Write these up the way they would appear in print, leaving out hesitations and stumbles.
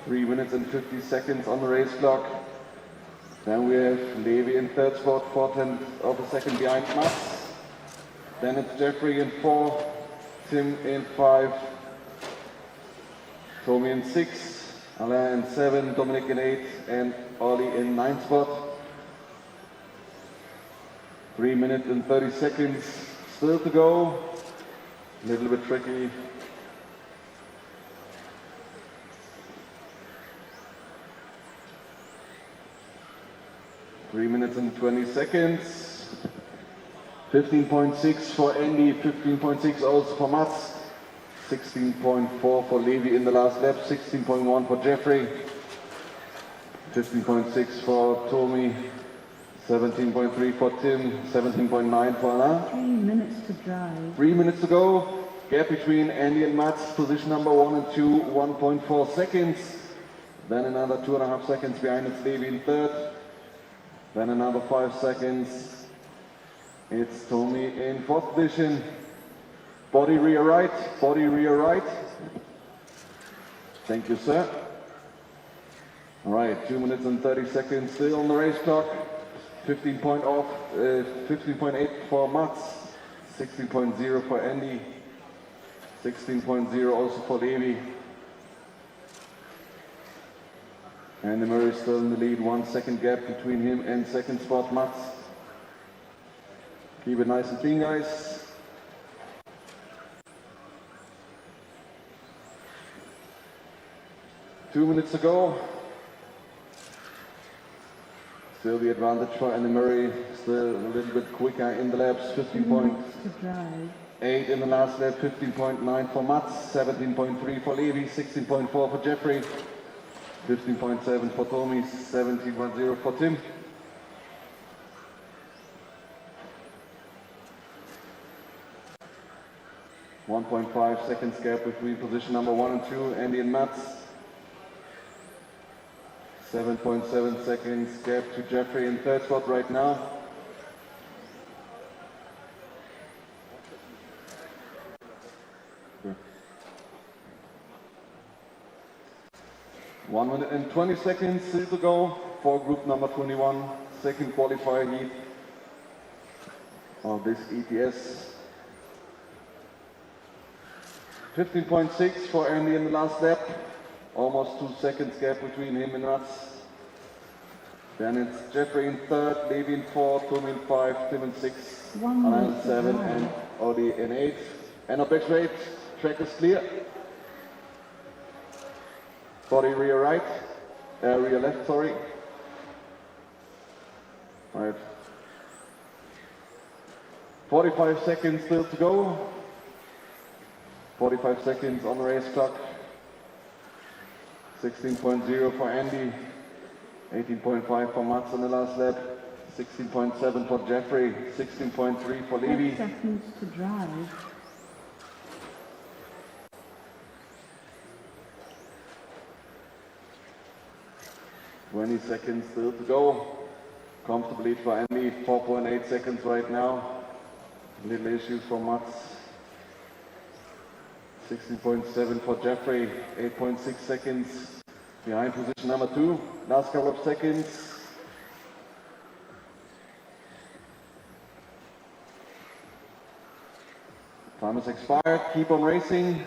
3 minutes and 50 seconds on the race clock. Then we have Levi in third spot, 4/10 of a second behind Mats. Then it's Jeffrey in 4, Tim in 5, Tommy in 6, Alain in 7, Dominic in 8, and Ollie in 9th spot. 3 minutes and 30 seconds still to go. A little bit tricky. Three minutes and 20 seconds. 15.6 for Andy, 15.6 also for Mats, 16.4 for Levi in the last lap, 16.1 for Jeffrey, 15.6 for Tommy, 17.3 for Tim, 17.9 for Alain. 3 minutes to drive. 3 minutes to go. Gap between Andy and Mats, position number 1 and 2, 1.4 seconds. Then another 2.5 seconds behind it's Levi in third. Then another 5 seconds. It's Tommy in fourth position. Body rear right, body rear right. Thank you, sir. All right, 2 minutes and 30 seconds still on the race clock. 15.8 for Mats, 16.0 for Andy, 16.0 also for Levi. And the Murray is still in the lead, 1 second gap between him and second spot Mats. Keep it nice and clean, guys. Two minutes to go. Still the advantage for Andy Murray, still a little bit quicker in the laps, 15.8 in the last lap, 15.9 for Mats, 17.3 for Levi, 16.4 for Jeffrey, 15.7 for Tommy, 17.0 for Tim. .5 seconds gap between position number 1 and 2, Andy and Mats. 7.7 seconds gap to Jeffrey in third spot right now. Sure. 1 minute and 20 seconds still to go for group number 21, second qualifier heat of this ETS. 15.6 for Andy in the last lap. Almost 2 seconds gap between him and Mats. Then it's Jeffrey in third, Levi in 4, Tommy in 5, Tim in 6, Alain in 7, and Ollie in 8. And up back straight, track is clear. Body rear right, rear left, sorry. Right. 45 seconds still to go. 45 seconds on the race clock. 16.0 for Andy, 18.5 for Mats on the last lap, 16.7 for Jeffrey, 16.3 for Levi. 10 seconds to drive. $20 seconds still to go. Comfortable lead for Andy, 4.8 seconds right now. Little issues for Mats. 16.7 for Jeffrey, 8.6 seconds behind position number 2. Last couple of seconds. Time is expired, keep on racing.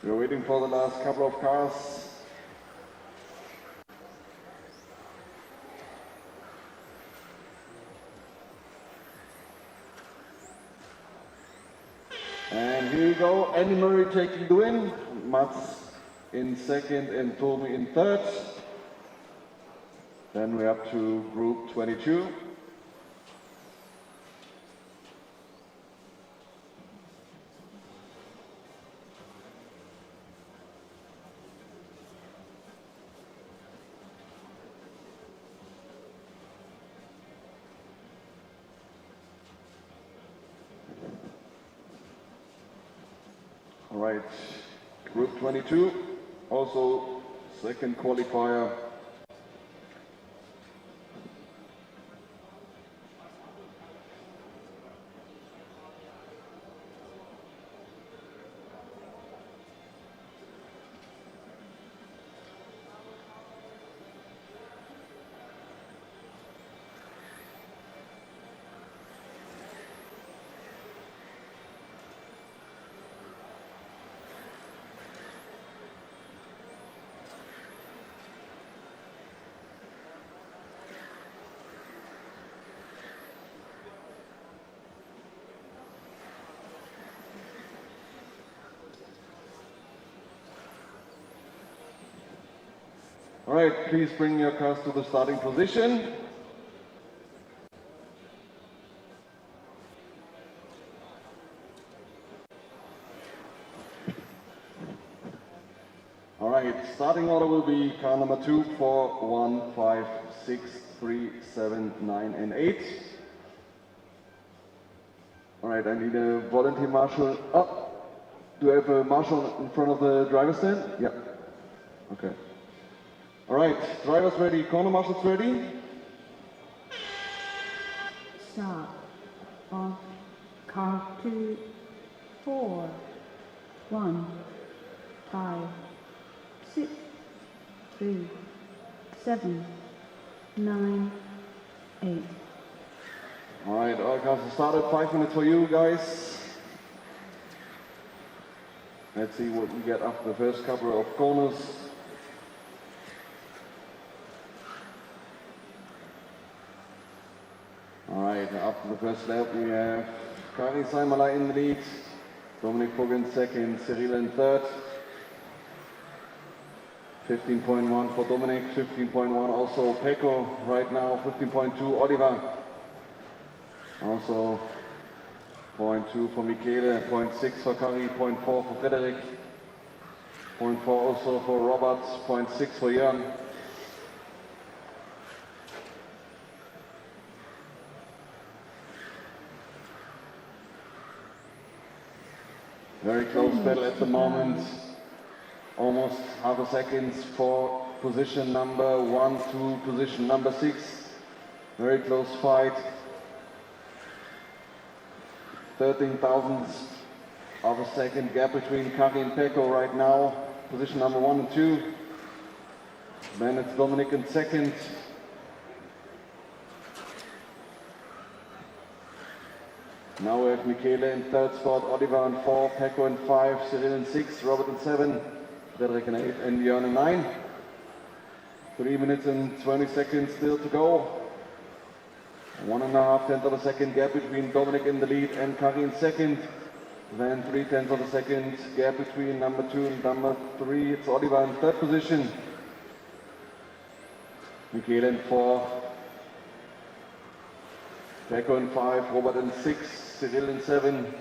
We're waiting for the last couple of cars. And here you go, Andy Murray taking the win, Mats in second and Tommy in third. Then we're up to group 22. All right, group 22, also second qualifier. All right, please bring your cars to the starting position. All right, starting order will be car number 2, 4, 1, 5, 6, 3, 7, 9, and 8. All right, I need a volunteer marshal. Oh, do I have a marshal in front of the driver's stand? Yeah. Okay. All right, drivers ready, corner marshals ready. Start of car 2, 4, 1, 5, 6, 3, 7, 9, 8. All right, all cars have started. 5 minutes for you guys. Let's see what we get after the first couple of corners. All right, after the first lap we have Kari Saimala in the lead, Dominic Fogg in second, Cyril in third. 15.1 for Dominic, 15.1 also Pecco right now, 15.2 Oliver. Also 0.2 for Michele, 0.6 for Kari, 0.4 for Frederik, 0.4 also for Robert, 0.6 for Jörn. Very close battle at the moment. Almost half a second for position number 1 to position number 6. Very close fight. 13 thousandths of a second gap between Kari and Pecco right now. Position number 1 and 2. Then it's Dominic in second. Now we have Michele in third spot, Oliver in 4, Pecco in 5, Cyril in 6, Robert in 7, Frederik in 8, and Jörn in 9. 3 minutes and 20 seconds still to go. 1.5 tenths of a second gap between Dominic in the lead and Kari in second. Then 3 tenths of a second gap between number 2 and number 3. It's Oliver in third position. Michele in 4. Pecco in 5, Robert in 6, Cyril in 7.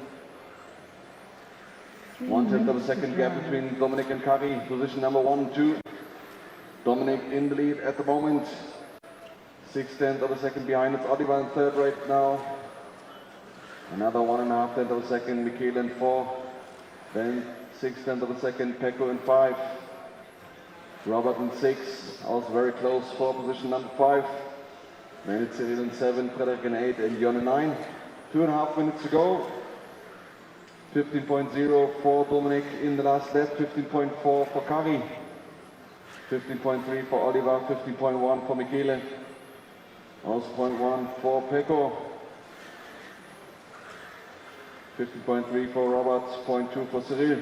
1 tenth of a second gap between Dominic and Kari. Position number 1 and 2. Dominic in the lead at the moment. 6 tenths of a second behind. It's Oliver in third right now. Another 1.5 tenths of a second, Michele in 4. Then 6 tenths of a second, Pecco in 5. Robert in 6. Also very close for position number 5. Then it's Cyril in 7, Frederik in 8, and Jörn in 9. 2.5 minutes to go. 15.0 for Dominic in the last lap, 15.4 for Kari, 15.3 for Oliver, 15.1 for Michele, also 0.1 for Pecco, 15.3 for Robert, 0.2 for Cyril.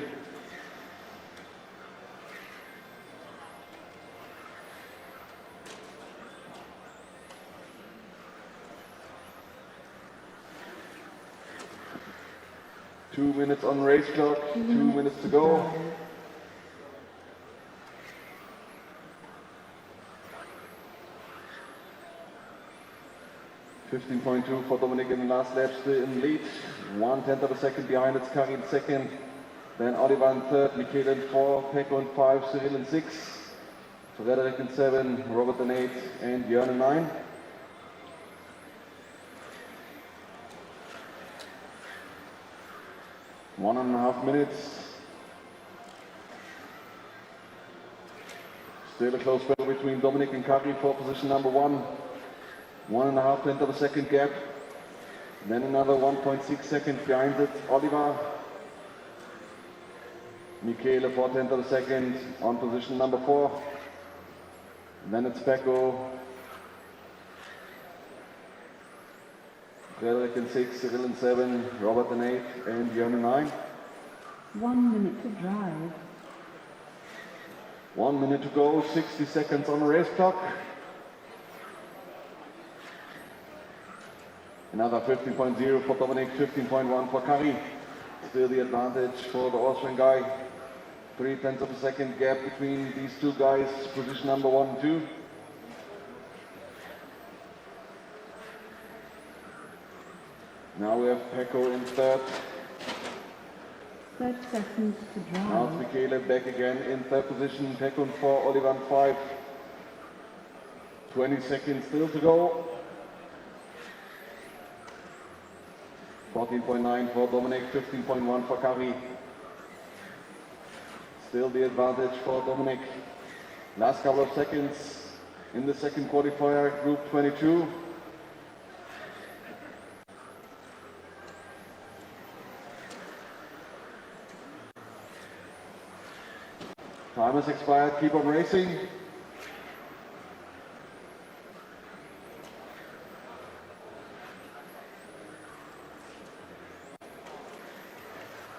Two minutes on race clock, 2 minutes to go. $15.2 for Dominic in the last lap, still in lead. 1 tenth of a second behind, it's Kari in second. Then Oliver in third, Michele in 4, Pecco in 5, Cyril in 6, Frederik in 7, Robert in 8, and Jörn in 9. 1.5 minutes. Still a close battle between Dominic and Kari for position number 1. 1.5 tenths of a second gap. Then another 1.6 seconds behind it, Oliver. Michele 4 tenths of a second on position number 4. Then it's Pecco. Frederik in 6, Cyril in 7, Robert in 8, and Jörn in 9. 1 minute to drive. 1 minute to go, 60 seconds on the race clock. Another 15.0 for Dominic, 15.1 for Kari. Still the advantage for the Austrian guy. 3/10 of a second gap between these two guys, position number 1 and 2. Now we have Pecco in third. 30 seconds to Now it's drive. Michele back again in third position. Pecco in 4, Oliver in 5. 20 seconds still to go. 14.9 for Dominic, 15.1 for Kari. Still the advantage for Dominic. Last couple of seconds in the second qualifier, group 22. Time has expired, keep on racing.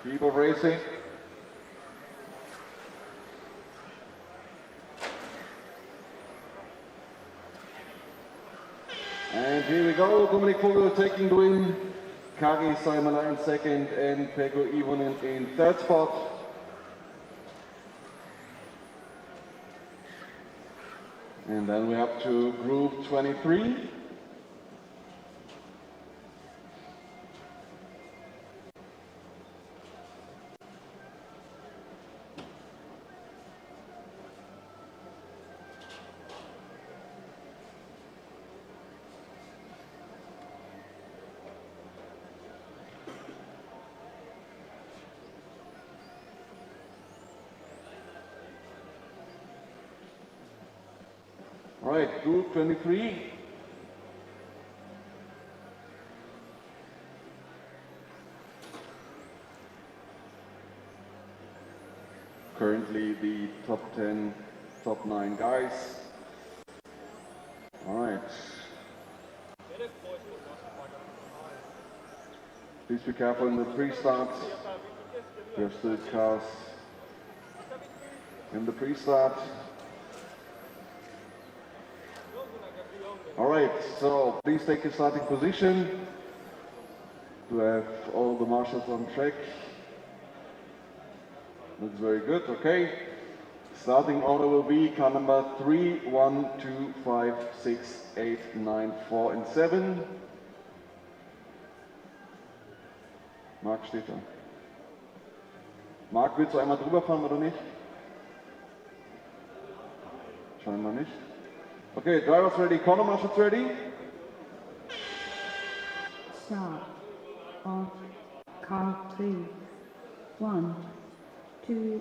Keep on racing. And here we go, Dominik Vogel taking the win. Kari Saimala in second and Pecco Ivonen in third spot. And then we have to group 23. All right, group 23. Currently the top 10, top 9 guys. All right. Please be careful in the pre-start. We have still cars in the pre-start. All right, so please take your starting position to have all the marshals on track. Looks very good, okay. Starting order will be car number 3, 1, 2, 5, 6, 8, 9, 4 and 7. Marc steht da. Marc, willst du einmal drüber fahren oder nicht? Scheinbar nicht. Okay, drivers ready, corner marshals ready. Start of car 3. 1, 2,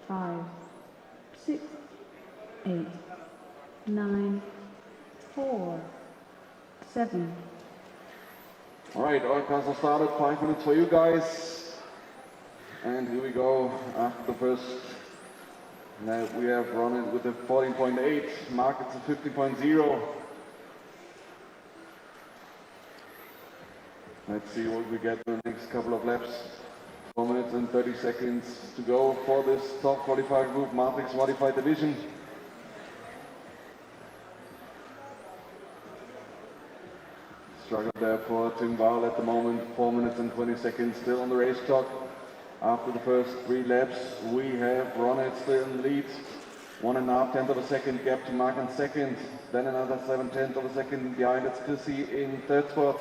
5, 6, 8, 9, 4, 7. All right, all cars are started. 5 minutes for you guys. And here we go. After the first, now we have run it with a 14.8. Mark, it's a 50.0. Let's see what we get in the next couple of laps. 4 minutes and 30 seconds to go for this top qualifier group, Matrix Modified Division. Struggle there for Tim Wahl at the moment, 4 minutes and 20 seconds still on the race clock. After the first 3 laps, we have Ronald still in the lead. 1.5 of a second gap to Mark in second, then another 7/10 of a second behind, it's Chrissy in third spot.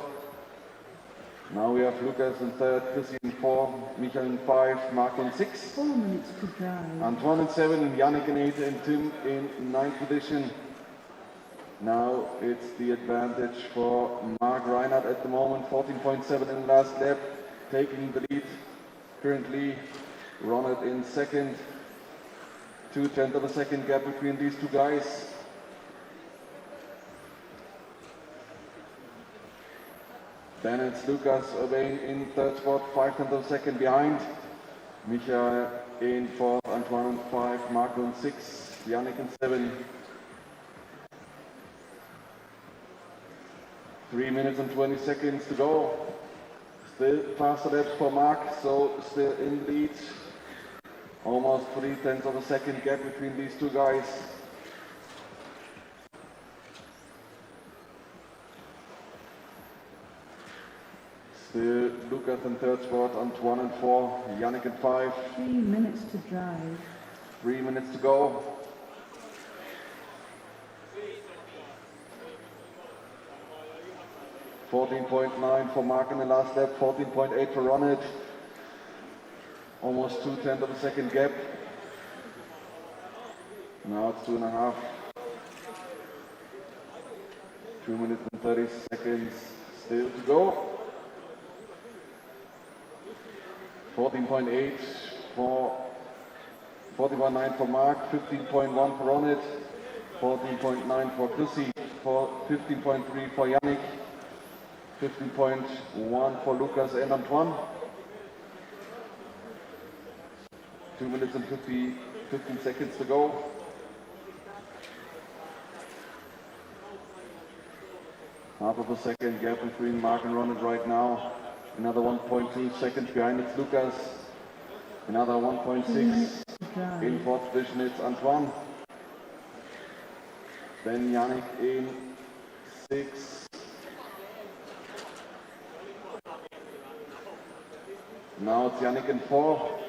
Now we have Lucas in third, Chrissy in 4, Michael in 5, Mark in 6. 4 minutes to drive. Antoine in 7, Yannick in 8 and Tim in 9th position. Now it's the advantage for Mark Reinhardt at the moment, 14.7 in the last lap, taking the lead. Currently Ronald in second, 2/10 of a second gap between these two guys. Then it's Lucas Urbain in third spot, 5/10 of a second behind. Michael in 4th, Antoine in 5, Marco in 6, Yannick in 7. 3 minutes and 20 seconds to go. Still faster laps for Mark, so still in the lead. Almost 3/10 of a second gap between these two guys. Still Lucas in third spot, Antoine in 4, Yannick in 5. 3 minutes to drive. 3 minutes to go. .9 for Mark in the last lap, 14.8 for Ronald. Almost 2/10 of a second gap. Now it's 2.5. 2 minutes and 30 seconds still to go. 14.8 for 14.9 for Mark, 15.1 for Ronald, 14.9 for Chrissy, 15.3 for Yannick, 15.1 for Lucas and Antoine. 2 minutes and 15 seconds to go. Half of a second gap between Mark and Ronald right now. Another 1.2 seconds behind it's Lucas. Another 1.6. In fourth position it's Antoine. Then Yannick in 6. Now it's Yannick in 4.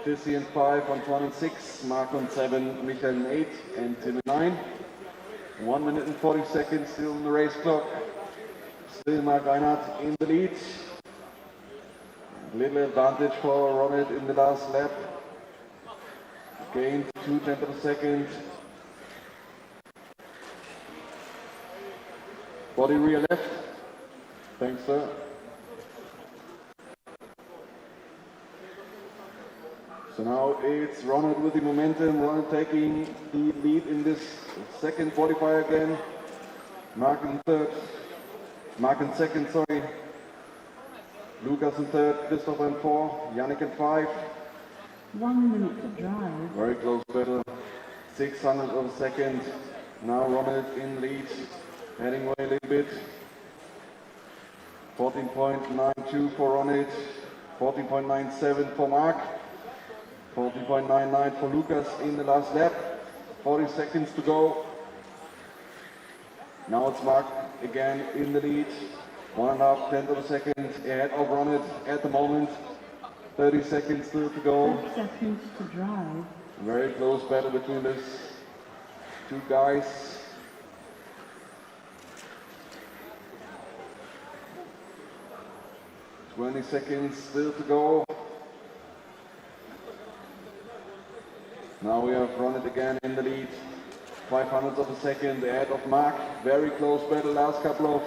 Jesse in 5, Antoine in 6, Mark in 7, Michael in 8, and Tim in 9. 1 minute and 40 seconds still in the race clock. Still Mark Reinhardt in the lead. Little advantage for Ronald in the last lap. Gained 2/10 of a second. Body rear left. Thanks, sir. So now it's Ronald with the momentum. Ronald taking the lead in this second qualifier again. Mark in third. Mark in second, sorry. Lucas in third, Christopher in 4, Yannick in 5. 1 minute to drive. Very close battle. 600 of a second. Now Ronald in lead. Heading away a little bit. 14.92 for Ronald. 14.97 for Mark. 14.99 for Lucas in the last lap. 40 seconds to go. Now it's Mark again in the lead. 1.5 of a second ahead of Ronald at the moment. 30 seconds still to go. 30 seconds to drive. Very close battle between these two guys. Twenty seconds still to go. Now we have Ronald again in the lead. 500 of a second ahead of Mark. Very close battle last couple of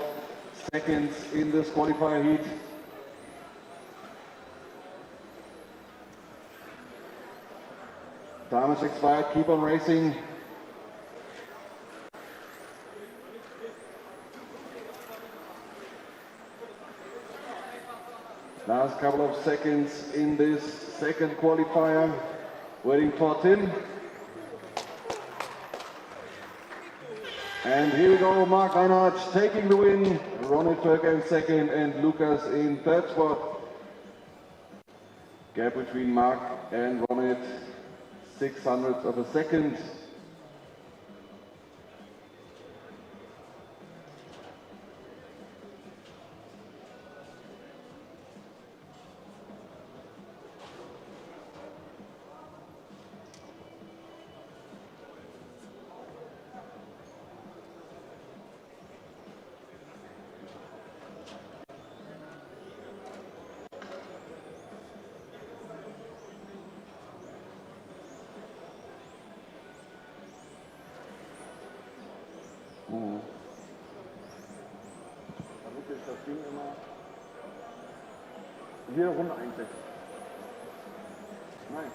seconds in this qualifier heat. Time is expired, keep on racing. Last couple of seconds in this second qualifier. Waiting for Tim. And here we go, Mark Reinhardt taking the win. Ronald Turker in second and Lucas in third spot. Gap between Mark and Ronald, 600 of a second. Hier rum eigentlich. Nein.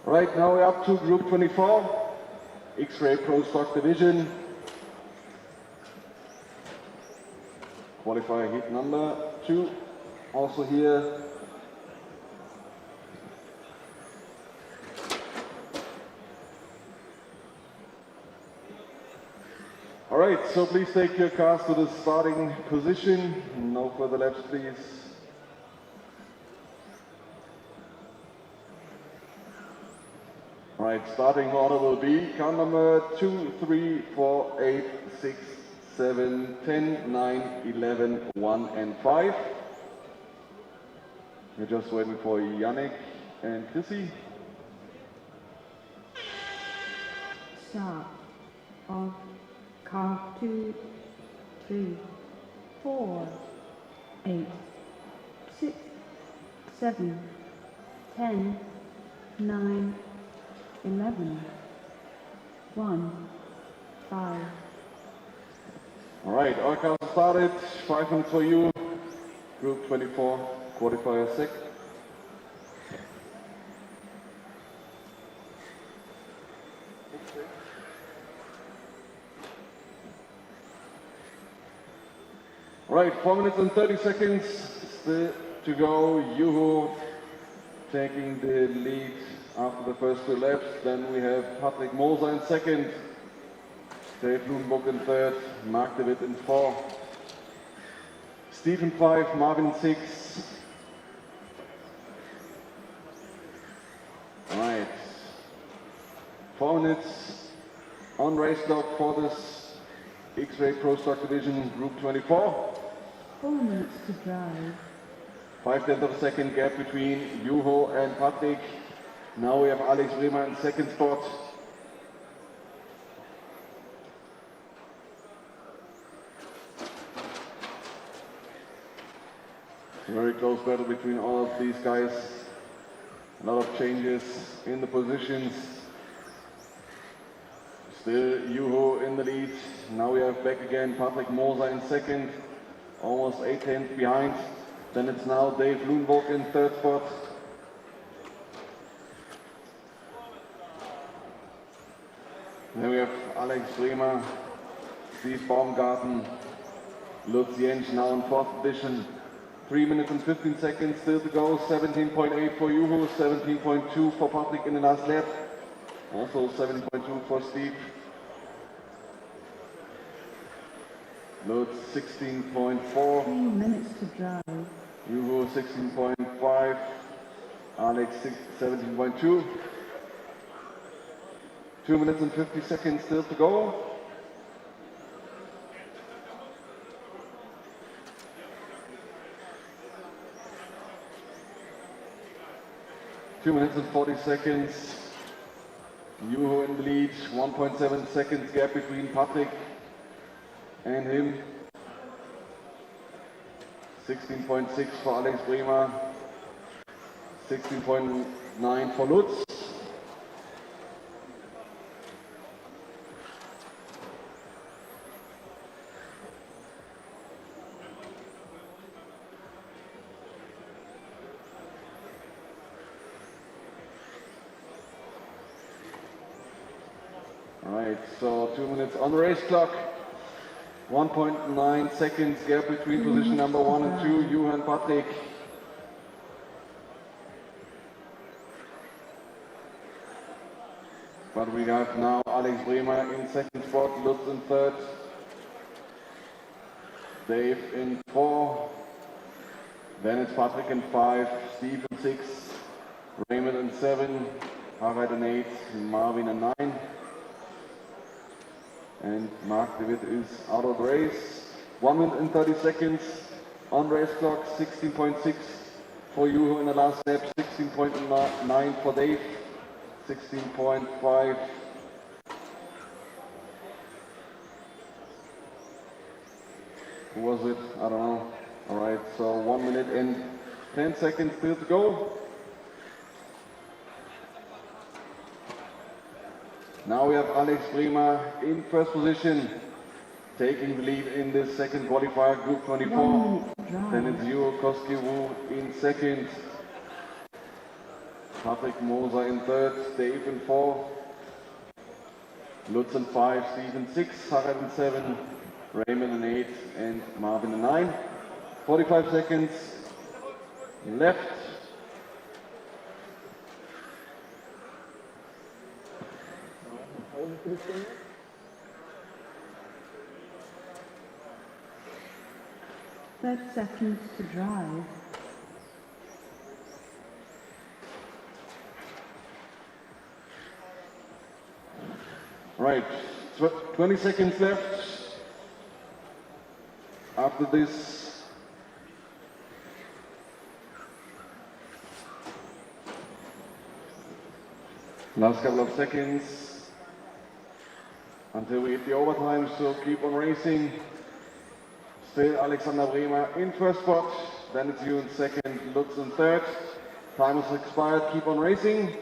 Right now we're up to Group 24, Xray Pro Stock Division. Qualifier heat number 2. Also here. Alright, so please take your cars to the starting position. No further laps, please. Alright, starting order will be car number 2, 3, 4, 8, 6, 7, 10, 9, 11, 1 and 5. We're just waiting for Yannick and Chrissy. Start of car 2, 3, 4, 8, 6, 7, 10, 9, 11, 1, 5. All right, our car started. 5 minutes for you. Group 24, qualifier 6. All right, 4 minutes and 30 seconds still to go. Juho taking the lead after the first 2 laps. Then we have Patrick Moser in second, Dave Lundberg in third, Mark de Wit in 4, Stephen 5, Marvin 6. All right, 4 minutes on race clock for this Xray Pro Stock Division Group 24. 4 minutes to drive. 5/10 of a second gap between Juho and Patrick. Now we have Alex Bremer in second spot. Very close battle between all of these guys. A lot of changes in the positions. Still Juho in the lead. Now we have back again Patrick Moser in second. Almost 8 tenths behind. Then it's now Dave Lundberg in third spot. Then we have Alex Bremer, Steve Baumgarten, Lutz Jentsch now in fourth position. 3 minutes and 15 seconds still to go. 17.8 for Juho, 17.2 for Patrick in the last lap. Also 17.2 for Steve. Lutz 16.4. 3 minutes to drive. Juho 16.5. Alex 17.2. 2 minutes and 50 seconds still to go. Two minutes and 40 seconds. Juho in the lead. 1.7 seconds gap between Patrick and him. 16.6 for Alex Bremer. 16.9 for Lutz. Alright, so 2 minutes on the race clock. 1.9 seconds gap between position number 1 and 2, Juho and Patrick. But we have now Alex Bremer in second spot, Lutz in third, Dave in 4, then it's Patrick in 5, Steve in 6, Raymond in 7, Harald in 8, Marvin in 9. And Mark de Wit is out of the race. 1 minute and 30 seconds on race clock. 16.6 for Juho in the last lap. 16.9 for Dave. 16.5. Who was it? I don't know. All right, so 1 minute and 10 seconds still to go. Now we have Alex Bremer in first position, taking the lead in this second qualifier, Group 24. Then it's Juho Koskivu in second, Patrick Moser in third, Dave in 4, Lutz in 5, Steve in 6, Harald in 7, Raymond in 8, and Marvin in 9. 45 seconds left. Thirty seconds to drive. Right, 20 seconds left. After this, last couple of seconds until we hit the overtime, so keep on racing. Still Alexander Bremer in first spot, then it's you in second, Lutz in third. Time has expired, keep on racing.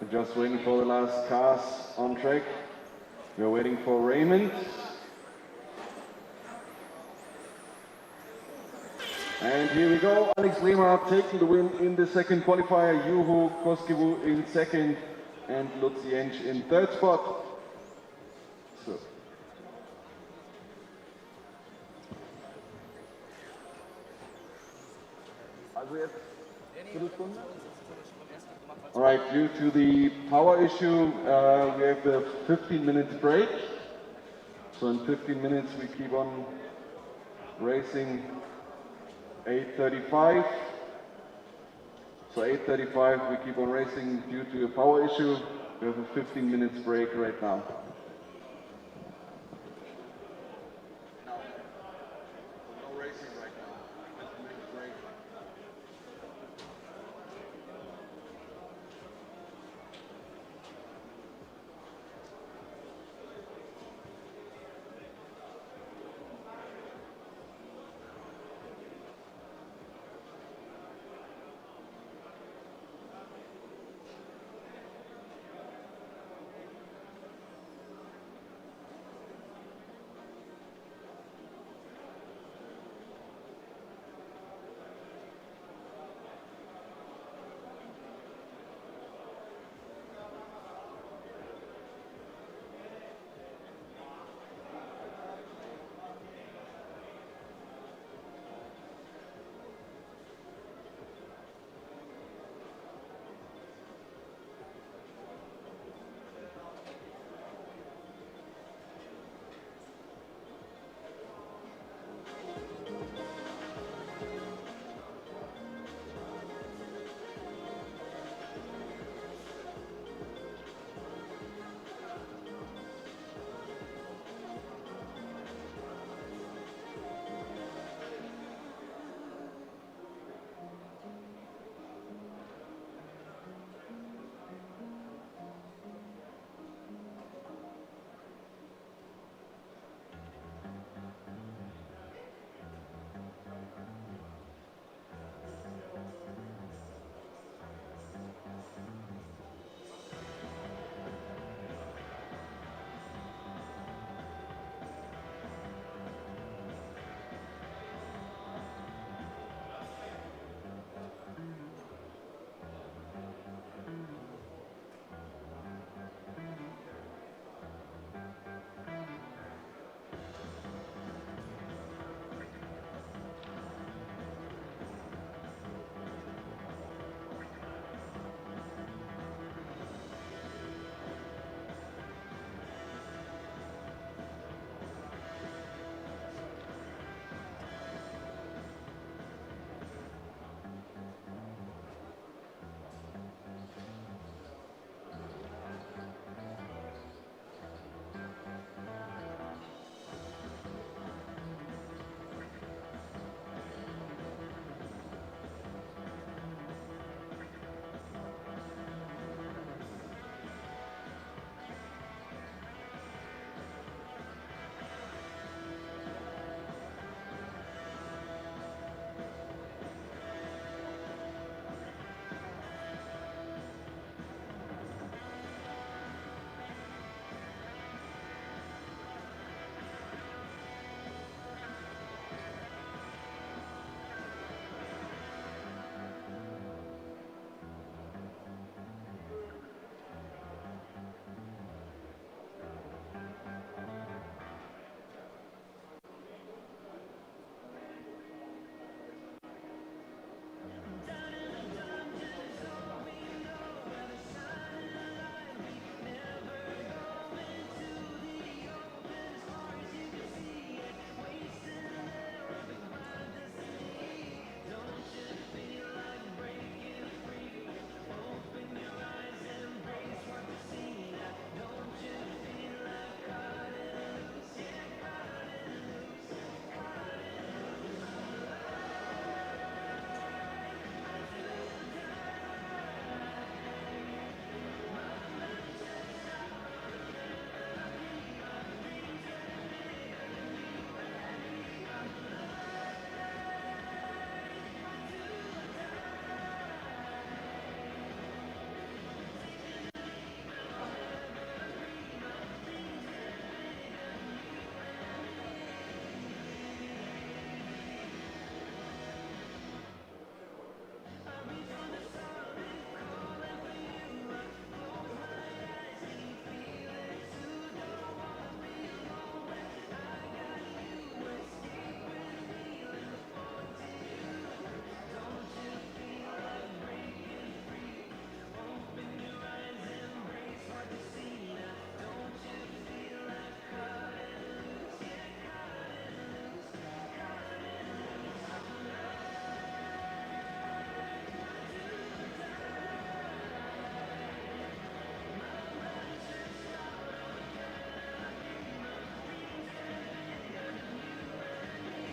We're just waiting for the last cars on track. We're waiting for Raymond. And here we go, Alex Bremer taking the win in the second qualifier, Juho Koskivu in second, and Lutz Jentsch in third spot. So. All right, due to the power issue, we have a 15 minutes break. So in 15 minutes we keep on racing 8:35. So 8:35 we keep on racing due to a power issue. We have a 15 minutes break right now. No racing right now. 15 minutes break.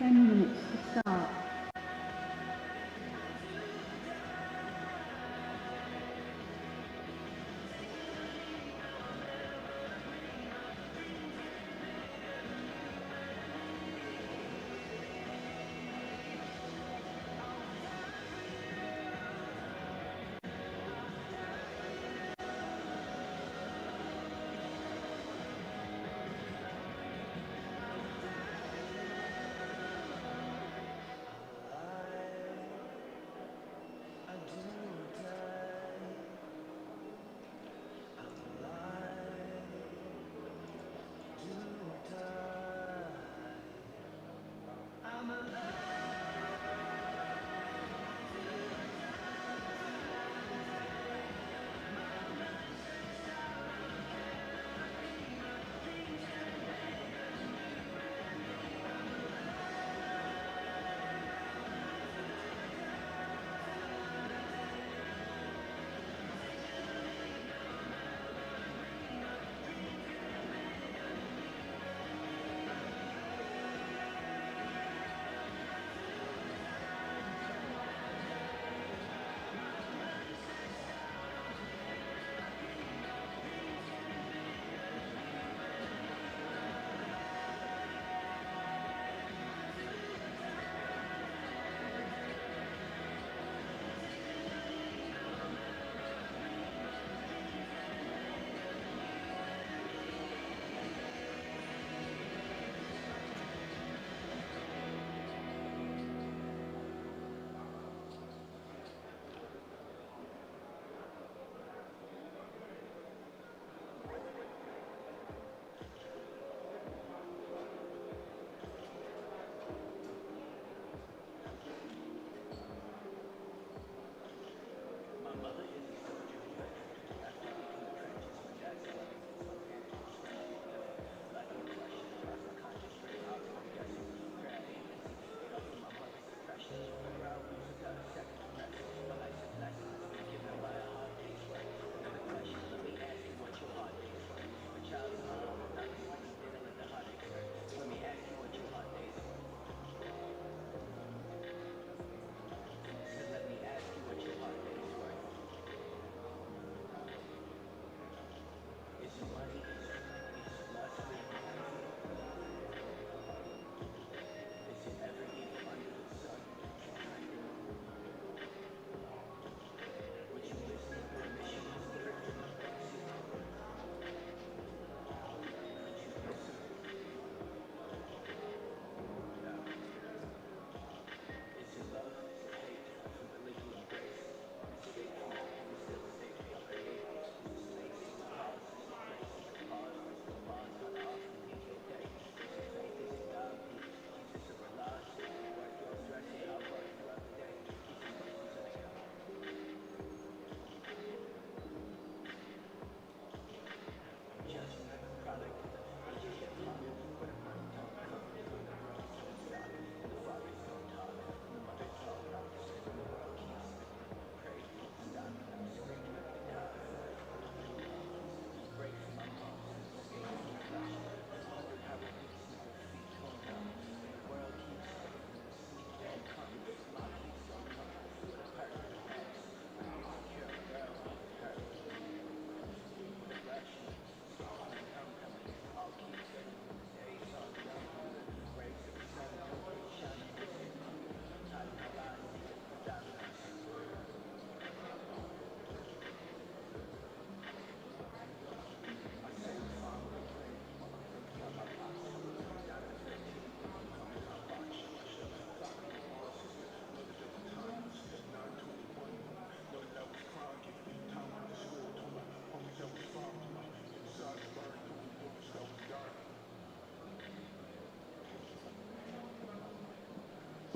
10 minutes to start.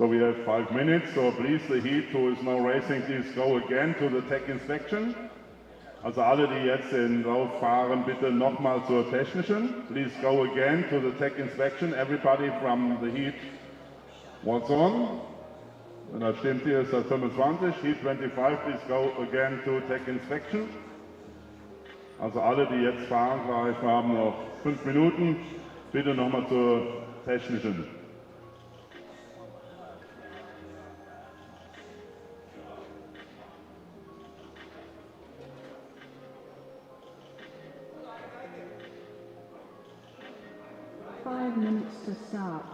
So we have 5 minutes, so please the heat who is now racing, please go again to the tech inspection. Also alle, die jetzt den Lauf fahren, bitte nochmal zur technischen. Please go again to the tech inspection. Everybody from the heat, what's on? Wenn das stimmt, hier ist das 25, heat 25, please go again to tech inspection. Also alle, die jetzt fahren, gleich, wir haben noch 5 Minuten, bitte nochmal zur technischen. minutes to start.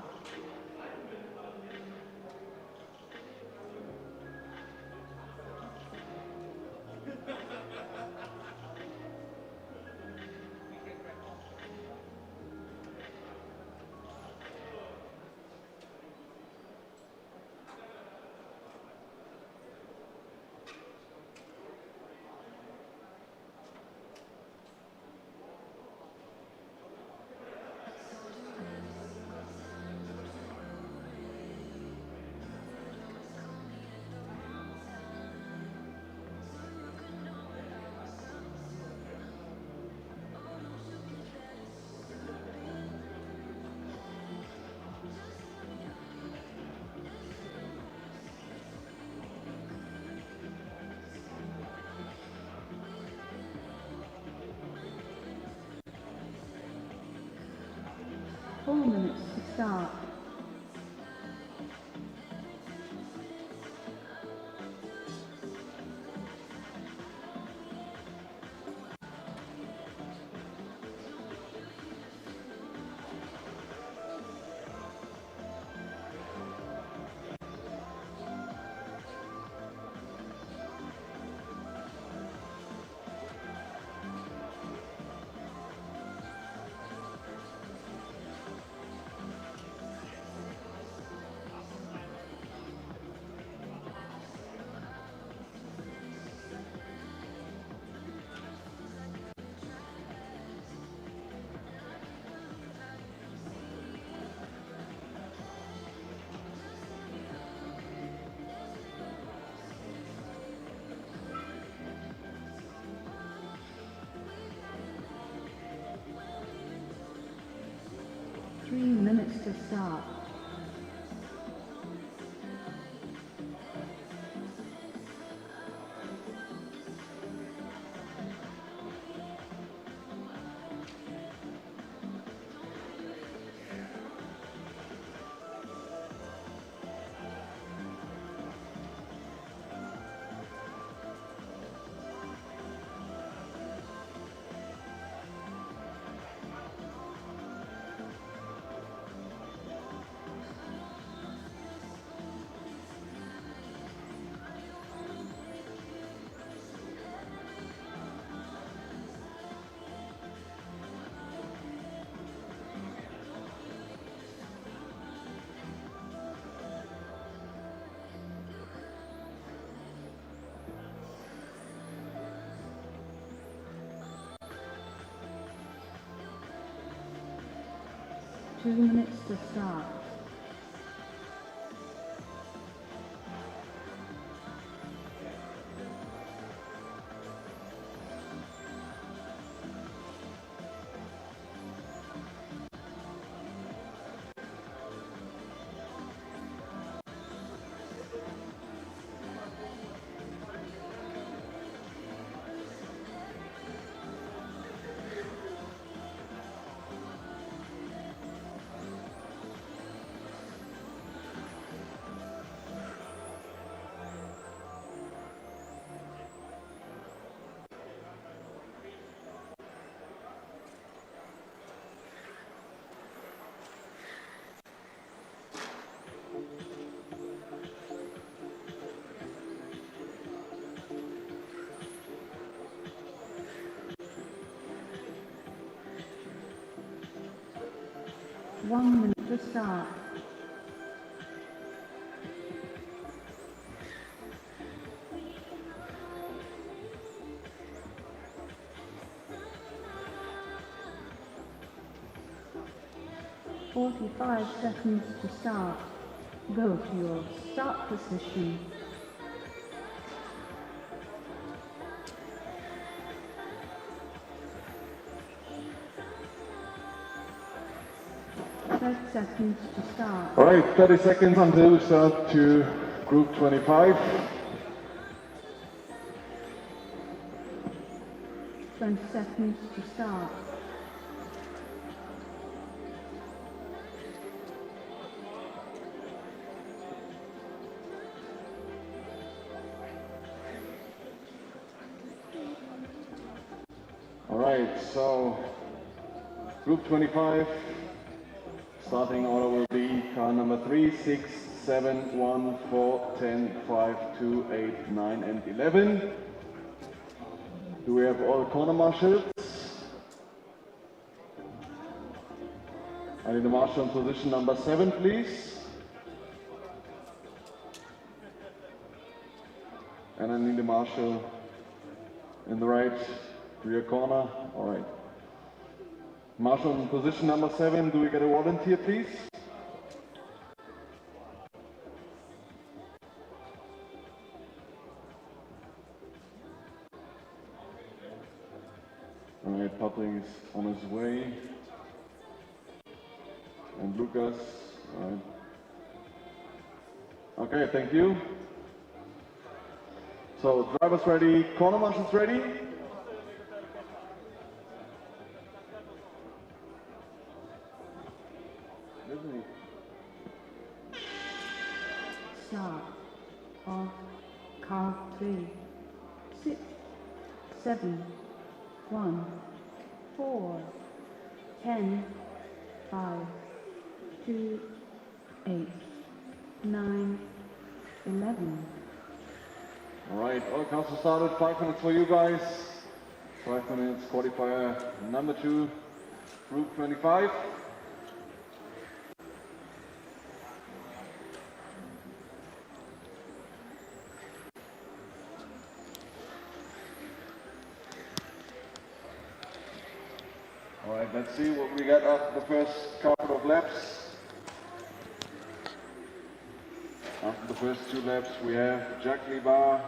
Four minutes to start. Three minutes to start. Two minutes to start. One minute to start. 45 seconds to start. Go to your start position. Seconds to start. All right, 30 seconds until we start to Group 25. 20 seconds to start. All right, so Group 25 Starting order will be car number 3, 6, 7, 1, 4, 10, 5, 2, 8, 9 and 11. Do we have all corner marshals? I need a marshal in position number 7, please. And I need a marshal in the right rear corner. All right. Marshal in position number 7, do we get a volunteer, please? All right, Patrick is on his way. And Lucas, all right. Okay, thank you. So, drivers ready, corner marshals ready? Start of car 3, 6, 7, 1, 4, 10, 5, 2, 8, 9, 11. All right, all cars are started. 5 minutes for you guys. 5 minutes, qualifier number 2, Group 25. All right, let's see what we got after the first couple of laps. After the first 2 laps, we have Jack Libar.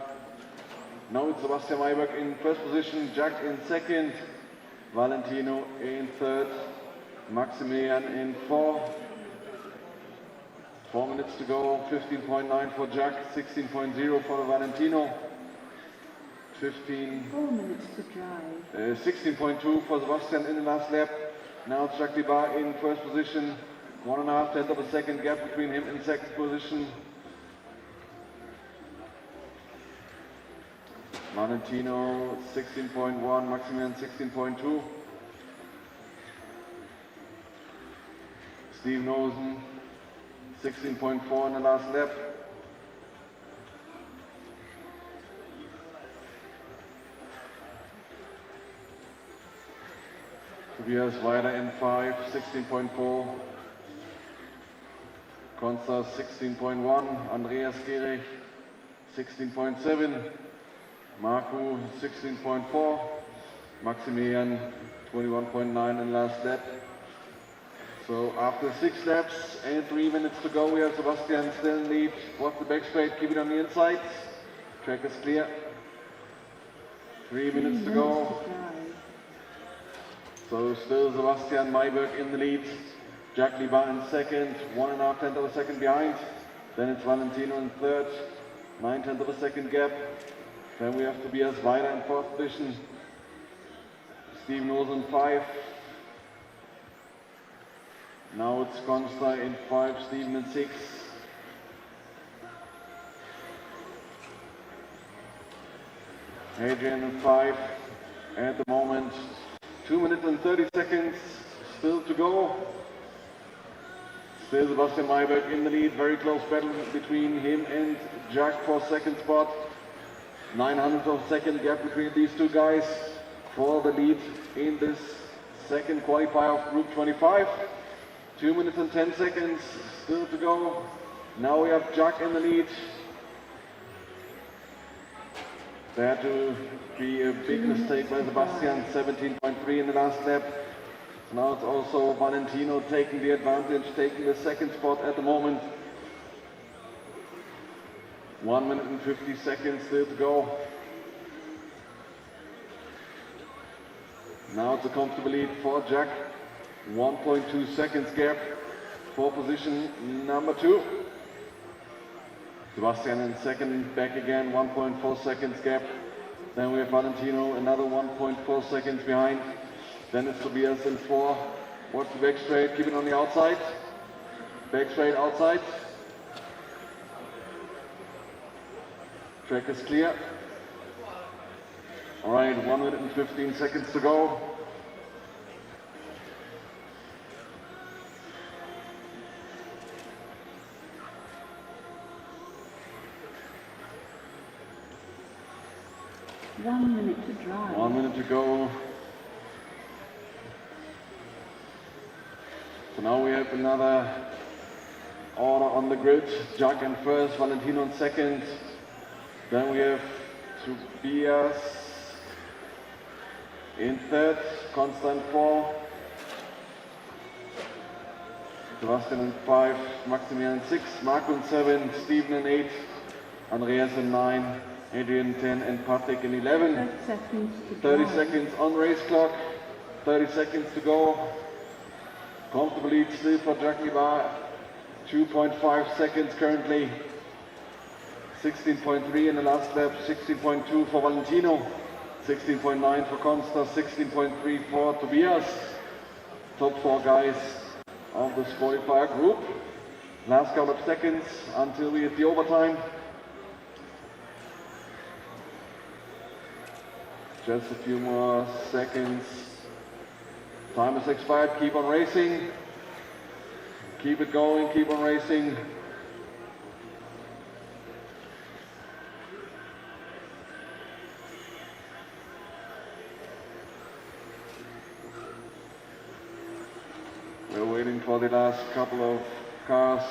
Now it's Sebastian Mayberg in first position, Jack in second, Valentino in third, Maximilian in 4. 4 minutes to go, 15.9 for Jack, 16.0 for Valentino. 4 minutes to drive. 16.2 for Sebastian in the last lap. Now it's Jack Libar in first position, 1.5 tenths of a second gap between him in second position. Valentino 16.1, Maximilian 16.2. Steve Nosen 16.4 in the last lap. Tobias Weiler in 5, 16.4. Konsta 16.1, Andreas Gehrig 16.7. Marco 16.4, Maximilian 21.9 in last lap. So after 6 laps and 3 minutes to go, we have Sebastian still in lead. Watch the back straight, keep it on the inside. Track is clear. 3 minutes to go. So still Sebastian Mayberg in the lead. Jack Libar in second, 1.5 tenths of a second behind. Then it's Valentino in third, 9 tenths of a second gap. Then we have Tobias Weiler in fourth position, Steve Nose in 5. Now it's Konsta in 5, Steven in 6. Adrian in 5. At the moment, 2 minutes and 30 seconds still to go. Still Sebastian Mayberg in the lead, very close battle between him and Jack for second spot. 900 of a second gap between these 2 guys for the lead in this second qualifier of Group 25. 2 minutes and 10 seconds still to go. Now we have Jack in the lead. There had to be a big mistake by Sebastian, 17.3 in the last lap. Now it's also Valentino taking the advantage, taking the second spot at the moment. 1 minute and 50 seconds still to go. Now it's a comfortable lead for Jack. 1.2 seconds gap for position number 2. Sebastian in second, back again, 1.4 seconds gap. Then we have Valentino, another 1.4 seconds behind. Then it's Tobias in 4. Watch the back straight, keep it on the outside. Back straight outside. Track is clear. All right, 1 minute and 15 seconds to go. 1 minute to drive. 1 minute to go. So now we have another order on the grid. Jack in first, Valentino in second. Then we have Tobias in third, Constant 4, Sebastian in 5, Maximilian in 6, Marco in 7, Steven in 8, Andreas in 9, Adrian in 10 and Patrick in 11. 30 seconds to 30 drive. seconds on race clock, 30 seconds to go. Comfortable lead still for Jackie Bar, 2.5 seconds currently. 16.3 in the last lap, 16.2 for Valentino, 16.9 for Consta, 16.3 for Tobias. Top 4 guys of this qualifier group. Last couple of seconds until we hit the overtime. Just a few more seconds. Time has expired, keep on racing. Keep it going, keep on racing. We're waiting for the last couple of cars.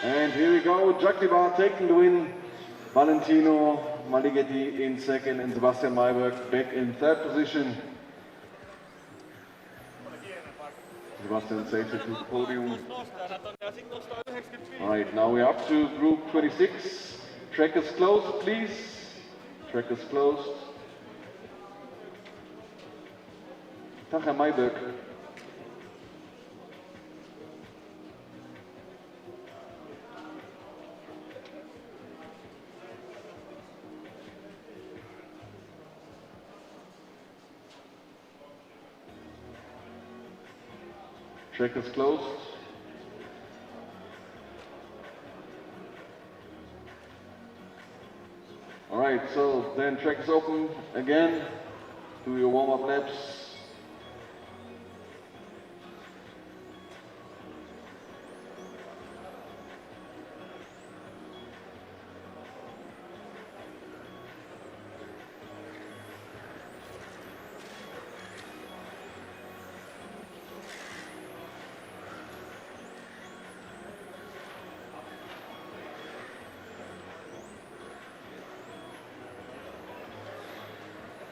And here we go, Jackie Bar taking the win. Valentino Malighetti in second and Sebastian Mayberg back in third position. Sebastian saves it to the podium. Alright, now we're up to group 26. Track is closed, please. Track is closed. Tag, Herr Mayberg. Track is closed. All right, so then track is open again. Do your warm-up laps.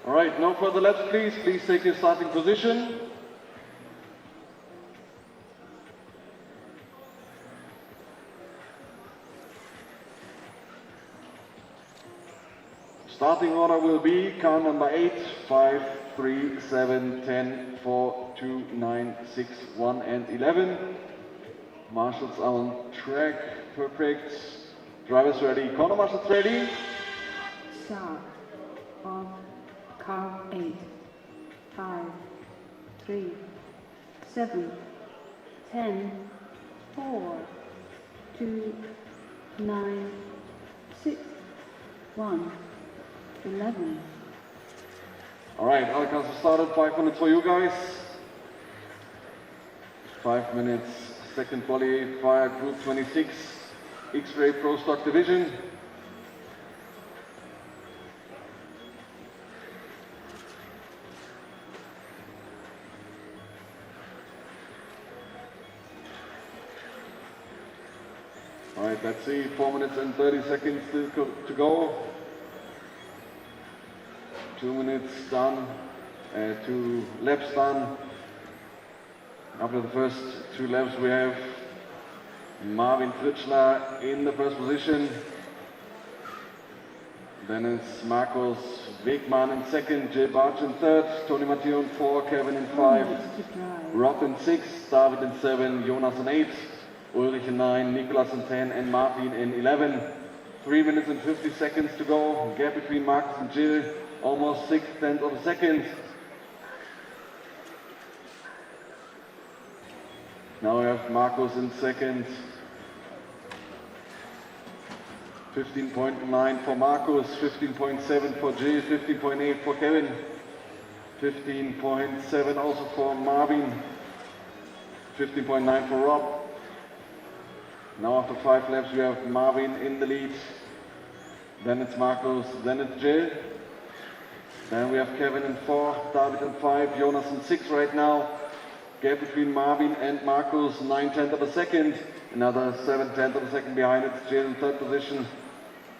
All right, no further laps, please. Please take your starting position. Starting order will be car number 8, 5, 3, 7, 10, 4, 2, 9, 6, 1, and 11. Marshals are on track. Perfect. Drivers ready. Corner marshals ready. Start of car 8, 5, 3, 7, 10, 4, 2, 9, 6, 1, 11. All right, all cars have started. 5 minutes for you guys. 5 minutes. Second qualifier, Group 26, Xray Pro Stock Division. All right, let's see. 4 minutes and 30 seconds to go. 2 minutes done. 2 laps done. After the first 2 laps, we have Marvin Fritschler in the first position. Then it's Marcos Wegmann in second, Jill Bartsch in third, Tony Matteo in 4, Kevin in 5, Rob in 6, David in 7, Jonas in 8, Ulrich in 9, Nicolas in 10, and Martin in 11. 3 minutes and 50 seconds to go. Gap between Marcus and Jill, almost 6/10 of a second. Now we have Marcos in second. 15.9 for Marcos, 15.7 for Jill, 15.8 for Kevin, 15.7 also for Marvin, 15.9 for Rob. Now after 5 laps we have Marvin in the lead. Then it's Marcus, then it's Jill. Then we have Kevin in 4, David in 5, Jonas in 6 right now. Gap between Marvin and Marcus, 9/10 of a second. Another 7/10 of a second behind, it's Jill in 3rd position.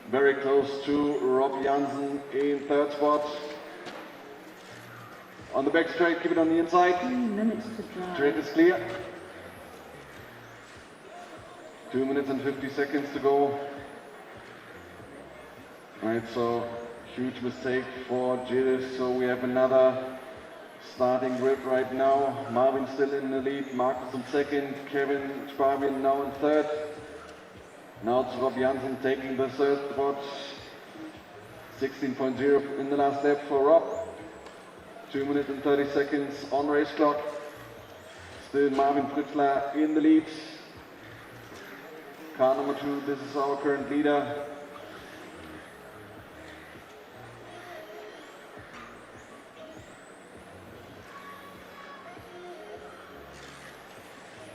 Very close to Rob Janssen in 3rd spot. On the back straight, keep it on the inside. 3 minutes to drive. Straight is clear. 2 minutes and 50 seconds to go. Right, so huge mistake for Jill. So we have another starting grid right now. Marvin still in the lead, Marcus in 2nd, Kevin Schwabin now in 3rd. Now it's Rob Janssen taking the 3rd spot. 16.0 in the last lap for Rob. 2 minutes and 30 seconds on race clock. Still Marvin Fritzler in the lead. Car number 2, this is our current leader.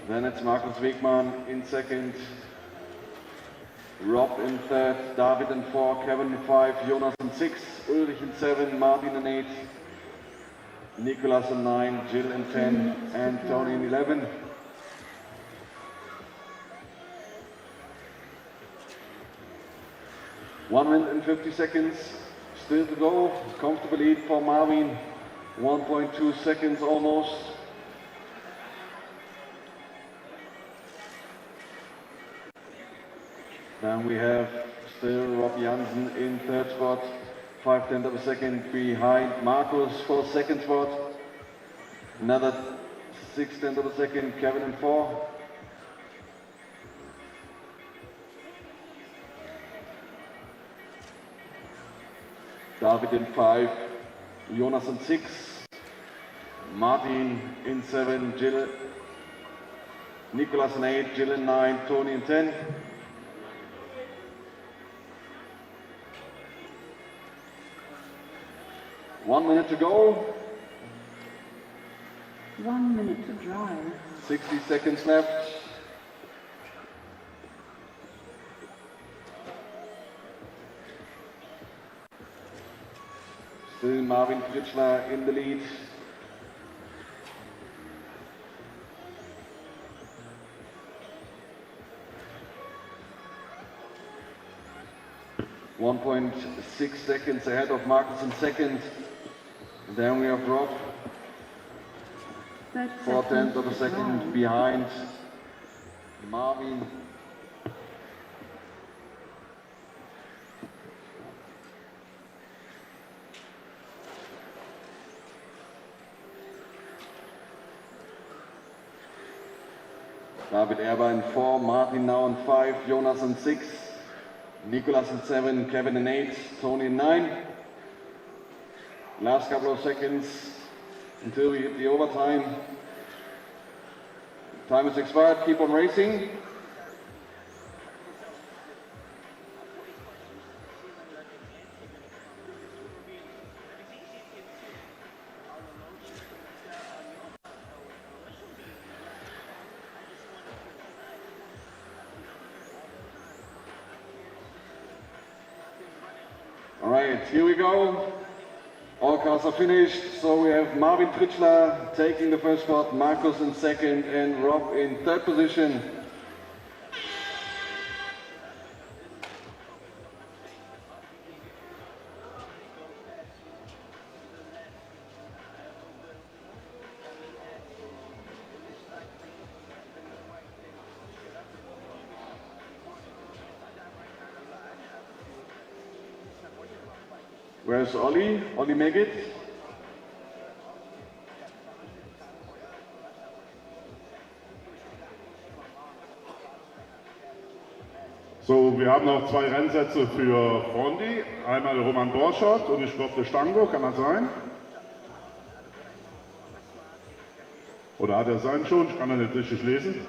Then it's Markus Wegmann in 2nd, Rob in 3rd, David in 4, Kevin in 5, Jonas in 6, Ulrich in 7, Martin in 8, Nicolas in 9, Jill in 10, and Tony in 11. One minute and 50 seconds still to go. Comfortable lead for Marvin, 1.2 seconds almost. Then we have still Rob Janssen in 3rd spot, 5/10 of a second behind Marcus for 2nd spot. Another 6/10 of a second, Kevin in 4. David in 5, Jonas in 6, Martin in 7, Jill, Nicolas in 8, Jill in 9, Tony in 10. One minute to go. 1 minute to drive. 60 seconds left. Still Marvin Fritzler in the lead. .6 seconds ahead of Marcus in 2nd. Then we have Rob, 4/10 of a second behind Marvin. David Erber in 4, Martin now in 5, Jonas in 6, Nicolas in 7, Kevin in 8, Tony in 9. Last couple of seconds until we hit the overtime. Time is expired, keep on racing. All right, here we go. All cars are finished, so we have Marvin Fritzler taking the 1st spot, Marcus in 2nd, and Rob in 3rd position. Where's Ollie? Ollie Megit? So, wir haben noch 2 Rennsätze für Frondi. Einmal Roman Borschott und ich glaube Stango, kann das sein? Oder hat er seinen schon? Ich kann ihn nicht richtig lesen.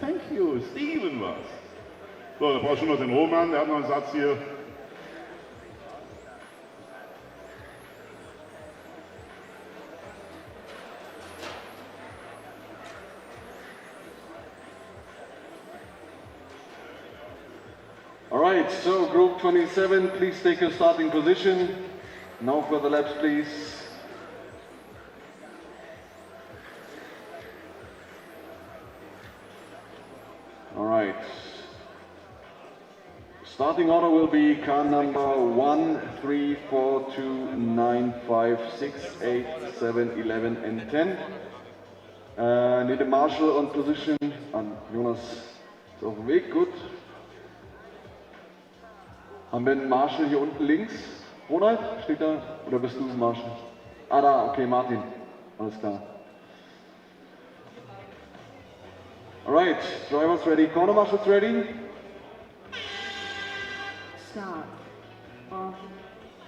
Thank you, Steven was. So, da brauche ich nur den Roman, der hat noch einen Satz hier. Alright, so group 27, please take your starting position. No further laps, please. Alright. Starting order will be car number 1, 3, 4, 2, 9, 5, 6, 8, 7, 11 and 10. Need a marshal on position. Jonas ist auf dem Weg, gut. Haben wir einen Marshal hier unten links? Ronald, steht da? Oder bist du Marshal? Ah, da, okay, Martin. Alles klar. Alright, drivers ready, corner marshals ready. Start of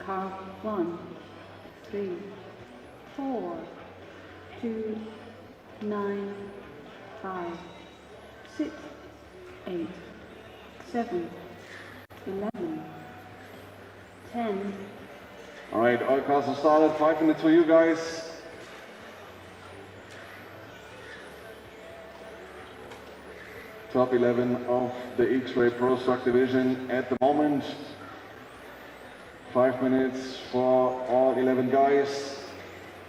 car 1, 3, 4, 2, 9, 5, 6, 8, 7, 11, 10. Alright, all cars are started, 5 minutes for you guys. Top 11 of the Xray Pro Stock Division at the moment. 5 minutes for all 11 guys.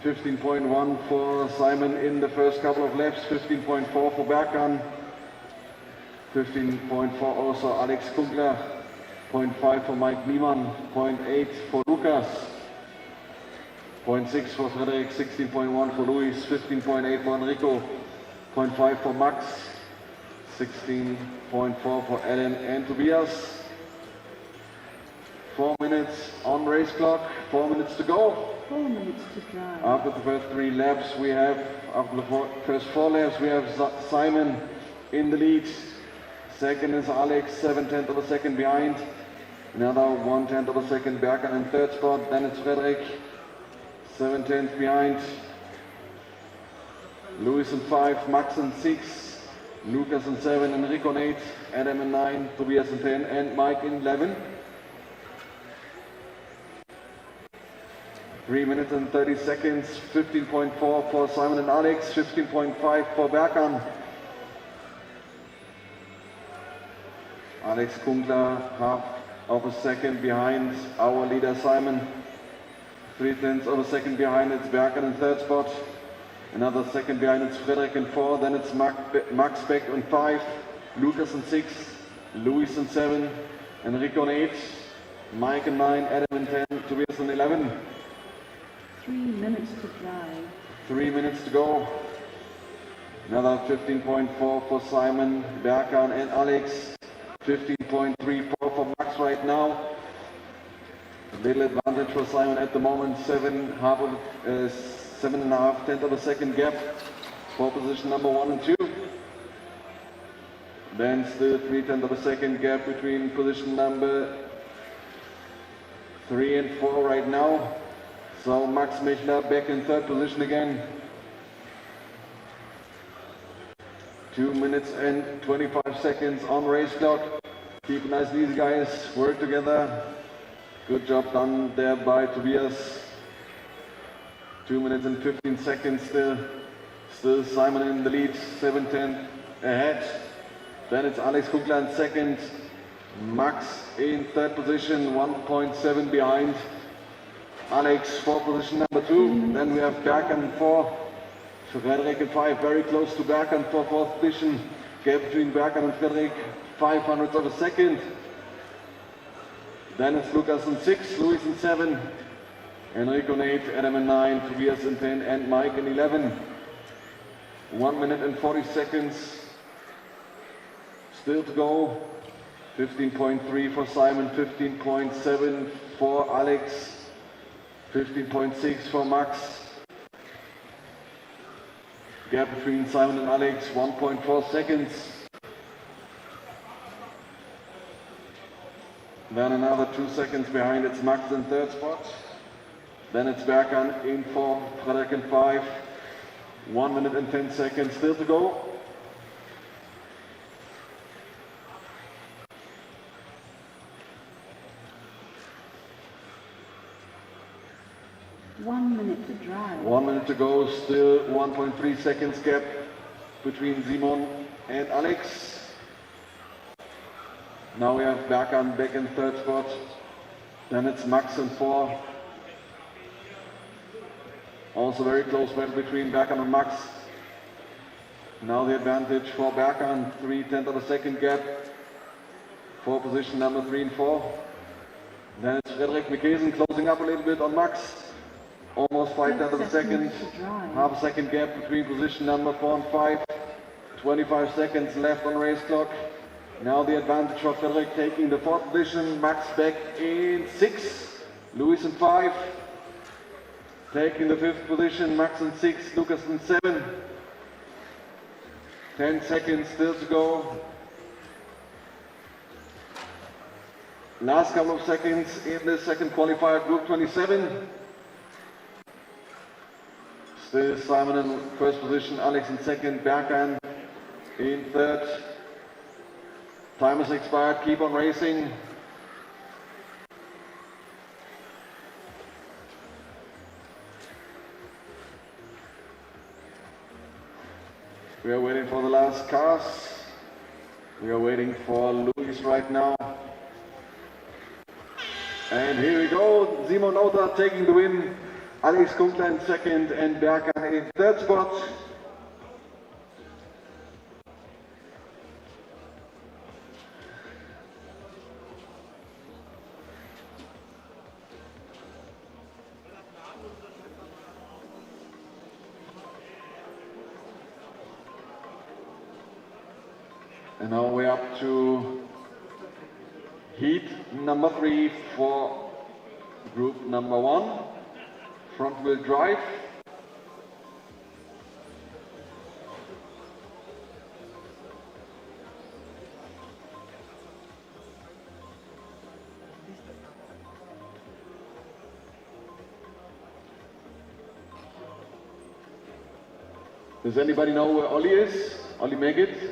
15.1 for Simon in the first couple of laps. 15.4 for Berkan. 15.4 also Alex Kunkler. 0.5 for Mike Niemann. 0.8 for Lukas. 0.6 for Frederik. 16.1 for Luis. 15.8 for Enrico. 0.5 for Max. 16.4 for Adam and Tobias. 4 minutes on race clock, 4 minutes to go. 4 minutes to drive. After the first 3 laps, after the first 4 laps, we have Simon in the lead. Second is Alex, 7/10 of a second behind. Another 1/10 of a second Berkan in third spot. Then it's Frederik, 7/10 behind. Luis in 5, Max in 6. Lucas in 7, Enrico in 8, Adam in 9, Tobias in 10 and Mike in 11. 3 minutes and 30 seconds, 15.4 for Simon and Alex, 15.5 for Berkan. Alex Kunkler, half of a second behind our leader Simon. 3/10 of a second behind, it's Berkan in third spot. Another second behind, it's Frederik in 4, then it's Max Beck in 5, Lucas in 6, Luis in 7, Enrico in 8, Mike in 9, Adam in 10, Tobias in 11. 3 minutes to drive. 3 minutes to go. Another 15.4 for Simon, Berkan and Alex. 15.34 for Max right now. A little advantage for Simon at the moment, 7.5 of a second gap for position number 1 and 2. Then still 3/10 of a second gap between position number 3 and 4 right now. So Max Michler back in third position again. 2 minutes and 25 seconds on race clock. Keep nice, these guys work together. Good job done there by Tobias. 2 minutes and 15 seconds still. Still Simon in the lead, 7:10 ahead. Then it's Alex Kunkler in second. Max in third position, 1.7 behind. Alex for position number 2. Then we have Berkan in 4. Frederik in 5, very close to Berkan for fourth position. Gap between Berkan and Frederik, 0.05 of a second. Then it's Lucas in 6, Luis in 7. Enrico in 8, Adam in 9, Tobias in 10 and Mike in 11. 1 minute and 40 seconds still to go. 15.3 for Simon, 15.7 for Alex, 15.6 for Max. Gap between Simon and Alex, 1.4 seconds. Then another 2 seconds behind, it's Max in third spot. Then it's Berkan in 4, Frederik in 5. 1 minute and 10 seconds still to go. One minute to drive. 1 minute to go, still 1.3 seconds gap between Simon and Alex. Now we have Berkan back in third spot. Then it's Max in 4. Also very close battle between Berkan and Max. Now the advantage for Berkan, 3/10 of a second gap for position number 3 and 4. Then it's Frederik Mikesen closing up a little bit on Max. Almost 5/10 of a second. Half a second gap between position number 4 and 5. 25 seconds left on race clock. Now the advantage for Frederik taking the 4th position. Max back in 6. Luis in 5. Taking the 5th position. Max in 6. Lucas in 7. 10 seconds still to go. Last couple of seconds in the second qualifier, Group 27. Still Simon in first position, Alex in second, Berkan in third. Time has expired, keep on racing. We are waiting for the last cars. We are waiting for Luis right now. And here we go, Simon Lauter taking the win, Alex Kunkler in second and Berkan in third spot. And now we're up to heat number 3 for group number 1, front wheel drive. Does anybody know where Ollie is? Ollie Megit?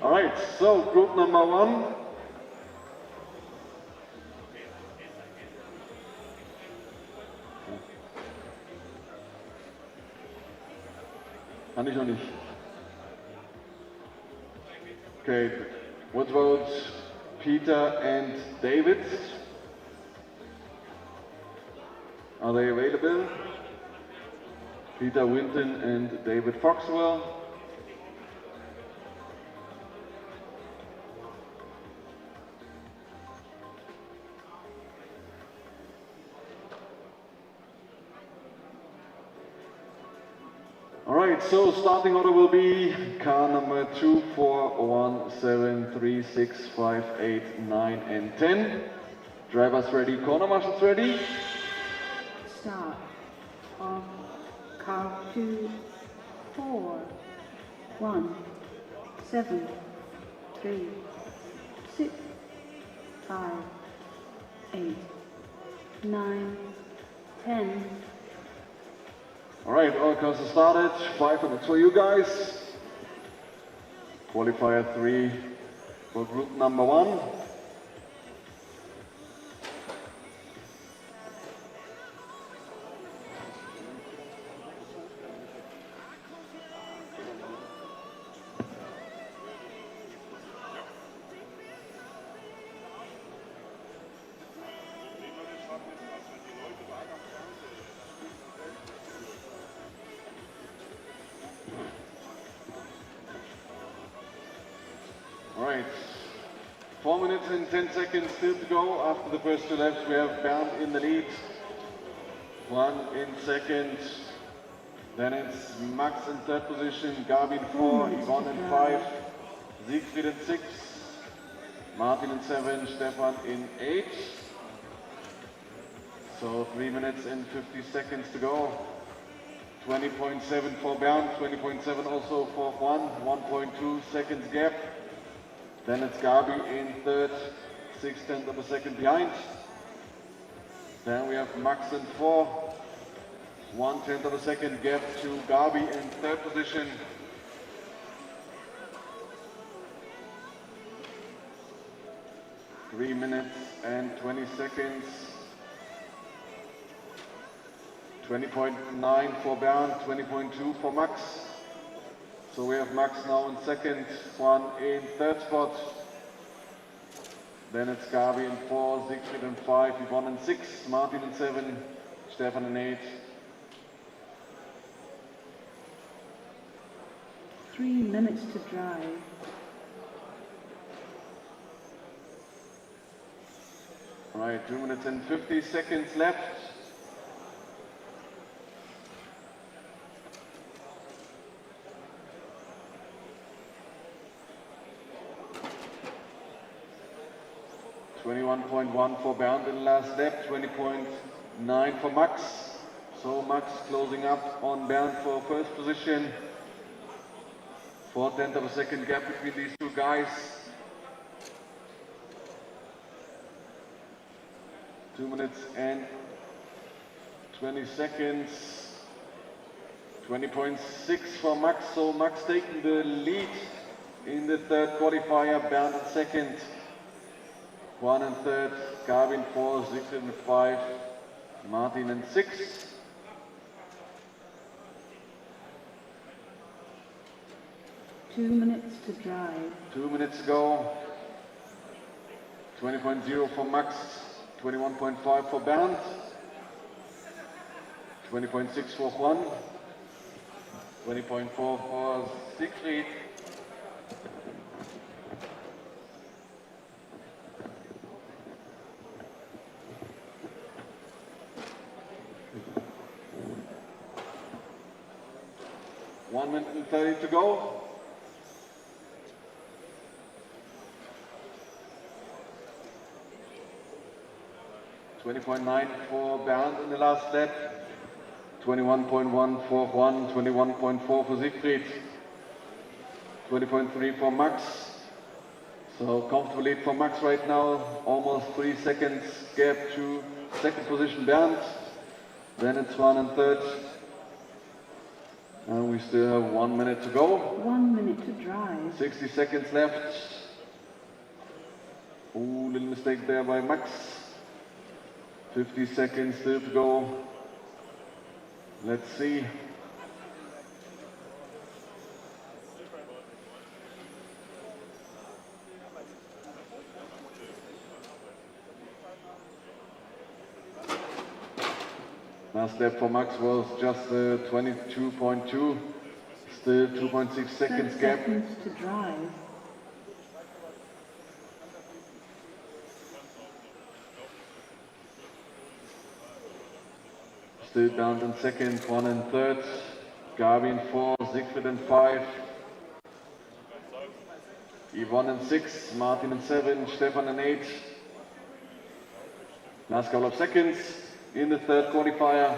All right, so group number 1. Kann ich noch nicht. Okay, what about Peter and David? Are they available? Peter Winton and David Foxwell. Alright, so starting order will be car number 2, 4, 1, 7, 3, 6, 5, 8, 9 and 10. Drivers ready, corner marshals ready. Start of car 2, 4, 1, 7, 3, 6, 5, 8, 9, 10. Alright, all cars are started. 5 minutes for you guys. Qualifier 3 for group number 1. Alright, 4 minutes and 10 seconds still to go. After the first 2 laps, we have Bernd in the lead. 1 in second. Then it's Max in third position, Gabi in 4, Yvonne in 5, Siegfried in 6, Martin in 7, Stefan in 8. So 3 minutes and 50 seconds to go. 20.7 for Bernd, 20.7 also for Juan, 1.2 seconds gap. Then it's Gabi in third, 6/10 of a second behind. Then we have Max in 4, 1/10 of a second gap to Gabi in 3rd position. Three minutes and 20 seconds. 20.9 for Bernd, 20.2 for Max. So we have Max now in 2nd, Juan in 3rd spot. Then it's Gabi in 4, Siegfried in 5, Yvonne in 6, Martin in 7, Stefan in 8. 3 minutes to drive. Right, 2 minutes and 50 seconds left. .1 for Bernd in the last lap, 20.9 for Max. So Max closing up on Bernd for 1st position. 4/10 of a second gap between these two guys. 2 minutes and 20 seconds. 20.6 for Max. So Max taking the lead in the 3rd qualifier, Bernd in 2nd. Juan in 3rd, Gabi in 4, Siegfried in 5, Martin in 6. Two minutes to drive. 2 minutes to go. 20.0 for Max, 21.5 for Bernd, 20.6 for Juan, 20.4 for Siegfried. One minute and 30 to go. .9 for Bernd in the last lap. 21.1 for Juan, 21.4 for Siegfried. 20.3 for Max. So comfortable lead for Max right now. Almost 3 seconds gap to 2nd position Bernd. Then it's Juan in 3rd. And we still have 1 minute to go. 1 minute to drive. 60 seconds left. Ooh, little mistake there by Max. 50 seconds still to go. Let's see. Last lap for Max was just 22.2. Still 2.6 seconds 30 gap. seconds to drive. Still Bernd in 2nd, Juan in 3rd, Gabi in 4, Siegfried in 5, Yvonne in 6, Martin in 7, Stefan in 8. Last couple of seconds in the 3rd qualifier.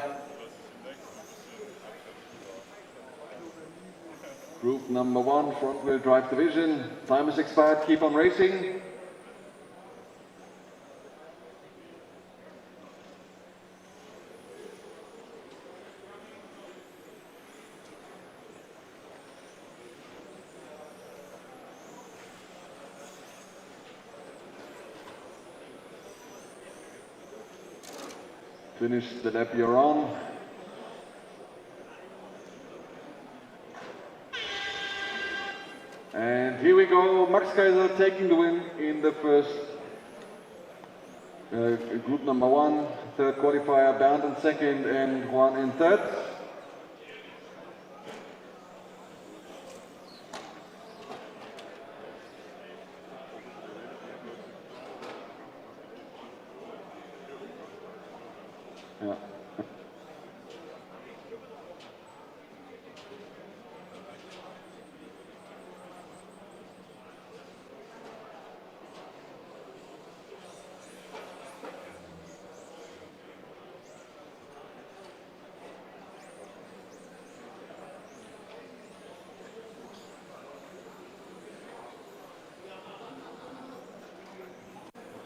Group number 1, front-wheel drive division. Time is expired, keep on racing. Finish the lap you're on. And here we go, Max Kaiser taking the win in the first group number 1, 3rd qualifier, Bernd in 2nd and Juan in 3rd. Yeah.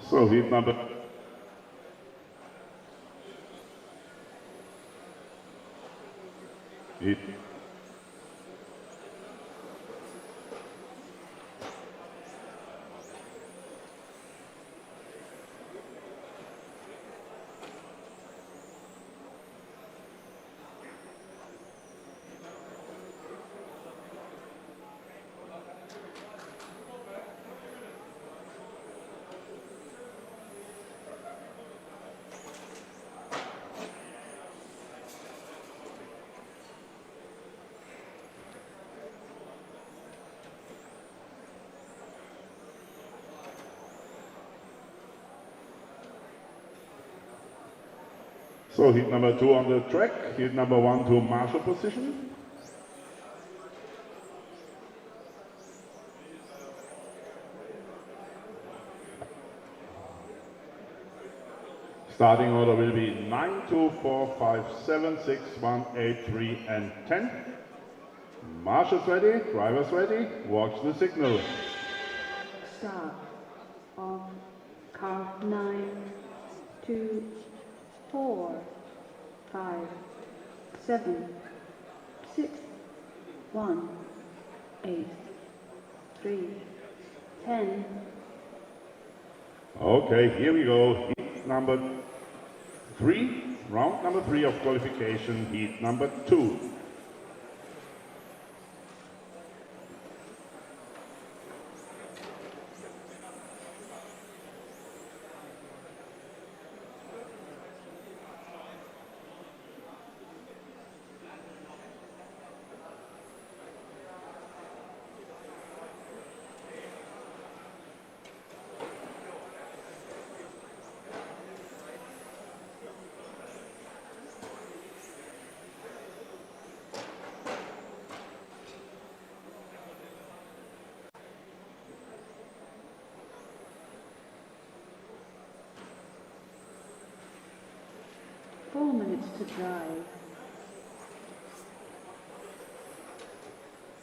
So heat number heat. So heat number 2 on the track, heat number 1 to marshal position. Starting order will be 9, 2, 4, 5, 7, 6, 1, 8, 3 and 10. Marshals ready, drivers ready, watch the signal. Start on car 9, 2, 4, 5, 7, 6, 1, 8, 3, 10. Okay, here we go. Heat number 3, round number 3 of qualification, heat number 2. To drive.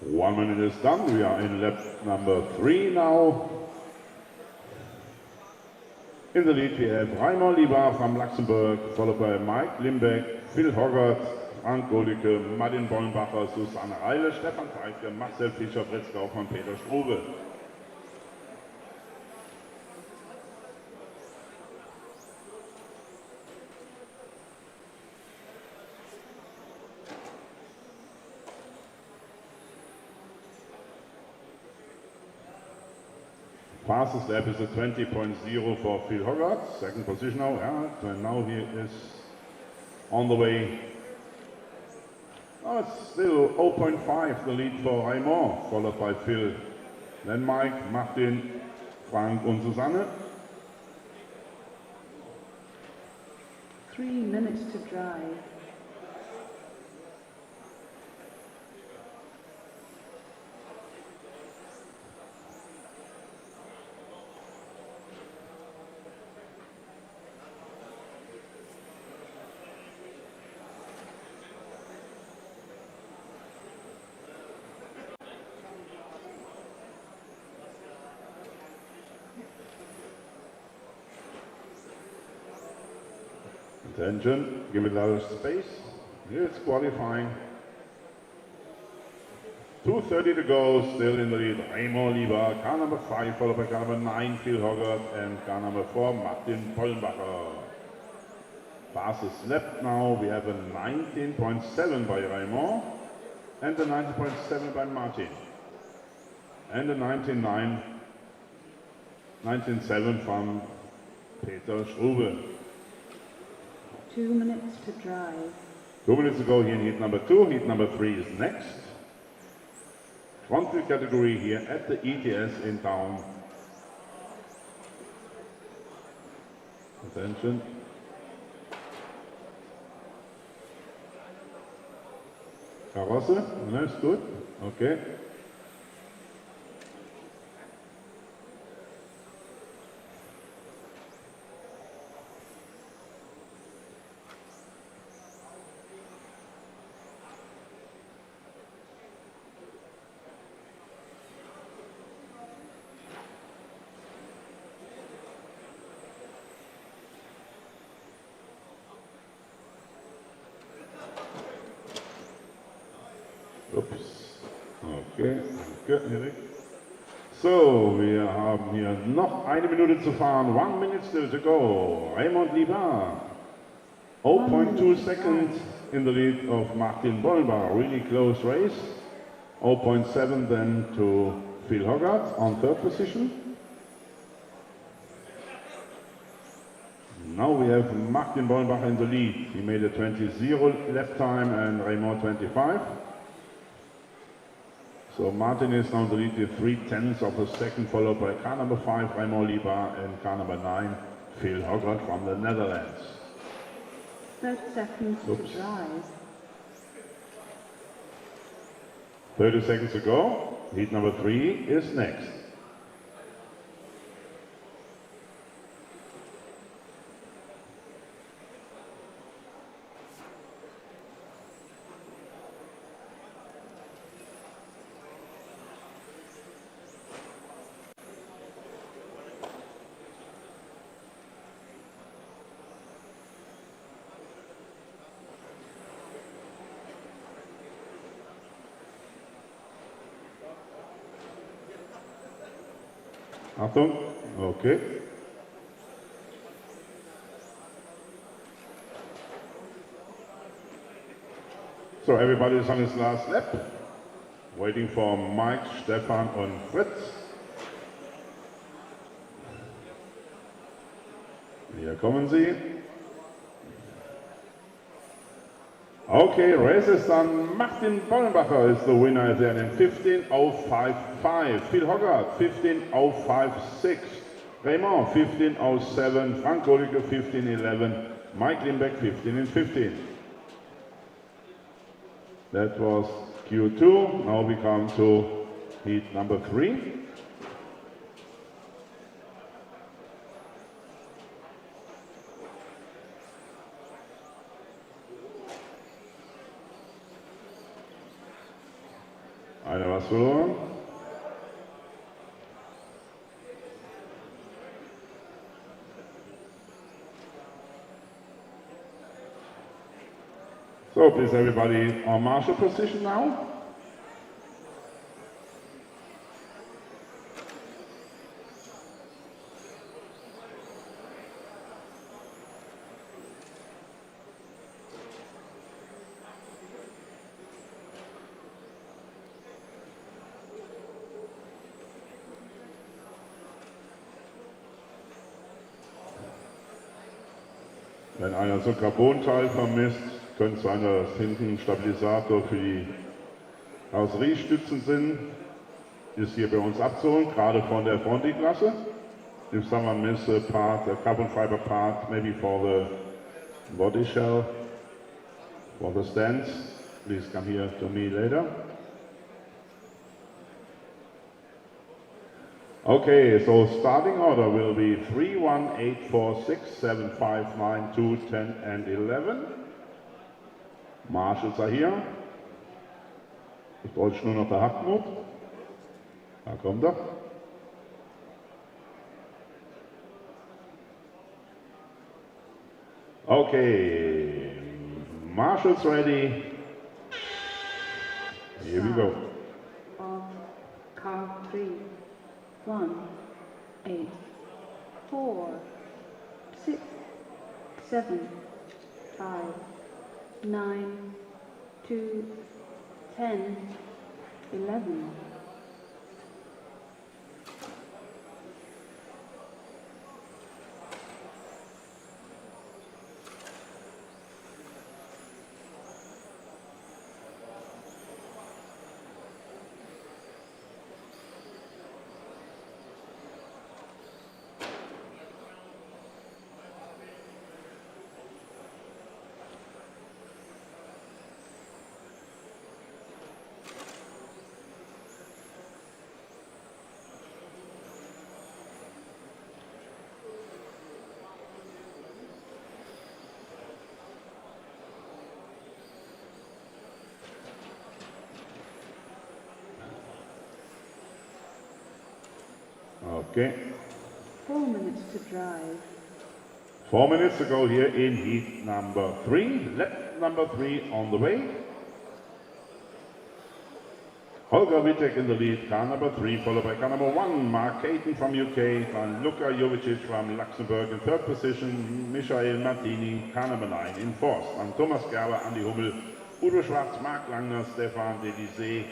1 minute is done. We are in lap number 3 now. In the lead we have Raimond Libar from Luxembourg, followed by Mike Limbeck, Phil Hoggart, Frank Godicke, Martin Bollenbacher, Susanne Reile, Stefan Teifke, Marcel Fischer, Fritz Kaufmann, Peter Strube. Fastest lap is a 20.0 for Phil Hoggart, second position now, and now he is on the way. Oh, it's still 0.5 the lead for Raimond, followed by Phil. Then Mike, Martin, Frank und Susanne. 3 minutes to drive. Attention, give it a lot of space. Here it's qualifying. 2:30 to go, still in the lead. Raimond Libar, car number 5, followed by car number 9, Phil Hoggart, and car number 4, Martin Pollenbacher. Fastest lap now, we have a 19.7 by Raimond, and a 19.7 by Martin. And a 19.7 from Peter Strube. 2 minutes to drive. 2 minutes to go here in heat number 2. Heat number 3 is next. Frontwheel category here at the ETS in Daun. Attention. Karosse, that's good. Okay. Ups. Okay, danke, Erik. So, wir haben hier noch 1 Minute zu fahren. 1 minute still to go. Raymond Liebard. 0.2 seconds in the lead of Martin Bollbar. Really close race. 0.7 then to Phil Hogarth on third position. Now we have Martin Bollbar in the lead. He made a 20.0 lap time and Raymond 25. So Martin is now in the lead with 3/10 of a second, followed by car number 5, Raymond Liebard, and car number 9, Phil Hogarth from the Netherlands. 30 seconds to drive. 30 seconds to go. Heat number 3 is next. Achtung, okay. So everybody is on his last lap, waiting for Mike, Stefan und Fritz. Hier kommen sie. Okay, race is done. Martin Bollenbacher is the winner there in 15.055. Phil Hogarth, 15.056. Raymond, 15.07. Frank Golicke, 15.11. Mike Limbeck, 15.15. That was Q2. Now we come to heat number 3. Einer was verloren. So please everybody on marshal position now. Wenn einer so ein Carbonteil vermisst, könnte es sein, dass hinten ein Stabilisator für die Karosseriestützen sind. Ist hier bei uns abzuholen, gerade von der Fronti-Klasse. If someone miss a part, a carbon fiber part, maybe for the body shell, for the stands, please come here to me later. Okay, so starting order will be 3, 1, 8, 4, 6, 7, 5, 9, 2, 10 and 11. Marshals are here. Jetzt bräuchte nur noch der Hartmut. Da kommt er. Okay, marshals ready. Here we go. Car 3, 1, 8, 4, 6, 7, 5, 9, 2, 10, 11. Okay. 4 minutes to drive. 4 minutes to go here in heat number 3. Lap number 3 on the way. Holger Wittek in the lead, car number 3, followed by car number 1, Mark Caton from UK, then Luka Jovicic from Luxembourg in 3rd position, Michael Martini, car number 9 in 4th, and Thomas Gerber, Andi Hummel, Udo Schwarz, Marc Langner, Stefan Delisee,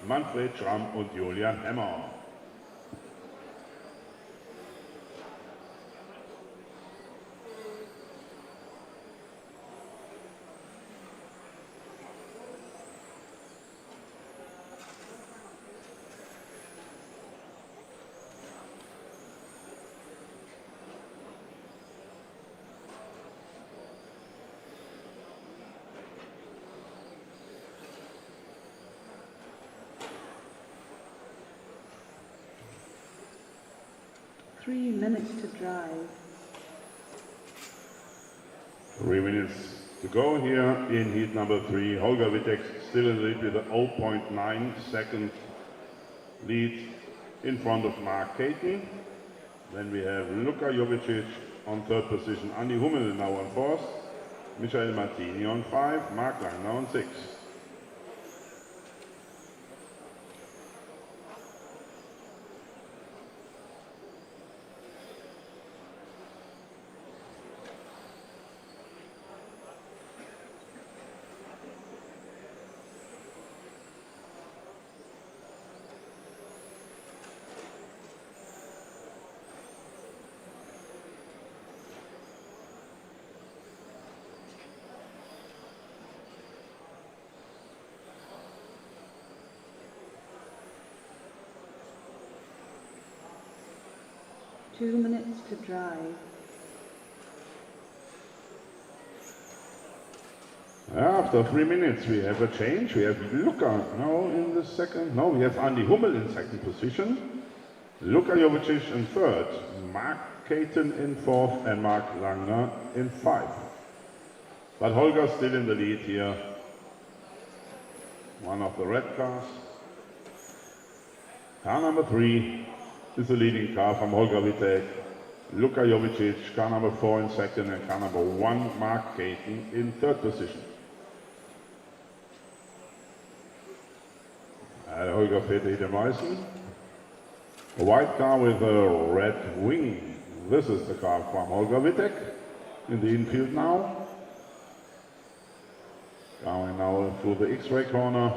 Manfred Schramm und Julian Hemmer. Three minutes to drive. 3 minutes to go here in heat number 3. Holger Wittek still in the lead with a 0.9 second lead in front of Mark Caton. Then we have Luka Jovicic on 3rd position, Andi Hummel now on 4th, Michael Martini on 5, Marc Langner on 6. Two minutes to drive. After 3 minutes we have a change. We have Luka now in the second. No, we have Andi Hummel in 2nd position. Luka Jovicic in 3rd. Mark Caton in 4th and Marc Langner in 5th. But Holger still in the lead here. One of the red cars. Car number 3 is the leading car from Holger Wittek. Luka Jovicic, car number 4 in 2nd, and car number 1, Mark Caton in 3rd position. Holger fährt hinter Meißen. A white car with a red wing. This is the car from Holger Wittek in the infield now. Going now through the Xray corner.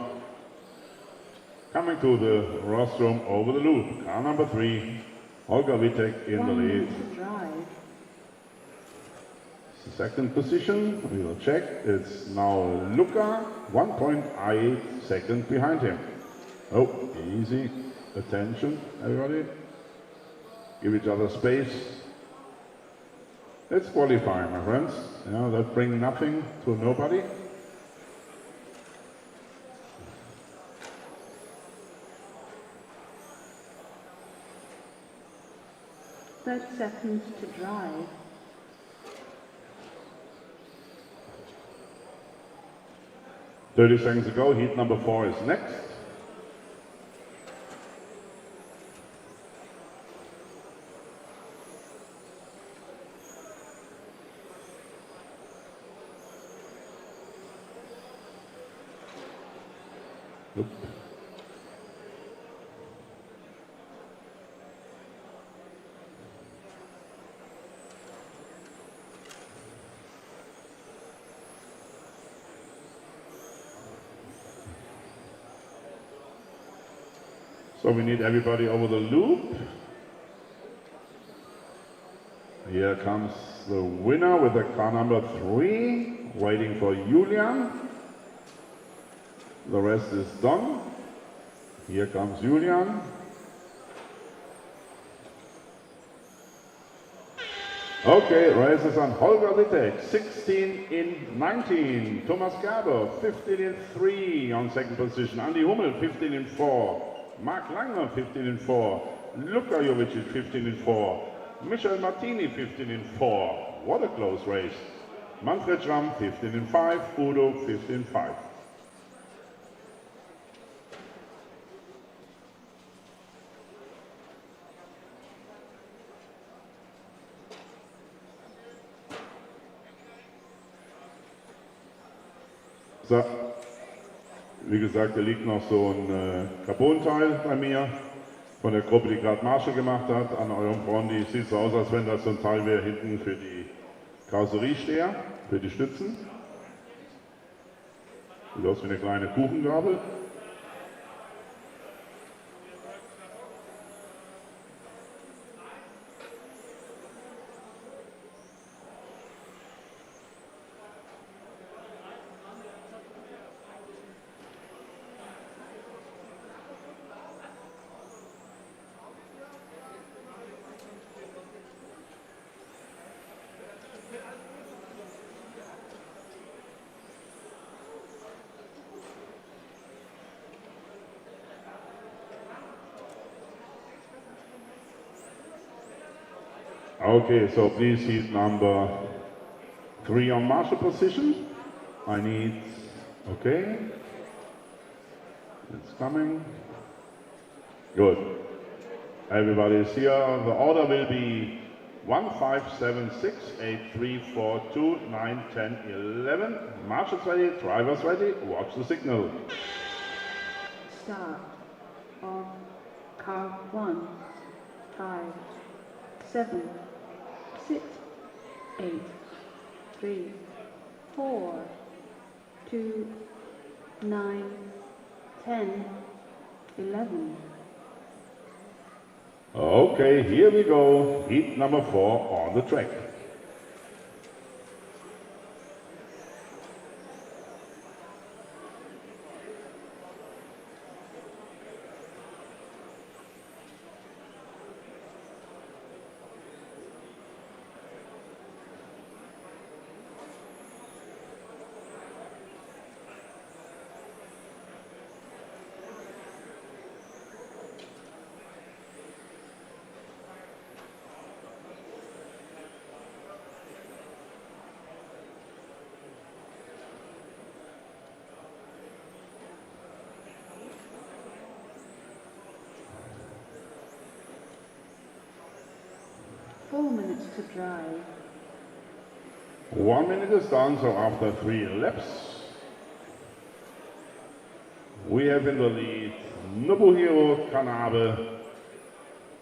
Coming to the rostrum over the loop. Car number 3, Holger Wittek in the lead. Second position, we will check. It's now Luka, 1.8 seconds behind him. Oh, easy. Attention, everybody. Give each other space. It's qualifying, my friends. You know, that brings nothing to nobody. Thirty seconds to drive. .30 seconds ago, heat number 4 is next. Oop. So we need everybody over the loop. Here comes the winner with the car number 3, waiting for Julian. The rest is done. Here comes Julian. Okay, races on Holger Wittek, 16 in 19. Thomas Gerber, 15 in 3 on second position. Andi Hummel, 15 in 4. Marc Langner, 15 in 4. Luka Jovicic, 15 in 4. Michael Martini, 15 in 4. What a close race. Manfred Schramm, 15 in 5. Udo, 15 in 5. So, Wie gesagt, da liegt noch so ein Carbon-Teil bei mir von der Gruppe, die gerade Marshall gemacht hat. An eurem Frondi sieht so aus, als wenn das so ein Teil wäre hinten für die Karosseriesteher, für die Stützen. Sieht aus wie eine kleine Kuchengabel. Okay, so please heat number 3 on Marshall position. I need, okay, it's coming. Good. Everybody is here. The order will be 1, 5, 7, 6, 8, 3, 4, 2, 9, 10, 11. Marshall's ready, driver's ready, watch the signal. Start of car 1, 5, 7, 6, 8, 3, 4, 2, 9, 10, 11. Okay, here we go. Heat number 4 on the track. To drive. 1 minute is done, so after 3 laps, we have in the lead Nobuhiro Kanabe,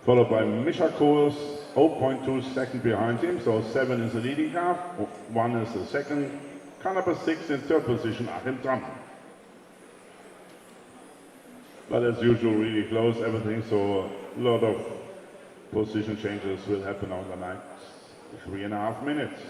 followed by Misha Kurs, 0.2 seconds behind him, so 7 is the leading car, 1 is the second, Kanabe 6 in third position, Achim Tram. But as usual, really close everything, so a lot of position changes will happen on the next 3.5 minutes.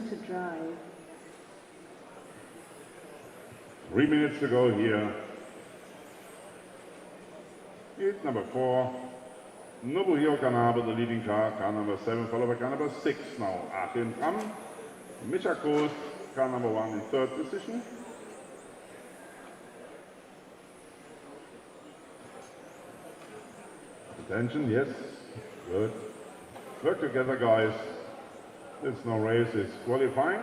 To drive. 3 minutes to go here. Heat number 4. Nobuhiro Kanabe, the leading car number 7, followed by car number 6 now. Achim Tram, Misha Kurs, car number 1 in third position. Attention, yes, good. Work together, guys. It's no race, it's qualifying.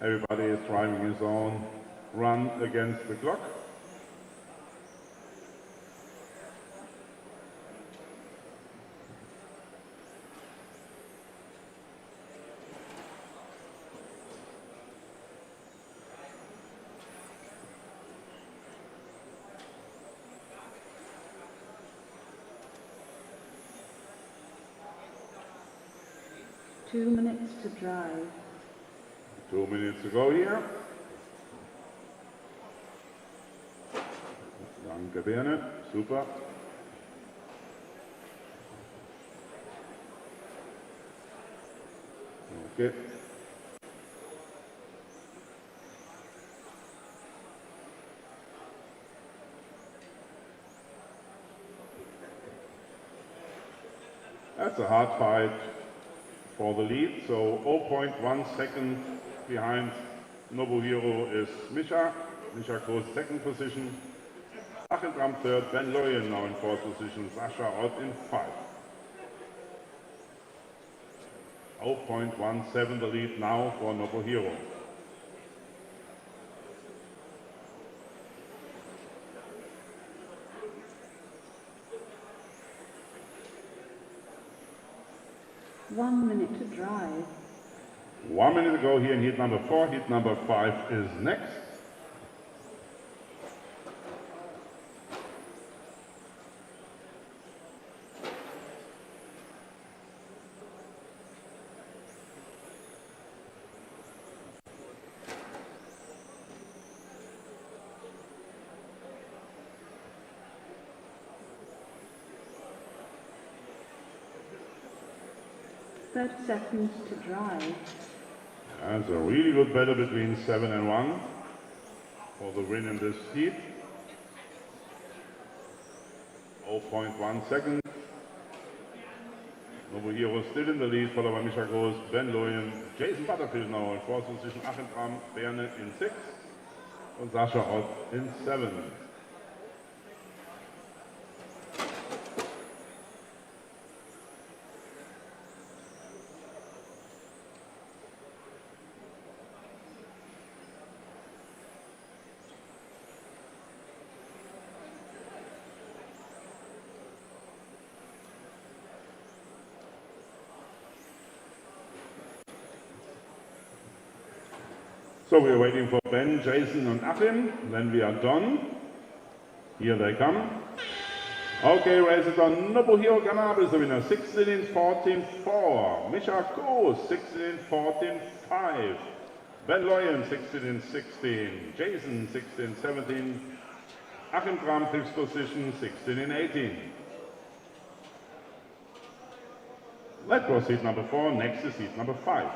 Everybody is driving his own run against the clock. Two minutes to drive. 2 minutes to go here. Danke, Berne. Super. Okay. That's a hard fight for the lead, so 0.1 second behind Nobuhiro is Misha. Misha goes second position. Achim third, Ben Loyen now in fourth position, Sasha out in 5. 0.17 the lead now for Nobuhiro. One minute to drive. 1 minute to go here in heat number 4. Heat number 5 is next. Seconds to drive. That's a really good battle between 7 and 1 for the win in this heat. 0.1 second. Nobuhiro still in the lead, followed by Misha Gross, Ben Loyen, Jason Butterfield now in fourth position, Achim Tram, Berne in 6 and Sasha out in 7. So we are waiting for Ben, Jason and Achim, then we are done. Here they come. Okay, races on. Nobuhiro Ganabe is the winner, 16 in 14.4. Misha Gross, 16 in 14.5. Ben Loyen, 16 in 16. Jason, 16 in 17. Achim Tram, 5th position, 16 in 18. That was heat number 4, next is heat number 5.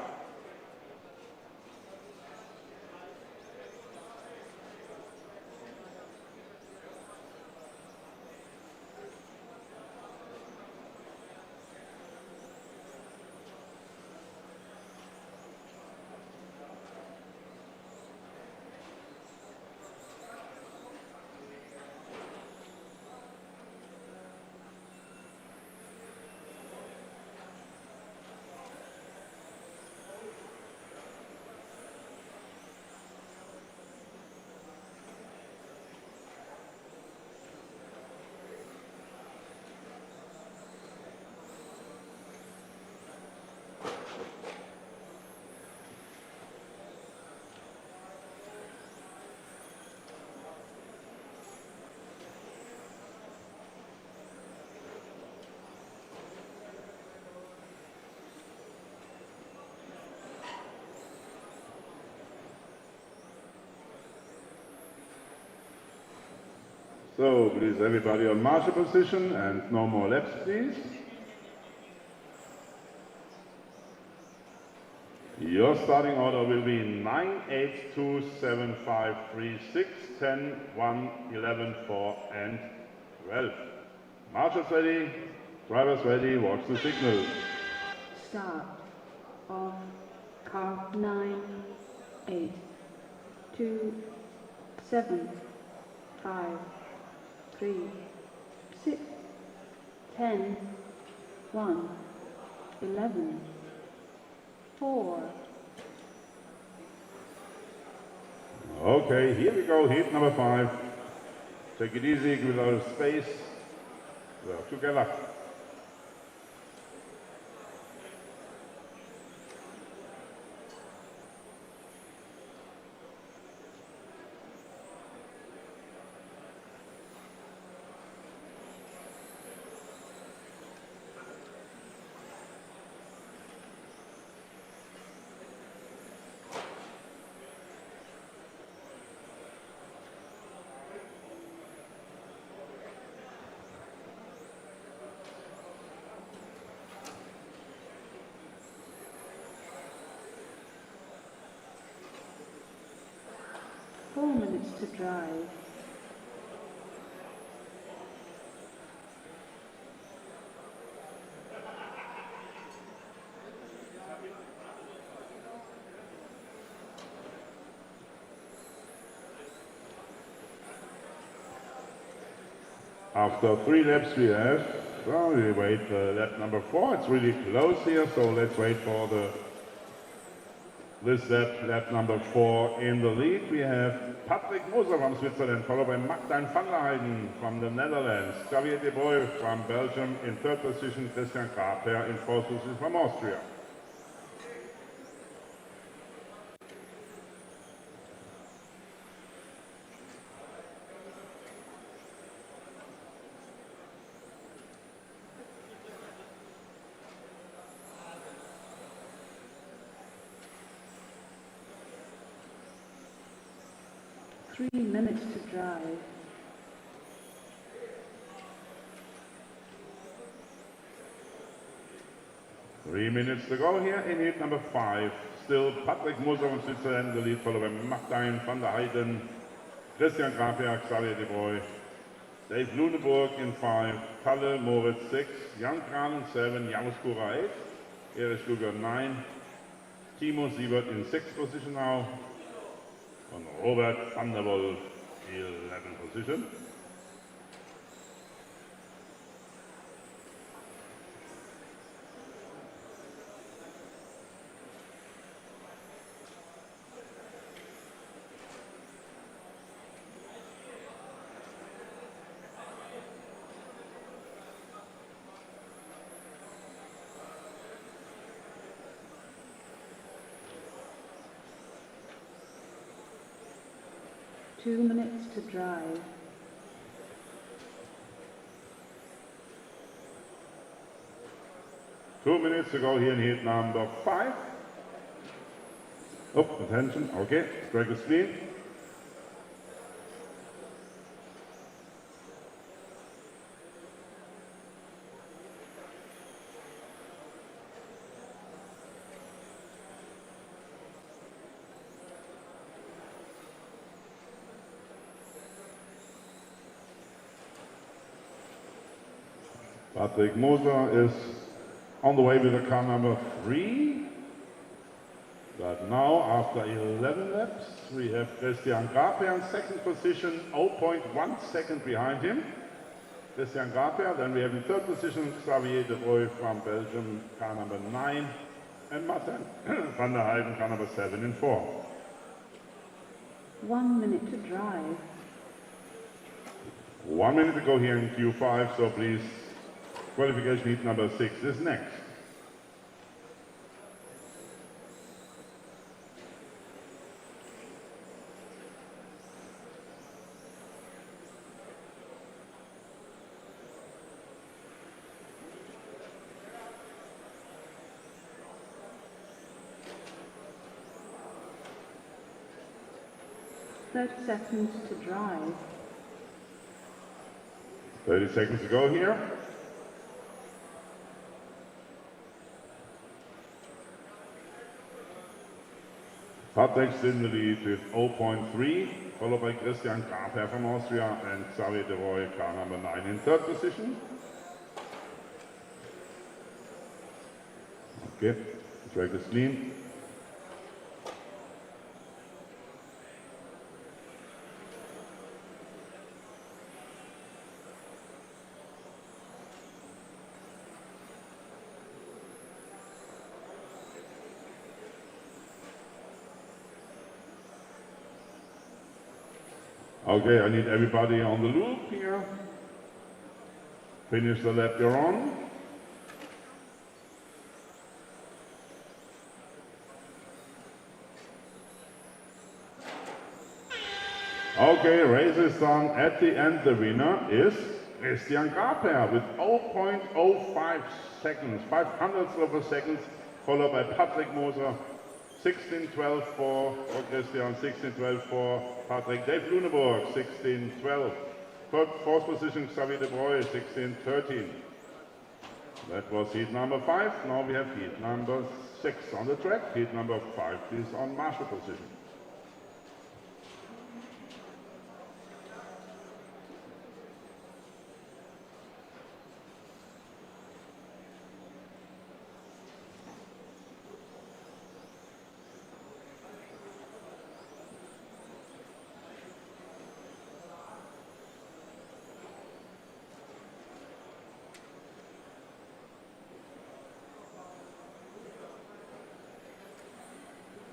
So please everybody on marshal position and no more laps please. Your starting order will be 9, 8, 2, 7, 5, 3, 6, 10, 1, 11, 4 and 12. Marshals ready, drivers ready, watch the signal. Start. Off. Car 9, 8, 2, 7, 5, 3, 6, 10, 1, 11, 4. Okay, here we go, heat number 5. Take it easy, give it a lot of space. Work together. To drive. After 3 laps we have, well, we wait lap number 4. It's really close here, so let's wait for this lap number 4 in the lead. We have Patrick Moser from Switzerland, followed by Daun from the Netherlands, Xavier De Bruyne from Belgium in 3rd position, Christian Gruppe in 4th position from Austria. Three minutes to drive. Three minutes to go here in heat number 5. Still Patrick Moser from Switzerland, the lead, followed by Daun van der Heijden, Christian Gruppe, Xavier De Bruyne, Dave Luneburg in 5, Kalle Moritz 6, Jan Kranen 7, Janus Kura 8, Erich Luger 9, Timo Siebert in 6th position now, and Robert van der Wolf 11th position. Two minutes to drive. Two minutes to go here in heat number 5. Oh, attention, okay, track is clean. Patrick Moser is on the way with the car number 3. But now, after 11 laps, we have Christian Gruppe in 2nd position, 0.1 second behind him. Christian Gruppe, then we have in 3rd position Xavier De Bruyne from Belgium, car number 9, and Martin van der Heijden, car number 7 in 4. 1 minute to drive. 1 minute to go here in Q5, so please, qualification heat number 6 is next. Seconds to drive. 30 seconds to go here. Patrick's in the lead with 0.3, followed by Christian Gruppe from Austria and Xavier De Bruyne, car number 9 in 3rd position. Okay, the track is clean. Okay, I need everybody on the loop here. Finish the lap you're on. Okay, race is done. At the end, the winner is Christian Gruppe with 0.05 seconds, 500ths of a second, followed by Patrick Moser, 16.12 for Christian, 16.12 for Patrick. Dave Luneburg, 16.12. 4th position, Xavier De Bruyne, 16.13. That was heat number 5. Now we have heat number 6 on the track. Heat number 5 is on marshal position.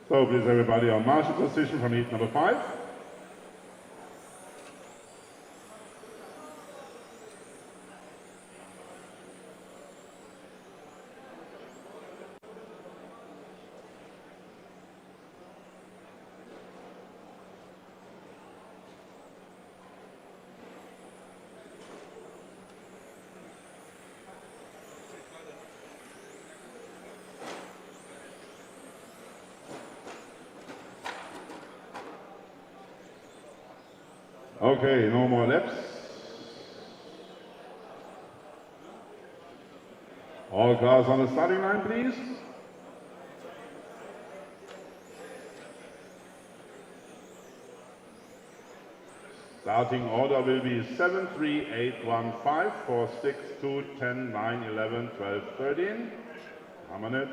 So please everybody on marshal position from heat number 5. Okay, no more laps. All cars on the starting line, please. Starting order will be 7, 3, 8, 1, 5, 4, 6, 2, 10, 9, 11, 12, 13. I'm on it.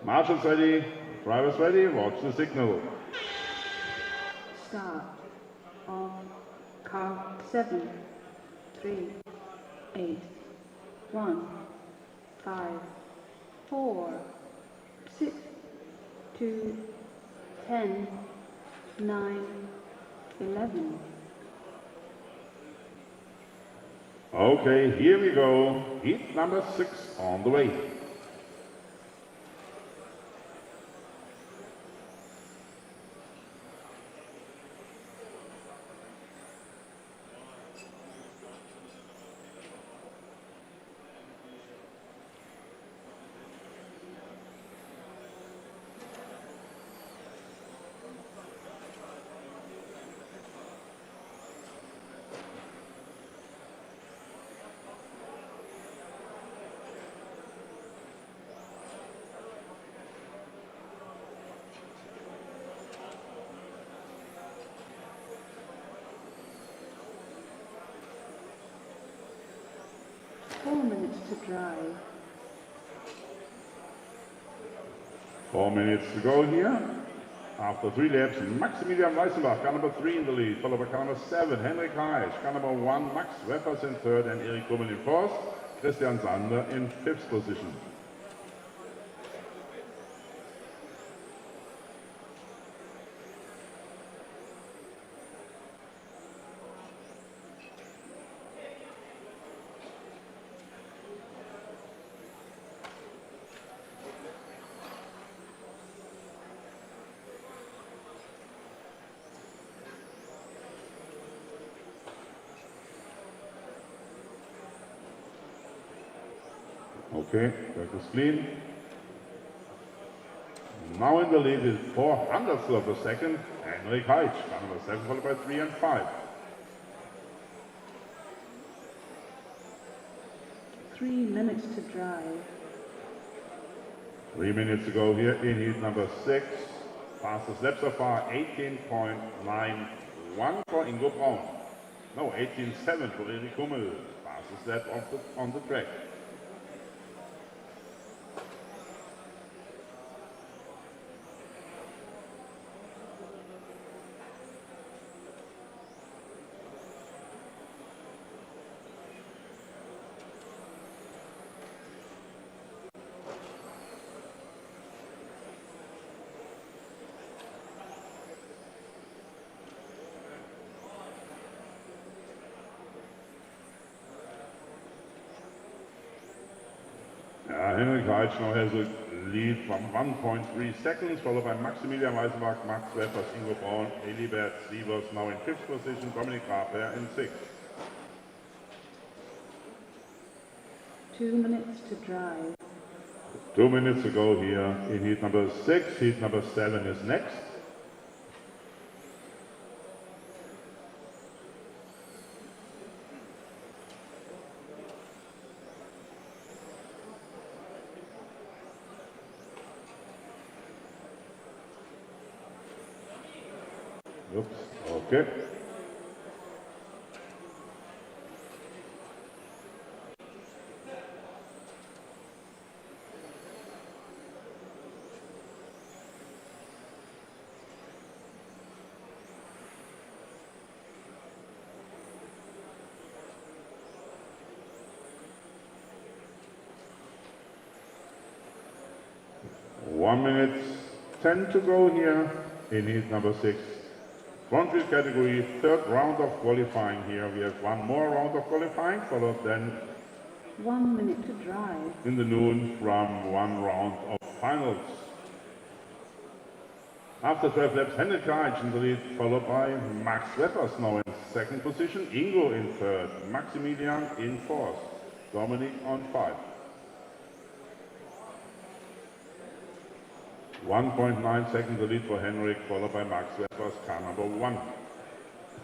Marshals ready, drivers ready, watch the signal. Start on car 7, 3, 8, 1, 5, 4, 6, 2, 10, 9, 11. Okay, here we go. Heat number 6 on the way. To drive. 4 minutes to go here. After 3 laps, Maximilian Weißenbach, car number 3 in the lead, followed by car number 7, Henrik Heisch, car number 1, Max Weffers in 3rd, and Erik Rummel in 4th, Christian Sander in 5th position. Okay, that is clean. Now in the lead is 400ths of a second, Henrik Heisch, car number 7, followed by 3 and 5. 3 minutes to drive. 3 minutes to go here in heat number 6. Fastest lap so far, 18.91 for Ingo Braun. No, 18.7 for Erik Rummel. Fastest lap on the track. Henrik Heisch now has a lead from 1.3 seconds, followed by Maximilian Weißenbach, Max Weffers, Ingo Braun, Elibert Sievers now in 5th position, Dominik Raper in 6th. 2 minutes to drive. 2 minutes to go here in heat number 6. Heat number 7 is next. Oops, okay. 10 to go here in heat number 6. Frontwheel category, third round of qualifying here. We have one more round of qualifying, followed then 1 minute to drive. in the noon from one round of finals. After 12 laps, Henrik Karic in the lead, followed by Max Weppers now in second position, Ingo in third, Maximilian in fourth, Dominic on 5. 1.9 seconds the lead for Henrik, followed by Max Weppers, car number 1.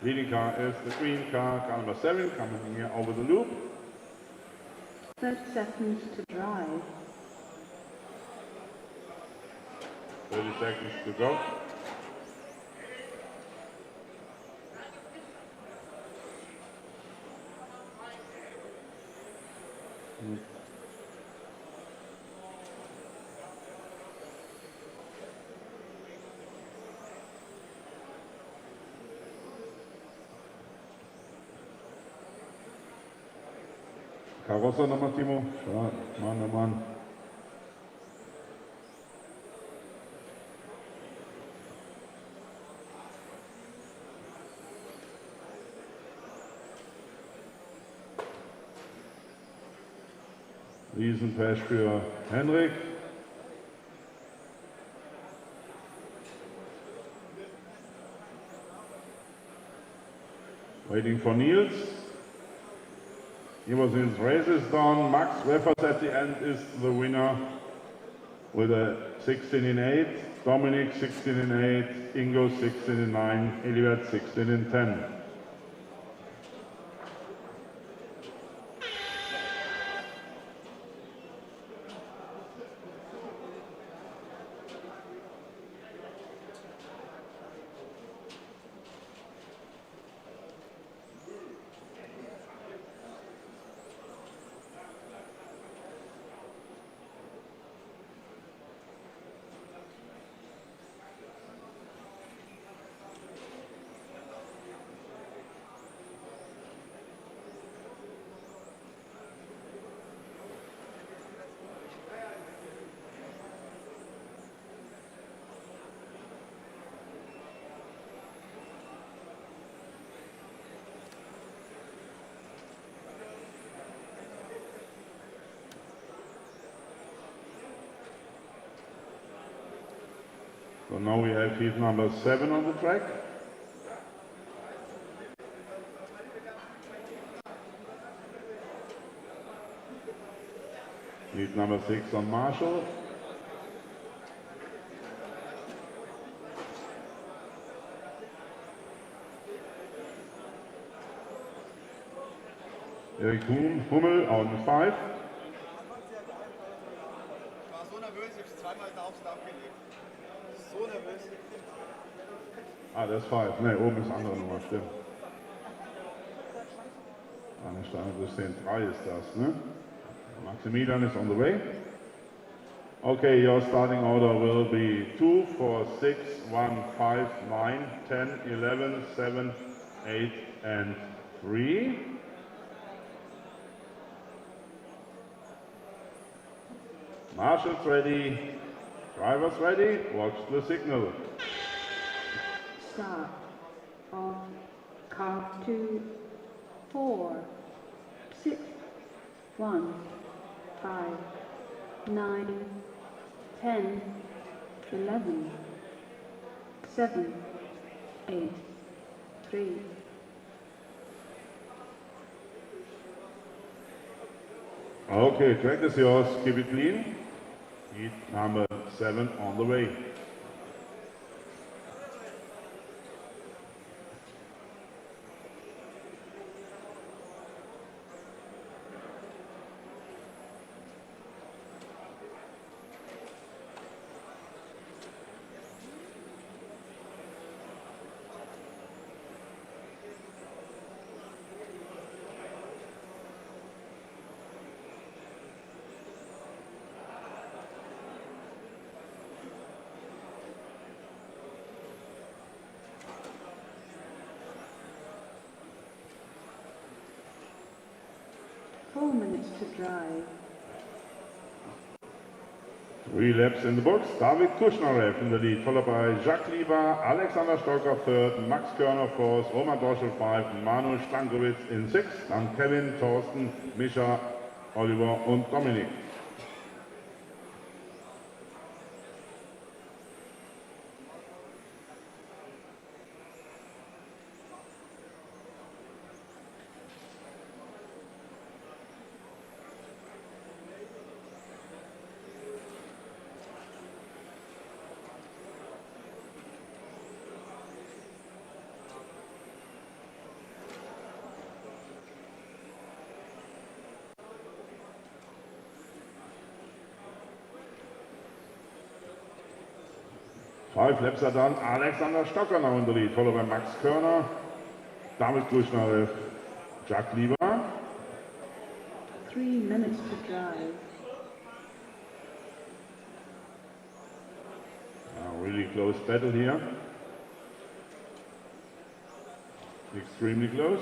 Leading car is the green car number 7, coming here over the loop. 30 seconds to drive. 30 seconds to go. Karossa nochmal, Timo. Ja, Mann. Riesenpash für Henrik. Waiting for Niels. He was in his races down. Max Weppers at the end is the winner with a 16 in 8. Dominic 16 in 8. Ingo 16 in 9. Eliot 16 in 10. So now we have heat number 7 on the track. Heat number 6 on Marshall. Erik Hummel on 5. Ah, das ist 5. Ne, oben ist andere Nummer, stimmt. Eine Standardsystem 3 ist das, ne? Maximilian is on the way. Okay, your starting order will be 2, 4, 6, 1, 5, 9, 10, 11, 7, 8 and 3. Marshall's ready, drivers ready, watch the signal. Start. Off. Car 2, 4, 6, 1, 5, 9, 10, 11, 7, 8, 3. Okay, track is yours, keep it clean. Heat number 7 on the way. Four minutes to drive. 3 laps in the books. David Kushnarev in the lead, followed by Jacques Lieber, Alexander Stocker third, Max Körner fourth, Roman Dorschel 5, Manu Stankovic in 6th, dann Kevin, Thorsten, Mischa, Oliver und Dominik. Five laps are done. Alexander Stocker now in the lead, followed by Max Körner, David Kushnarev, Jacques Lieber. 3 minutes to drive. Really close battle here. Extremely close.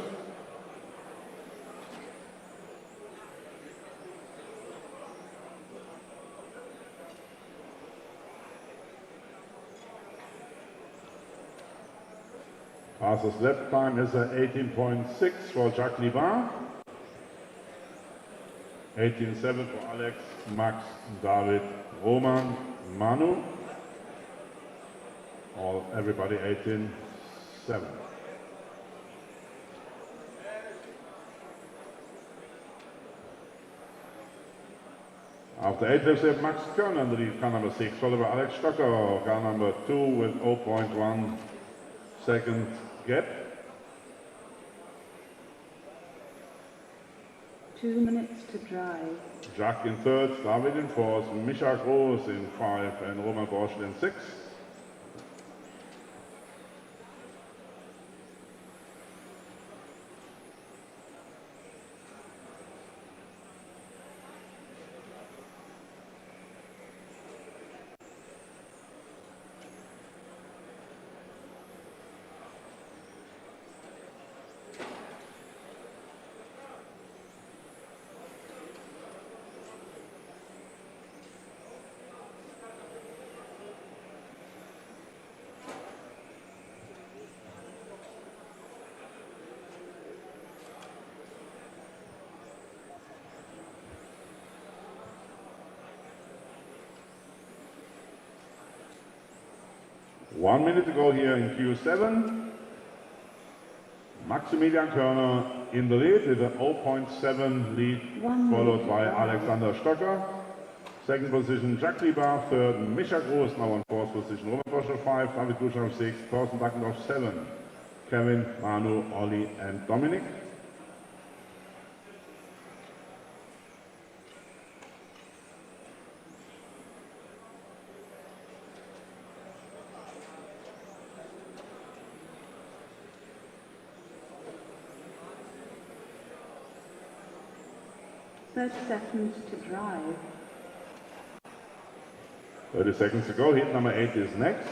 Fastest lap time is 18.6 for Jacques Lieber. 18.7 for Alex, Max, David, Roman, Manu. Everybody 18.7. After 8 laps, we have Max Körner in the lead, car number 6, followed by Alex Stocker, car number 2 with 0.1 second gap. 2 minutes to drive. Jacques in 3rd, David in 4th, Mischa Groß in 5 and Roman Borschel in 6. One minute to go here in Q7. Maximilian Körner in the lead with a 0.7 lead, followed by Alexander Stocker. Second position, Jacques Lieber. Third, Mischa Groß now on 4th position. Roman Dorschel 5, David Kushnarev 6, Thorsten Backendorf 7, Kevin, Manu, Olli and Dominik. Seconds to drive. 30 seconds to go. Heat number 8 is next.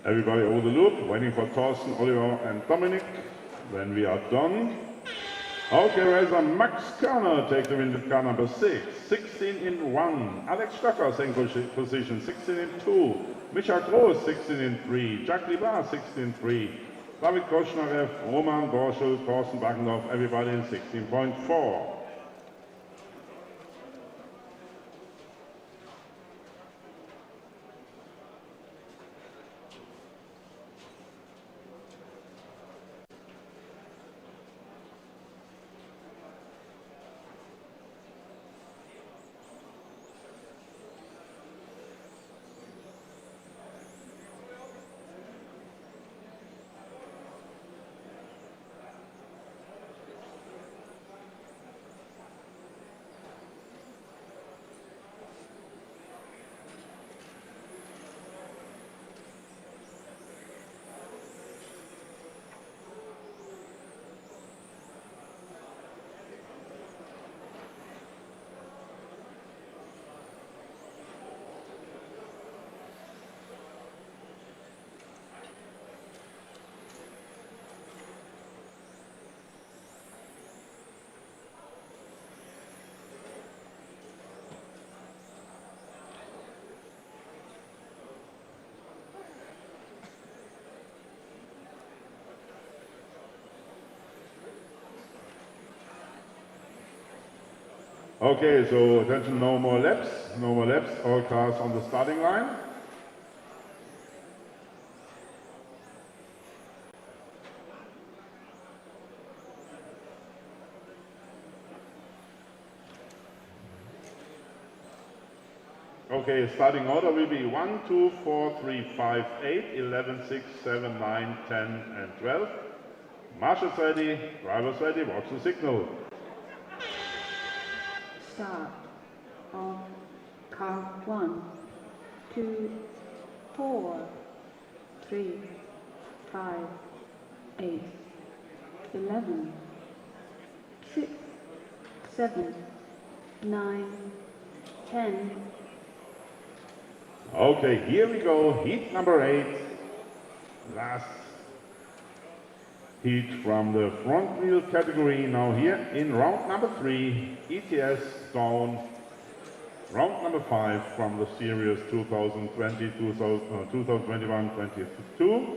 Everybody over the loop, waiting for Thorsten, Oliver and Dominik. When we are done. Okay, racer Max Körner takes the win with car number 6. 16 in 1. Alex Stocker, second position, 16 in 2. Mischa Groß, 16 in 3. Jacques Lieber, 16 in 3. David Kushnarev, Roman Borschel, Thorsten Backendorf, everybody in 16.4. Okay, so attention, no more laps, all cars on the starting line. Okay, starting order will be 1, 2, 4, 3, 5, 8, 11, 6, 7, 9, 10, and 12. Marshals ready, drivers ready, watch the signal. Start of car 1, 2, 4, 3, 5, 8, 11, 6, 7, 9, 10. Okay, here we go, heat number 8. Last heat from the front wheel category. Now here in round number 3, ETS Daun. Round number 5 from the series 2021-22.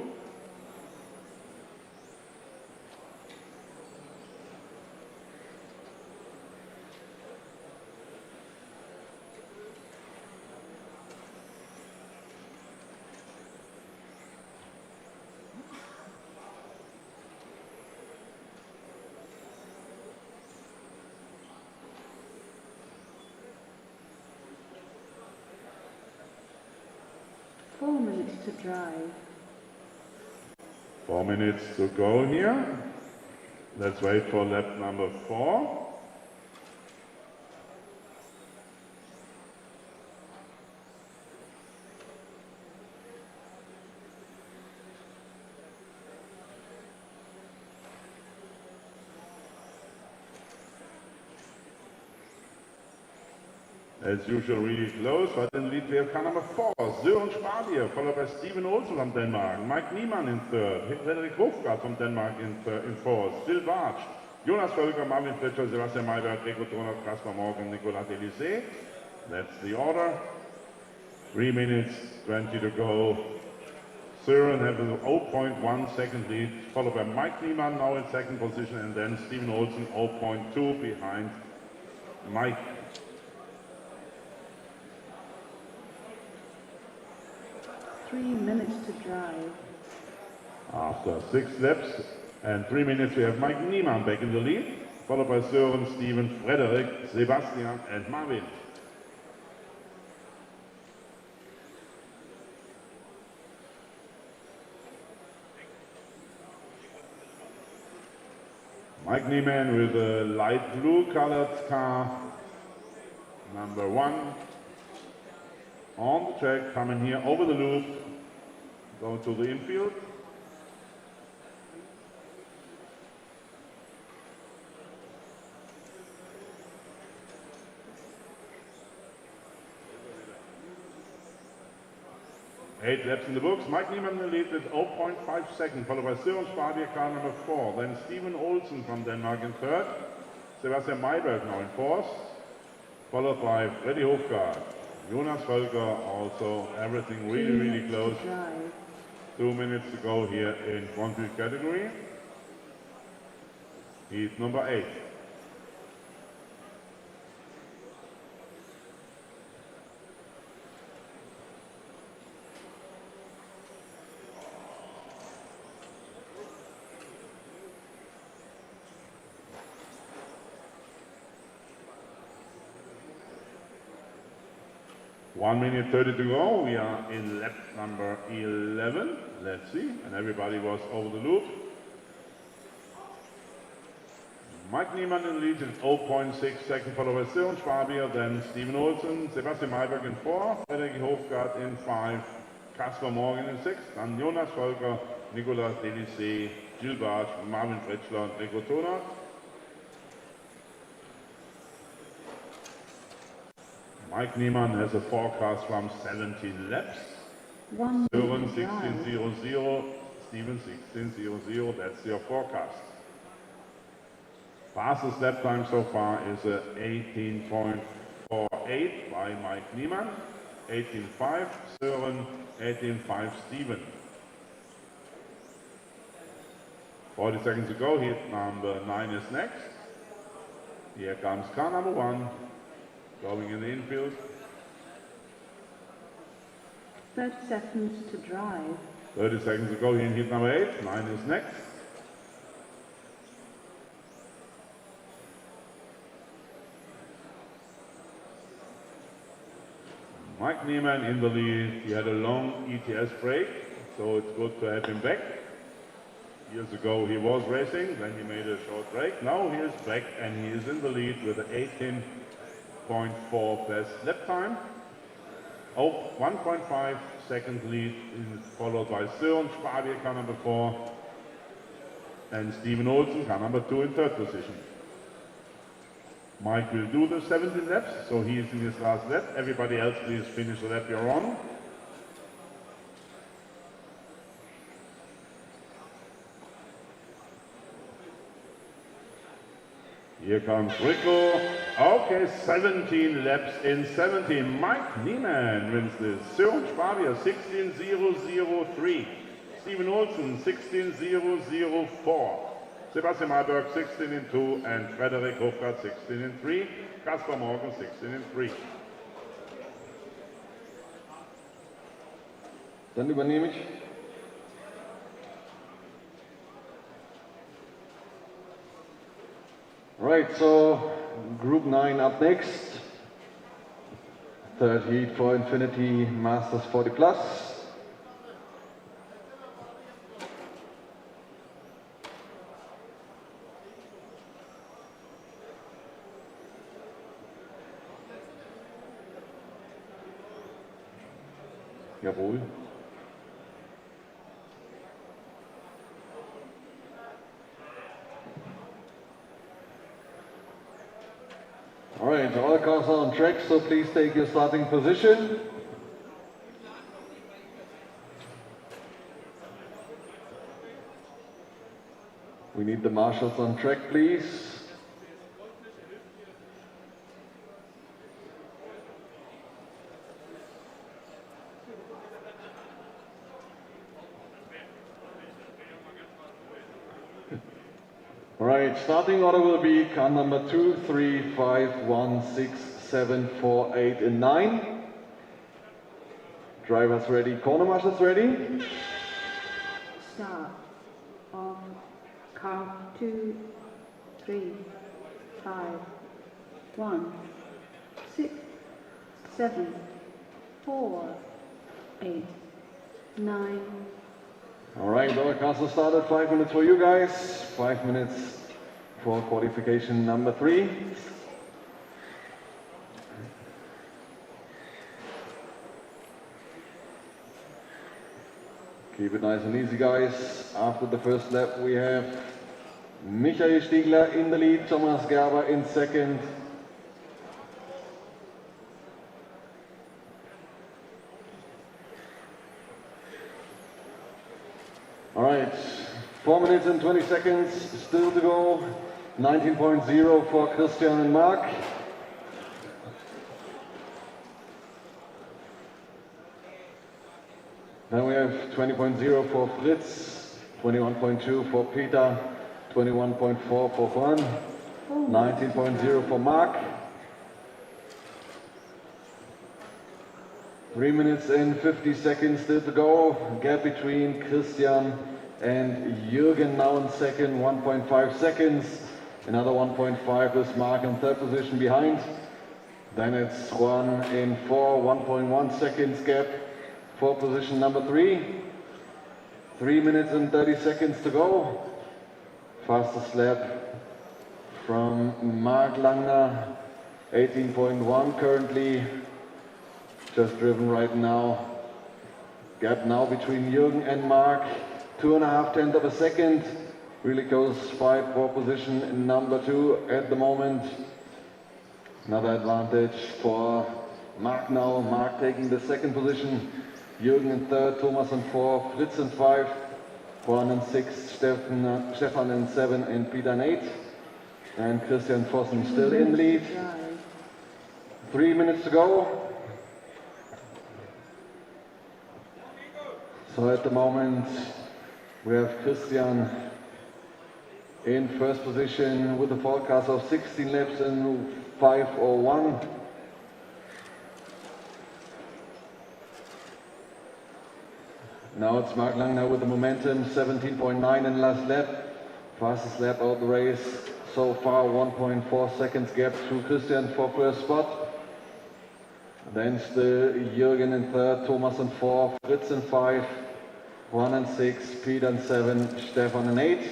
To drive. 4 minutes to go here. Let's wait for lap number 4. As usual, really close, but in lead we have car number 4, Søren Spadier, followed by Stephen Olsen from Denmark, Mike Niemann in third, Frederik Hofgaard from Denmark in fourth, Phil Bartsch, Jonas Völker, Marvin Fletcher, Sebastian Mayberg, Rico Toner, Kasper Morgan, Nicolas Delisée. That's the order. 3 minutes, 20 to go. Søren has a 0.1 second lead, followed by Mike Niemann now in second position, and then Stephen Olsen 0.2 behind Mike. 3 minutes to drive. After 6 laps and 3 minutes, we have Mike Niemann back in the lead, followed by Søren, Steven, Frederik, Sebastian, and Marvin. Mike Niemann with a light blue colored car, number 1, on the track, coming here over the loop, going to the infield. Eight laps in the books. Mike Niemann in the lead with 0.5 seconds, followed by Søren Spadier, car number 4. Then Stephen Olsen from Denmark in third. Sebastian Mayberg now in fourth, followed by Freddy Hofgaard. Jonas Völker also, everything really close. 2 minutes to go here in front wheel category. Heat number 8. One minute 30 to go. We are in lap number 11. Let's see. And everybody was over the loop. Mike Niemann in the lead in 0.6 seconds, followed by Søren Spadier, then Stephen Olsen, Sebastian Mayberg in 4, Frederik Hofgaard in 5, Kasper Morgan in 6, then Jonas Völker, Nicolas Delisée, Phil Bartsch, Marvin Fletcher, and Rico Toner. Mike Niemann has a forecast from 17 laps. Søren 16.00, Stephen 16.00, that's your forecast. Fastest lap time so far is 18.48 by Mike Niemann, 18.5 Søren, 18.5 Stephen. 40 seconds to go, heat number 9 is next. Here comes car number 1. going in the infield. 30 seconds to drive. 30 seconds to go here in heat number 8. 9 is next. Mike Niemann in the lead. He had a long ETS break, so it's good to have him back. Years ago he was racing, then he made a short break. Now he is back and he is in the lead with an 18.4 best lap time. 1.5 second lead is followed by Sören Spabier, car number 4, and Steven Olsen, car number 2 in third position. Mike will do the 17 laps, so he is in his last lap. Everybody else, please finish the lap you're on. Here comes Rico. Okay, 17 laps in 17. Mike Niemann wins this. Sören Spabier, 16.003. Steven Olsen, 16.004. Sebastian Malberg, 16 in 2, and Frederik Hofgaard, 16 in 3. Kasper Morgan, 16 in 3. Dann übernehme ich. Right, so Group 9 up next. Third heat for Infinity Masters 40 Plus. Jawohl. All right, all cars are on track, so please take your starting position. We need the marshals on track, please. All right, starting order will be car number 2, 3, 5, 1, 6, 7, 4, 8, and 9. Drivers ready, corner marshals ready. Start on car 2, 3, 5, 1, 6, 7, 4, 8, 9. All right, our cars will start at 5 minutes for you guys, 5 minutes for qualification number 3. Keep it nice and easy, guys. After the first lap, we have Michael Stiegler in the lead, Thomas Gerber in second. All right, 4 minutes and 20 seconds still to go. 19.0 for Christian and Mark. Then we have 20.0 for Fritz, 21.2 for Peter, 21.4 for Juan, 19.0 for Mark. 3 minutes and 50 seconds still to go. Gap between Christian and Jürgen now in second, 1.5 seconds. Another 1.5 is Mark in third position behind. Then it's Juan in 4, 1.1 seconds gap for position number 3. 3 minutes and 30 seconds to go. Fastest lap from Mark Langner, 18.1 currently. Just driven right now. Gap now between Jürgen and Mark, 2.5 tenths of a second. Really close fight for position number 2 at the moment. Another advantage for Mark now. Mark taking the second position. Jürgen in third, Thomas in 4, Fritz in 5, Juan in 6, Stefan in 7, and Peter in 8. And Christian Vossen still in the lead. 3 minutes to go. So at the moment, we have Christian in first position with a forecast of 16 laps in 5:01. Now it's Mark Langner with the momentum, 17.9 in last lap. Fastest lap out the race so far, 1.4 seconds gap through Christian for first spot. Then still Jürgen in third, Thomas in fourth, Fritz in five, Juan in six, Peter in seven, Stefan in eight.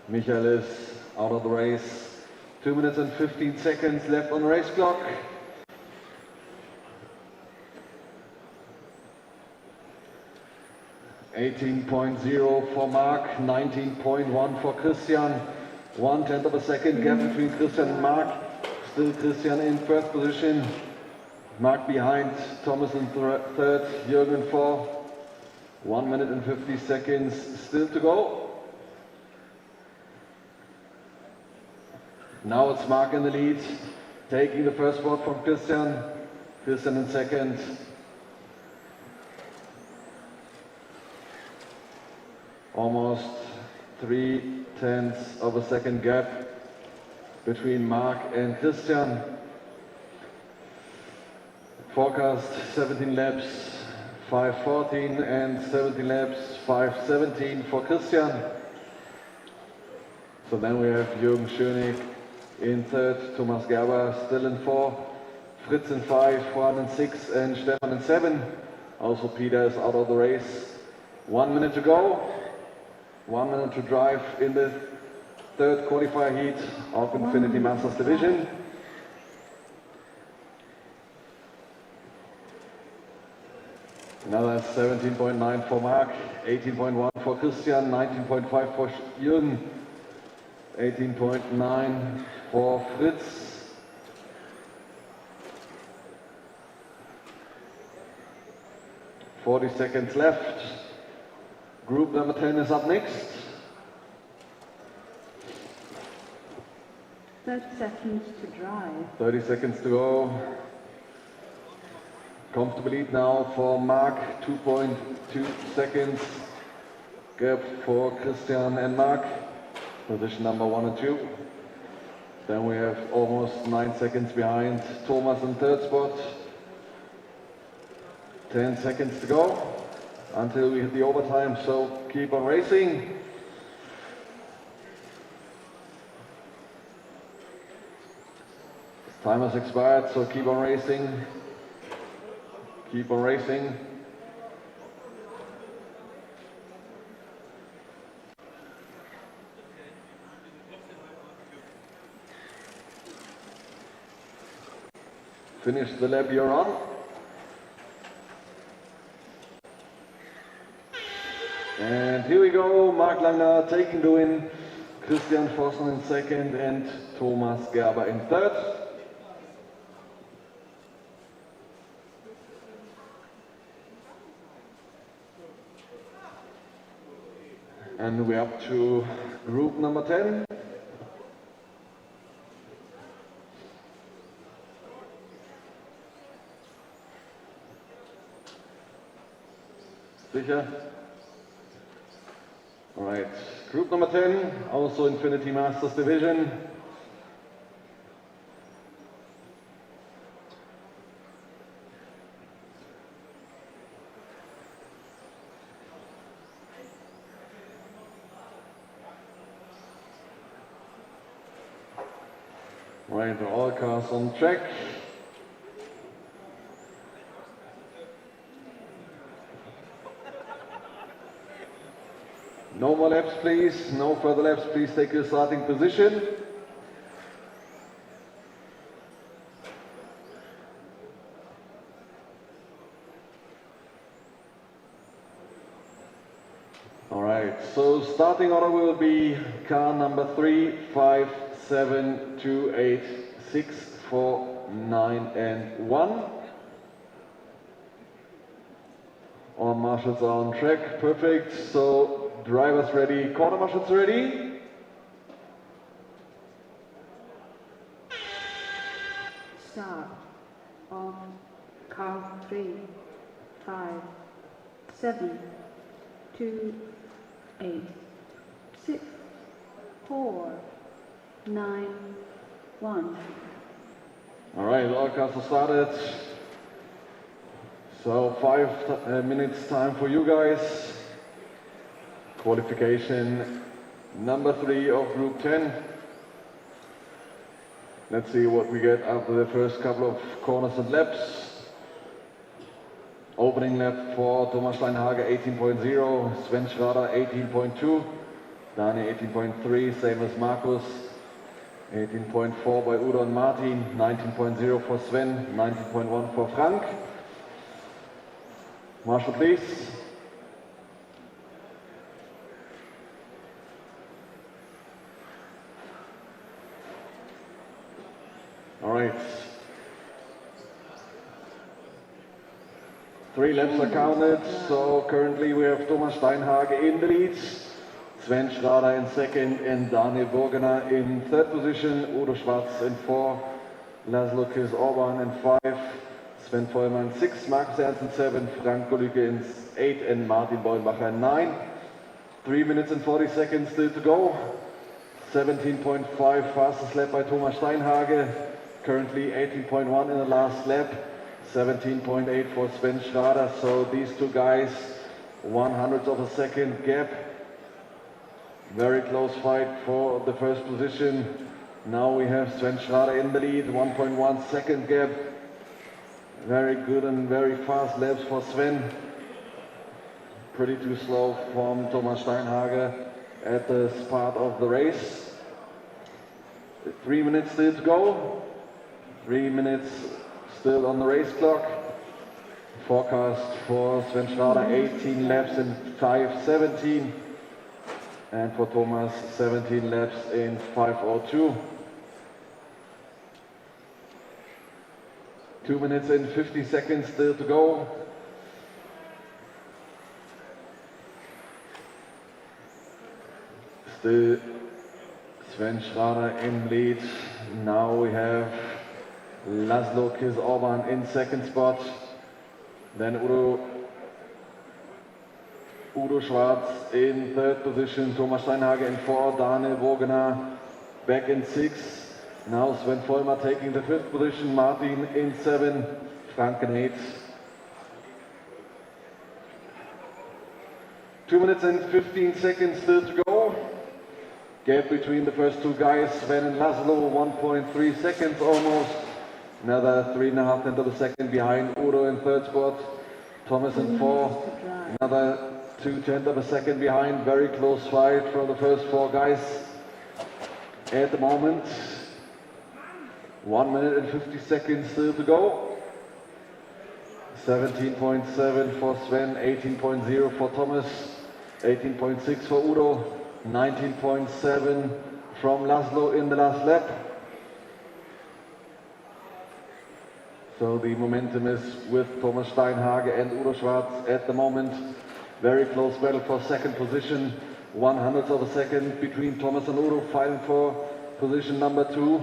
Michael is out of the race. 2 minutes and 15 seconds left on the race clock. $18.0 for Mark, 19.1 for Christian. 1/10 of a second gap between Christian and Mark. Still Christian in first position. Mark behind, Thomas in third, Jürgen fourth. 1 minute and 50 seconds still to go. Now it's Mark in the lead, taking the first spot from Christian. Christian in second. Almost 3/10 of a second gap between Mark and Christian. Forecast 17 laps, 5:14 and 17 laps, 5:17 for Christian. So then we have Jürgen Schönig in third, Thomas Gerber still in four, Fritz in five, Juan in six and Stefan in seven. Also Peter is out of the race. 1 minute to go. 1 minute to drive in the third qualifier heat of Infinity Masters Division. Another 17.9 for Mark, 18.1 for Christian, 19.5 for Jürgen, 18.9 for Fritz. $40 seconds left. Group number 10 is up next. 30 seconds to drive. 30 seconds to go. Comfortable lead now for Mark, 2.2 seconds. Gap for Christian and Mark, position number 1 and 2. Then we have almost 9 seconds behind Thomas in third spot. 10 seconds to go until we hit the overtime, so keep on racing. Time has expired, so keep on racing. Keep on racing. Finish the lap you're on. And here we go, Mark Langner taking the win, Christian Vossen in second and Thomas Gerber in third. And we're up to group number 10. Sicher? All right, group number 10, also Infinity Masters Division. Right, all cars on track. No more laps, please. No further laps. Please take your starting position. All right, so starting order will be car number 3, 5, 7, 2, 8, 6, 4, 9, and 1. All marshals are on track. Perfect. So drivers ready, quarter marshals ready. Start of car 3, 5, 7, 2, 8, 6, 4, 9, 1. All right, all cars are started. So 5 minutes time for you guys. Qualification number 3 of Group 10. Let's see what we get after the first couple of corners and laps. Opening lap for Thomas Steinhage 18.0, Sven Schrader 18.2, Dani 18.3, same as Markus, 18.4 by Udo and Martin, 19.0 for Sven, 19.1 for Frank. Marshall, please. All right. 3 laps are counted, so currently we have Thomas Steinhage in the lead, Sven Schrader in second and Daniel Burgener in third position, Udo Schwarz in 4, Laszlo Orban in 5, Sven Vollmann 6, Markus Ernst in 7, Frank Golücke in 8 and Martin Beulenbacher in 9. 3 minutes and 40 seconds still to go. 17.5 fastest lap by Thomas Steinhage, currently 18.1 in the last lap. 17.8 for Sven Schrader, so these two guys, 1/100th of a second gap. Very close fight for the first position. Now we have Sven Schrader in the lead, 1.1 second gap. Very good and very fast laps for Sven. Pretty too slow from Thomas Steinhage at the start of the race. 3 minutes still to go. 3 minutes still on the race clock. Forecast for Sven Schrader 18 laps in 5:17 and for Thomas 17 laps in 5:02. 2 minutes and 50 seconds still to go. Still Sven Schrader in lead. Now we have Laszlo Orban in second spot, then Udo Schwarz in third position, Thomas Steinhage in 4, Daniel Burgener back in 6, now Sven Vollmer taking the 5th position, Martin in 7, Frank in 8. 2 minutes and 15 seconds still to go. Gap between the first two guys, Sven and Laszlo, 1.3 seconds almost. Another 3.5 of a second behind Udo in third spot. Thomas in 4. Another 0.2 of a second behind. Very close fight from the first 4 guys at the moment. 1 minute and 50 seconds still to go. 17.7 for Sven, 18.0 for Thomas, 18.6 for Udo, 19.7 from Laszlo in the last lap. So the momentum is with Thomas Steinhage and Udo Schwarz at the moment. Very close battle for second position. 1/100th of a second between Thomas and Udo, fighting for position number 2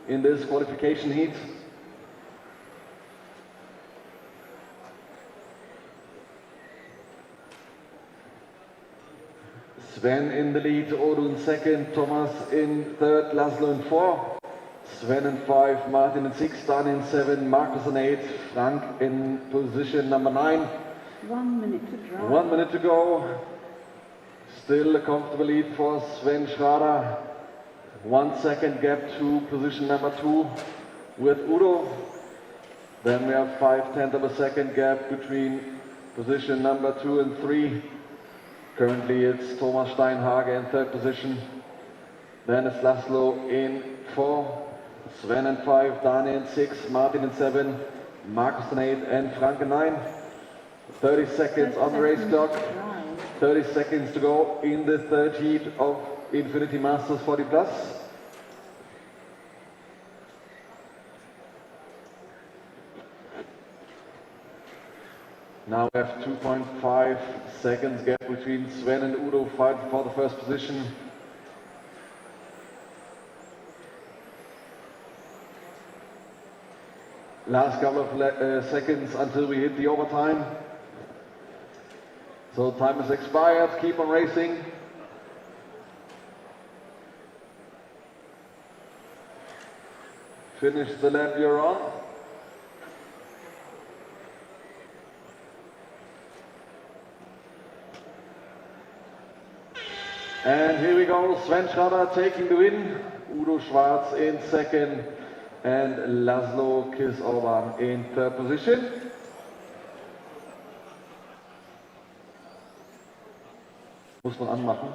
in this qualification heat. Sven in the lead, Udo in second, Thomas in third, Laszlo in 4. Sven in 5, Martin in 6, Dan in 7, Markus in 8, Frank in position number 9. 1 minute to drive. 1 minute to go. Still a comfortable lead for Sven Schrader. 1 second gap to position number 2 with Udo. Then we have 0.5 of a second gap between position number 2 and 3. Currently it's Thomas Steinhage in third position. Then it's Laszlo in 4. Sven in 5, Daniel in 6, Martin in 7, Markus in 8 and Frank in 9. 30 seconds on the race clock. 30 seconds to go in the third heat of Infinity Masters 40 Plus. Now we have 2.5 seconds gap between Sven and Udo fighting for the first position. Last couple of seconds until we hit the overtime. So time is expired, keep on racing. Finish the lap you're on. And here we go, Sven Schrader taking the win, Udo Schwarz in second, and Laszlo Kisorban in third position. Muss man anmachen.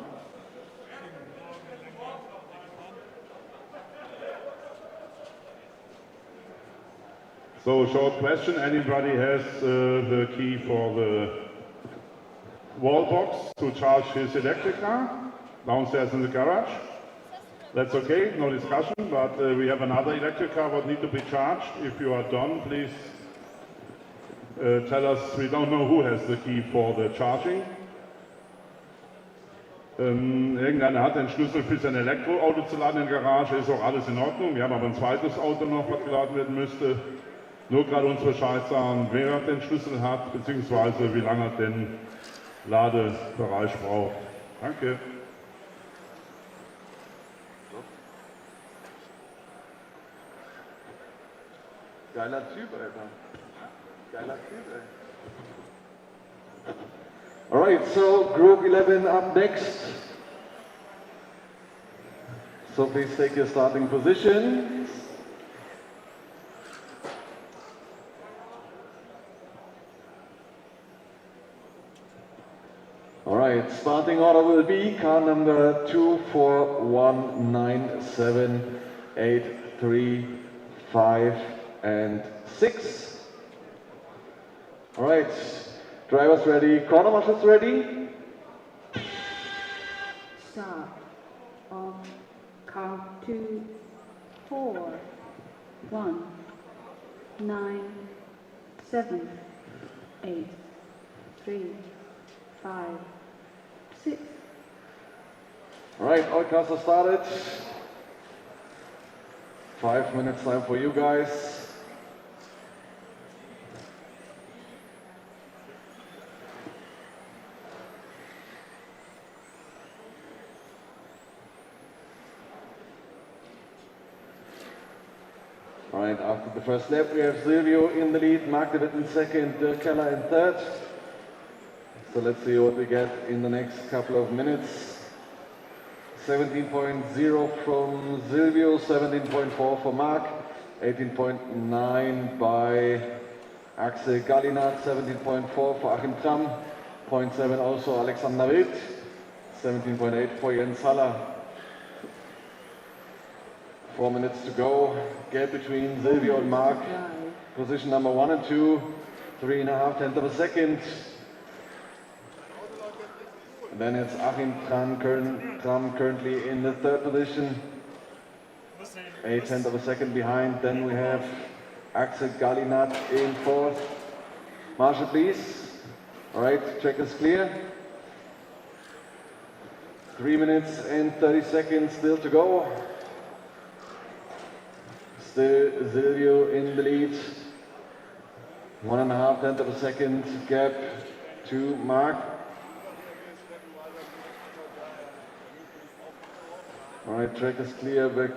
So, short question, anybody has the key for the wall box to charge his electric car downstairs in the garage? That's okay, no discussion, but we have another electric car that need to be charged. If you are done, please tell us. We don't know who has the key for the charging. Irgendeiner hat den Schlüssel für sein Elektroauto zu laden in der Garage, ist auch alles in Ordnung. Wir haben aber ein zweites Auto noch, was geladen werden müsste. Nur gerade uns Bescheid sagen, wer den Schlüssel hat, beziehungsweise wie lange er den Ladebereich braucht. Danke. Geiler Typ, Alter. Geiler Typ, ey. Alright, so Group 11 up next. So please take your starting position. Alright, starting order will be car number 2419783 and 6. Alright, drivers ready, corner marshals ready. Start on car 2, 4, 1, 9, 7, 8, 3, 5, 6. Alright, all cars are started. 5 minutes time for you guys. Alright, after the first lap we have Silvio in the lead, Mark de Witt in second, Dirk Keller in third. So let's see what we get in the next couple of minutes. 17.0 from Silvio, 17.4 for Mark, 18.9 by Axel Gallinat, 17.4 for Achim Tram, 0.7 also Alexander Wild, 17.8 for Jens Haller. 4 minutes to go, gap between Silvio and Mark, position number 1 and 2, 3.5 tenths of a second. And then it's Achim Tram currently in the third position, 8 tenths of a second behind. Then we have Axel Gallinat in fourth. Marshal, please. All right, track is clear. 3 minutes and 30 seconds still to go. Still Silvio in the lead. 1.5 tenths of a second gap to Mark. All right, track is clear. Back.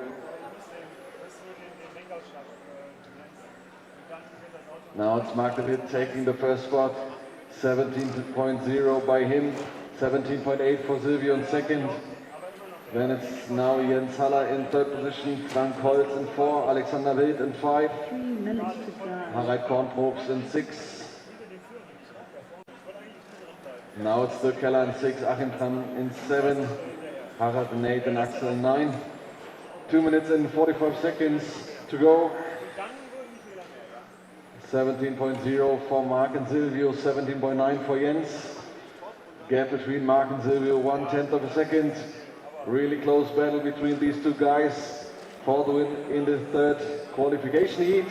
Now it's Mark de Witt taking the first spot. 17.0 by him. 17.8 for Silvio in second. Then it's now Jens Haller in third position. Frank Holz in 4. Alexander Wild in 5. 3 minutes to drive. Harald Kornprobst in 6. Now it's Dirk Keller in 6. Achim Tram in 7. Harald and Nate and Axel in 9. 2 minutes and 45 seconds to go. 17.0 for Mark and Silvio, 17.9 for Jens. Gap between Mark and Silvio, 1 tenth of a second. Really close battle between these two guys for the win in the third qualification heat.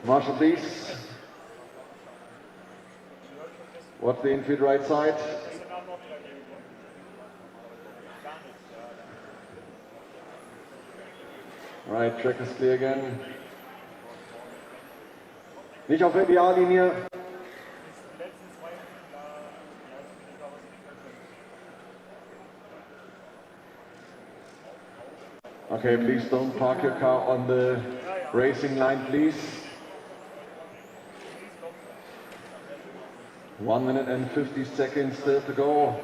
Marshal, please. What's the infield right side? All right, track is clear again. Nicht auf Ideallinie. Okay, please don't park your car on the racing line, please. 1 minute and 50 seconds still to go.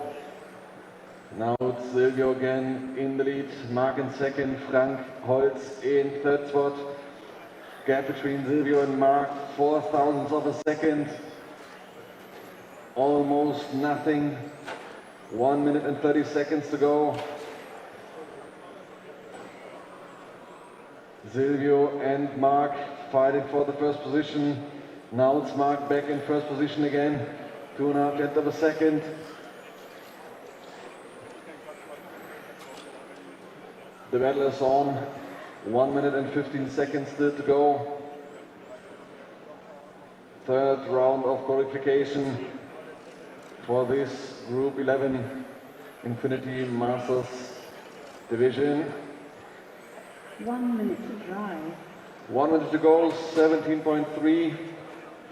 Now it's Silvio again in the lead. Mark in second, Frank Holz in third spot. Gap between Silvio and Mark, 4 thousandths of a second. Almost nothing. 1 minute and 30 seconds to go. Silvio and Mark fighting for the first position. Now it's Mark back in first position again. 2.5 tenths of a second. The battle is on. 1 minute and 15 seconds still to go. Third round of qualification for this Group 11 Infinity Masters division. 1 minute to drive. 1 minute to go, 17.3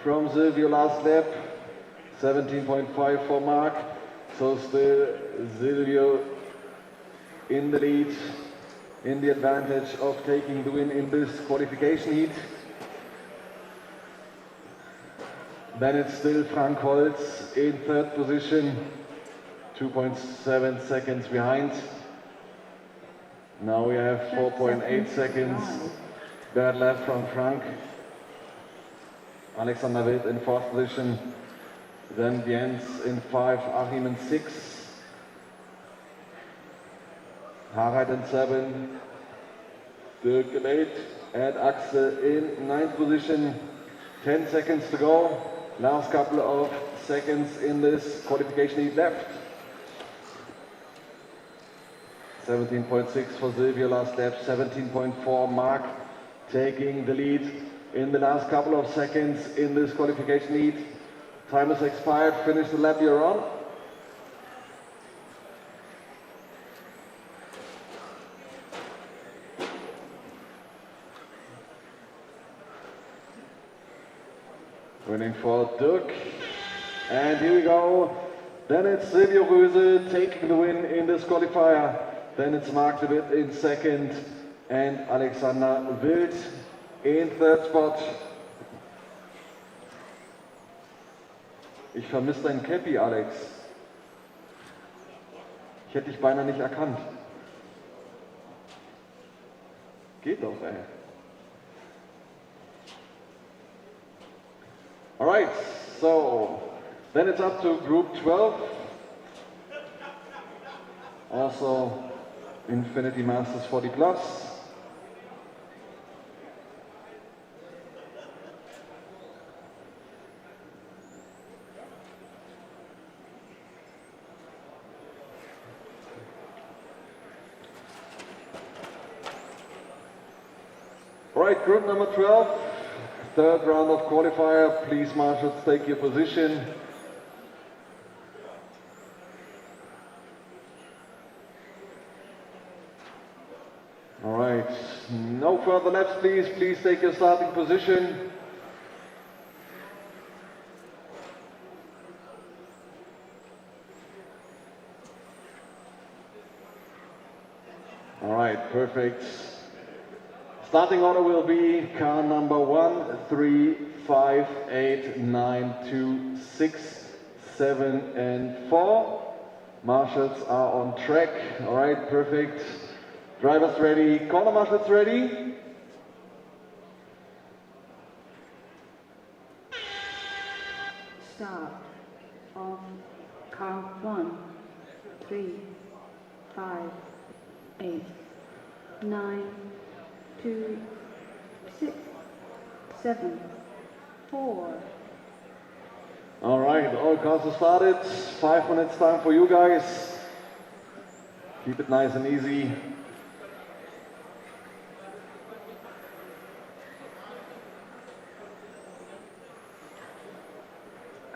from Silvio last lap, 17.5 for Mark. So still Silvio in the lead, in the advantage of taking the win in this qualification heat. Then it's still Frank Holz in third position, 2.7 seconds behind. Now we have 4.8 seconds. Bad lap from Frank. Alexander Wild in fourth position. Then Jens in 5, Achim in 6. Harald in 7. Dirk in 8. And Axel in 9th position. 10 seconds to go. Last couple of seconds in this qualification heat left. 17.6 for Silvio last lap, 17.4 Mark taking the lead in the last couple of seconds in this qualification heat. Time has expired, finish the lap you're on. Winning for Dirk. And here we go. Then it's Silvio Röse taking the win in this qualifier. Then it's Mark de Witt in second and Alexander Wild in third spot. Ich vermisse dein Cappy, Alex. Ich hätte dich beinahe nicht erkannt. Geht doch, ey. Alright, so then it's up to Group 12. Also Infinity Masters 40 plus. Right, group number 12, third round of qualifier. Please, marshals, take your position. All right, no further laps, please. Please take your starting position. All right, perfect. Starting order will be car number 1, 3, 5, 8, 9, 2, 6, 7, and 4. Marshals are on track. All right, perfect. Drivers ready, corner marshals ready. Start of car 1, 3, 5, 8, 9, 2, 6, 7, 4. All right, all cars are started. 5 minutes time for you guys. Keep it nice and easy.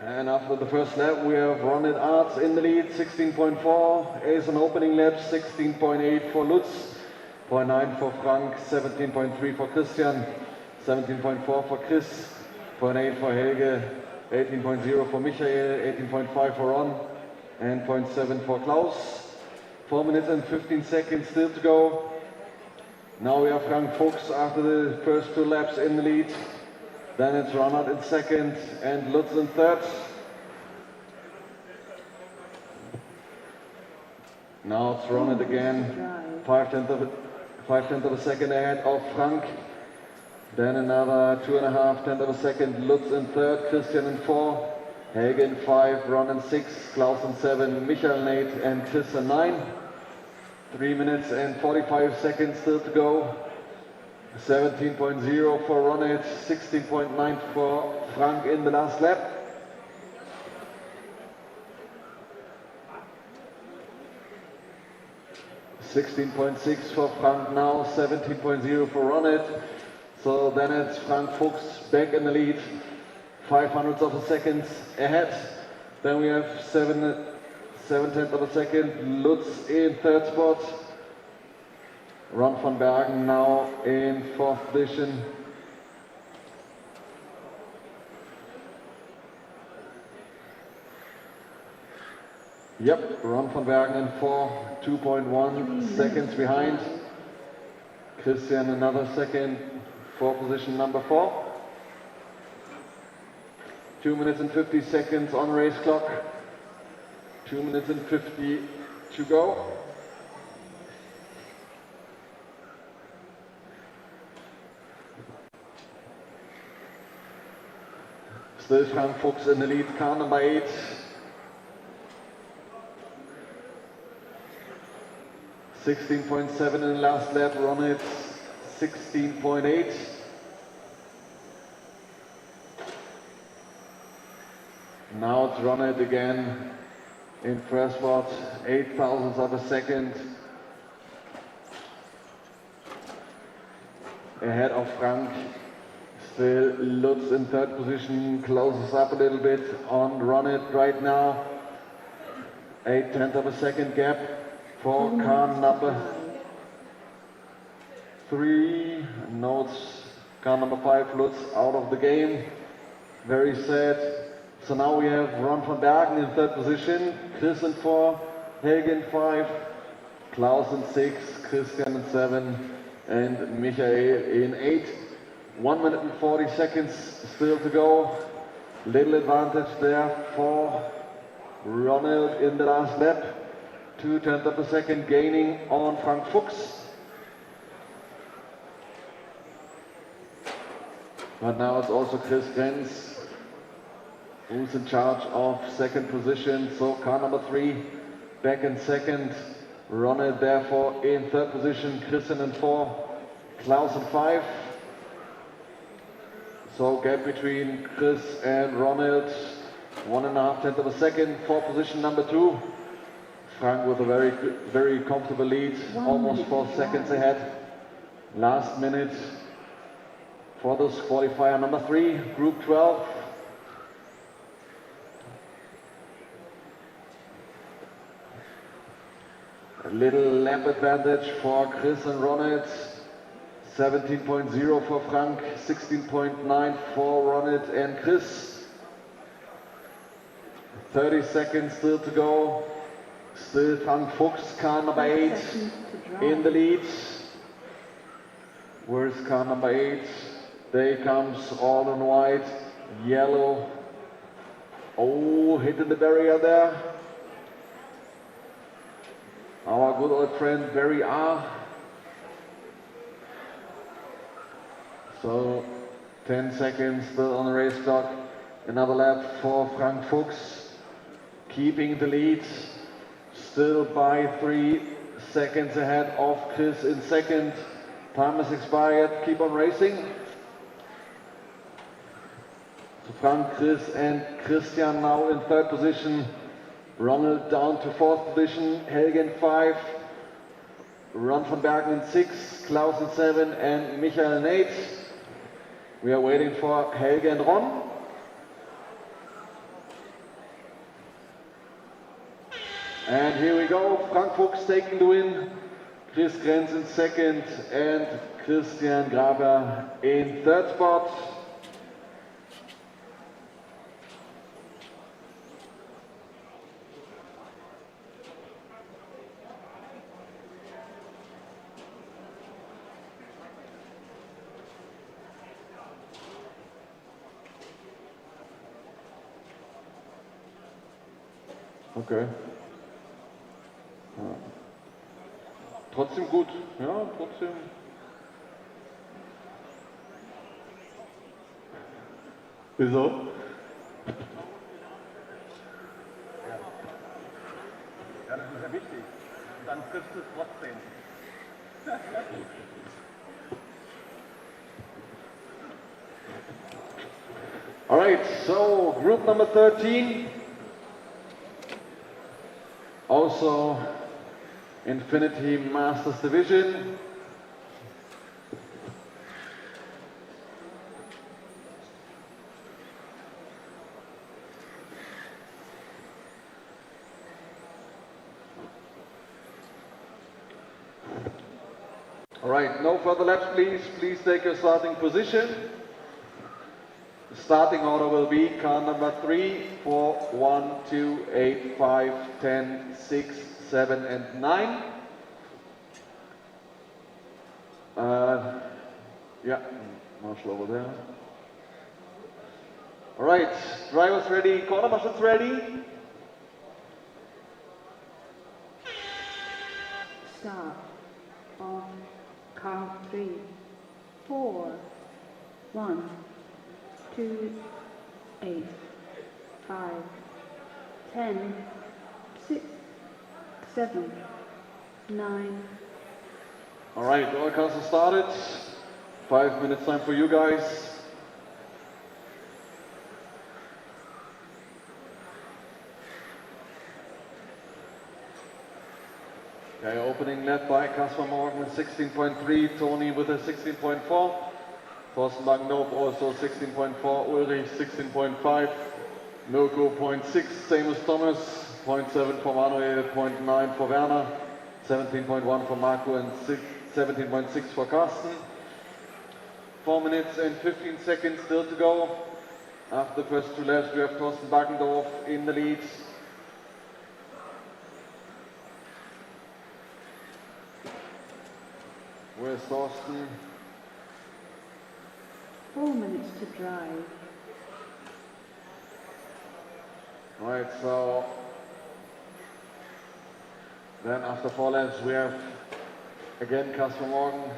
And after the first lap, we have Ronit Arts in the lead, 16.4. Ace on opening lap, 16.8 for Lutz, 0.9 for Frank, 17.3 for Christian, 17.4 for Chris, 0.8 for Helge, 18.0 for Michael, 18.5 for Ron, and 0.7 for Klaus. 4 minutes and 15 seconds still to go. Now we have Frank Fuchs after the first 2 laps in the lead. Then it's Ronald in second and Lutz in third. Now it's Ronald again, 5/10 of a second ahead of Frank. Then another 2.5 of a second, Lutz in third, Christian in four, Helge in 5, Ron in 6, Klaus in 7, Michael in 8 and Chris in 9. 3 minutes and 45 seconds still to go. 17.0 for Ronald, 16.9 for Frank in the last lap. $16.6 for Frank now, 17.0 for Ronald. So then it's Frank Fuchs back in the lead, 0.05 of a second ahead. Then we have 7/10 of a second, Lutz in third spot. Ron van Bergen now in fourth position. Yep, Ron van Bergen in 4, 2.1 seconds behind. Christian another second for position number 4. 2 minutes and 50 seconds on race clock. 2 minutes and 50 to go. Still Frank Fuchs in the lead, car number 8. $16.7 in the last lap, Ronald 16.8. Now it's Ronald again in first spot, 0.08 of a second. Ahead of Frank. Still Lutz in third position, closes up a little bit on Ronald right now. 0.8 of a second gap for car number 3. Notes car number 5, Lutz out of the game. Very sad. So now we have Ron van Bergen in third position, Chris in 4, Helge in 5, Klaus in 6, Christian in 7 and Michael in 8. 1 minute and 40 seconds still to go. Little advantage there for Ronald in the last lap. 0.2 of a second gaining on Frank Fuchs. But now it's also Chris Grenz who's in charge of second position. So car number 3 back in second. Ronald therefore in third position, Christian in 4, Klaus in 5. So gap between Chris and Ronald, 1.5 of a second for position number 2. Frank with a very comfortable lead, almost 4 seconds ahead. Last minute for this qualifier number 3, Group 12. A little lap advantage for Chris and Ronald. 17.0 for Frank, 16.9 for Ronald and Chris. 30 seconds still to go. Still Frank Fuchs, car number 8 in the lead. Where's car number 8? There he comes, all in white, yellow. Oh, hitting the barrier there. Our good old friend Barry R. So 10 seconds still on the race clock. Another lap for Frank Fuchs, keeping the lead. Still by 3 seconds ahead of Chris in second. Time has expired, keep on racing. So Frank, Chris and Christian now in third position. Ronald down to fourth position, Helge in 5. Ron van Bergen in 6, Klaus in 7 and Michael in 8. We are waiting for Helge and Ron. And here we go, Frank Fuchs taking the win, Chris Grenz in second and Christian Graber in third spot. Okay. trotzdem gut. Ja, trotzdem. Wieso? Ja, das ist ja wichtig. Und dann triffst du es trotzdem. All right, so group number 13. Also Infinity Masters Division. All right, no further laps, please. Please take your starting position. The starting order will be car number 3, 4, 1, 2, 8, 5, 10, 6, 7, and 9. Yeah, Marshall over there. All right, drivers ready, corner marshals ready. Start on car 3, 4, 1, 2, 8, 5, 10, 6, 7, 9. All right, all cars are started. 5 minutes time for you guys. Okay, opening lap by Kasper Morgan 16.3, Tony with a 16.4, Thorsten Langendorf also 16.4, Ulrich 16.5, Mirko 0.6, same as Thomas, 0.7 for Manuel, 0.9 for Werner, 17.1 for Marco and 17.6 for Carsten. 4 minutes and 15 seconds still to go. After the first 2 laps we have Thorsten Baggendorf in the lead. Where's Thorsten? 4 minutes to drive. Right, so then after 4 laps we have again Kasper Morgan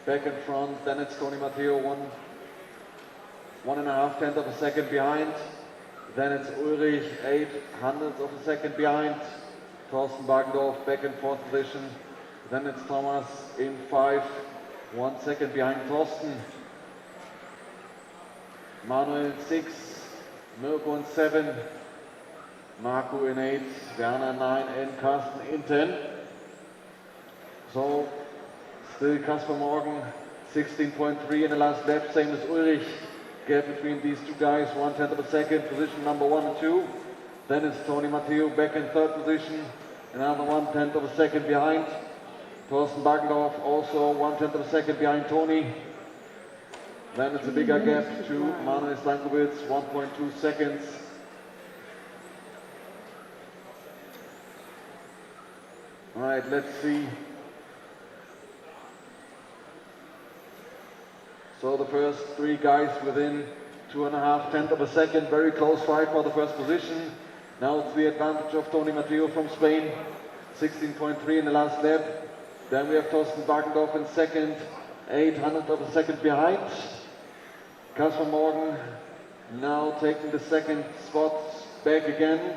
back in front, then it's Tony Matteo 1.5 tenths of a second behind, then it's Ulrich 0.8 of a second behind, Thorsten Baggendorf back in 4th position, then it's Thomas in 5, 1 second behind Thorsten, Manuel in 6, Mirko in 7, Marco in 8, Werner 9 and Carsten in 10. So still Kasper Morgan 16.3 in the last lap, same as Ulrich. Gap between these two guys, 1/10 of a second, position number 1 and 2. Then it's Tony Matteo back in 3rd position, another 1/10 of a second behind. Thorsten Baggendorf also 1/10 of a second behind Tony. Then it's a bigger gap to Manuel Stankovic, 1.2 seconds. All right, let's see. So the first 3 guys within 2.5 tenths of a second, very close fight for the first position. Now it's the advantage of Tony Matteo from Spain, 16.3 in the last lap. Then we have Thorsten Baggendorf in 2nd, 0.8 of a second behind. Kasper Morgan now taking the 2nd spot back again.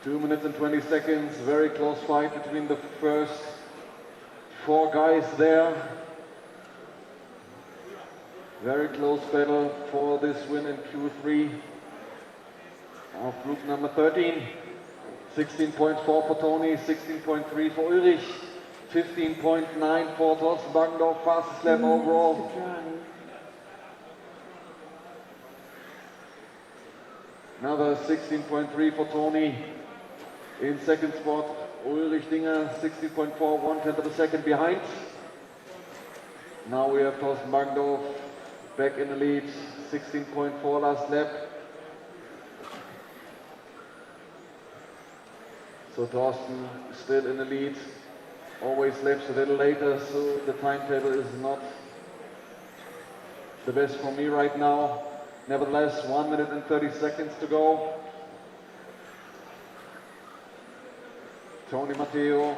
2 minutes and 20 seconds, very close fight between the first 4 guys there. Very close battle for this win in Q3 of group number 13. 16.4 for Tony, 16.3 for Ulrich, 15.9 for Thorsten Baggendorf, fastest lap overall. Another 16.3 for Tony. In 2nd spot, Ulrich Dinger, 16.4, 1/10 of a second behind. Now we have Thorsten Baggendorf back in the lead, 16.4 last lap. So Thorsten still in the lead, always laps a little later, so the timetable is not the best for me right now. Nevertheless, 1 minute and 30 seconds to go. Tony Matteo,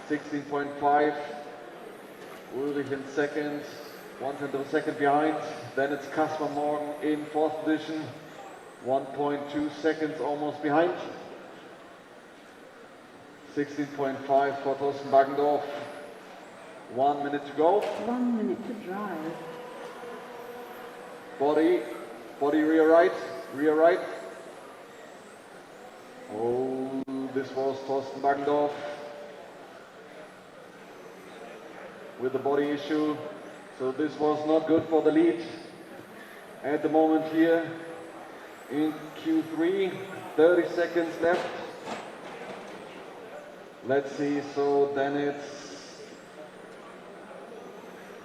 16.5. Ulrich in second, 1/10 of a second behind. Then it's Kasper Morgan in fourth position, 1.2 seconds almost behind. 16.5 for Thorsten Baggendorf. 1 minute to go. 1 minute to drive. Body rear right. Oh, this was Thorsten Baggendorf with the body issue. So this was not good for the lead at the moment here in Q3. 30 seconds left. Let's see, so then it's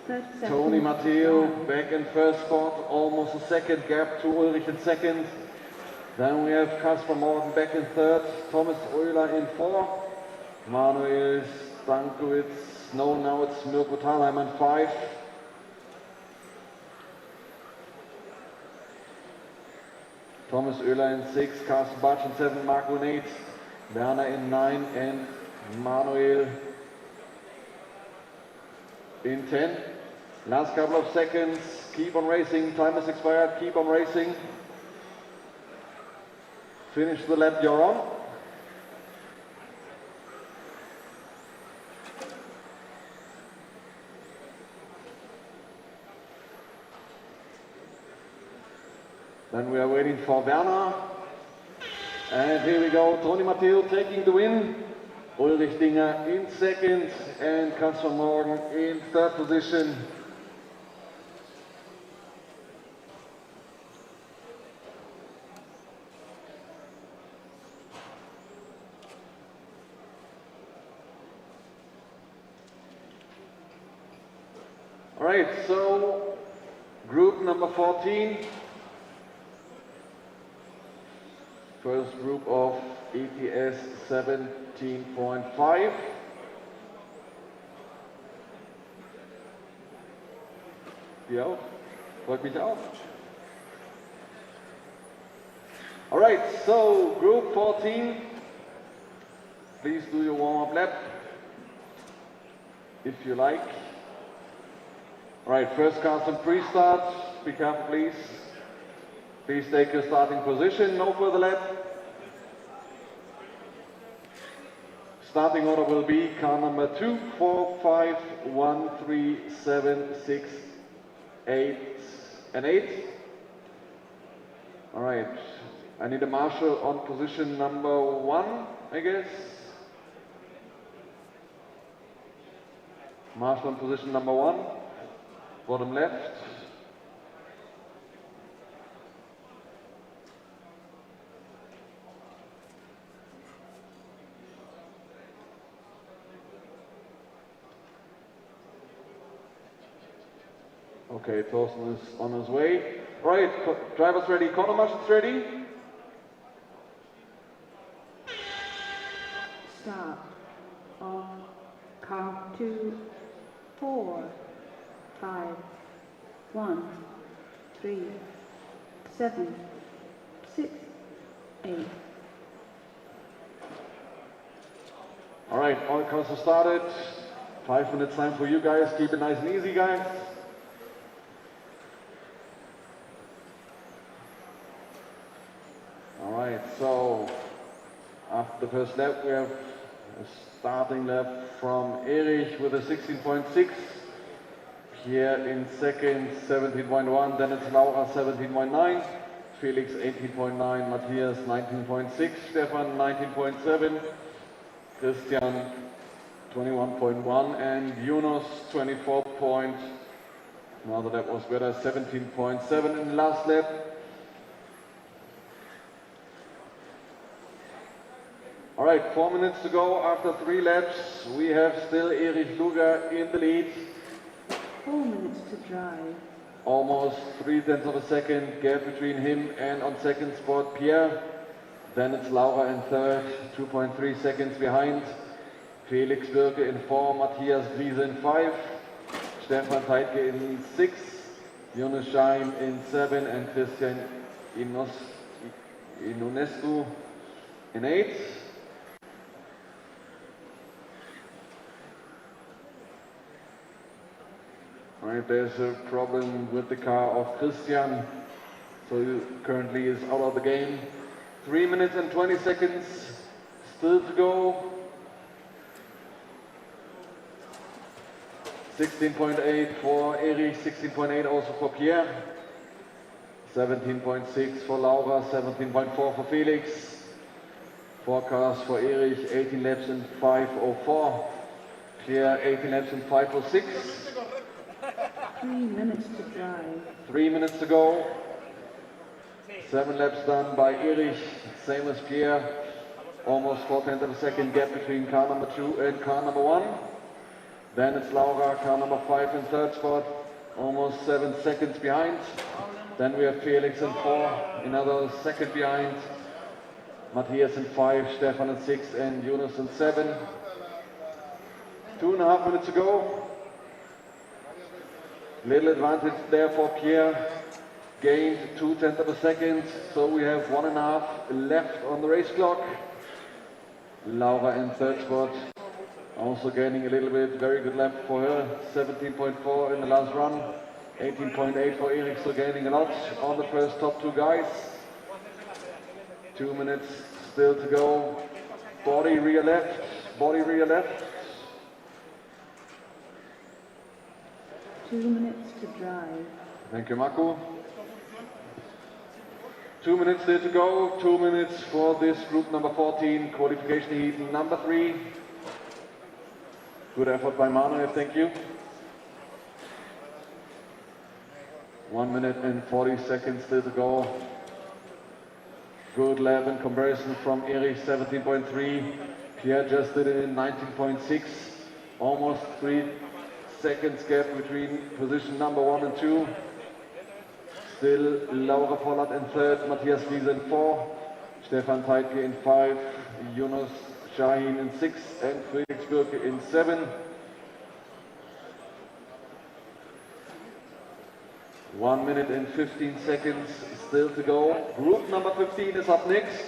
30 seconds. Tony Matteo back in first spot, almost a second gap to Ulrich in second. Then we have Kasper Morgan back in third, Thomas Euler in fourth, Manuel Stankiewicz, no, now it's Mirko Thalheim in 5. Thomas Euler in 6, Carsten Bartsch in 7, Marco in 8, Werner in 9 and Manuel in 10. Last couple of seconds, keep on racing, time is expired, keep on racing. Finish the lap you're on. Then we are waiting for Werner. And here we go, Tony Matteo taking the win. Ulrich Dinger in second and Kasper Morgan in third position. All right, so group number 14. First group of ETS 17.5. Die auch? Freut mich auch. All right, so group 14. Please do your warm-up lap, if you like. All right, first cars on pre-start. Be careful, please. Please take your starting position, no further lap. Starting order will be car number 2, 4, 5, 1, 3, 7, 6, 8, and 8. All right, I need a marshal on position number 1, I guess. Marshal on position number 1, bottom left. Okay, Thorsten is on his way. Right, drivers ready, corner marshals ready. Start on car 2, 4, 5, 1, 3, 7, 6, 8. All right, all cars are started. 5 minutes time for you guys. Keep it nice and easy, guys. All right, so after the first lap, we have a starting lap from Erich with a 16.6. Pierre in second, 17.1. Then it's Laura, 17.9. Felix, 18.9. Matthias, 19.6. Stefan, 19.7. Christian, 21.1. And Yunus, 24 point. Now the lap was better, 17.7 in the last lap. All right, 4 minutes to go after 3 laps. We have still Erich Luger in the lead. 4 minutes to drive. Almost 0.3 of a second gap between him and on second spot Pierre. Then it's Laura in third, 2.3 seconds behind. Felix Birke in 4, Matthias Griese in 5. Stefan Teitke in 6. Jonas Schein in 7 and Christian Ionescu in 8. Right, there's a problem with the car of Christian, so he currently is out of the game. 3 minutes and 20 seconds still to go. 16.8 for Erich, 16.8 also for Pierre. 17.6 for Laura, 17.4 for Felix. 4 cars for Erich, 18 laps in 5:04. Pierre, 18 laps in 5:06. 3 minutes to drive. 3 minutes to go. 7 laps done by Erich, same as Pierre. Almost 4/10 of a second gap between car number 2 and car number 1. Then it's Laura, car number 5 in 3rd spot, almost 7 seconds behind. Then we have Felix in 4, another second behind. Matthias in 5, Stefan in 6, and Jonas in 7. 2.5 minutes to go. Little advantage there for Pierre. Gained 2/10 of a second, so we have 1.5 left on the race clock. Laura in 3rd spot, also gaining a little bit. Very good lap for her. 17.4 in the last run. 18.8 for Erich, so gaining a lot on the first top 2 guys. 2 minutes still to go. Body rear left, body rear left. 2 minutes to drive. Thank you, Marco. 2 minutes still to go. 2 minutes for this group number 14, qualification heat number 3. Good effort by Manuel, thank you. 1 minute and 40 seconds still to go. Good lap in comparison from Erich, 17.3. Pierre just did it in 19.6. Almost 3 seconds gap between position number 1 and 2. Still Laura Pollard in 3rd, Matthias Wiese in 4, Stefan Teitke in 5, Jonas Shahin in 6, and Felix Birke in 7. 1 minute and 15 seconds still to go. Group number 15 is up next.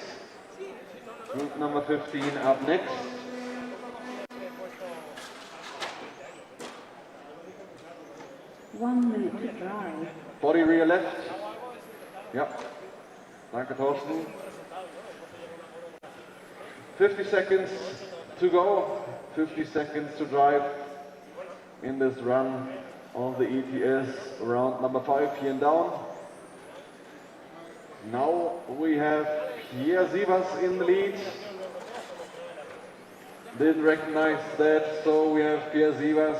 Group number 15 up next. One minute to drive. Body rear left. Ja. Danke, Thorsten. 50 seconds to go. 50 seconds to drive in this run of the ETS round number 5 here in Daun. Now we have Pierre Sievers in the lead. Didn't recognize that, so we have Pierre Sievers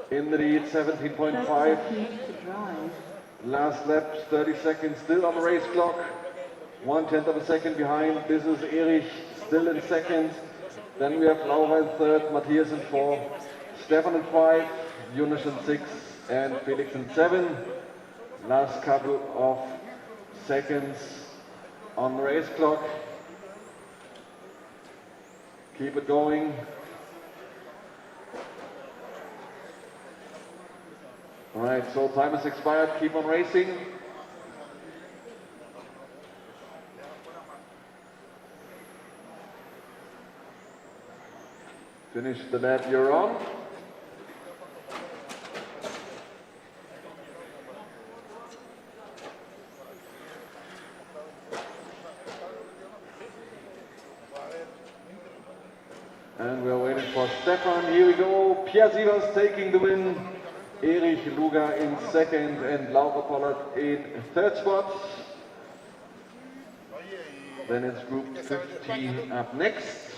in the lead, 17.5. Last lap, 30 seconds still on the race clock. 1/10 of a second behind. This is Erich still in 2nd. Then we have Laura in 3rd, Matthias in 4, Stefan in 5, Jonas in 6, and Felix in 7. Last couple of seconds on the race clock. Keep it going. All right, so time has expired. Keep on racing. Finish the lap you're on. And we're waiting for Stefan. Here we go. Pierre Sievers taking the win. Erich Luger in 2nd and Laura Pollard in 3rd spot. Then it's group 15 up next.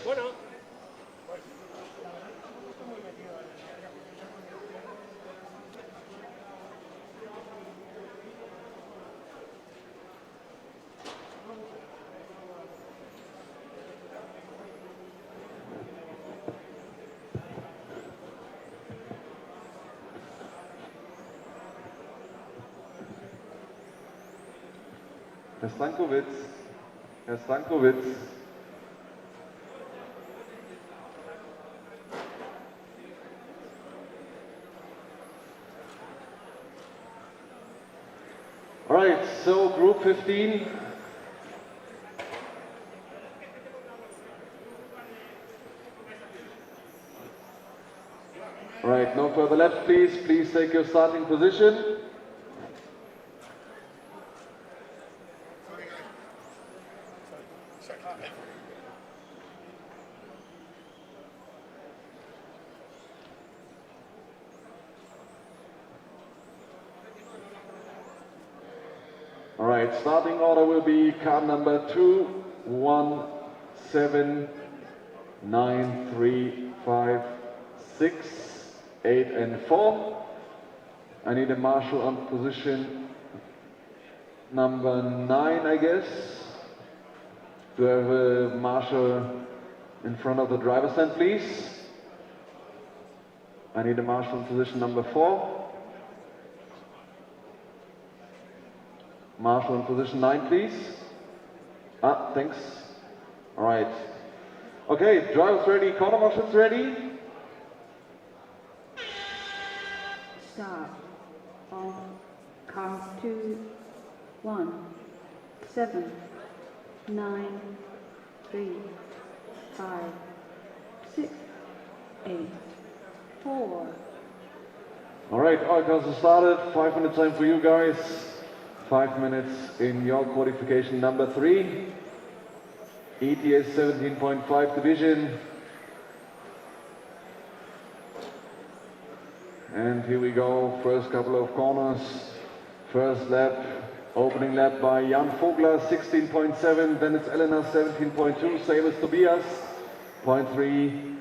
Herr Stankovic. All right, so group 15. Right, no further laps, please. Please take your starting position. All right, starting order will be car number 2, 1, 7, 9, 3, 5, 6, 8 and 4. I need a marshal on position number 9, I guess. Do I have a marshal in front of the driver's stand, please? I need a marshal in position number 4. Marshal in position 9, please. Ah, thanks. All right. Okay, drivers ready, corner marshals ready. Start. On car 2, 1, 7, 9, 3, 5, 6, 8, 4. All right, all cars are started. 5 minutes time for you guys. 5 minutes in your qualification number 3. ETS 17.5 division. And here we go, first couple of corners. First lap, opening lap by Jan Vogler, 16.7, then it's Elena, 17.2, same as Tobias, 0.3.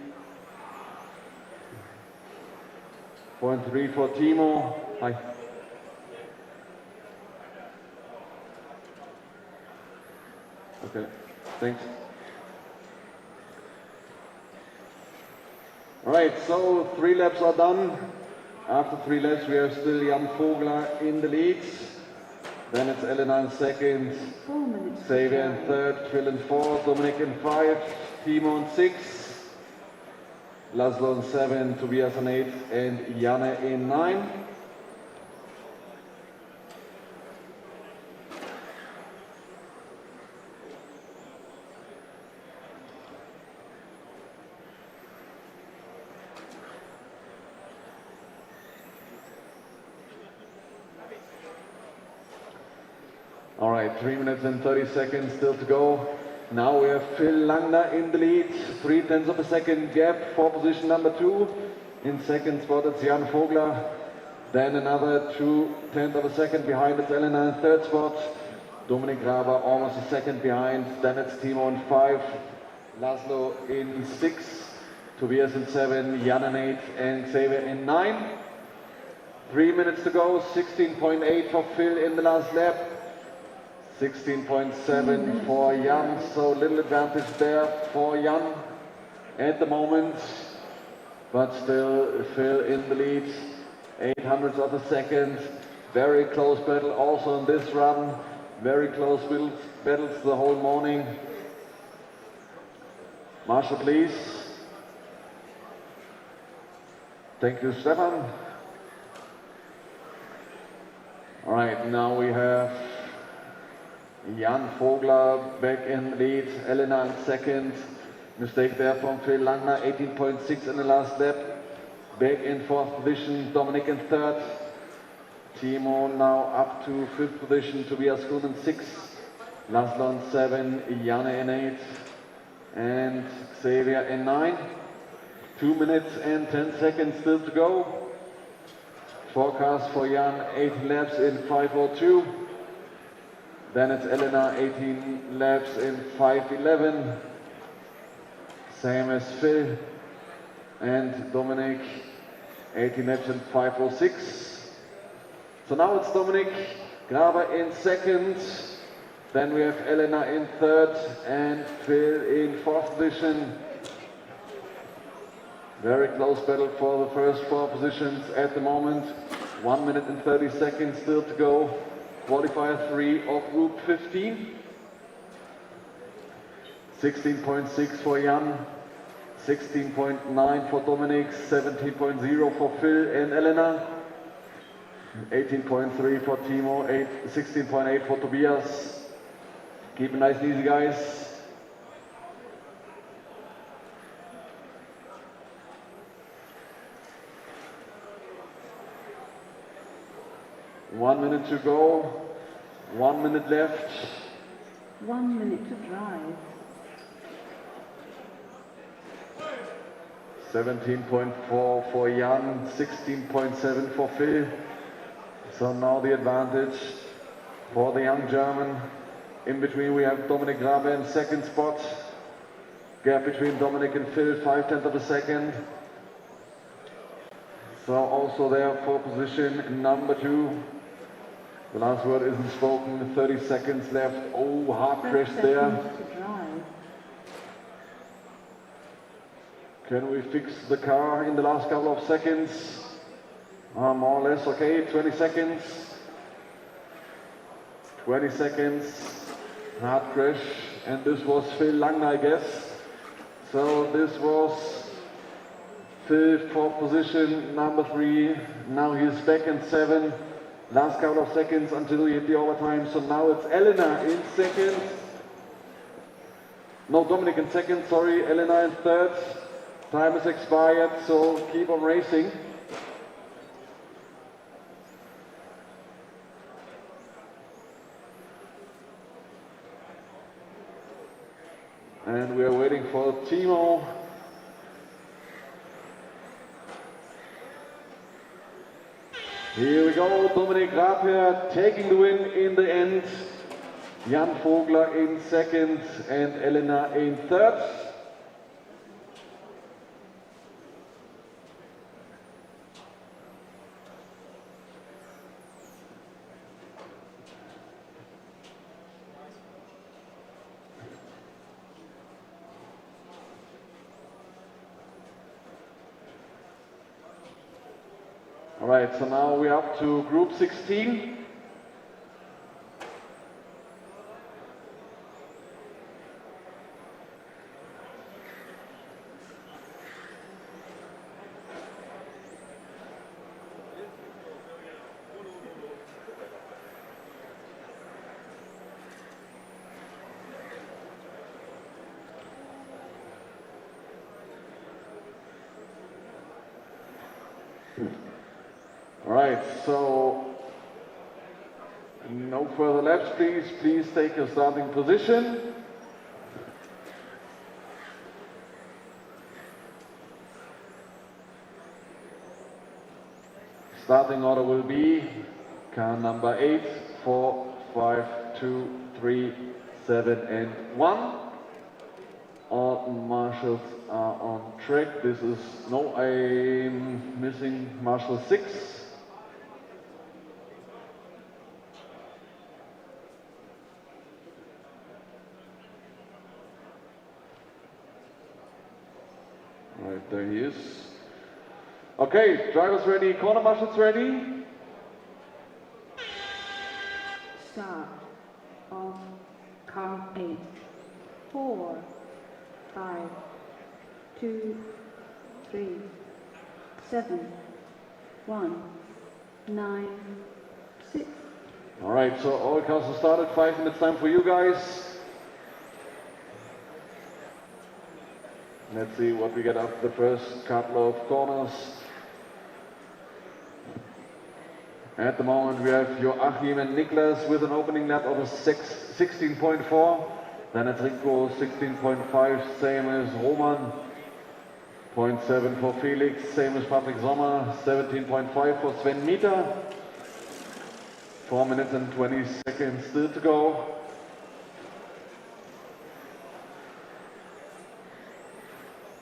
0.3 for Timo. Hi. Okay, thanks. All right, so 3 laps are done. After 3 laps, we have still Jan Vogler in the lead. Then it's Elena in second, 4 minutes. Xavier in third, Phil in fourth, Dominic in 5, Timo in 6, Laszlo in 7, Tobias in 8, and Janne in 9. All right, 3 minutes and 30 seconds still to go. Now we have Phil Langner in the lead, 0.3 of a second gap for position number 2. In second spot it's Jan Vogler. Then another 0.2 of a second behind it's Elena in third spot. Dominik Graber almost a second behind. Then it's Timo in 5, Laszlo in 6, Tobias in 7, Jan in 8, and Xavier in 9. 3 minutes to go, 16.8 for Phil in the last lap. 16.7 for Jan, so little advantage there for Jan at the moment, but still Phil in the lead, 0.08 of a second. Very close battle also in this run, very close battles the whole morning. Marshal, please. Thank you, Stefan. All right, now we have Jan Vogler back in the lead, Elena in second. Mistake there from Phil Langner, 18.6 in the last lap. Back in fourth position, Dominic in third. Timo now up to fifth position, Tobias Kuhn in 6. Laszlo in 7, Janne in 8, and Xavier in 9. 2 minutes and 10 seconds still to go. Forecast for Jan, 8 laps in 5:02. Then it's Elena, 18 laps in 5:11. Same as Phil and Dominic, 18 laps in 5:06. So now it's Dominic Graber in second. Then we have Elena in third and Phil in fourth position. Very close battle for the first 4 positions at the moment. 1 minute and 30 seconds still to go. Qualifier 3 of Group 15. 16.6 for Jan, 16.9 for Dominic, 17.0 for Phil and Elena, 18.3 for Timo, 16.8 for Tobias. Keep it nice and easy, guys. 1 minute to go. 1 minute left. 1 minute to drive. 17.4 for Jan, 16.7 for Phil. So now the advantage for the young German. In between we have Dominik Grabe in second spot. Gap between Dominik and Phil, 0.5 of a second. So also there for position number 2. The last word isn't spoken, 30 seconds left. Oh, hard crash there. To drive. Can we fix the car in the last couple of seconds? More or less, okay, 20 seconds. 20 seconds, hard crash. And this was Phil Lang, I guess. So this was Phil for position number 3. Now he's back in 7. Last couple of seconds until we hit the overtime. So now it's Elena in second. No, Dominik in second, sorry. Elena in third. Time is expired, so keep on racing. And we are waiting for Timo. Here we go, Dominik Grape taking the win in the end. Jan Vogler in second and Elena in third. All right, so now we're up to Group 16. All right, so no further laps, please. Please take your starting position. Starting order will be car number 8, 4, 5, 2, 3, 7, and 1. All marshals are on track. This is, no, I'm missing marshal 6. Right, there he is. Okay, drivers ready, corner marshals ready. Start of car 8. 4, 5, 2, 3, 7, 1, 9, 6. All right, so all cars have started. 5 minutes time for you guys. Let's see what we get after the first couple of corners. At the moment we have Joachim and Niklas with an opening lap of a 16.4. Then it's Rico 16.5, same as Roman. 0.7 for Felix, same as Patrick Sommer. 17.5 for Sven Mieter. 4 minutes and 20 seconds still to go.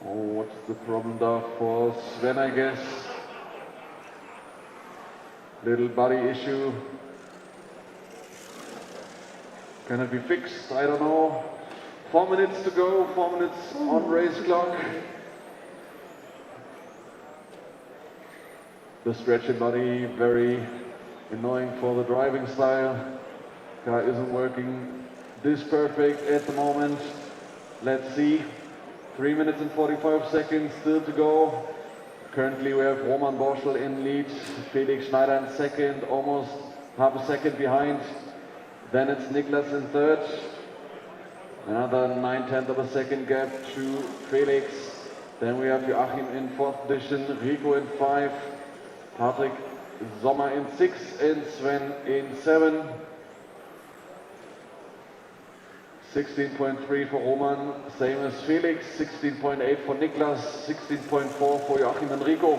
Oh, what's the problem there for Sven, I guess? Little body issue. Can it be fixed? I don't know. 4 minutes to go, 4 minutes on race clock. The stretchy body, very annoying for the driving style. Car isn't working this perfect at the moment. Let's see. 3 minutes and 45 seconds still to go. Currently we have Roman Borschel in lead, Felix Schneider in second, almost half a second behind. Then it's Niklas in third. Another 9/10 of a second gap to Felix. Then we have Joachim in fourth position, Rico in 5, Patrick Sommer in 6 and Sven in 7. 16.3 for Roman, same as Felix. 16.8 for Niklas, 16.4 for Joachim and Rico.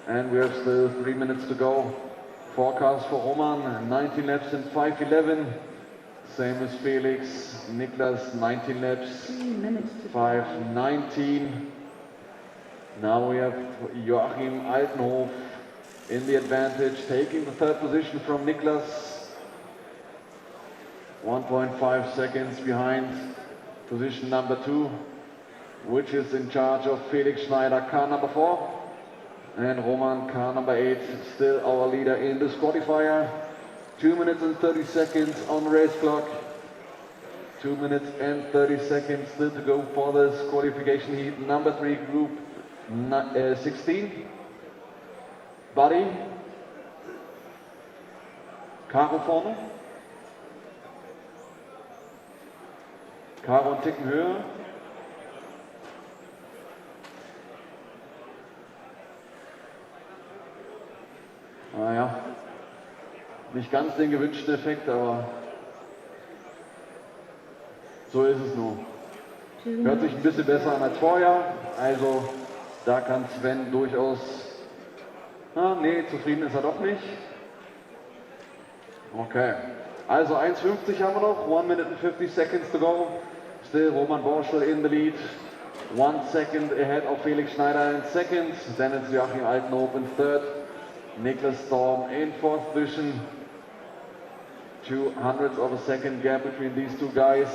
And we have still 3 minutes to go. Forecast for Roman, 19 laps in 5:11. Same as Felix. Niklas, 19 laps, 5:19. Now we have Joachim Altenhof in the advantage, taking the third position from Niklas. 1.5 seconds behind position number 2, which is in charge of Felix Schneider, car number 4. And Roman, car number 8, still our leader in this qualifier. 2 minutes and 30 seconds on race clock. 2 minutes and 30 seconds still to go for this qualification heat. Number 3 group 16. Buddy. Caro vorne. Caro einen Ticken höher. Naja, nicht ganz den gewünschten Effekt, aber so ist es nun. Hört sich ein bisschen besser an als vorher, also da kann Sven durchaus, nee, zufrieden ist er doch nicht. Okay, also 1:50 haben wir noch, 1 minute and 50 seconds to go. Still Roman Borschel in the lead, 1 second ahead of Felix Schneider in second, then it's Joachim Altenhof in third. Niklas Daun in 4th position. 0.02 of a second gap between these two guys.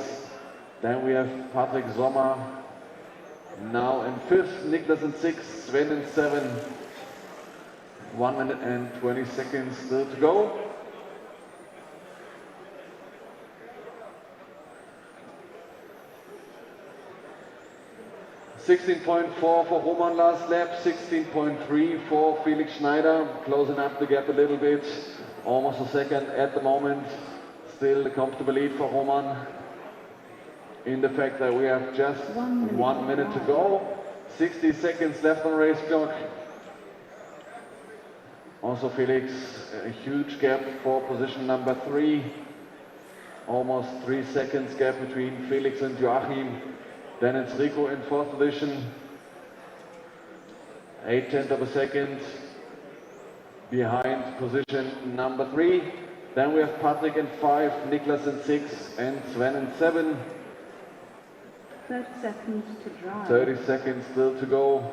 Then we have Patrick Sommer now in 5th, Niklas in 6th, Sven in 7. 1 minute and 20 seconds still to go. $16.4 for Roman last lap, 16.3 for Felix Schneider, closing up the gap a little bit, almost a second at the moment. Still a comfortable lead for Roman in the fact that we have just 1 minute to go, 60 seconds left on race clock. Also Felix, a huge gap for position number 3, almost 3 seconds gap between Felix and Joachim. Then it's Rico in 4th position, 0.8 of a second behind position number 3. Then we have Patrick in 5, Niklas in 6 and Sven in 7. 30 seconds to drive. 30 seconds still to go.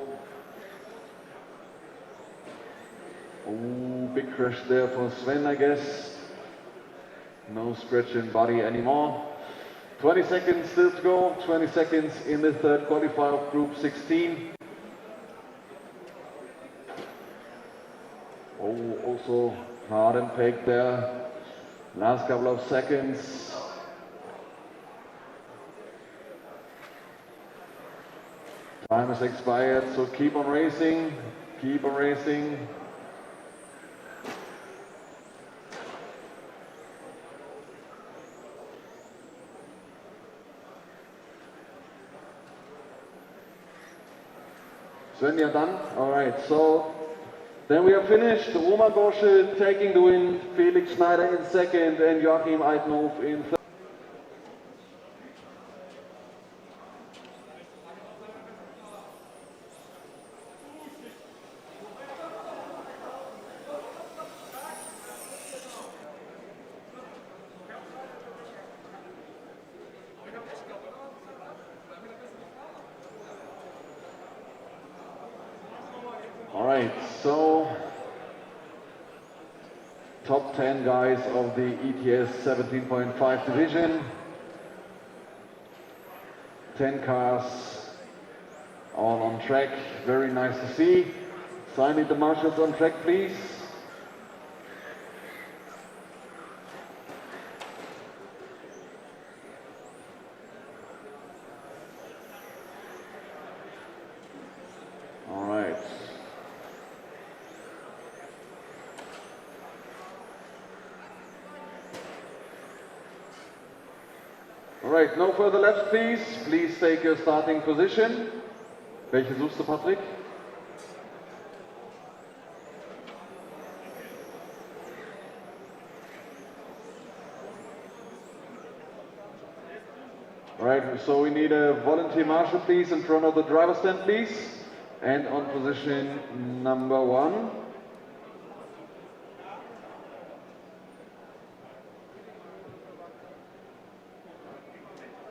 Ooh, big crash there for Sven, I guess. No scratch in body anymore. 20 seconds still to go, 20 seconds in the third qualifier of group 16. Oh, also hard impact there. Last couple of seconds. Time has expired, so keep on racing, keep on racing. Sven, you're done? All right, so then we are finished. Roman Borschel taking the win, Felix Schneider in second, and Joachim Altenhof in third. Alright, so top 10 guys of the ETS 17.5 division. 10 cars all on track, very nice to see. Finally the marshals on track, please. Alright, no further laps please. Please take your starting position. Welche suchst du, Patrick? Right, so we need a volunteer marshal, please, in front of the driver's stand, please. And on position number 1.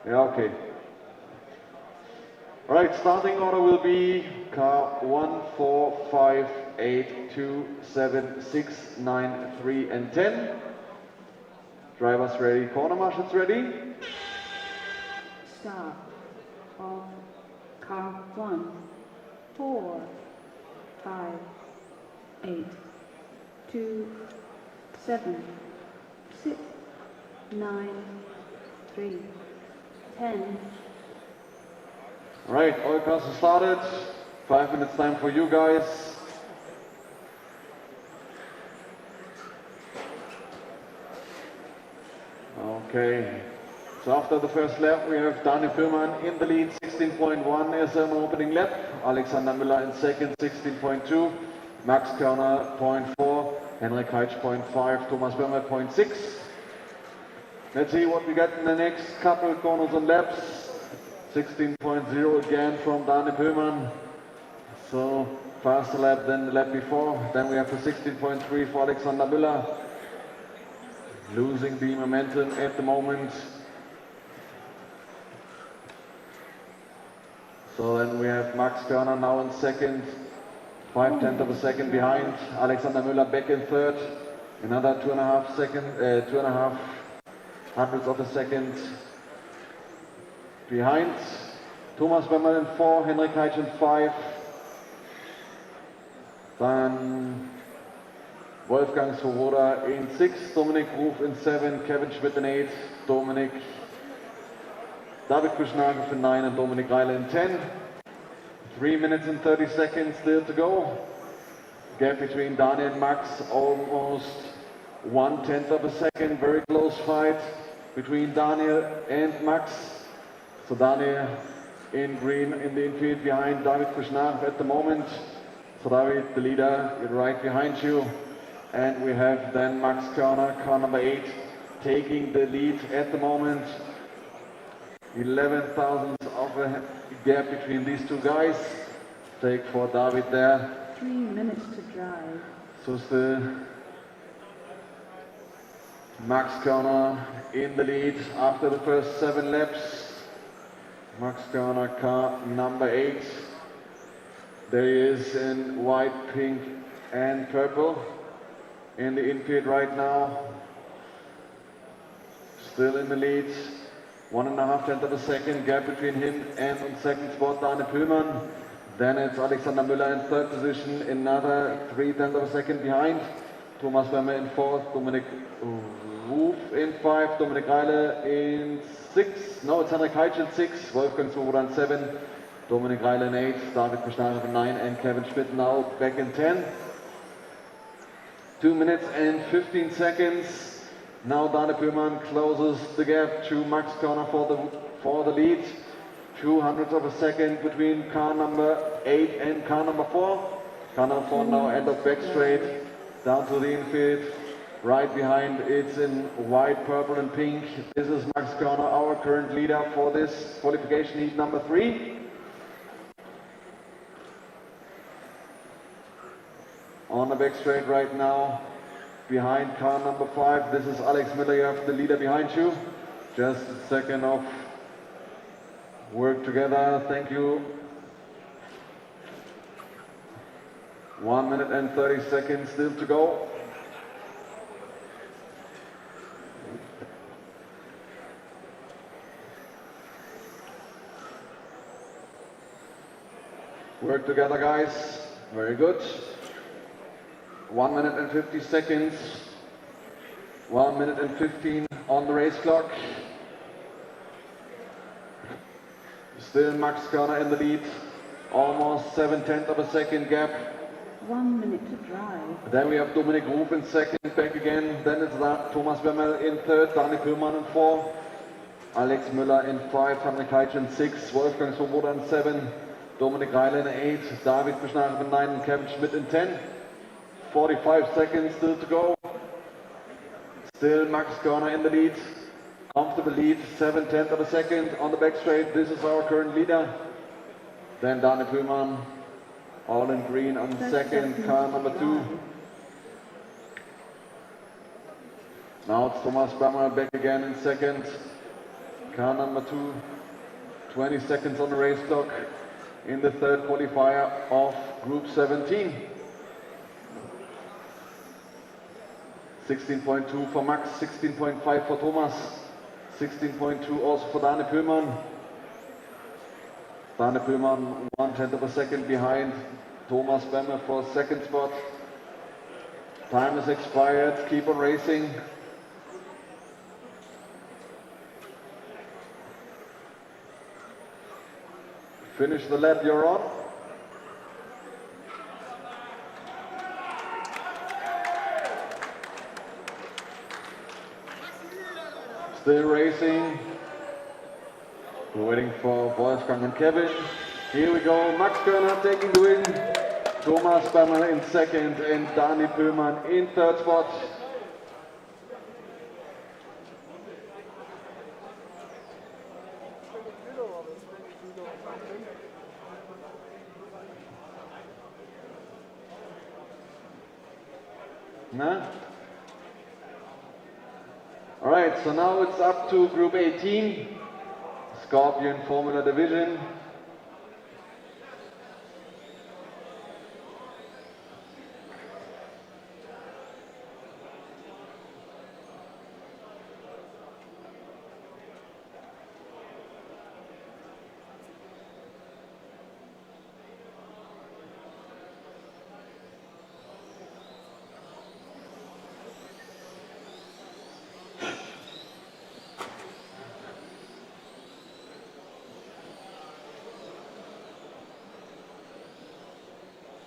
Yeah, okay. All right, starting order will be car 1, 4, 5, 8, 2, 7, 6, 9, 3, and 10. Drivers ready, corner marshals ready. Start of car 1, 4, 5, 8, 2, 7, 6, 9, 3, 10. All right, all cars are started. 5 minutes time for you guys. Okay, so after the first lap we have Daniel Pillman in the lead, 16.1 as an opening lap. Alexander Müller in second, 16.2. Max Körner, 0.4. Henrik Heitsch, 0.5. Thomas Böhmer, 0.6. Let's see what we get in the next couple corners and laps. 16.0 again from Daniel Pillman. So faster lap than the lap before. Then we have the 16.3 for Alexander Müller. Losing the momentum at the moment. So then we have Max Körner now in second, 0.5 of a second behind. Alexander Müller back in third, another 2.5 hundredths of a second behind. Thomas Böhmer in 4, Henrik Heitsch in 5. Dann Wolfgang Svoboda in 6, Dominik Ruf in 7, Kevin Schmidt in 8, David Kuschnagel for 9, and Dominik Reile in 10. 3 minutes and 30 seconds still to go. Gap between Daniel and Max almost 1/10 of a second. Very close fight between Daniel and Max. So Daniel in green in the infield behind David Kuschnagel at the moment. So David, the leader, right behind you. And we have then Max Körner, car number 8, taking the lead at the moment. 11 thousandths of a gap between these two guys. Take for David there. 3 minutes to drive. So still Max Körner in the lead after the first 7 laps. Max Körner, car number 8. There he is in white, pink and purple in the infield right now. Still in the lead. 1.5 of a second gap between him and on second spot Daniel Pillman. Then it's Alexander Müller in third position, another 0.3 of a second behind. Thomas Böhmer in fourth, Dominik Ruf in 5, Dominik Reile in 6. No, it's Henrik Heitsch in 6, Wolfgang Svoboda in 7, Dominik Reile in 8, David Kuschnagel in 9, and Kevin Schmidt now back in 10. 2 minutes and 15 seconds. Now Daniel Pillman closes the gap to Max Körner for the lead. 200ths of a second between car number 8 and car number 4. Car number 4 now end of back straight down to the infield. Right behind it's in white, purple and pink. This is Max Körner, our current leader for this qualification heat number 3. On the back straight right now, behind car number 5, this is Alex Müller, you have the leader behind you. Just a second of work together, thank you. 1 minute and 30 seconds still to go. Work together guys, very good. 1 minute and 50 seconds. 1 minute and 15 on the race clock. Still Max Körner in the lead. Almost 7/10 of a second gap. 1 minute to drive. Then we have Dominik Ruf in second, back again. Then it's Thomas Böhmer in third, Daniel Pillman in 4. Alex Müller in 5, Henrik Heitsch in 6, Wolfgang Svoboda in 7, Dominik Reile in 8, David Kuschnagel in 9, and Kevin Schmidt in 10. 45 seconds still to go. Still Max Körner in the lead. Comfortable lead, 7/10 of a second on the back straight. This is our current leader. Then Daun, all in green on second, car number 2. Now it's Thomas Brammer back again in second, car number 2. 20 seconds on the race clock in the third qualifier of Group 17. 16.2 for Max, 16.5 for Thomas, 16.2 also for Daun. Daun 1/10 of a second behind Thomas Brammer for second spot. Time is expired, keep on racing. Finish the lap you're on. Still racing. We're waiting for Wolfgang and Kevin. Here we go. Max Körner taking the win. Thomas Brammer in second and Daun in third spot. All right, so now it's up to Group 18, Scorpion Formula Division.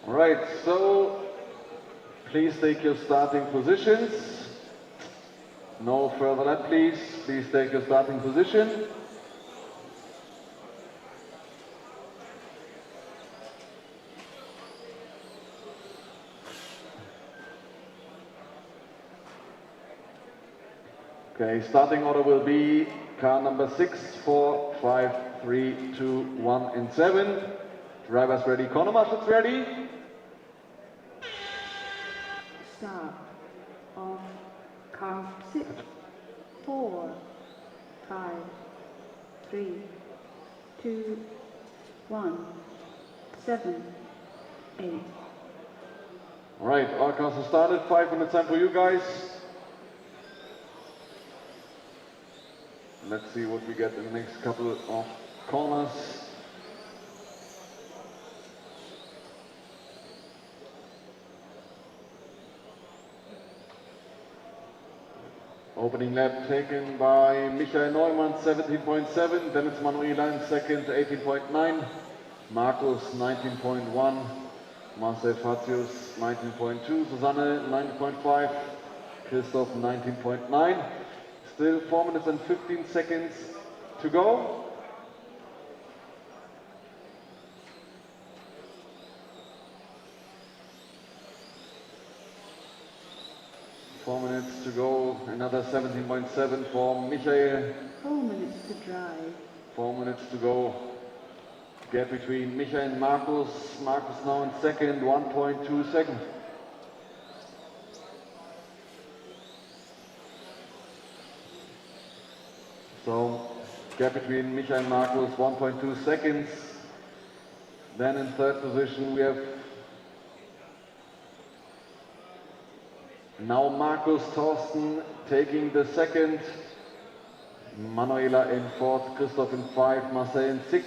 All right, so please take your starting positions. No further lap, please. Please take your starting position. Okay, starting order will be car number 6, 4, 5, 3, 2, 1, and 7. Drivers ready, corner marshals ready. Start of car 6, 4, 5, 3, 2, 1, 7, 8. All right, all cars are started. 5 minutes time for you guys. Let's see what we get in the next couple of corners. Opening lap taken by Michael Neumann, 17.7. Then it's Manuela in second, 18.9. Markus, 19.1. Marcel Fatius, 19.2. Susanne, 19.5. Christoph, 19.9. Still 4 minutes and 15 seconds to go. To go, another 17.7 for Michael. 4 minutes to drive. 4 minutes to go. Gap between Michael and Markus. Markus now in second, 1.2 seconds. So, gap between Michael and Markus, 1.2 seconds. Then in third position we have now Markus Thorsten taking the second, Manuela in fourth, Christoph in 5, Marcel in 6.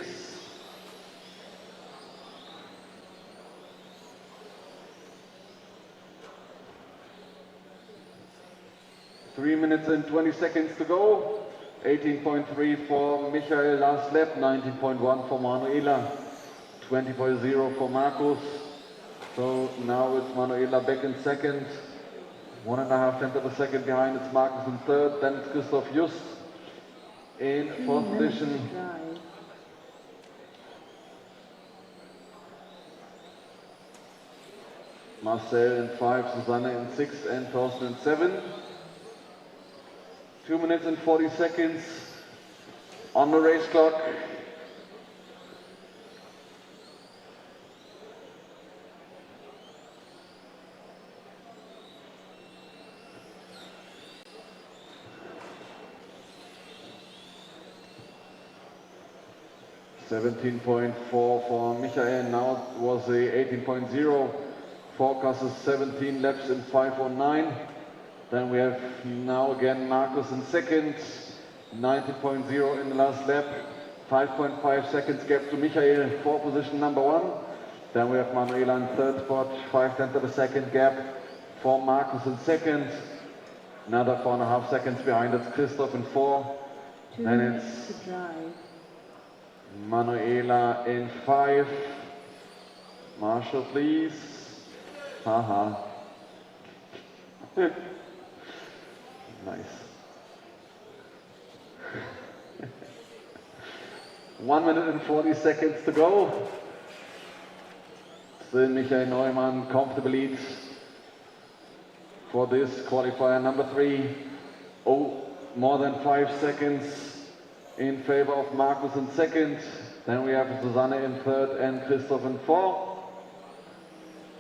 Three minutes and 20 seconds to go. 18.3 for Michael last lap, 19.1 for Manuela, 20.0 for Markus. So now it's Manuela back in second. 1.5 tenths of a second behind, it's Markus in third, then it's Christoph Just in fourth position. Marcel in 5, Susanne in 6, and Thorsten in 7. 2 minutes and 40 seconds on the race clock. .4 for Michael, now it was a 18.0. Forecast is 17 laps in 5:09. Then we have now again Marcus in second, 19.0 in the last lap, 5.5 seconds gap to Michael for position number 1. Then we have Manuela in third spot, 0.5 of a second gap for Marcus in second. Another 4.5 seconds behind, it's Christoph in 4. 2 Then minutes it's to drive. Manuela in 5. Marshall, please. Haha. Nice. 1 minute and 40 seconds to go. Still Michael Neumann comfortable lead for this qualifier number 3. Oh, more than 5 seconds in favor of Marcus in second. Then we have Susanne in third and Christoph in 4.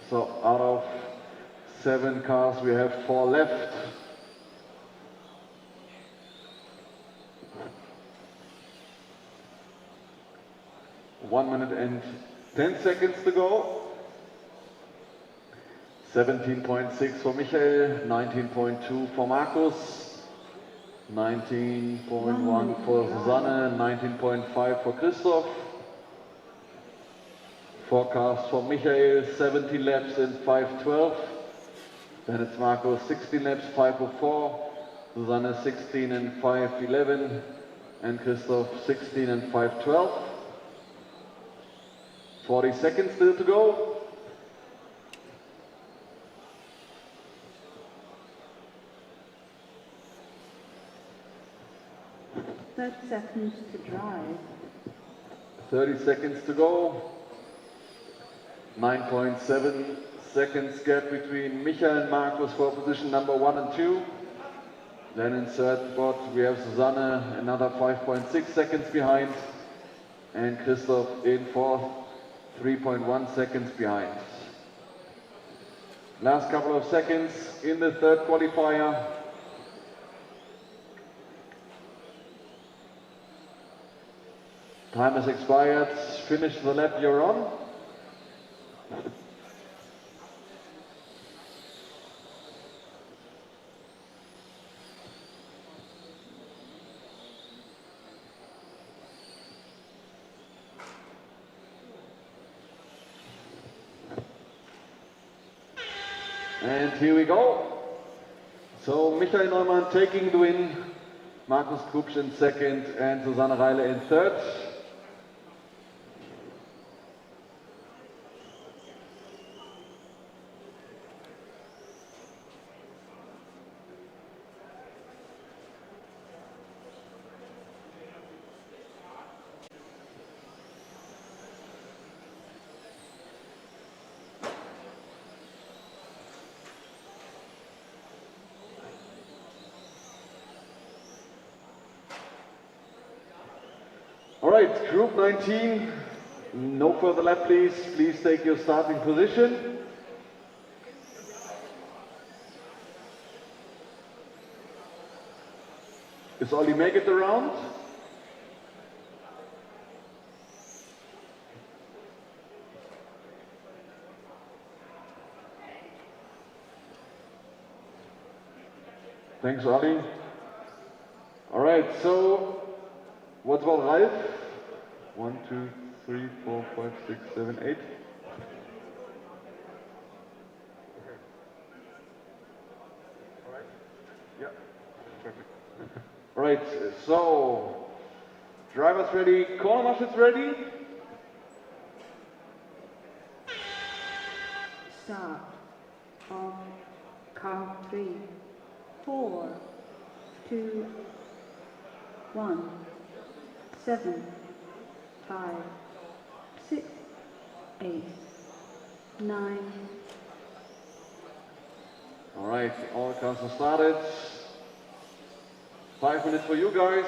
So out of 7 cars we have 4 left. One minute and 10 seconds to go. 17.6 for Michael, 19.2 for Marcus, 19.1 for Susanne, 19.5 for Christoph. Forecast for Michael, 70 laps in 5:12. Then it's Marcus, 16 laps, 5:04. Susanne, 16 in 5:11. And Christoph, 16 in 5:12. 40 seconds still to go. Thirty seconds to drive. 30 seconds to go. 9.7 seconds gap between Michael and Marcus for position number 1 and 2. Then in third spot we have Susanne, another 5.6 seconds behind. And Christoph in fourth, 3.1 seconds behind. Last couple of seconds in the third qualifier. Time has expired. Finish the lap you're on. And here we go. So Michael Neumann taking the win, Markus Krupsch in second and Susanne Reile in third. All right, Group 19, no further lap please. Please take your starting position. Is Ollie make it around? Thanks, Ollie. All right, so what about Ralf? 1, 2, 3, 4, 5, 6, 7, 8. All right? Yeah. Perfect. All right, so drivers ready, corner marshals ready. Start of car 3, 4, 2, 1, 7, 5, 6, 8, 9. All right, all cars are started. 5 minutes for you guys.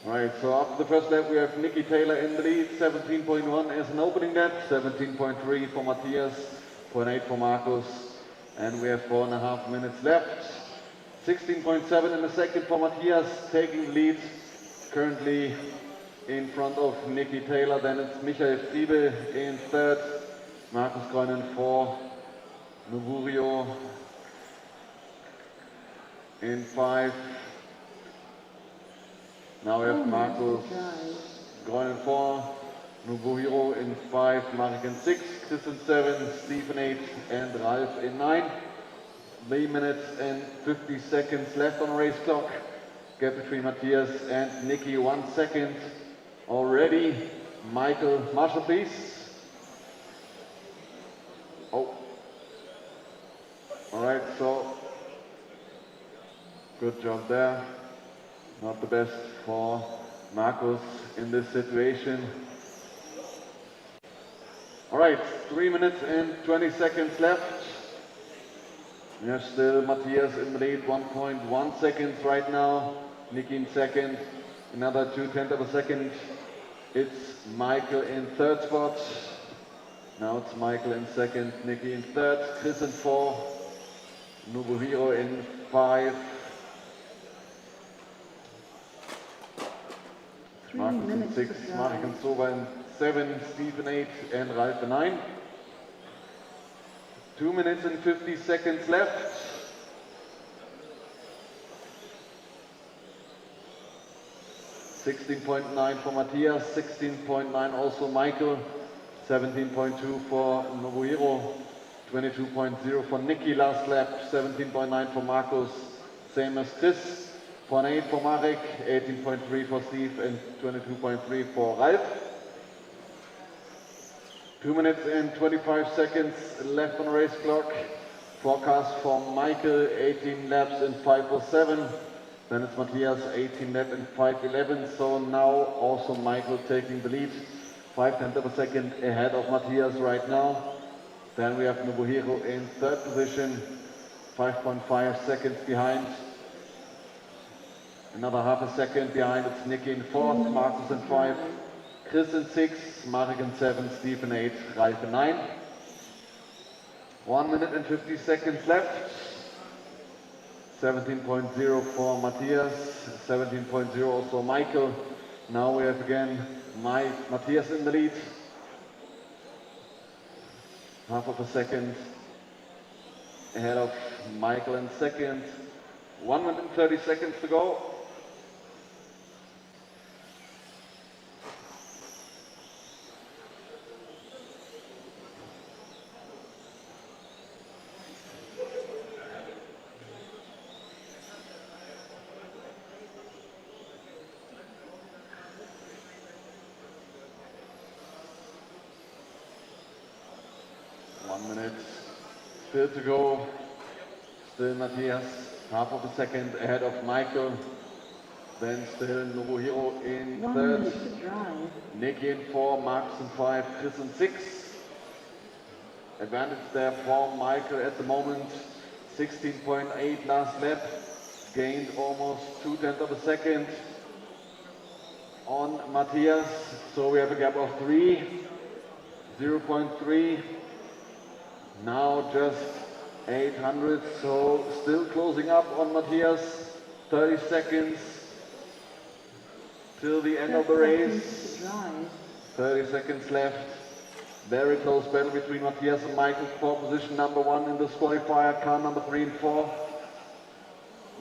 Right, so after the first lap we have Nicky Taylor in the lead, 17.1 as an opening lap, 17.3 for Matthias, 0.8 for Marcus, and we have 4.5 minutes left. 16.7 in the second for Matthias, taking the lead, currently in front of Nicky Taylor. Then it's Michael Friebe in third, Marcus Grön in fourth, Noburio in 5. Now we have Marcus Grön in 4, Nobuhiro in 5, Marek in 6, Chris in 7, Steve in 8, and Ralf in 9. 3 minutes and 50 seconds left on the race clock. Gap between Matthias and Nicky, 1 second already. Michael, Marshall, please. Oh. All right, so good job there. Not the best for Marcus in this situation. All right, 3 minutes and 20 seconds left. We have still Matthias in the lead, 1.1 seconds right now. Nicky in second, another 0.2 of a second. It's Michael in third spot. Now it's Michael in second, Nicky in third, Chris in 4, Nobuhiro in 5. Marcus in 6, Marek in Soba in 7, Steve in 8, and Ralf in 9. 2 minutes and 50 seconds left. $16.9 for Matthias, 16.9 also Michael, 17.2 for Nobuhiro, 22.0 for Nicky last lap, 17.9 for Marcus, same as Chris. 0.8 for Marek, 18.3 for Steve, and 22.3 for Ralf. 2 minutes and 25 seconds left on the race clock. Forecast for Michael, 18 laps in 5:07. Then it's Matthias, 18 laps in 5:11. So now also Michael taking the lead, 0.5 of a second ahead of Matthias right now. Then we have Nobuhiro in third position, 5.5 seconds behind. Another half a second behind, it's Nicky in fourth, Marcus in 5, Chris in 6, Marek in 7, Steve in 8, Ralf in 9. 1 minute and 50 seconds left. 17.0 for Matthias, 17.0 also Michael. Now we have again Matthias in the lead. Half of a second ahead of Michael in second. 1 minute and 30 seconds to go. Still to go, still Matthias, half of a second ahead of Michael, then still Nobuhiro in third, Nicky in 4, Marcus in 5, Chris in 6. Advantage there for Michael at the moment, 16.8 last lap, gained almost 0.2 of a second on Matthias, so we have a gap of 3, 0.3. Now just 800, so still closing up on Matthias. 30 seconds till the end of the race. 30 seconds left. Very close battle between Matthias and Michael for position number 1 in this qualifier. Car number 3 and 4.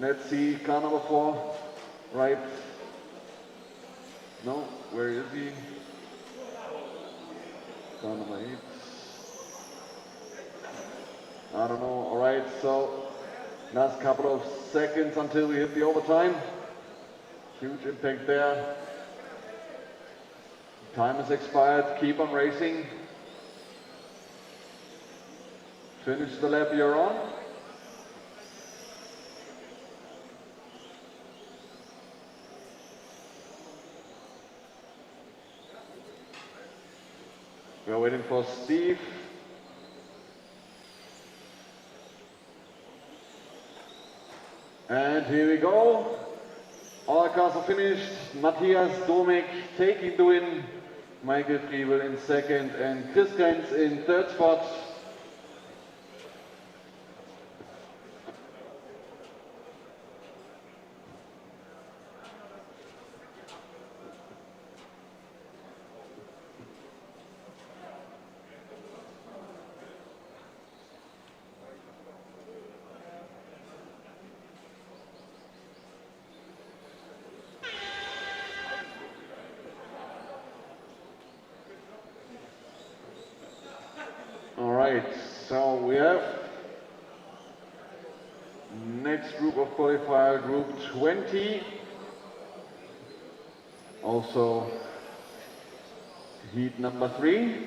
Let's see, car number 4. Right. No, where is he? Car number 8. I don't know. All right, so last couple of seconds until we hit the overtime. Huge impact there. Time has expired. Keep on racing. Finish the lap you're on. We are waiting for Steve. And here we go. All cars are finished. Matthias Domek taking the win. Michael Friebel in second and Chris Grenz in third spot. So we have next group of qualifier, group 20. Also heat number 3.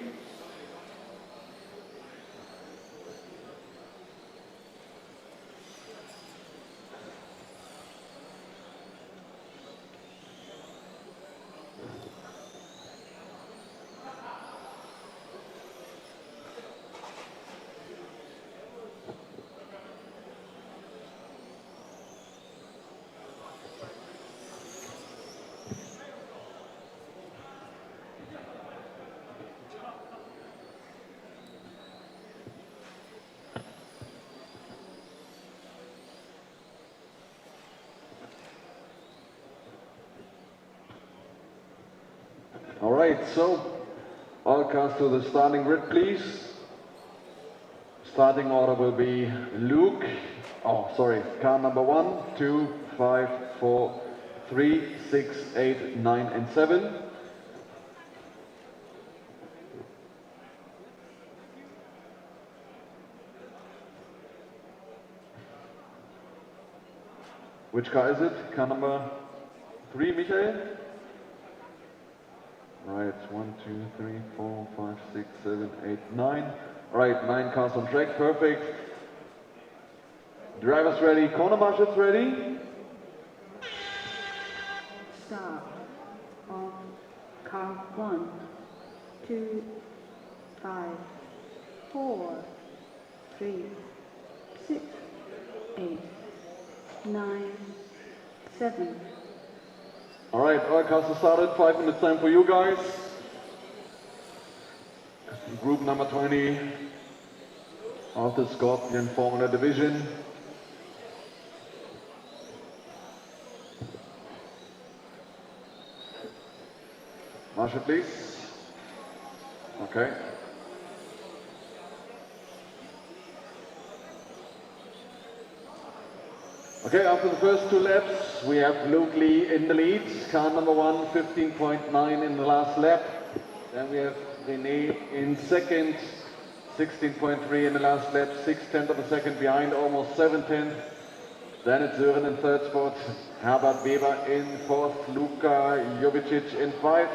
All right, so all cars to the starting grid, please. Starting order will be Luke. Car number 1, 2, 5, 4, 3, 6, 8, 9, and 7. Which car is it? Car number 3, Michael? Right, 1, 2, 3, 4, 5, 6, 7, 8, 9. All right, 9 cars on track, perfect. Drivers ready, corner marshals ready. Start on car 1, 2, 5, 4, 3, 6, 8, 9, 7. All right, all cars are started. 5 minutes time for you guys. Group number 20 of the Scorpion Formula Division. Marshal, please. Okay. Okay, after the first 2 laps, we have Luke Lee in the lead. Car number 1, 15.9 in the last lap. Then we have René in second, 16.3 in the last lap, 6/10 of a second behind, almost 7/10. Then it's Sören in third spot, Herbert Weber in fourth, Luka Jovicic in 5,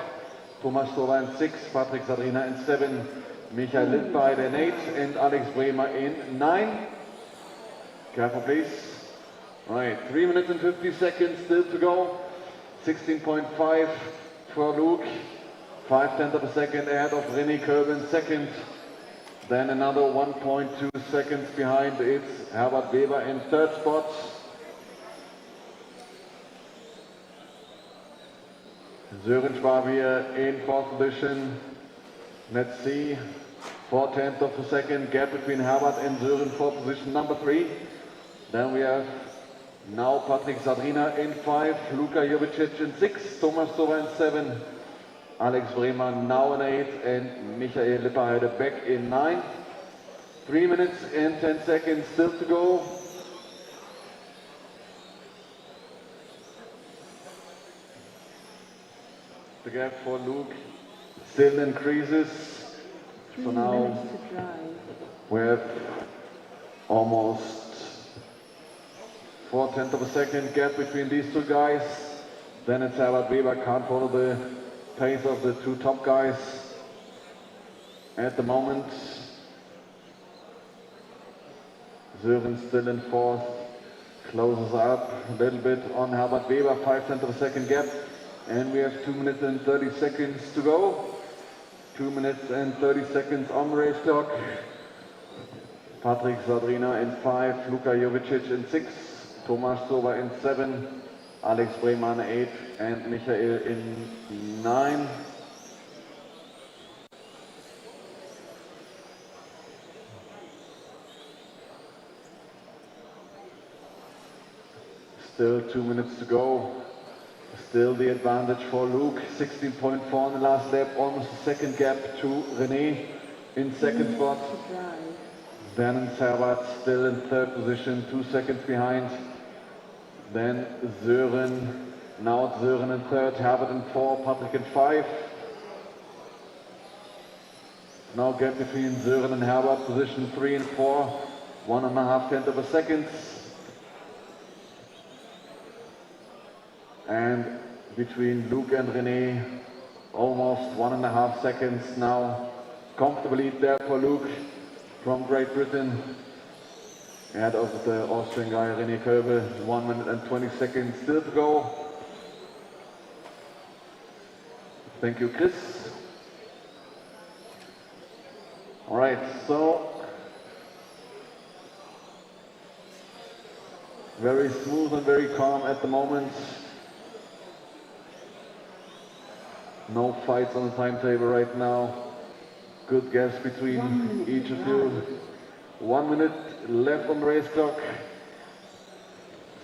Thomas Stover in 6, Patrick Sadrina in 7, Michael Littbeid in 8, and Alex Bremer in 9. Careful please. Right, 3 minutes and 50 seconds still to go. 16.5 for Luke. 5/10 of a second ahead of René Köben second. Then another 1.2 seconds behind, it's Herbert Weber in third spot. Sören Schwab here in fourth position. Let's see, 4/10 of a second gap between Herbert and Sören for position number 3. Then we have now Patrick Sadrina in 5, Luka Jovicic in 6, Thomas Stover in 7, Alex Bremer now in 8, and Michael Lipperheide back in 9. 3 minutes and 10 seconds still to go. The gap for Luke still increases. So now we have almost 4/10 of a second gap between these 2 guys. Then it's Herbert Weber, can't follow the pace of the 2 top guys at the moment. Sören still in fourth, closes up a little bit on Herbert Weber, 5/10 of a second gap. And we have 2 minutes and 30 seconds to go. 2 minutes and 30 seconds on the race clock. Patrick Sadrina in 5, Luka Jovicic in 6, Tomasz Soba in 7, Alex Brehmann 8, and Michael in 9. Still 2 minutes to go. Still the advantage for Luke, 16.4 in the last lap, almost a second gap to René in second spot. Then Servat still in third position, 2 seconds behind. Then Sören, now it's Sören in third, Herbert in 4, Patrick in 5. Now gap between Sören and Herbert, position 3 and 4, 1.5 tenths of a second. And between Luke and René, almost 1.5 seconds now. Comfortably there for Luke from Great Britain. Ahead of the Austrian guy René Köbel, 1 minute and 20 seconds still to go. Thank you, Chris. All right, so very smooth and very calm at the moment. No fights on the timetable right now. Good gaps between each of you. 1 minute left on the race clock.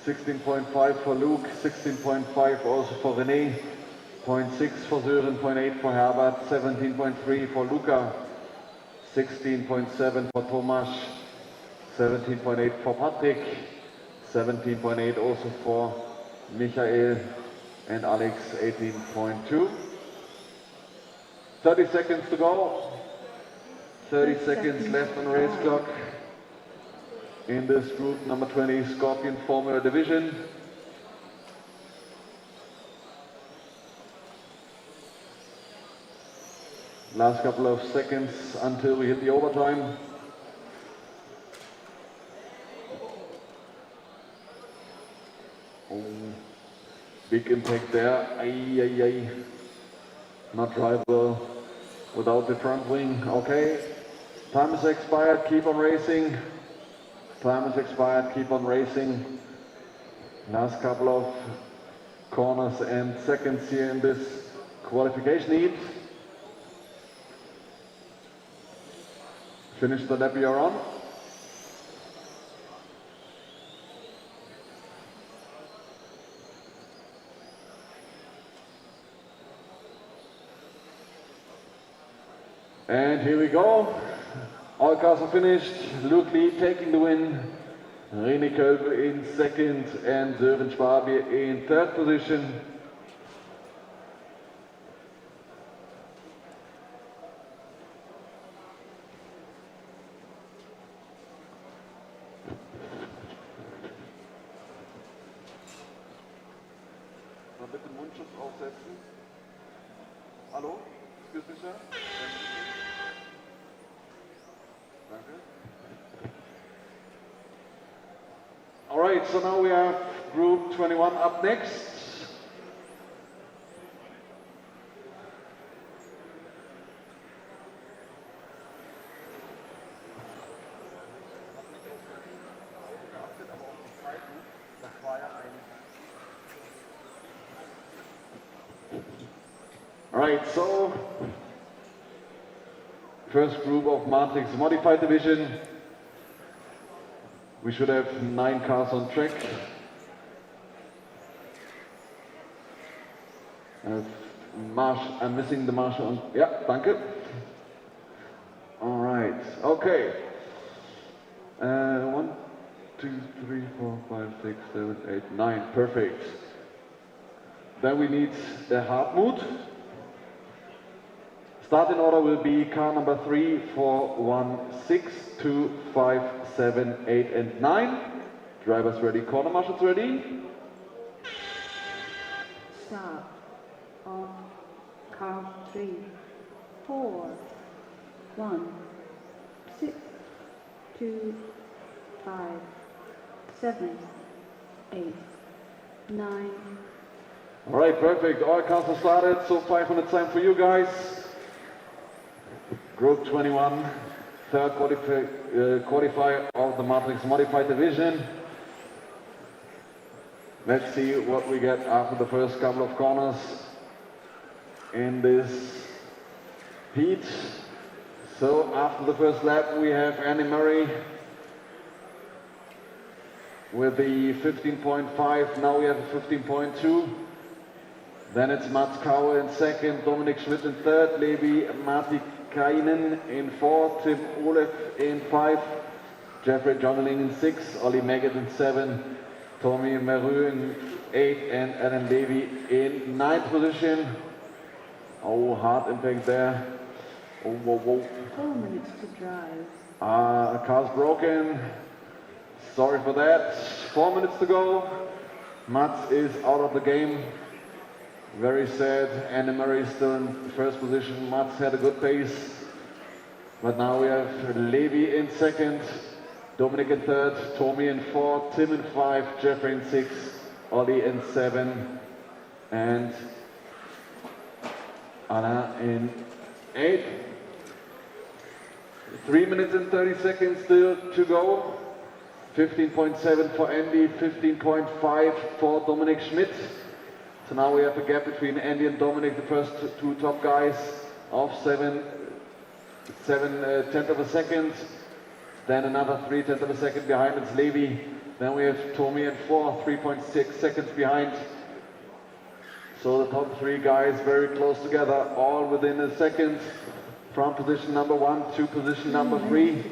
16.5 for Luke, 16.5 also for René, 0.6 for Sören, 0.8 for Herbert, 17.3 for Luca, 16.7 for Tomasz, 17.8 for Patrick, 17.8 also for Michael, and Alex 18.2. 30 seconds to go. 30 seconds left on the race clock in this group number 20 Scorpion Formula Division. Last couple of seconds until we hit the overtime. Oh, big impact there. Not drivable without the front wing. Okay, time is expired, keep on racing. Time is expired, keep on racing. Last couple of corners and seconds here in this qualification heat. Finish the lap you're on. And here we go. All cars are finished. Luke Lee taking the win. René Köbel in second and Sören Schwabe in third position. Mal bitte Mundschutz aufsetzen. Hallo? Excuse me, sir? All right, so now we have Group 21 up next. All right, so first group of Matrix Modified Division. We should have 9 cars on track. I'm missing the marshal on. Yeah, danke. All right, okay. 1, 2, 3, 4, 5, 6, 7, 8, 9. Perfect. Then we need the Hartmut. Starting order will be car number 3, 4, 1, 6, 2, 5, 7, 8, and 9. Drivers ready, corner marshals ready. Start on car 3, 4, 1, 6, 2, 5, 7, 8, 9. All right, perfect. All cars are started, so 5 minutes time for you guys. Group 21, third qualifier of the Matrix Modified Division. Let's see what we get after the first couple of corners in this heat. So after the first lap we have Andy Murray with the 15.5, now we have a 15.2. Then it's Mats Kauer in second, Dominik Schmidt in third, Levi Matikainen in fourth, Tim Olef in 5, Jeffrey Jonneling in 6, Olli Megget in 7, Tommy Meru in 8, and Adam Levy in 9th position. Oh, hard impact there. Oh, whoa, whoa. 4 minutes to drive. Car's broken. Sorry for that. 4 minutes to go. Mats is out of the game. Very sad. Andy Murray is still in first position. Mats had a good pace. But now we have Levi in second, Dominik in third, Tommy in fourth, Tim in 5, Jeffrey in 6, Olli in 7, and Anna in 8. 3 minutes and 30 seconds still to go. 15.7 for Andy, 15.5 for Dominik Schmidt. So now we have a gap between Andy and Dominik, the first two top guys, of 7 tenths of a second. Then another 3 tenths of a second behind, it's Levi. Then we have Tommy in 4, 3.6 seconds behind. So the top 3 guys very close together, all within a second from position number 1 to position number 3.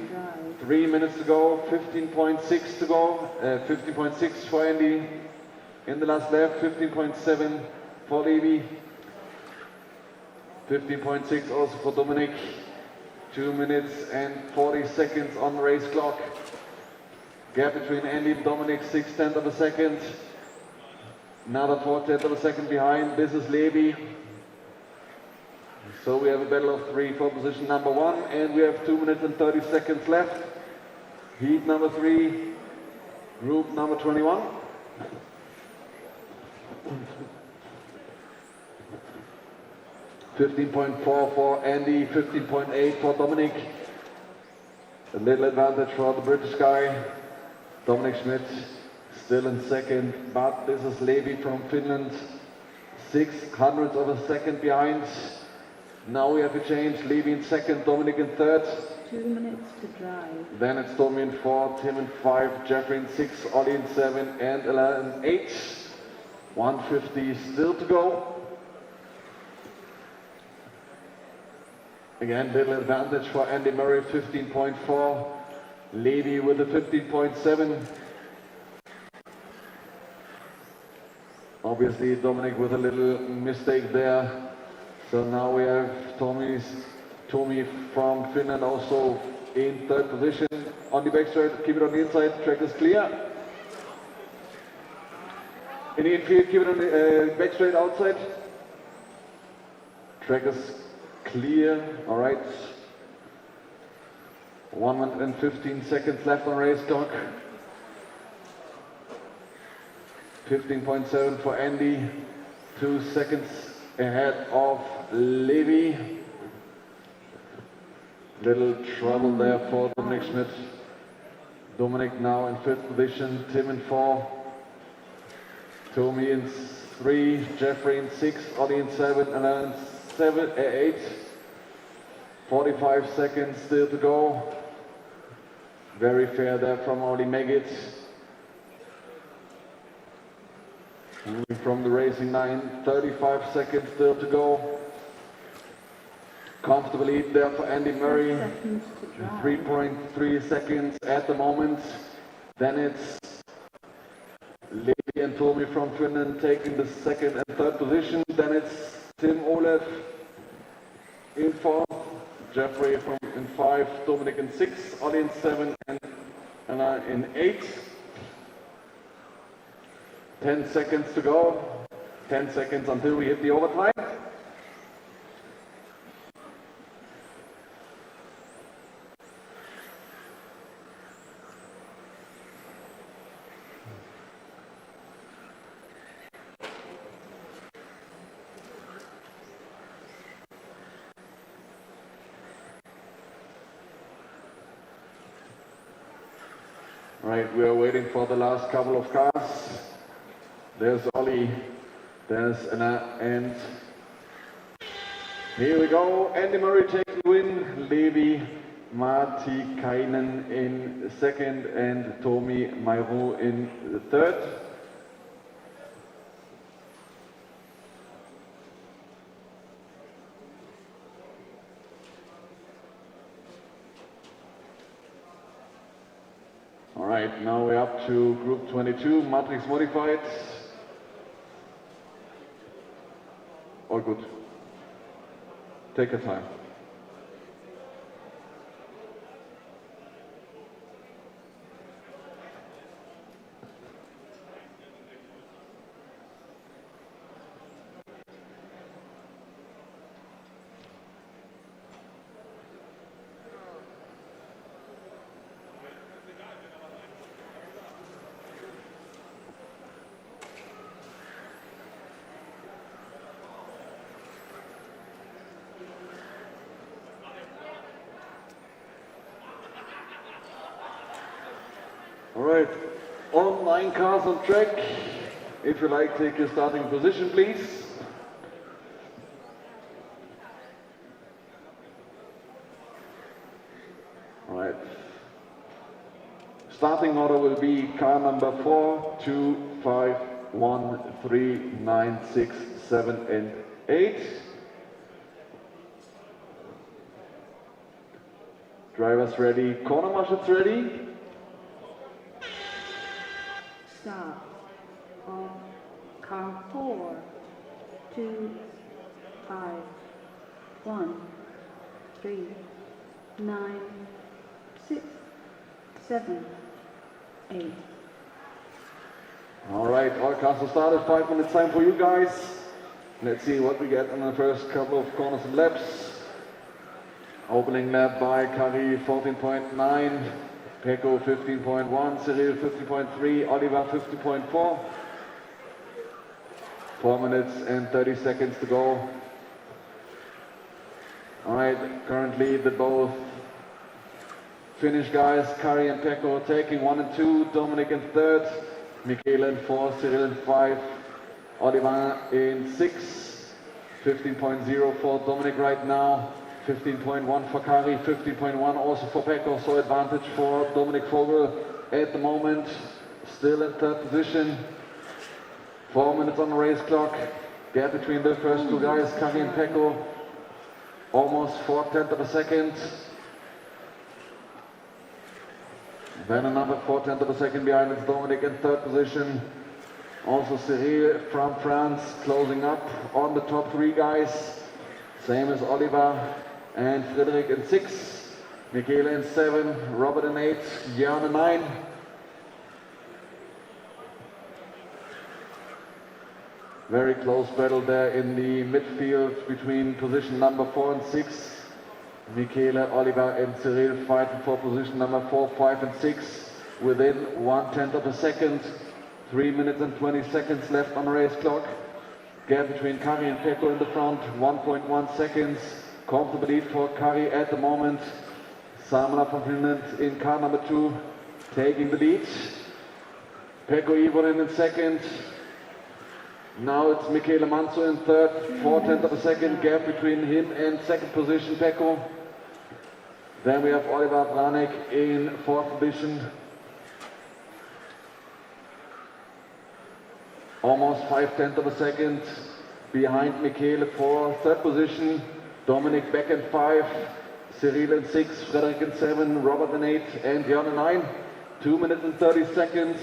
3 minutes to go, 15.6 to go, 15.6 for Andy in the last lap, 15.7 for Levi, 15.6 also for Dominik. 2 minutes and 40 seconds on the race clock. Gap between Andy and Dominik, 6 tenths of a second. Another 4 tenths of a second behind. This is Levi. So we have a battle of 3 for position number 1, and we have 2 minutes and 30 seconds left. Heat number 3, group number 21. $15.4 for Andy, 15.8 for Dominik. A little advantage for the British guy. Dominik Schmidt still in second, but this is Levi from Finland, 0.06 of a second behind. Now we have a change, Levi in second, Dominik in third. 2 minutes to drive. Then it's Tommy in 4, Tim in 5, Jeffrey in 6, Olli in 7, and Ella in 8. 150 still to go. Again, little advantage for Andy Murray, 15.4. Levi with a 15.7. Obviously, Dominik with a little mistake there. So now we have Tommy from Finland also in third position. On the back straight, keep it on the inside, track is clear. In the infield, keep it on the back straight outside. Track is clear, all right. 1 minute and 15 seconds left on race clock. 15.7 for Andy, 2 seconds ahead of Levi. Little trouble there for Dominik Schmidt. Dominik now in 5th position, Tim in 4, Tommy in 3, Jeffrey in 6, Olli in 7, and then 8. 45 seconds still to go. Very fair there from Olli Megget. Moving from the racing line, 35 seconds still to go. Comfortable lead there for Andy Murray. 3.3 seconds at the moment. Then it's Levi and Tommy from Finland taking the 2nd and 3rd position. Then it's Tim Olef in 4th, Jeffrey in 5, Dominik in 6, Olli in 7, and Anna in 8. 10 seconds to go. 10 seconds until we hit the overtime. Right, we are waiting for the last couple of cars. There's Ollie, there's Anna, and here we go. Andy Murray takes the win, Levi Martikainen in second, and Tomi Mairo in the third. All right, now we're up to Group 22, Matrix Modified. All good. Take your time. All right, all 9 cars on track. If you like, take your starting position, please. All right. Starting order will be car number 4, 2, 5, 1, 3, 9, 6, 7, and 8. Drivers ready, corner marshals ready. Start on car 4, 2, 5, 1, 3, 9, 6, 7, 8. All right, all cars are started. 5 minutes time for you guys. Let's see what we get in the first couple of corners and laps. Opening lap by Kari 14.9. Pecco 15.1, Cyril 50.3, Oliver 50.4. 4 minutes and 30 seconds to go. All right, currently the both Finnish guys, Kari and Pecco, taking 1 and 2, Dominic in third, Michele in 4, Cyril in 5, Oliver in 6, 15.0 for Dominic right now. 15.1 for Kari, 15.1 also for Pecco, so advantage for Dominic Vogel at the moment, still in third position. 4 minutes on the race clock, gap between the first two guys, Kari and Pecco, almost 4/10 of a second. Then another 4/10 of a second behind is Dominic in third position. Also Cyril from France closing up on the top 3 guys, same as Oliver and Frederick in 6, Michele in 7, Robert in 8, Jan in 9. Very close battle there in the midfield between position number 4 and 6. Michele, Oliver and Cyril fighting for position number 4, 5 and 6 within 1/10 of a second. 3 minutes and 20 seconds left on the race clock. Gap between Kari and Pecco in the front, 1.1 seconds. Comfortable lead for Kari at the moment. Samana from Finland in car number 2, taking the lead. Pecco Ivonen in second. Now it's Michele Manso in third, 4/10 of a second gap between him and second position Pecco. Then we have Oliver Branek in fourth position. Almost 5/10 of a second behind Michele for third position. Dominic back in 5, Cyril in 6, Frederick in 7, Robert in 8, and Jan in 9. 2 minutes and 30 seconds.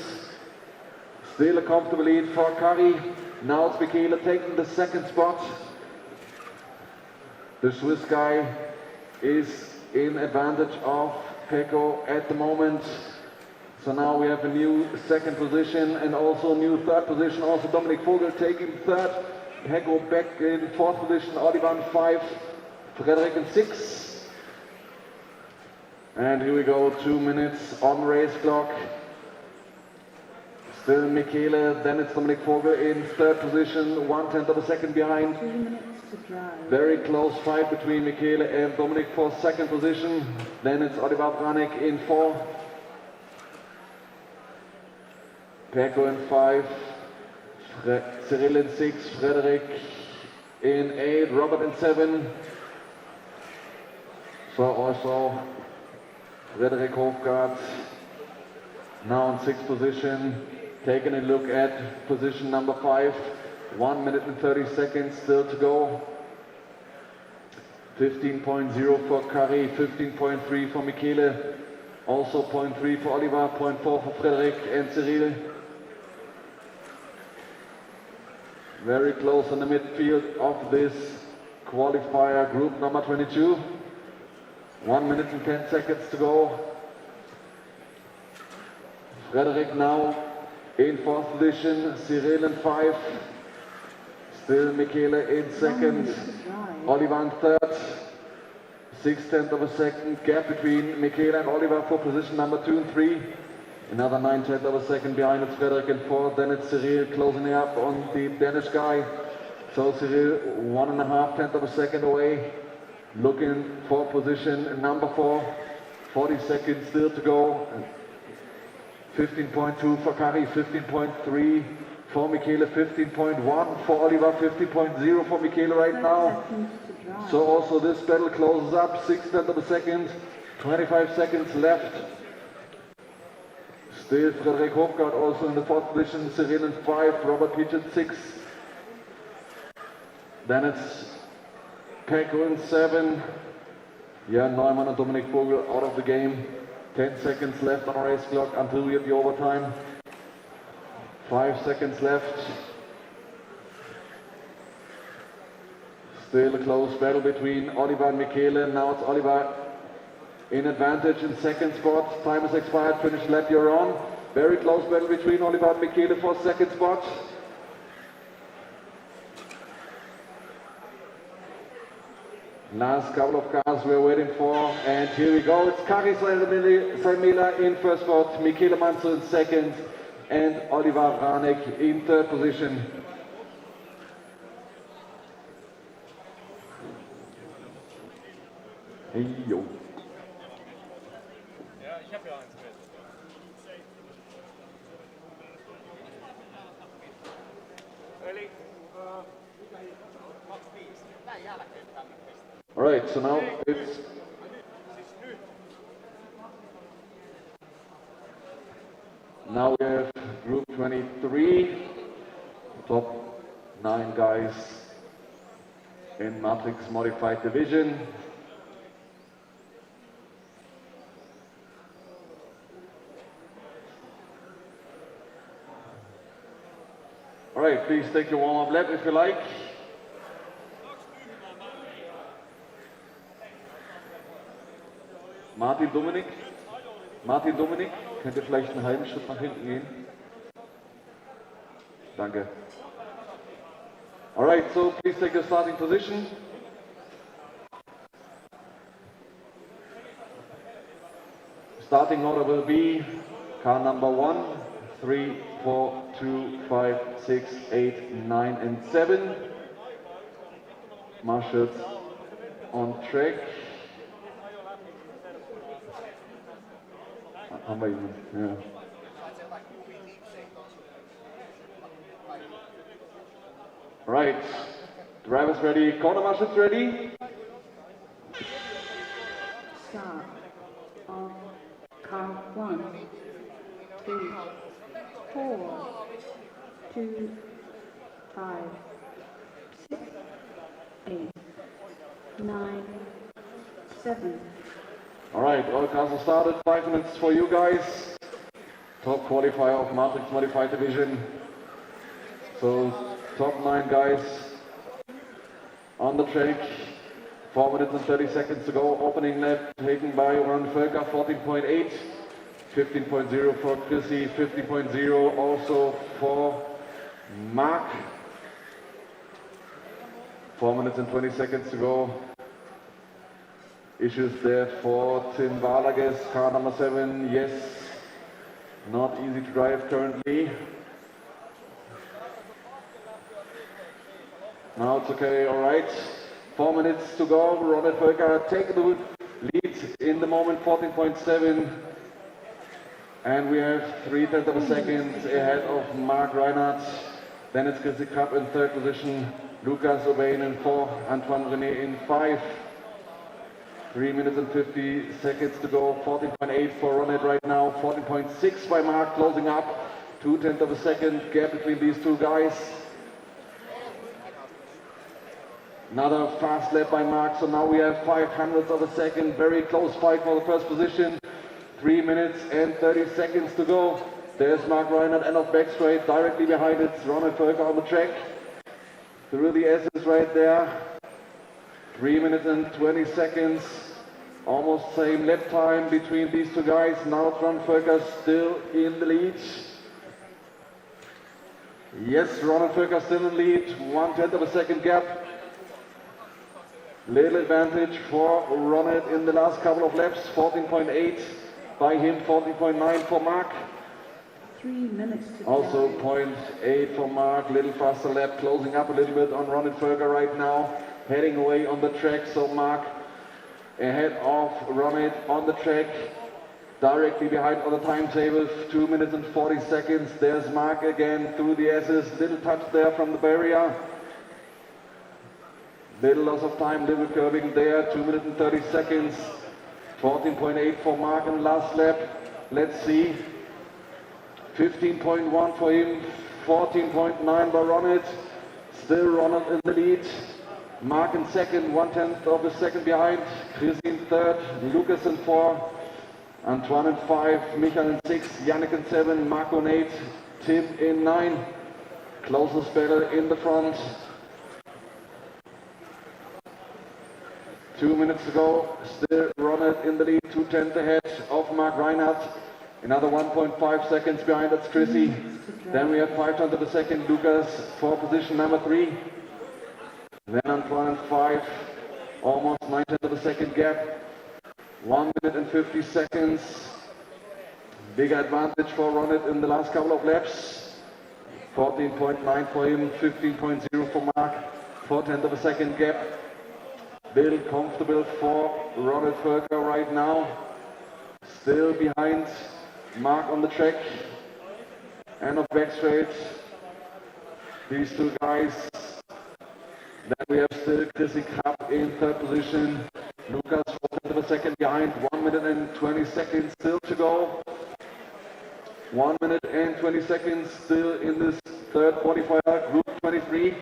Still a comfortable lead for Kari. Now it's Michele taking the second spot. The Swiss guy is in advantage of Pecco at the moment. So now we have a new second position and also a new third position. Also Dominic Vogel taking third. Pecco back in fourth position. Oliver in 5. Frederick in 6. And here we go, 2 minutes on race clock. Still Michele, then it's Dominic Vogel in third position, 1/10 of a second behind. 2 minutes to drive. Very close fight between Michele and Dominic for second position. Then it's Oliver Branek in 4. Pecco in 5, Cyril in 6, Frederick in 8, Robert in 7. So also Frederick Hofgaard now in 6th position. Taking a look at position number 5. 1 minute and 30 seconds still to go. 15.0 for Kari, 15.3 for Michele, also 0.3 for Oliver, 0.4 for Frederick and Cyril. Very close in the midfield of this qualifier group number 22. 1 minute and 10 seconds to go. Frederick now in 4th position, Cyril in 5. Still Michele in 2nd, Oliver in 3rd. 6/10 of a second gap between Michele and Oliver for position number 2 and 3. Another 9/10 of a second behind it's Frederick in 4th, then it's Cyril closing up on the Danish guy. So Cyril 1.5 of a second away, looking for position number 4. 40 seconds still to go. 15.2 for Kari, 15.3 for Michele, 15.1 for Oliver, 15.0 for Michele right now. So also this battle closes up, 6/10 of a second, 25 seconds left. Still Frederick Hofgaard also in the 4th position, Cyril in 5, Robert Peach in 6. Then it's Pecco in 7. Jan Neumann and Dominik Vogel out of the game. 10 seconds left on our race clock until we get the overtime. 5 seconds left. Still a close battle between Oliver and Michele. Now it's Oliver in advantage in 2nd spot. Time has expired, finish lap you're on. Very close battle between Oliver and Michele for 2nd spot. Last couple of cars we're waiting for, and here we go. It's Kari Salmela in 1st spot, Michele Manzo in 2nd, and Oliver Ranek in 3rd position. Hey, yo. Ja, ich habe ja eins mit. Early. All right, so now it's now we have Group 23, top 9 guys in Matrix Modified Division. All right, please take your warm-up lap if you like. Martin Dominik, könnt ihr vielleicht einen halben Schritt nach hinten gehen? Danke. All right, so please take your starting position. Starting order will be car number 1, 3, 4, 2, 5, 6, 8, 9 and 7. Marshals on track. Haben wir ihn, ja. Right, drivers ready, corner marshals ready. Start of car 1, 3, 4, 2, 5, 6, 8, 9, 7. All right, all cars are started. 5 minutes for you guys. Top qualifier of Matrix Modified Division. So top 9 guys on the track. 4 minutes and 30 seconds to go. Opening lap taken by Ron Völker, 14.8. 15.0 for Chrissy, 15.0 also for Mark. 4 minutes and 20 seconds to go. Issues there for Tim Valages, car number 7, yes, not easy to drive currently. Now it's okay, all right. 4 minutes to go, Robert Völker taking the lead in the moment, 14.7. And we have 3/10 of a second ahead of Mark Reinhardt. Then it's Chrissy Krapp in third position, Lucas Urbain in 4, Antoine René in 5. 3 minutes and 50 seconds to go, 14.8 for Ronit right now, 14.6 by Mark closing up, 2/10 of a second gap between these two guys. Another fast lap by Mark, so now we have 500ths of a second, very close fight for the first position. 3 minutes and 30 seconds to go. There's Mark Reinhardt, end of back straight, directly behind it, Ronald Völker on the track. Through the S's right there. 3 minutes and 20 seconds. Almost same lap time between these two guys. Now Ronald Völker still in the lead. Yes, Ronald Völker still in the lead. 1/10 of a second gap. Little advantage for Ronald in the last couple of laps. 14.8 by him, 14.9 for Mark. 3 minutes to Also go. 0.8 for Mark, little faster lap, closing up a little bit on Ronald Völker right now, heading away on the track. So Mark ahead of Ronald on the track, directly behind on the timetable, 2 minutes and 40 seconds. There's Mark again through the S's, little touch there from the barrier. Little loss of time, little curving there, 2 minutes and 30 seconds. 14.8 for Mark in the last lap. Let's see. 15.1 for him, 14.9 by Ronald. Still Ronald in the lead. Mark in second, 1/10 of a second behind. Chris in third, Lucas in 4, Antoine in 5, Michael in 6, Yannick in 7, Marco in 8, Tim in 9. Closest battle in the front. 2 minutes to go, still Ronald in the lead, 2/10 ahead of Mark Reinhardt. Another 1.5 seconds behind, that's Chrissy. Then we have 5/10 of a second, Lucas for position number 3. Then Antoine 5, almost 9/10 of a second gap. 1 minute and 50 seconds. Big advantage for Ronald in the last couple of laps. 14.9 for him, 15.0 for Mark. 4/10 of a second gap. Little comfortable for Ronald Völker right now. Still behind Mark on the track. End of back straight. These two guys. Then we have still Chrissy Krapp in third position. Lucas 4/10 of a second behind. 1 minute and 20 seconds still to go. 1 minute and 20 seconds still in this third qualifier, Group 23.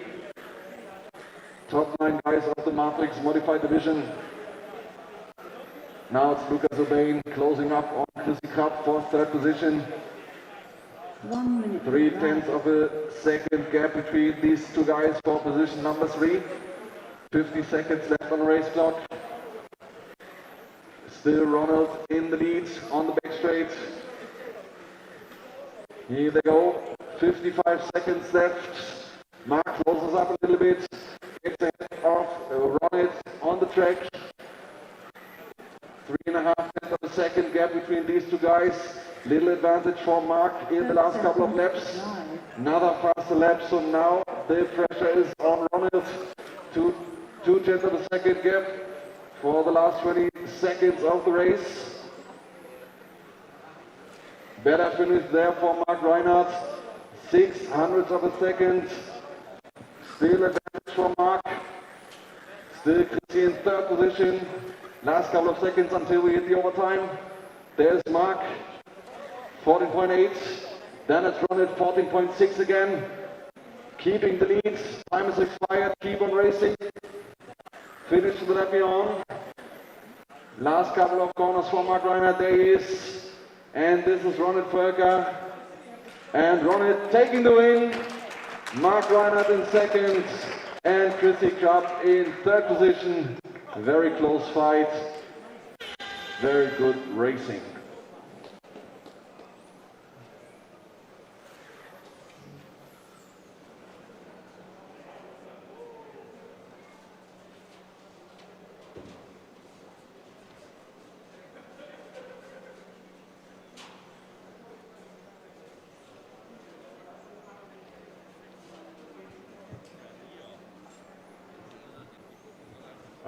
Top 9 guys of the Matrix Modified Division. Now it's Lucas Urbain closing up on Chrissy Krapp for third position. 1 minute. 3/10 of a second gap between these two guys for position number 3. 50 seconds left on the race clock. Still Ronald in the lead on the back straight. Here they go. 55 seconds left. Mark closes up a little bit. Gets ahead of Ronald on the track. 3.5 of a second gap between these two guys. Little advantage for Mark in the last couple of laps. Another faster lap, so now the pressure is on Ronald. 2/10 of a second gap for the last 20 seconds of the race. Better finish there for Mark Reinhardt. 600ths of a second. Still advantage for Mark. Still Chrissy in third position. Last couple of seconds until we hit the overtime. There's Mark. 14.8. Then it's Ronald 14.6 again. Keeping the lead. Time is expired. Keep on racing. Finish to the lap beyond. Last couple of corners for Mark Reinhardt. There he is. And this is Ronald Völker. And Ronald taking the win. Mark Reinhardt in second. And Chrissy Krapp in third position. Very close fight. Very good racing.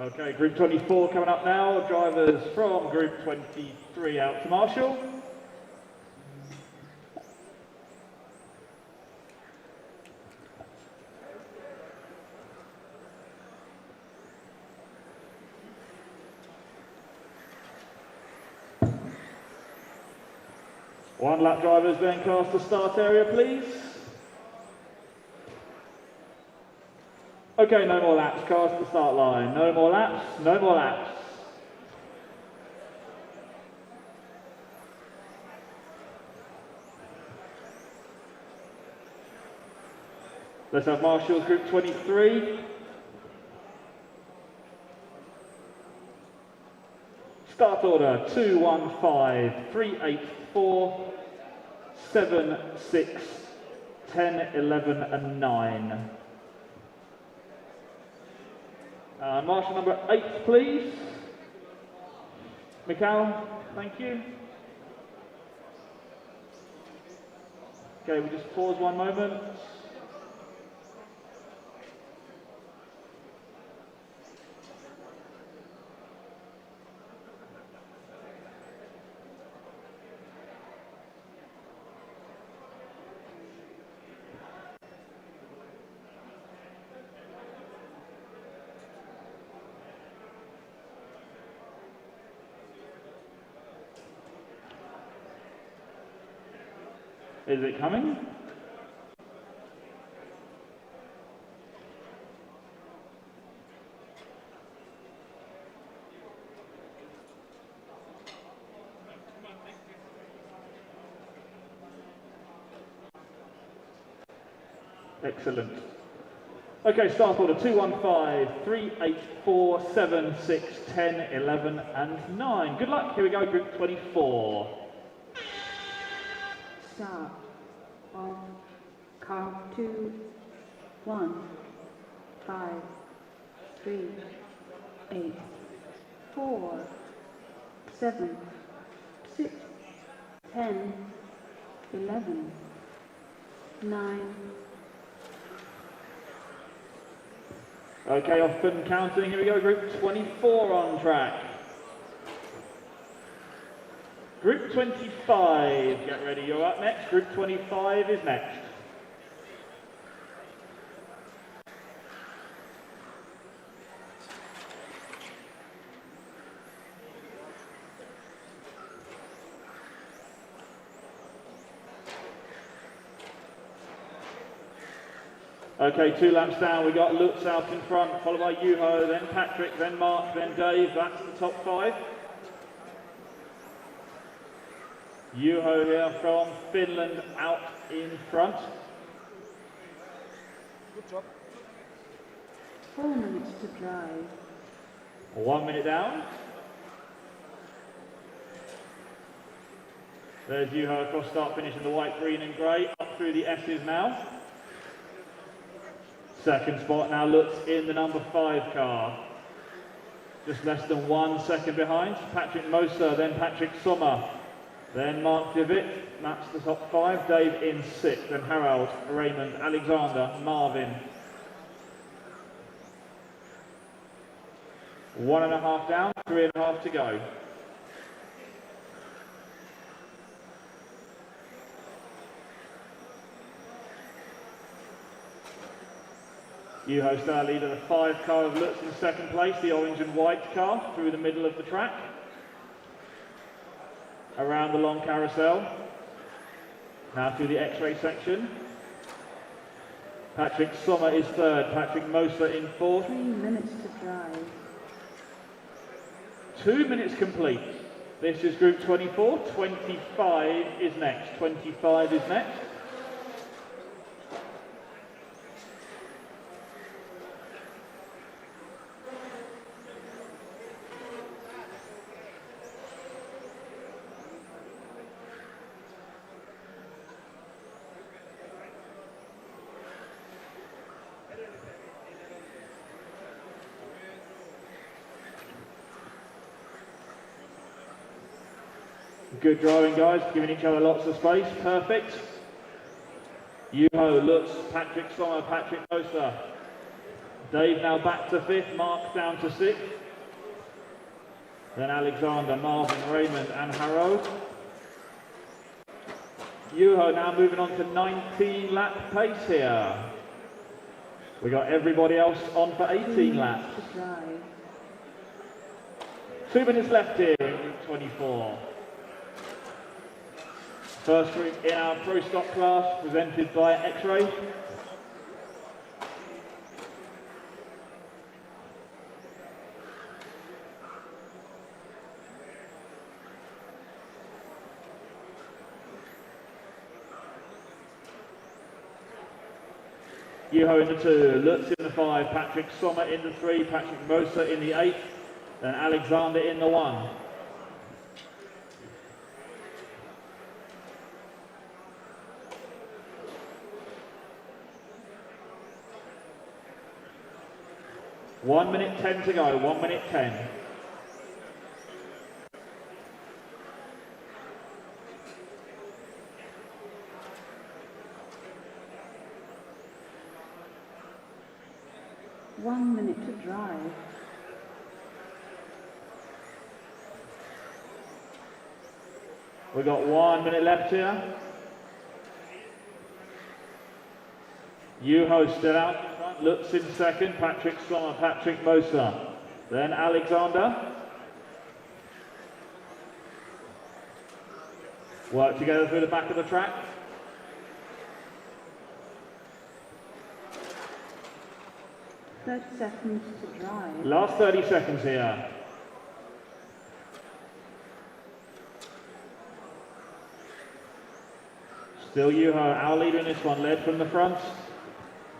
Okay, Group 24 coming up now. Drivers from Group 23 out to Marshall. One lap drivers then cast the start area, please. Okay, no more laps, cast the start line. No more laps, no more laps. Let's have Marshall's Group 23. Start order 2, 1, 5, 3, 8, 4, 7, 6, 10, 11 and 9. Marshal number 8, please. Mikhail, thank you. Okay, we'll just pause one moment. Is it coming? Excellent. Okay, start order 2, 1, 5, 3, 8, 4, 7, 6, 10, 11 and 9. Good luck, here we go, Group 24. Start. On. Count 2, 1, 5, 3, 8, 4, 7, 6, 10, 11, 9. Okay, off and counting, here we go, Group 24 on track. Group 25, get ready, you're up next. Group 25 is next. Okay, 2 laps down, we got Lutz out in front, followed by Juho, then Patrick, then Mark, then Dave. That's the top 5. Juho here from Finland out in front. Good job. 4 minutes to drive. 1 minute down. There's Juho across start finish in the white, green and grey. Up through the S's now. Second spot now Lutz in the number 5 car. Just less than 1 second behind. Patrick Moser, then Patrick Sommer. Then Mark DeWitt, that's the top 5. Dave in 6th, then Harald, Raymond, Alexander, Marvin. 1.5 down, 3.5 to go. Juho still leader, the 5 car of Lutz in 2nd place, the orange and white car through the middle of the track. Around the long carousel. Now through the Xray section. Patrick Sommer is 3rd, Patrick Moser in 4th. 3 minutes to drive. 2 minutes complete. This is Group 24, 25 is next. 25 is next. Good driving, guys, giving each other lots of space. Perfect. Juho, Lutz, Patrick Sommer, Patrick Moser. Dave now back to 5th, Mark down to 6th. Then Alexander, Marvin, Raymond and Harold. Juho now moving on to 19 lap pace here. We got everybody else on for 18 laps. 2 minutes left here in Group 24. First group in our Pro Stock class, presented by Xray. Yuho in the 2, Lutz in the 5, Patrick Sommer in the 3, Patrick Moser in the 8, then Alexander in the 1. One minute 10 to go, 1 minute 10. One minute to drive. We've got 1 minute left here. Yuho still out in front, Lutz in second, Patrick Sommer, Patrick Moser. Then Alexander. Work together through the back of the track. Seconds to drive. Last 30 seconds here. Still Yuho, our leader in this one, led from the front.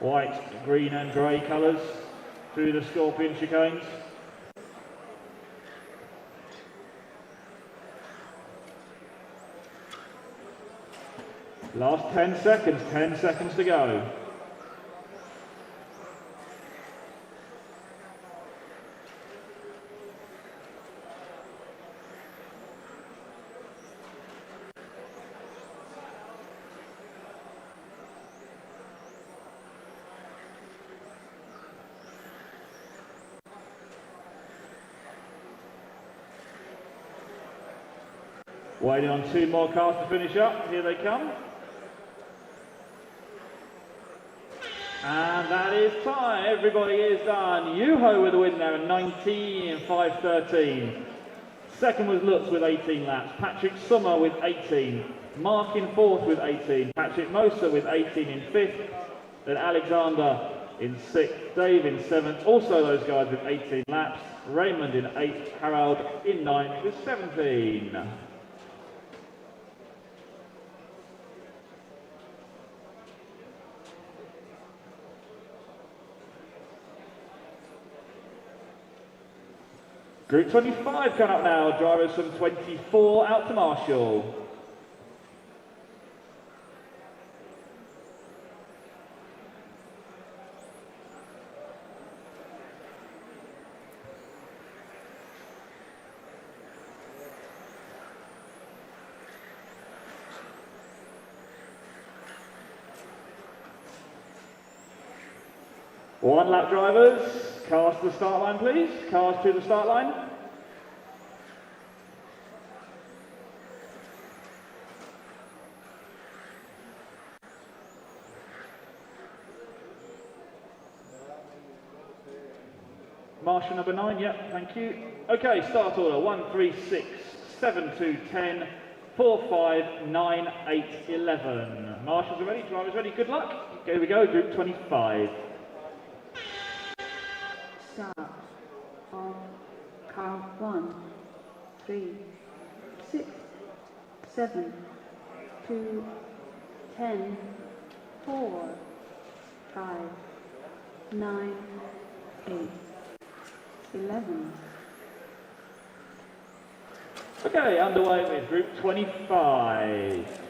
White, green and grey colours through the Scorpion chicanes. Last 10 seconds to go. Waiting on 2 more cars to finish up. Here they come. And that is time. Everybody is done. Yuho with the win there at 19.513. Second was Lutz with 18 laps. Patrick Sommer with 18. Mark in 4th with 18. Patrick Moser with 18 in 5th. Then Alexander in 6th. Dave in 7th. Also those guys with 18 laps. Raymond in 8th. Harold in 9th with 17. Group 25 coming up now, drivers from 24 out to Marshall. One lap drivers. Cars to the start line, please. Cars to the start line. Marshal number 9, yep, thank you. Okay, start order 1, 3, 6, 7, 2, 10, 4, 5, 9, 8, 11. Marshals are ready, drivers ready, good luck. Here we go, group 25. Start of car 1, 3, 6, 7, 2, 10, 4, 5, 9, 8, 11. Okay, underway with group 25.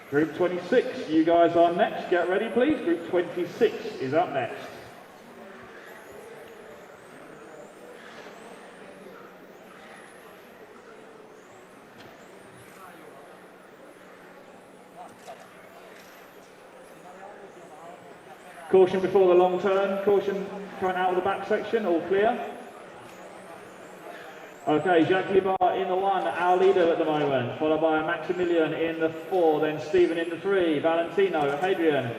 Group 26, you guys are next. Get ready, please. Group 26 is up next. Caution before the long turn. Caution coming out of the back section. All clear. Okay, Jacques Libar in the 1, our leader at the moment, followed by Maximilian in the 4, then Stephen in the 3, Valentino, Hadrian,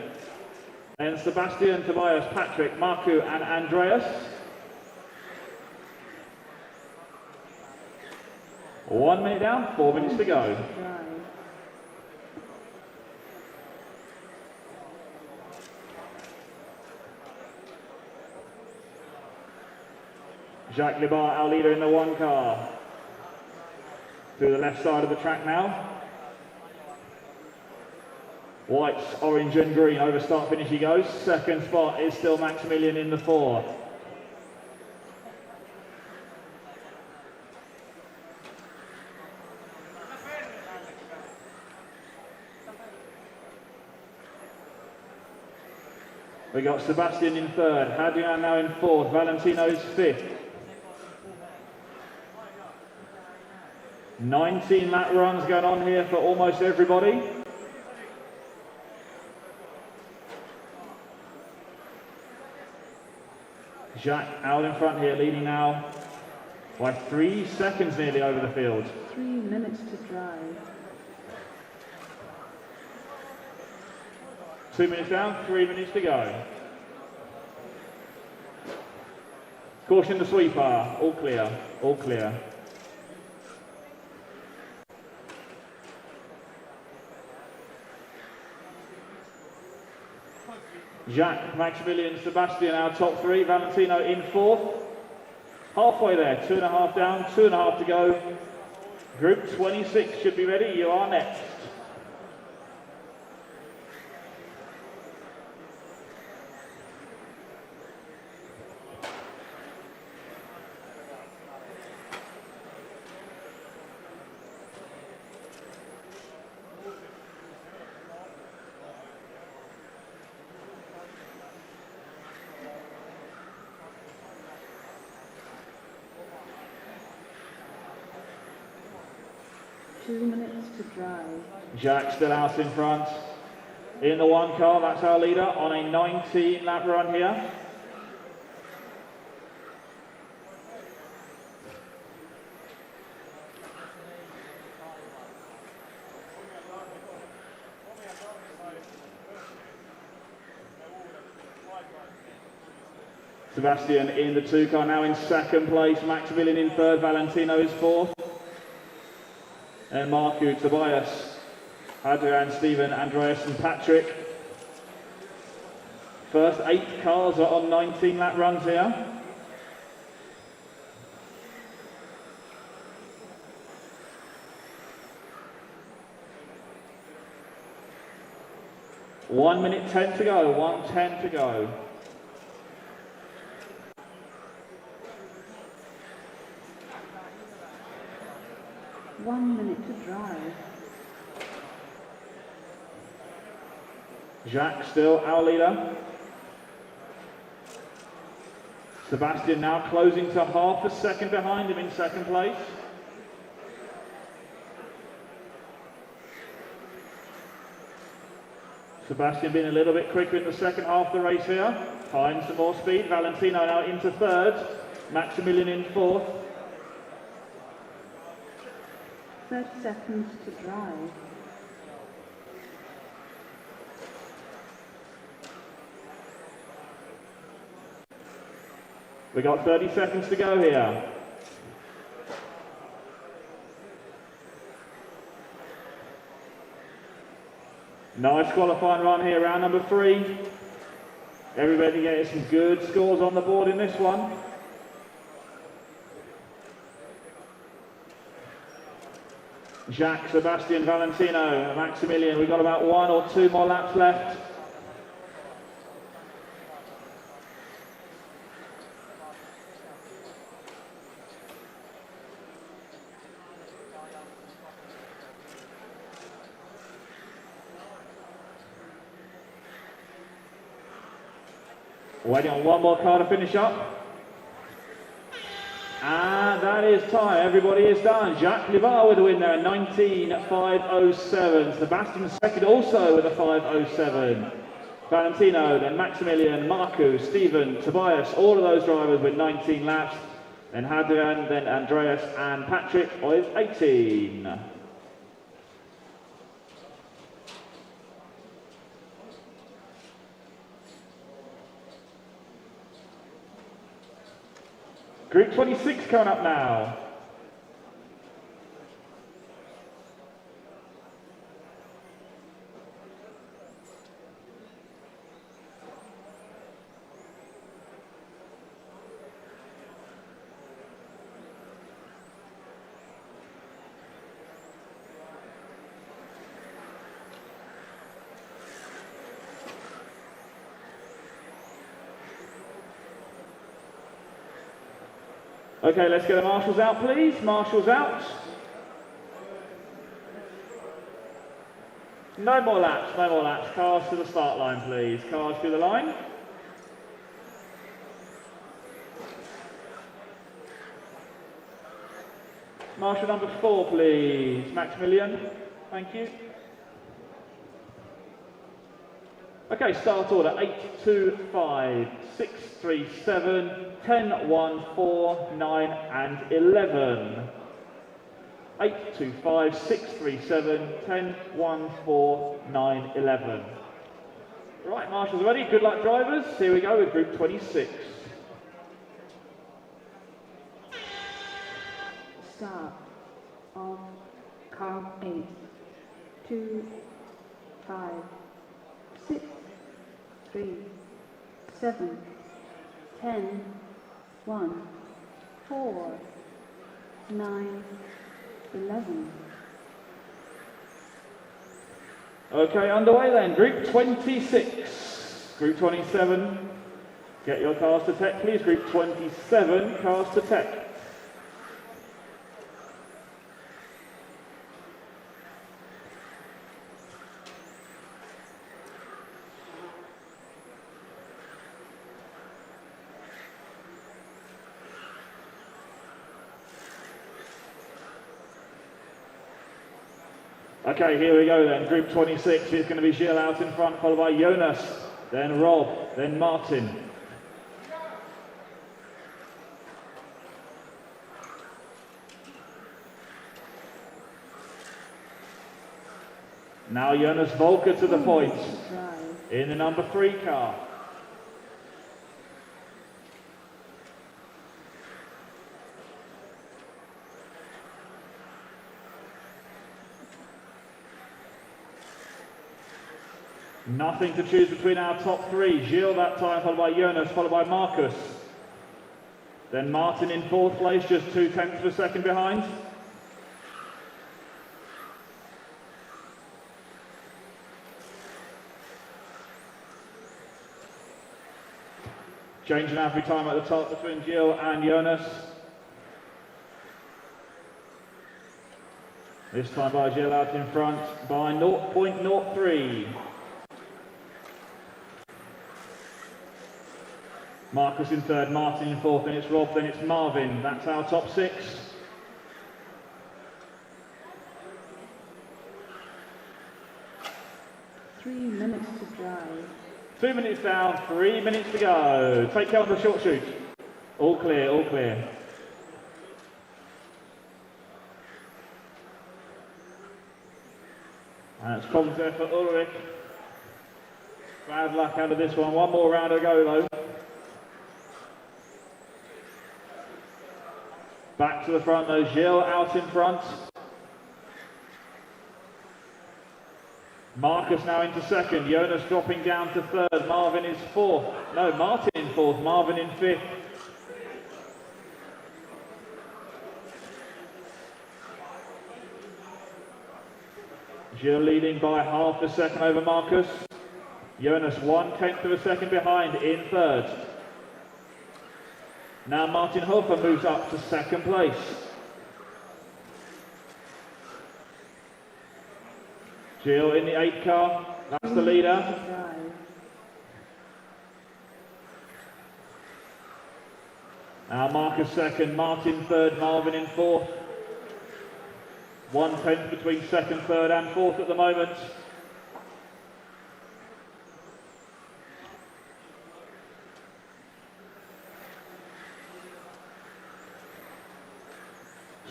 then Sebastian, Tobias, Patrick, Marku and Andreas. 1 minute down, 4 minutes to go. Jacques Libar, our leader in the one car. Through the left side of the track now. Whites, orange and green, over start finish he goes. Second spot is still Maximilian in the 4. We got Sebastian in 3rd, Hadrian now in 4th, Valentino is 5th. 19 lap runs going on here for almost everybody. Jacques out in front here, leading now by 3 seconds nearly over the field. 3 minutes to drive. 2 minutes down, 3 minutes to go. Caution the sweeper, all clear, all clear. Jacques, Maximilian, Sebastian, our top 3. Valentino in 4th. Halfway there, 2.5 down, 2.5 to go. Group 26 should be ready. You are next. To drive. Jacques still out in front. In the one car, that's our leader on a 19 lap run here. Sebastian in the 2 car now in 2nd place. Maximilian in 3rd, Valentino is 4th. And Marku, Tobias, Adrian, Stephen, Andreas and Patrick. First 8 cars are on 19 lap runs here. One minute 10 to go, 1:10 to go. One minute to drive. Jacques still our leader. Sebastian now closing to half a second behind him in 2nd place. Sebastian being a little bit quicker in the second half of the race here. Finds some more speed. Valentino now into 3rd. Maximilian in 4th. 30 seconds to drive. We got 30 seconds to go here. Nice qualifying run here, round number 3. Everybody getting some good scores on the board in this one. Jacques, Sebastian, Valentino, Maximilian, we've got about 1 or 2 more laps left. Waiting on 1 more car to finish up. And that is time. Everybody is done. Jacques Libar with the win there, 19.507. Sebastian second also with a 507. Valentino, then Maximilian, Marku, Stephen, Tobias, all of those drivers with 19 laps. Then Hadrian, then Andreas and Patrick with 18. Group 26 coming up now. Okay, let's get the marshals out, please. Marshals out. No more laps, no more laps. Cars to the start line, please. Cars to the line. Marshal number 4, please. Maximilian. Thank you. Okay, start order 8, 2, 5, 6, 3, 7, 10, 1, 4, 9, and 11. 8, 2, 5, 6, 3, 7, 10, 1, 4, 9, 11. Right, marshals ready. Good luck, drivers. Here we go with Group 26. Start of car 8, 2, 5, 6, 3, 7, 10, 1, 4, 9, 11. Okay, underway then. Group 26. Group 27, get your cars to tech, please. Group 27, cars to tech. Okay, here we go then. Group 26 is going to be Gilles out in front, followed by Jonas, then Rob, then Martin. Now Jonas Volker to the point in the number 3 car. Nothing to choose between our top 3. Gilles that time, followed by Jonas, followed by Marcus. Then Martin in 4th place, just 0.2 of a second behind. Changing every time at the top between Gilles and Jonas. This time by Gilles out in front by 0.03. Marcus in 3rd, Martin in 4th, then it's Rob, then it's Marvin. That's our top 6. Three minutes to drive. 2 minutes down, 3 minutes to go. Take care of the short shoot. All clear, all clear. And it's problems there for Ulrich. Bad luck out of this one. One more round to go though. Back to the front though, Gilles out in front. Marcus now into 2nd, Jonas dropping down to 3rd, Marvin is 4th. No, Martin in 4th, Marvin in 5th. Gilles leading by half a second over Marcus. Jonas 1/10 of a second behind in 3rd. Now Martin Hofer moves up to 2nd place. Gilles in the 8th car, that's the leader. Now Marcus 2nd, Martin 3rd, Marvin in 4th. 1/10 between 2nd, 3rd and 4th at the moment.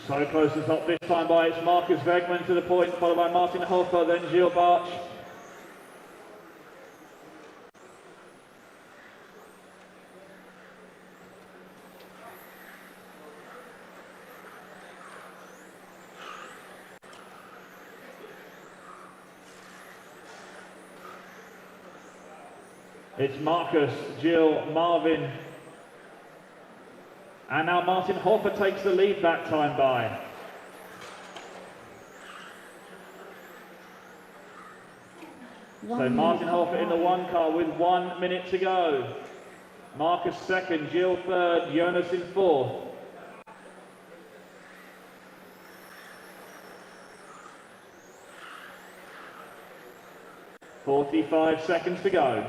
So close to the top this time by it's Marcus Wegman to the point, followed by Martin Hofer, then Gilles Barch. It's Marcus, Gilles, Marvin. And now Martin Hofer takes the lead that time by. So Martin Hofer in the 1 car with 1 minute to go. Marcus 2nd, Gilles 3rd, Jonas in 4th. 45 seconds to go.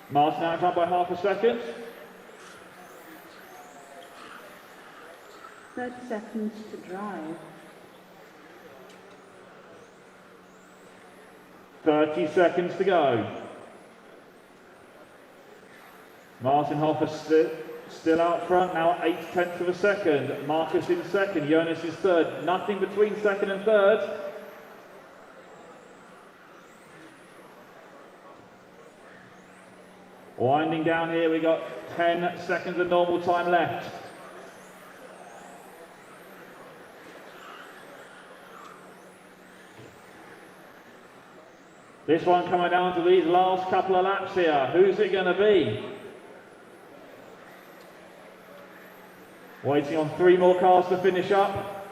Martin out front by half a second. 30 seconds to drive. 30 seconds to go. Martin Hoffer still out front, now 8/10 of a second. Marcus in second, Jonas is third. Nothing between second and third. Winding down here, we got 10 seconds of normal time left. This one coming down to these last couple of laps here. Who's it going to be? Waiting on 3 more cars to finish up.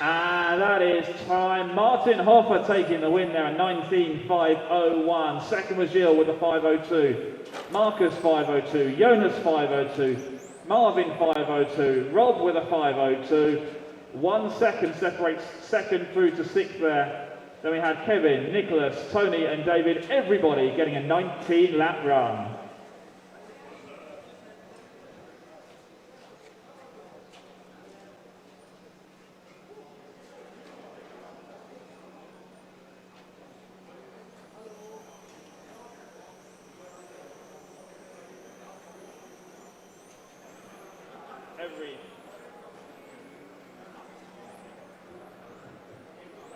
And that is time. Martin Hoffer taking the win there at 19.501. Second was Gilles with a 502. Marcus 502. Jonas 502. Marvin 502, Rob with a 502. 1 second separates second through to sixth there. Then we had Kevin, Nicholas, Tony and David, everybody getting a 19 lap run.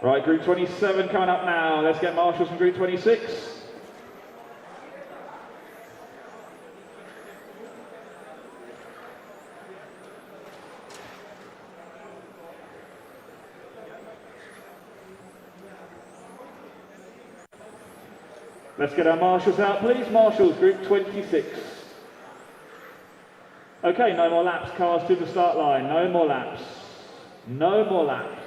Right, Group 27 coming up now. Let's get marshals from Group 26. Let's get our marshals out, please. Marshals, Group 26. Okay, no more laps. Cars to the start line. No more laps. No more laps.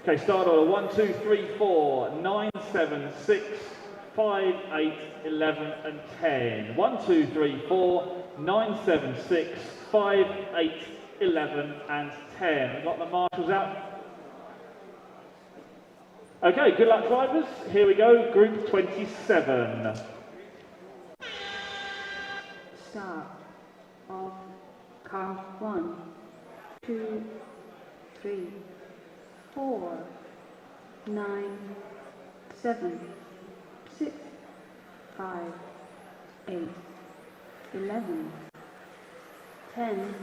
Okay, start order 1, 2, 3, 4, 9, 7, 6, 5, 8, 11 and 10. 1, 2, 3, 4, 9, 7, 6, 5, 8, 11 and 10. We've got the marshals out. Okay, good luck drivers. Here we go, Group 27. Start of car 1, 2, 3, 4, 9, 7, 6, 5, 8, 11, 10.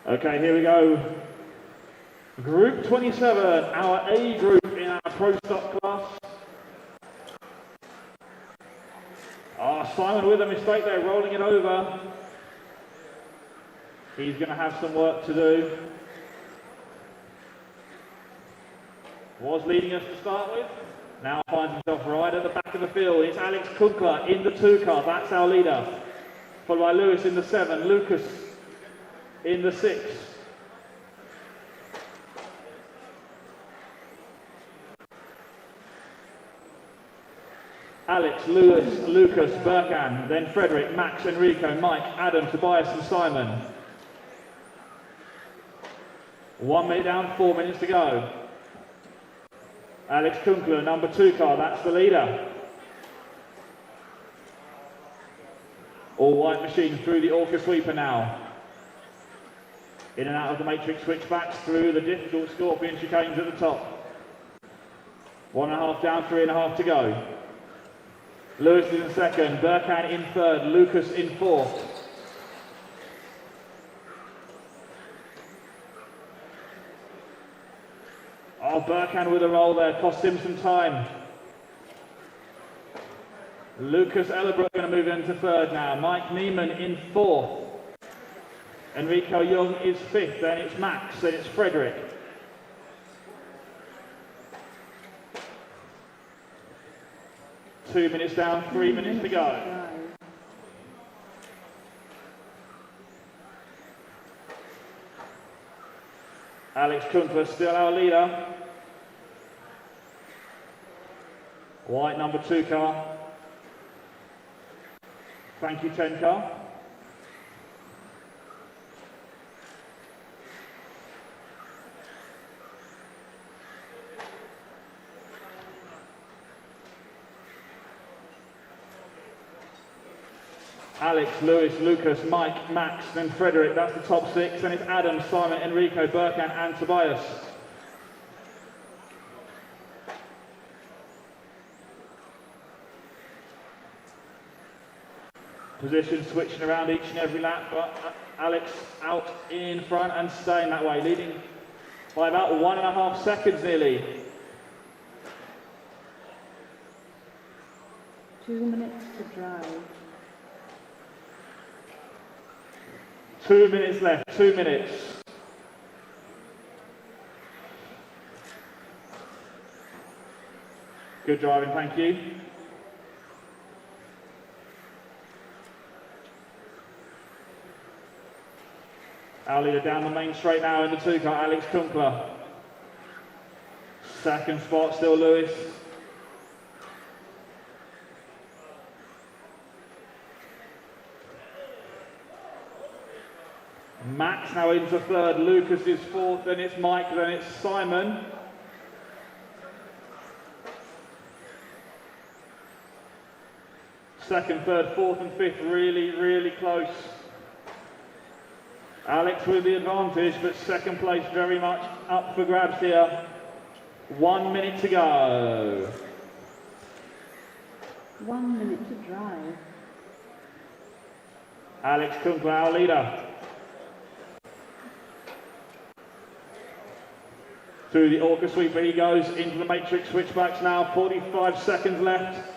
Okay, here we go. Group 27, our A group in our Pro Stock class. Simon with a mistake there, rolling it over. He's going to have some work to do. Was leading us to start with. Now finds himself right at the back of the field. It's Alex Kunkler in the 2 car. That's our leader. Followed by Lewis in the 7. Lucas in the 6. Alex, Lewis, Lucas, Burkan, then Frederick, Max, Enrico, Mike, Adam, Tobias and Simon. 1 minute down, 4 minutes to go. Alex Kunkler, number 2 car, that's the leader. All white machine through the Orca sweeper now. In and out of the matrix switchbacks through the difficult Scorpion chicanes at the top. 1.5 down, 3.5 to go. Lewis is in second, Burkan in third, Lucas in fourth. Oh, Burkan with a roll there, cost him some time. Lucas Ellerbrook going to move into third now. Mike Neiman in fourth. Enrico Young is fifth, then it's Max, then it's Frederick. 2 minutes down, 3 minutes to go. drive. Alex Kunkler still our leader. White number 2 car. Thank you 10 car. Alex, Lewis, Lucas, Mike, Max, then Frederick, that's the top 6. Then it's Adam, Simon, Enrico, Burkan and Tobias. Position switching around each and every lap, but Alex out in front and staying that way, leading by about 1.5 seconds nearly. 2 minutes to drive. 2 minutes left, 2 minutes. Good driving, thank you. Our leader down the main straight now in the 2 car, Alex Kunkler. Second spot, still Lewis. Max now into 3rd, Lucas is 4th, then it's Mike, then it's Simon. Second, 3rd, 4th and 5th, really close. Alex with the advantage, but second place very much up for grabs here. 1 minute to go. 1 minute to drive. Alex Kunkler, our leader. Through the Orca sweeper he goes, into the matrix switchbacks now, 45 seconds left.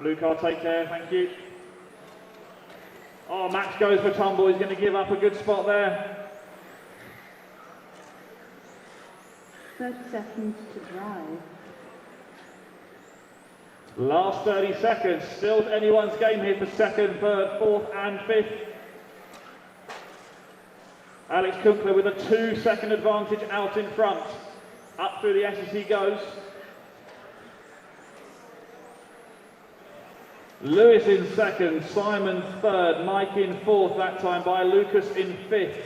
Blue car, take care, thank you. Oh, Max goes for tumble, he's going to give up a good spot there. 30 seconds to drive. Last 30 seconds, still anyone's game here for 2nd, 3rd, 4th and 5th. Alex Kunkler with a 2-second advantage out in front. Up through the S as he goes. Lewis in 2nd, Simon 3rd, Mike in 4th, that time by Lucas in 5th.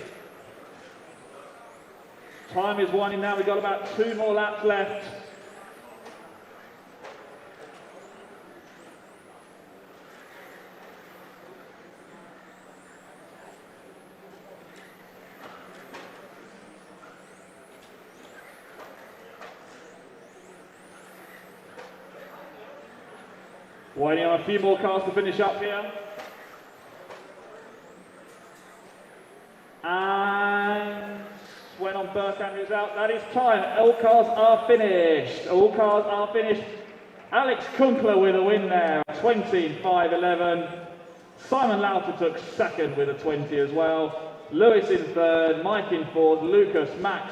Time is winding now, we've got about 2 more laps left. Waiting on a few more cars to finish up here. And when on Burkan is out, that is time. All cars are finished. All cars are finished. Alex Kunkler with a win there, 20.5.11. Simon Lauter took 2nd with a 20 as well. Lewis in 3rd, Mike in 4th, Lucas, Max.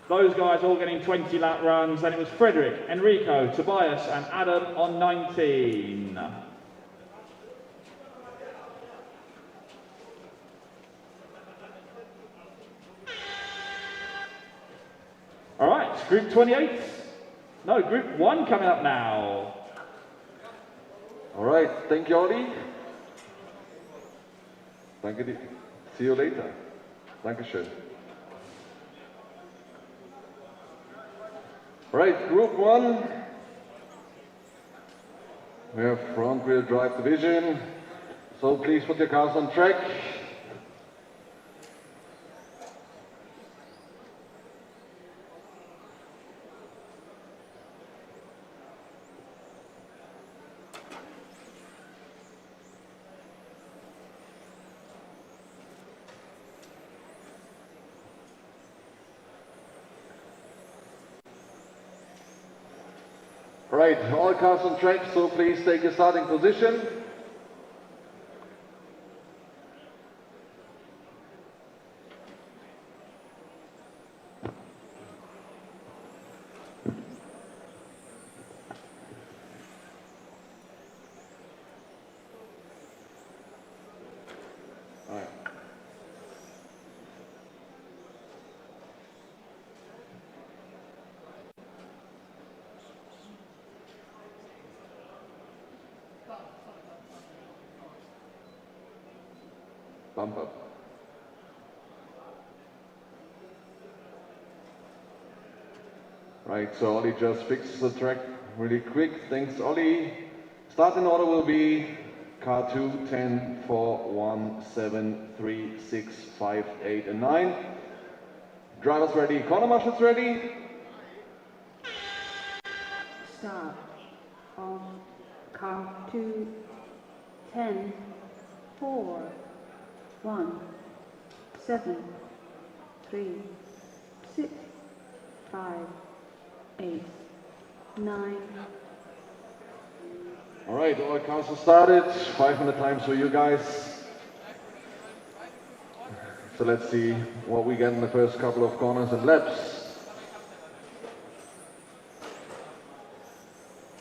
Those guys all getting 20 lap runs, and it was Frederick, Enrico, Tobias and Adam on 19. All right, Group 28. No, Group 1 coming up now. All right, thank you, Ollie. Danke dir. See you later. Dankeschön. Right, Group 1. We have front wheel drive division. So please put your cars on track. Right, all cars on track, so please take your starting position. Bump up. Right, so Ollie just fixes the track really quick. Thanks, Ollie. Starting order will be car 2, 10, 4, 1, 7, 3, 6, 5, 8, and 9. Drivers ready, corner marshals ready. Start on car 2, 10, 4, 1, 7, 3, 6, 5, 8, 9. All right, all cars are started. 500 times for you guys. So let's see what we get in the first couple of corners and laps.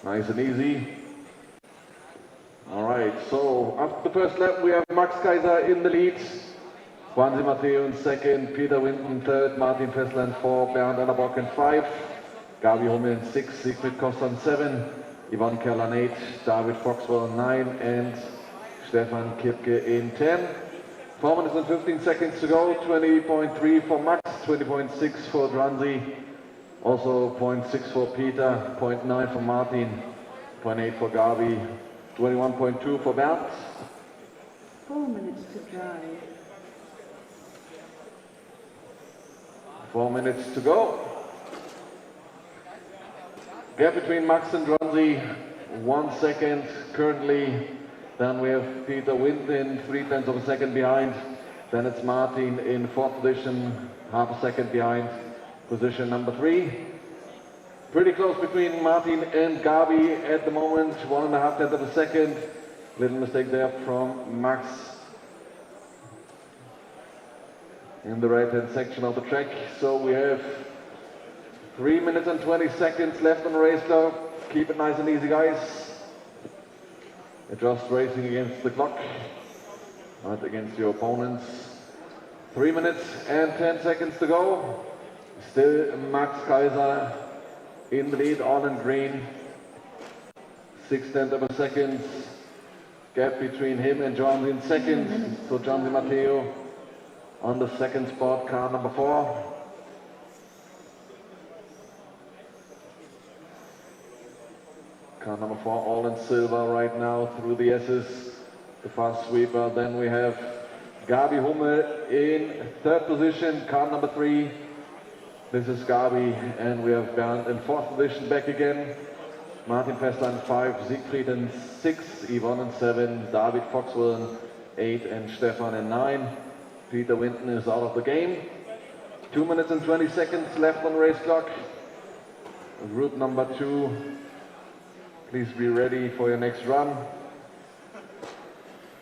Nice and easy. All right, so after the first lap, we have Max Kaiser in the lead. Juan Di Matteo in second, Peter Winton third, Martin Fessler 4, Bernd Annerbock in 5, Gabi Hummel in 6, Siegfried Costa in 7, Yvonne Kerlan 8, David Foxwell in 9, and Stefan Kipke in 10. 4 minutes and 15 seconds to go. 20.3 for Max, 20.6 for Dranzi, also 0.6 for Peter, 0.9 for Martin, 0.8 for Gabi, 21.2 for Bernd. 4 minutes to drive. 4 minutes to go. Gap between Max and Dranzi, 1 second currently. Then we have Peter Winton 0.3 of a second behind. Then it's Martin in 4th position, half a second behind position number 3. Pretty close between Martin and Gabi at the moment, 1.5 of a second. Little mistake there from Max in the right-hand section of the track. So we have 3 minutes and 20 seconds left on the race clock. Keep it nice and easy, guys. Just racing against the clock, not against your opponents. 3 minutes and 10 seconds to go. Still Max Kaiser in the lead, all in green. 0.6 of a second gap between him and John in second. So John Di Matteo on the second spot, car number 4. Car number 4, all in silver right now through the S's, the fast sweeper. Then we have Gabi Hummel in 3rd position, car number 3. This is Gabi, and we have Bernd in 4th position back again. Martin Fessler in 5, Siegfried in 6, Yvonne in 7, David Foxwell in 8, and Stefan in 9. Peter Winton is out of the game. 2 minutes and 20 seconds left on the race clock. Group number 2. Please be ready for your next run.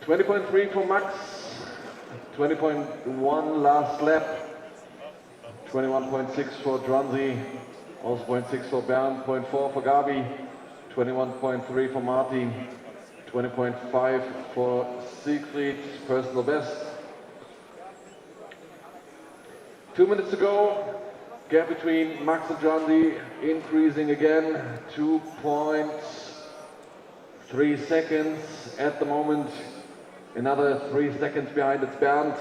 20.3 for Max, 20.1 last lap, 21.6 for Dranzi, also 0.6 for Bernd, 0.4 for Gabi, 21.3 for Martin, 20.5 for Siegfried, personal best. 2 minutes to go. Gap between Max and Dranzi increasing again, 2.3 seconds at the moment. Another 3 seconds behind, it's Bernd.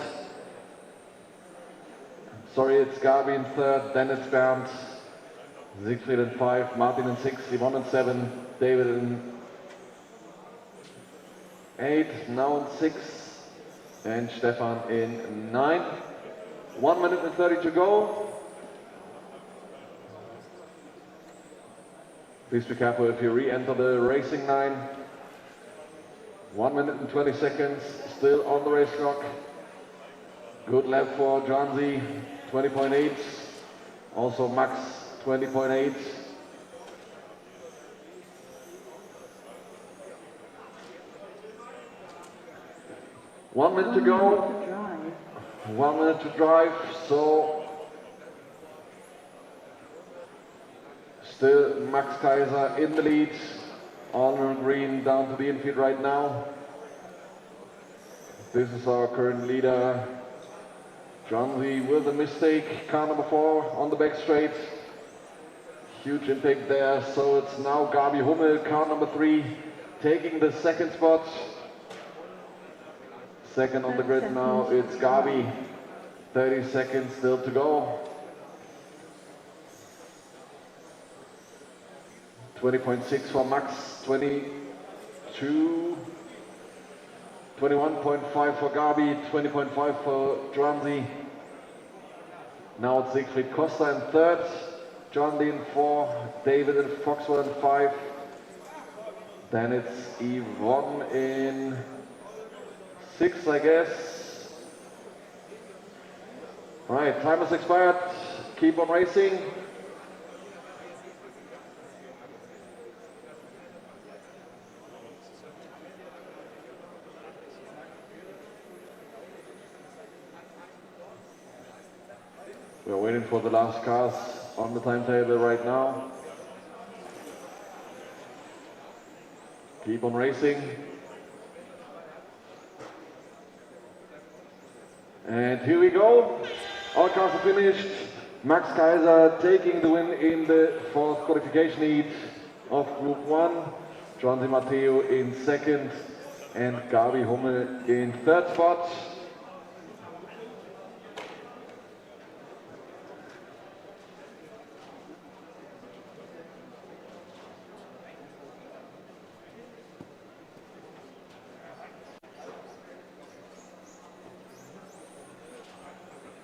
Sorry, it's Gabi in 3rd, then it's Bernd. Siegfried in 5, Martin in 6, Yvonne in 7, David in 8, now in 6, and Stefan in 9. 1 minute and 30 to go. Please be careful if you re-enter the racing line. 1 minute and 20 seconds, still on the race clock. Good lap for Dranzi, 20.8. Also Max, 20.8. One minute to go. 1 minute to drive, so still Max Kaiser in the lead, all in green down to the infield right now. This is our current leader, Dranzi with a mistake, car number 4 on the back straight. Huge impact there, so it's now Gabi Hummel, car number 3, taking the 2nd spot. Second on the grid now, it's Gabi. 30 seconds still to go. 20.6 for Max, 22, 21.5 for Gabi, 20.5 for Joanzi. Now it's Siegfried Costa in third, John Lee in 4, David and Foxwell in 5. Then it's Yvonne in 6, I guess. All right, time has expired. Keep on racing. We're waiting for the last cars on the timetable right now. Keep on racing. And here we go. All cars are finished. Max Kaiser taking the win in the fourth qualification heat of Group 1. John Di Matteo in second and Gabi Hummel in third spot.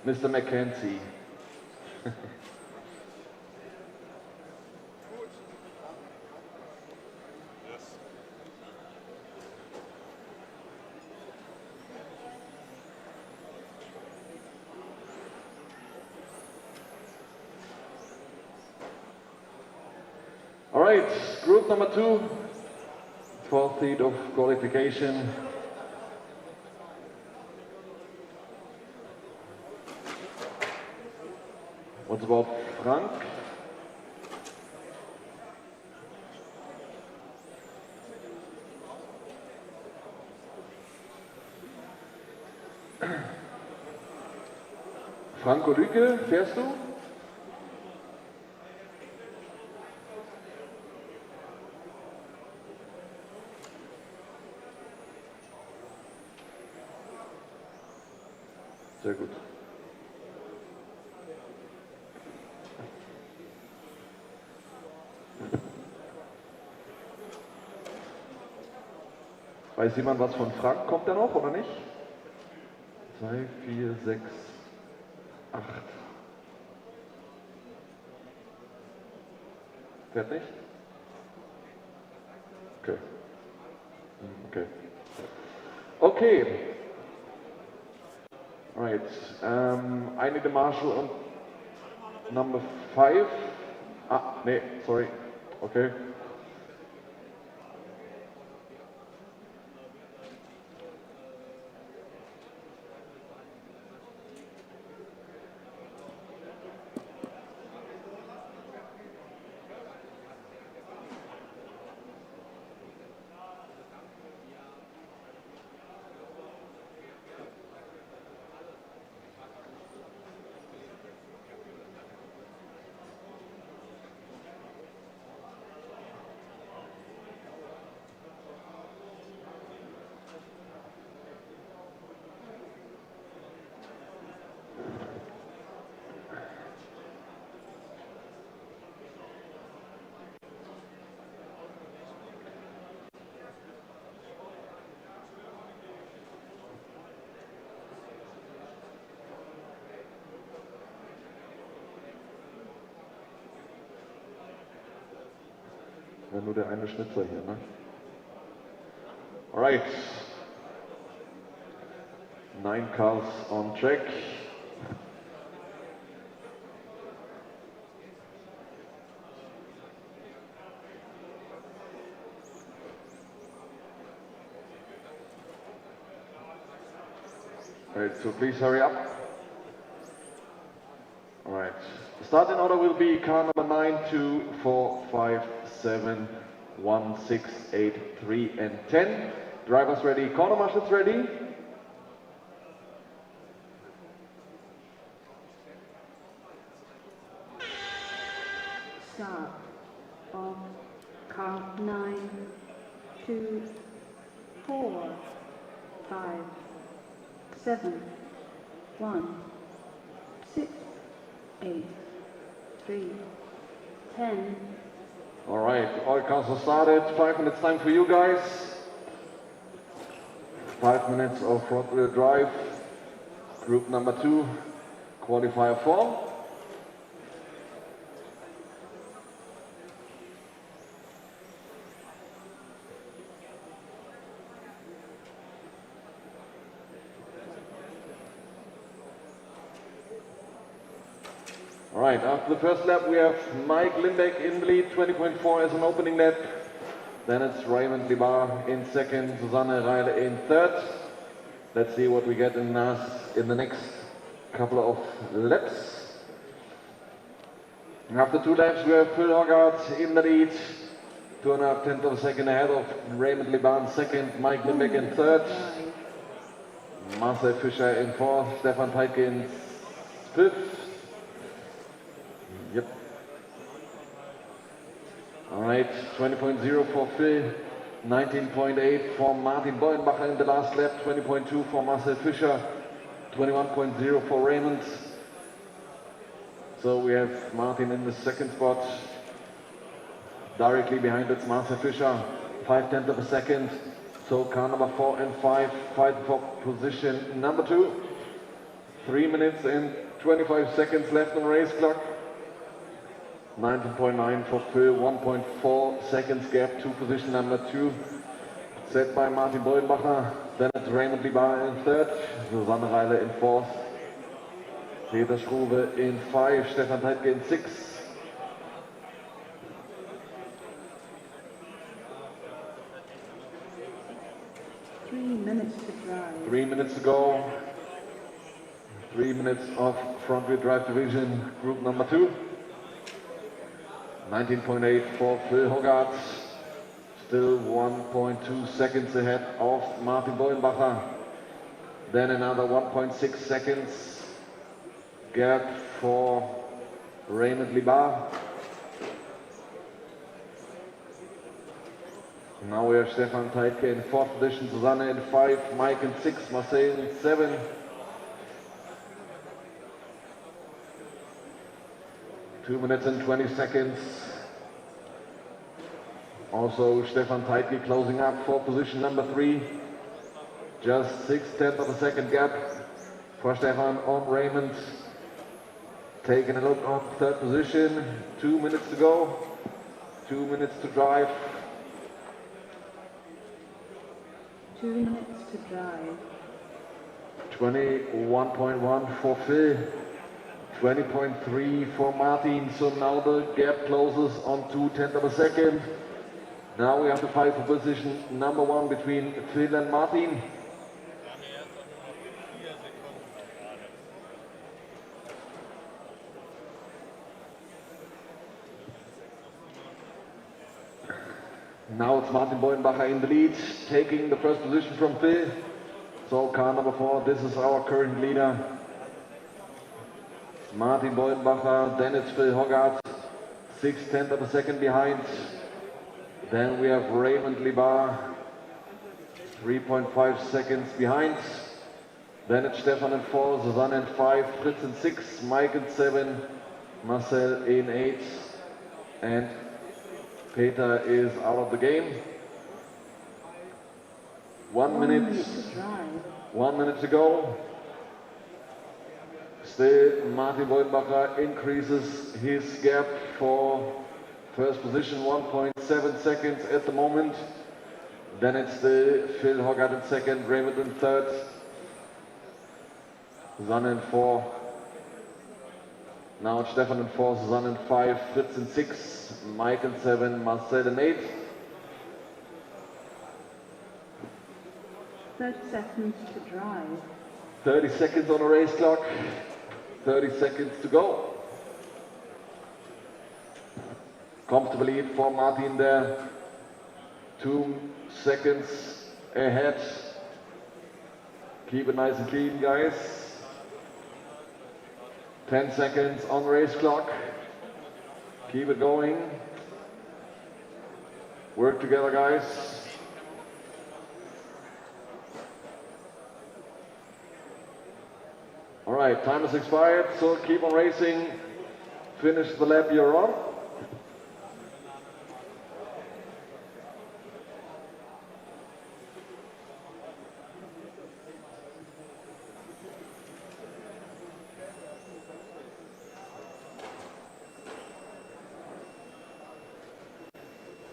Mr. McKenzie. All right, group number 2, 12th heat of qualification. What's about Frank? Franco Lüke, fährst du? Sehr gut. Weiß jemand was von Frank? Kommt er noch oder nicht? 2, 4, 6, 8. Fährt nicht? Okay. Okay. Okay. Right. I need a marshal on number 5. Ah, nee, sorry. Okay. Ja, nur der eine Schnitzer hier, ne? Alright. 9 cars on track. Alright, so please hurry up. Alright. The starting order will be car number 9, 2, 4, 5, 7, 1, 6, 8, 3, and 10. Drivers ready, corner marshals ready. Start of car 9, 2, 4, 5, 7, 1, 6, 8, 3, 10. All right, all cars are started. 5 minutes time for you guys. 5 minutes of front wheel drive. Group number 2, qualifier 4. All right, after the first lap, we have Mike Lindbeck in the lead, 20.4 as an opening lap. Then it's Raymond Libar in second, Susanne Reile in third. Let's see what we get in the next couple of laps. After 2 laps, we have Phil Hoggart in the lead, 2.5 tenths of a second ahead of Raymond Libar in second, Mike Lindbeck in third, Marcel Fischer in fourth, Stefan Teitke in fifth. Yep. All right, 20.0 for Phil, 19.8 for Martin Beuenbacher in the last lap, 20.2 for Marcel Fischer, 21.0 for Raymond. So we have Martin in the second spot. Directly behind it's Marcel Fischer, 5 tenths of a second. So car number 4 and 5 fight for position number 2. 3 minutes and 25 seconds left on the race clock. 19.9 for Phil, 1.4 seconds gap to position number 2, set by Martin Beuenbacher. Then it's Raymond Libar in third, Susanne Reile in fourth, Peter Struve in 5, Stefan Teitke in 6. Minutes to drive. 3 minutes to go. 3 minutes of front wheel drive division, group number 2. 19.8 for Phil Hoggart, still 1.2 seconds ahead of Martin Beuenbacher. Then another 1.6 seconds gap for Raymond Libar. Now we have Stefan Teitke in 4th position, Susanne in 5, Mike in 6, Marcel in 7. 2 minutes and 20 seconds. Also Stefan Teitke closing up for position number 3. Just 6 tenths of a second gap for Stefan on Raymond. Taking a look on 3rd position. 2 minutes to go. 2 minutes to drive. 2 minutes to drive. 21.1 for Phil. 20.3 for Martin, so now the gap closes on 2 tenths of a second. Now we have to fight for position number 1 between Phil and Martin. Now it's Martin Beuenbacher in the lead, taking the first position from Phil. So car number 4, this is our current leader. Martin Beuenbacher, then it's Phil Hoggart, 6 tenths of a second behind. Then we have Raymond Libar, 3.5 seconds behind. Then it's Stefan in 4, Susanne in 5, Fritz in 6, Mike in 7, Marcel in 8, and Peter is out of the game. 1 minute, 1 minute to go. Still, Martin Beuenbacher increases his gap for first position, 1.7 seconds at the moment. Then it's the Phil Hoggart in second, Raymond in third, Susanne in 4. Now it's Stefan in 4, Susanne in 5, Fritz in 6, Mike in 7, Marcel in 8. 30 seconds to drive. 30 seconds on the race clock. 30 seconds to go. Comfortable lead for Martin there. 2 seconds ahead. Keep it nice and clean, guys. 10 seconds on the race clock. Keep it going. Work together, guys. right, time has expired, so keep on racing. Finish the lap you're on.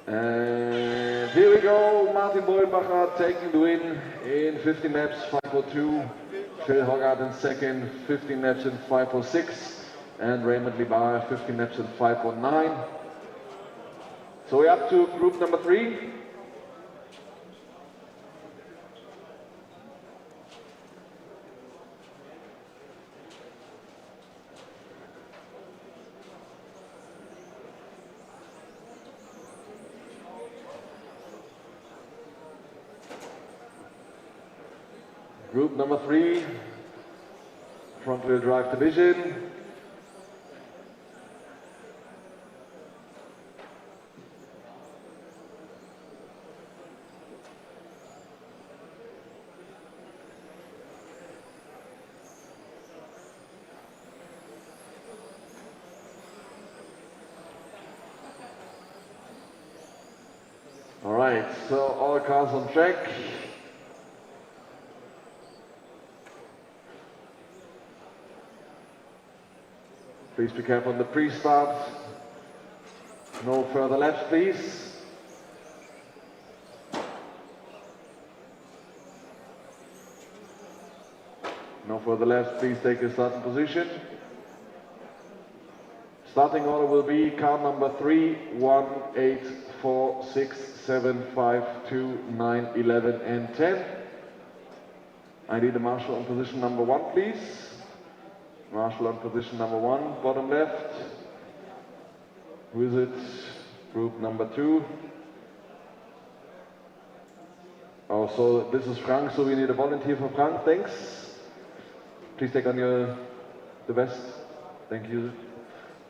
And here we go, Martin Boyenbacher taking the win in 15 laps, 5:02. Phil Hoggart in second, 15 laps in 5:06. And Raymond Libar, 15 laps in 5:09. So we're up to group number 3. Group number 3, front-wheel drive division. All right, so all cars on track. Please be careful on the pre-start. No further laps, please. No further laps, please take your starting position. Starting order will be car number 3, 1, 8, 4, 6, 7, 5, 2, 9, 11, and 10. I need a marshal on position number 1, please. Marshal on position number 1, bottom left. Who is it? Group number 2. Oh, so this is Frank, so we need a volunteer for Frank, thanks. Please take on the vest. Thank you.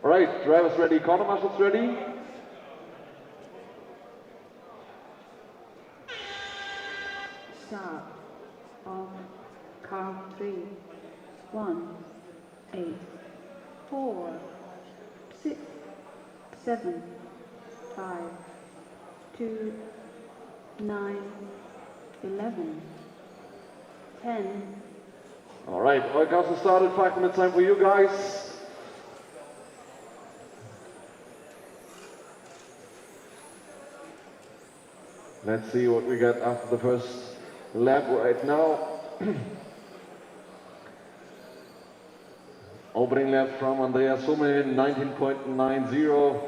All right, drivers ready, corner marshals ready. Start on car 3, 1, 8, 4, 6, 7, 5, 2, 9, 11, 10. All right, all cars have started, 5 minutes time for you guys. Let's see what we got after the first lap right now. Opening lap from Andreas Hummel, 19.90,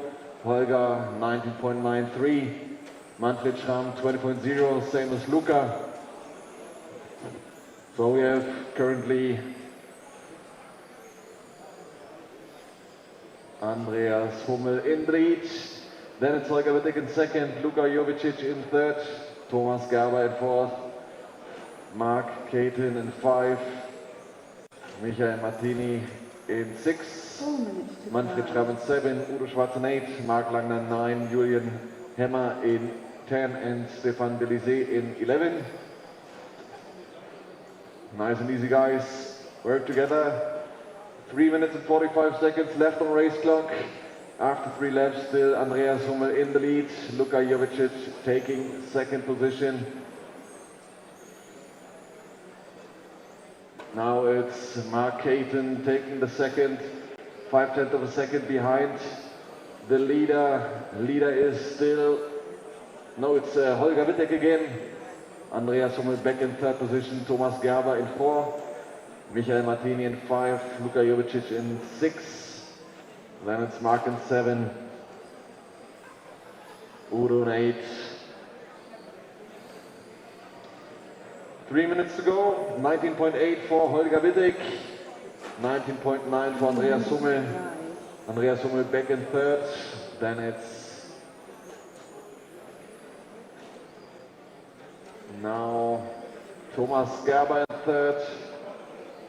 Holger 19.93, Manfred Schramm 20.0, same as Luca. So we have currently Andreas Hummel in the lead. Then it's Holger Wittek in second, Luka Jovicic in third, Thomas Gerber in fourth, Mark Caton in 5, Michael Martini in 6, Manfred Schramm in 7, Udo Schwarz in 8, Mark Langner in 9, Julian Hemmer in 10, and Stefan Delizé in 11. Nice and easy, guys. Work together. 3 minutes and 45 seconds left on race clock. After 3 laps, still Andreas Hummel in the lead. Luka Jovicic taking second position. Now it's Mark Caton taking the second, 0.5 of a second behind the leader. Leader is still, no, it's Holger Wittek again. Andreas Hummel back in third position, Thomas Gerber in 4, Michael Martini in 5, Luka Jovicic in 6. Then it's Mark in 7, Udo in 8. 3 minutes to go, 19.8 for Holger Wittek, 19.9 for Andreas Hummel. Andreas Hummel back in third, then it's now Thomas Gerber in third,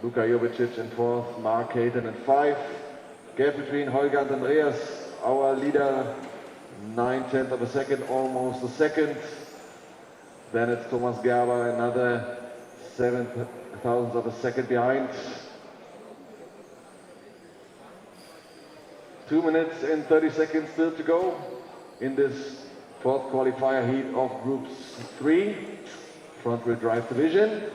Luka Jovicic in fourth, Mark Caton in 5. Gap between Holger and Andreas, our leader, 0.9 of a second, almost a second. Then it's Thomas Gerber, another 0.7 of a second behind. 2 minutes and 30 seconds still to go in this fourth qualifier heat of Group 3, front-wheel drive division.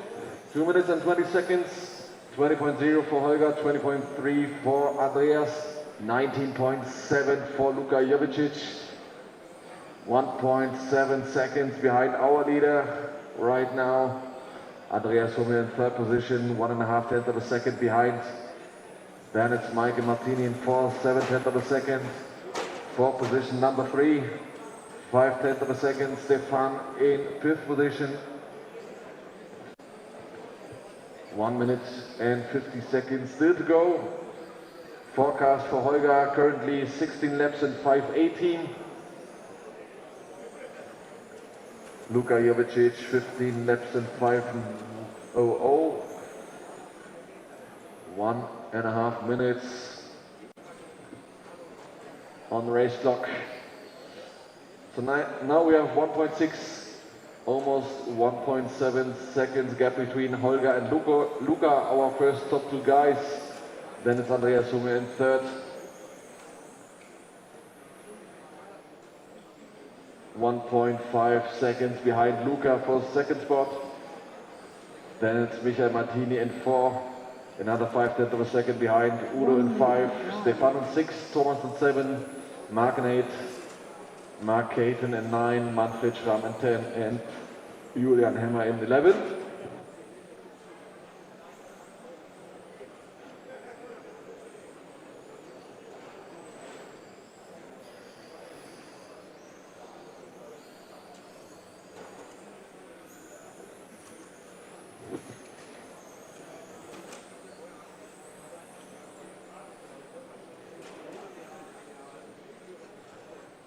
2 minutes and 20 seconds, 20.0 for Holger, 20.3 for Andreas, 19.7 for Luka Jovicic, 1.7 seconds behind our leader right now. Andreas Hummel in third position, 1.5 tenths of a second behind. Then it's Michael Martini in fourth, 7 tenths of a second. Fourth position, number 3, 5 tenths of a second. Stefan in fifth position. 1 minute and 50 seconds still to go. Forecast for Holger currently 16 laps and 5:18. Luka Jovicic 15 laps and 5:00. 1.5 minutes on the race clock. So now we have 1.6, almost 1.7 seconds gap between Holger and Luka, our first top 2 guys. Then it's Andreas Hummel in third. 1.5 seconds behind Luka for the second spot. Then it's Michael Martini in 4. Another 5 tenths of a second behind. Udo in 5. Stefan in 6. Thomas in 7. Mark in 8. Mark Caton in 9. Manfred Schramm in 10. And Julian Hemmer in 11.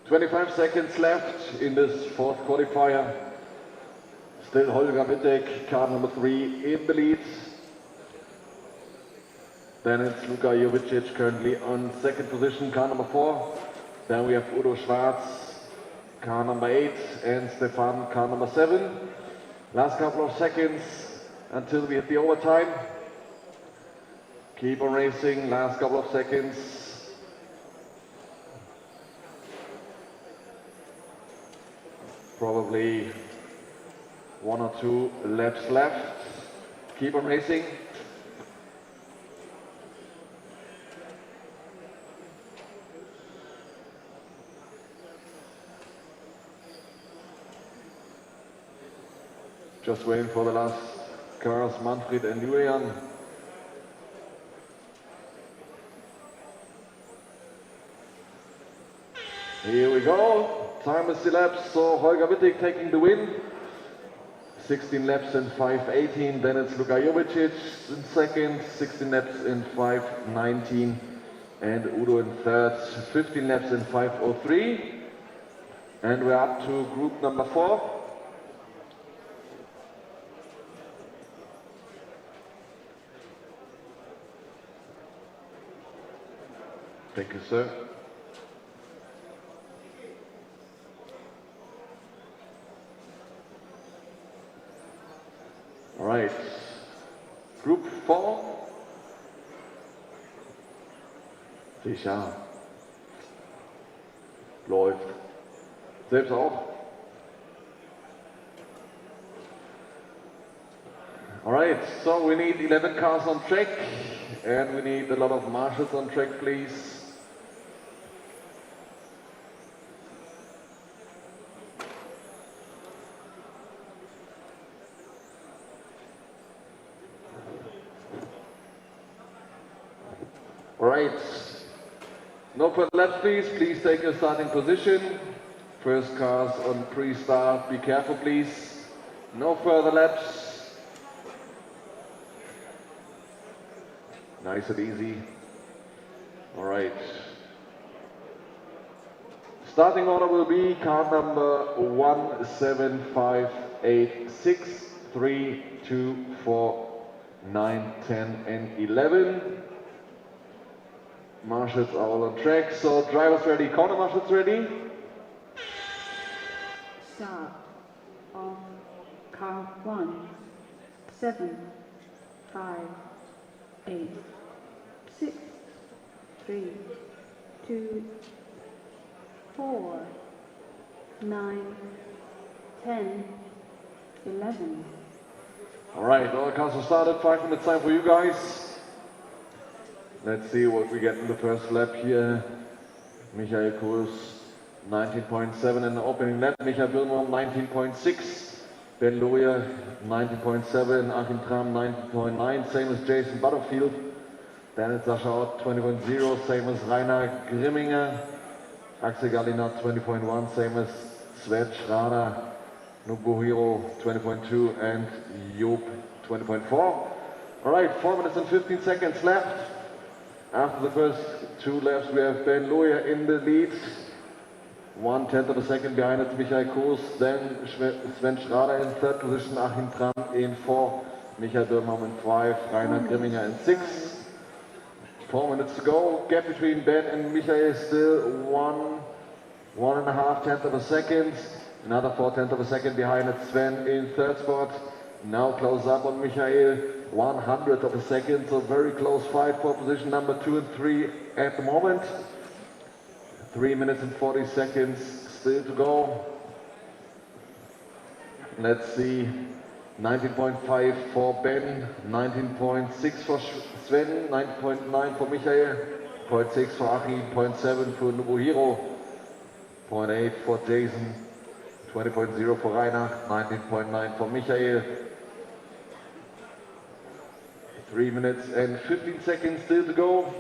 .25 seconds left in this fourth qualifier. Still Holger Wittek, car number 3, in the lead. Then it's Luka Jovicic currently on second position, car number 4. Then we have Udo Schwarz, car number 8, and Stefan, car number 7. Last couple of seconds until we hit the overtime. Keep on racing, last couple of seconds. Probably 1 or 2 laps left. Keep on racing. Just waiting for the last cars, Manfred and Julian. Here we go. Time is elapsed, so Holger Wittek taking the win. 16 laps in 5:18. Then it's Luka Jovicic in second, 16 laps in 5:19. And Udo in third, 15 laps in 5:03. And we're up to group number 4. Thank you, sir. All right, Group 4. Sicher. Läuft. Selbst auch. All right, so we need 11 cars on track and we need a lot of marshals on track, please. All right, no further laps, please. Please take your starting position. First cars on pre-start, be careful, please. No further laps. Nice and easy. All right. Starting order will be car number 1, 7, 5, 8, 6, 3, 2, 4, 9, 10, and 11. Marshals are all on track, so drivers ready, corner marshals ready. Start on car 1, 7, 5, 8, 6, 3, 2, 4, 9, 10, 11. All right, all cars are started. 5 minutes time for you guys. Let's see what we get in the first lap here. Michael Kurs, 19.7 in the opening lap. Michael Wilmer, 19.6. Ben Loya, 19.7. Achim Tram, 19.9. Same as Jason Butterfield. Then it's Sascha Ott, 20.0. Same as Rainer Grimminger. Axel Gallinat, 20.1. Same as Sven Schrader. Nobuhiro 20.2 and Joop 20.4. All right, 4 minutes and 15 seconds left. After the first 2 laps, we have Ben Loya in the lead. 1/10 of a second behind it's Michael Kurs, then Sven Schrader in 3rd position, Achim Tram in 4, Michael Dürrmann in 5, Rainer Grimminger in 6. 4 minutes to go. Gap between Ben and Michael is still 1.5 of a second. Another 4/10 of a second behind it, Sven in 3rd spot. Now close up on Michael, 100 of a second, so very close fight for position number 2 and 3 at the moment. 3 minutes and 40 seconds still to go. Let's see, 19.5 for Ben, 19.6 for Sven, 9.9 for Michael, 0.6 for Achim, 0.7 for Nobuhiro, 0.8 for Jason, 20.0 for Rainer, 19.9 for Michael. 3 minutes and 15 seconds still to go.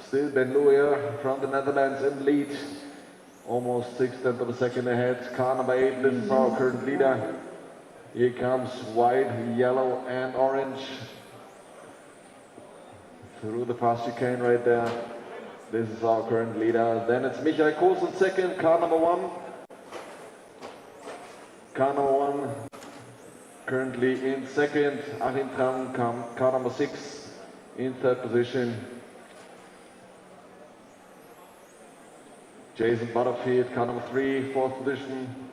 Still Ben Loya from the Netherlands in lead. Almost 6/10 of a second ahead. Car number 8, this is our current leader. Here comes white, yellow and orange. Through the pass chicane right there. This is our current leader. Then it's Michael Kurs in 2nd, car number 1. Car number 1 currently in 2nd. Achim Tram, car number 6 in 3rd position. Jason Butterfield, car number 3, 4th position.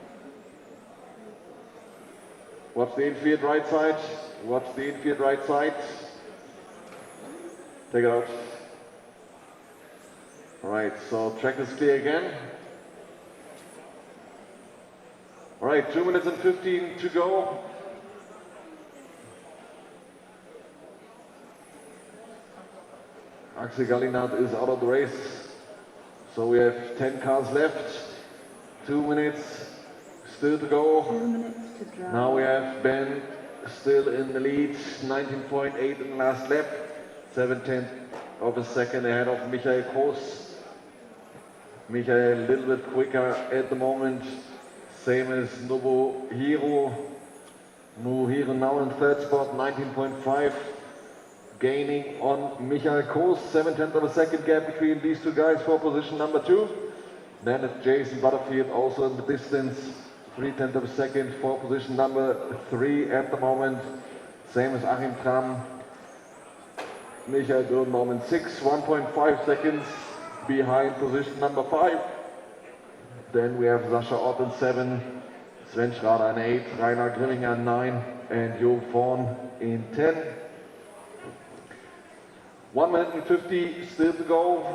Watch the infield right side. Watch the infield right side. Take it out. All right, so track is clear again. All right, 2 minutes and 15 to go. Axel Gallinat is out of the race. So we have 10 cars left. 2 minutes still to go. 2 minutes to drive. Now we have Ben still in the lead, 19.8 in the last lap. 7/10 of a second ahead of Michael Kurs. Michael a little bit quicker at the moment, same as Nobuhiro. Nobuhiro now in 3rd spot, 19.5, gaining on Michael Kurs. 7/10 of a second gap between these 2 guys for position number 2. Then it's Jason Butterfield also in the distance, 3/10 of a second for position number 3 at the moment. Same as Achim Tram. Michael Dürrmann in 6, 1.5 seconds behind position number 5. Then we have Sascha Ott in 7, Sven Schrader in 8, Rainer Grimminger in 9, and Jo Vorn in 10. 1 minute and 50 still to go.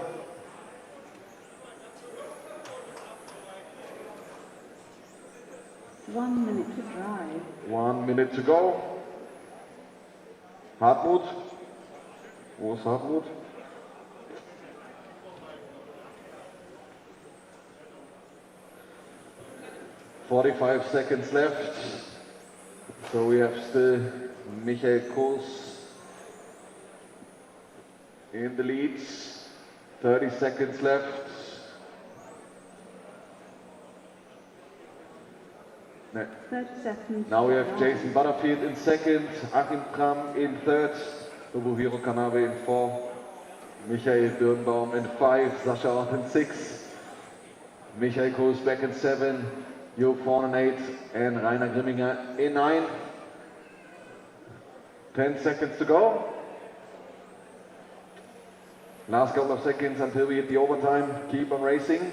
One minute to drive. 1 minute to go. Hartmut. Wo ist Hartmut? "45 seconds left." So we have still Michael Kurs in the lead. 30 seconds left. No. 30 seconds. Now we to have drive. Jason Butterfield in 2nd, Achim Tram in 3rd, Nobuhiro Kanabe in 4, Michael Dürrenbaum in 5, Sascha Ott in 6, Michael Kurs back in 7, Jo Vorn in 8, and Rainer Grimminger in 9. 10 seconds to go. Last couple of seconds until we hit the overtime. Keep on racing.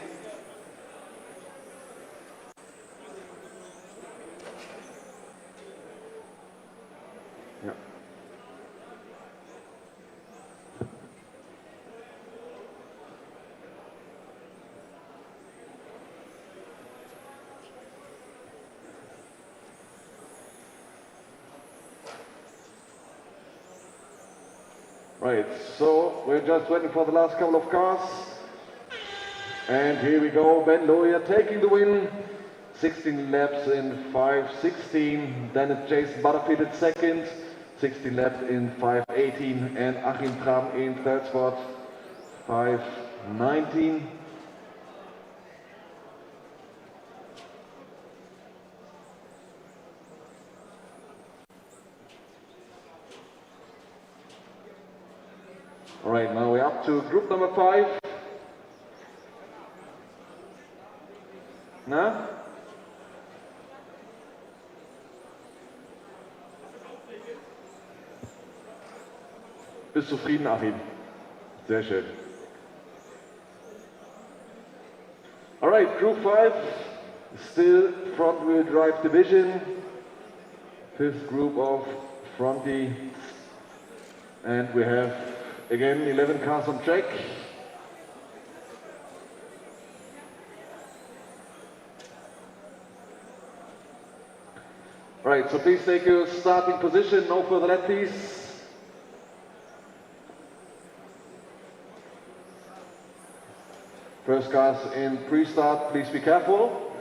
Right, so we're just waiting for the last couple of cars. And here we go, Ben Loya taking the win. 16 laps in 5:16. Then it's Jason Butterfield in second. 16 laps in 5:18. And Achim Tram in third spot. 5:19. All right, now we're up to group number 5. Na? Bist zufrieden, Achim? Sehr schön. All right, group 5, still front wheel drive division. 5th group of fronty. And we have again 11 cars on track. Right, so please take your starting position, no further lap please. First cars in pre-start, please be careful.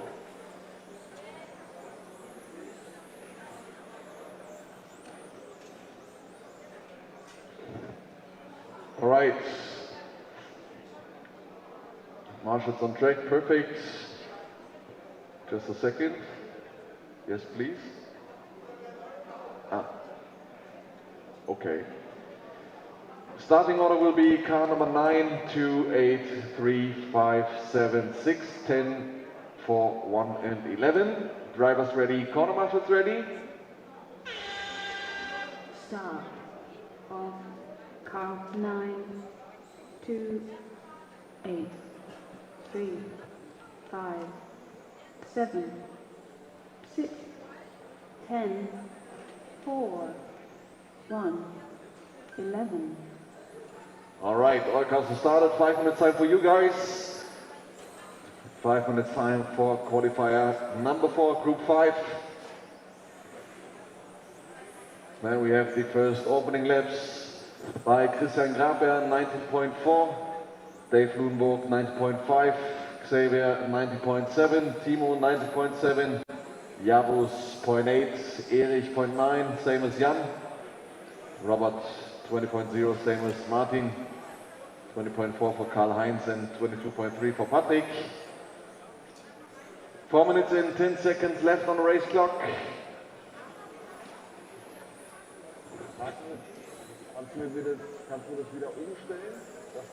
All right. Marshall's on track, perfect. Just a second. Yes, please. Okay. Starting order will be car number 9, 2, 8, 3, 5, 7, 6, 10, 4, 1 and 11. Drivers ready, corner marshals ready. Start of car 9, 2, 8, 3, 5, 7, 6, 10, 4, 1, 11. All right, all cars are started. 5 minutes time for you guys. 5 minutes time for qualifier number 4, group 5. Then we have the first opening laps by Christian Graber, 19.4, Dave Ludenburg, 19.5, Xavier, 19.7, Timo, 19.7, Javus, 0.8, Erich, 0.9, same as Jan, Robert, 20.0, same as Martin, 20.4 for Karl Heinz and 22.3 for Patrick. 4 minutes and 10 seconds left on the race clock. Kannst du das wieder umstellen, dass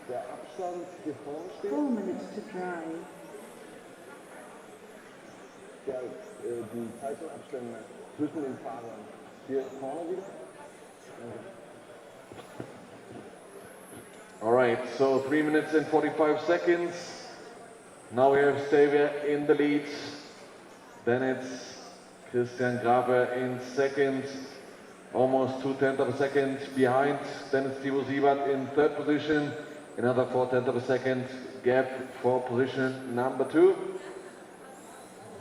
der Abstand hier vorne steht? 4 minutes to drive. Ja, die Zeichenabstände zwischen den Fahrern. Hier vorne wieder. All right, so 3 minutes and 45 seconds. Now we have Xavier in the lead. Then it's Christian Graber in second. Almost 2/10 of a second behind. Then it's Timo Siebert in third position. Another 4/10 of a second gap for position number 2.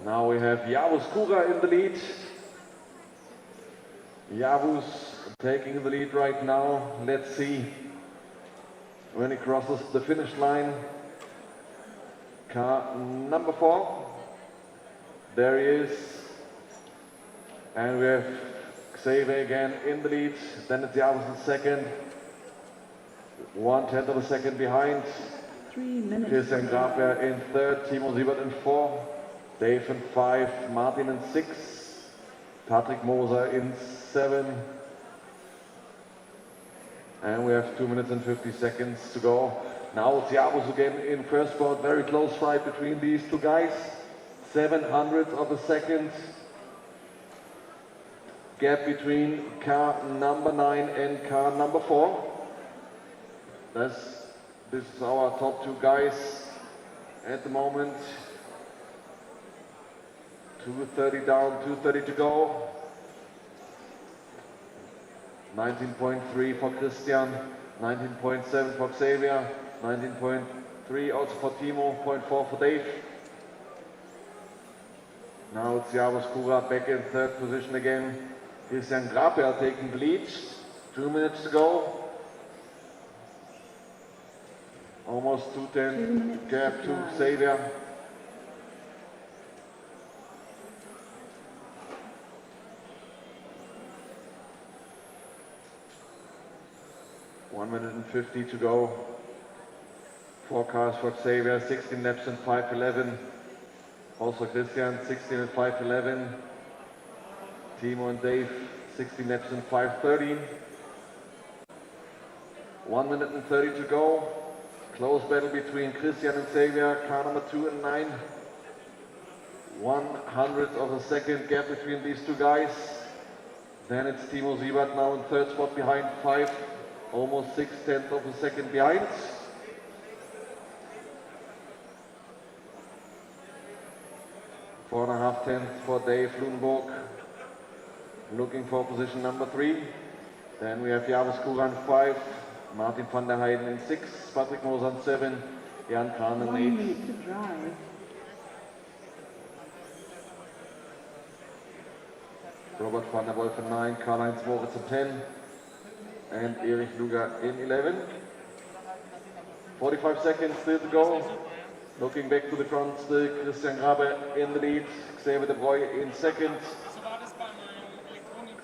Now we have Javus Kura in the lead. Javus taking the lead right now. Let's see when he crosses the finish line. Car number 4. There he is. And we have Xavier again in the lead. Then it's Javus in second. 1/10 of a second behind. 3 minutes. Christian Graber in third. Timo Siebert in 4. Dave in 5. Martin in 6. Patrick Moser in 7. And we have 2 minutes and 50 seconds to go. Now it's Javus again in first spot. Very close fight between these two guys. 700th of a second gap between car number 9 and car number 4. This is our top 2 guys at the moment. 2:30 down, 2:30 to go. 19.3 for Christian, 19.7 for Xavier, 19.3 also for Timo, 0.4 for Dave. Now it's Javus Kura back in third position again. Christian Graber taking the lead. 2 minutes to go. Almost 2 2:10 minutes gap to to drive. Xavier. One minute and 50 to go. 4 cars for Xavier, 16 laps and 5:11. Also Christian, 16 and 5:11. Timo and Dave, 16 laps and 5:13. 1 minute and 30 to go. Close battle between Christian and Xavier, car number 2 and 9. 1/100th of a second gap between these two guys. Then it's Timo Siebert now in third spot behind 5, almost 6/10 of a second behind. Four and a half tenths for Dave Lundborg, looking for position number 3. Then we have Jarvis Kuran 5, Martin van der Heijden in 6, Patrick Mosan 7, Jan Kran in 1 8. minute to drive. Robert van der Wolf in 9, Karl-Heinz Moritz in 10, and Erich Luger in 11. 45 seconds still to go. Looking back to the front still, Christian Grabe in the lead, Xavier de Bruyne in second,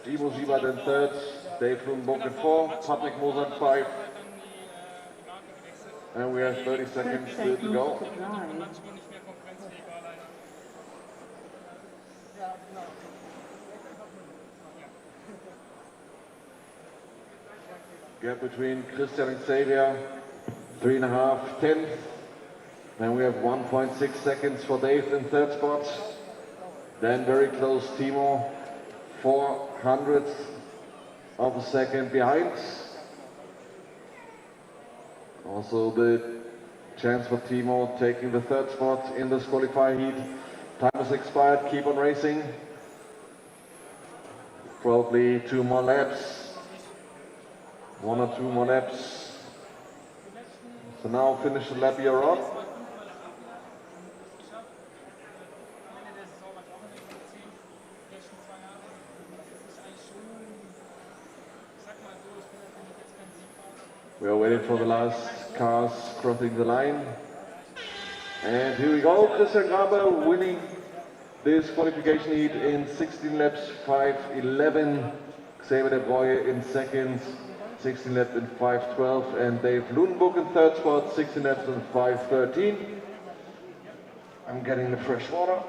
Timo Siebert in third, Dave Lundborg in 4, Patrick Moser in 5, and we have 30 seconds still to go. To drive. Gap between Christian and Xavier, 3.5 tenths. Then we have 1.6 seconds for Dave in third spot. Then very close Timo, 4/100th of a second behind. Also the chance for Timo taking the third spot in this qualifier heat. Time has expired, keep on racing. Probably 2 more laps. 1 or 2 more laps. So now finish the lap you're on. We are waiting for the last cars crossing the line. And here we go, Christian Grabe winning this qualification heat in 16 laps, 5:11. Xavier de Bruyne in second, 16 laps in 5:12. And Dave Lundborg in third spot, 16 laps in 5:13. I'm getting the fresh water.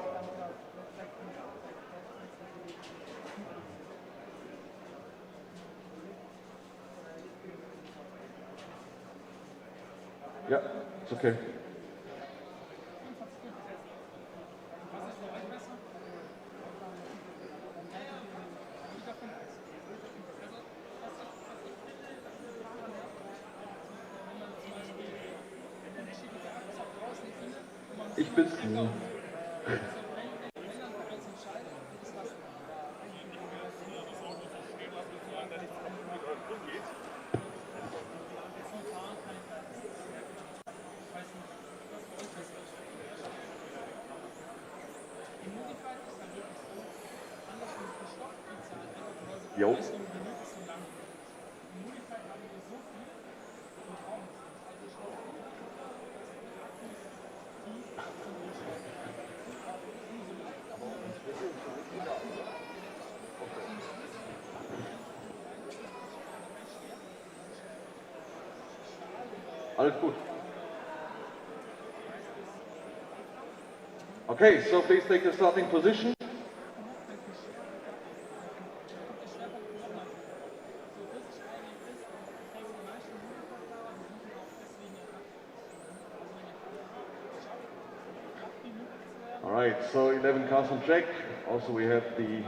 Yeah, it's okay. Ich bin's. Jo. Alles gut. Okay, so please take the starting position. Alright, so 11 cars on track. Also we have the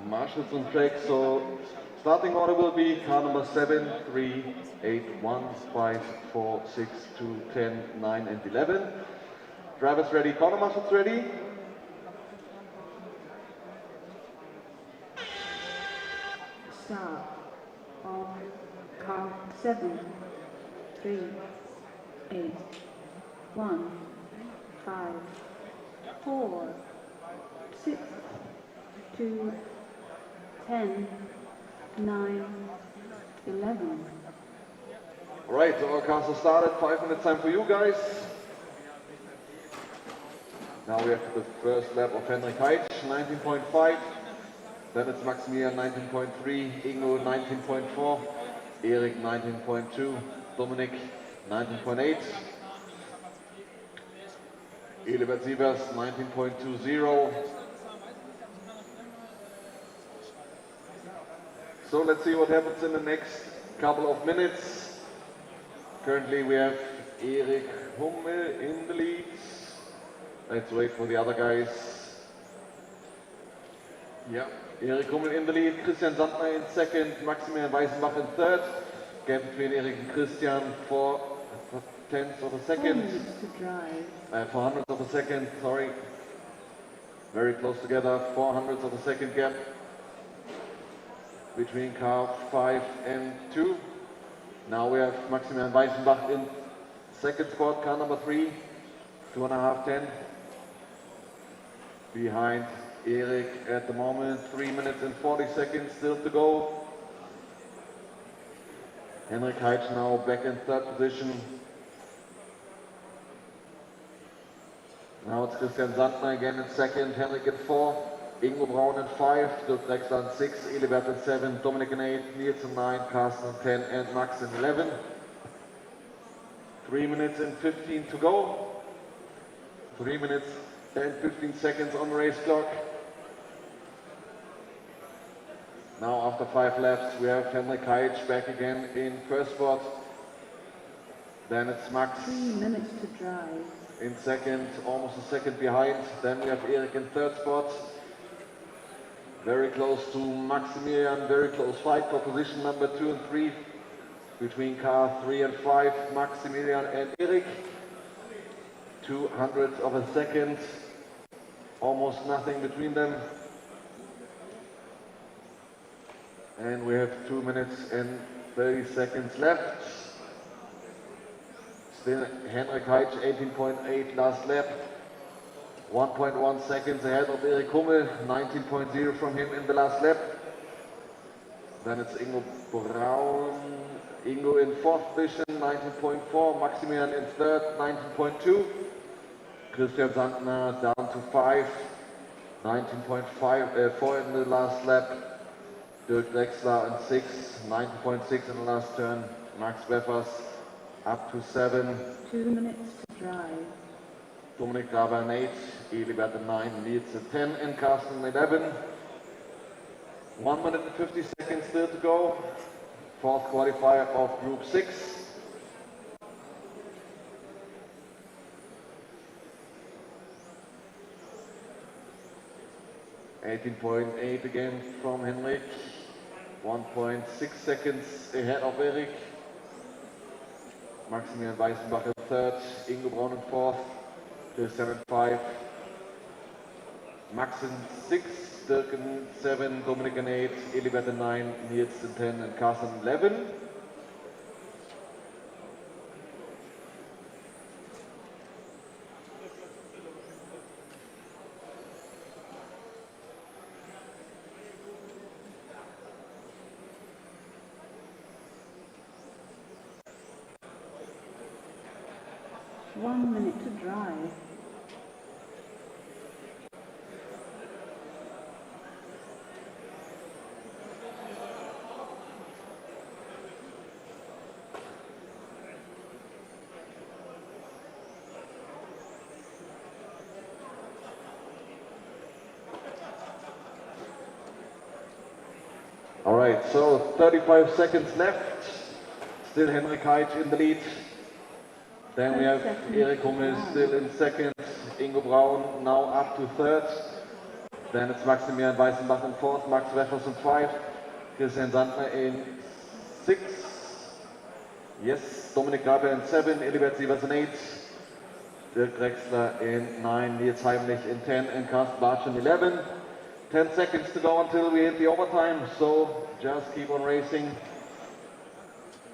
marshals on track. So starting order will be car number 7, 3, 8, 1, 5, 4, 6, 2, 10, 9 and 11. Drivers ready, corner marshals ready. Start on car 7, 3, 8, 1, 5, 4, 6, 2, 10, 9, 11. All right, so our cars are started. 5 minutes time for you guys. Now we have the first lap of Henrik Heitsch, 19.5. Then it's Maximilian, 19.3. Ingo, 19.4. Erik, 19.2. Dominik, 19.8. Elibert Sievers, 19.20. So let's see what happens in the next couple of minutes. Currently we have Erik Hummel in the lead. Let's wait for the other guys. Yeah, Erik Hummel in the lead, Christian Sandner in second, Maximilian Weißenbach in third. Gap between Erik and Christian for tenths of a second. 4 hundredths of a second, sorry. Very close together, 4 hundredths of a second gap between car 5 and 2. Now we have Maximilian Weißenbach in second spot, car number 3, 2.5, 10. Behind Erik at the moment, 3 minutes and 40 seconds still to go. Henrik Heitsch now back in third position. Now it's Christian Sandner again in second, Henrik in 4, Ingo Braun in 5, Dirk Drexler in 6, Elibert in 7, Dominik in 8, Niels in 9, Carsten in 10 and Max in 11. 3 minutes and 15 to go. 3 minutes and 15 seconds on the race clock. Now after 5 laps we have Henrik Heitsch back again in first spot. Then it's Max 3 minutes to drive. in second, almost a second behind. Then we have Erik in third spot. Very close to Maximilian, very close fight for position number 2 and 3. Between car 3 and 5, Maximilian and Erik. 200ths of a second, almost nothing between them. And we have 2 minutes and 30 seconds left. Still Henrik Heitsch, 18.8 last lap. 1.1 seconds ahead of Erik Hummel, 19.0 from him in the last lap. Then it's Ingo Braun. Ingo in fourth position, 19.4. Maximilian in third, 19.2. Christian Sandner down to 5, 19.4 in the last lap. Dirk Drexler in 6, 19.6 in the last turn. Max Weffers up to 7. 2 minutes to drive. Dominik Graber in 8, Elibert in 9, Niels in 10 and Carsten in 11. 1 minute and 50 seconds still to go. Fourth qualifier of Group 6. .8 again from Henrik. 1.6 seconds ahead of Erik. Maximilian Weißenbach in third, Ingo Braun in fourth, Christian in 5, Max in 6, Dirk in 7, Dominik in 8, Elibert in 9, Niels in 10 and Carsten in 11. One minute to drive. All right, so 35 seconds left. Still Henrik Heitsch in the lead. Then we have Erik Hummel still in second, Ingo Braun now up to third. Then it's Maximilian Weißenbach in fourth, Max Weffers in 5, Christian Sandner in 6. Yes, Dominik Graber in 7, Elibert Sievers in 8, Dirk Drexler in 9, Niels Heimlich in 10 and Carsten Bartsch in 11. 10 seconds to go until we hit the overtime, so just keep on racing.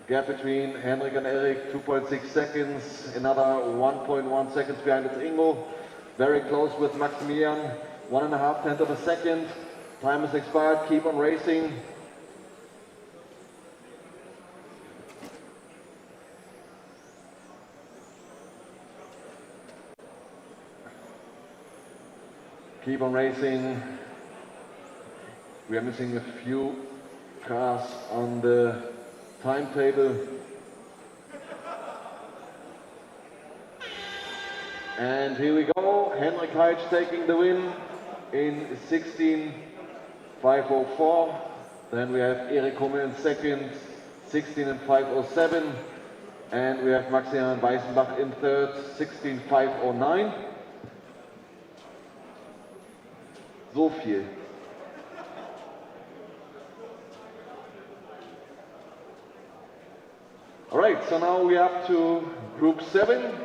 Gap between Henrik and Erik, 2.6 seconds. Another 1.1 seconds behind it's Ingo. Very close with Maximilian. 1.5 tenths of a second. Time is expired. Keep on racing. keep on racing. We are missing a few cars on the timetable. And here we go, Henrik Heitsch taking the win in 16.504. Then we have Erik Hummel in second, 16.507. And we have Maximilian Weißenbach in third, 16.509. So viel. All right, so now we're up to Group 7.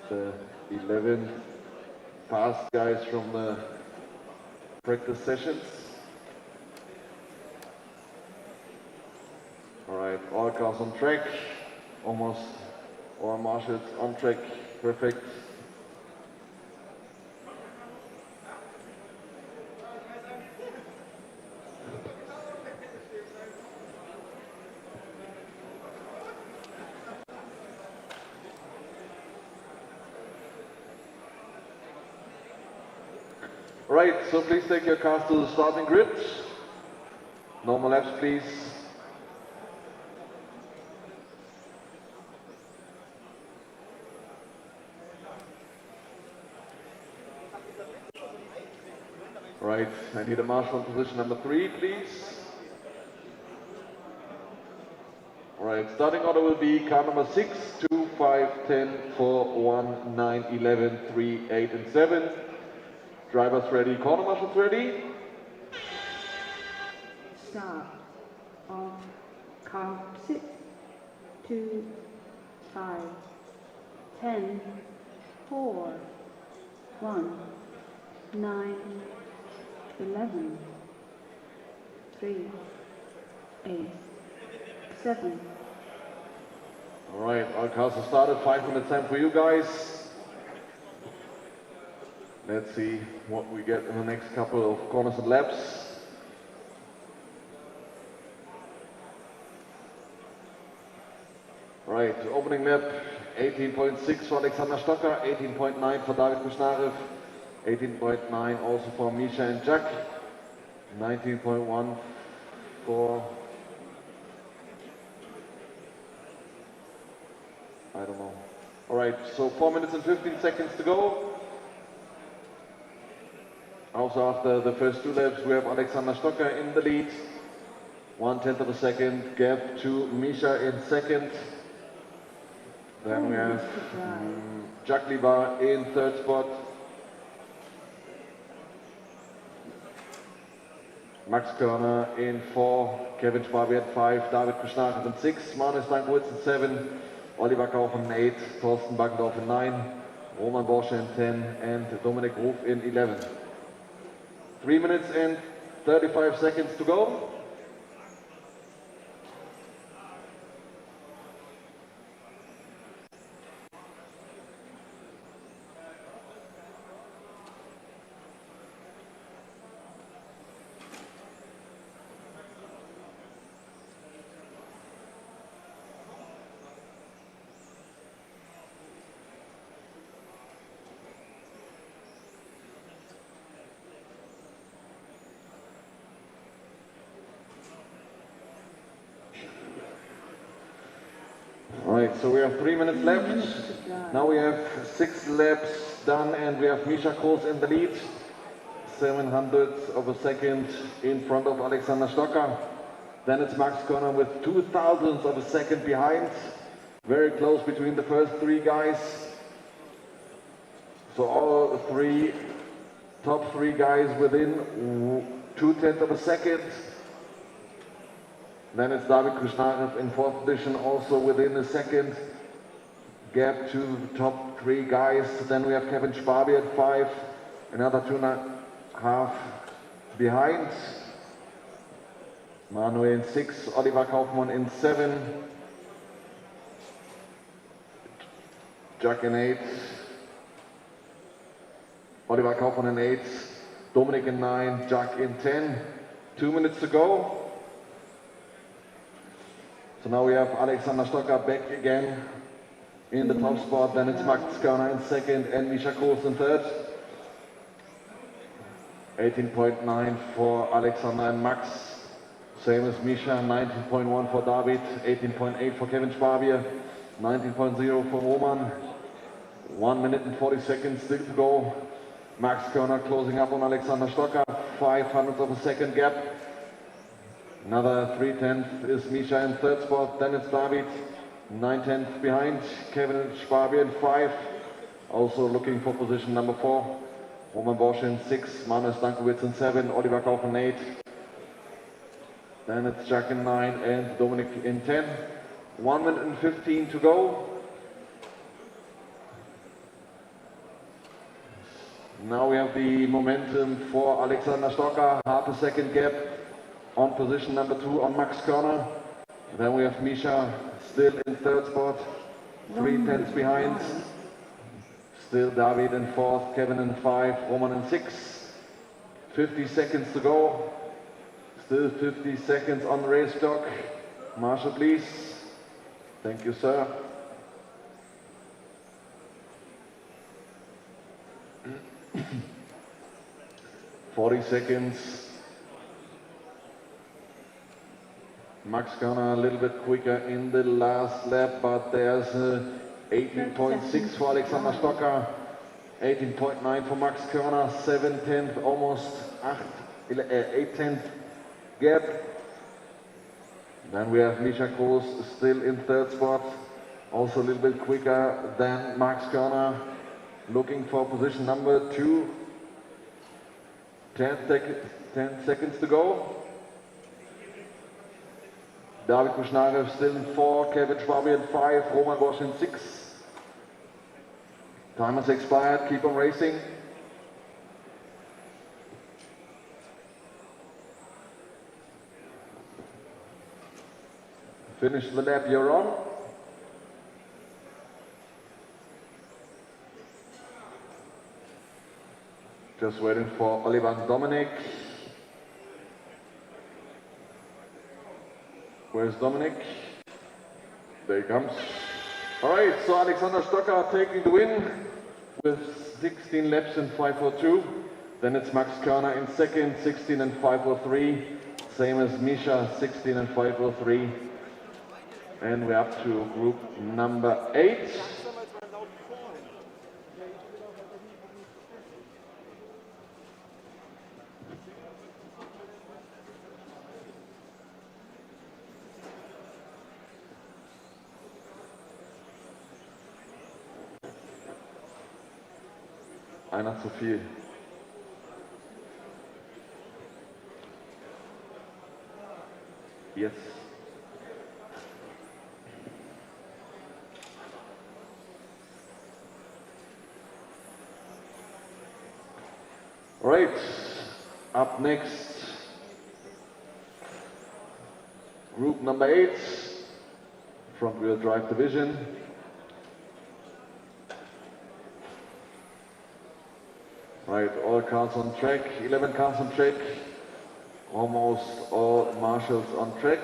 The 11 fast guys from the practice sessions. All right, all cars on track, almost all marshals on track, perfect. Right, so please take your cars to the starting grid. Normal laps, please. Right, I need a marshal in position number 3, please. Right, starting order will be car number 6, 2, 5, 10, 4, 1, 9, 11, 3, 8, and 7. Drivers ready, corner marshals ready. Start on car 6, 2, 5, 10, 4, 1, 9, 11, 3, 8, 7. All right, all cars are started, 5 minutes time for you guys. Let's see what we get in the next couple of corners and laps. Right, opening lap 18.6 for Alexander Stocker, 18.9 for David Kushnarev, 18.9 also for Misha and Jack, 19.1 for, I don't know. All right, so 4 minutes and 15 seconds to go. Also after the first 2 laps, we have Alexander Stocker in the lead. 1/10 of a second gap to Misha in second. Then we have Jack Libar in third spot. Max Körner in 4, Kevin Schwabi at 5, David Kushnarev in 6, Manuel Stankiewicz in 7, Oliver Kauf in 8, Thorsten Baggendorf in 9, Roman Borsche in 10, and Dominik Ruf in 11. 3 minutes and 35 seconds to go. Right, so we have 3 minutes left. Now we have 6 laps done and we have Misha Kroos in the lead. 700ths of a second in front of Alexander Stocker. Then it's Max Körner with 2,000ths of a second behind. Very close between the first 3 guys. So all 3 top 3 guys within 2/10 of a second. Then it's David Kushnarev in 4th position, also within a second gap to the top 3 guys. Then we have Kevin Schwabi at 5, another 2.5 behind. Manuel in 6, Oliver Kaufmann in 7, Jack in 8, Oliver Kaufmann in 8, Dominic in 9, Jack in 10. 2 minutes to go. So now we have Alexander Stocker back again in the top spot. Then it's Max Körner in second and Misha Kroos in third. 18.9 for Alexander and Max. Same as Misha. 19.1 for David. 18.8 for Kevin Schwabier. 19.0 for Roman. 1 minute and 40 seconds still to go. Max Körner closing up on Alexander Stocker. 0.05 of a second gap. Another 3/10 is Misha in third spot. Then it's David. 9/10 behind. Kevin Schwabier in 5. Also looking for position number 4. Roman Bosch in 6. Manuel Stankovic in 7. Oliver Kauf in 8. Then it's Jack in 9 and Dominic in 10. 1 minute and 15 to go. Now we have the momentum for Alexander Stocker. Half a second gap on position number 2 on Max Körner. Then we have Misha still in third spot. 3/10 behind. Still David in 4th, Kevin in 5, Roman in 6. 50 seconds to go. Still 50 seconds on the race clock. Marshall, please. Thank you, sir. ...40 seconds. Max Körner a little bit quicker in the last lap, but there's 18.6 for Alexander Stocker, 18.9 for Max Körner, 7/10, almost 8/10 gap. Then we have Misha Kroos still in third spot, also a little bit quicker than Max Körner, looking for position number 2. 10 seconds to go. David Kushnarev still in 4, Kevin Schwabier in 5, Roman Bosch in 6. Time has expired, keep on racing. Finish the lap you're on. Just waiting for Oliver and Dominic. Where's Dominic? There he comes. All right, so Alexander Stocker taking the win with 16 laps in 5:02. Then it's Max Körner in second, 16 and 5:03. Same as Misha, 16 and 5:03. And we're up to group number 8. Einer zu viel. Yes. All right. Up next, group number 8, front wheel drive division. Right, all cars on track, 11 cars on track, almost all marshals on track.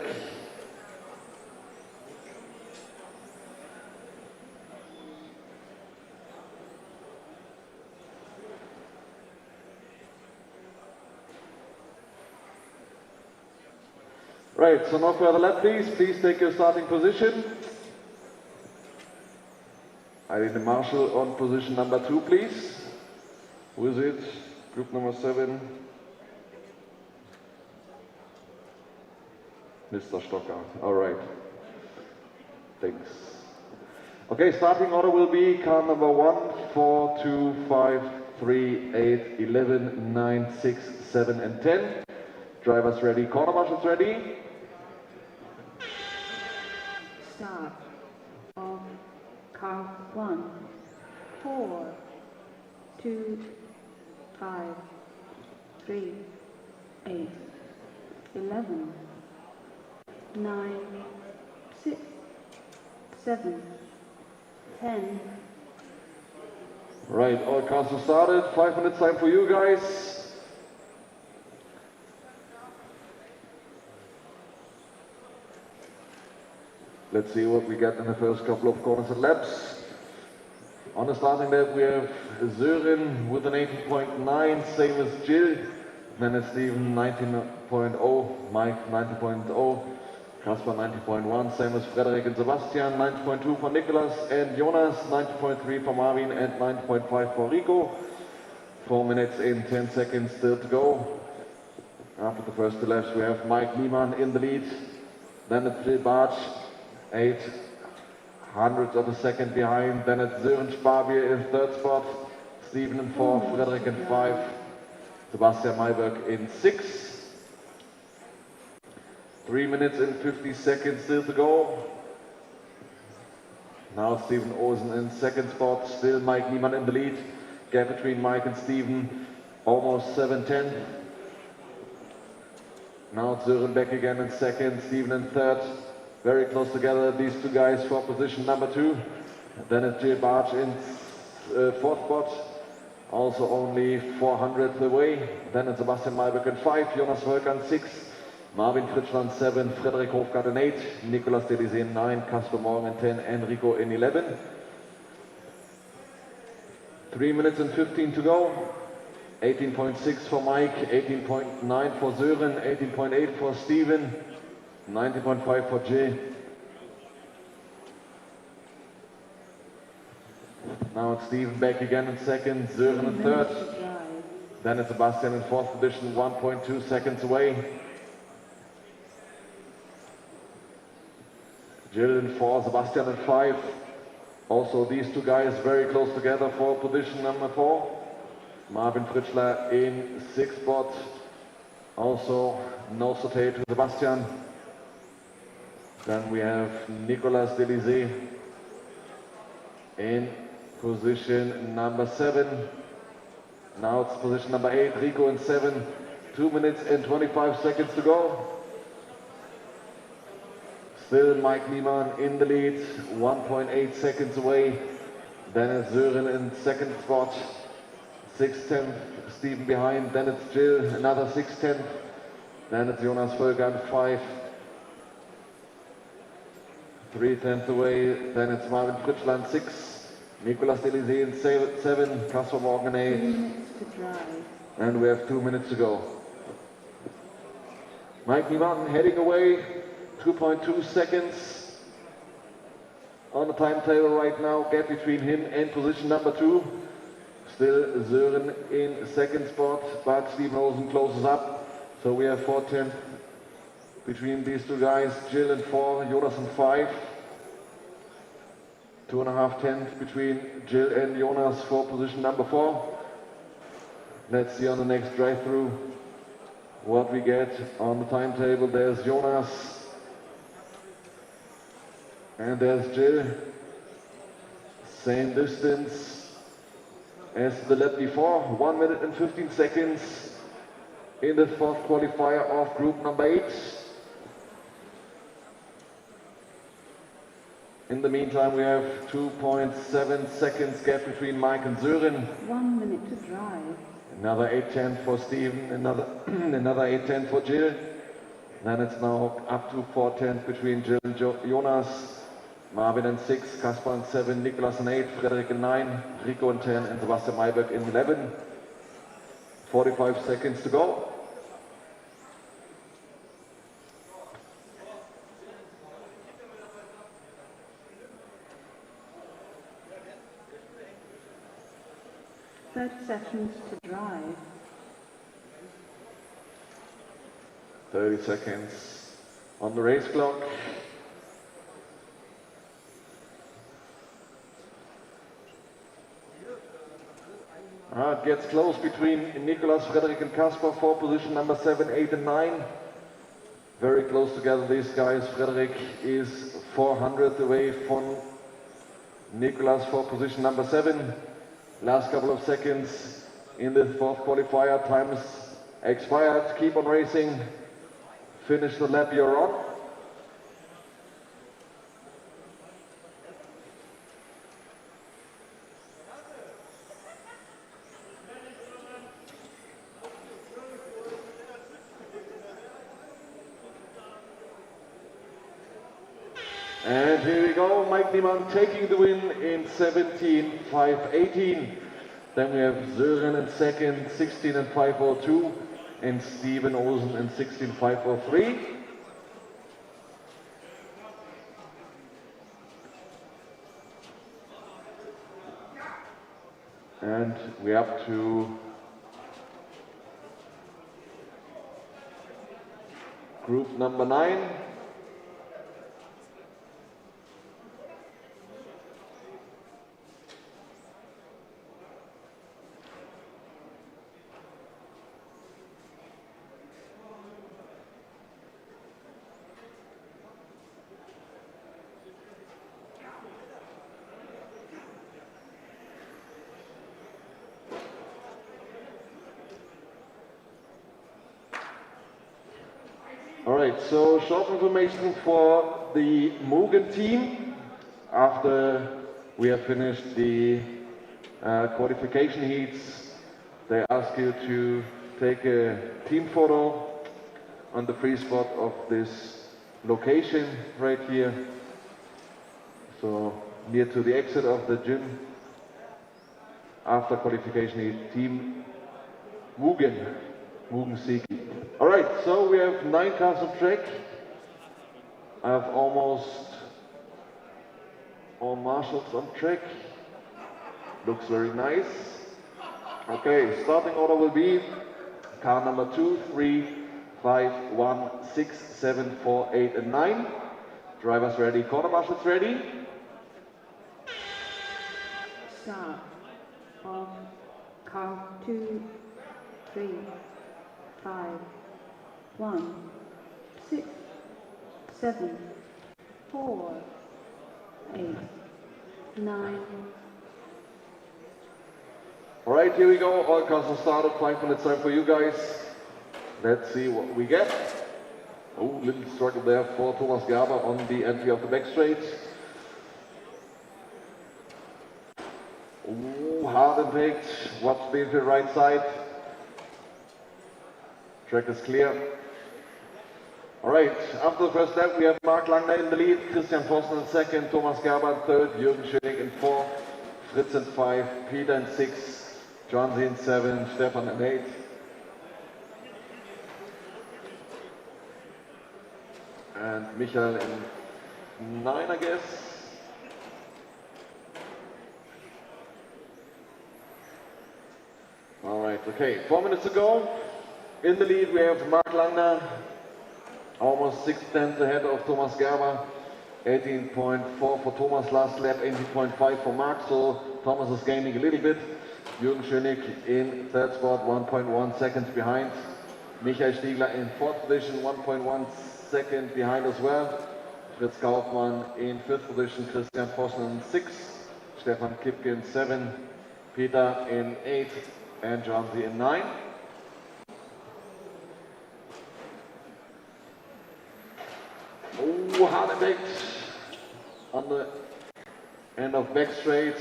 Right, so no further lap, please. Please take your starting position. I need the marshal on position number 2, please. Who is it? Group number 7. Mr. Stocker. All right. Thanks. Okay, starting order will be car number 1, 4, 2, 5, 3, 8, 11, 9, 6, 7, and 10. Drivers ready. Corner marshals ready. Start of car 1, 4, 2, 5, 3, 8, 11, 9, 6, 7, 10. Right, all cars are started. 5 minutes time for you guys. Let's see what we get in the first couple of corners and laps. On the starting lap we have Sören with an 18.9, same as Jill. Then it's Steven 19.0, Mike 19.0, Kasper 90.1, same as Frederik and Sebastian, 90.2 for Nicolas and Jonas, 90.3 for Marvin and 90.5 for Rico. 4 minutes and 10 seconds still to go. After the first two laps we have Mike Niemann in the lead, then it's Jill Bartsch, 8 hundredths of a second behind, then it's Sören Spabier in third spot, Steven in 4, Frederik in 5, Sebastian Mayberg in 6. 3 minutes and 50 seconds still to go. Now Steven Olsen in second spot, still Mike Niemann in the lead. Gap between Mike and Steven, almost 7:10. Now it's Sören back again in second, Steven in third. Very close together, these two guys for position number 2. Then it's Jill Bartsch in fourth spot, also only 400th away. Then it's Sebastian Mayberg in 5, Jonas Völker in 6, Marvin Fritschland 7, Frederik Hofgaard in 8, Nicolas Delisé in 9, Kasper Morgen in 10, Enrico in 11. 3 minutes and 15 to go. 18.6 for Mike, 18.9 for Sören, 18.8 for Steven, 19.5 for Jill. Now it's Steven back again in second, Sören in third. Then it's Sebastian in fourth position, 1.2 seconds away. Jill in 4, Sebastian in 5. Also these two guys very close together for position number 4. Marvin Fritschler in 6th spot. Also no sauté to Sebastian. Then we have Nicolas Delisé in position number 7. Now it's position number 8, Rico in 7. 2 minutes and 25 seconds to go. Still Mike Niemann in the lead, 1.8 seconds away. Then it's Sören in second spot, 6/10, Steven behind. Then it's Jill, another 6/10. Then it's Jonas Völker in 5, 3/10 away. Then it's Marvin Fritschland 6, Nicolas Delisé in 7, Kasper Morgen 8. 3 minutes to drive. And we have 2 minutes to go. Mike Niemann heading away, 2.2 seconds on the timetable right now. Gap between him and position number 2. Still Sören in second spot, but Steven Olsen closes up. So we have 4/10 between these two guys. Jill in 4, Jonas in 5. 2.5 tenths between Jill and Jonas for position number 4. Let's see on the next drive-through what we get on the timetable. There's Jonas. And there's Jill. Same distance as the lap before. 1 minute and 15 seconds in the fourth qualifier of group number 8. In the meantime, we have 2.7 seconds gap between Mike and Sören. 1 minute to drive. Another 8:10 for Steven, another 8:10 for Jill. Then it's now up to 4:10 between Jill and Jonas. Marvin in 6, Kasper in 7, Nicolas in 8, Frederik in 9, Rico in 10, and Sebastian Mayberg in 11. 45 seconds to go. Seconds to drive. 30 seconds on the race clock. It gets close between Nicolas, Frederik and Kasper for position number 7, 8 and 9. Very close together these guys. Frederik is 400th away from Nicolas for position number 7. Last couple of seconds in the fourth qualifier. Time is expired. Keep on racing. Finish the lap you're on. And here we go, Mike Niemann taking the win in 17.518. Then we have Sören in second, 16.502, and Steven Olsen in 16.503. And we're up to group number 9. All right, so short information for the Mugen team. After we have finished the qualification heats, they ask you to take a team photo on the free spot of this location right here. So near to the exit of the gym. After qualification heat, team Mugen Siki. All right, so we have 9 cars on track. I have almost all marshals on track. Looks very nice. Okay, starting order will be car number 2, 3, 5, 1, 6, 7, 4, 8, and 9. Drivers ready, corner marshals ready. Start of car 2, 3, 5, 1, 6, 7, 4, 8, 9. All right, here we go. All cars are started. 5 minutes time for you guys. Let's see what we get. Oh, little struggle there for Thomas Gerber on the entry of the back straight. Oh, hard impact. Watch the into the right side. Track is clear. All right, after the first lap, we have Mark Langner in the lead, Christian Vossen in second, Thomas Gerber in third, Jürgen Schöning in fourth, Fritz in 5, Peter in 6, John in 7, Stefan in 8. And Michael in 9, I guess. All right, okay, 4 minutes to go. In the lead, we have Mark Langner, almost 6 tenths ahead of Thomas Gerber. 18.4 for Thomas last lap, 18.5 for Mark, so Thomas is gaining a little bit. Jürgen Schöning in third spot, 1.1 seconds behind. Michael Stiegler in fourth position, 1.1 second behind as well. Fritz Kaufmann in fifth position, Christian Vossen in 6, Stefan Kipke in 7, Peter in 8, and John in 9. Oh, hard impact on the end of back straight.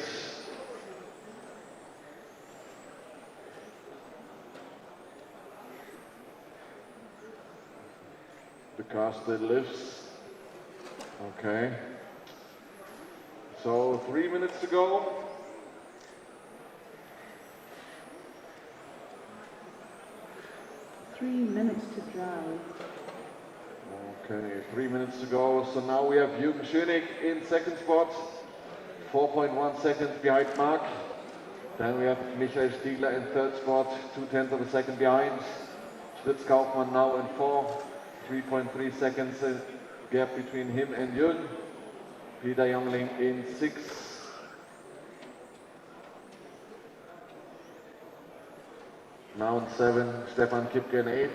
The car still lifts. Okay. So 3 minutes to go. Minutes to drive. Okay, 3 minutes to go. So now we have Jürgen Schöning in second spot, 4.1 seconds behind Mark. Then we have Michael Stiegler in third spot, 2/10 of a second behind. Fritz Kaufmann now in 4, 3.3 seconds gap between him and Jürgen. Peter Youngling in 6. Now in 7, Stefan Kipke in 8,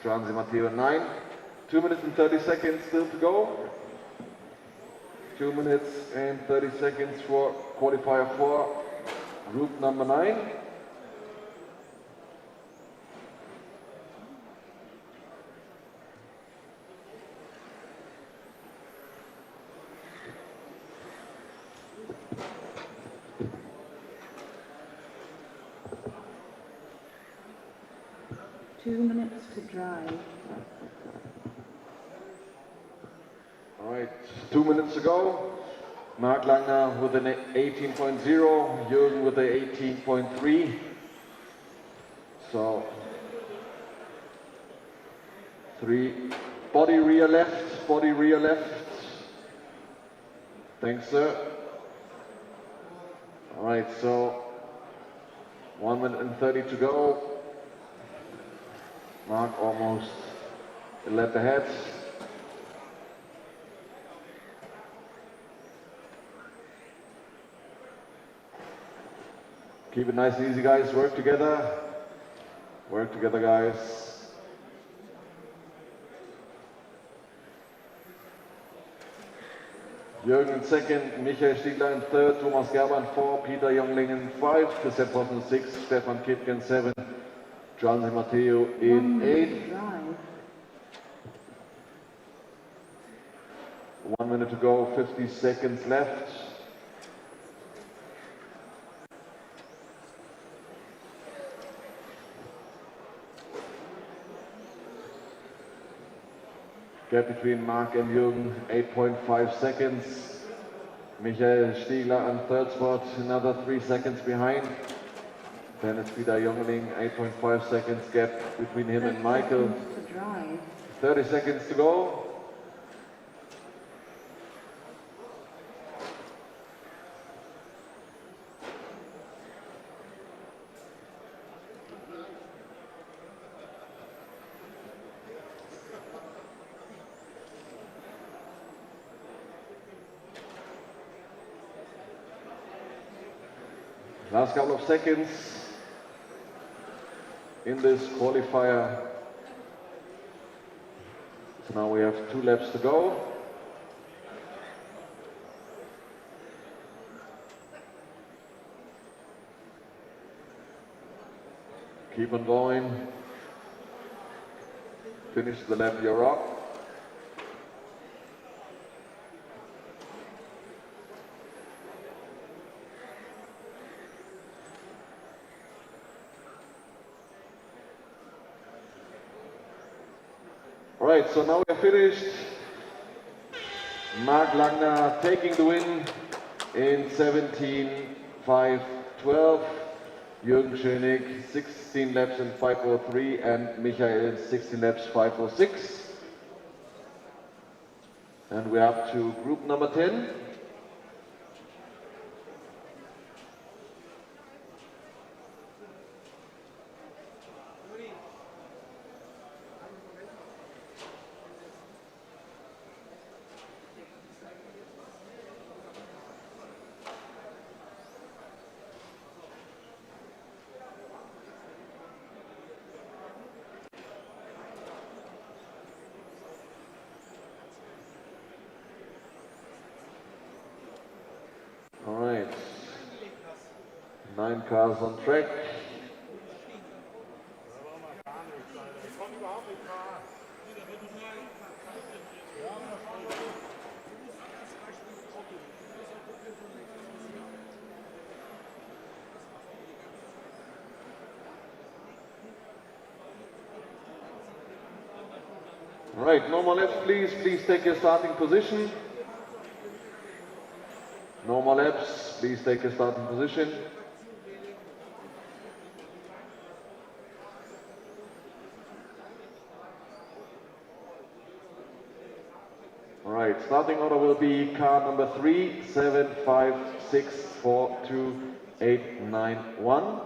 Franzi Matteo in 9. 2 minutes and 30 seconds still to go. 2 minutes and 30 seconds for qualifier 4, group number 9. All All right, 2 minutes to go. Mark Langner with an 18.0, Jürgen with a 18.3. So, 3, body rear left, body rear left. Thanks, sir. All right, so 1 minute and 30 to go. Mark almost a lap ahead. Keep it nice and easy, guys. Work together. Work together, guys. Jürgen in second, Michael Stiegler in third, Thomas Gerber in 4, Peter Jongling in 5, Christian Post in 6, Stefan Kipke in 7, John Di Matteo in 8. 1 minute to go, 50 seconds left. Gap between Mark and Jürgen, 8.5 seconds. Michael Stiegler on third spot, another 3 seconds behind. Then it's Peter Jongling, 8.5 seconds gap between him and Michael. 30 seconds to go. Last couple of seconds in this qualifier. So now we have 2 laps to go. Keep on going. Finish the lap you're up. Right, so now we're finished. Mark Langner taking the win in 17.5.12. Jürgen Schönig 16 laps in 5.03 and Michael 16 laps 5.06. And we're up to group number 10. All right, 9 cars on track. All right, no more laps, please. Please take your starting position. No more laps, please take your starting position. All right, starting order will be car number 3, 7, 5, 6, 4, 2, 8, 9, 1.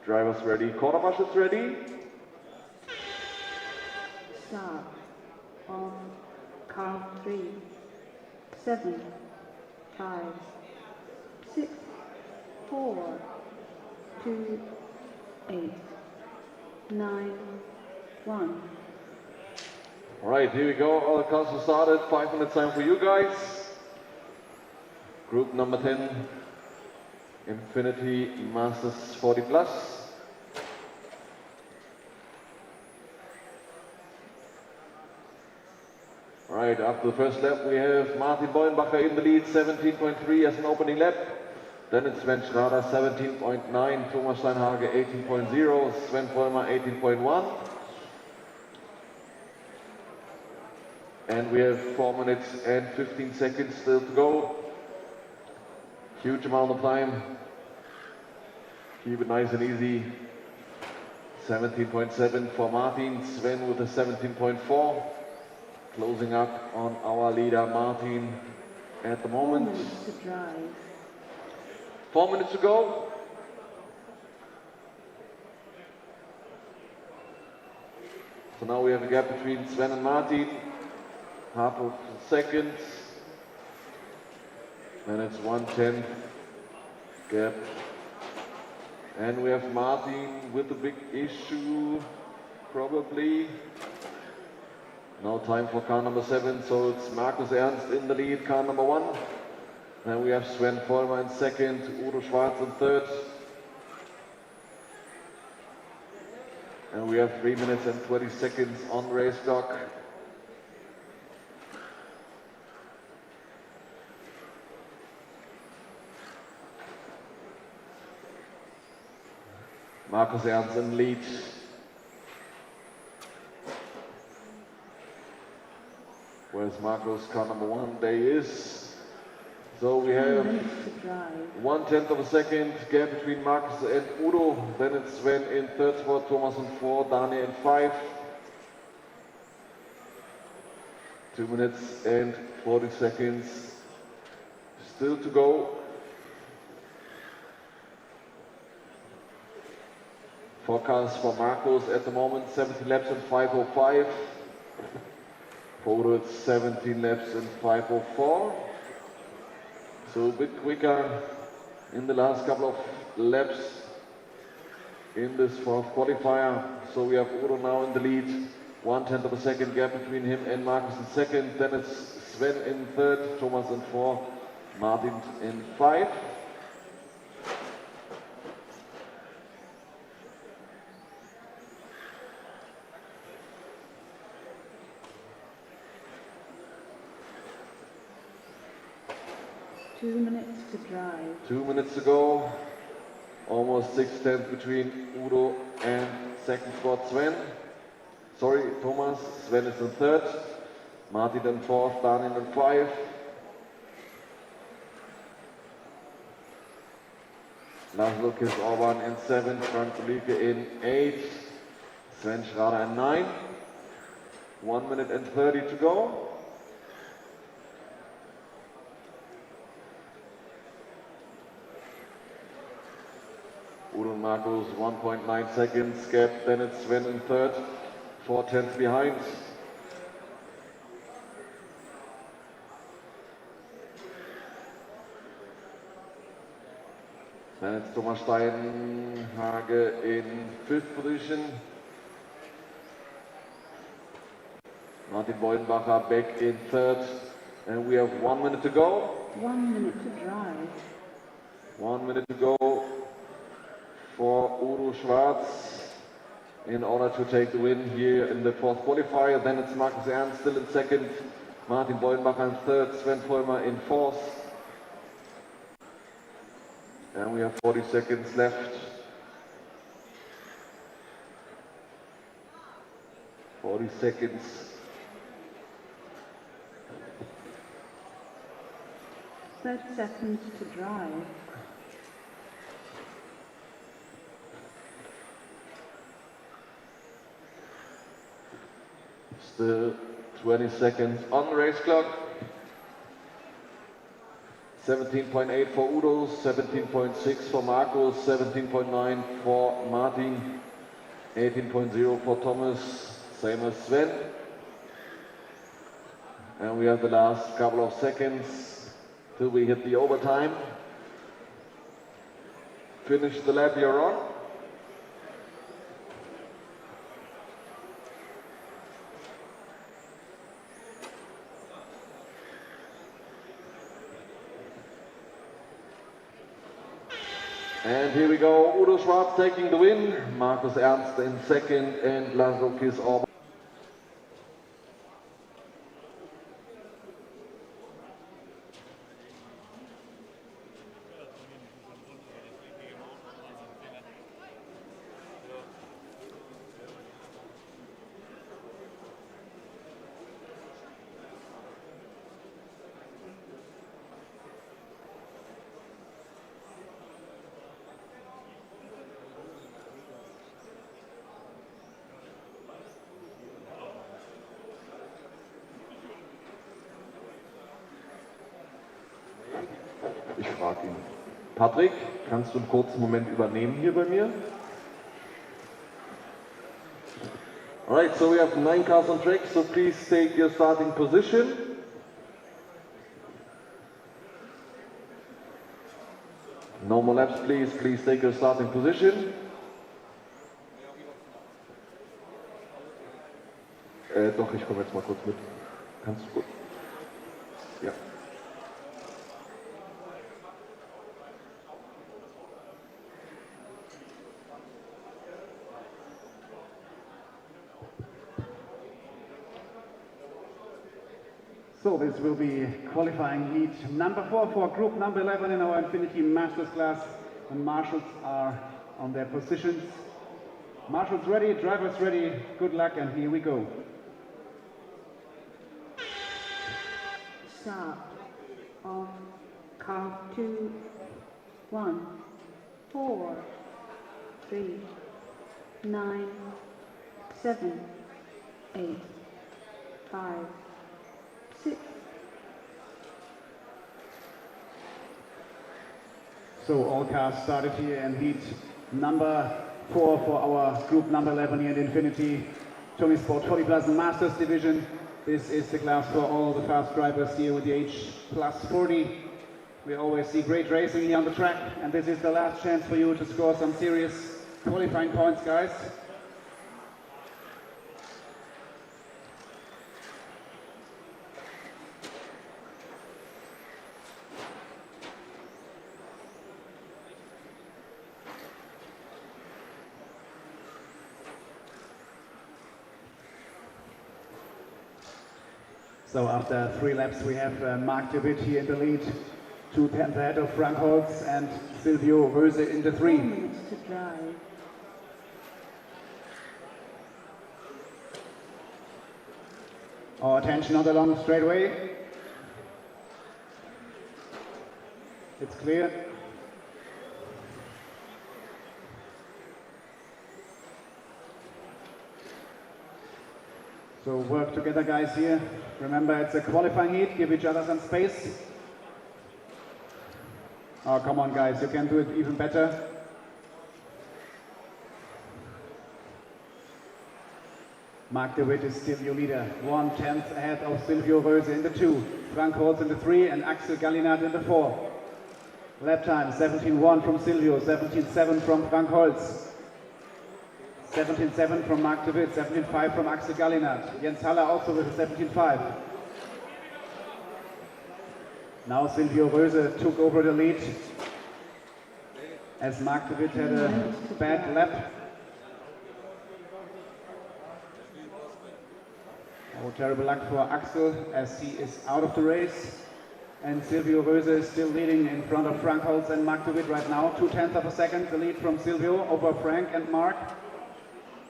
Drivers ready, quarter marshals ready. Start on car 3, 7, 5, 6, 4, 2, 8, 9, 1. All right, here we go. All the cars are started. 5 minutes time for you guys. Group number 10, Infinity Masters 40 Plus. All right, after the first lap, we have Martin Beulenbacher in the lead, 17.3 as an opening lap. Then it's Sven Schrader, 17.9, Thomas Steinhage, 18.0, Sven Vollmer, 18.1. And we have 4 minutes and 15 seconds still to go. Huge amount of time. Keep it nice and easy. 17.7 for Martin, Sven with a 17.4. Closing up on our leader Martin at the 4 moment. minutes to drive. 4 minutes to go. So now we have a gap between Sven and Martin. Half of a second. Then it's 1/10 gap. And we have Martin with a big issue, probably. No time for car number 7, so it's Markus Ernst in the lead, car number 1. Then we have Sven Vollmer in second, Udo Schwarz in third. And we have 3 minutes and 20 seconds on race clock. Markus Ernst in lead. Where's Markus? Car number 1, there he is. So we 2 have minutes to drive. 1/10 of a second gap between Markus and Udo. Then it's Sven in third spot, Thomas in 4, Daniel in 5. 2 minutes and 40 seconds still to go. Forecast for Markus at the moment, 17 laps in 5:05. For Udo it's 17 laps in 5:04. So a bit quicker in the last couple of laps in this fourth qualifier. So we have Udo now in the lead. 1/10 of a second gap between him and Markus in second. Then it's Sven in third, Thomas in 4, Martin in 5. Two minutes to drive. 2 minutes to go. Almost 6/10 between Udo and second spot Sven. Sorry, Thomas. Sven is in third. Martin in fourth, Daniel in 5. Laszlo Orban in 7, Frank Ulrike in 8, Sven Schrader in 9. 1 minute and 30 to go. Udo and Markus 1.9 seconds gap, then it's Sven in third, 4/10 behind. Then it's Thomas Steinhage in 5th position. Martin Beudenbacher back in 3rd. And we have 1 minute to go. 1 minute to drive. 1 minute to go for Udo Schwarz in order to take the win here in the fourth qualifier. Then it's Markus Ernst still in 2nd, Martin Beudenbacher in 3rd, Sven Vollmer in 4th. And we have 40 seconds left. 40 seconds. Thirty seconds to drive. Still 20 seconds on the race clock. 17.8 for Udo, 17.6 for Markus, 17.9 for Martin, 18.0 for Thomas, same as Sven. And we have the last couple of seconds till we hit the overtime. Finish the lap you're on. And here we go, Udo Schwarz taking the win, Markus Ernst in 2nd and Laszlo Orban. ihn. Patrick, kannst du einen kurzen Moment übernehmen hier bei mir? Alright, so we have 9 cars on track, so please take your starting position. No more laps, please. Please take your starting position. Doch, ich komme jetzt mal kurz mit. Kannst du gut? Ja. So this will be qualifying heat number 4 for group number 11 in our Infinity Masters class. The marshals are on their positions. Marshals ready, drivers ready, good luck, and here we go. Start on count 2, 1, 4, 3, 9, 7, 8, 5, 6. So all cars started here in heat number 4 for our group number 11 here in Infinity Tonisport 40 Plus Masters Division. This is the class for all the fast drivers here with the age plus 40. We always see great racing here on the track, and this is the last chance for you to score some serious qualifying points, guys. So after 3 laps we have Mark DeWitt here in the lead, 2 tenths ahead of Frank Holz and Silvio Röse in the 3. 4 minutes to drive. Our attention on the long straightaway. It's clear. So work together, guys, here. Remember, it's a qualifying heat. Give each other some space. Oh, come on, guys. You can do it even better. Mark DeWitt is still your leader. 1 tenth ahead of Silvio Röse in the 2. Frank Holz in the 3 and Axel Gallinat in the 4. Lap time 17.1 from Silvio, 17.7 from Frank Holz. 17.7 from Mark DeWitt, 17.5 from Axel Gallinat. Jens Haller also with a 17.5. Now Silvio Röse took over the lead as Mark DeWitt had a bad lap. Oh, terrible luck for Axel as he is out of the race. And Silvio Röse is still leading in front of Frank Holz and Mark DeWitt right now. 0.2 of a second, the lead from Silvio over Frank and Mark.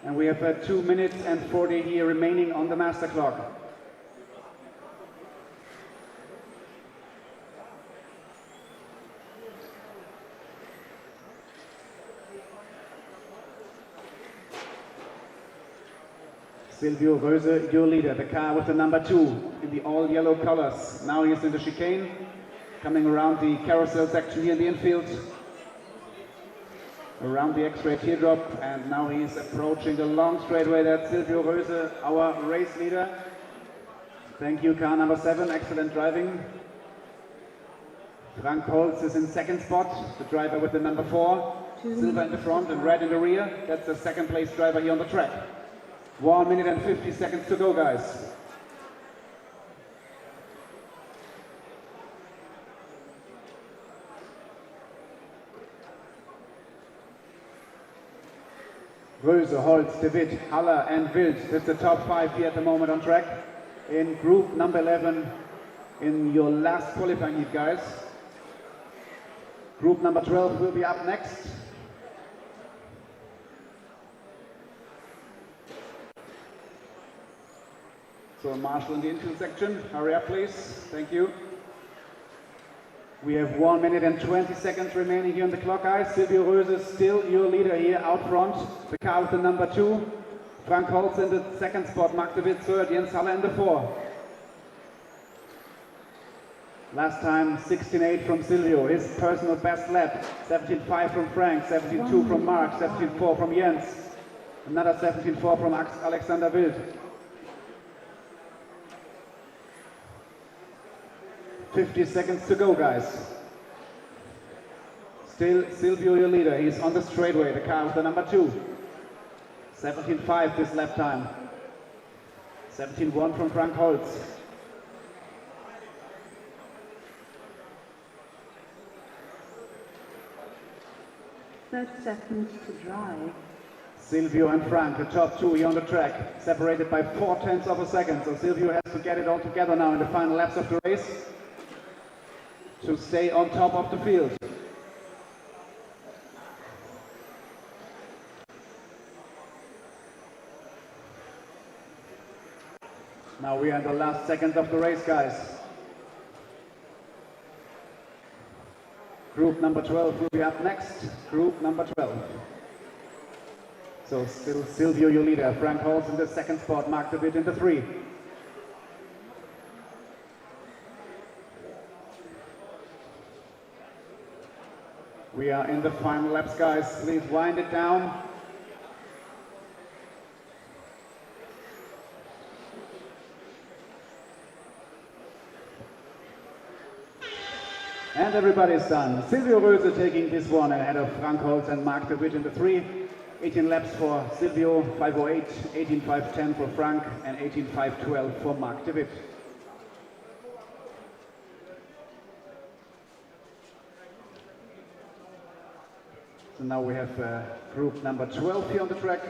And we have 2 minutes and 40 here remaining on the master clock. Silvio Röse, your leader, the car with the number 2 in the all yellow colors. Now he's in the chicane, coming around the carousel section here in the infield. Around the Xray teardrop, and now he's approaching the long straightaway. That's Silvio Röse, our race leader. Thank you, car number 7, excellent driving. Frank Holz is in second spot, the driver with the number 4. Silver in the front and red in the rear. That's the second place driver here on the track. 1 minute and 50 seconds to go, guys. Röse, Holz, DeWitt, Haller and Wild. That's the top 5 here at the moment on track. In group number 11 in your last qualifying heat, guys. Group number 12 will be up next. So Marshall in the infield section, hurry up please, thank you. We have 1 minute and 20 seconds remaining here on the clock, guys. Silvio Röse still your leader here out front. The car with the number 2. Frank Holz in the second spot, Mark DeWitt third, Jens Haller in the 4. Last time 16.8 from Silvio, his personal best lap. 17.5 from Frank, 17.2 from Mark, 17.4 from Jens. Another 17.4 from Alexander Wild. 50 seconds to go, guys. Still Silvio your leader, he's on the straightaway, the car with the number 2. 17.5 this lap time. 17.1 from Frank Holz. Seconds to drive. Silvio and Frank, the top 2 here on the track, separated by 0.4 of a second. So Silvio has to get it all together now in the final laps of the race to stay on top of the field. Now we are in the last seconds of the race, guys. Group number 12 will be up next. Group number 12. So still Silvio your leader. Frank Holz in the 2nd spot. Mark De Witt in the 3. We are in the final laps, guys. Please wind it down. And everybody's done. Silvio Röse taking this one ahead of Frank Holz and Mark De Witt in the 3. 18 laps for Silvio, 5:08, 18:5:10 for Frank, and 18:5:12 for Mark De Witt. So now we have group number 12 here on the track.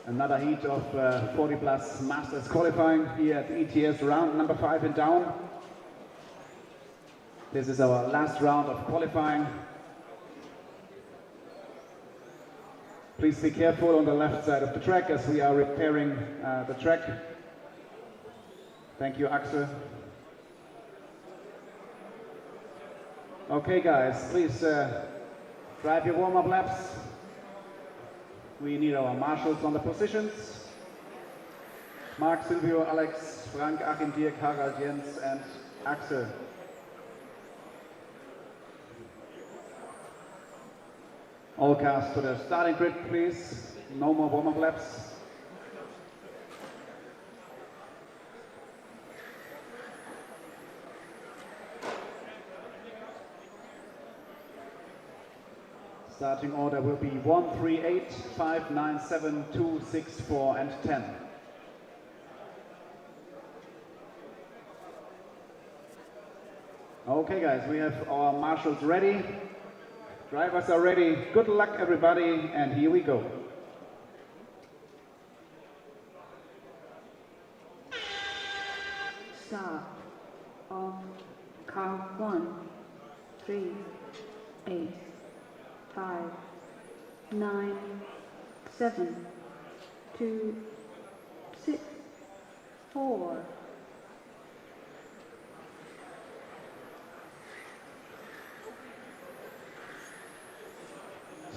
Another heat of 40 plus Masters qualifying here at ETS round number 5 in Daun. This is our last round of qualifying. Please be careful on the left side of the track as we are repairing the track. Thank you, Xray. Okay guys, please drive your warm-up laps. We need our marshals on the positions. Mark, Silvio, Alex, Frank, Achim, Dirk, Harald, Jens, and Axel. All cars to the starting grid, please. No more warm-up laps. Starting order will be 1, 3, 8, 5, 9, 7, 2, 6, 4, and 10. Okay guys, we have our marshals ready. Drivers are ready. Good luck everybody, and here we go. Start of car 1, 3, 8, 5, 9, 7, 2, 6, 4.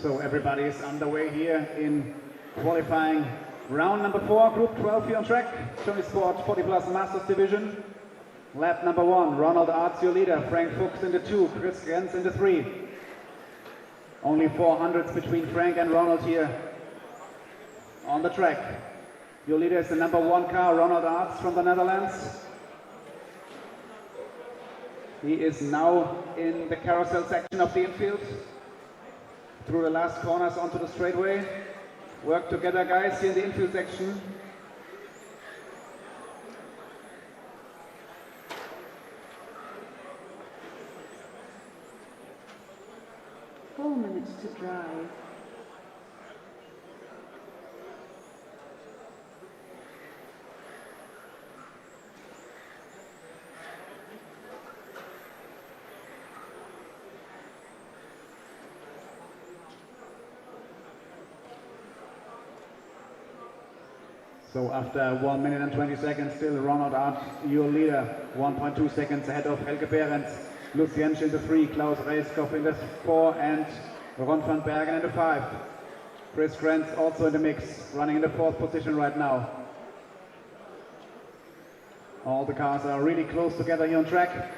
So everybody is underway here in qualifying round number 4, group 12 here on track. Tonisport 40 Plus Masters Division. Lap number 1, Ronald Arts your leader, Frank Fuchs in the 2, Chris Gens in the 3. Only 400s between Frank and Ronald here on the track. Your leader is the number 1 car, Ronald Arts from the Netherlands. He is now in the carousel section of the infield. Through the last corners onto the straightaway. Work together guys here in the infield section. To drive. So after 1 minute and 20 seconds, still Ronald Art, your leader, 1.2 seconds ahead of Helge Behrens, Lucien in the 3, Klaus Reiskopf in the 4, and Ron van Bergen in the 5. Chris Grant also in the mix, running in the 4th position right now. All the cars are really close together here on track.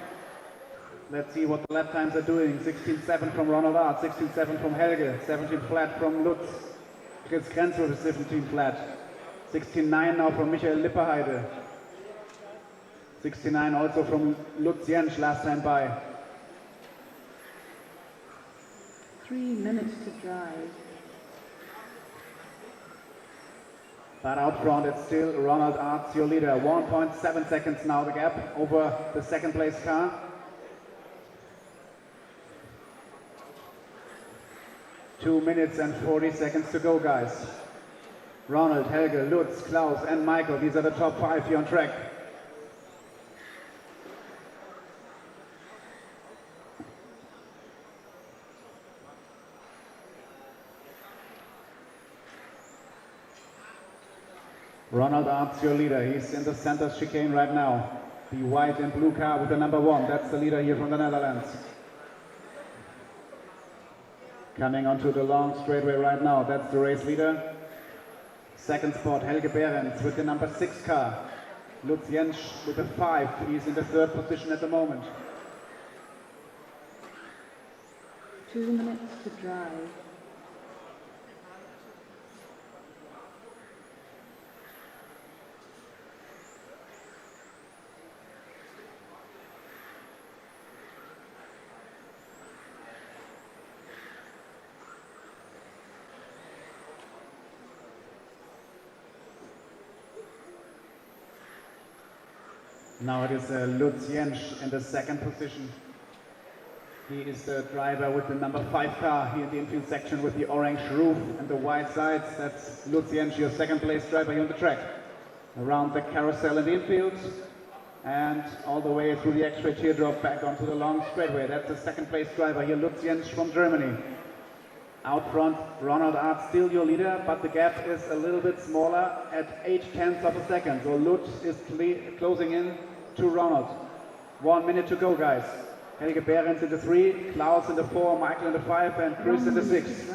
Let's see what the lap times are doing. 16.7 from Ronald Art, 16.7 from Helge, 17 flat from Lutz. Fritz Grenzel with 17 flat. 16.9 now from Michael Lipperheide. 69 also from Lutz Jensch last time by. 3 minutes to drive. But out front it's still Ronald Arts, your leader. 1.7 seconds now the gap over the second place car. Two minutes and 40 seconds to go, guys. Ronald, Helge, Lutz, Klaus and Michael, these are the top 5 here on track. Ronald Arts, your leader. He's in the center chicane right now. The white and blue car with the number 1. That's the leader here from the Netherlands. Coming onto the long straightaway right now. That's the race leader. Second spot, Helge Behrens with the number 6 car. Lutz Jensch with the 5. He's in the third position at the moment. 2 minutes to drive. Now it is Lutz Jensch in the second position. He is the driver with the number 5 car here in the infield section with the orange roof and the white sides. That's Lutz Jensch, your second place driver here on the track. Around the carousel in the infield and all the way through the Xray teardrop back onto the long straightaway. That's the second place driver here, Lutz Jensch from Germany. Out front, Ronald Art still your leader, but the gap is a little bit smaller at 0.8 of a second. So Lutz is closing in to Ronald. 1 minute to go, guys. Helge Behrens in the 3, Klaus in the 4, Michael in the 5, and Chris in the 6.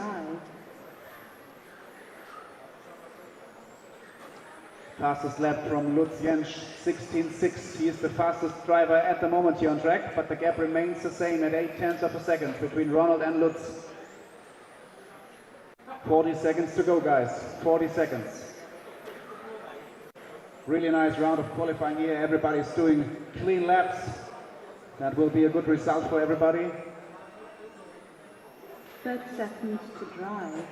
Fastest lap from Lutz Jensch, 16.6. He is the fastest driver at the moment here on track, but the gap remains the same at 0.8 of a second between Ronald and Lutz. 40 seconds to go, guys. 40 seconds. Really nice round of qualifying here. Everybody's doing clean laps. That will be a good result for everybody. 30 seconds to drive.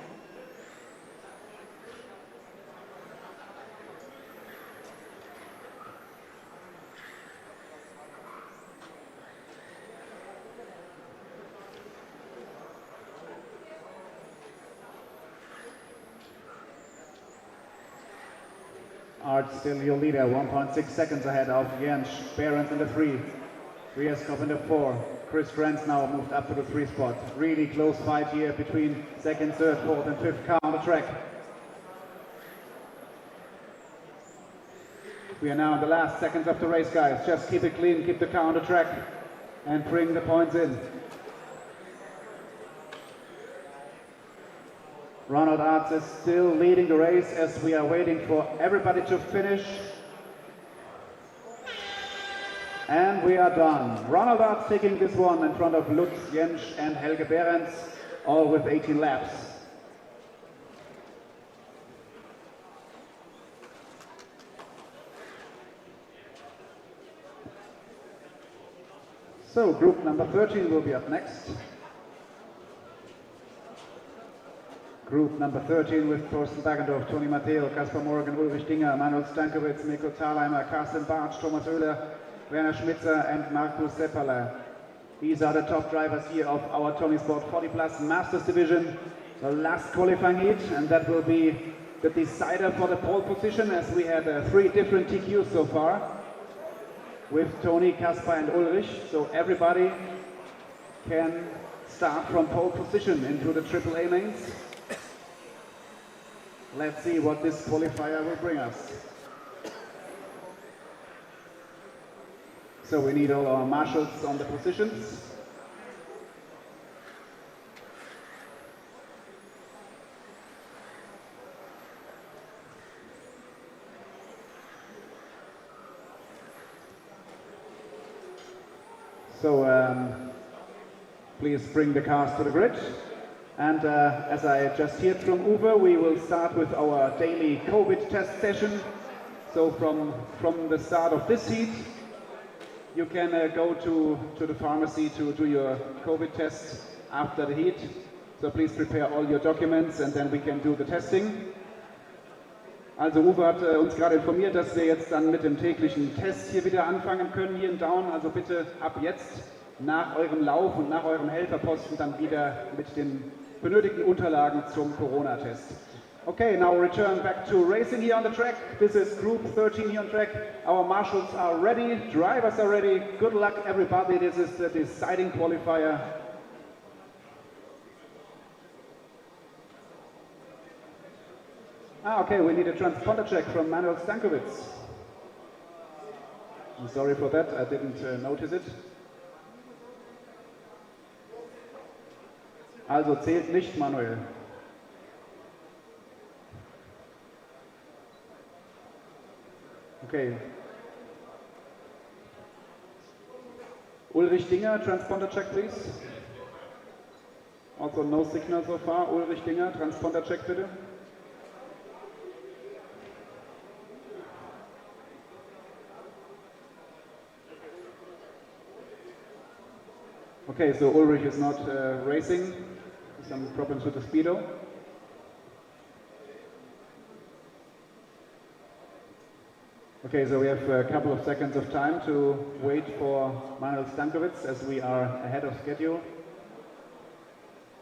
Art still your leader, 1.6 seconds ahead of Jensch. Behrens in the 3, Riaskov in the 4. Chris Grenz now moved up to the 3 spot. Really close fight here between second, third, fourth and fifth car on the track. We are now in the last seconds of the race, guys. Just keep it clean, keep the car on the track and bring the points in. Ronald Arts is still leading the race as we are waiting for everybody to finish. And we are done. Ronald Arts taking this one in front of Lutz Jensch and Helge Behrens, all with 18 laps. So group number 13 will be up next. Group number 13 with Thorsten Dagendorf, Toni Matteo, Kaspar Morgan, Ulrich Dinger, Manuel Stankovic, Mikko Thalheimer, Carsten Bartsch, Thomas Oehler, Werner Schmitzer and Markus Seppala. These are the top drivers here of our Tonisport 40 Plus Masters Division. The last qualifying heat, and that will be the decider for the pole position, as we had 3 different TQs so far with Toni, Kaspar and Ulrich. So everybody can start from pole position into the AAA lanes. Let's see what this qualifier will bring us. So we need all our marshals on the positions. So please bring the cars to the grid. And as I just heard from Uwe, we will start with our daily COVID test session. So from the start of this heat, you can go to the pharmacy to do your COVID test after the heat. So please prepare all your documents and then we can do the testing. Also Uwe hat uns gerade informiert, dass wir jetzt dann mit dem täglichen Test hier wieder anfangen können, hier in Daun. Also bitte ab jetzt nach eurem Lauf und nach eurem Helferposten dann wieder mit den benötigten Unterlagen zum Corona-Test. Okay, now return back to racing here on the track. This is Group 13 here on track. Our marshals are ready, drivers are ready. Good luck everybody, this is the deciding qualifier. Okay, we need a transponder check from Manuel Stankovic. I'm sorry for that, I didn't notice it. Also zählt nicht, Manuel. Okay. Ulrich Dinger, transponder check please. Also no signal so far. Ulrich Dinger, transponder check bitte. Okay, so Ulrich is not racing. Some problems with the speedo. Okay, so we have a couple of seconds of time to wait for Manuel Stankovic as we are ahead of schedule.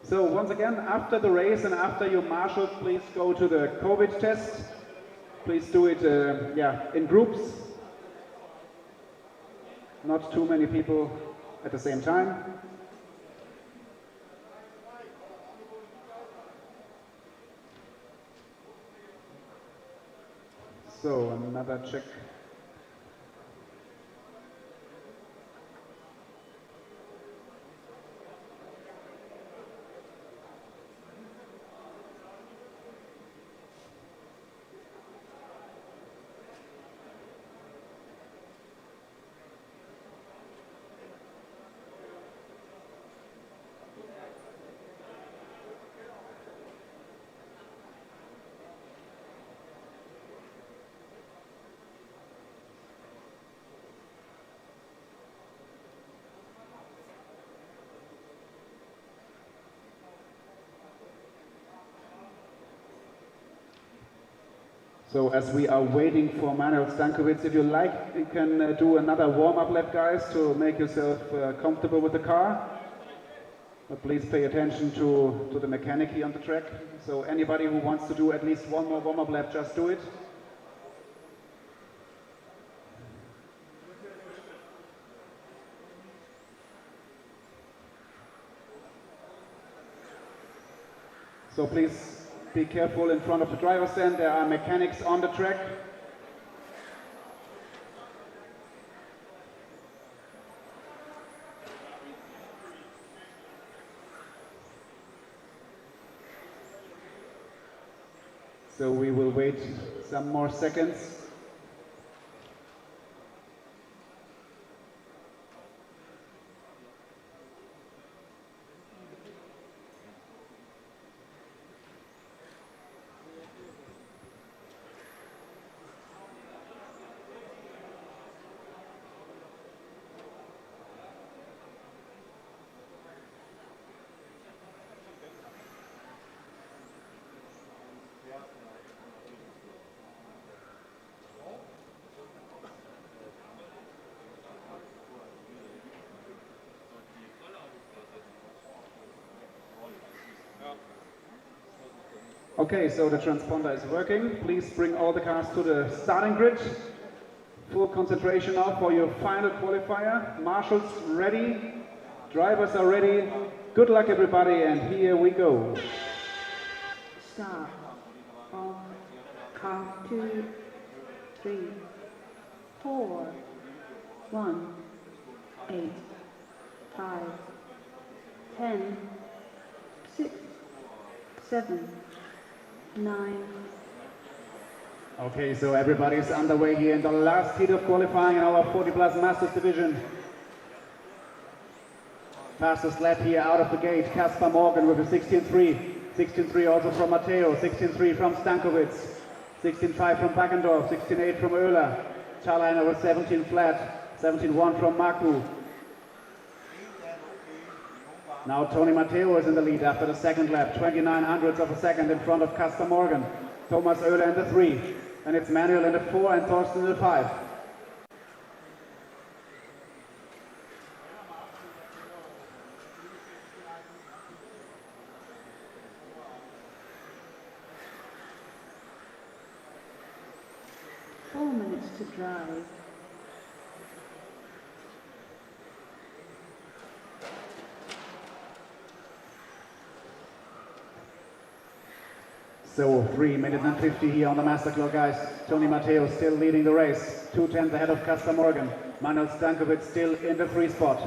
So once again, after the race and after your marshal, please go to the COVID test. Please do it in groups. Not too many people at the same time. So another check. So as we are waiting for Manuel Stankovic, if you like, you can do another warm-up lap, guys, to make yourself comfortable with the car. But please pay attention to the mechanic here on the track. So anybody who wants to do at least one more warm-up lap, just do it. So please be careful in front of the driver's stand, there are mechanics on the track. So we will wait some more seconds. Okay, so the transponder is working. Please bring all the cars to the starting grid. Full concentration now for your final qualifier. Marshals ready, drivers are ready. Good luck everybody, and here we go. Start. On. Count 2, 3, 4, 1, 8, 5, 10, 6, 7, 9. Okay, so everybody's underway here in the last heat of qualifying in our 40 plus Masters division. Fastest lap here out of the gate, Kasper Morgan with a 16.3. 16.3 also from Matteo, 16.3 from Stankovic, 16.5 from Backendorf, 16.8 from Oehler. Charliner with 17 flat, 17.1 from Marku. Now Tony Matteo is in the lead after the second lap, 29 hundredths of a second in front of Kasper Morgan. Thomas Oehler in the 3, and it's Manuel in the 4 and Thorsten in the 5. To drive. So 3 minutes and 50 here on the master clock, guys. Tony Matteo still leading the race. 2:10 ahead of Kasper Morgan. Manuel Stankovic still in the 3 spot.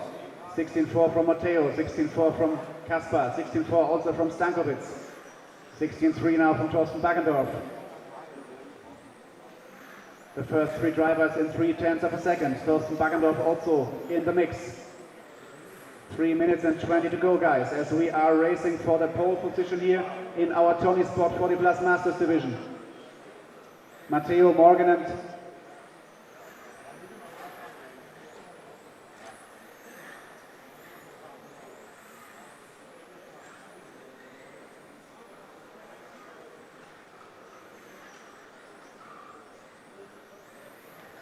16.4 from Matteo, 16.4 from Kasper, 16.4 also from Stankovic. 16.3 now from Thorsten Backendorf. The first 3 drivers in 3/10 of a second. Thorsten Backendorf also in the mix. 3 minutes and 20 to go, guys, as we are racing for the pole position here in our Tonisport 40 Plus Masters division. Matteo, Morgan and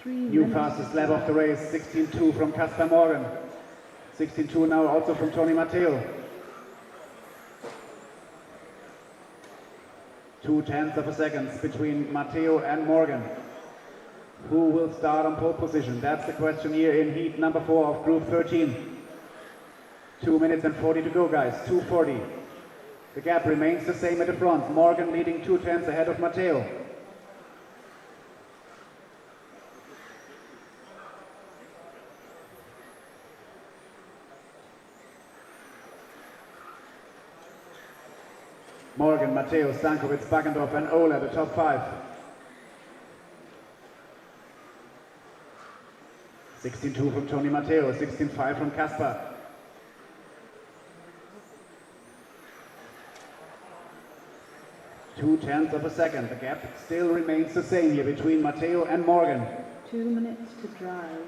new fastest lap of the race, 16.2 from Kasper Morgan. 16.2 now also from Tony Matteo. 2/10 of a second between Matteo and Morgan. Who will start on pole position? That's the question here in heat number 4 of Group 13. 2 minutes and 40 to go, guys. 2:40. The gap remains the same at the front. Morgan leading 2/10 ahead of Matteo. Morgan, Matteo, Stankovic, Backendorf and Oehler, the top 5. 16.2 from Tony Matteo, 16.5 from Kasper. Two-tenths of a second. The gap still remains the same here between Matteo and Morgan. 2 minutes to drive.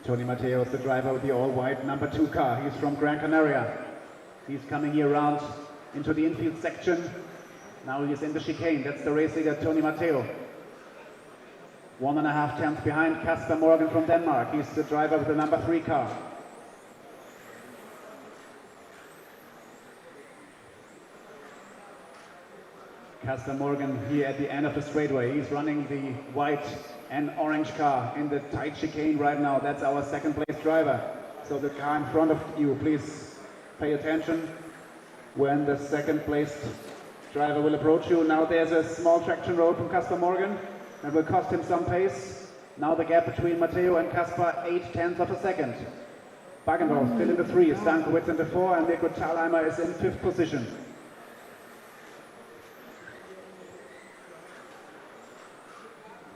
Tony Matteo is the driver with the all-white number 2 car. He's from Gran Canaria. He's coming here around into the infield section. Now he's in the chicane. That's the race leader, Tony Matteo. 1.5 tenths behind Kasper Morgan from Denmark. He's the driver with the number 3 car. Kasper Morgan here at the end of the straightaway. He's running the white and orange car in the tight chicane right now. That's our second place driver. So the car in front of you, please pay attention when the second place driver will approach you. Now there's a small traction road from Kasper Morgan that will cost him some pace. Now the gap between Matteo and Kasper, 0.8 of a second. Backendorf still in the 3, Stankovic in the 4, and Mirko Thalheimer is in 5th position.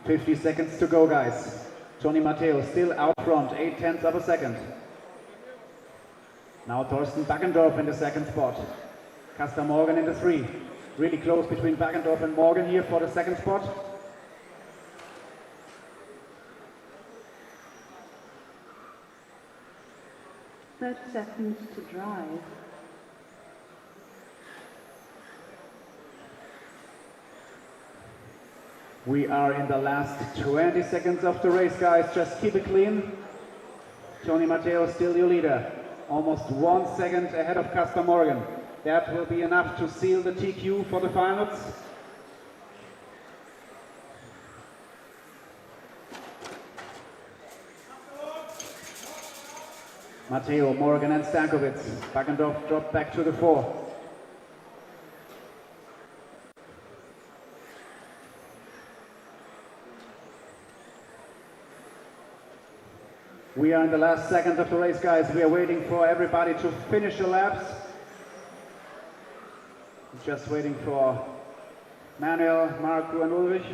.50 seconds to go, guys. Tony Matteo still out front, 0.8 of a second. Now Thorsten Backendorf in the 2nd spot. Kasper Morgan in the 3. Really close between Backendorf and Morgan here for the 2nd spot. .30 seconds to drive. We are in the last 20 seconds of the race, guys. Just keep it clean. Tony Matteo still your leader. Almost 1 second ahead of Kasper Morgan. That will be enough to seal the TQ for the finals. Matteo, Morgan and Stankovic. Backendorf dropped back to the 4. We are in the last second of the race, guys. We are waiting for everybody to finish the laps. Just waiting for Manuel, Marco, and Ulrich.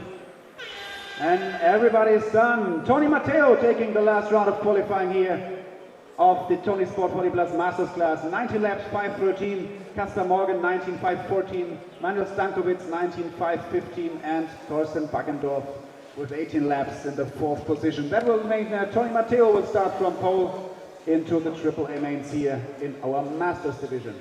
And everybody's done. Tony Matteo taking the last round of qualifying here of the Tonisport 40 Plus Masters class. 19 laps, 5:13. Kasper Morgan, 19:5:14. Manuel Stankovic, 19:5:15. And Thorsten Backendorf with 18 laps in the 4th position. That will mean Tony Matteo will start from pole into the AAA mains here in our Masters division.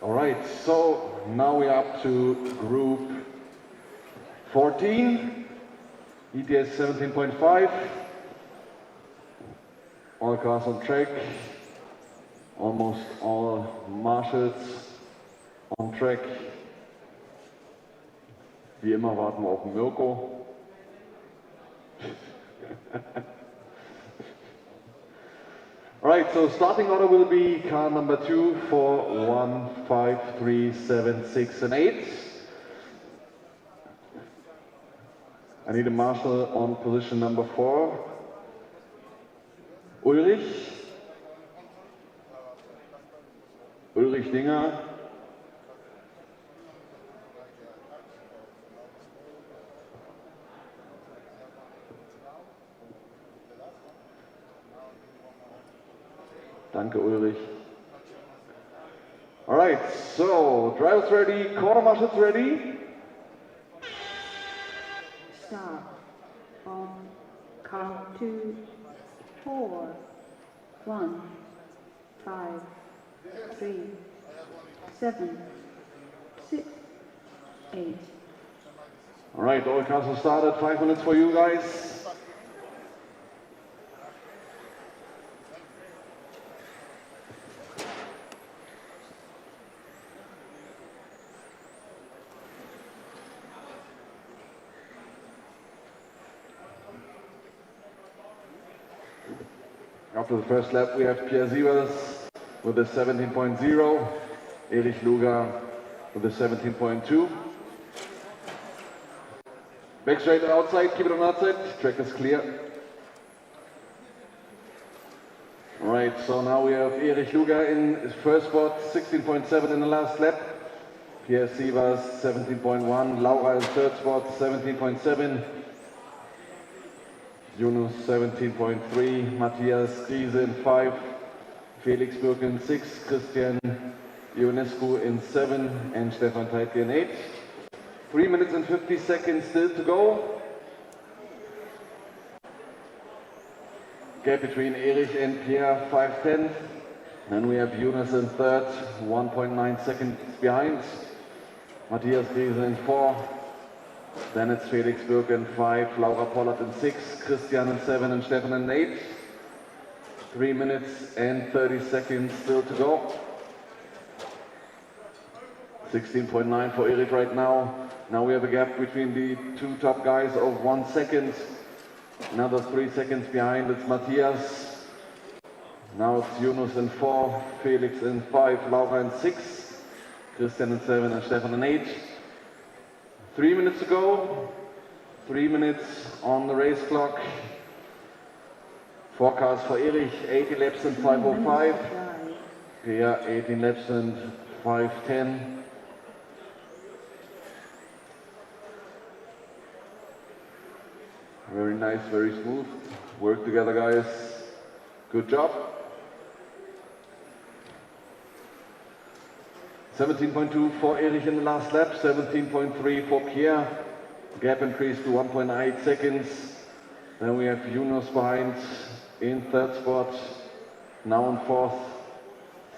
All right, so now we're up to Group 14, ETS 17.5. All cars on track, almost all Marshals on track. Wie immer warten wir auf den Mirko. All right, so starting order will be car number 2, 4, 1, 5, 3, 7, 6, and 8. I need a marshal on position number 4. Ulrich. Ulrich Dinger. Danke, Ulrich. All right, so drivers ready, quarter marshals ready. Start on count 2, 4, 1, 5, 3, 7, 6, 8. All right, all cars are started. 5 minutes for you guys. After the first lap, we have Pierre Sievers with a 17.0, Erich Luger with a 17.2. Back straight and outside, keep it on outside, track is clear. Alright, so now we have Erich Luger in his first spot, 16.7 in the last lap. Pierre Sievers, 17.1, Laura in third spot, 17.7. Yunus 17.3, Matthias Griese in 5, Felix Bürk in 6, Christian Ionescu in 7, and Stefan Teitke in 8. 3 minutes and 50 seconds still to go. Gap between Erich and Pierre, 5:10. Then we have Yunus in third, 1.9 seconds behind. Matthias Griese in 4. Then it's Felix Bürk in 5, Laura Pollard in 6, Christian in 7, and Stefan in 8. 3 minutes and 30 seconds still to go. 16.9 for Erich right now. Now we have a gap between the two top guys of 1 second. Another 3 seconds behind, it's Matthias. Now it's Yunus in 4, Felix in 5, Laura in 6, Christian in 7, and Stefan in 8. 3 minutes to go, 3 minutes on the race clock. Forecast for Erich, 80 laps in 5:05. Pierre, 18 laps in 5:10. Very nice, very smooth. Work together, guys. Good job. 17.2 for Erich in the last lap, 17.3 for Pierre. Gap increased to 1.8 seconds. Then we have Yunus behind in third spot, now in fourth,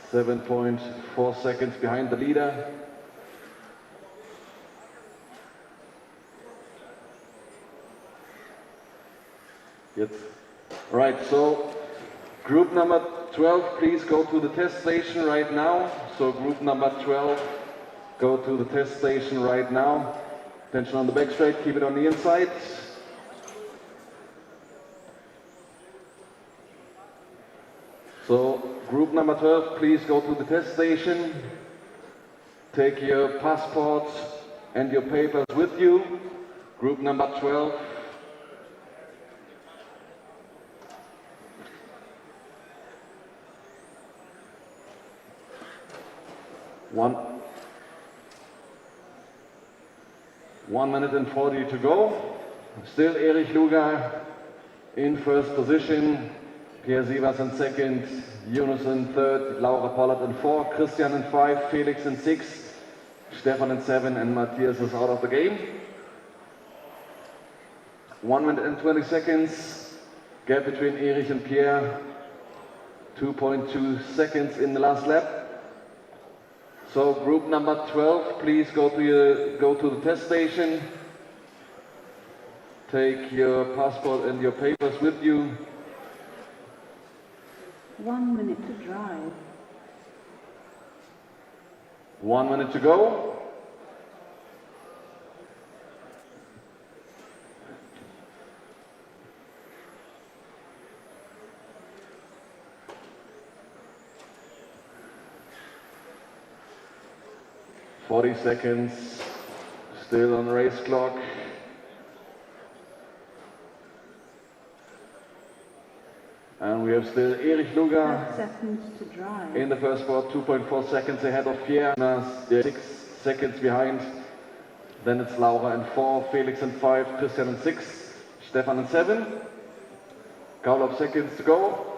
7.4 seconds behind the leader. Yes. All right, so group number 12, please go to the test station right now. So group number 12, go to the test station right now. Attention on the back straight, keep it on the inside. So group number 12, please go to the test station. Take your passport and your papers with you. Group number 12. One minute and 40 to go. Still Erich Luger in first position. Pierre Sievers in second. Yunus in third. Laura Pollard in fourth. Christian in five. Felix in six. Stefan in seven. And Matthias is out of the game. 1 minute and 20 seconds. Gap between Erich and Pierre. 2.2 seconds in the last lap. So group number 12, please go to the test station. Take your passport and your papers with you. 1 minute to drive. 1 minute to go. Forty seconds, still on the race clock. And we have still Erich Luger 5 seconds to drive. in the first spot, 2.4 seconds ahead of Pierre. They're 6 seconds behind. Then it's Laura in 4, Felix in 5, Christian in 6, Stefan in 7. Couple of seconds to go.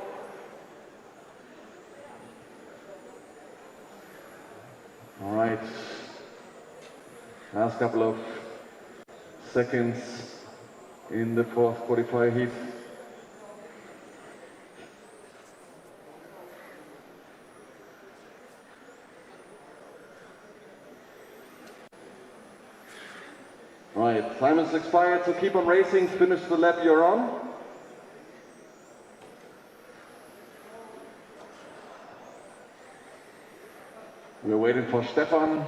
All right. Last couple of seconds in the fourth qualifier heat. Right, time is expired, so keep on racing, finish the lap you're on. We're waiting for Stefan.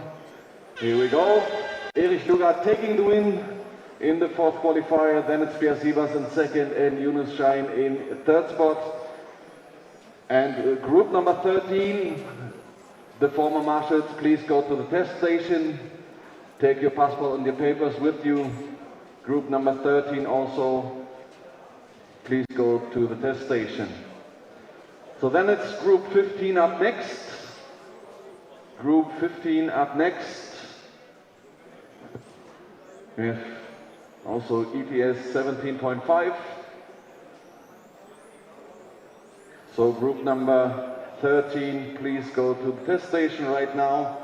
Here we go. Erich Luger taking the win in the fourth qualifier. Then it's Pierre Sievers in second and Yunus Schein in third spot. And group number 13, the former marshals, please go to the test station. Take your passport and your papers with you. Group number 13 also, please go to the test station. So then it's group 15 up next. Group 15 up next. We have also ETS 17.5. So group number 13, please go to the test station right now.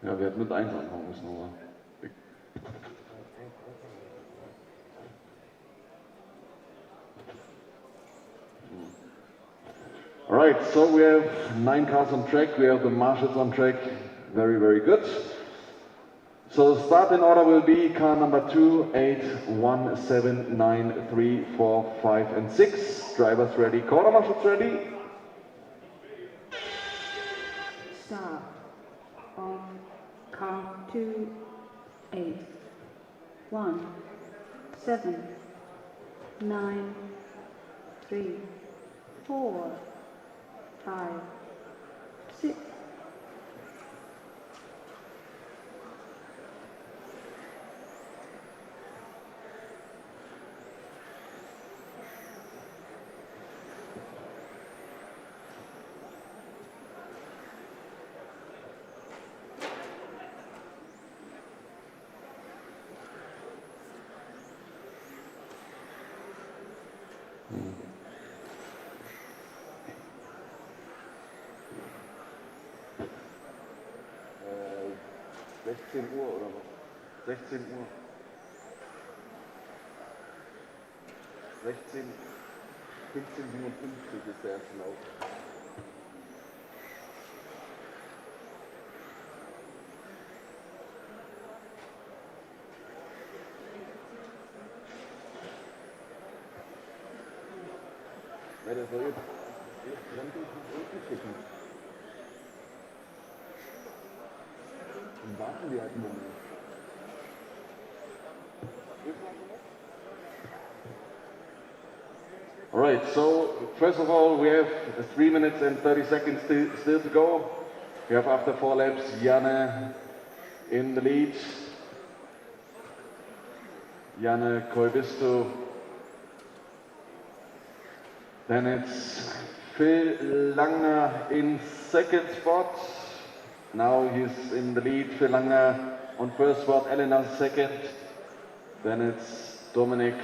Ja, wir hätten mit 1 anfangen müssen, aber. Alright, so we have 9 cars on track, we have the marshals on track, very, very good. So the start in order will be car number 2, 8, 1, 7, 9, 3, 4, 5 and 6. Drivers ready, quarter marshals ready. Start on car 2, 8, 1, 7, 9, 3, 4, 5, 6. 16 Uhr oder was? 16 Uhr. 16, 15:57 ist der erste Lauf. Ja, der soll jetzt Bremsen nach unten schicken. Dann warten wir halt einen Moment. All right, so first of all, we have 3 minutes and 30 seconds still to go. We have after 4 laps, Janne in the lead. Janne Koivisto. Then it's Phil Langner in second spot. Now he's in the lead. Phil Langner on first spot, Elena second. Then it's Dominic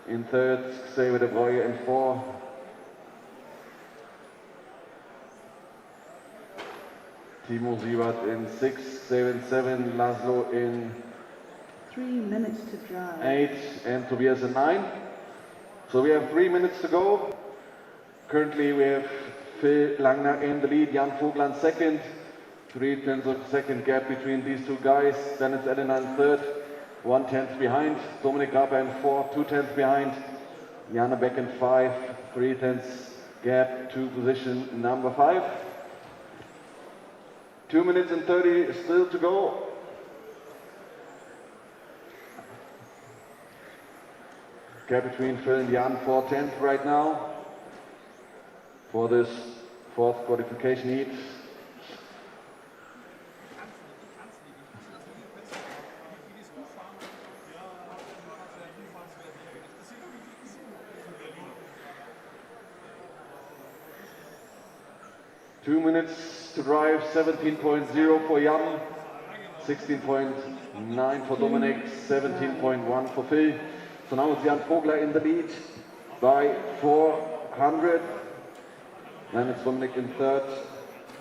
in third, Xray de Bruyne in fourth. Timo Sievert in 6, 7, Laszlo in 3 minutes to drive. 8, and Tobias in 9. So we have 3 minutes to go. Currently we have Phil Langner in the lead, Jan Vogler in second. 3/10 of a second gap between these two guys. Then it's Elena in third, 1/10 behind. Dominic Gruppe in fourth, 2/10 behind. Janne Beck in 5, 3/10 gap to position number 5. 2 minutes and 30 still to go. Gap between Phil and Jan, 4/10 right now for this fourth qualification heat. Two minutes to drive, 17.0 for Jan, 16.9 for Dominic, 17.1 for Phil. So now it's Jan Vogler in the lead by 400. Then it's Dominic in third,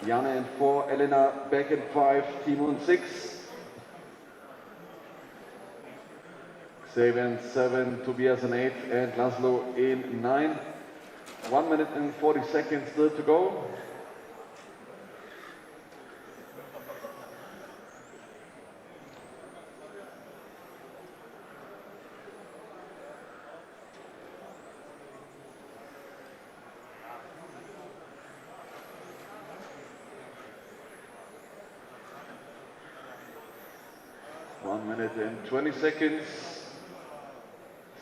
Janne in 4, Elena Beck in 5, Timo in 6. Xavier in 7, Tobias in 8, and Laszlo in 9. 1 minute and 40 seconds still to go. In 20 seconds,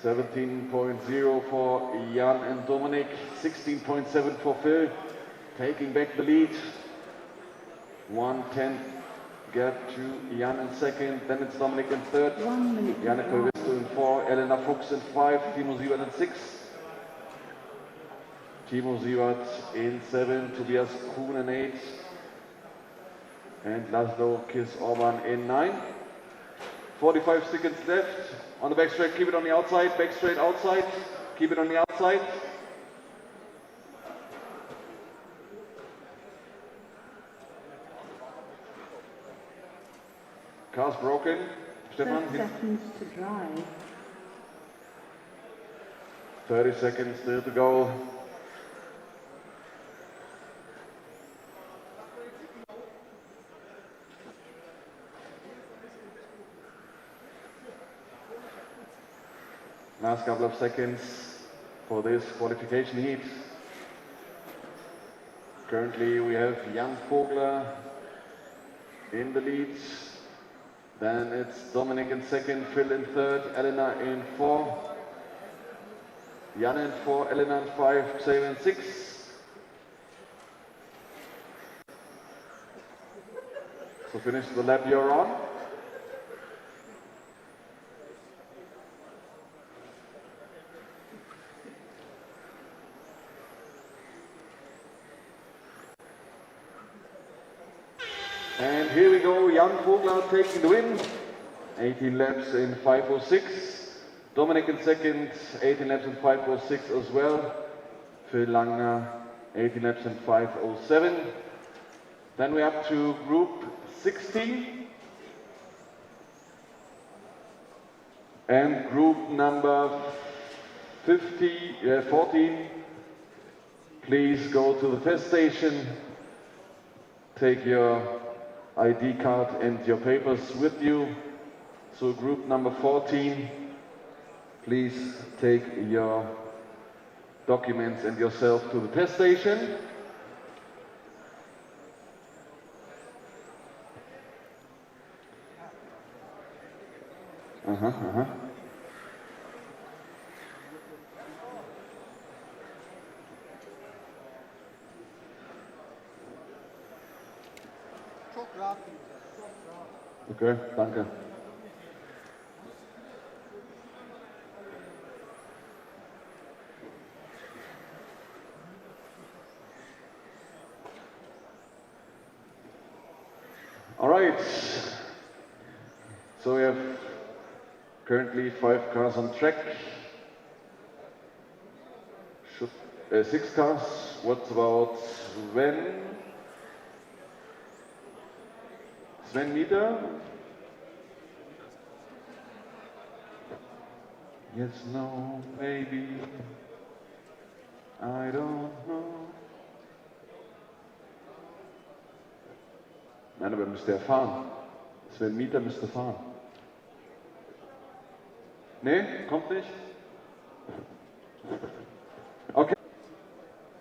17.0 for Jan and Dominic, 16.7 for Phil, taking back the lead. 1/10 gap to Jan in second, then it's Dominic in third, 1 minute. Janne Koivisto in 4, Elena Fuchs in 5, Timo Sievert in 6, Timo Sievert in 7, Tobias Kuhn in 8, and Laszlo Kiss-Orban in 9. 45 seconds left. On the back straight, keep it on the outside. Back straight outside. Keep it on the outside. Car's broken. Stefan, 30 seconds to drive. 30 seconds still to go. Last couple of seconds for this qualification heat. Currently we have Jan Vogler in the lead. Then it's Dominic in second, Phil in third, Elena in 4. Jan in 4, Elena in 5, Xavier in 6. So finish the lap you're on. And here we go, Jan Vogler taking the win. 18 laps in 5:06. Dominic in second, 18 laps in 5:06 as well. Phil Langner, 18 laps in 5:07. Then we're up to Group 16. And group number 14, please go to the test station. Take your ID card and your papers with you. So group number 14, please take your documents and yourself to the test station. Okay, danke. All right, so we have currently 5 cars on track. 6 cars. What about Sven? Sven Mieter? Yes, no, maybe. I don't know. Nein, aber müsste er fahren. Sven Mieter müsste fahren. Nee, kommt nicht? Okay.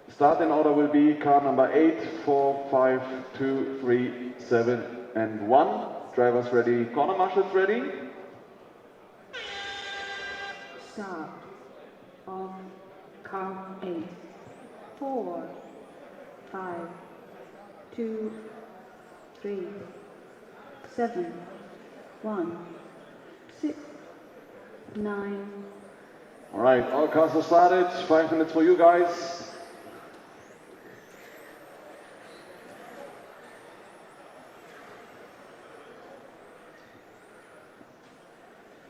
Start in order will be car number 8, 4, 5, 2, 3, 7, and 1. Drivers ready, corner marshals ready. Start on car 8, 4, 5, 2, 3, 7, 1, 6, 9. All right, all cars are started. 5 minutes for you guys.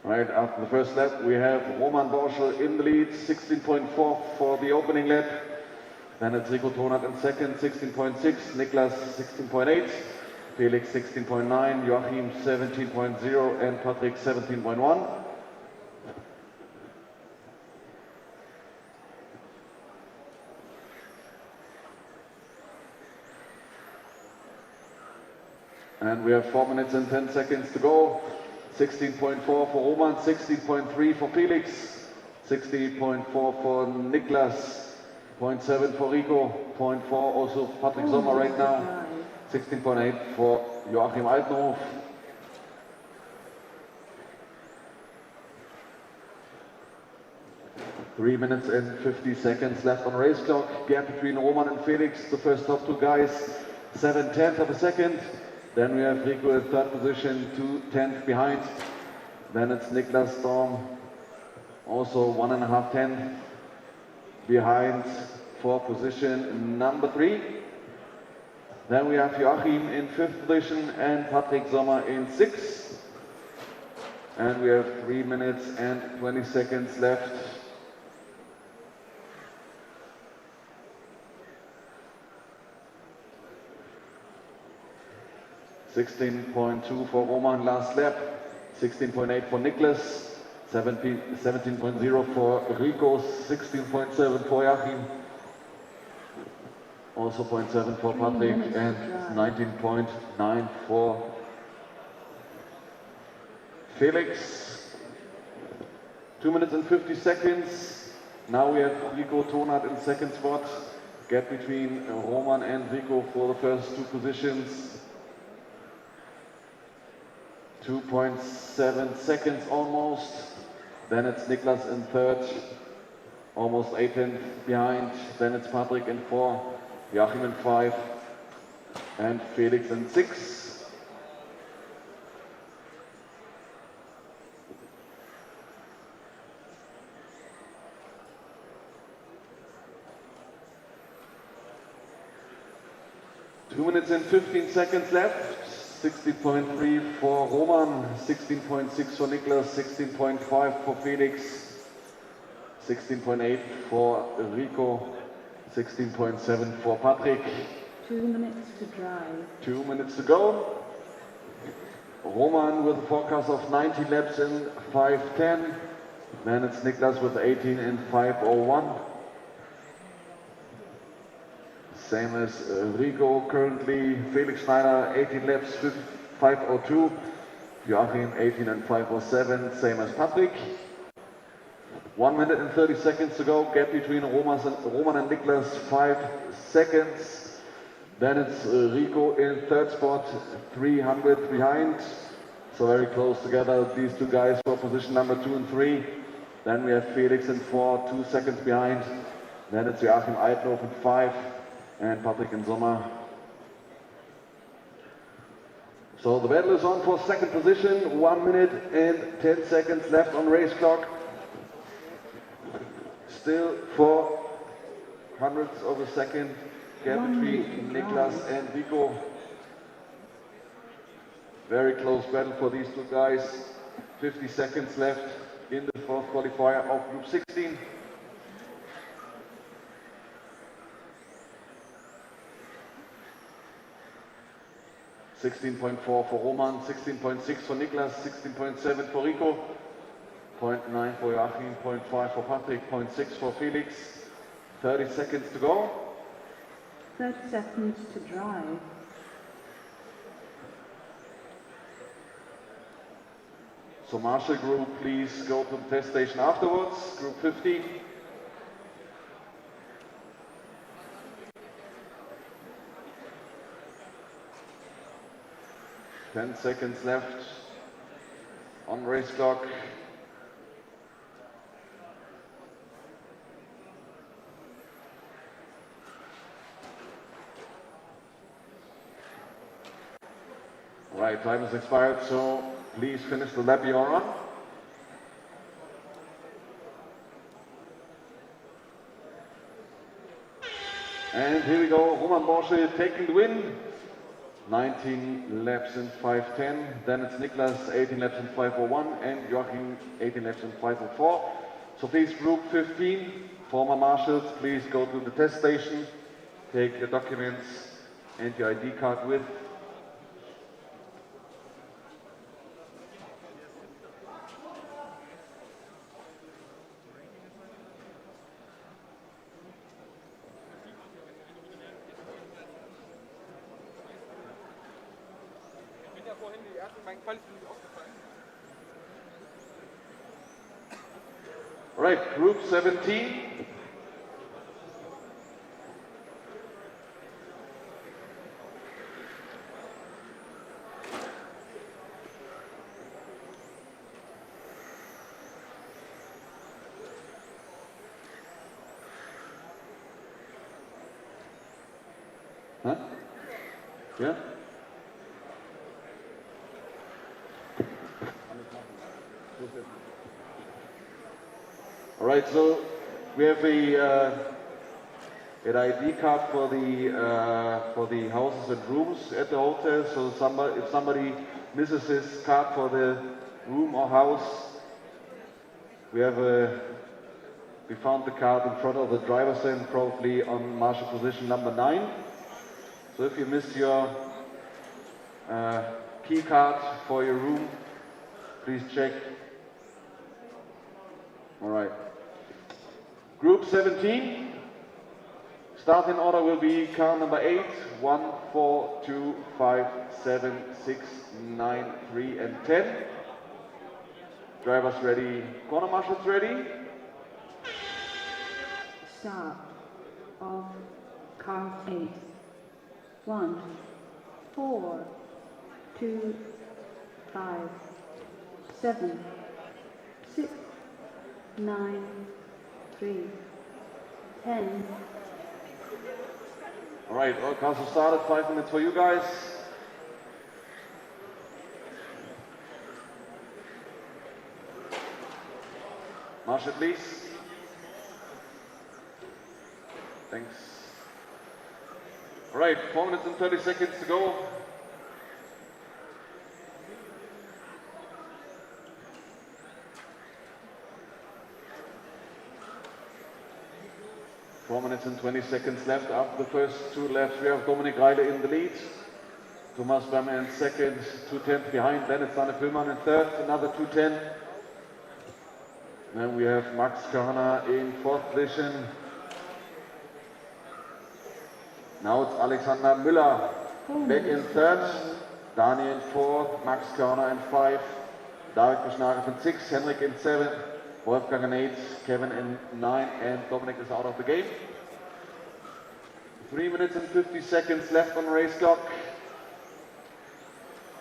Right, after the first lap, we have Roman Borschel in the lead, 16.4 for the opening lap. Then it's Rico Tonat in second, 16.6, Niklas 16.8, Felix 16.9, Joachim 17.0, and Patrick 17.1. And we have 4 minutes and 10 seconds to go. 16.4 for Roman, 16.3 for Felix, 16.4 for Niklas, 0.7 for Rico, 0.4 also for Patrick Sommer right now, 16.8 for Joachim Altenhof. Three minutes and 50 seconds left on race clock. Gap between Roman and Felix, the first top 2 guys, 7/10 of a second. Then we have Rico in third position, 2/10 behind. Then it's Niklas Daun, also 1.5 tenths behind for position number 3. Then we have Joachim in 5th position and Patrick Sommer in 6th. And we have 3 minutes and 20 seconds left. $16.2 for Roman last lap, 16.8 for Niklas, 17.0 for Rico, 16.7 for Joachim, also 0.7 for Patrick, and 19.9 for Felix. 2 minutes and 50 seconds. Now we have Rico Tonat in second spot. Gap between Roman and Rico for the first 2 positions. 2.7 seconds almost. Then it's Niklas in third, almost 8 tenths behind. Then it's Patrick in 4, Joachim in 5, and Felix in 6. Two minutes and 15 seconds left. 16.3 for Roman, 16.6 for Niklas, 16.5 for Felix, 16.8 for Rico, 16.7 for Patrick. 2 minutes to drive. 2 minutes to go. Roman with a forecast of 90 laps in 5:10. Then it's Niklas with 18 in 5:01. Same as Rico currently. Felix Schneider 18 laps 5:02. Joachim 18 and 5:07. Same as Patrick. 1 minute and 30 seconds to go. Gap between Roman and Niklas 5 seconds. Then it's Rico in third spot, 300 behind. So very close together, these two guys for position number 2 and 3. Then we have Felix in 4, 2 seconds behind. Then it's Joachim Eidloff in 5 and Patrick in Sommer. So the battle is on for second position. 1 minute and 10 seconds left on race clock. Still 4 hundredths of a second gap between Niklas and Rico. Very close battle for these two guys. 50 seconds left in the fourth qualifier of Group 16. $16.4 for Roman, 16.6 for Niklas, 16.7 for Rico, 0.9 for Joachim, 0.5 for Patrick, 0.6 for Felix. 30 seconds to go. 30 seconds to drive. So Marshall Group, please go to the test station afterwards. Group 50. Ten seconds left on race clock. Right, time has expired, so please finish the lap you're on. And here we go, Roman Borsche taking the win. 19 laps in 5:10. Then it's Niklas, 18 laps in 5:01, and Joachim, 18 laps in 5:04. So please, Group 15, former marshals, please go to the test station, take your documents and your ID card with. Right, Group 17. Huh? Yeah? All right, so we have an ID card for the houses and rooms at the hotel. So if somebody misses his card for the room or house, we found the card in front of the driver's stand, probably on marshal position number 9. So if you miss your key card for your room, please check. All right. Group 17. Starting order will be car number 8, 1, 4, 2, 5, 7, 6, 9, 3, and 10. Drivers ready. Corner marshals ready. Start of car 8. 1, 4, 2, 5, 7, 6, 9, 3, 10. All right, all cars have started. 5 minutes for you guys. Marshal, please. Thanks. All right, 4 minutes and 30 seconds to go. Four minutes and 20 seconds left after the first 2 laps. We have Dominik Reile in the lead. Thomas Bammer in second, 2/10 behind. Then it's Dane Püllmann in third, another 2:10. Then we have Max Körner in fourth position. Now it's Alexander Müller back in third. Dani in fourth, Max Körner in five, David Beschnagel in six, Henrik in seven, Wolfgang in eight, Kevin in nine, and Dominic is out of the game. 3 minutes and 50 seconds left on the race clock.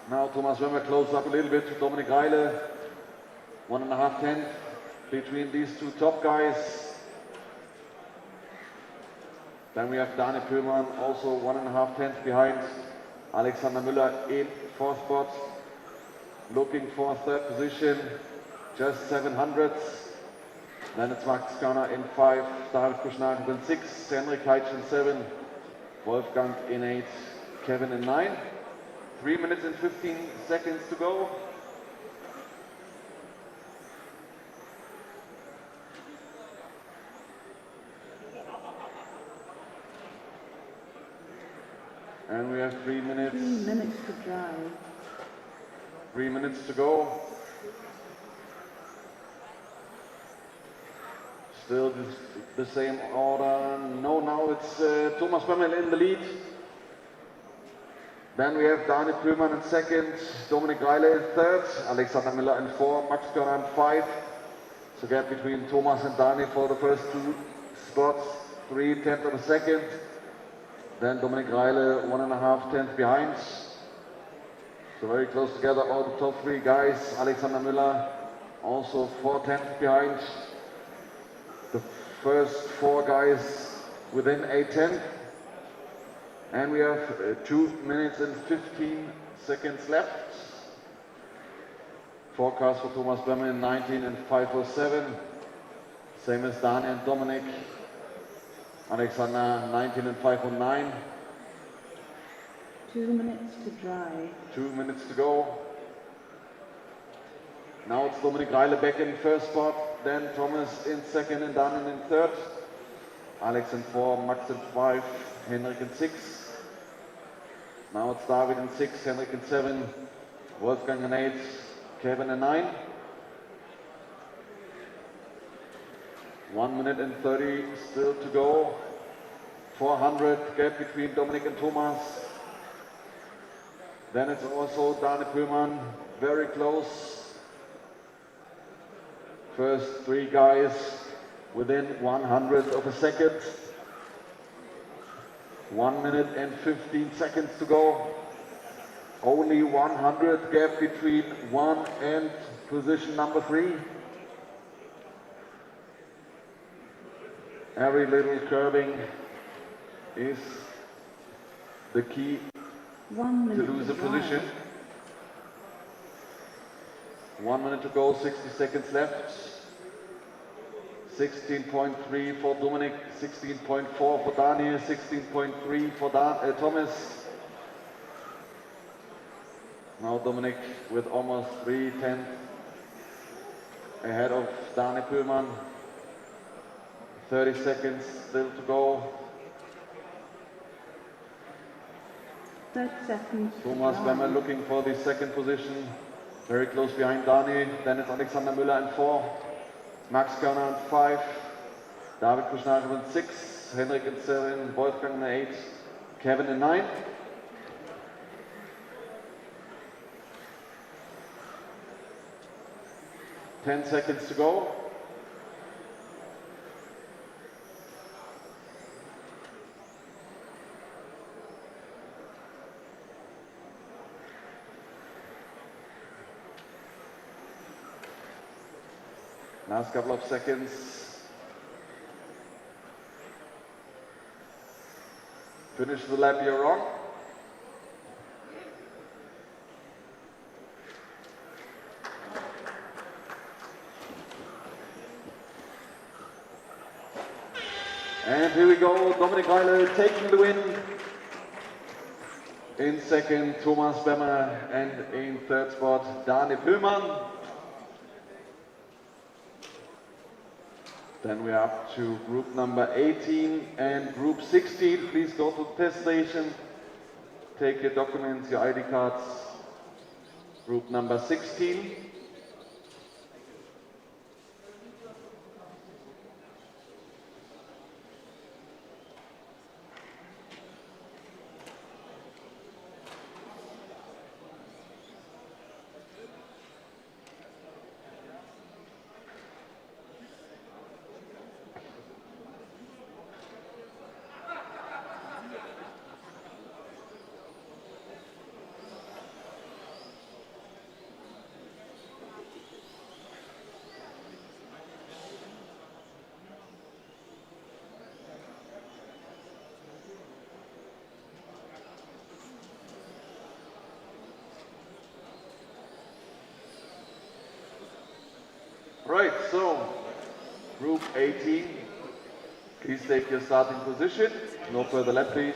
Now Thomas Wemmer closes up a little bit to Dominic Reile. 1.5 tenths between these two top guys. Then we have Dane Püllmann also 1.5 tenths behind. Alexander Müller in fourth spot, looking for third position, just 700ths. Then it's Max Körner in five, David Beschnagel in six, Henrik Heitsch in seven, Wolfgang in eight, Kevin in nine. 3 minutes and 15 seconds to go. And we have 3 minutes. 3 minutes to drive. 3 minutes to go. Still the same order. No, now it's Thomas Bömmel in the lead. Then we have Dane Püllmann in second, Dominic Reile in third, Alexander Müller in four, Max Körner in five. So gap between Thomas and Dane for the first two spots, 3/10 of a second. Then Dominic Reile 1.5 tenths behind. So very close together, all the top three guys. Alexander Müller also 4 tenths behind. The first four guys within 8 tenths. And we have 2 minutes and 15 seconds left. Forecast for Thomas Bömmel 19 and 5:07. Same as Dan and Dominic. Alexander 19 and 5:09. 2 minutes to drive. 2 minutes to go. Now it's Dominic Reile back in first spot. Then Thomas in second and Dan in third. Alex in four, Max in five, Henrik in six. Now it's David in six, Henrik in seven, Wolfgang in eight, Kevin in nine. 1 minute and 30 still to go. 400 gap between Dominic and Thomas. Then it's also Dane Püllmann, very close. First three guys within 100th of a second. 1 minute and 15 seconds to go. Only 100 gap between one and position number three. Every little curving is the key 1 to minute lose to a drive. position. 1 minute to go, 60 seconds left. 16.3 for Dominic, 16.4 for Daniel, 16.3 for Thomas. Now Dominic with almost 3:10 ahead of Dane Püllmann. 30 seconds still to go. 30 seconds. to Thomas drive. Bömmel looking for the second position. Very close behind Dani. Then it's Alexander Müller in four. Max Körner in five. David Beschnagel in six. Henrik in seven. Wolfgang in eight. Kevin in nine. Ten seconds to go. Last couple of seconds. Finish the lap you're on. And here we go, Dominic Reile taking the win. In second, Thomas Bömmel, and in third spot, Dane Püllmann. Then we're up to group number 18 and group 16. Please go to the test station. take your documents, your ID cards. Group number 16. Right, so group 18, please take your starting position. No further lap, please.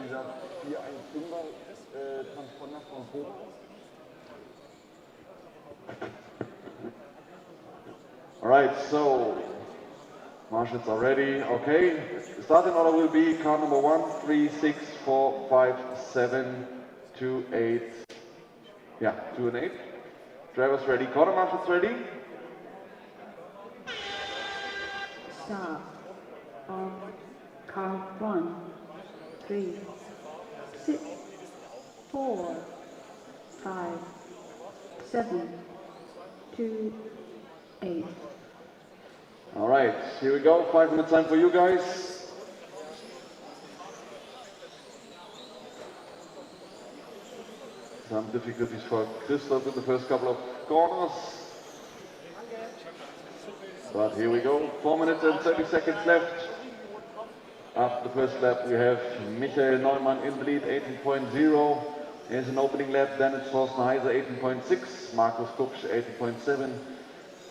Dieser 415er Transponder von Hoch. All right, so marshals are ready. Okay, starting order will be car number 1, 3, 6, 4, 5, 7, 2, 8. Yeah, 2 and 8. Drivers ready, corner marshals ready. Start of car 1, 3, 6, 4, 5, 7, 2, 8. All right, here we go. 5 minutes time for you guys. Some difficulties for Christoph in the first couple of corners. But here we go. 4 minutes and 30 seconds left. After the first lap, we have Michael Neumann in the lead, 18.0. Here's an opening lap. Then it's Thorsten Heiser, 18.6. Markus Kupsch, 18.7.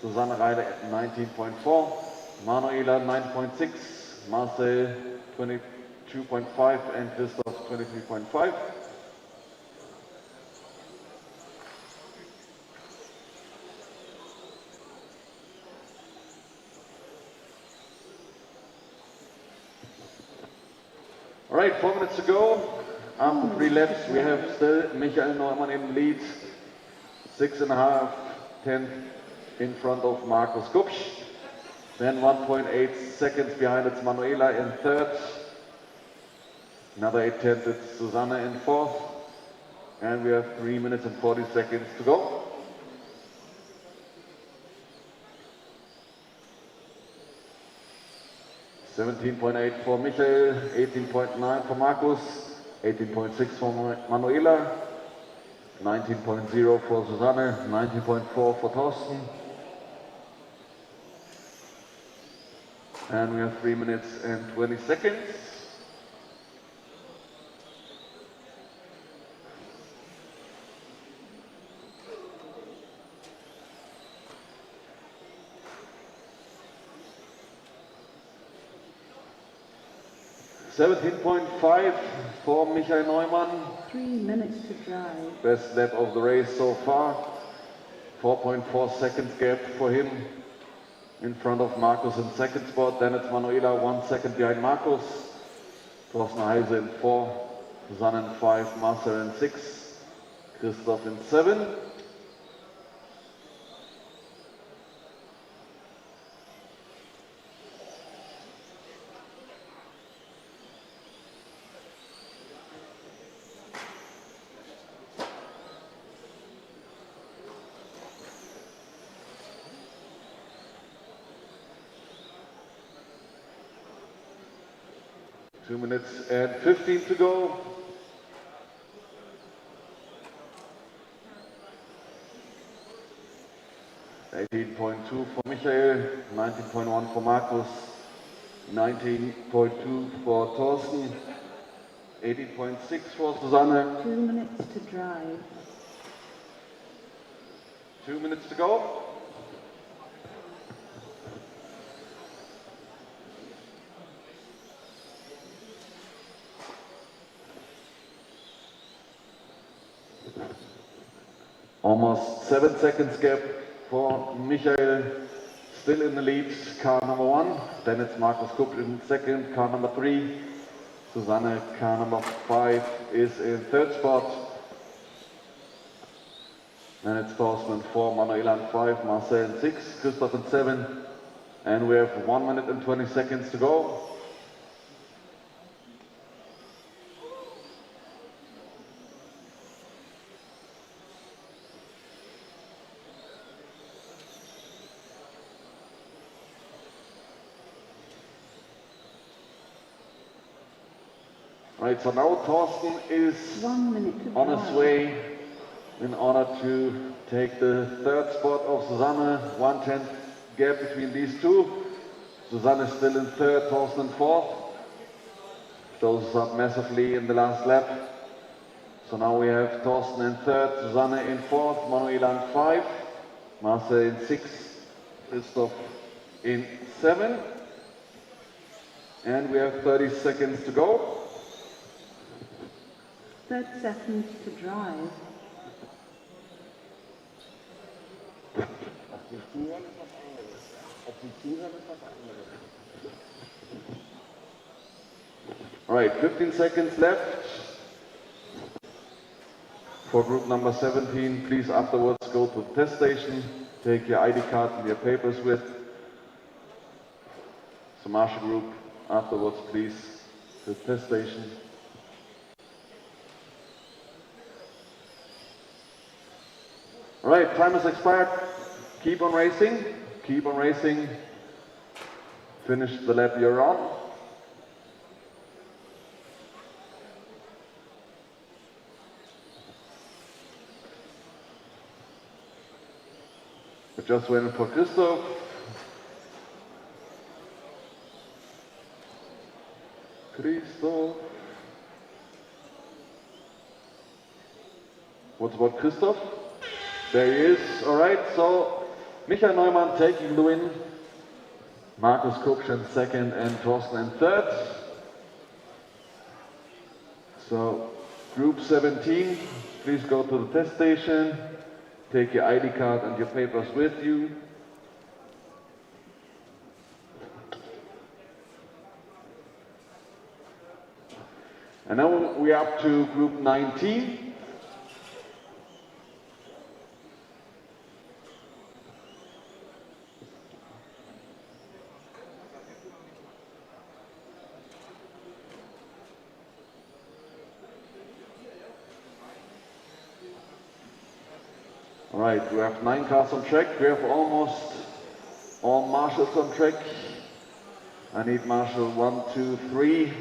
Susanne Reile at 19.4. Manuela, 9.6. Marcel, 22.5. And Christoph, 23.5. All right, 4 minutes to go. After 3 laps, we have still Michael Neumann in the lead. 6.5 tenths in front of Markus Kupsch. Then 1.8 seconds behind it's Manuela in third. Another 8 tenths it's Susanne in fourth. And we have 3 minutes and 40 seconds to go. $17.8 for Michael, 18.9 for Markus, 18.6 for Manuela, 19.0 for Susanne, 19.4 for Thorsten. And we have 3 minutes and 20 seconds. $17.5 for Michael Neumann. 3 minutes to drive. Best lap of the race so far. 4.4 seconds gap for him in front of Markus in second spot. Then it's Manuela 1 second behind Markus. Thorsten Heiser in 4. Susanne in 5. Marcel in 6. Christoph in 7. Two minutes and 15 to go. $18.2 for Michael, 19.1 for Markus, 19.2 for Thorsten, 18.6 for Susanne. 2 minutes to drive. 2 minutes to go. Almost 7 seconds gap for Michael, still in the lead, car number 1. Then it's Markus Kupp in second, car number 3. Susanne, car number 5, is in third spot. Then it's Thorsten in 4, Manuela in 5, Marcel in 6, Christoph in 7. And we have 1 minute and 20 seconds to go. Right, so now Thorsten is 1 minute to on his drive. way in order to take the third spot of Susanne. 1/10 gap between these two. Susanne is still in third, Thorsten in fourth. Closes up massively in the last lap. So now we have Thorsten in third, Susanne in fourth, Manuela in 5, Marcel in 6, Christoph in 7. And we have 30 seconds to go. 30 seconds to drive. All right, 15 seconds left for group number 17. Please afterwards go to the test station, take your ID card and your papers with. So Marshall group, afterwards please to the test station. All right, time has expired. Keep on racing, keep on racing. Finish the lap you're on. We're just waiting for Christoph. Christoph. What about Christoph? There he is. All right, so Michael Neumann taking the win. Markus Kupp in second and Thorsten in third. So group 17, please go to the test station. Take your ID card and your papers with you. And now we're up to group 19. All right, we have 9 cars on track. We have almost all marshals on track. I need marshal 1, 2, 3.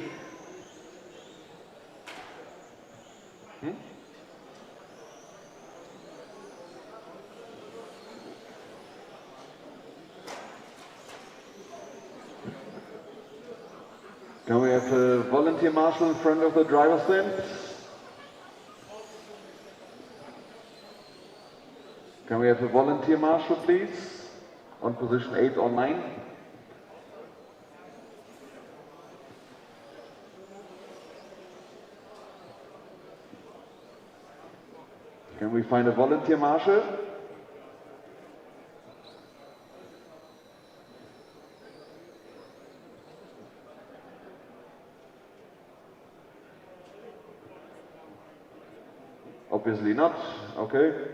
Can we have a volunteer marshal in front of the driver's stand? Can we have a volunteer marshal, please, on position 8 or 9? Can we find a volunteer marshal? Obviously not. Okay.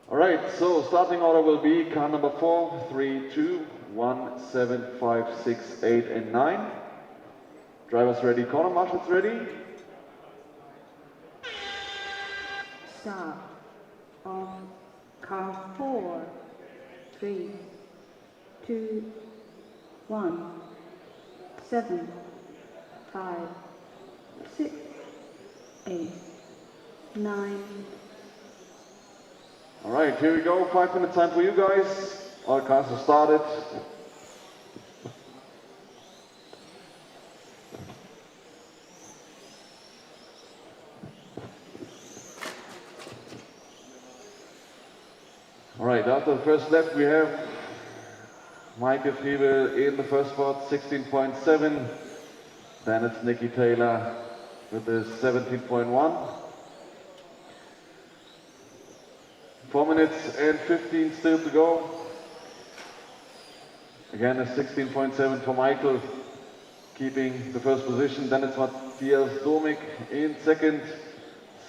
All right, so starting order will be car number 4, 3, 2, 1, 7, 5, 6, 8, and 9. Drivers ready, corner marshals ready. Start on car 4, 3, 2, 1, 7, 5, 6, 8, 9. All right, here we go. 5 minute time for you guys. All cars have started. All right, after the first lap, we have Michael Friebel in the first spot, 16.7. Then it's Nicky Taylor with the 17.1. 4 minutes and 15 still to go. Again, a 16.7 for Michael, keeping the first position. Then it's Matthias Domik in second,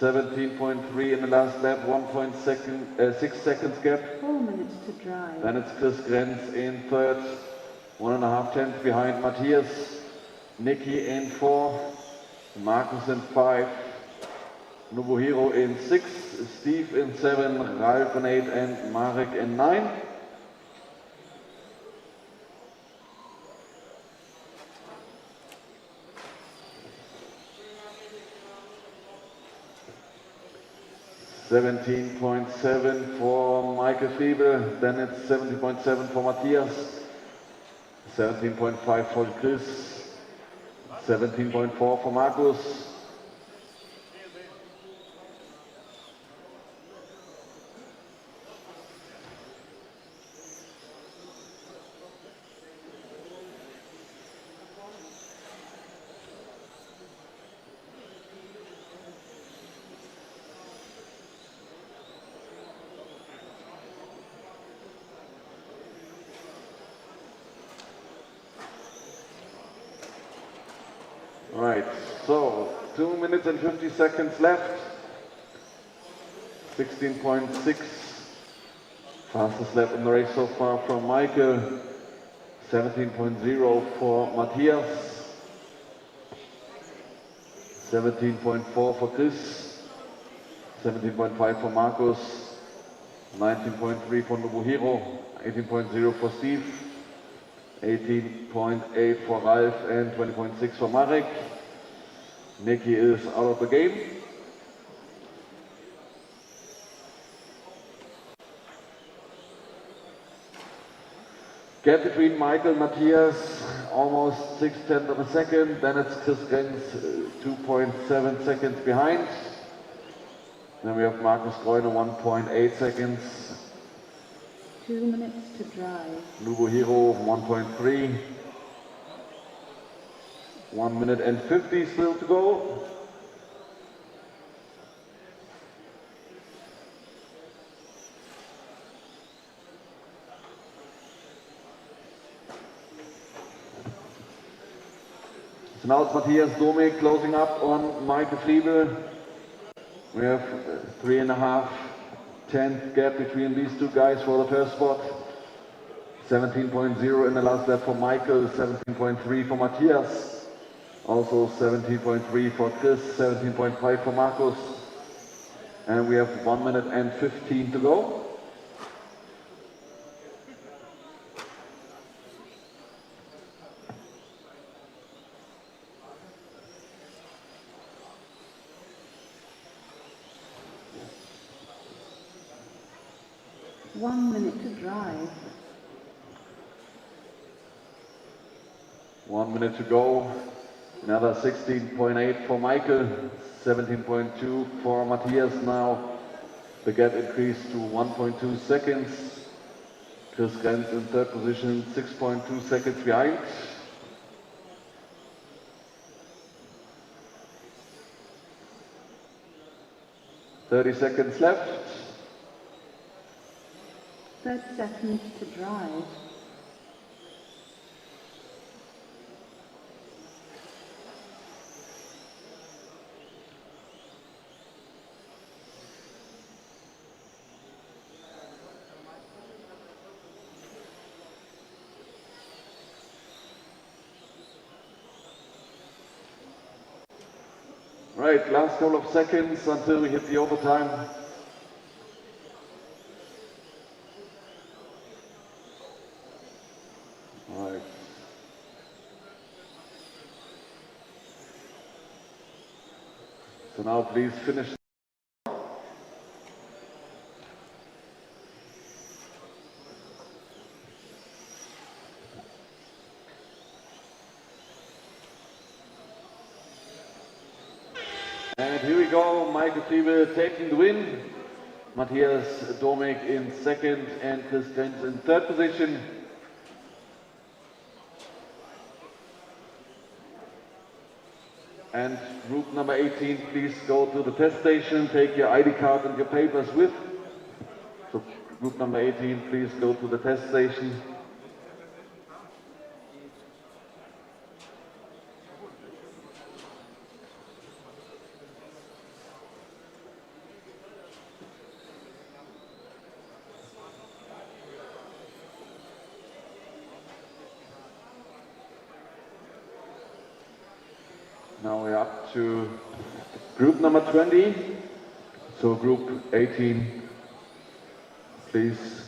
17.3 in the last lap, 1.6 seconds gap. 4 minutes to drive. Then it's Chris Grenz in third, 1.5 tenths behind Matthias. Nicky in 4, Markus in 5, Nobuhiro in 6, Steve in 7, Ralf in 8 and Marek in 9. $17.7 for Michael Friebe, then it's 17.7 for Matthias, 17.5 for Chris, 17.4 for Markus. Right, so 2 minutes and 50 seconds left. 16.6, fastest lap in the race so far from Michael. 17.0 for Matthias. 17.4 for Chris. 17.5 for Markus. 19.3 for Nobuhiro. 18.0 for Steve. 18.8 for Ralf and 20.6 for Marek. Nicky is out of the game. Gap between Michael and Matthias, almost 6/10 of a second. Then it's Chris Grenz, 2.7 seconds behind. Then we have Markus Greuner, 1.8 seconds. 2 minutes to drive. Nobuhiro 1.3. 1 minute and 50 still to go. So now it's Matthias Domik closing up on Michael Friebe. We have 3.5 tenth gap between these two guys for the first spot. 17.0 in the last lap for Michael, 17.3 for Matthias. Also 17.3 for Chris, 17.5 for Markus. And we have 1 minute and 15 to go. One minute to drive. 1 minute to go. Another 16.8 for Michael, 17.2 for Matthias now. The gap increased to 1.2 seconds. Chris Grenz in third position, 6.2 seconds behind. .30 seconds left. 30 seconds to drive. Right, last couple of seconds until we hit the overtime. Right. So now please finish. And here we go, Michael Friebe taking the win. Matthias Domik in second and Chris Grenz in third position. And group number 18, please go to the test station, take your ID card and your papers with. Group number 18, please go to the test station. Now we're up to group number 20, so group 18, please.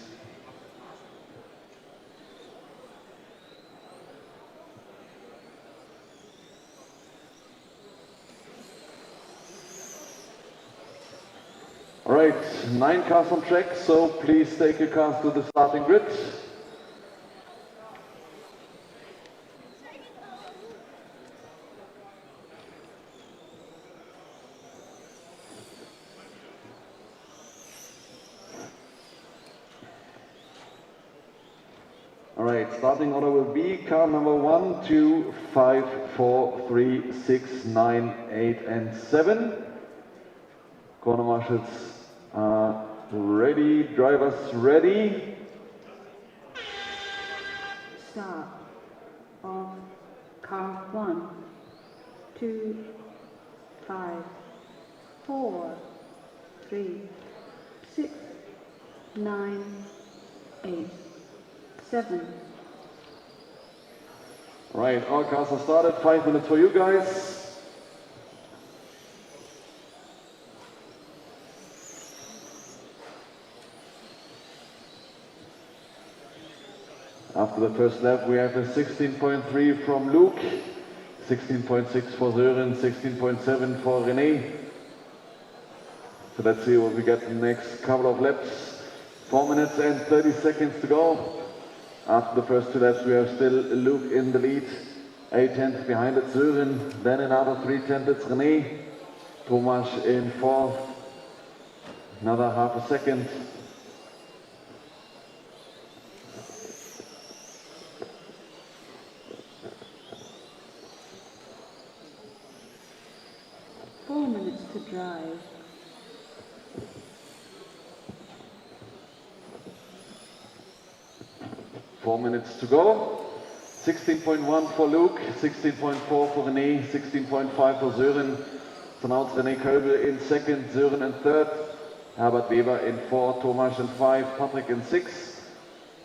All right, 9 cars on track, so please take your cars to the starting grid. All right, starting order will be car number 1, 2, 5, 4, 3, 6, 9, 8, and 7. Corner marshals are ready, drivers ready. Start of car 1, 2, 5, 4, 3, 6, 9, 8, 7. All right, all cars are started. 5 minutes for you guys. After the first lap, we have a 16.3 from Luke, 16.6 for Sören, 16.7 for René. So let's see what we get in the next couple of laps. 4 minutes and 30 seconds to go. After the first 2 laps, we have still Luke in the lead. 8 tenths behind it, Sören. Then another 3 tenths, it's René. Thomas in 4th. Another half a second. To drive. Four minutes to go. 16.1 for Luke, 16.4 for René, 16.5 for Sören. So now it's René Köbel in 2nd, Sören in 3rd, Herbert Weber in 4, Thomas in 5, Patrick in 6,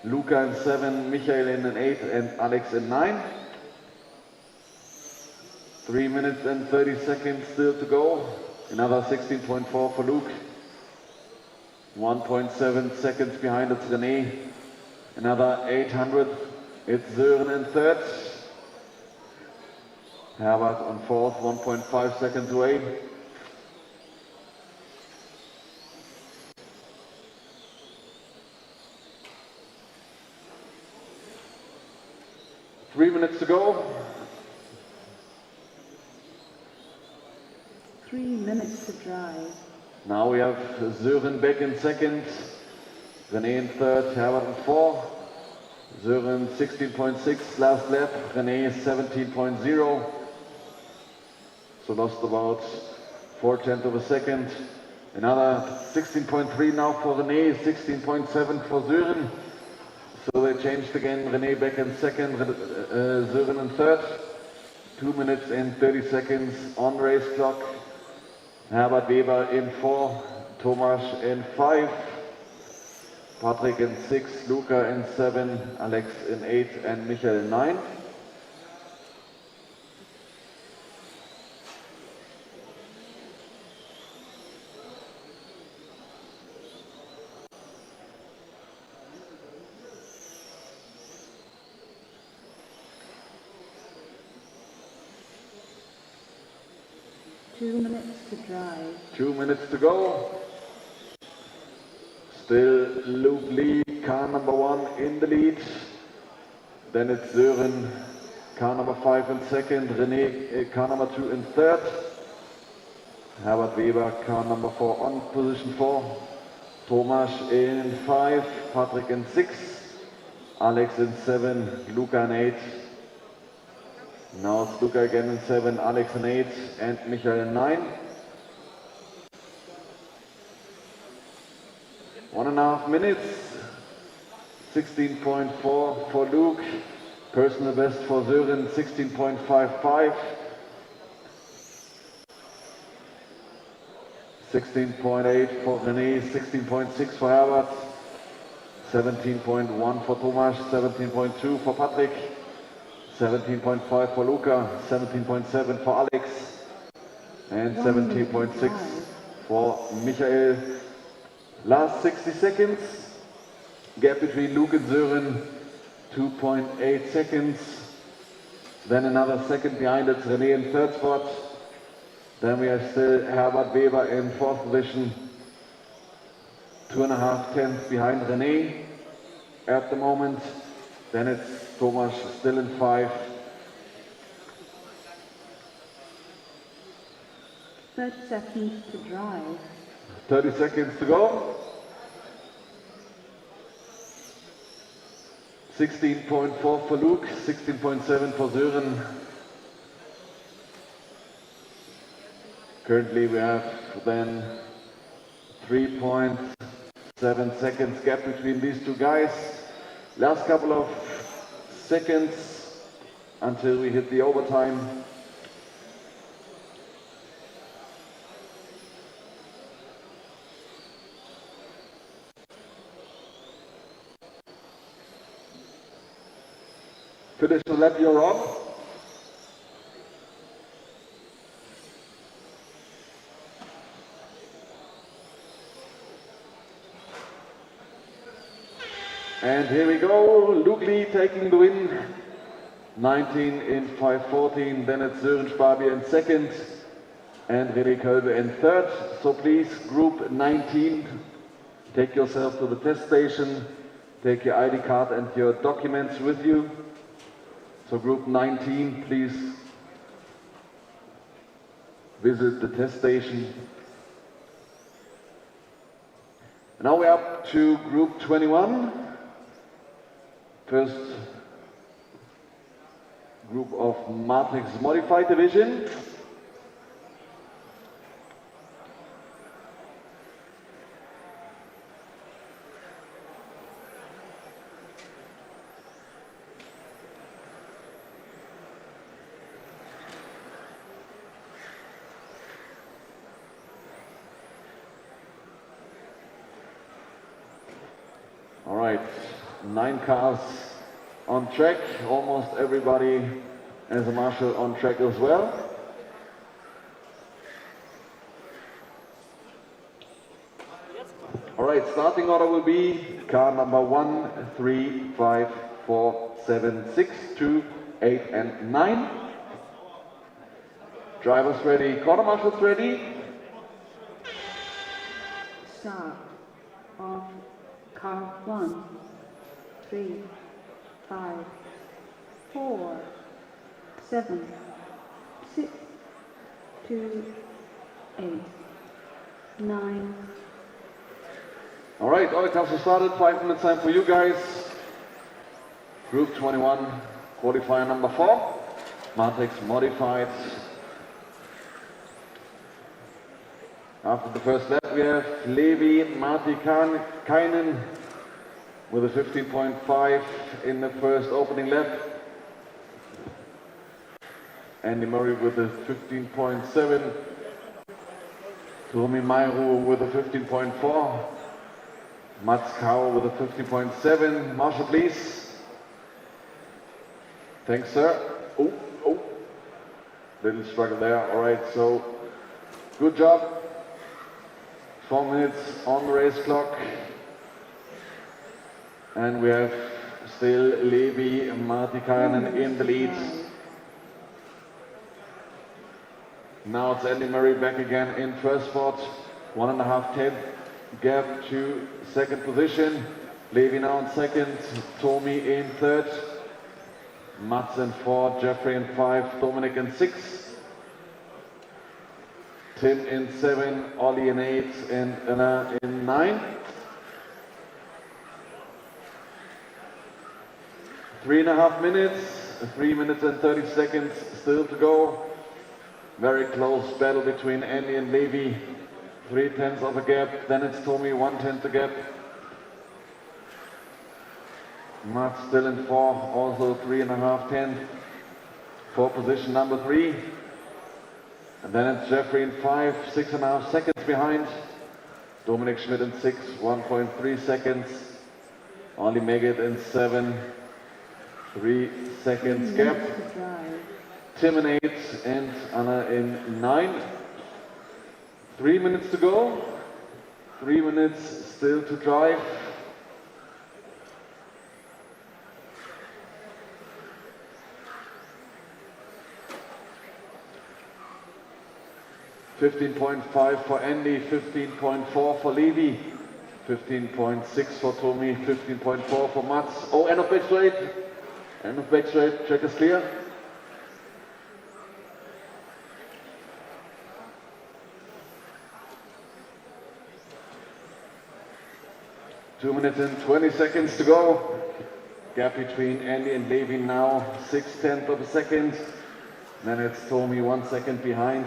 Luca in 7, Michael in 8, and Alex in 9. 3 minutes and 30 seconds still to go. Another 16.4 for Luke. 1.7 seconds behind it's René. Another 800. It's Sören in 3rd. Herbert on 4th, 1.5 seconds away. Three minutes to go. 3 minutes to drive. Now we have Sören back in 2nd, René in 3rd, Herbert in 4th, Sören 16.6 last lap, René 17.0. So lost about 4 tenths of a second. Another 16.3 now for René, 16.7 for Sören. So they changed again, René back in 2nd, Sören in 3rd. 2 minutes and 30 seconds on race clock. Herbert Weber in 4, Thomas in 5, Patrick in 6, Luca in 7, Alex in 8, and Michael in 9. To drive. 2 minutes to go. Still Luke lead, car number 1 in the lead. Then it's Sören, car number 5 in 2nd, René, car number 2 in 3rd. Herbert Weber, car number 4 on position 4. Thomas in 5, Patrick in 6, Alex in 7, Luca in 8. Now it's Luca again in 7, Alex in 8, and Michael in 9. 1.5 minutes. 16.4 for Luke. Personal best for Sören, 16.55. 16.8 for René, 16.6 for Herbert. 17.1 for Tomasz, 17.2 for Patrick. 17.5 for Luca, 17.7 for Alex. And 17.6 for Michael. Last 60 seconds. Gap between Luke and Sören, 2.8 seconds. Then another second behind it, René in third spot. Then we have still Herbert Weber in fourth position. 2.5 tenths behind René at the moment. Then it's Tomasz still in 5. 30 seconds to drive. 30 seconds to go. 16.4 for Luke, 16.7 for Sören. Currently we have then 3.7 seconds gap between these two guys. Last couple of seconds until we hit the overtime. Finish the lap you're on. And here we go, Luke Lee taking the win. 19 in 5:14, then it's Sören Spabier in second and René Kölbe in third. So please, group 19, take yourself to the test station, take your ID card and your documents with you. So group 19, please visit the test station. Now we're up to group 21. First group of Matrix Modified Division. All right, 9 cars on track, almost everybody as a marshal on track as well. All right, starting order will be car number 1, 3, 5, 4, 7, 6, 2, 8 and 9. Drivers ready, quarter marshals ready. Start of car 1, 3, 5, 4, 7, 6, 2, 8, 9. All right, all the cars are started. 5 minutes time for you guys. Group 21, qualifier number 4, Matrix Modified. After the first lap, we have Levi Martikainen with a 15.5 in the first opening lap. Andy Murray with a 15.7. Tomi Mairu with a 15.4. Mats Kau with a 15.7. Marshal, please. Thanks, sir. Oh, little struggle there. All right, so good job. 4 minutes on the race clock. And we have still Levi Martikainen in the lead. Now it's Andy Murray back again in first spot. 1.5 tenth gap to second position. Levi now in second. Tomi in third. Mats in 4. Jeffrey in 5. Dominic in 6. Tim in 7. Ollie in 8. And Anna in 9. 3.5 minutes. 3 minutes and 30 seconds still to go. Very close battle between Andy and Levi 3/10 of a gap. Then it's Tommy, 1/10 a gap. Mats still in 4, also 3.5 10 for position number 3. And then it's Jeffrey in 5, 6.5 seconds behind. Dominic Schmidt in 6, 1.3 seconds. Only Megit in 7, 3 seconds gap. Tim in 8 and Anna in 9. 3 minutes to go. 3 minutes still to drive. $15.5 for Andy, 15.4 for Levi, 15.6 for Tommy, 15.4 for Mats. Oh, end of back straight. End of back straight. Track is clear. Two minutes and 20 seconds to go. Gap between Andy and Levi now 6/10 of a second. Then it's Tommy 1 second behind.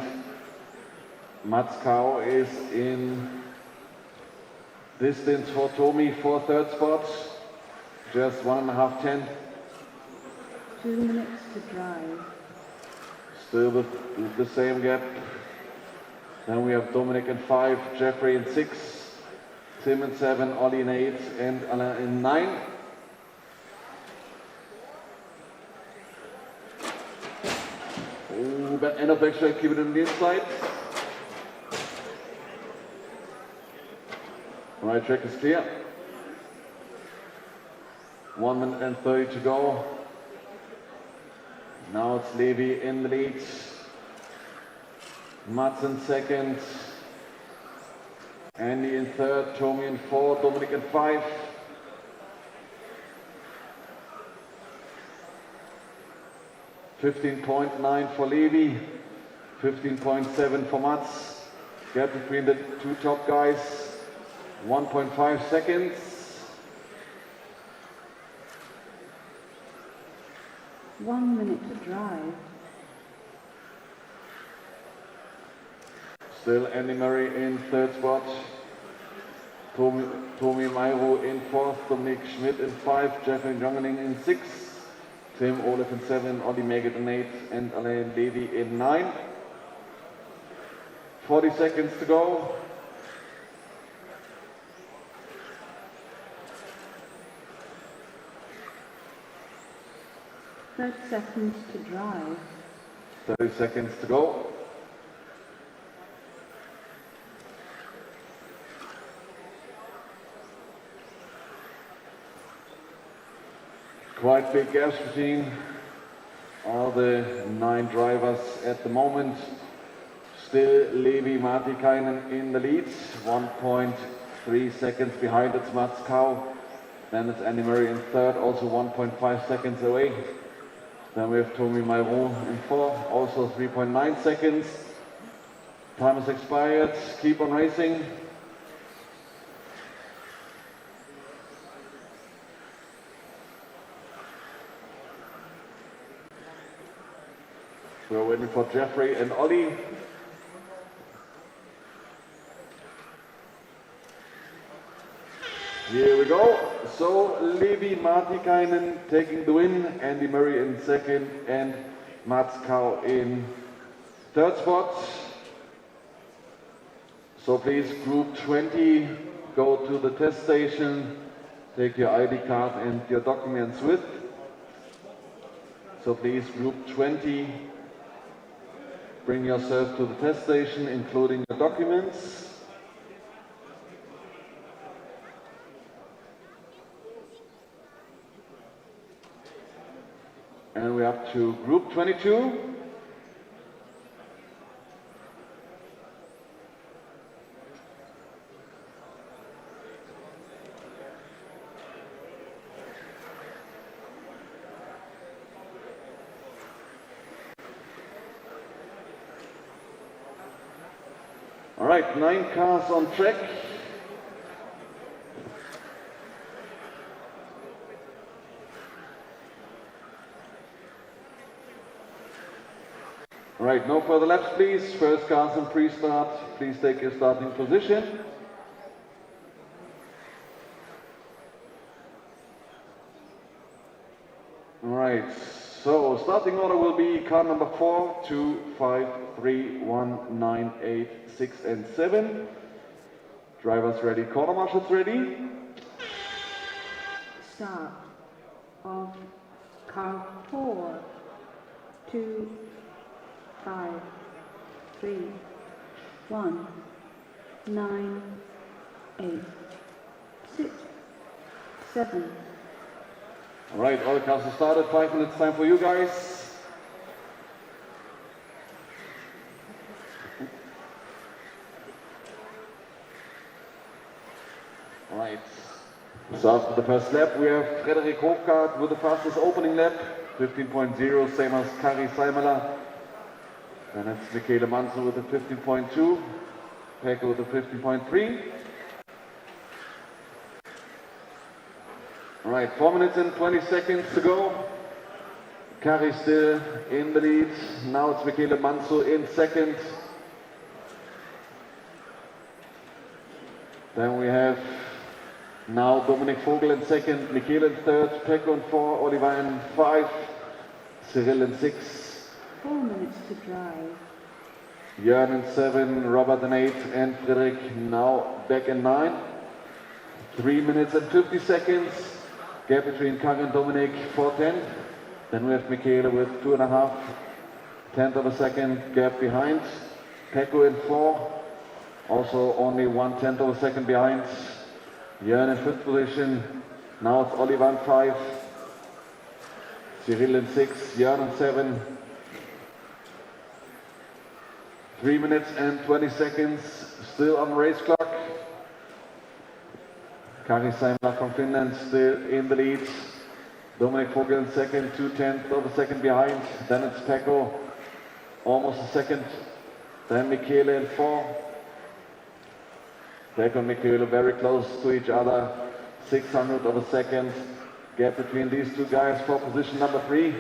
Mats Kau is in distance for Tommy for third spot. Just 1.5 10. 2 minutes to drive. Still the same gap. Then we have Dominic in 5, Jeffrey in 6, Tim in 7, Ollie in 8, and Alain in 9. Oh, but end of back straight, keep it on the inside. Right track is clear. 1 minute and 30 to go. Now it's Levi in the lead. Mats in second. Andy in third, Tommy in 4, Dominic in 5. $15.9 for Levi, 15.7 for Mats. Gap between the two top guys, 1.5 seconds. One minute to drive. Still Andy Murray in third spot. Tommy Mairo in fourth, Dominic Schmidt in 5, Jeffrey Jongeling in 6, Tim Olaf in 7, Ollie Megit in 8, and Alain Levy in 9. 40 seconds to go. Thirty seconds to drive. 30 seconds to go. Quite big gaps between all the 9 drivers at the moment. Still Levi Martikainen in the lead, 1.3 seconds behind. It's Mats Kau. Then it's Andy Murray in third, also 1.5 seconds away. Then we have Tommy Mairo in 4, also 3.9 seconds. Time has expired. Keep on racing. We're waiting for Jeffrey and Ollie. Here we go. So Levi Martikainen taking the win, Andy Murray in second, and Mats Kau in third spot. So please, group 20, go to the test station, take your ID card and your documents with. So please, group 20, bring yourself to the test station, including your documents. And we're up to group 22. All right, 9 cars on track. All right, no further laps, please. First cars in pre-start, please take your starting position. All right, so starting order will be car number 4, 2, 5, 3, 1, 9, 8, 6, and 7. Drivers ready, corner marshals ready. Start of car 4, 2, 5, 3, 1, 9, 8, 6, 7. All right, all the cars have started. 5 minutes time for you guys. All right. So after the first lap, we have Frederik Hofgaard with the fastest opening lap, 15.0, same as Kari Seimeler. Then it's Michele Manso with a 15.2, Pekko with a 15.3. All right, 4 minutes and 20 seconds to go. Kari still in the lead. Now it's Michele Manso in second. Then we have now Dominik Vogel in second, Michele in third, Pekko in 4, Oliver in 5, Cyril in 6. 4 minutes to drive. Jörn in 7, Robert in 8, and Frederik now back in 9. 3 minutes and 50 seconds. Gap between Kari and Dominik, 4:10. Then we have Michele with 2.5 tenths of a second gap behind. Pekko in 4, also only 1/10 of a second behind. Jörn in 5th position. Now it's Oliver in 5, Cyril in 6, Jörn in 7. 3 minutes and 20 seconds still on the race clock. Kari Seimeler from Finland still in the lead. Dominik Vogel in second, 2/10 of a second behind. Then it's Pekko, almost a second. Then Michele in 4. Pekko and Michele very close to each other. 600 of a second gap between these two guys for position number 3.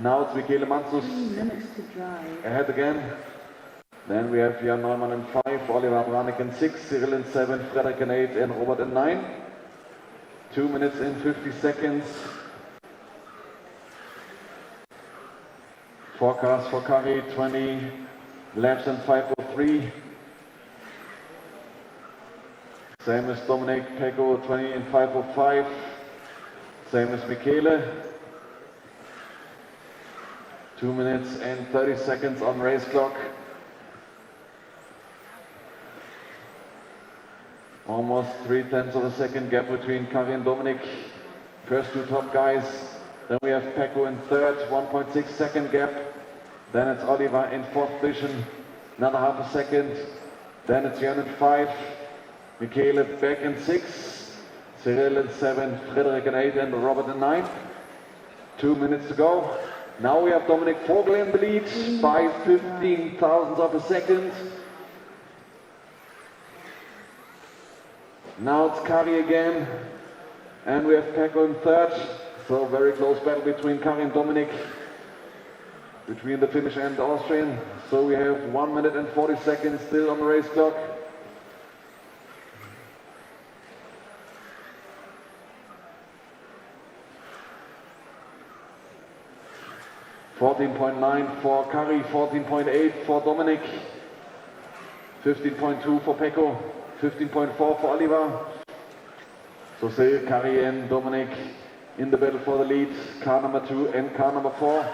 Now it's Michele Manso 3 minutes to drive. ahead again. Then we have Jan Neumann in 5, Oliver Branek in 6, Cyril in 7, Frederik in 8, and Robert in 9. 2 minutes and 50 seconds. Forecast for Kari, 20 laps and 5:03. Same as Dominik, Pekko 20 and 5:05. Same as Michele. 2 minutes and 30 seconds on race clock. Almost 3/10 of a second gap between Kari and Dominik. First two top guys. Then we have Pekko in third, 1.6 second gap. Then it's Oliver in 4th position, another half a second. Then it's Jan in 5, Michele back in 6, Cyril in 7, Frederik in 8, and Robert in 9. 2 minutes to go. Now we have Dominik Vogel in the lead by 15 thousandths of a second. Now it's Kari again, and we have Pekko in third. So very close battle between Kari and Dominik, between the Finnish and the Austrian. So we have 1 minute and 40 seconds still on the race clock. $14.9 for Kari, 14.8 for Dominik, 15.2 for Pekko, 15.4 for Oliver. So say Kari and Dominik in the battle for the lead, car number 2 and car number 4.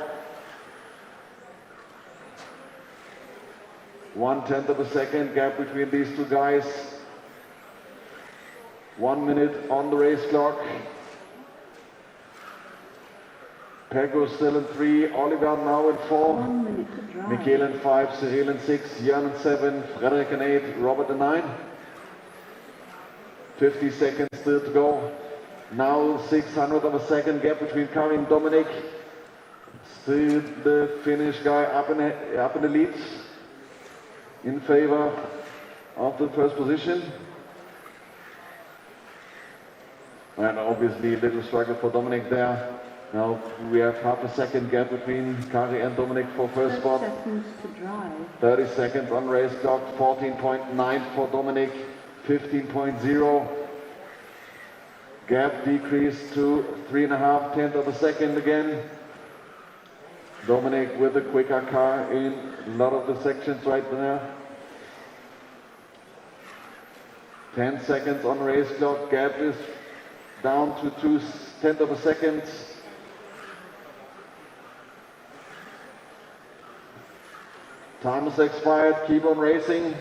1/10 of a second gap between these two guys. 1 minute on the race clock. Pekko still in 3, Oliver now in 4. 1 minute to drive. Michele in 5, Cyril in 6, Jan in 7, Frederik in 8, Robert in 9. 50 seconds still to go. Now 600 of a second gap between Kari and Dominik. Still the Finnish guy up in the lead in favor of the first position. And obviously a little struggle for Dominik there. Now we have half a second gap between Kari and Dominic for first 30 spot. seconds to drive. 30 seconds on race clock, 14.9 for Dominic, 15.0. Gap decreased to 3.5 tenths of a second again. Dominic with a quicker car in a lot of the sections right there. 10 seconds on race clock, gap is down to 0.2 of a second. Time is expired, keep on racing.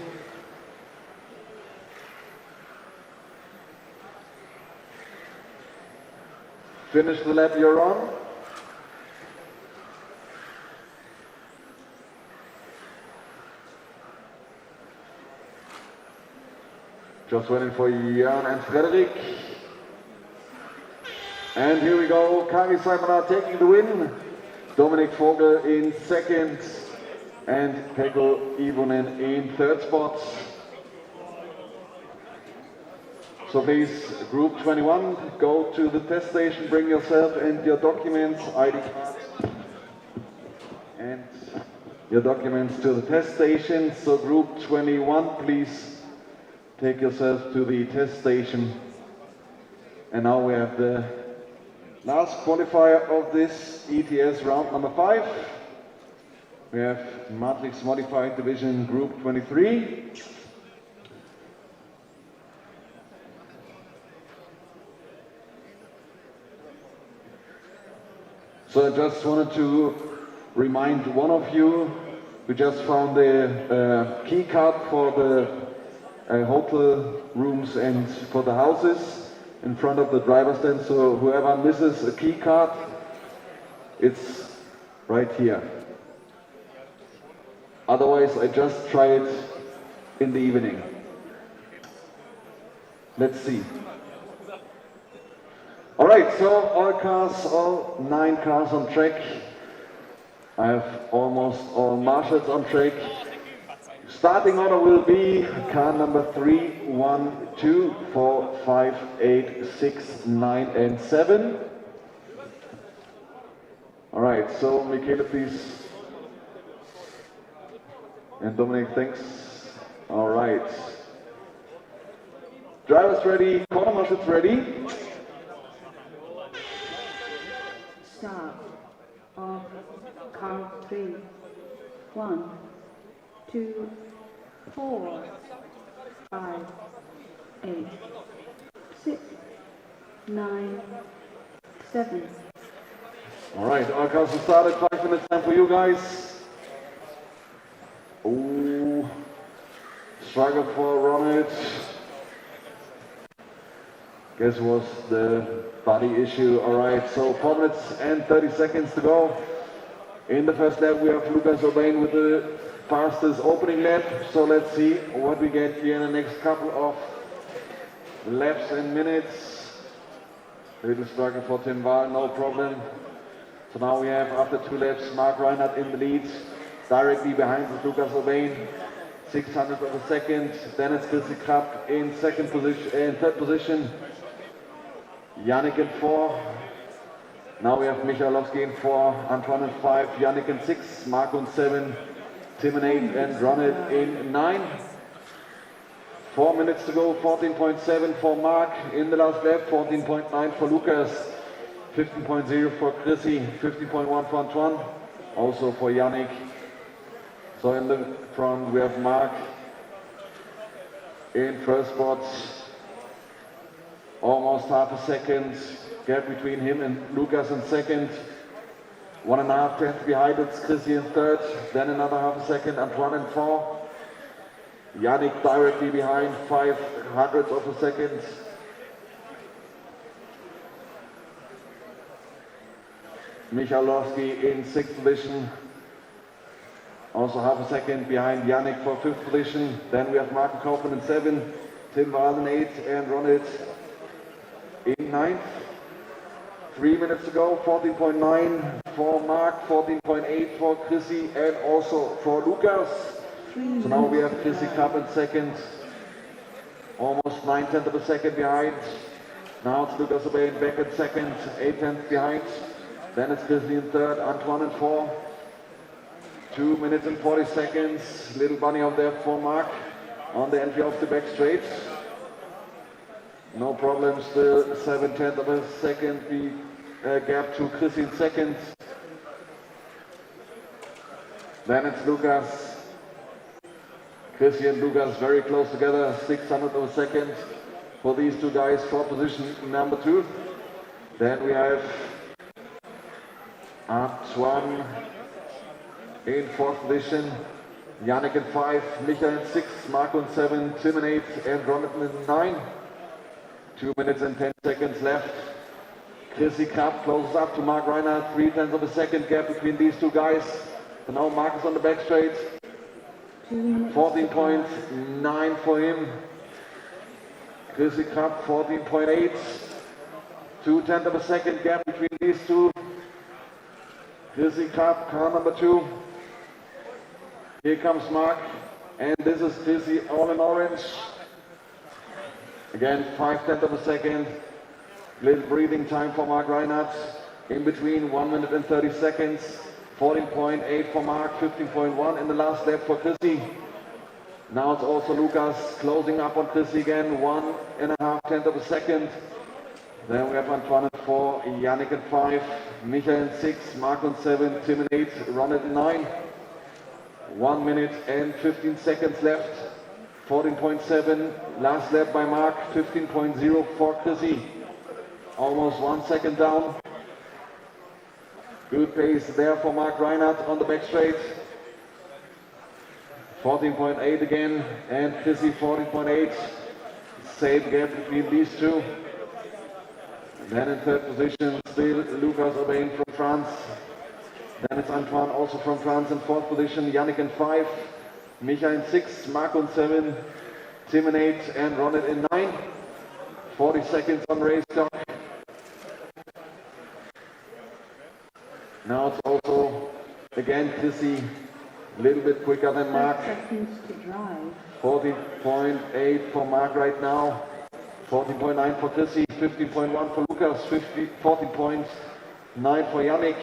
Finish the lap you're on. Just waiting for Jan and Frederik. And here we go, Kari Simonar taking the win. Dominic Vogel in second. And Pekko Ivonen in third spot. So please, group 21, go to the test station, bring yourself and your documents, ID cards, and your documents to the test station. So group 21, please take yourself to the test station. And now we have the last qualifier of this ETS round number 5. We have Matrix Modified Division Group 23. So I just wanted to remind one of you, we just found the key card for the hotel rooms and for the houses in front of the driver's stand. So whoever misses a key card, it's right here. Otherwise, I just try it in the evening. Let's see. All right, so all 9 cars on track. I have almost all marshals on track. Starting order will be car number 3, 1, 2, 4, 5, 8, 6, 9, and 7. All right, so Michele, please. And Dominic, thanks. All right. Drivers ready, corner marshals ready. Start of car 3. 1, 2, 4, 5, 8, 6, 9, 7. All right, our cars will start at 5 minutes time for you guys. Ooh, struggle for Ronald. Guess it was the body issue. All right, so 4 minutes and 30 seconds to go. In the first lap, we have Lucas Urbain with the fastest opening lap. So let's see what we get here in the next couple of laps and minutes. A little struggle for Tim Wahl, no problem. So now we have, after 2 laps, Mark Reinhardt in the lead. Directly behind is Lucas Urbain, 600th of a second. Then it's Chrissy Krapp in third position. Yannick in 4. Now we have Michalowski in 4, Antoine in 5, Yannick in 6, Marco in 7, Tim in 8, and Ronald in 9. 4 minutes to go, 14.7 for Mark in the last lap, 14.9 for Lucas, 15.0 for Chrissy, 15.1 for Antoine, also for Yannick. So in the front we have Mark in first spot, almost half a second gap between him and Lucas in second. 1.5 tenths behind, it's Chrissy in third, then another half a second, Antoine in 4. Yannick directly behind, 0.05 of a second. Michalowski in 6th position. Also half a second behind Yannick for 5th position. Then we have Martin Kaufmann in 7, Tim Wahl in 8, and Ronald in 9th. 3 minutes to go, 14.9 for Mark, 14.8 for Chrissy, and also for Lucas. So now we have Chrissy Krapp in second, almost 9 tenths of a second behind. Now it's Lucas Urbain back in second, 8 tenths behind. Then it's Chrissy in third, Antoine in fourth. 2 minutes and 40 seconds. Little bunny up there for Mark on the entry of the back straight. No problem, still 7/10 of a second the gap to Chrissy in second. Then it's Lucas. Chrissy and Lucas very close together, 600 of a second for these two guys for position number 2. Then we have Antoine in 4th position, Yannick in 5, Michael in 6, Marco in 7, Tim in 8, and Ronald in 9. 2 minutes and 10 seconds left. Chrissy Krapp closes up to Mark Reinhardt, 0.3 of a second gap between these two guys. So now Marcus on the back straight, 14.9 for him. Chrissy Krapp 14.8. 0.2 of a second gap between these two. Chrissy Krapp, car number 2. Here comes Mark, and this is Chrissy all in orange. Again, 0.5 of a second. Little breathing time for Mark Reinhardt. In between 1 minute and 30 seconds. 14.8 for Mark, 15.1 in the last lap for Chrissy. Now it's also Lucas closing up on Chrissy again, 1.5 of a second. Then we have Antoine in 4, Yannick in 5, Michael in 6, Mark in 7, Tim in 8, Ronald in 9. 1 minute and 15 seconds left. 14.7, last lap by Mark, 15.0 for Chrissy. Almost 1 second down. Good pace there for Mark Reinhardt on the back straight. 14.8 again, and Chrissy 14.8. Same gap between these two. And then in third position, still Lucas Urbain from France. Then it's Antoine also from France in fourth position, Yannick in 5, Micha in 6, Marco in 7, Tim in 8, and Ronald in 9. 40 seconds on race clock. Now it's also, again, Chrissy, a little bit quicker than Mark. 30 seconds to drive. 14.8 for Mark right now. 14.9 for Chrissy, 15.1 for Lucas, 14.9 for Yannick.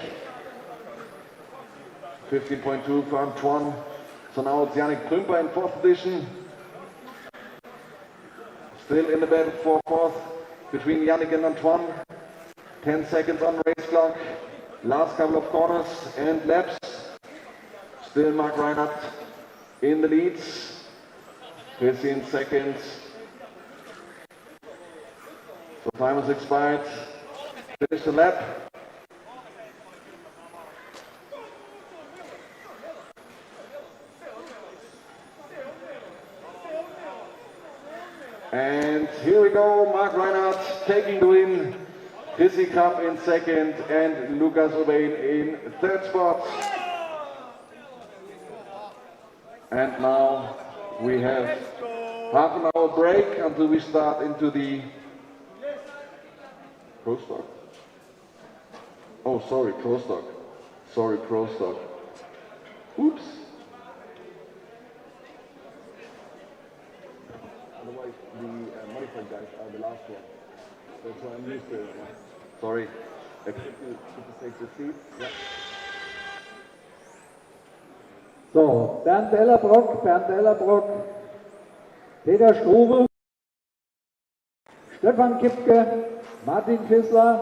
15.2 for Antoine. So now it's Yannick Prümper in fourth position. Still in the battle for fourth between Yannick and Antoine. 10 seconds on race clock. Last couple of corners and laps. Still Mark Reinhardt in the leads. 15 seconds. So time has expired. Finish the lap. And here we go, Mark Reinhardt taking the win. Chrissy Krapp in second and Lucas Urbain in third spot. And now we have half an hour break until we start into the Pro Stock. Oh, sorry, Pro Stock. Sorry, Pro Stock. Oops. Otherwise, the modified guys are the last one. That's why I'm used to it. Sorry. Could you take the seat? Yeah. So, Bernd Ellerbrock, Peter Struve, Stefan Kipke, Martin Fissler.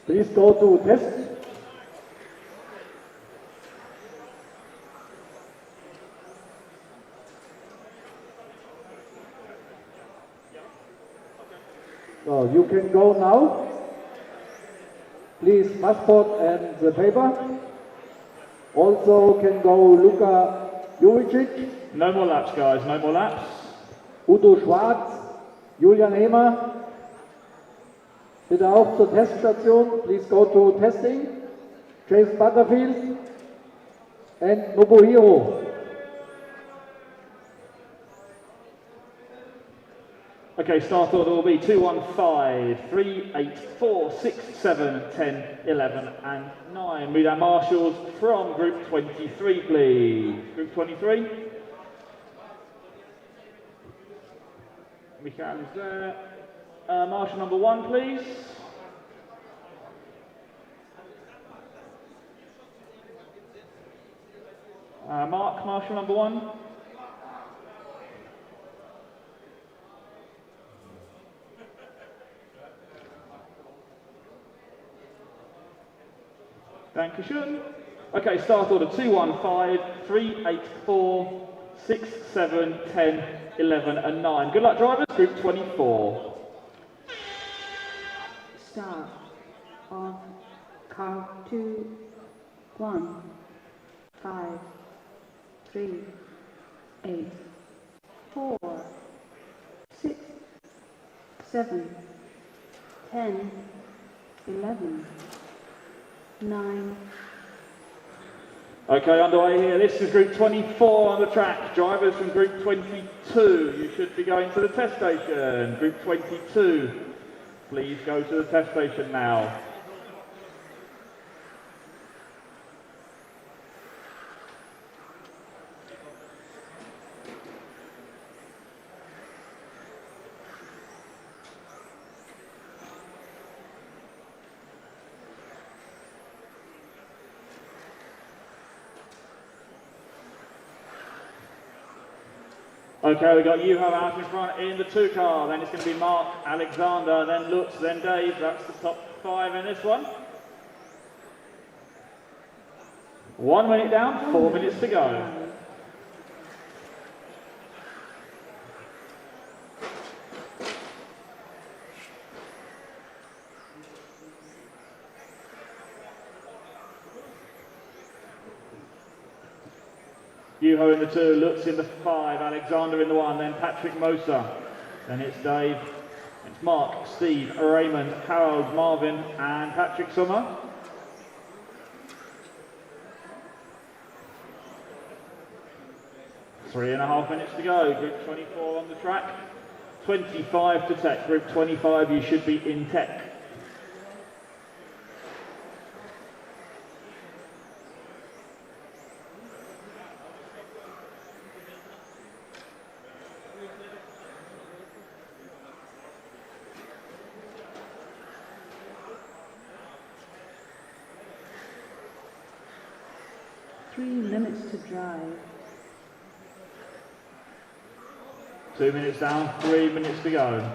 Please go to test. So you can go now. Please, passport and the paper. Also can go Luka Juricic. No more laps, guys, no more laps. Udo Schwarz, Julian Hemer. Bitte auch zur Teststation. Please go to testing. Jason Butterfield and Nobuhiro. Okay, start order will be 2, 1, 5, 3, 8, 4, 6, 7, 10, 11 and 9. Meet our marshals from Group 23, please. Group 23. Michael is there. Marshal number 1, please. Mark, marshal number 1. Dankeschön. Okay, start order 215, 384, 6, 7, 10, 11 and 9. Good luck drivers, group 24. Start of car 2, 1, 5, 3, 8, 4, 6, 7, 10, 11, 9. Okay, underway here. This is group 24 on the track. Drivers from group 22, you should be going to the test station. Group 22, please go to the test station now. Okay, we've got Juho out in front in the 2 car, then it's going to be Mark, Alexander, then Lutz, then Dave. That's the top 5 in this one. 1 minute down, 4 minutes to go. Juho in the 2, Lutz in the 5, Alexander in the 1, then Patrick Moser. Then it's Dave, it's Mark, Steve, Raymond, Harold, Marvin and Patrick Summer. Three and a half minutes to go, group 24 on the track. 25 to tech, group 25 you should be in tech. Minutes to drive. 2 minutes down, 3 minutes to go.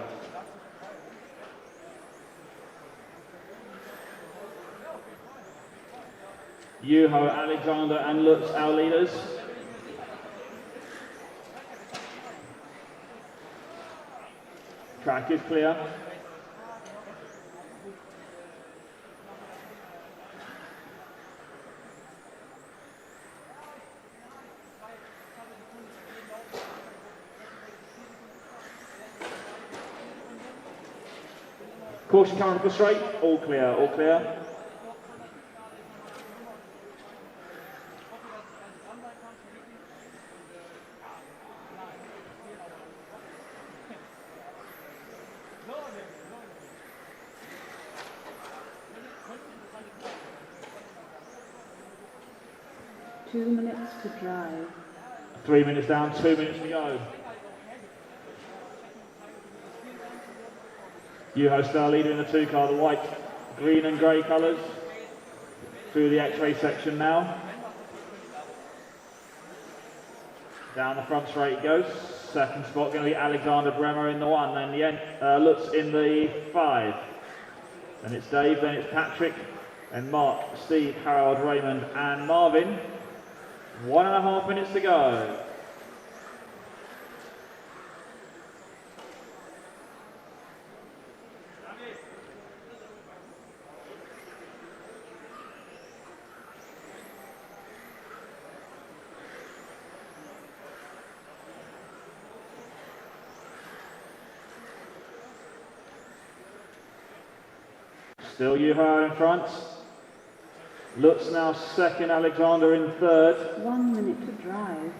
Juho, Alexander and Lutz, our leaders. Track is clear. Caution current for straight, all clear, all clear. Two minutes to drive. 3 minutes down, 2 minutes to go. Juho star leader in the 2 car, the white, green and grey colours. Through the Xray section now. Down the front straight goes. Second spot going to be Alexander Bremer in the 1, then the Lutz in the 5. Then it's Dave, then it's Patrick, and Mark, Steve, Harold, Raymond and Marvin. 1.5 minutes to go. Still Juho in front. Lutz now second, Alexander in third. 1 minute to drive.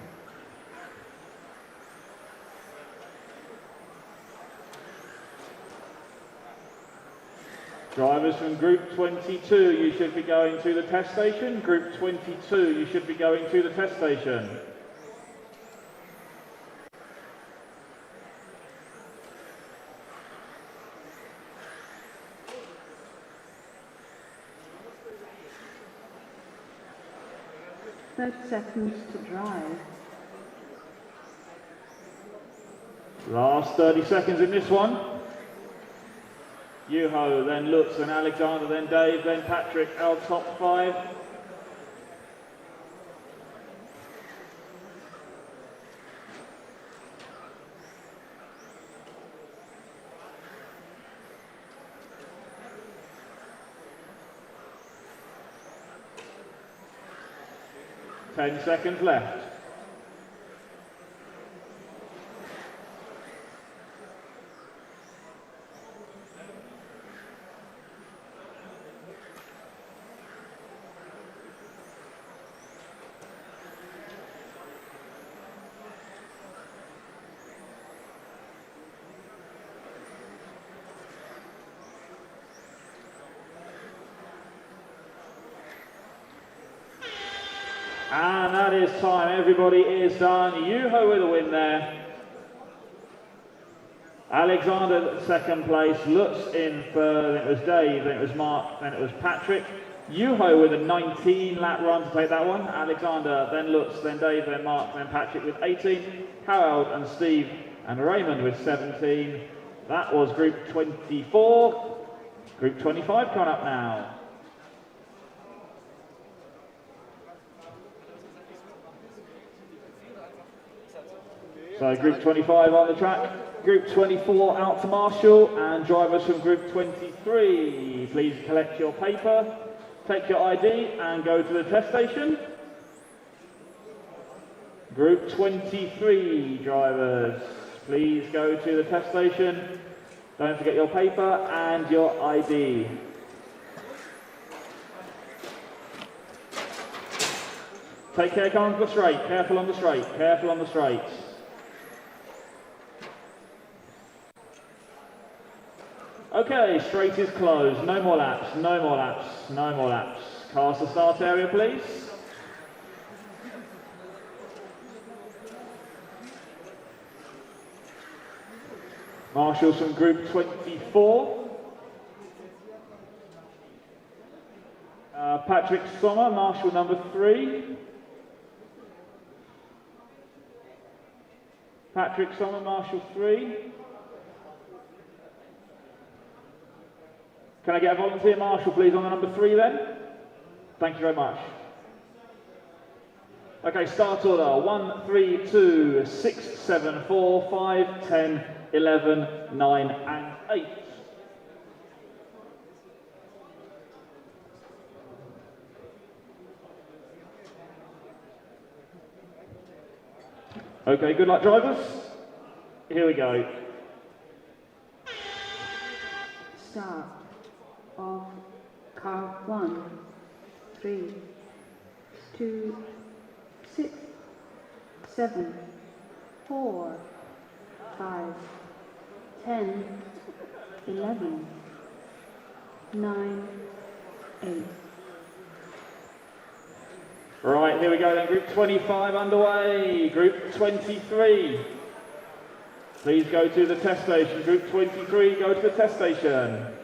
Drivers from Group 22, you should be going to the test station. Group 22, you should be going to the test station. 30 seconds to drive. Last 30 seconds in this one. Juho, then Lutz, then Alexander, then Dave, then Patrick, our top 5. Ten seconds left. And that is time. Everybody is done. Juho with a win there. Alexander second place. Lutz in third. Then it was Dave. Then it was Mark. Then it was Patrick. Juho with a 19-lap run to take that one. Alexander, then Lutz, then Dave, then Mark, then Patrick with 18. Harold and Steve and Raymond with 17. That was Group 24. Group 25 coming up now. So Group 25 on the track, Group 24 out to Marshall, and drivers from Group 23, please collect your paper, take your ID and go to the test station. Group 23 drivers, please go to the test station, don't forget your paper and your ID. Take care, come on the straight, careful on the straight, careful on the straight. Okay, straight is closed. No more laps, no more laps, no more laps. Cars to start area, please. Marshals from Group 24. Patrick Sommer, Marshal number 3. Patrick Sommer, Marshal 3. Can I get a volunteer marshal, please, on the number 3 then? Thank you very much. Okay, start order. 1, 3, 2, 6, 7, 4, 5, 10, 11, 9, and 8. Okay, good luck, drivers. Here we go. Start of car 1, 3, 2, 6, 7, 4, 5, 10, 11, 9, 8. Right, here we go then, Group 25 underway. Group 23. Please go to the test station. Group 23, go to the test station.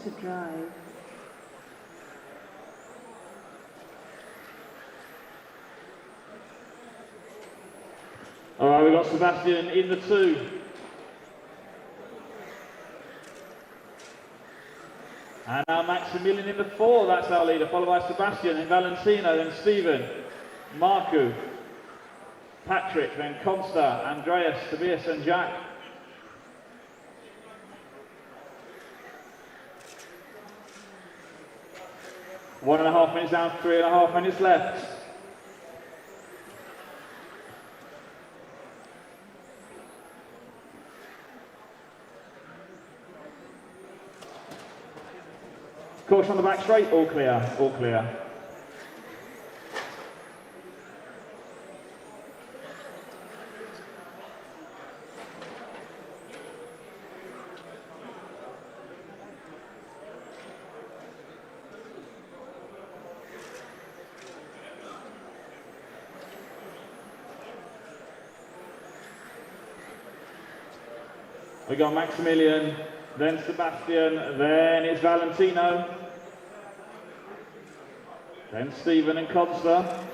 To drive. All right, we've got Sebastian in the 2. And now Maximilian in the 4, that's our leader, followed by Sebastian, then Valentino, then Stephen, Marku, Patrick, then Consta, Andreas, Tobias and Jack. 1.5 minutes down, 3.5 minutes left. Caution on the back straight, all clear, all clear. We got Maximilian, then Sebastian, then it's Valentino, then Stephen and Consta.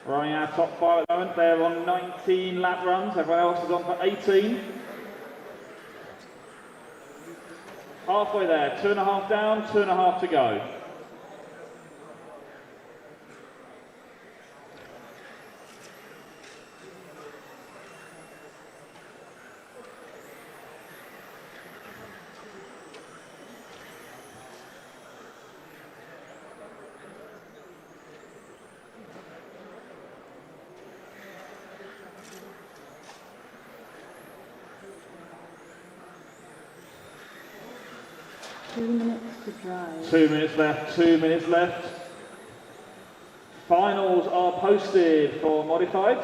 Running our top 5 at the moment. They're on 19 lap runs, everyone else is on for 18. Halfway there, 2.5 down, 2.5 to go. Two minutes to drive. 2 minutes left, 2 minutes left. Finals are posted for modified.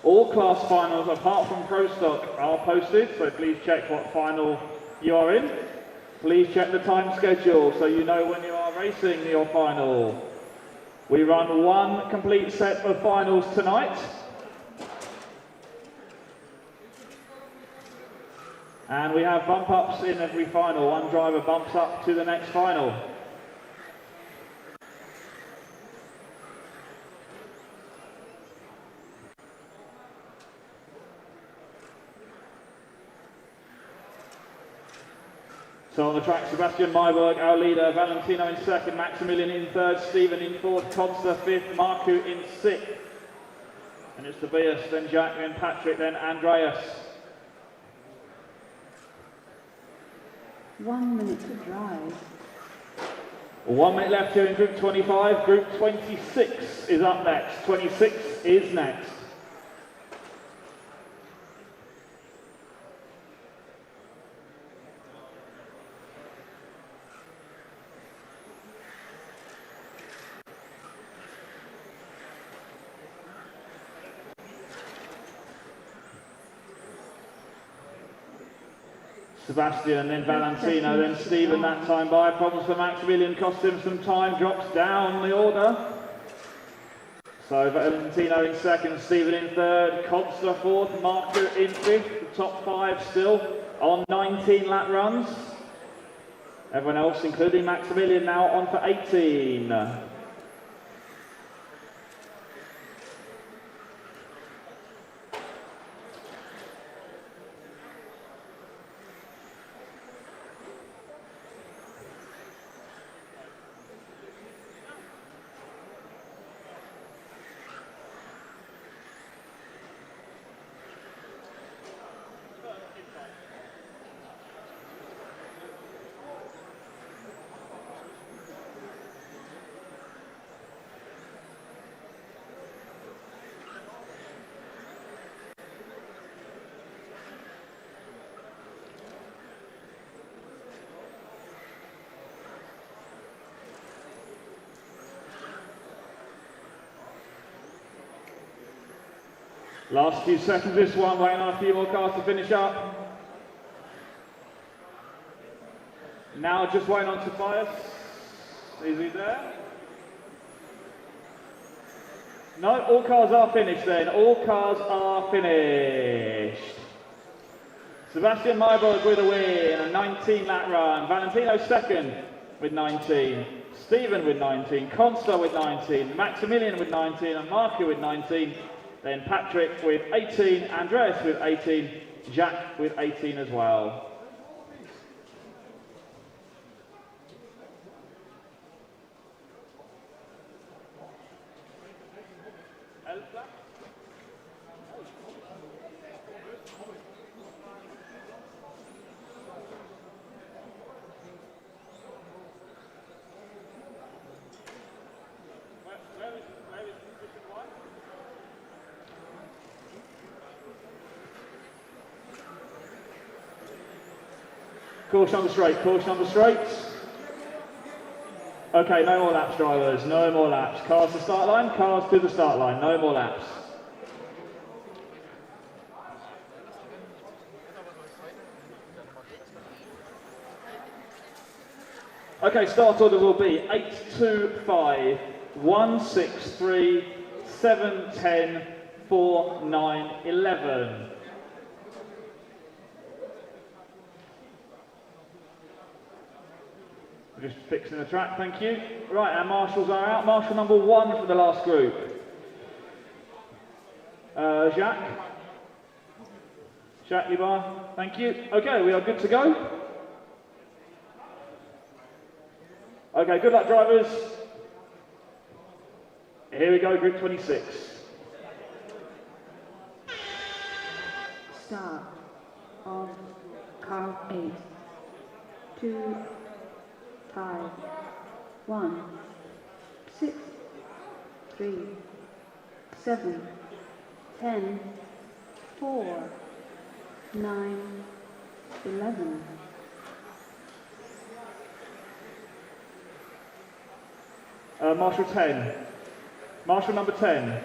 All class finals apart from Pro Stock are posted, so please check what final you are in. Please check the time schedule so you know when you are racing your final. We run one complete set of finals tonight. And we have bump ups in every final. One driver bumps up to the next final. So on the track, Sebastian Mayberg, our leader, Valentino in second, Maximilian in third, Stephen in fourth, Consta fifth, Marku in sixth. And it's Tobias, then Jack, then Patrick, then Andreas. 1 minute to drive. 1 minute left here in Group 25. Group 26 is up next. 26 is next. Sebastian, then Valentino, then Stephen that time by. Problems for Maximilian, cost him some time, drops down the order. So Valentino in second, Stephen in third, Consta fourth, Marku in fifth. The top 5 still on 19 lap runs. Everyone else, including Maximilian, now on for 18. Last few seconds this one, waiting on a few more cars to finish up. Now just waiting on Tobias. Is he there? No, all cars are finished then. All cars are finished. Sebastian Mayberg with a win, a 19 lap run. Valentino second with 19. Stephen with 19. Consta with 19. Maximilian with 19. And Marku with 19. Then Patrick with 18, Andreas with 18, Jack with 18 as well. Caution on the straight, caution on the straights. Okay, no more laps, drivers. No more laps. Cars to the start line, cars to the start line. No more laps. Okay, start order will be 825, 163, 710, 4, 9, 11. We're just fixing the track, thank you. Right, our marshals are out. Marshal number 1 for the last group. Jacques, Libar, thank you. Okay, we are good to go. Okay, good luck, drivers. Here we go, group 26. Start of car 8. 2, 5, 1, 6, 3, 7, 10, 4, 9, 11. Marshal 10. Marshal number 10.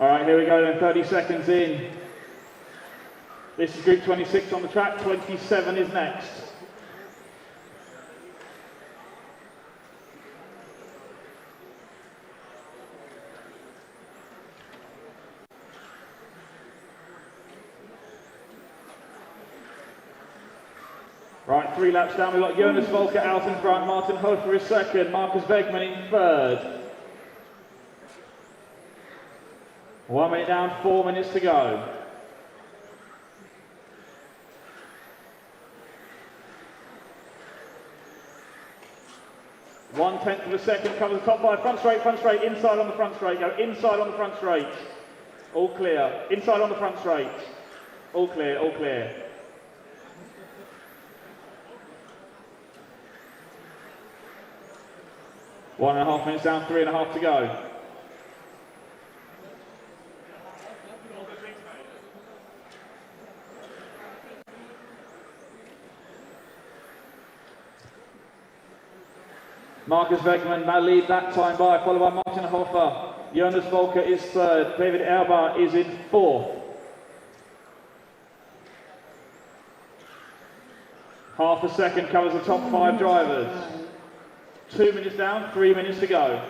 All right, here we go then, 30 seconds in. This is group 26 on the track, 27 is next. Right, 3 laps down, we've got Jonas Volker out in front, Martin Hofer is second, Marcus Wegman in third. 1 minute down, 4 minutes to go. One-tenth of a second covers the top 5, front straight, inside on the front straight, go inside on the front straight. All clear, inside on the front straight. All clear, all clear. One and a half minutes down, 3.5 to go. Marcus Wegman now lead that time by, followed by Martin Hofer. Jonas Volker is third. David Erbar is in fourth. Half a second covers the top 5 drivers. 2 minutes down, 3 minutes to go.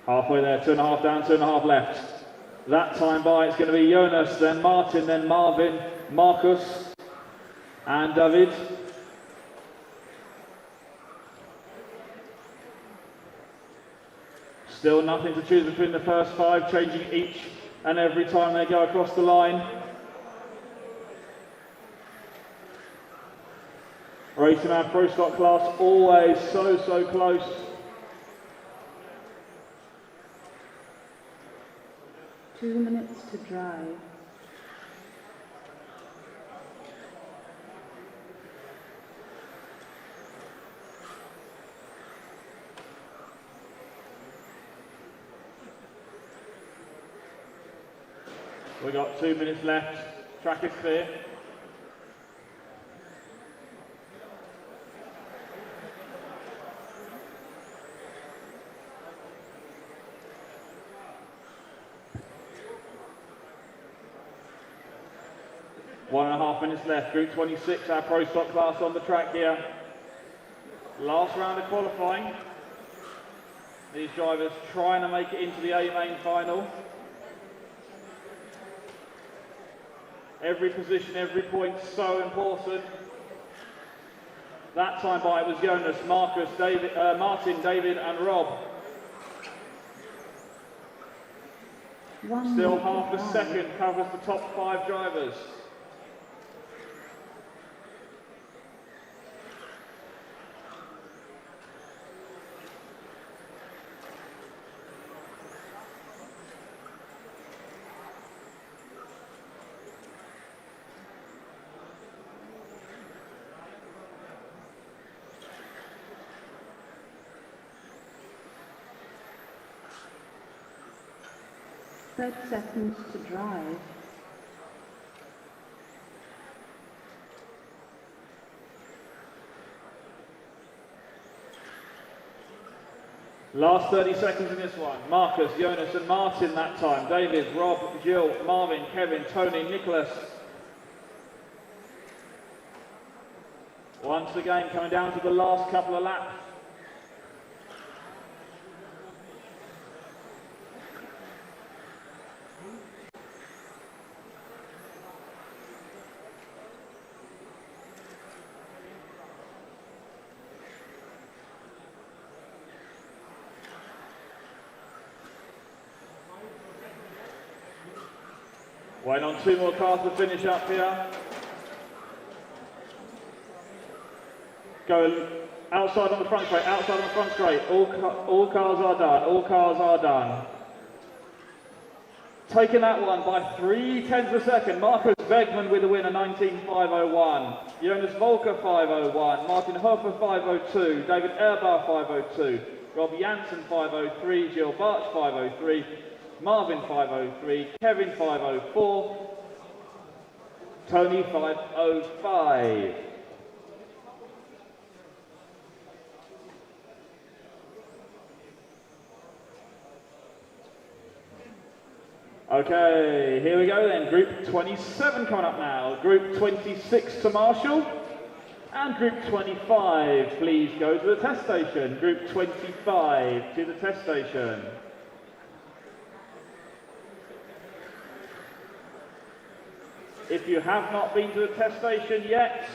Halfway there, 2.5 down, 2.5 left. That time by, it's going to be Jonas, then Martin, then Marvin, Marcus, and David. Still nothing to choose between the first 5, changing each and every time they go across the line. Racing our Pro Stock class, always so close. Two minutes to drive. We've got 2 minutes left. Track is clear. One and a half minutes left. Group 26, our Pro Stock class on the track here. Last round of qualifying. These drivers trying to make it into the A main final. Every position, every point, so important. That time by it was Jonas, Marcus, David, Martin, David, and Rob. 1 Still minute half to a drive. second covers the top 5 drivers. Seconds to drive. Last 30 seconds in this one. Marcus, Jonas and Martin that time. David, Rob, Jill, Marvin, Kevin, Tony, Nicholas. Once again coming down to the last couple of laps. Waiting on 2 more cars to finish up here. Go outside on the front straight, outside on the front straight. All cars are done, all cars are done. Taking that one by 0.3 of a second. Marcus Wegman with the winner, 19.501. Jonas Volker, 501. Martin Hofer, 502. David Erbar, 502. Rob Janssen, 503. Jill Barch, 503. Marvin 503, Kevin 504, Tony 505. Okay, here we go then. Group 27 coming up now. Group 26 to Marshall. And Group 25, please go to the test station. Group 25 to the test station. If you have not been to the test station yet,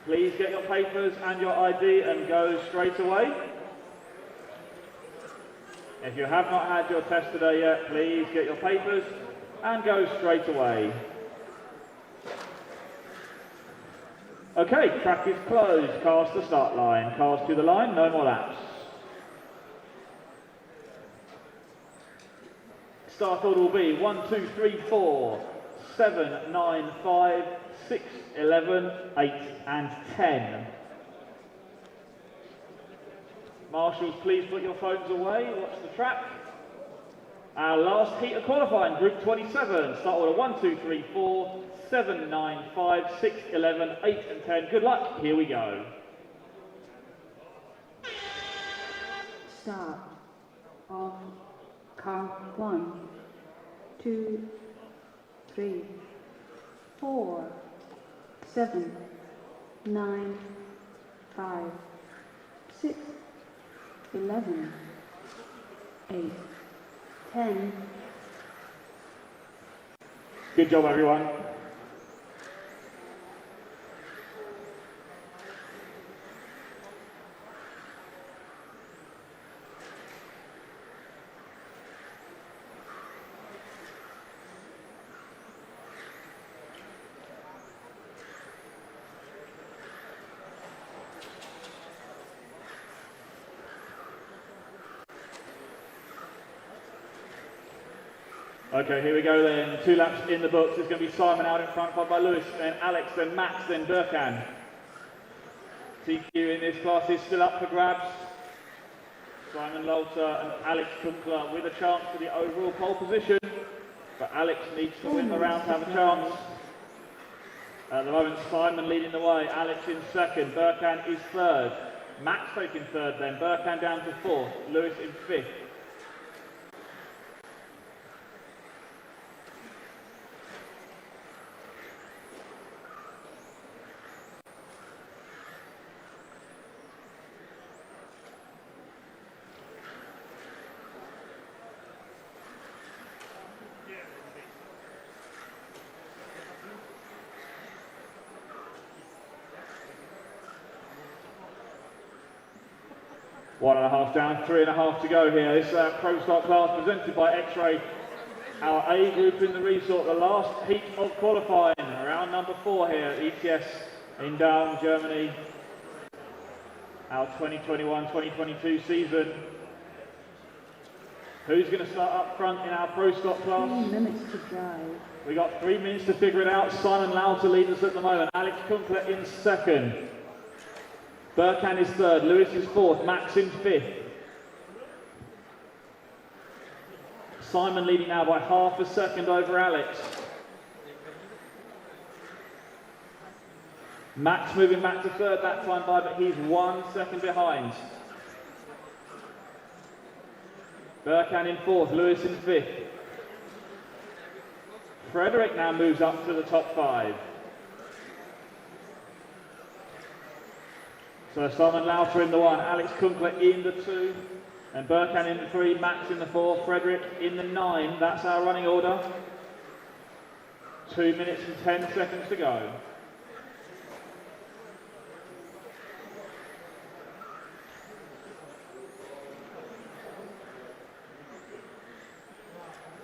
please get your papers and your ID and go straight away. If you have not had your test today yet, please get your papers and go straight away. Okay, track is closed. Cars to start line. Cars to the line, no more laps. Start order will be 1, 2, 3, 4. 7, 9, 5, 6, 11, 8 and 10. Marshals, please put your phones away, watch the track. Our last heat of qualifying, Group 27. Start order 1, 2, 3, 4, 7, 9, 5, 6, 11, 8 and 10. Good luck, here we go. Start of car 1, 2, 3, 4, 7, 9, 5, 6, 11, 8, 10. Good job, everyone. Okay, here we go then. 2 laps in the books. It's going to be Simon out in front, followed by Lewis, then Alex, then Max, then Durkan. TQ in this class is still up for grabs. Simon Lalter and Alex Kunkler with a chance for the overall pole position. But Alex needs to win the round to have a chance. At the moment, Simon leading the way. Alex in second. Durkan is third. Max taking third then. Durkan down to fourth. Lewis in fifth. One and a half down, 3.5 to go here. This Pro Stock class presented by Xray Our A group in the resort, the last heat of qualifying, round number 4 here at ETS in Daun, Germany. Our 2021-2022 season. Who's going to start up front in our Pro Stock class? 3 minutes to drive. We got 3 minutes to figure it out. Simon Lauter leads us at the moment. Alex Kunkler in second. Burkhan is third. Lewis is fourth. Max in fifth. Simon leading now by half a second over Alex. Max moving back to third that time by, but he's 1 second behind. Burkhan in fourth, Lewis in fifth. Frederick now moves up to the top 5. So Simon Lauter in the 1, Alex Kunkler in the 2, and Burkhan in the 3, Max in the 4, Frederick in the 9. That's our running order. 2 minutes and 10 seconds to go.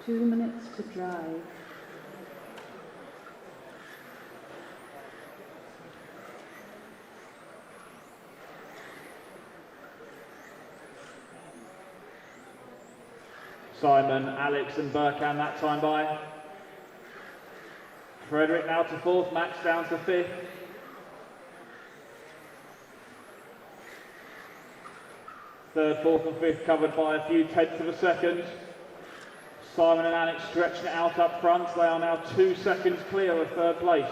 Two minutes to drive. Simon, Alex and Burkhan that time by. Frederick now to fourth, Max down to fifth. Third, fourth and fifth covered by a few tenths of a second. Simon and Alex stretching it out up front. They are now 2 seconds clear of third place.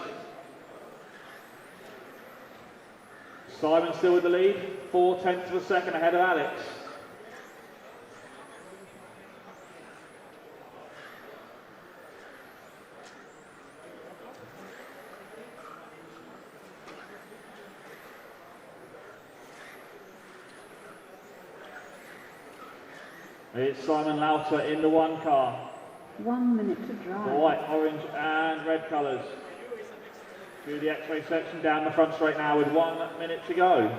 Simon still with the lead, 4 tenths of a second ahead of Alex. It's Simon Lauter in the 1 car. 1 minute to The drive. white, orange and red colours. Through the Xray section down the front straight now with 1 minute to go.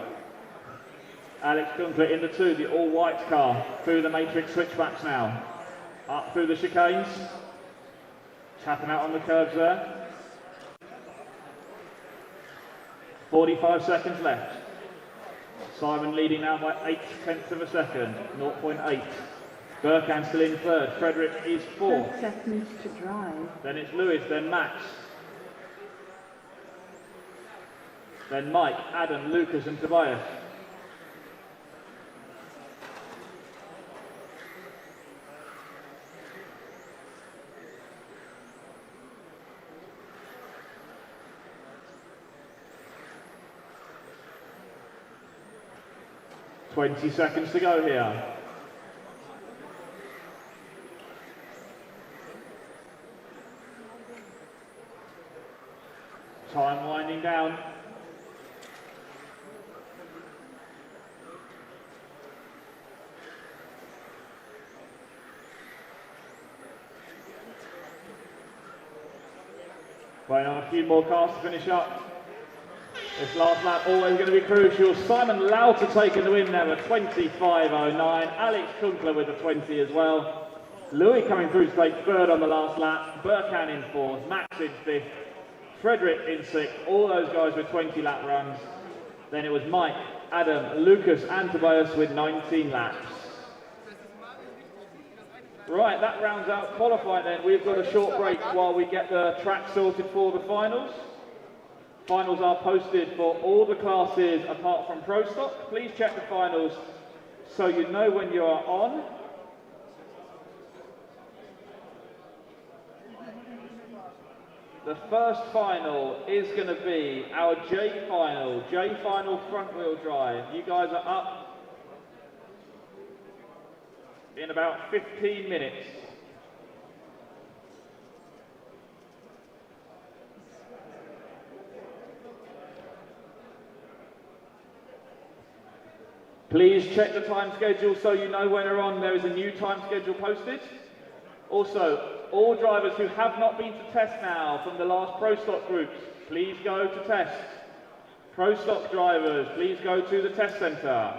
Alex Kunkler in the 2, the all-white car. Through the matrix switchbacks now. Up through the chicanes. Tapping out on the curves there. 45 seconds left. Simon leading now by 8 tenths of a second, 0.8. Burkhan still in third, Frederick is fourth. 30 seconds to drive. Then it's Lewis, then Max. Then Mike, Adam, Lucas and Tobias. "20 seconds to go here. Time winding down. Waiting on a few more cars to finish up. This last lap always going to be crucial. Simon Lauter taking the win there with 25.09. Alex Kunkler with a 20 as well. Louis coming through to take third on the last lap. Burkhan in fourth. Max in fifth. Frederick in sixth. All those guys with 20 lap runs. Then it was Mike, Adam, Lucas and Tobias with 19 laps. Right, that rounds out qualifying then. We've got a short break while we get the track sorted for the finals. Finals are posted for all the classes apart from Pro Stock. Please check the finals so you know when you are on. The first final is going to be our J final front wheel drive. You guys are up in about 15 minutes. Please check the time schedule so you know when you're on. There is a new time schedule posted. Also, all drivers who have not been to test now from the last Pro Stock groups, please go to test. Pro Stock drivers, please go to the test centre.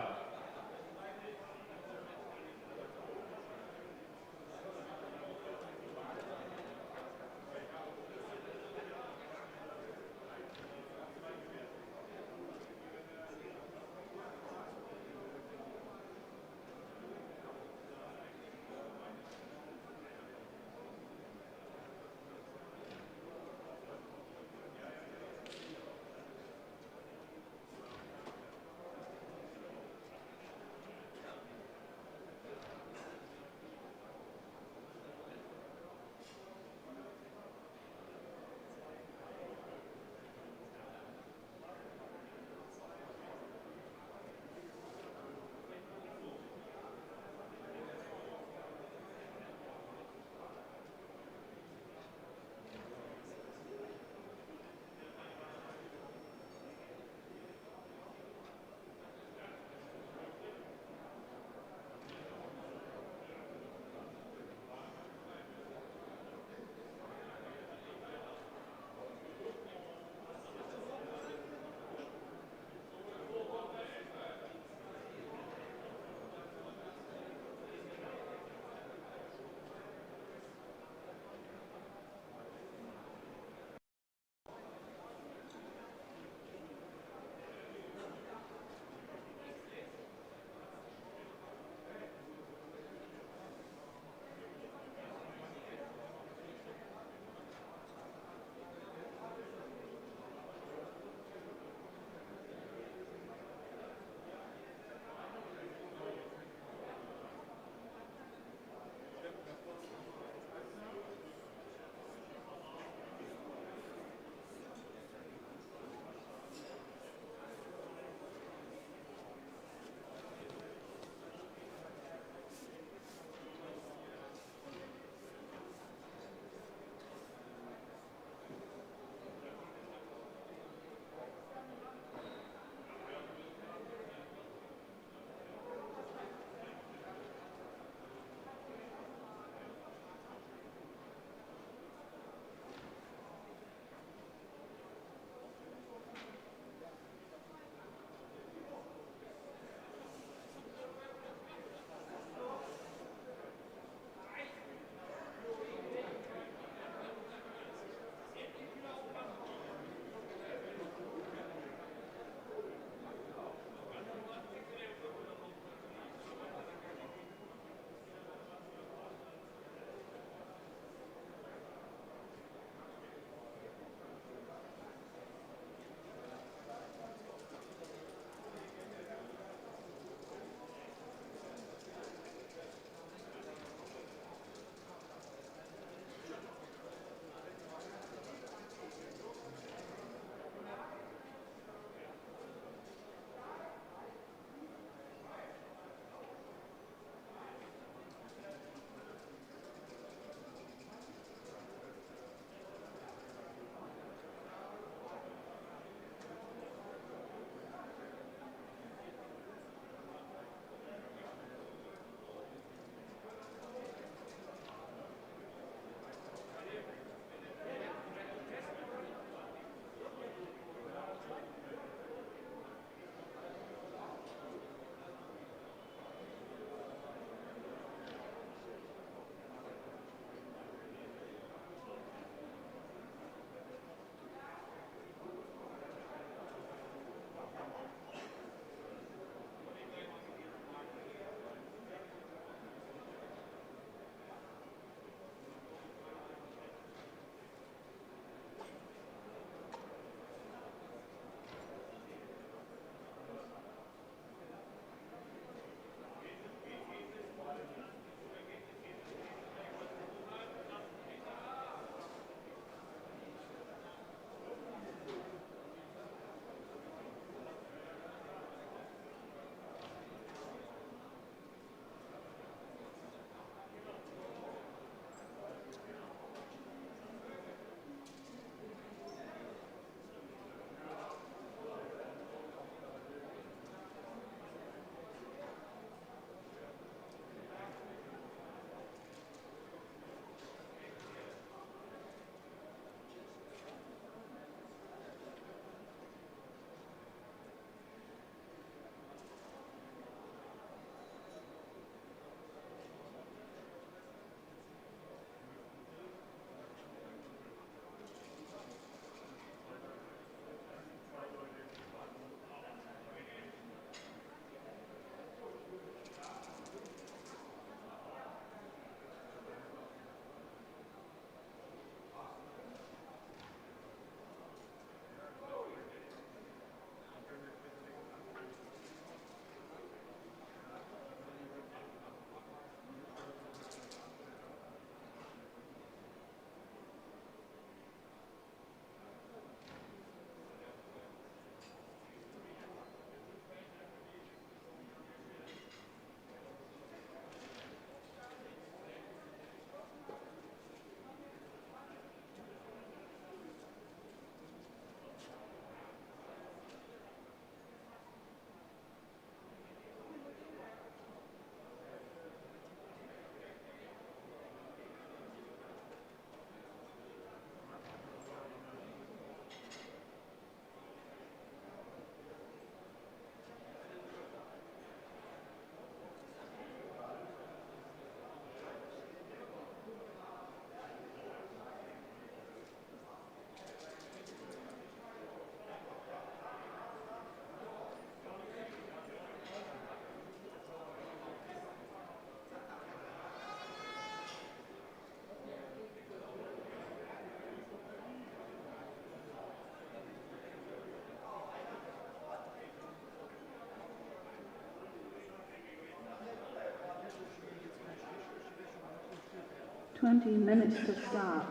20 minutes to start.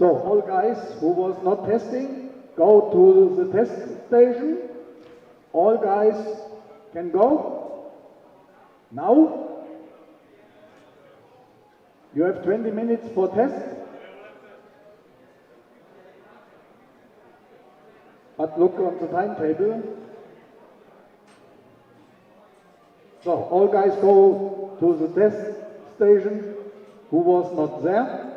So, all guys who was not testing, go to the test station. All guys can go. Now, you have 20 minutes for test. But look on the timetable. So, all guys go to the test station who was not there.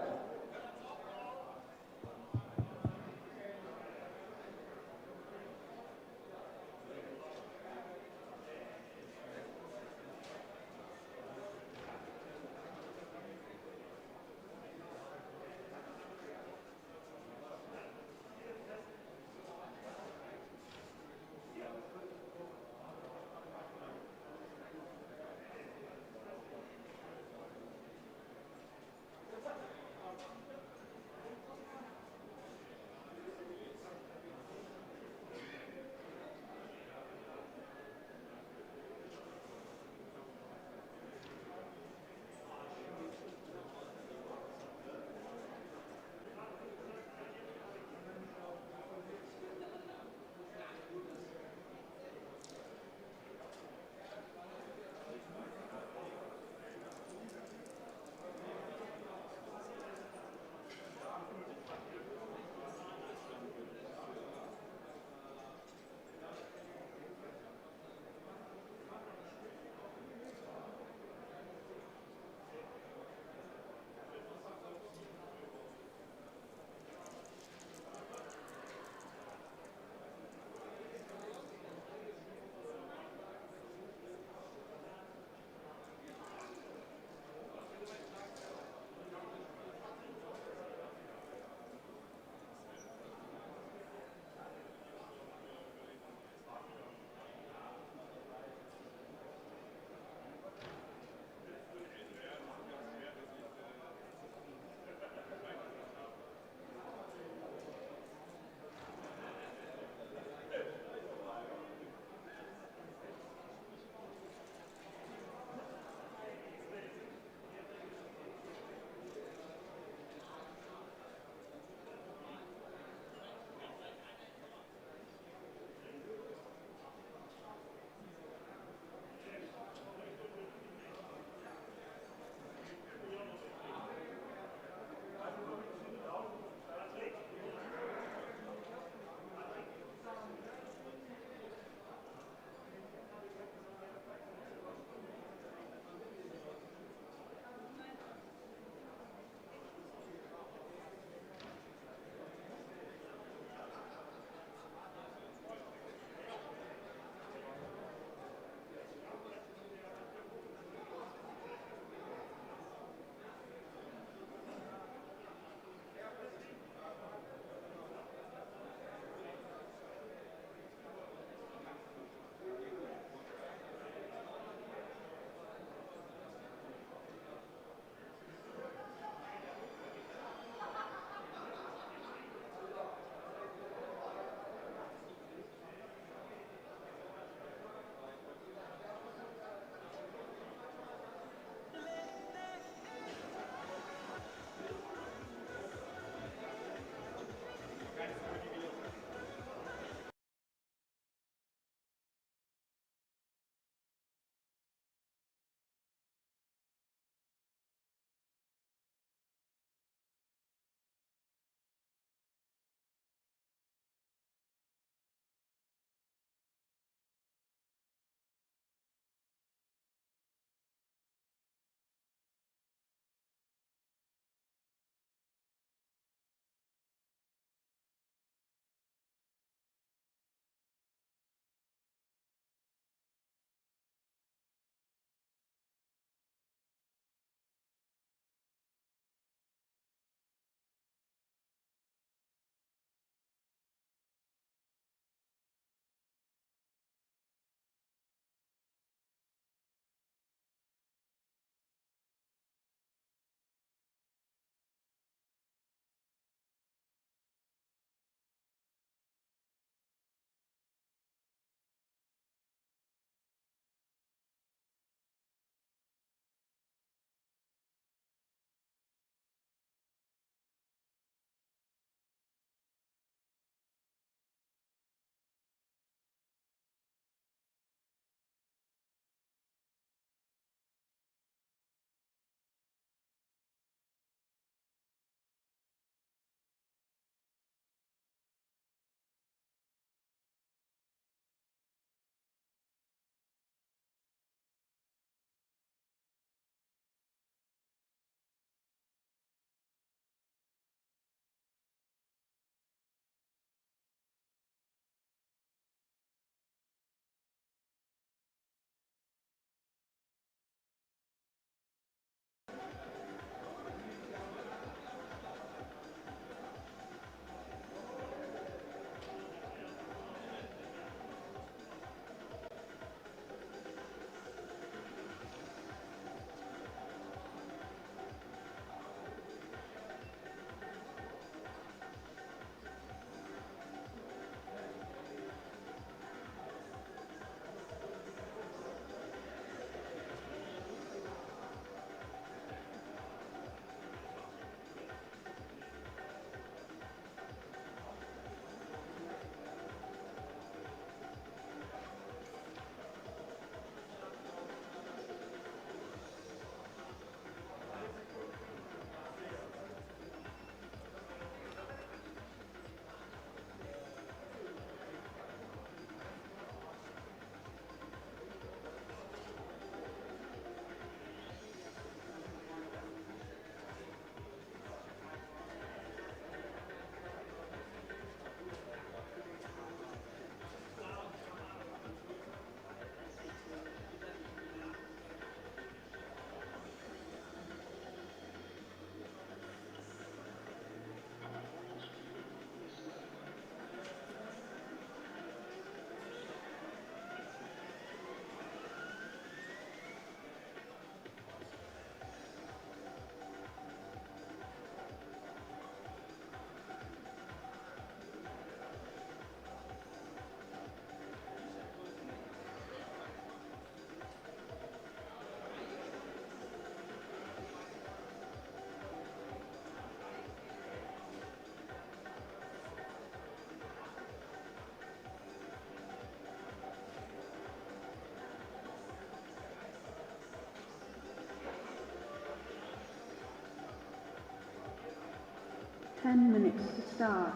10 minutes to start.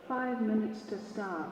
5 minutes to start.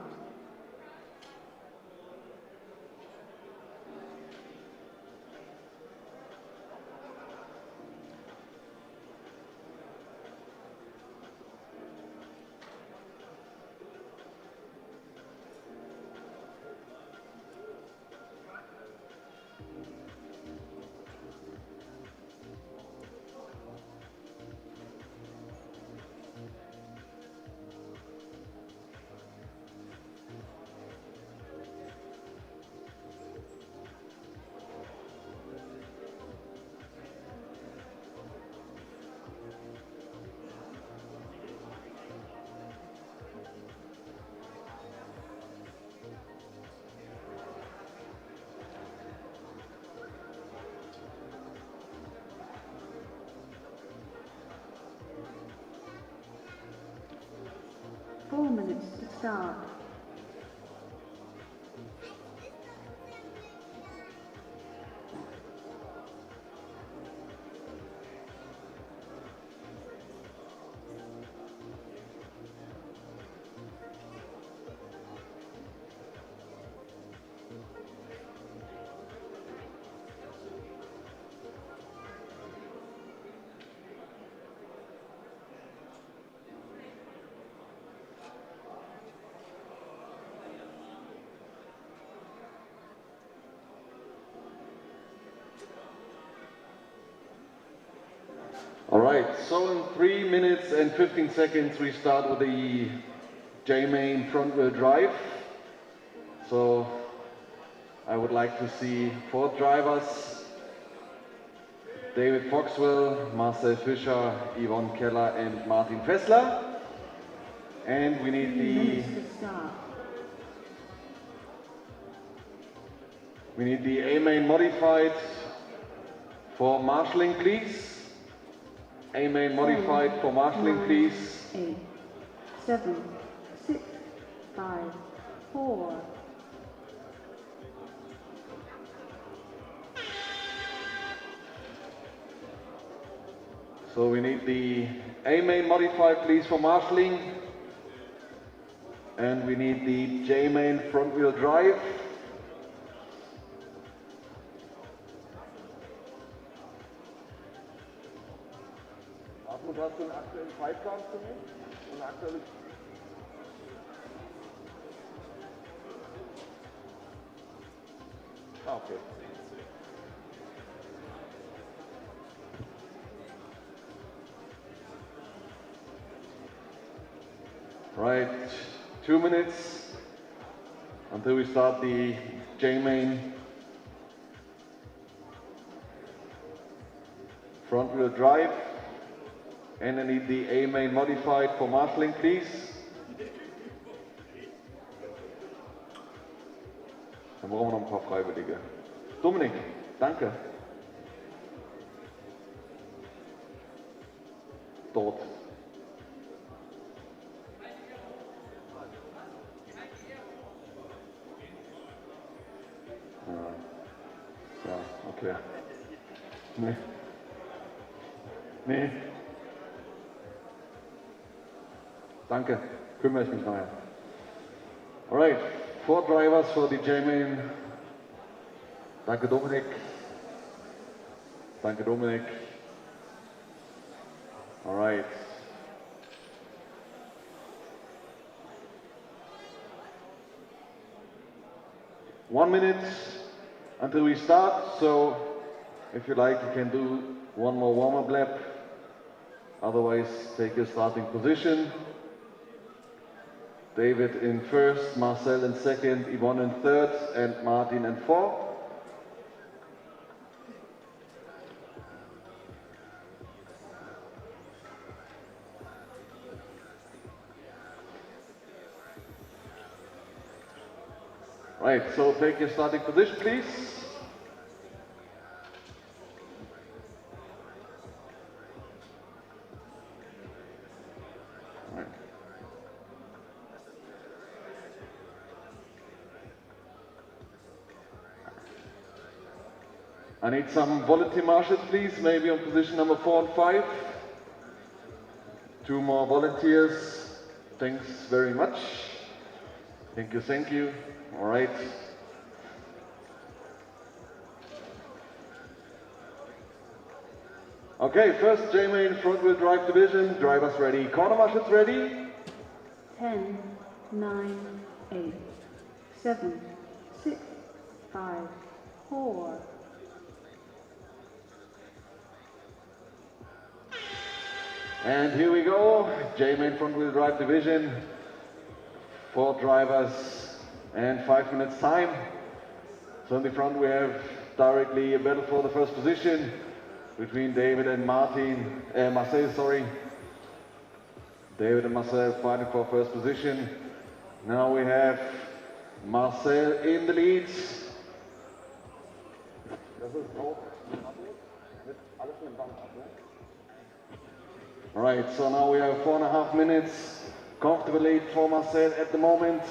Four minutes to start. All right, so in 3 minutes and 15 seconds we start with the J-main front wheel drive. So I would like to see 4 drivers: David Foxwell, Marcel Fischer, Yvonne Keller and Martin Fessler. And we need 3 minutes to start. the A-main modified for marshalling, please. A-main modified for marshalling, please. 8, 7, 6, 5, 4. So we need the A-main modified, please, for marshalling. And we need the J-main front wheel drive. Hast du einen aktuellen Zeitplan für mich? Eine aktuelle... Okay. Right, 2 minutes until we start the J-main front wheel drive. And I need the A-main modified for marshalling, please. Dann brauchen wir noch ein paar Freiwillige. Dominik, danke. Dort. Ja, okay. Nee. Nee. Danke, kümmere ich mich nachher. Alright, 4 drivers for the J-main. Danke Dominik. Danke Dominik. Alright. One minute until we start, so if you like you can do one more warm-up lap. Otherwise take your starting position. David in first, Marcel in second, Yvonne in third, and Martin in fourth. Right, so take your starting position, please. I need some volunteer marshals, please, maybe on position number 4 and 5. 2 more volunteers. Thanks very much. Thank you, thank you. All right. Okay, first J-Main front wheel drive division. Drivers ready. Corner marshals ready. 10, 9, 8, 7, 6, 5, 4. And here we go. J-Main front wheel drive division. 4 drivers and 5 minutes time. So in the front we have directly a battle for the first position between David and Marcel, sorry. David and Marcel fighting for first position. Now we have Marcel in the lead. All right, so now we have 4.5 minutes. Comfortable lead for Marcel at the moment.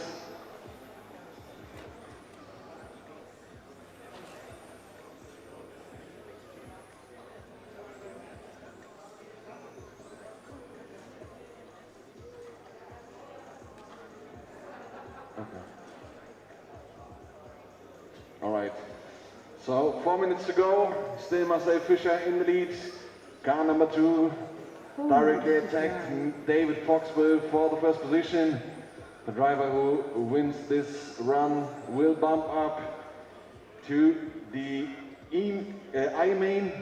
All right, so 4 minutes to go. Still Marcel Fischer in the lead. Car number 2 directly attacked David Foxwell for the first position. The driver who wins this run will bump up to the I main.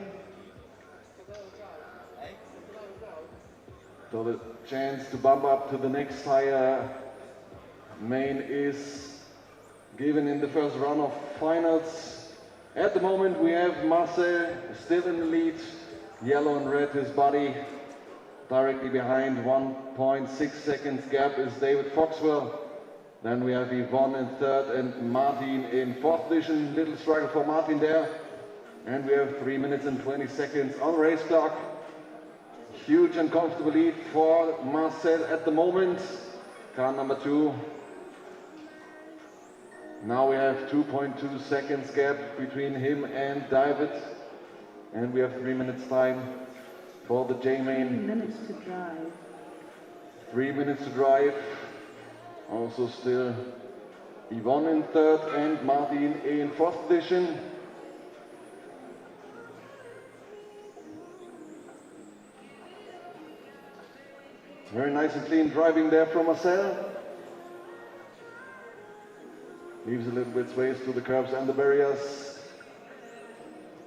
So the chance to bump up to the next higher main is given in the first run of finals. At the moment we have Marcel still in the lead. Yellow and red his body. Directly behind, 1.6 seconds gap is David Foxwell. Then we have Yvonne in third and Martin in fourth position. Little struggle for Martin there. And we have 3 minutes and 20 seconds on race clock. Huge and comfortable lead for Marcel at the moment. Car number 2. Now we have 2.2 seconds gap between him and David. And we have 3 minutes time for the J-Main. 3 minutes to drive. 3 minutes to drive. Also still Yvonne in third and Martin in fourth position. Very nice and clean driving there from Marcel. Leaves a little bit space to the curbs and the barriers.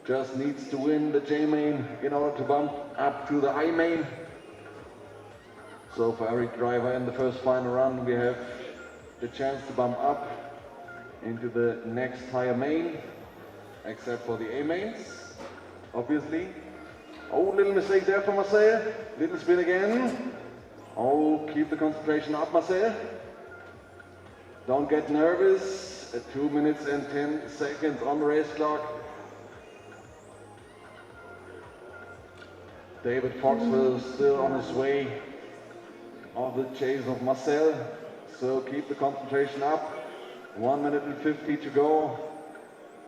Just needs to win the J-Main in order to bump up to the I-Main. So for every driver in the first final run, we have the chance to bump up into the next higher main, except for the A-Mains, obviously. Oh, little mistake there for Marcel. Little spin again. Oh, keep the concentration up, Marcel. Don't get nervous. 2 minutes and 10 seconds on the race clock. David Foxwell is still on his way of the chase of Marcel. So keep the concentration up. 1 minute and 50 to go.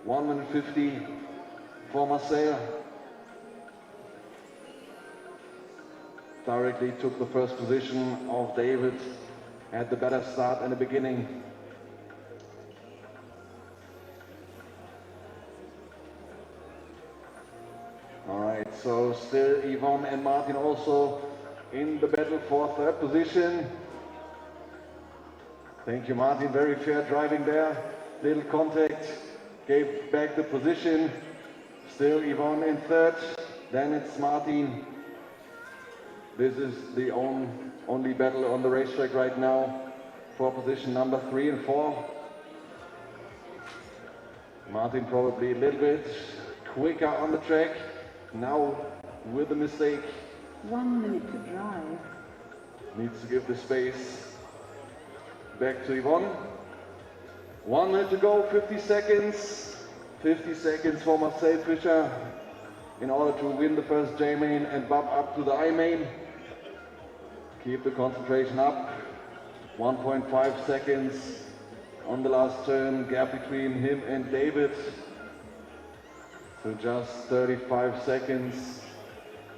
1 minute 50 for Marcel. Directly took the first position of David. Had the better start in the beginning. All right, so still Yvonne and Martin also in the battle for third position. Thank you, Martin. Very fair driving there. Little contact, gave back the position. Still Yvonne in third. Then it's Martin. This is the only battle on the racetrack right now for position number 3 and 4. Martin probably a little bit quicker on the track. Now with the mistake. 1 minute to drive. Needs to give the space back to Yvonne. 1 minute to go, 50 seconds. 50 seconds for Marcel Fischer in order to win the first J-Main and bump up to the I-Main. Keep the concentration up. 1.5 seconds on the last turn, gap between him and David. So just 35 seconds,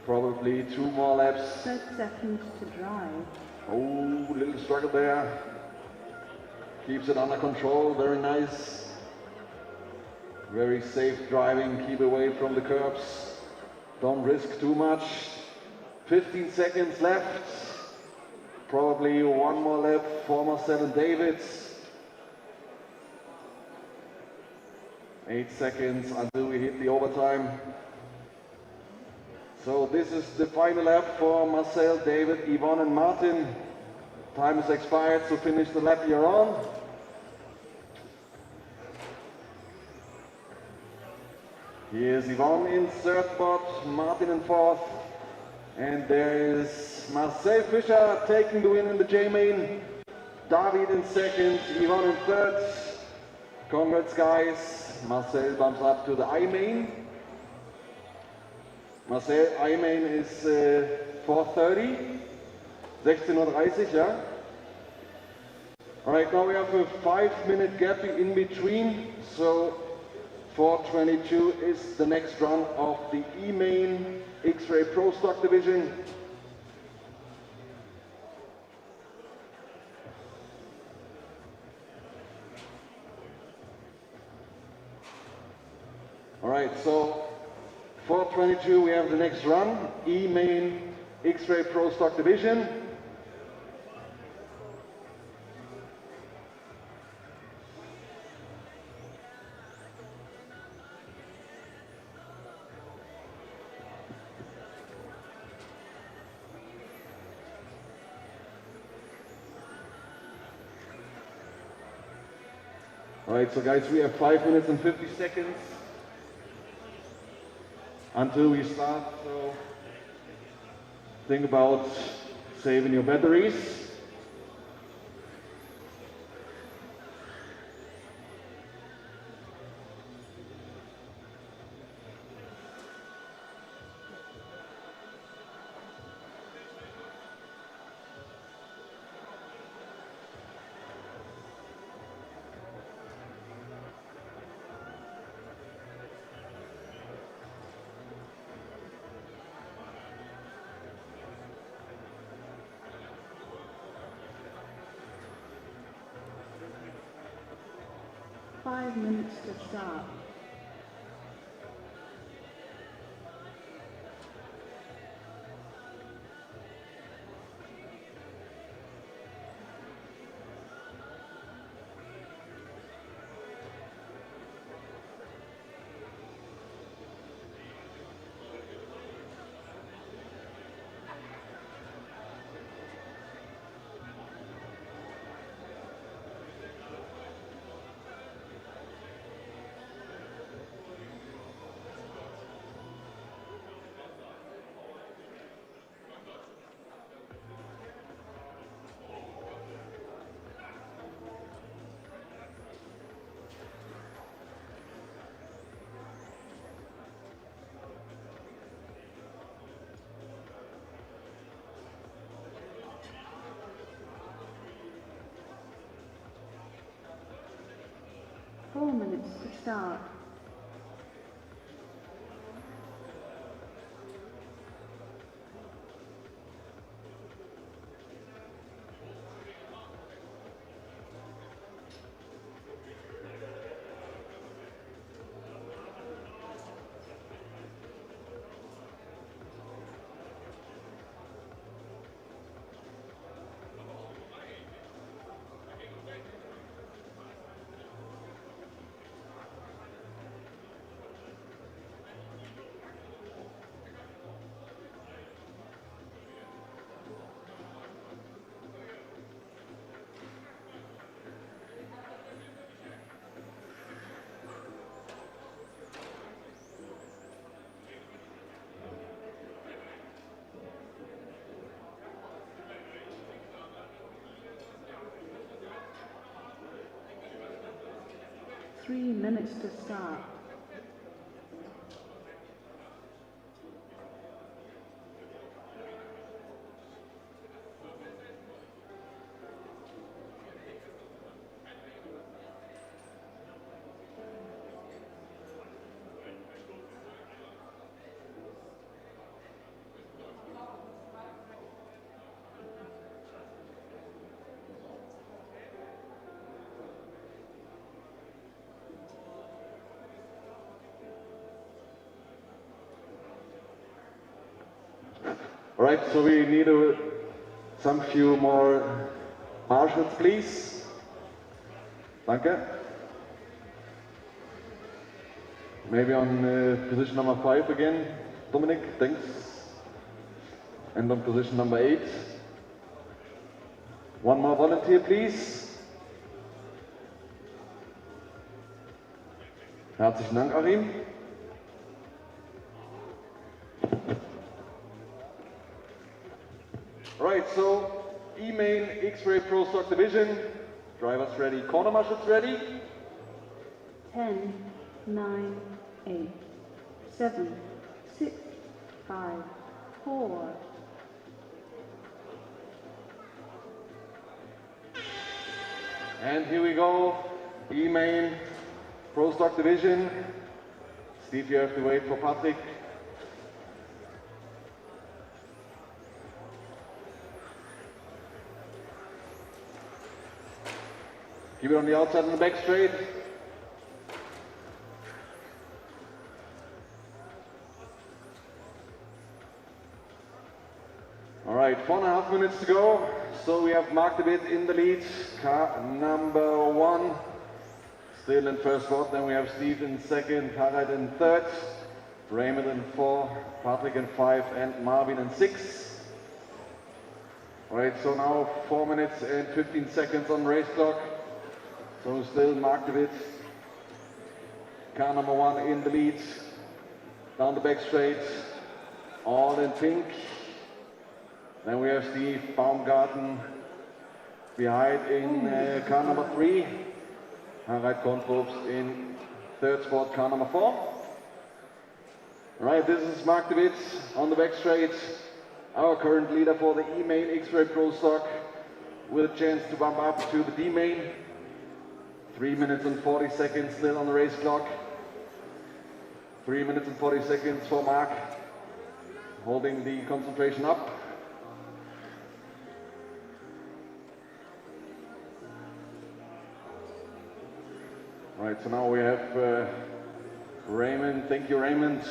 probably 2 more laps. 30 seconds to drive. Oh, little struggle there. Keeps it under control, very nice. Very safe driving, keep away from the curbs. Don't risk too much. 15 seconds left. Probably one more lap for Marcel and Davids. 8 seconds until we hit the overtime. So this is the final lap for Marcel, David, Yvonne and Martin. Time is expired, so finish the lap you're on. Here's Yvonne in third spot, Martin in fourth. And there is Marcel Fischer taking the win in the J-Main. David in second, Yvonne in third. Congrats guys. Marcel bumps up to the I-Main. Marcel, I-Main is 4:30. 16:30, yeah? All right, now we have a 5-minute gap in between. So 4:22 is the next run of the E-Main Xray Pro Stock Division. All right, so 4:22 we have the next run, E-Main Xray Pro Stock Division. All right, so guys, we have 5 minutes and 50 seconds until we start, so think about saving your batteries. Five minutes to start. Four minutes to start. Three minutes to start. right, so we need some few more marshals, please. Danke. Maybe on position number 5 again, Dominic, thanks. And on position number 8. One more volunteer, please. Herzlichen Dank, Achim. Right, so E-main Xray Pro Stock Division. Drivers ready, corner marshals ready. 10, 9, 8, 7, 6, 5, 4. And here we go, E-main Pro Stock Division. Steve, you have to wait for Patrick. Keep it on the outside and the back straight. All right, 4.5 minutes to go. So we have Mark de Wit in the lead, car number 1, still in first spot. Then we have Steve in second, Harald in third, Raymond in 4, Patrick in 5, and Marvin in 6. All right, so now 4 minutes and 15 seconds on race clock. So still Mark de Wit, car number 1 in the lead, down the back straight, all in pink. Then we have Steve Baumgarten behind in car number 3, Harald Kontrobst in third spot, car number 4. Right, this is Mark de Wit on the back straight, our current leader for the E-main Xray Pro Stock, with a chance to bump up to the D-main. 3 minutes and 40 seconds still on the race clock. 3 minutes and 40 seconds for Mark, holding the concentration up. Right, so now we have Raymond. Thank you, Raymond.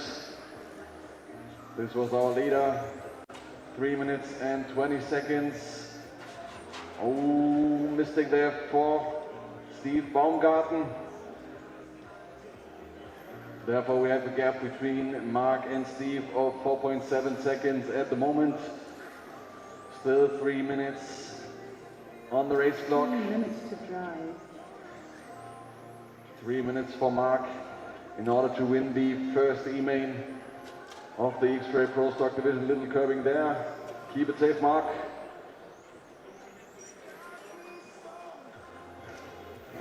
This was our leader. 3 minutes and 20 seconds. Oh, mistake there for Steve Baumgarten. Therefore, we have a gap between Mark and Steve of 4.7 seconds at the moment. Still 3 minutes on the race clock. 3 minutes to drive. 3 minutes for Mark in order to win the first E-main of the Xray Pro Stock Division. Little curving there. Keep it safe, Mark.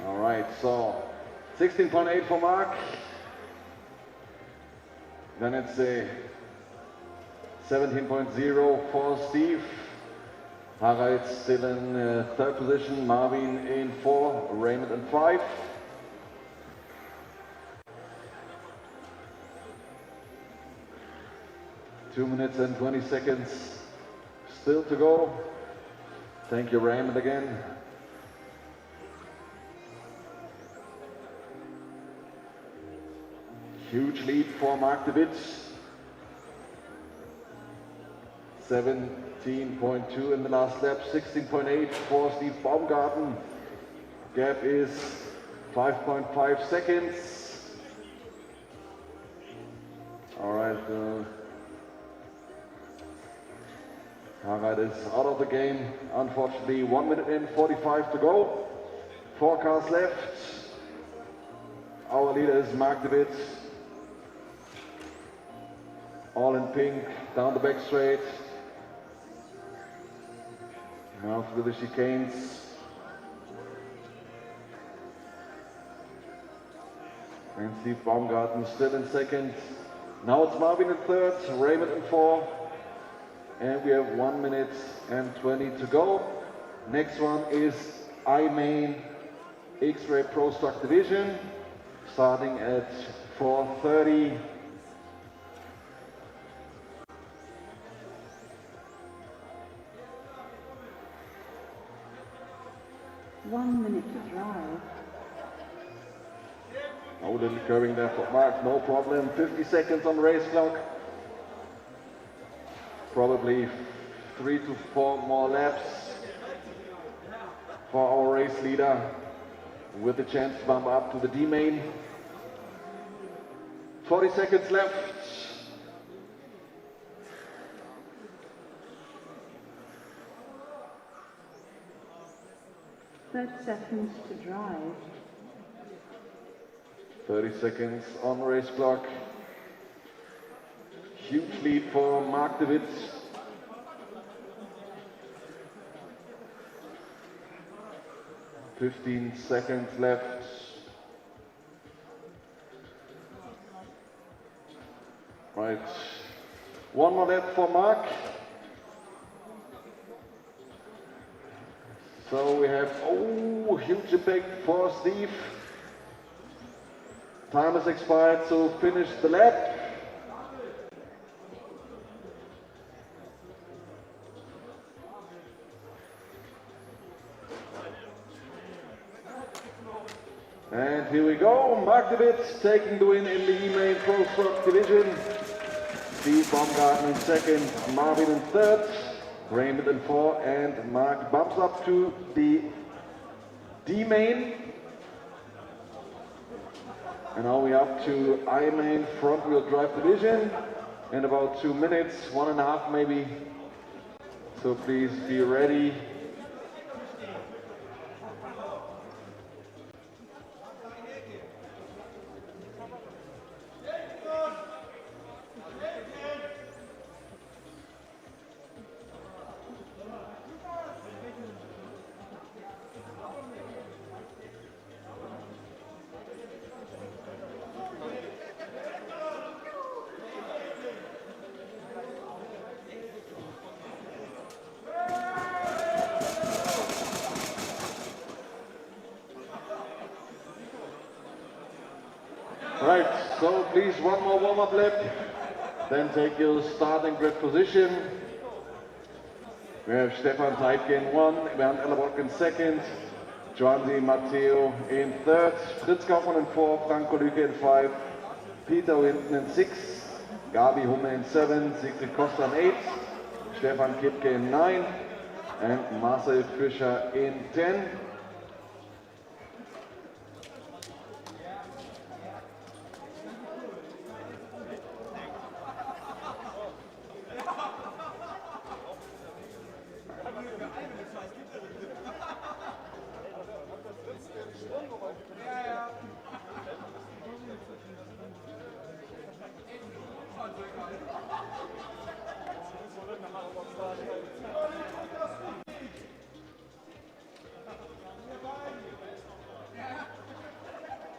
All right, so 16.8 for Mark. Then it's a 17.0 for Steve. Harald still in third position, Marvin in 4, Raymond in 5. Two minutes and 20 seconds still to go. Thank you, Raymond, again. Huge lead for Mark de Wit. 17.2 in the last lap, 16.8 for Steve Baumgarten. Gap is 5.5 seconds. All right, Harald is out of the game. Unfortunately, 1 minute and 45 to go. 4 cars left. Our leader is Mark de Wit. All in pink, down the back straight. Now through the chicanes. And Steve Baumgarten still in second. Now it's Marvin in third, Raymond in 4. And we have 1 minute and 20 to go. Next one is I-Main Xray Pro Stock Division, starting at 4:30. One minute to drive. Oh, little curving there for Mark, no problem. 50 seconds on the race clock. Probably 3 to 4 more laps for our race leader with the chance to bump up to the D main. 40 seconds left. seconds to drive. 30 seconds on race clock. Huge lead for Mark de Wit. "15 seconds left. Right. One more lap for Mark. So we have, oh, huge impact for Steve. Time has expired, so finish the lap. And here we go, Mark de Wit taking the win in the E-Main Pro Stock division. Steve Baumgarten in second, Marvin in third, Raymond in fourth, and Mark bumps up to the D-Main. And now we're up to I-Main front wheel drive division in about 2 minutes, 1.5 maybe. So please be ready. Right, so please one more warm-up lap, then take your starting grid position. We have Stefan Teitke in 1, Bernd Ellerbock in 2nd, Johansi Matteo in 3rd, Fritz Kaufmann in 4, Franco Lüke in 5, Peter Winton in 6, Gabi Humme in 7, Siegfried Costa in 8, Stefan Kipke in 9, and Marcel Fischer in 10.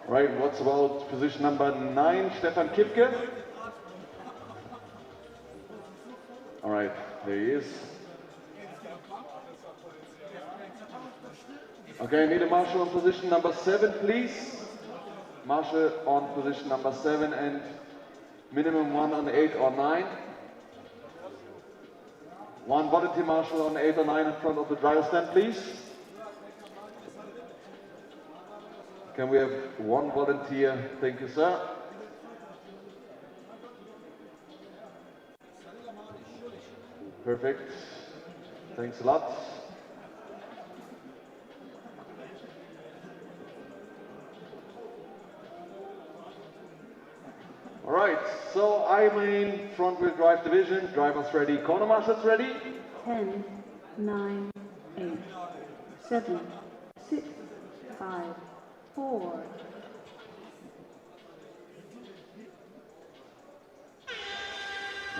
Right, what's about position number 9, Stefan Kipke? All right, there he is. Okay, I need a marshal on position number 7, please. Marshal on position number 7 and minimum 1 on 8 or 9. One volunteer marshal on 8 or 9 in front of the driver stand, please. Can we have one volunteer? Thank you, sir. Perfect. Thanks a lot. All right, so I-Main front wheel drive division, drivers ready, corner marshals ready. 10, 9, 8, 7, 6, 5, 4.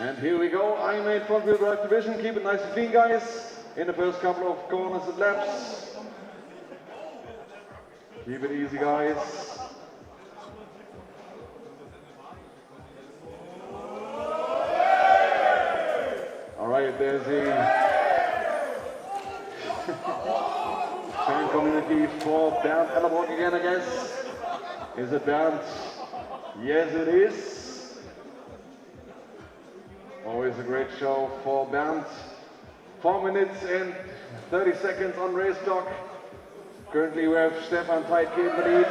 And here we go, I-Main front wheel drive division. Keep it nice and clean, guys, in the first couple of corners and laps. Keep it easy, guys. All right, there's the fan community for Bernd Ellerbock again, I guess. Is it Bernd? Yes, it is. Always a great show for Bernd. 4 minutes and 30 seconds on race clock. Currently we have Stefan Teitke in the lead,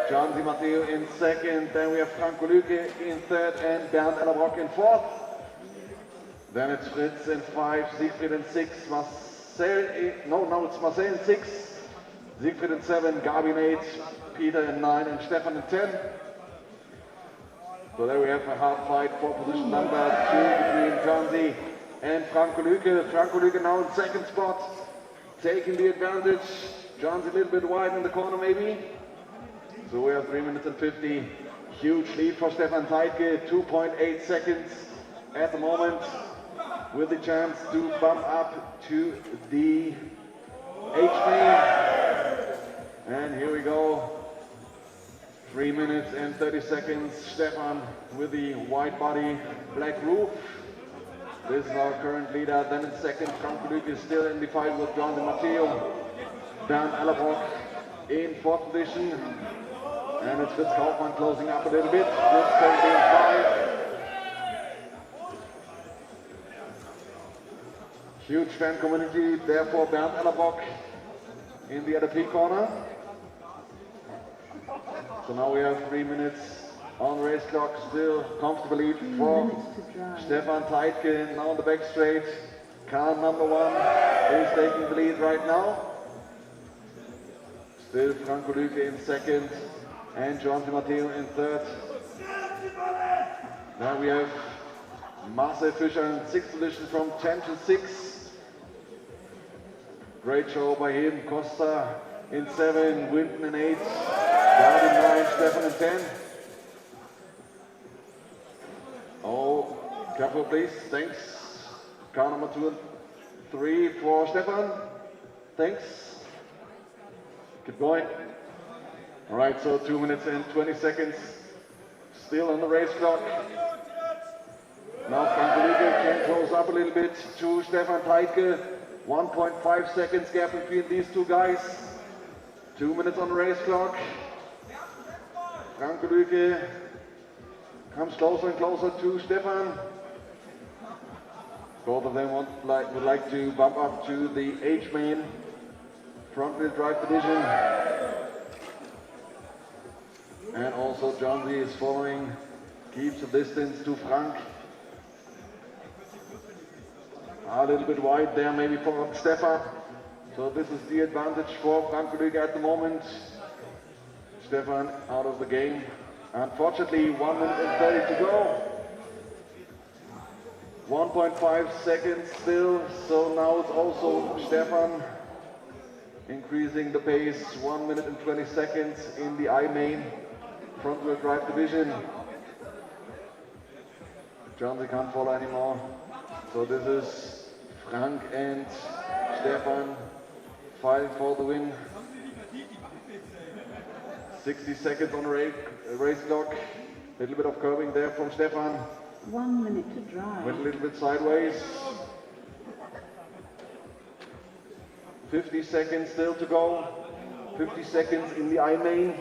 Johansi Matteo in 2nd, then we have Franco Lüke in 3rd and Bernd Ellerbock in 4th. Then it's Fritz in 5, Siegfried in 6, Marcel no, it's Marcel in 6, Siegfried in 7, Gabi in 8, Peter in 9, and Stefan in 10. So there we have a hard fight for position number 2 between Janzi and Franco Lüke. Franco Lüke now in second spot, taking the advantage. Janzi a little bit wide in the corner maybe. So we have 3 minutes and 50. Huge lead for Stefan Teitke, 2.8 seconds at the moment, with the chance to bump up to the H main. And here we go. 3 minutes and 30 seconds. Stefan with the white body, black roof. This is our current leader. Then in second, Franco Lüke is still in the fight with John Di Matteo. Daun in fourth position. And it's Fritz Kaufmann closing up a little bit. Fritz currently in 5. Huge fan community, therefore Bernd Ellerbock in the LP corner. So now we have 3 minutes on the race clock, still comfortably for Stefan Teitke. Now on the back straight, car number 1 is taking the lead right now. Still Franco Lüke in second and John Di Matteo in third. Now we have Marcel Fischer in sixth position from 10 to 6. Great show by him. Costa in 7, Winton in 8, Gard in 9, Stefan in 10. Oh, careful please, thanks. Car number 2 and 3 for Stefan. Thanks. Keep going. All right, so 2 minutes and 20 seconds still on the race clock. Now Franco Lüke can close up a little bit to Stefan Teitke. 1.5 seconds gap between these two guys. 2 minutes on the race clock. Franco Lüke comes closer and closer to Stefan. Both of them would like to bump up to the H main front wheel drive division. And also Janzi is following, keeps a distance to Frank. A little bit wide there maybe for Stefan. So this is the advantage for Franco Lüke at the moment. Stefan out of the game. Unfortunately, 1 minute and 30 to go. 1.5 seconds still, so now it's also Stefan increasing the pace. 1 minute and 20 seconds in the I main front wheel drive division. Janzi can't follow anymore. So this is Frank and Stefan fighting for the win. 60 seconds on the race clock. A little bit of curving there from Stefan. 1 minute to drive. Went a little bit sideways. 50 seconds still to go. 50 seconds in the I main.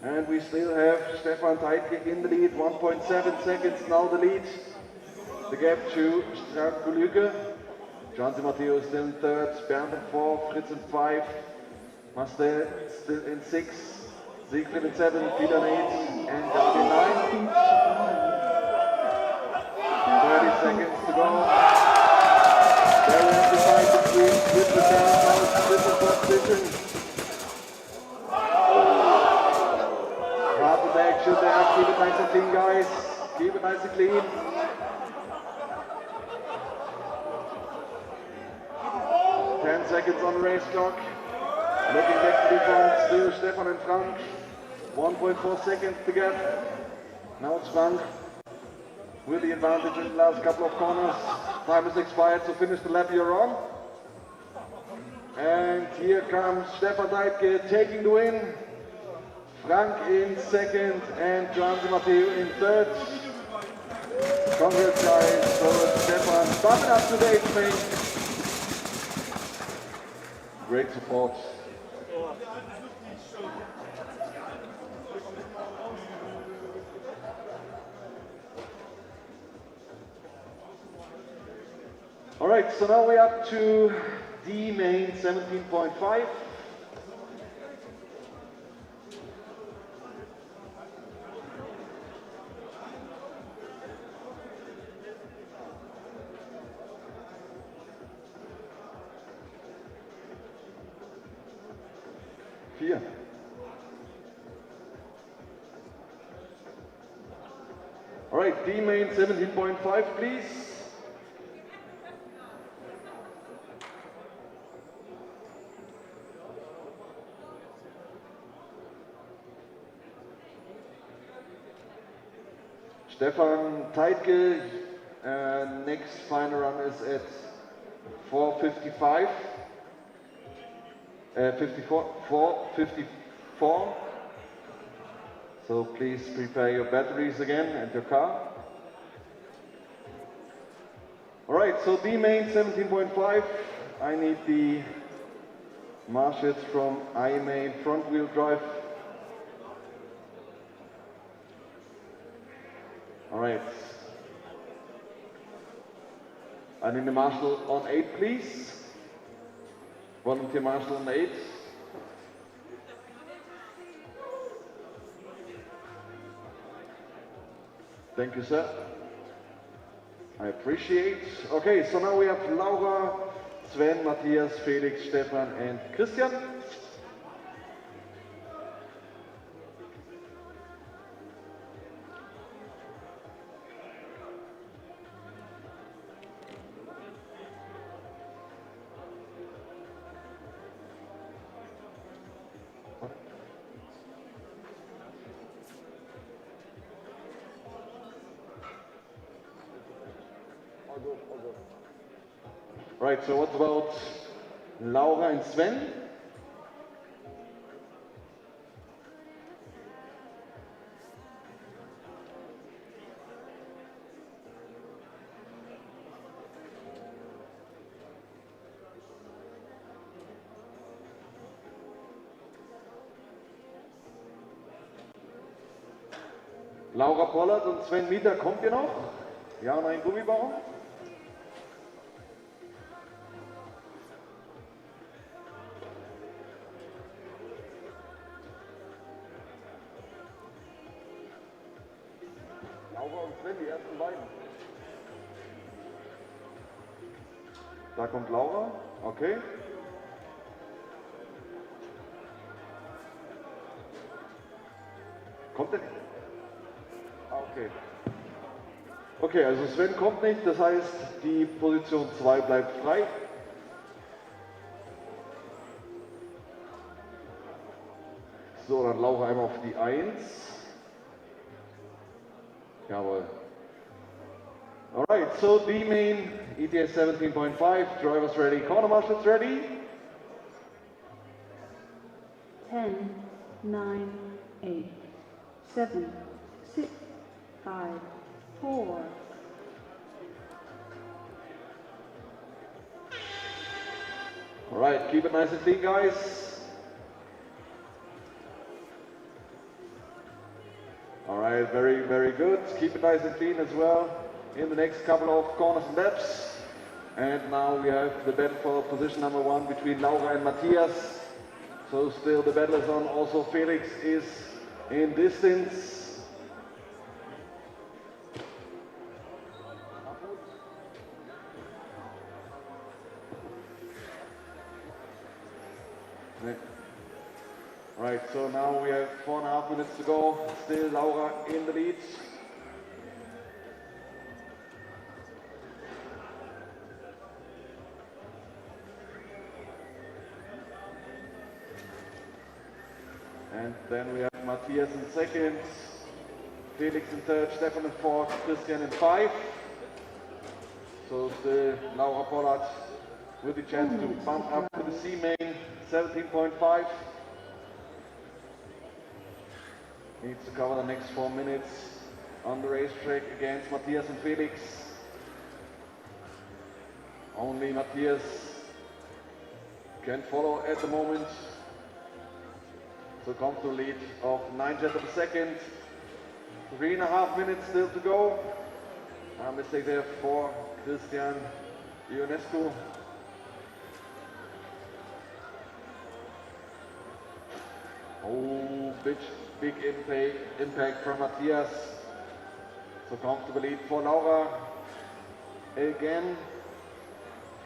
And we still have Stefan Teitke in the lead. 1.7 seconds now the lead. The gap to Franco Lüke. John Di Matteo is still in third. Bernd in 4, Fritz in 5. Marcel still in 6. Siegfried in 7, Peter in 8, and Gabi in 9. 30 seconds to go. There we have the fight between Fritz and Bernd. Now it's Fritz in fourth position. Half the action there. Keep it nice and clean, guys. Keep it nice and clean. 10 seconds on the race clock. Looking back to the front, still Stefan and Frank. 1.4 seconds to get. Now it's Frank with the advantage in the last couple of corners. Time is expired, so finish the lap you're on. And here comes Stefan Teitke taking the win. Frank in second and John Di Matteo in third. Congrats guys, so Stefan bumping up to the 8th main. Great support. All right, so now we're up to D main 17.5. 4. All right, D main 17.5, please. Stefan Teitke, next final run is at 4:55, 4:54. So please prepare your batteries again and your car. All right, so D main 17.5. I need the marshals from I main front wheel drive. All right. I need the marshal on 8, please. Volunteer marshal on 8. Thank you, sir. I appreciate. Okay, so now we have Laura, Sven, Matthias, Felix, Stefan, and Christian. Right, so what about Laura and Sven? Laura Pollard und Sven Mieter, kommt ihr noch? Ja, nein, Gummibau? Laura und Sven, die ersten beiden. Da kommt Laura, okay. Kommt der nicht? Okay. Okay, also Sven kommt nicht, das heißt, die Position 2 bleibt frei. So, dann Laura einmal auf die 1. Jawohl. Alright, so D main, ETS 17.5, drivers ready, corner marshals ready. 10, 9, 8, 7, 6, 5, 4. Alright, keep it nice and clean, guys. Alright, very, very good. Keep it nice and clean as well in the next couple of corners and laps. And now we have the battle for position number 1 between Laura and Matthias. So still the battle is on. Also Felix is in distance. Right, so now we have 4.5 minutes to go. Still Laura in the lead. And then we have Matthias in second, Felix in third, Stefan in fourth, Christian in 5. So still Laura Pollard with the chance to bump up to the C main, 17.5. Needs to cover the next 4 minutes on the racetrack against Matthias and Felix. Only Matthias can follow at the moment. So comes to a lead of 9/10 of a second. 3.5 minutes still to go. Mistake there for Christian Ionescu. Oh, big impact from Matthias. So comfortable lead for Laura. Again,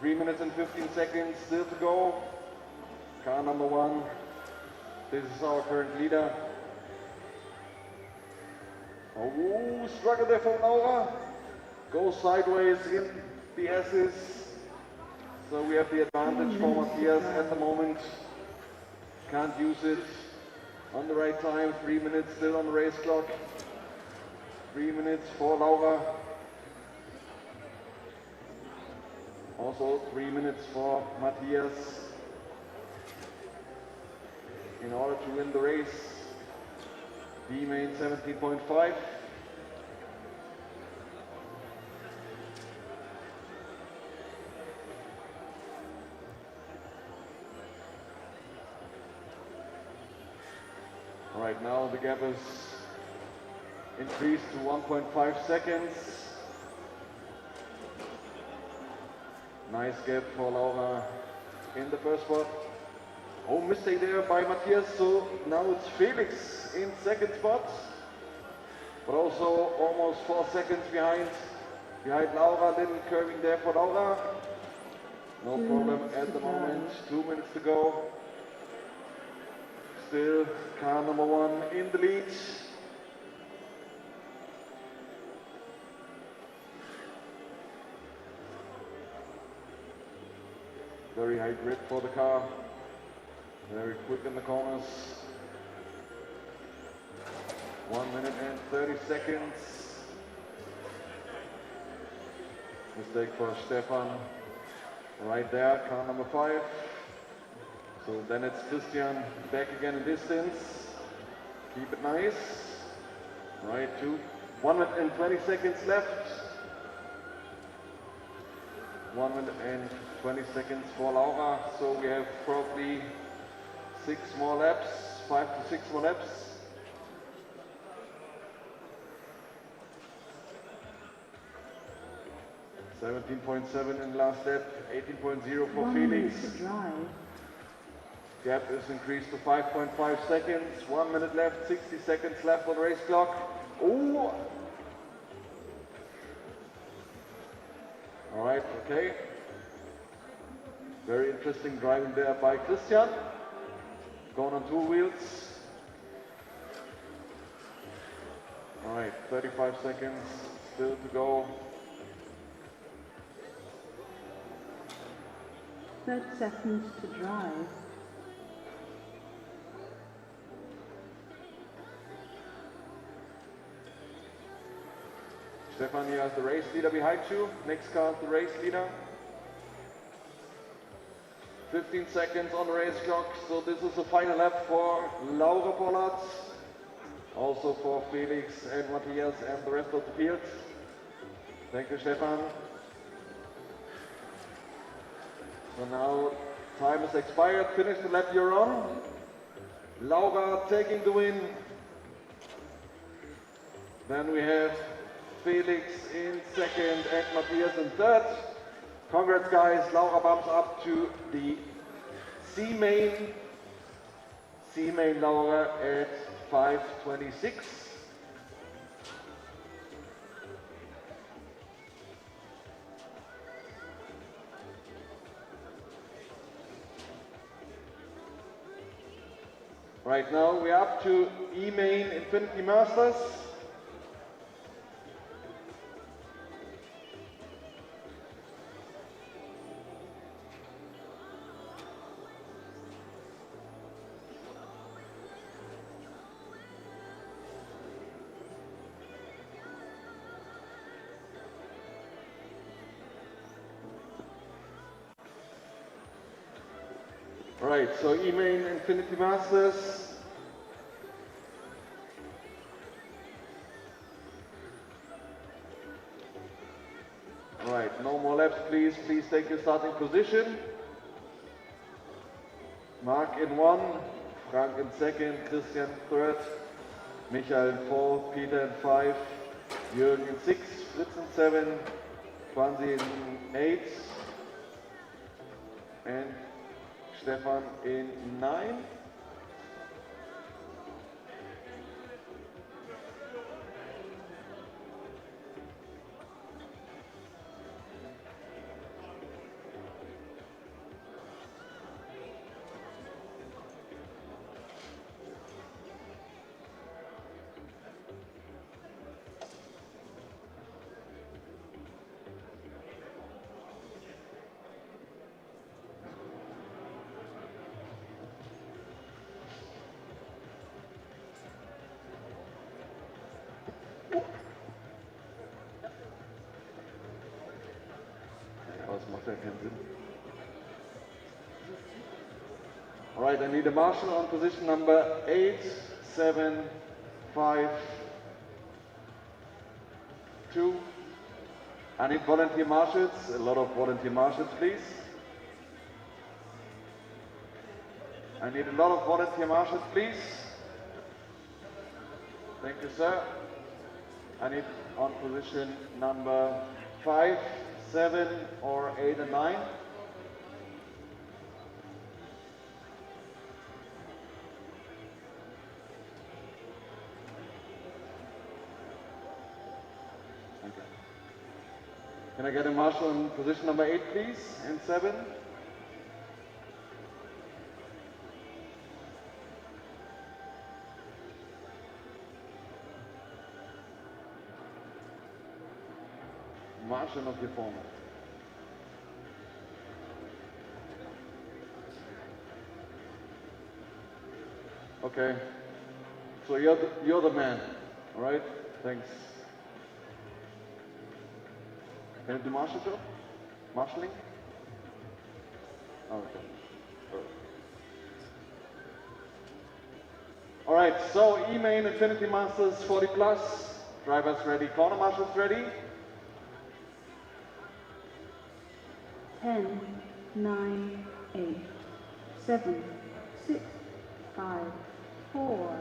3 minutes and 15 seconds still to go. Car number 1 This is our current leader. Oh, struggle there for Laura. Goes sideways in the S's. So we have the advantage for Matthias at the moment. Can't use it on the right time. 3 minutes still on the race clock. 3 minutes for Laura. Also 3 minutes for Matthias in order to win the race. B main 17.5. Right now the gap is increased to 1.5 seconds. Nice gap for Laura in the first spot. Oh, mistake there by Matthias, so now it's Felix in second spot. But also almost 4 seconds behind Laura, little curving there for Laura. No problem at the moment, 2 minutes to go. Still car number 1 in the lead. Very high grip for the car. Very quick in the corners. 1 minute and 30 seconds. Mistake for Stefan. Right there, car number 5. So then it's Christian back again in distance. Keep it nice. Right, 1 minute and 20 seconds left. 1 minute and 20 seconds for Laura. So we have probably 6 more laps, 5 to 6 more laps. $17.7 in last lap, 18.0 for Felix. Gap is increased to 5.5 seconds, 1 minute left, 60 seconds left on the race clock. Oh! All right, okay. Very interesting driving there by Christian. Going on 2 wheels. All right, 35 seconds still to go. 30 seconds to drive. Stefan, you have the race leader behind you. Next car is the race leader. 15 seconds on the race clock, so this is the final lap for Laura Pollard. Also for Felix and Matthias and the rest of the field. Thank you, Stefan. So now time is expired. Finish the lap you're on. Laura taking the win. Then we have Felix in second and Matthias in third. Congrats guys, Laura bumps up to the C main. C main Laura at 5:26. Right now we're up to E main Infinity Masters. Right, so E-main Infinity Masters. Right, no more laps, please. Please take your starting position. Mark in 1, Frank in second, Christian third, Michael in 4, Peter in 5, Jürgen in 6, Fritz in 7, Franzi in 8, and Stefan in 9. keinen Sinn. Alright, I need a marshal on position number 8, 7, 5, 2. I need volunteer marshals, a lot of volunteer marshals, please. I need a lot of volunteer marshals, please. Thank you, sir. I need on position number 5, 7, or 8 and 9. Okay. Can I get a marshal in position number 8, please, and 7? Marshal of your former. Okay, so you're the man, all right? Thanks. Can you do marshal job? Marshalling? Oh, okay. All right, so E-main Infinity Masters 40 plus, drivers ready, corner marshals ready. 10, 9, 8, 7, 6, 5, 4.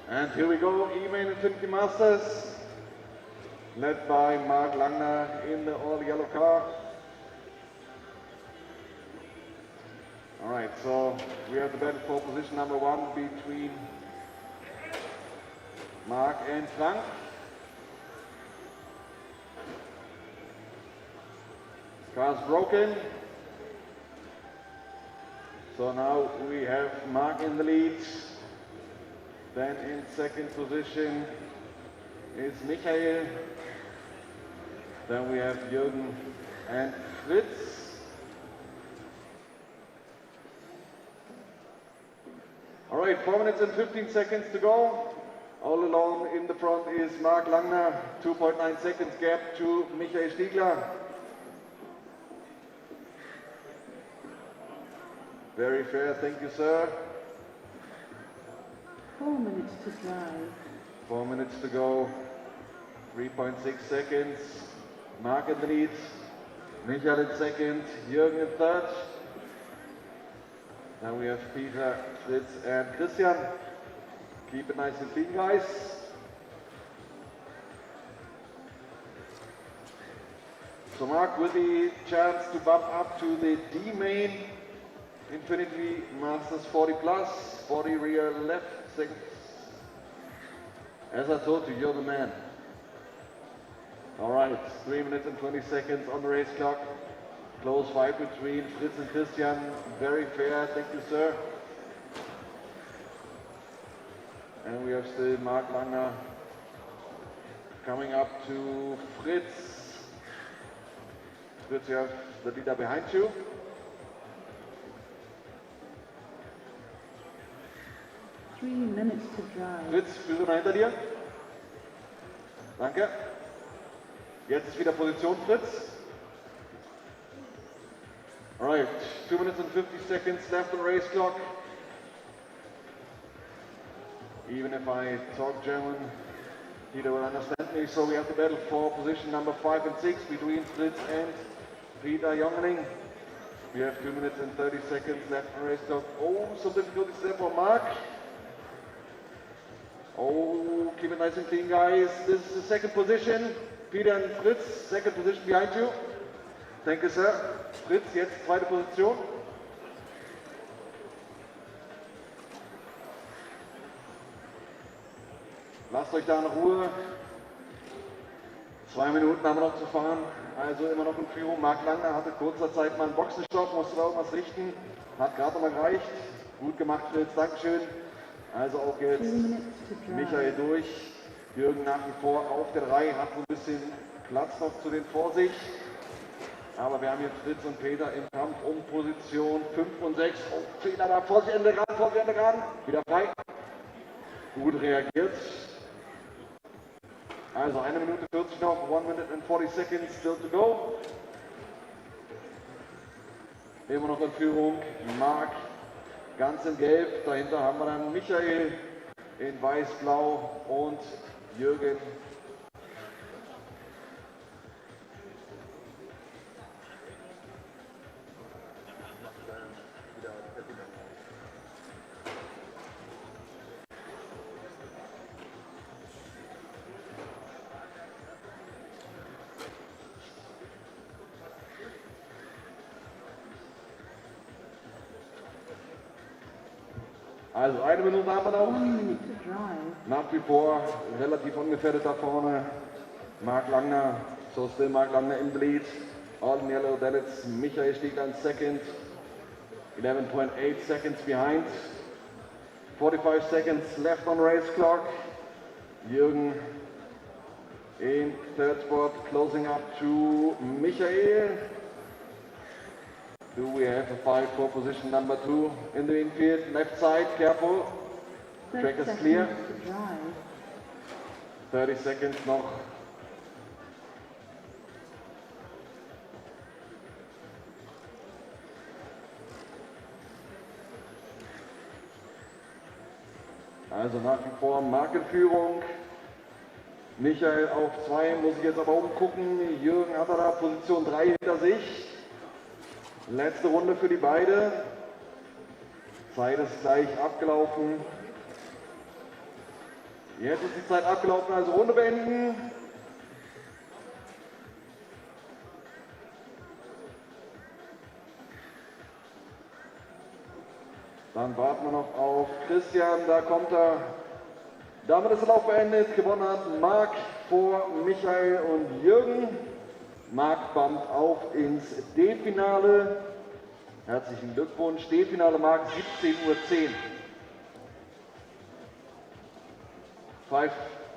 And here we go, E-main Infinity Masters, led by Mark Langner in the all yellow car. All right, so we have the battle for position number 1 between Mark and Frank. Car's broken. So now we have Mark in the lead. Then in second position is Michael. Then we have Jürgen and Fritz. All right, 4 minutes and 15 seconds to go. All alone in the front is Mark Langner, 2.9 seconds gap to Michael Stiegler. Very fair, thank you, sir. 4 minutes to drive. 4 minutes to go. 3.6 seconds. Mark in the lead. Michael in second. Jürgen in third. Now we have Peter, Fritz, and Christian. Keep it nice and clean, guys. So Mark with the chance to bump up to the D main Infinity Masters 40 plus, 40 rear left seconds. As I told you, you're the man. All right, 3 minutes and 20 seconds on the race clock. Close fight between Fritz and Christian. Very fair, thank you, sir. And we have still Mark Langner coming up to Fritz. Fritz, you have the leader behind you. Three minutes to drive. Fritz, Führer hinter dir. Danke. Jetzt ist wieder Position, Fritz. All right, 2 minutes and 50 seconds left on the race clock. Even if I talk German, Peter will understand me. So we have the battle for position number 5 and 6 between Fritz and Peter Jongeling. We have 2 minutes and 30 seconds left on the race clock. Oh, some difficulties there for Mark. Oh, keep it nice and clean, guys. This is the second position. Peter and Fritz, second position behind you. Thank you, sir. Fritz, jetzt zweite Position. Lasst euch da in Ruhe. 2 Minuten haben wir noch zu fahren. Also immer noch in Führung. Mark Langner hatte kurzer Zeit mal einen Boxenstopp, musste da irgendwas richten. Hat gerade noch mal gereicht. Gut gemacht, Fritz. Dankeschön. Also auch jetzt Michael durch. Jürgen nach wie vor auf der 3, hat so ein bisschen Platz noch zu den vor sich. Aber wir haben jetzt Fritz und Peter im Kampf um Position 5 und 6. Oh, Fehler da, Vorsicht, Ende gerade. Wieder frei. Gut reagiert. Also 1 Minute 40 noch, 1 minute and 40 seconds still to go. Immer noch in Führung, Marc ganz in Gelb, dahinter haben wir dann Michael in Weiß-Blau und Jürgen. Also 1 Minute haben wir noch. 1 minute to drive. Nach wie vor relativ ungefährdet da vorne. Marc Langner, so still Marc Langner in the lead. All in yellow, then it's Michael Stiegler in second. 11.8 seconds behind. 45 seconds left on race clock. Jürgen in third spot, closing up to Michael. Do we have a fight for position number 2 in the infield? Left side, careful. 30 Track is seconds clear. to drive. 30 seconds noch. Also nach wie vor Markenführung. Michael auf 2, muss ich jetzt aber umgucken. Jürgen hat er da Position 3 hinter sich. Letzte Runde für die beiden. Zeit ist gleich abgelaufen. Jetzt ist die Zeit abgelaufen, also Runde beenden. Dann warten wir noch auf Christian, da kommt er. Damit ist der Lauf beendet. Gewonnen hat Marc vor Michael und Jürgen. Marc bammt auf ins D-Finale. Herzlichen Glückwunsch. D-Finale Marc, 17:10 Uhr.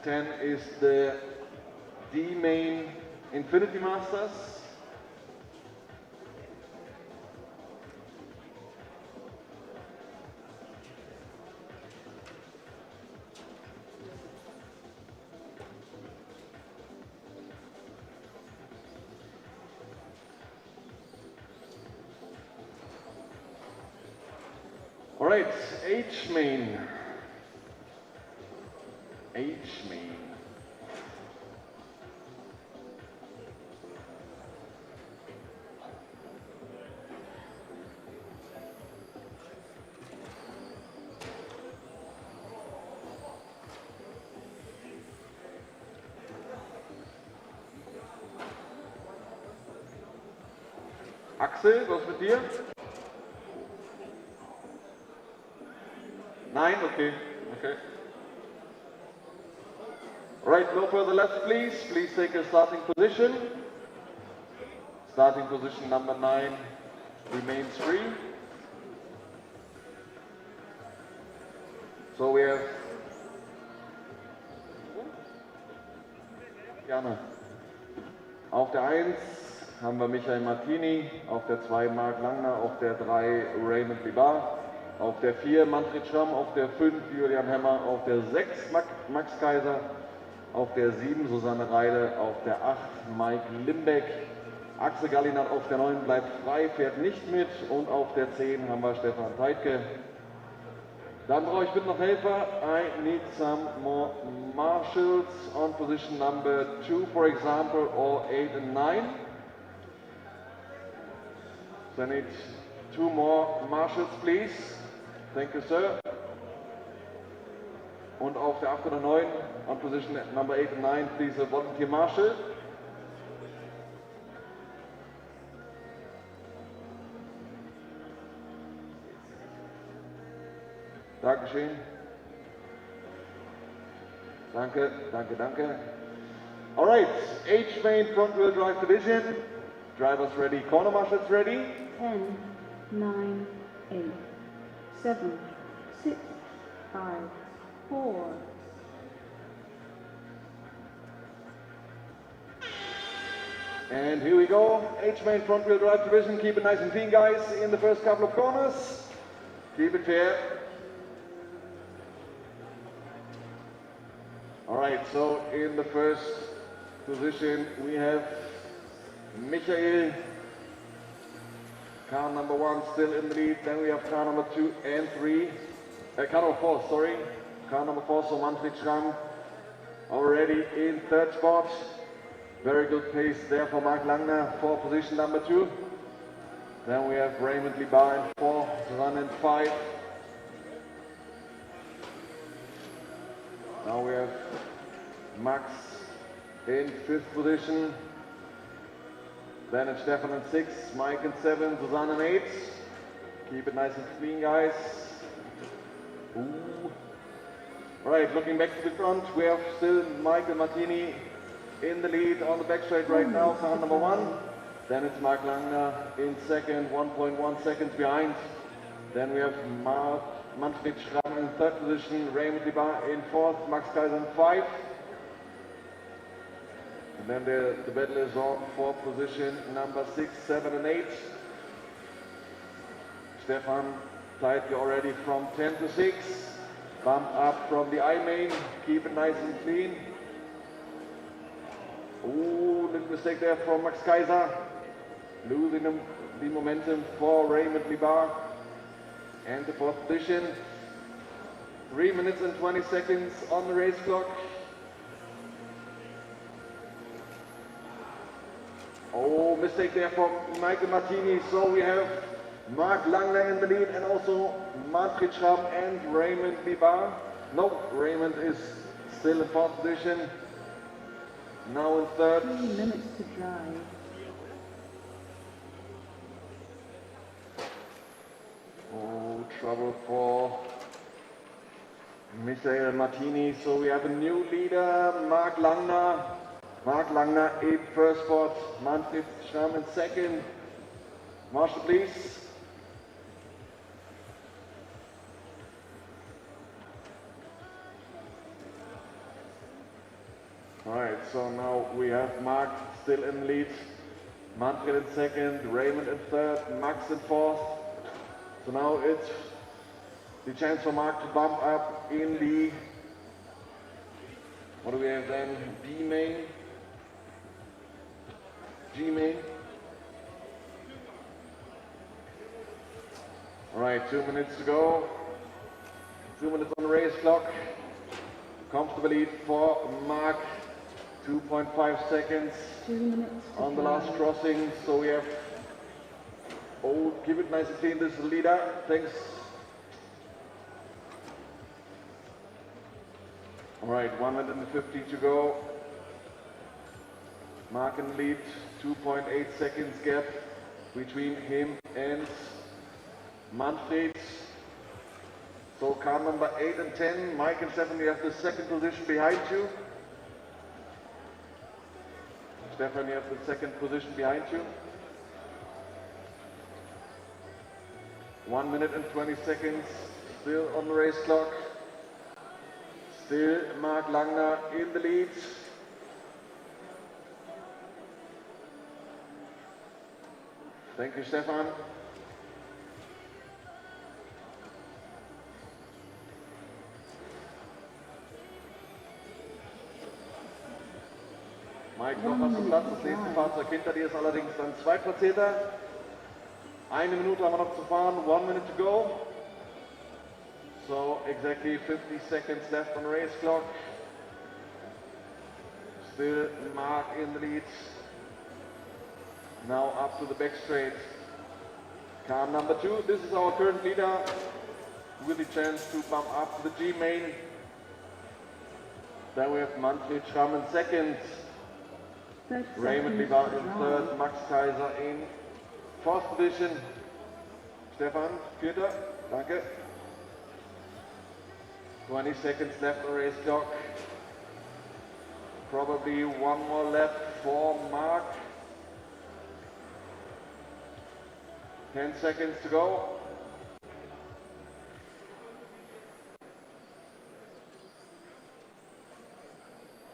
5:10 is the D-Main Infinity Masters. All right, H-Main. H-Main. Axel, was mit dir? Nein, okay, okay. Right, no further left, please. Please take a starting position. Starting position number 9 remains free. So we have... Gerne. Auf der 1 haben wir Michael Martini, auf der 2 Marc Langner, auf der 3 Raymond Libar, auf der 4 Manfred Schramm, auf der 5 Julian Hemmer, auf der 6 Max Kaiser, auf der 7 Susanne Reile, auf der 8 Mike Limbeck, Axel Gallinat auf der 9 bleibt frei, fährt nicht mit und auf der 10 haben wir Stefan Teitke. Dann brauche ich bitte noch Helfer. I need some more marshals on position number 2, for example, or 8 and 9. So I need 2 more marshals, please. Thank you, sir. Und auf der 8 oder 9, on position number 8 and 9, please a volunteer marshal. Dankeschön. Danke, danke, danke. All right, H-Main Front-Wheel Drive Division. Drivers ready, corner marshals ready. 10, 9, 8, 7, 6, 5, 4. And here we go. H-Main Front-Wheel Drive Division. Keep it nice and clean, guys, in the first couple of corners. Keep it fair. All right, so in the first position we have Michael, car number 1 still in the lead. Then we have car number 2 and 3, car number 4, sorry. Car number 4, so Manfred Schramm already in third spot. Very good pace there for Mark Langner for position number 2. Then we have Raymond Libar in 4, Susanne in 5. Now we have Max in 5th position. Then it's Stefan in 6, Mike in 7, Susanne in 8. Keep it nice and clean, guys. Ooh. Right, looking back to the front, we have still Michael Martini in the lead on the back straight right now, car number 1. Then it's Mark Langner in second, 1.1 seconds behind. Then we have Manfred Schramm in 3rd position, Raymond Libar in 4th, Max Kaiser in 5. And then the battle is on for position number 6, 7 and 8. Stefan tightly already from 10 to 6. Bump up from the I main, keep it nice and clean. Ooh, little mistake there from Max Kaiser. Losing the momentum for Raymond Libar. And the 4th position. 3 minutes and 20 seconds on the race clock. Oh, mistake there from Michael Martini. So we have Mark Langner in the lead and also Manfred Schramm and Raymond Libar. No, Raymond is still in 4th position. Now in 3rd. 3 minutes to drive. Oh, trouble for Michael Martini. So we have a new leader, Mark Langner. Mark Langner in 1st spot, Manfred Schramm in 2nd. Marshal, please. All right, so now we have Mark still in lead, Manfred in 2nd, Raymond in 3rd, Max in 4th. So now it's the chance for Mark to bump up in the, what do we have then, B main, G main. All right, 2 minutes to go. 2 minutes on the race clock. Comfortable lead for Mark. 2.5 seconds 2 minutes to on the last drive. crossing. So we have, oh, keep it nice and clean. This is the leader. Thanks. All right, 1 minute and 50 to go. Mark in lead, 2.8 seconds gap between him and Manfred. So car number 8 and 10, Mike and 7, you have the 2nd position behind you. Stefan, you have the 2nd position behind you. 1 minute and 20 seconds still on the race clock. Still Mark Langner in the lead. Thank you, Stefan. Mike, noch was zum Platz. Das nächste Fahrzeug hinter dir ist allerdings dann Zweitplatzierter. 1 Minute haben wir noch zu fahren. 1 minute to go. So exactly 50 seconds left on the race clock. Still Mark in the lead. Now up to the back straight. Car number 2, this is our current leader with the chance to bump up to the G main. Then we have Manfred Schramm in 2nd. Raymond Libar in 3rd, Max Kaiser in 4th position. Stefan, 4. Danke. 20 seconds left on the race clock. Probably one more lap for Mark. 10 seconds to go.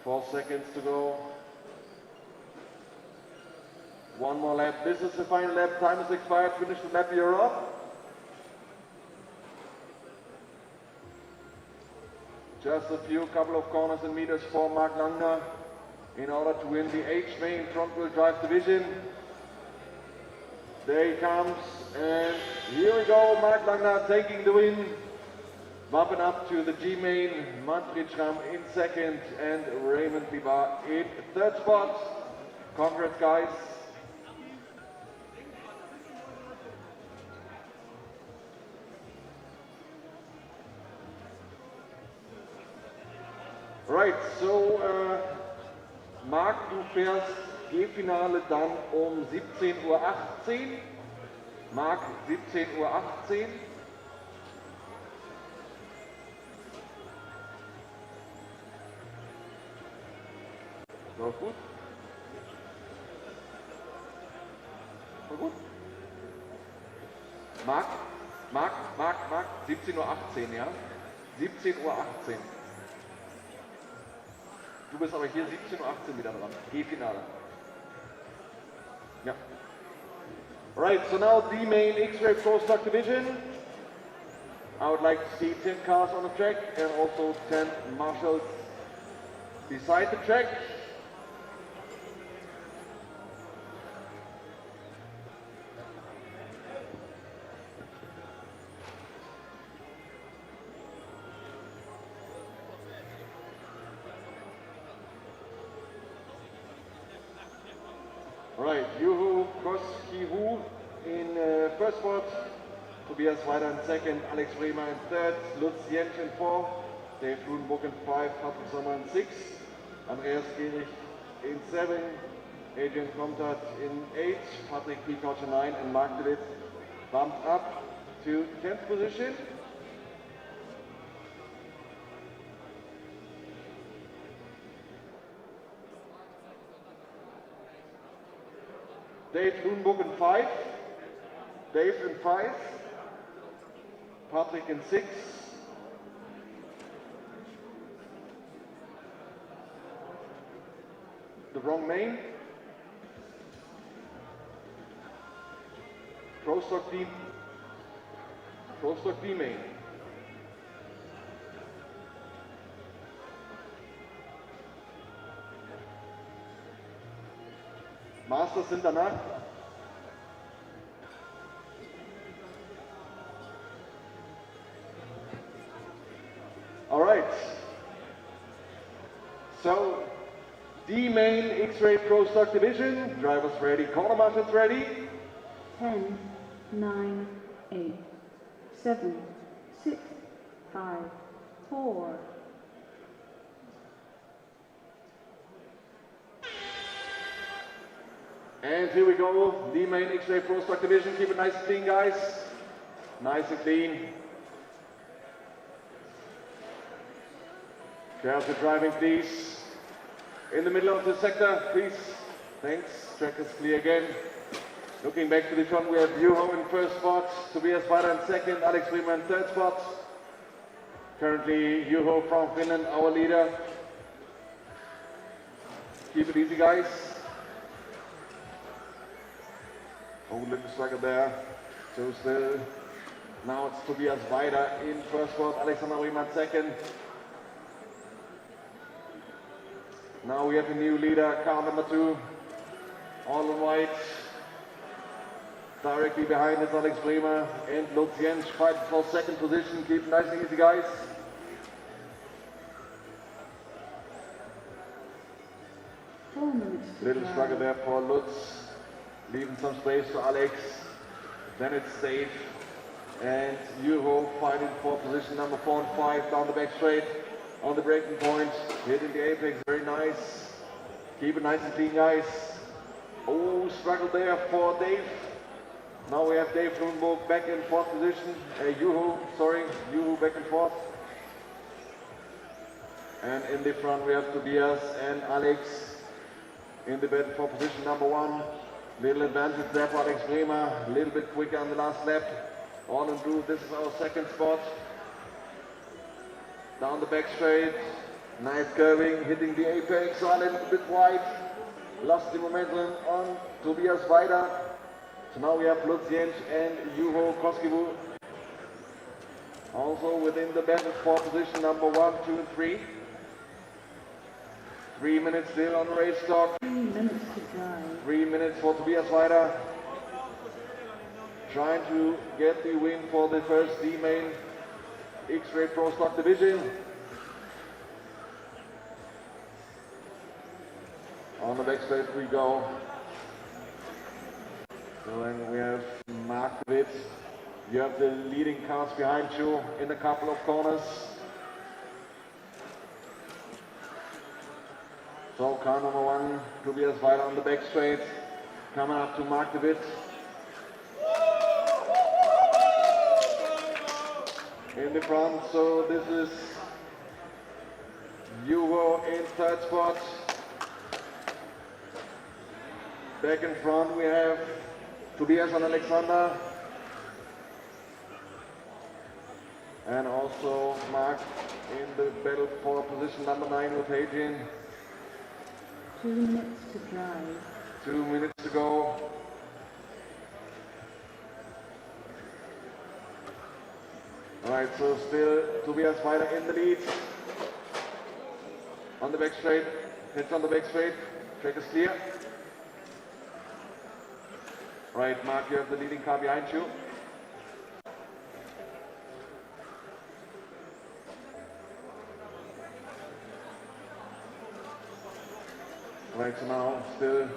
Four seconds to go. One more lap. This is the final lap. Time is expired. Finish the lap. You're off. Just a couple of corners and meters for Mark Langner in order to win the H-main front-wheel drive division. There he comes, and here we go, Mark Langner taking the win. Bumping up to the G-main, Manfred Schramm in second, and Raymond Bibar in third spot. Congrats, guys. Right, so Marc, du fährst G-Finale dann um 17:18 Uhr. Marc, 17:18 Uhr. War gut? War gut? Marc, 17:18 Uhr, ja? 17:18 Uhr. Du bist aber hier 17:18 Uhr wieder dran. G-Finale. Ja. Right, so now the main Xray Pro Stock Division. I would like to see 10 cars on the track and also 10 marshals beside the track. Right, Juhu Koskivu in first spot, Tobias Weider in second, Alex Bremer in third, Lutz Jentsch in fourth, Dave Ludenburg in five, Patrick Sommer in six, Andreas Gehrig in seven, Adrian Comtat in eight, Patrick Piekouch in nine, and Mark DeWitt bumped up to 10th position. Dave Ludenburg in five, Dave in five, Patrick in six, the wrong main, Pro Stock D main. Masters sind danach. All right. So, the main Xray Pro Stock Division. Drivers ready, corner marshals ready. 10, 9, 8, 7, 6, 5, 4. And here we go, the main Xray Pro Stock Division. Keep it nice and clean, guys. Nice and clean. Careful driving, please. In the middle of the sector, please. Thanks. Track is clear again. Looking back to the front, we have Juho in first spot, Tobias Weider in second, Alex Bremer in third spot. Currently, Juho from Finland, our leader. Keep it easy, guys. Oh, little struggle there. So still. Now it's Tobias Weider in first spot, Alexander Riemann second. Now we have a new leader, car number 2, all in white. Directly behind is Alex Bremer and Lutz Jentsch fighting for second position. Keep it nice and easy, guys. Little struggle there for Lutz. Leaving some space to Alex. Then it's Dave and Juho fighting for position number 4 and 5 down the back straight on the braking point, hitting the apex, very nice. Keep it nice and clean, guys. Oh, struggle there for Dave. Now we have Dave Ludenburg back in fourth position. Juho back in fourth. And in the front we have Tobias and Alex in the battle for position number 1. Little advantage there for Alex Bremer, a little bit quicker on the last lap. On and through, this is our second spot. Down the back straight, nice curving, hitting the apex, a little bit wide. Lost the momentum on Tobias Weider. So now we have Lutz Jentsch and Juho Koskivu Also within the battle for position number 1, 2, and 3. 3 minutes still on the race clock. 3 minutes to drive. 3 minutes for Tobias Weider. Trying to get the win for the first D-main Xray Pro Stock division. On the back straight we go. So then we have Mark Witt. You have the leading cars behind you in a couple of corners. So car number 1, Tobias Weider on the back straight, coming up to Mark de Witt. In the front, so this is Hugo in third spot. Back in front we have Tobias and Alexander. And also Mark in the battle for position number 9 with Hadrian. 2 minutes to drive. 2 minutes to go. Alright, so still Tobias Weider in the lead. On the back straight, hits on the back straight, track is clear. Right, Mark, you have the leading car behind you. Right, so now still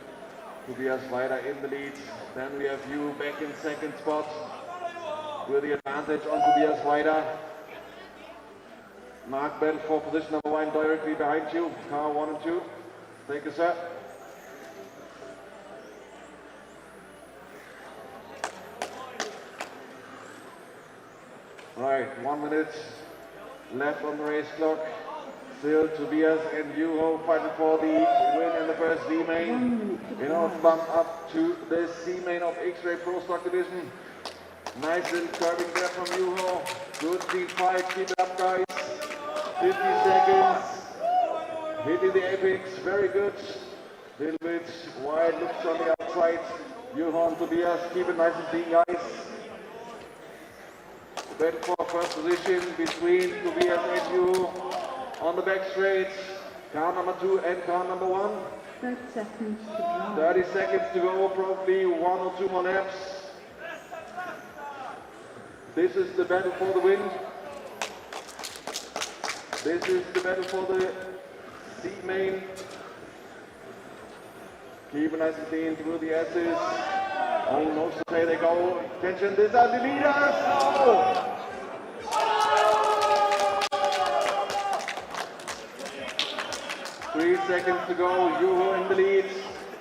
Tobias Weider in the lead. Then we have you back in second spot with the advantage on Tobias Weider. Mark battle for position number 1 directly behind you. Car 1 and 2. Thank you, sir. Right, 1 minute left on the race clock. Still Tobias and Hugo fighting for the win in the first D-main. You know, bump up to the C-main of Xray Pro Stock Division. Nice little curving there from Hugo. Good speed fight, keep it up guys. 50 seconds. Hitting the apex, very good. Little bit wide looks on the outside. Hugo and Tobias, keep it nice and clean guys. Battle for first position between Tobias and Hugo. On the back straight, car number 2 and car number 1. 30 seconds to drive. 30 seconds to go, probably 1 or 2 more laps. This is the battle for the win. This is the battle for the C-main. Keep it nice and clean through the S's. Oh no, so there they go. Attention, these are the leaders. Oh. 3 seconds to go, Hugo in the lead,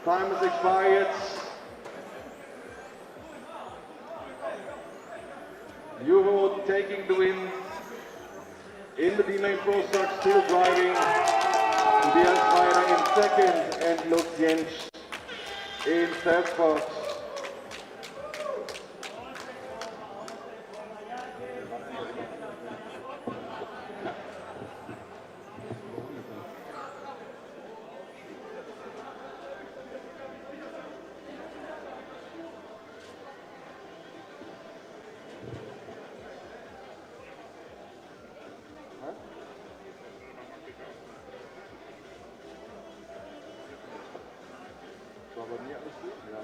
time has expired. Hugo taking the win in the D-main Pro Stock, still driving. Tobias Weider in second and Lutz Jentsch in third spot. Bei mir alles gut? Ja.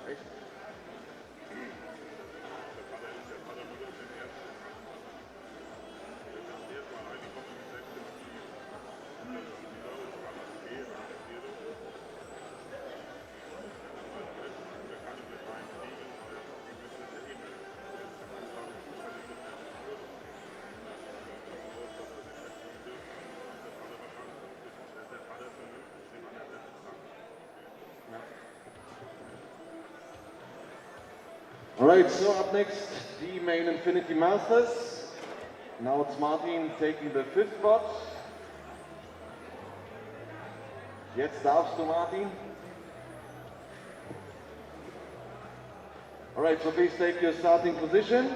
Echt? Alright, so up next, the main Infinity Masters. Now it's Martin taking the 5th spot. Jetzt darfst du, Martin. Alright, so please take your starting position.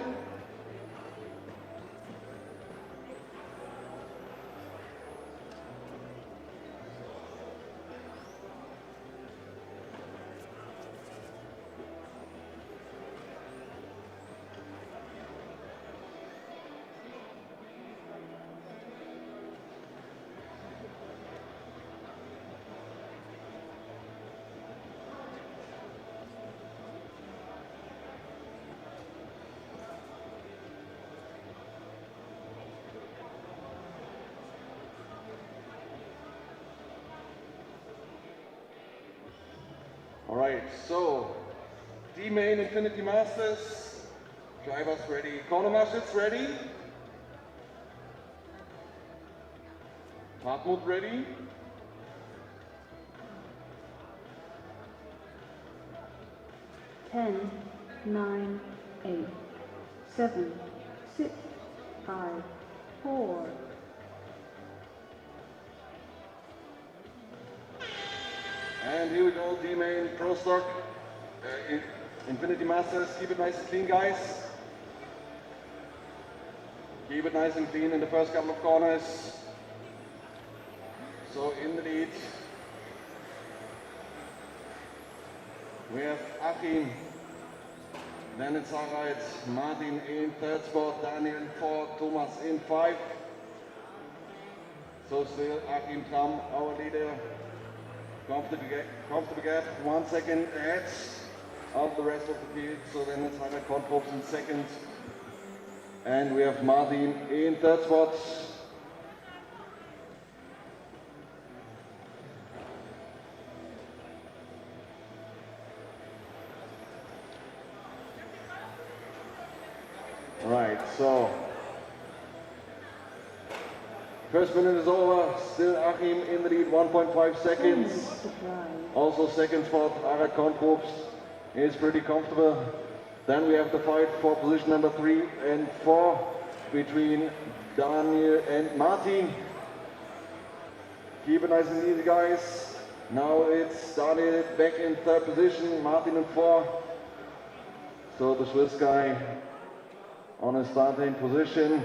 Right, so D-Main Infinity Masters, drivers ready, corner marshals ready, Hartmut ready, Ten, 9, 8, 7, 6, 5, 4. and here we go, D-Main Pro Stock, Infinity Masters, keep it nice and clean guys. Keep it nice and clean in the first couple of corners. So in the lead, we have Achim, then it's Harald, Martin in third spot, Daniel in fourth, Thomas in 5. So still Achim Tram, our leader, comfortable gap, 1 second ahead of the rest of the field. So then it's Harald Kontrops in second. And we have Martin in third spot. Right, so first minute is over, still Achim in the lead, 1.5 seconds. Also second spot, Harald Kontrops is pretty comfortable. Then we have the fight for position number 3 and 4 between Daniel and Martin. Keep it nice and easy guys. Now it's Daniel back in third position, Martin in 4. So the Swiss guy on a starting position,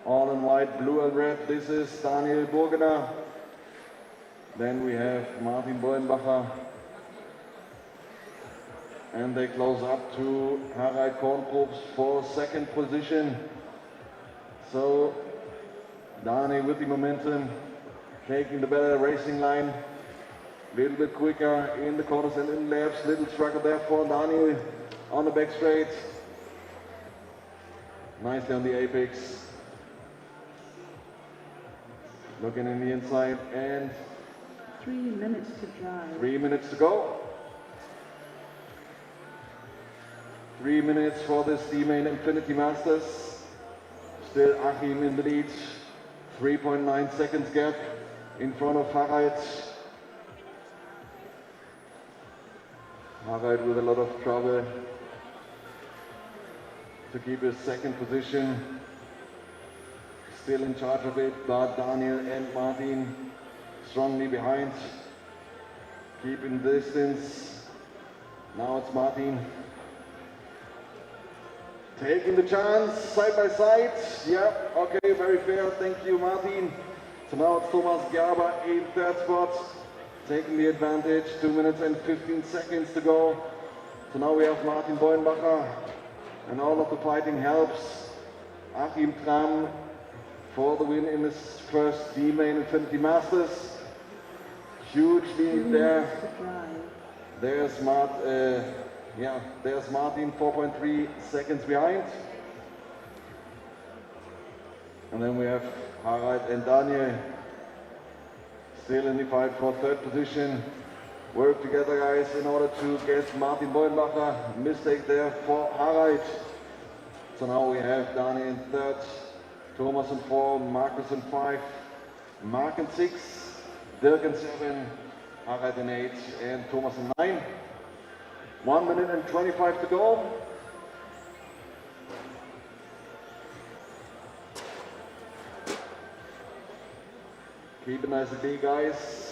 all in white, blue and red. This is Daniel Burgener. Then we have Martin Boenbacher. And they close up to Harald Kontrops for second position. So Daniel with the momentum, taking the better racing line. A little bit quicker in the corners and in laps. Little struggle there for Daniel on the back straight. Nicely on the apex. Looking in the inside and 3 minutes to drive. 3 minutes to go. 3 minutes for this D-Main Infinity Masters. Still Achim in the lead. 3.9 seconds gap in front of Harald. Harald with a lot of trouble to keep his second position. Still in charge of it, but Daniel and Martin strongly behind. Keeping the distance. Now it's Martin. Taking the chance, side by side. Yeah, okay, very fair. Thank you, Martin. So now it's Thomas Gerber in third spot. Taking the advantage, 2 minutes and 15 seconds to go. So now we have Martin Boenbacher. And all of the fighting helps. Achim Tram for the win in his first D-Main Infinity Masters. Huge lead there. There's there's Martin 4.3 seconds behind. And then we have Harald and Daniel still in the fight for third position. Work together guys in order to get Martin Boenbacher. Mistake there for Harald. So now we have Daniel in third, Thomas in 4, Markus in 5, Mark in 6, Dirk in 7, Harald in 8 and Thomas in 9. 1 minute and 25 to go. Keep it nice and clean guys.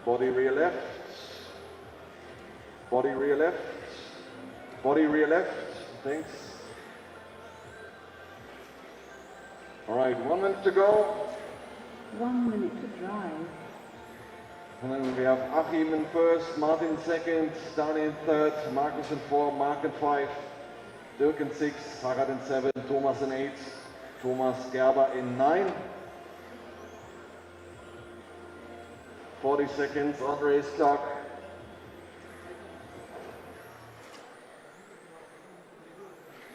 Body rear left, body rear left, body rear left, thanks. All right, 1 minute to go. 1 minute to drive. And then we have Achim in first, Martin in second, Daniel in third, Markus in 4, Mark in 5, Dirk in 6, Harald in 7, Thomas in 8, Thomas Gerber in 9. 40 seconds on race clock.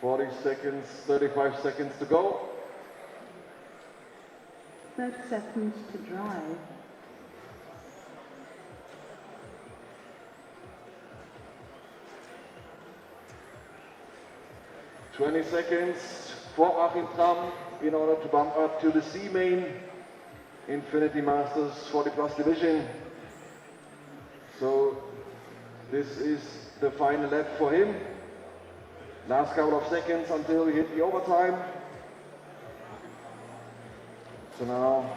Forty seconds, 35 seconds to go. 30 seconds to drive. 20 seconds for Achim Tram in order to bump up to the C main Infinity Masters 40 plus division. So this is the final lap for him. Last couple of seconds until we hit the overtime. So now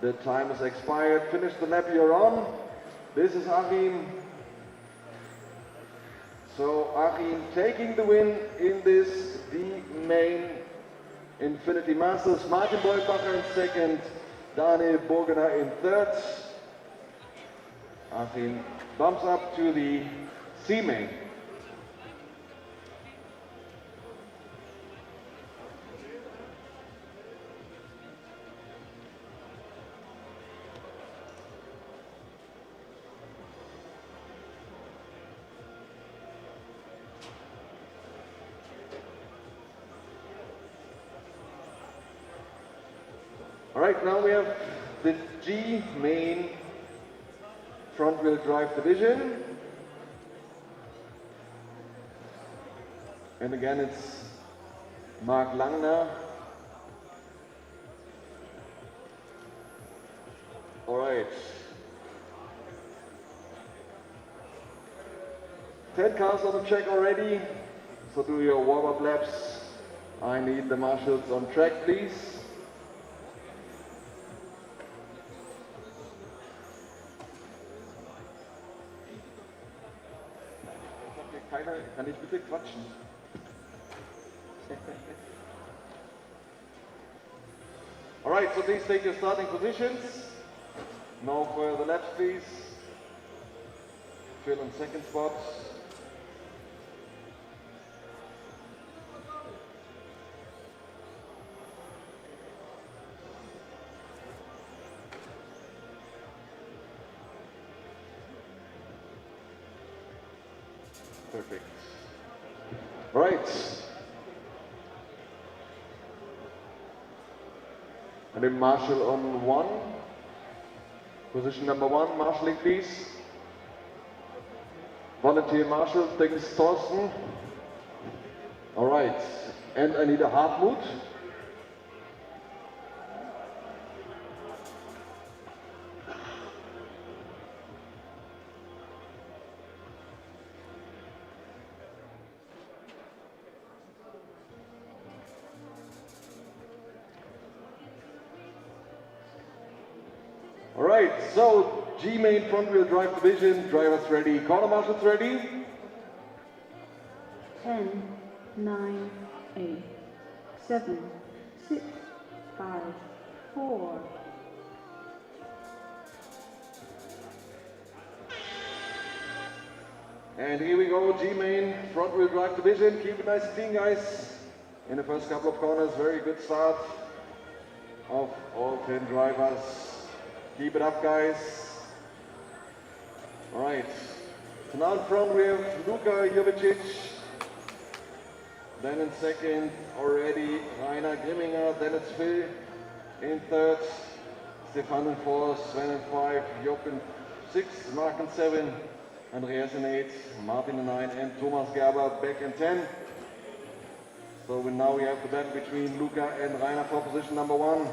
the time is expired. Finish the lap you're on. This is Achim. So Achim taking the win in this D main Infinity Masters. Martin Beutbacher in second. Daniel Burgener in third. Achim bumps up to the C main. All right, now we have the G main front wheel drive division. And again, it's Mark Langner. All right. 10 cars on the track already. So do your warm-up laps. I need the marshals on track, please. Kann ich bitte quatschen? All right, so please take your starting positions. Now for the laps, please. Phil in second spot. Perfect. Right. And then Marshall on one. Position number one, marshalling please. Volunteer Marshall, thanks Thorsten. All right. And I need a Hartmut. Alright, so G main front wheel drive division, drivers ready, corner marshals ready. 10, 9, 8, 7, 6, 5, 4. And here we go, G main front wheel drive division. Keep it nice and clean, guys. In the first couple of corners, very good start of all 10 drivers. Keep it up, guys. All right. So now in front we have Luka Jovicic. Then in second already Rainer Grimminger. Then it's Phil in third. Stefan in fourth. Sven in five. Job in six. Mark in seven. Andreas in eight. Martin in nine. And Thomas Gerber back in 10. So now we have the battle between Luka and Rainer for position number one.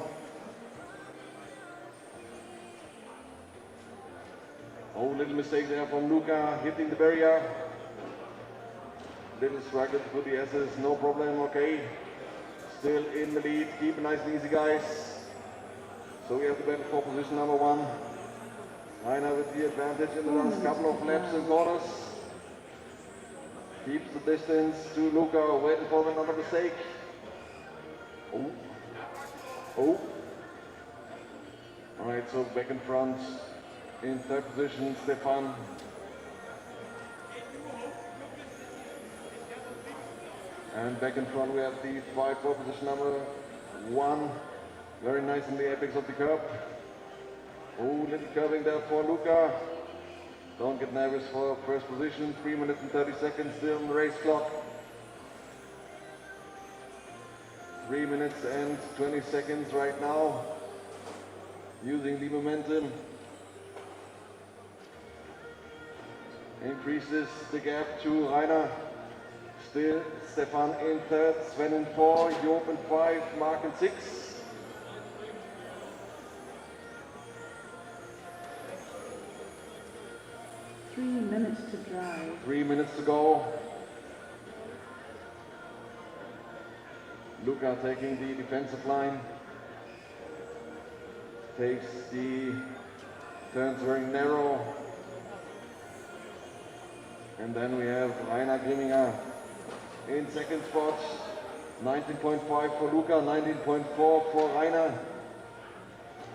Oh, little mistake there from Luka, hitting the barrier. Little struggle with the S's, no problem, okay. Still in the lead, keep it nice and easy, guys. So we have the battle for position number one. Rainer with the advantage in the last couple of laps and corners. Keeps the distance to Luka, waiting for another mistake. Oh. Oh. All right, so back in front. In third position, Stefan. And back in front we have the 5-4 position number one. Very nice in the apex of the curb. Oh, little curving there for Luka. Don't get nervous for first position. 3 minutes and 30 seconds still on the race clock. 3 minutes and 20 seconds right now. Using the momentum. Increases the gap to Rainer. Still Stefan in third, Sven in 4, Joop in 5, Mark in 6. Minutes to drive. 3 minutes to go. Luca taking the defensive line. Takes the turns very narrow. And then we have Rainer Grimminger in second spot. 19.5 for Luca, 19.4 for Rainer.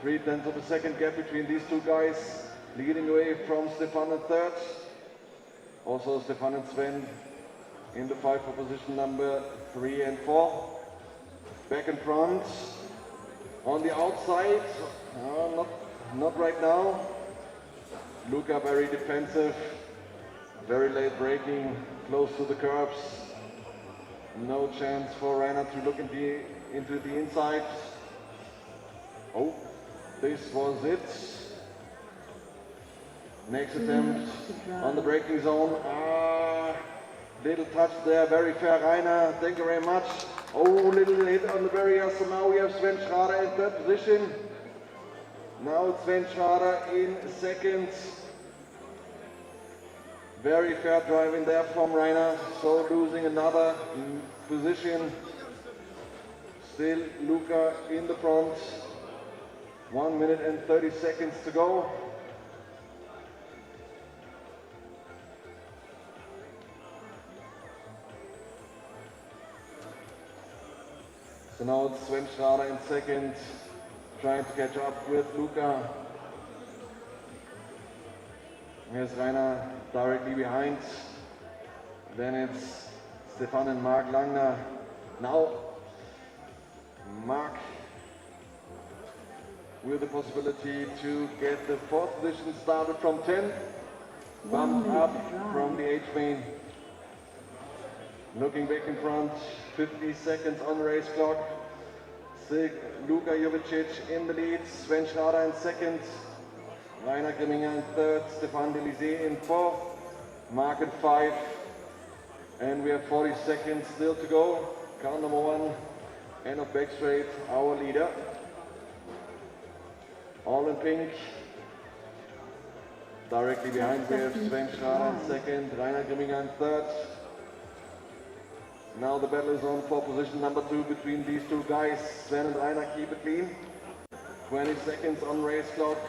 0.3 of a second gap between these two guys. Leading away from Stefan in third. Also Stefan and Sven in the fight for position number 3 and 4. Back in front. On the outside, not right now. Luca very defensive. Very late braking, close to the curbs. No chance for Rainer to look into the inside. Oh, this was it. Next attempt on the braking zone. Little touch there, very fair Rainer, thank you very much. Oh, little hit on the barrier, so now we have Sven Schrader in third position. Now it's Sven Schrader in second. Very fair driving there from Rainer, so losing another position. Still Luca in the front. 1 minute and 30 seconds to go. So now it's Sven Schrader in second, trying to catch up with Luca. Here's Rainer directly behind. Then it's Stefan and Mark Langner. Now Mark with the possibility to get the fourth position started from 10. Bumped up from the H main. Looking back in front, 50 seconds on the race clock. Luka Jovicic in the lead, Sven Schrader in second, Rainer Grimminger in third, Stefan Delizé in fourth, Mark in 5, and we have 40 seconds still to go. Car number 1, end of back straight, our leader. All in pink. Directly behind we have Sven Schrader in second, Rainer Grimminger in third. Now the battle is on for position number 2 between these two guys. Sven and Rainer keep it clean. 20 seconds on race clock.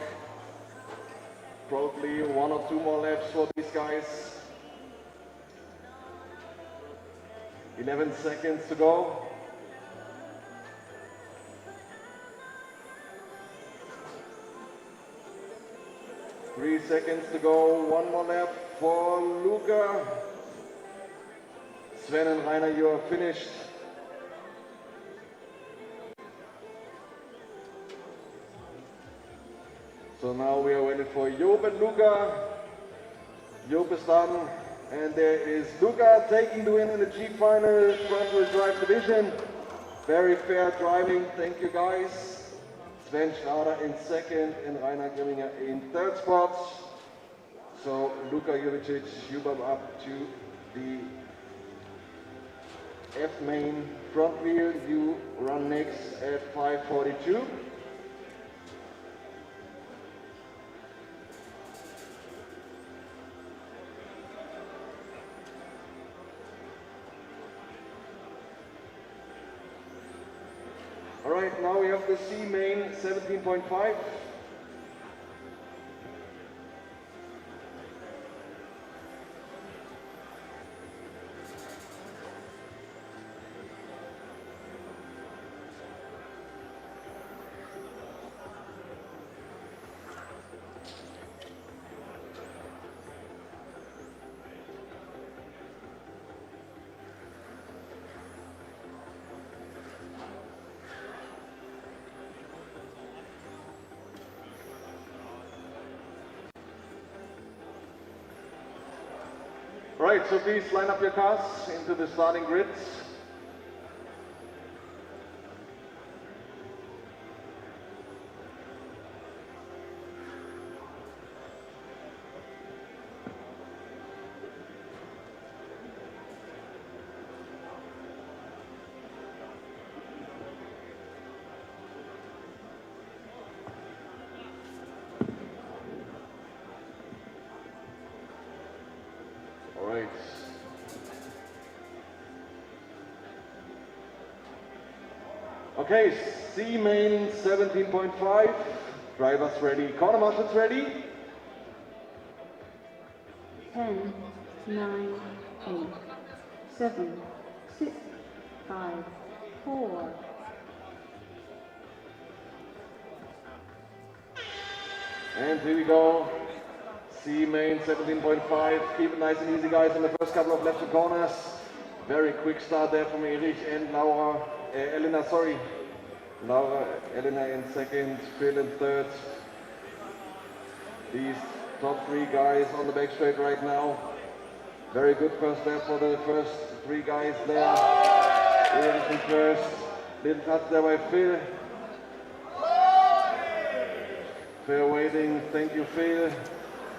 Probably 1 or 2 more laps for these guys. 11 seconds to go. Three seconds to go. 1 more lap for Luca. Sven and Rainer, you are finished. So now we are waiting for Joop and Luca. Joop is done, and there is Luca taking the win in the G final front-wheel drive division. Very fair driving, thank you guys. Sven Schrader in second and Rainer Grimminger in third spot. So Luka Jovicic, you bump up to the F main front wheel. You run next at 5:42. All right, now we have the C main 17.5. Right, so please line up your cars into the starting grids. Okay, C main 17.5. Drivers ready. Corner marshals ready. 10, 9, 8, 7, 6, 5, 4. And here we go. C main 17.5. Keep it nice and easy, guys, in the first couple of left corners. Very quick start there from Erich and Laura. Elena, sorry. Elena in second, Phil in third. These top three guys on the back straight right now. Very good first step for the first three guys there. Erich in first. Little touch there by Phil. Phil waiting, thank you Phil.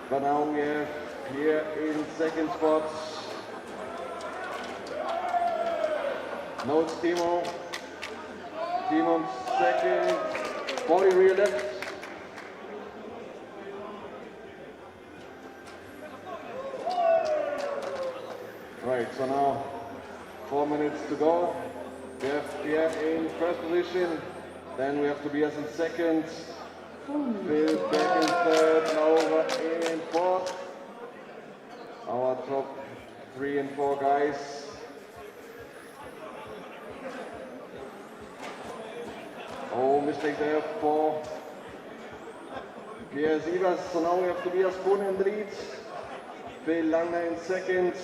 But now we have here in second spots. No, it's Timo. Timo second. Body rear left. Right, so now 4 minutes to go. We have Pierre in first position. Then we have Tobias in second. Phil back in third, Laura in fourth. Our top 3 and 4 guys. Oh, mistake there for Pierre Sievers. So now we have Tobias Kuhn in the lead. Phil Langer in second.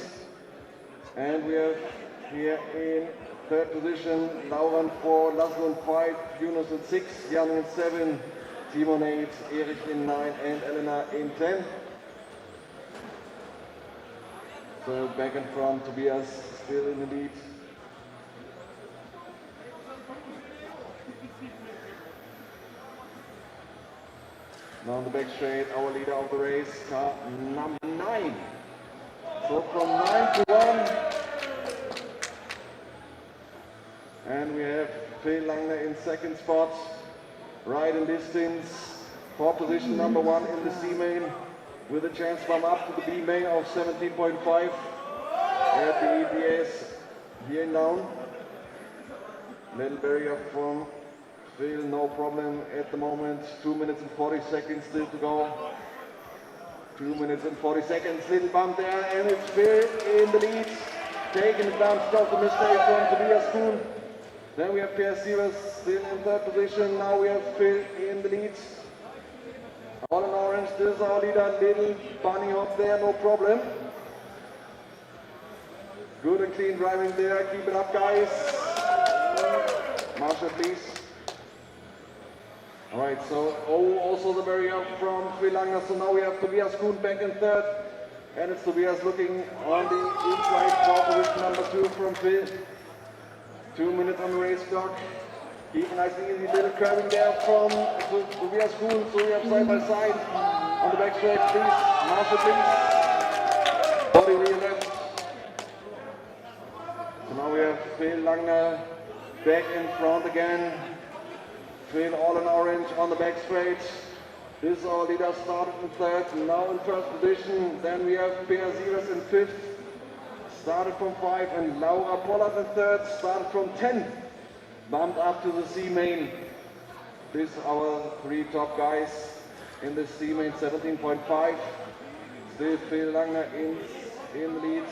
And we have here in third position, Laura in 4, Laszlo in 5, Yunus in 6, Jan in 7, Timo in 8, Erich in 9, and Elena in 10. So back and front, Tobias still in the lead. Now on the back straight, our leader of the race, car number 9. So from 9 to 1. And we have Phil Langer in second spot, right in distance, for position number 1 in the C main, with a chance bump up to the B main of 17.5 at the ETS here in Daun. Little barrier from Phil, no problem at the moment. 2 minutes and 40 seconds still to go. 2 minutes and 40 seconds, little bump there, and it's Phil in the lead, taking it down, stop the mistake from Tobias Kuhn. Then we have Pierre Sievers still in third position. Now we have Phil in the lead. All in orange, this is our leader, little bunny hop there, no problem. Good and clean driving there, keep it up guys. Marshall please. Alright, so also the barrier from Phil Langer. So now we have Tobias Kuhn back in third. And it's Tobias looking on the inside for position number 2 from Phil. 2 minutes on the race clock. Keep a nice and easy little curving there from Tobias Kuhn. So we have side by side on the back straight, please. Marshall, please. Body rear left. So now we have Phil Langer back in front again. Phil all in orange on the back straight. This is our leader, started in third, now in first position. Then we have Pierre Sievers in fifth. Started from 5, and Laura Pollard in third, started from 10, bumped up to the C main. These are our 3 top guys in the C main 17.5. Still Phil Langer in the lead.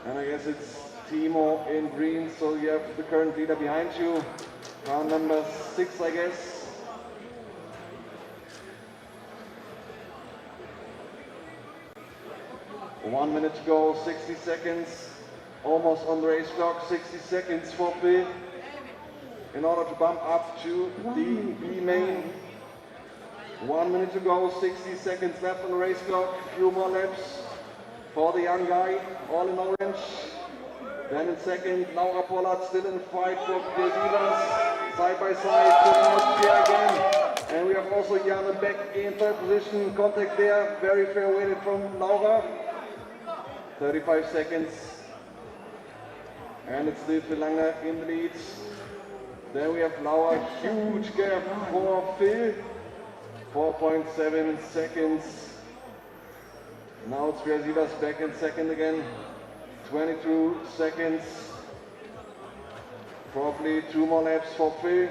And I guess it's Timo in green, so you have the current leader behind you. Car number 6, I guess. 1 minute to go, 60 seconds, almost on the race clock, 60 seconds for Phil in order to bump up to the B main. 1 minute to go, 60 seconds left on the race clock, few more laps for the young guy, all in orange. Then in second, Laura Pollard still in fight for Pierre Sievers, side by side, pulling out Pierre again. And we have also Jan back in third position, contact there, very fair weighted from Laura. 35 seconds, and it's still Phil Langer in the lead. Then we have Laura, huge gap for Phil, 4.7 seconds. Now it's Pierre Sievers back in second again, 22 seconds. Probably 2 more laps for Phil.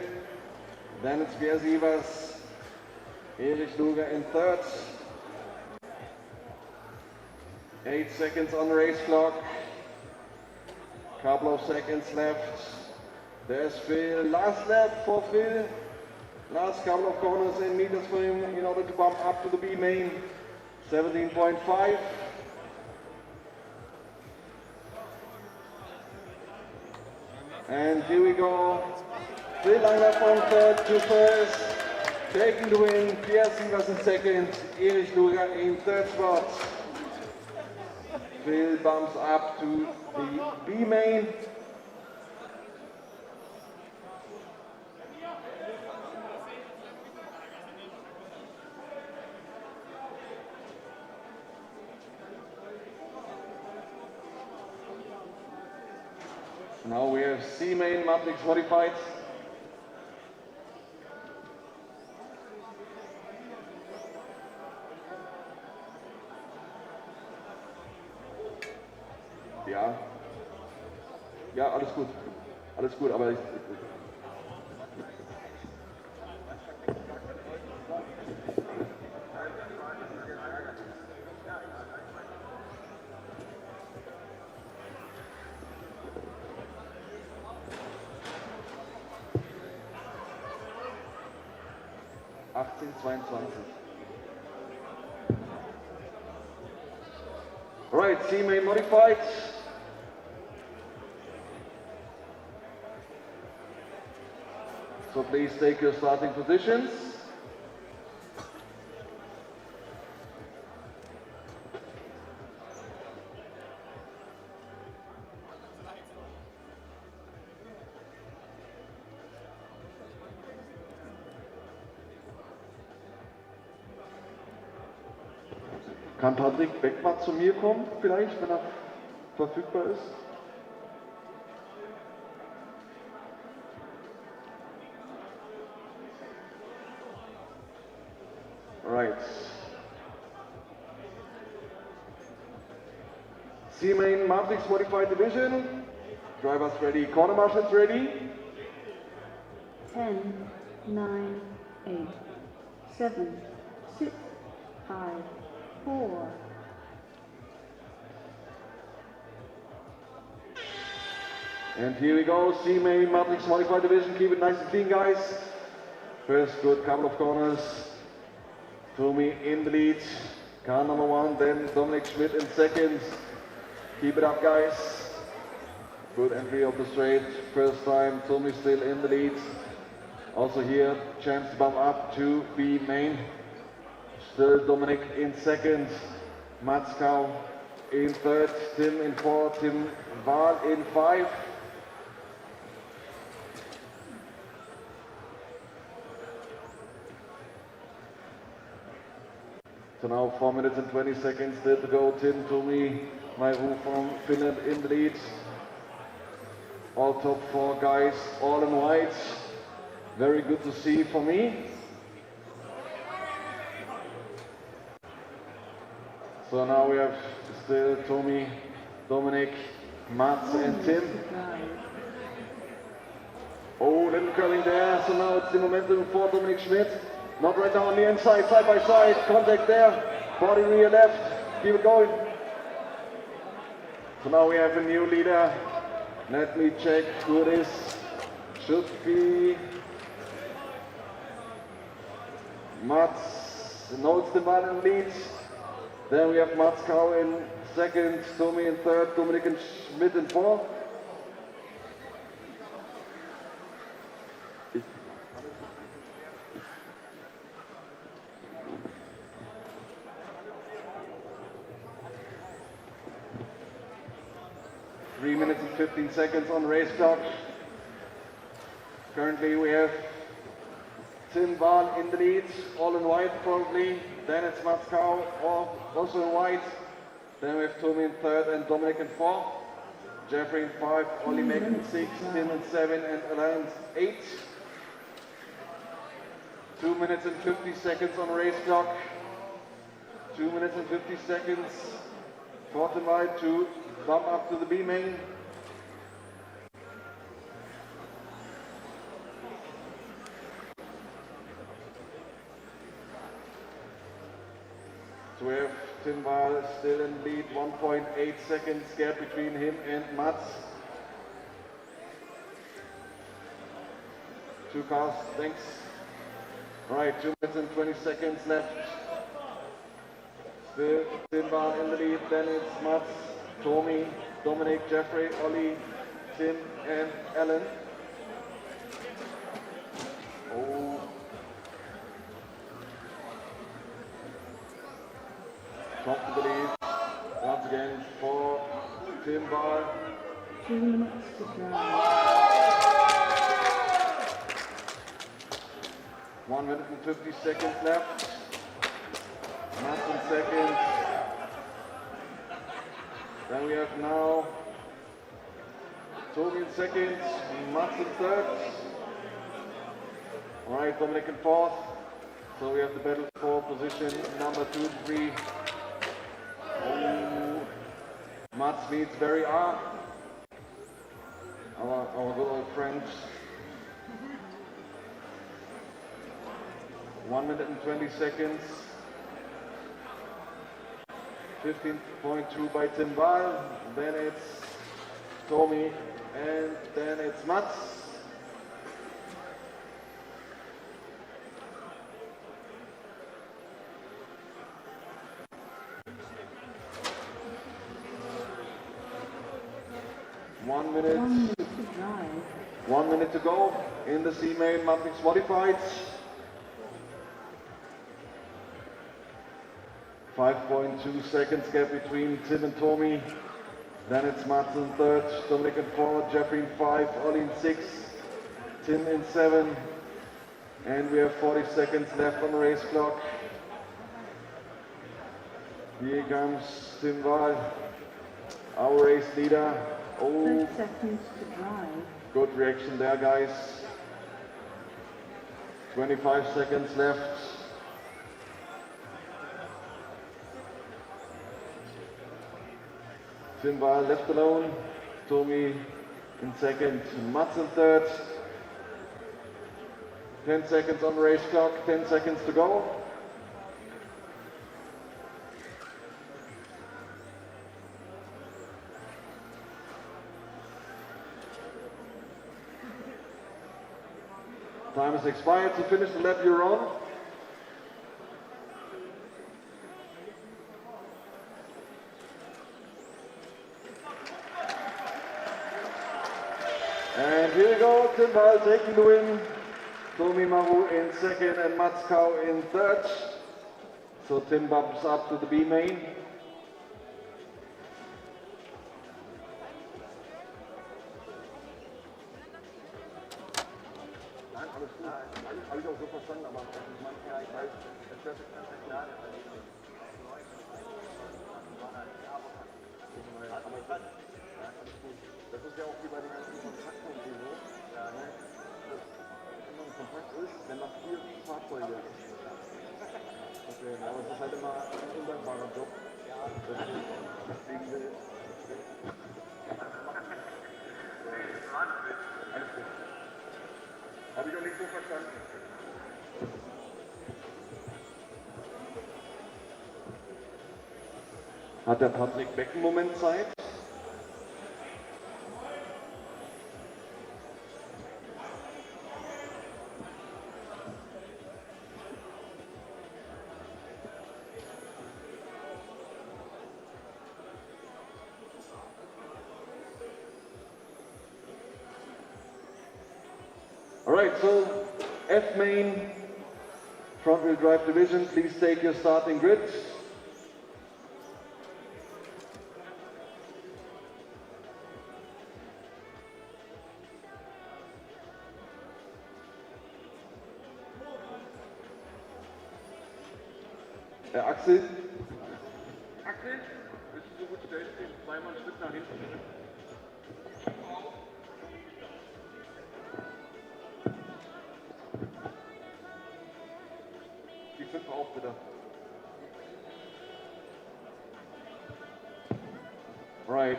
Then it's Pierre Sievers, Erich Luger in third. 8 seconds on the race clock. Couple of seconds left. There's Phil. Last lap for Phil. Last couple of corners and meters for him in order to bump up to the B main. 17.5. And here we go. Phil Langer from third to first. Taking the win. Pierre Sievers in second. Erich Luger in third spot. Phil bumps up to the B main. Now we have C main matrix modified. Ja. Ja, alles gut. Alles gut, aber ich... Right, C main modified. So please take your starting positions. Kann Patrick Beckmann zu mir kommen, vielleicht, wenn er verfügbar ist? Right. C main matrix modified division. Drivers ready, corner marshals ready. 10, 9, 8, 7, 6, 5, 4. And here we go, C main matrix modified division. Keep it nice and clean, guys. First good couple of corners. Tomi in the lead. Car number 1, then Dominic Schmidt in second. Keep it up, guys. Good entry of the straight. First time, Tomi still in the lead. Also here, chance to bump up to B main. Still Dominic in second. Mats Kau in third. Tim in fourth. Tim Wahl in 5. So now 4 minutes and 20 seconds still to go. Tim Tomi, Mairu from Finland in the lead. All top 4 guys, all in white. Very good to see for me. So now we have still Tomi, Dominic, Mats and Tim. Oh, little curling there. So now it's the momentum for Dominic Schmidt. Not right now on the inside, side by side, contact there, body rear left, keep it going. So now we have a new leader. Let me check who it is. Should be Mats, no, it's the man in lead. Then we have Mats Kau in second, Tomi in third, Dominic and Schmidt in fourth. 3 minutes and 15 seconds on race clock. Currently we have Tim Wahl in the lead, all in white probably. Then it's Mats Kau, also in white. Then we have Tomi in third and Dominic in fourth. Jeffrey in 5, Ollie Meck in 6, Tim in 7 and Alain in 8. 2 minutes and 50 seconds on race clock. 2 minutes and 50 seconds. Fourth and white to bump up to the B main. Tim Wahl still in lead, 1.8 seconds gap between him and Mats. 2 cars, thanks. Right, 2 minutes and 20 seconds left. Still Tim Wahl in the lead, then it's Mats, Tommy, Dominic, Jeffrey, Ollie, Tim and Alan. Oh. Comfortably, once again for Tim Wahl. 2 minutes to drive. 1 minute and 50 seconds left. Mats in second. Then we have now Toby in second, Mats in third. All right, Dominic in fourth. So we have the battle for position number 2 and 3. Oh, Mats meets Barry R. Our good old friend. 1 minute and 20 seconds. 15.2 by Tim Wahl. Then it's Tommy, and then it's Mats. One minute. 1 minute to drive. 1 minute to go in the C-main Matrix Modified. 5.2 seconds gap between Tim and Tommy. Then it's Mats in third, Dominic in fourth, Jeffrey in 5, Ollie in 6, Tim in 7. And we have 40 seconds left on the race clock. Here comes Tim Wahl, our race leader. Oh, 30 seconds to drive. good reaction there, guys. 25 seconds left. Tim Wahl left alone, Tommy in second, Mats in third. 10 seconds on the race clock, 10 seconds to go. Time has expired to finish the lap you're on. And here we go, Tim Wahl taking the win. Tommy Maru in second and Mats Kau in third. So Tim bumps up to the B main. Nein, alles gut. Habe ich auch so verstanden, aber manchmal, ich weiß, das wäre ganz klar. Das ist ja auch wie bei den ganzen Kontakten und so. Ja, ne? Das immer ein Kontakt ist, wenn noch 4 Fahrzeuge. Okay, aber es ist halt immer ein undankbarer Job. Deswegen will alles gut. Habe ich auch nicht so verstanden. Hat der Patrick Beck einen Moment Zeit? Alright, so F main, front wheel drive division, please take your starting grid. Axel? Axel, bist du so gut stellen, zweimal ein Stück nach hinten. Die 5 auch bitte. Right.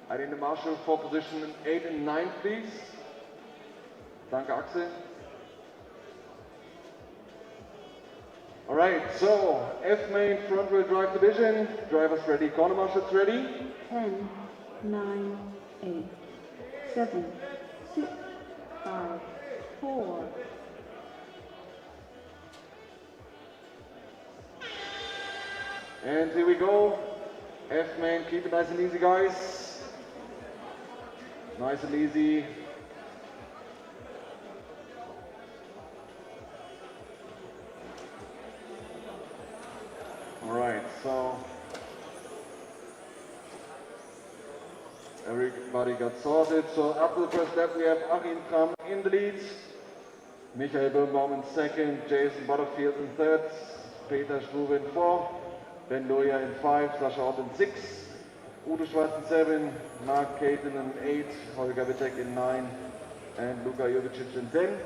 I need the marshal for position 8 and 9, please. Danke, Axel. All right, so F main front wheel drive division, drivers ready, corner marshals ready. 10, 9, 8, 7, 6, 5, 4, And here we go. F main, keep it nice and easy, guys. Nice and easy. All right, so everybody got sorted. So after the first lap, we have Achim Kram in the lead, Michael Birnbaum in second, Jason Butterfield in third, Peter Struve in fourth, Ben Loya in 5, Sascha Ott in 6, Udo Schwarz in 7, Mark Caton in 8, Holger Wittek in 9, and Luka Jovicic in 10.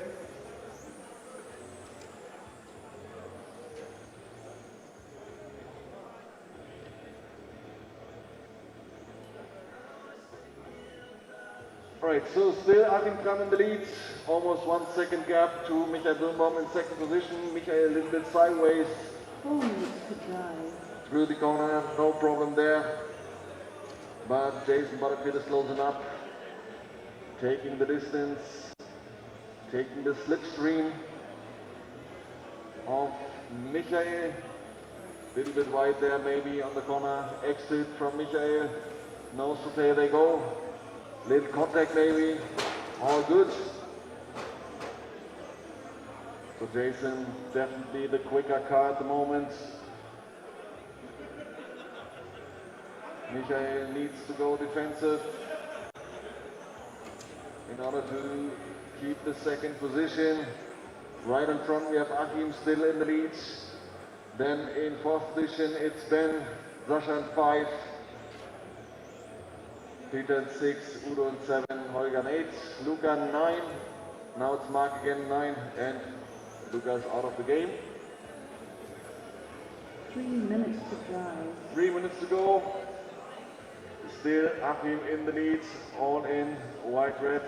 Alright, so still Achim Kram in the lead, almost 1 second gap to Michael Birnbaum in second position, Michael a little bit sideways. 4 minutes to drive. Through the corner, no problem there. But Jason Butterfield is closing up, taking the distance, taking the slipstream of Michael. Little bit wide there maybe on the corner. Exit from Michael. Nose to tail they go. Little contact maybe. All good. So Jason definitely the quicker car at the moment. Michael needs to go defensive in order to keep the second position. Right in front we have Achim still in the lead. Then in fourth position it's Ben, Sascha in 5, Peter in 6, Udo in 7, Holger in 8, Luca in 9. Now it's Mark again in 9 and Luca's out of the game. 3 minutes to drive. 3 minutes to go. Still Achim in the lead, all in white red.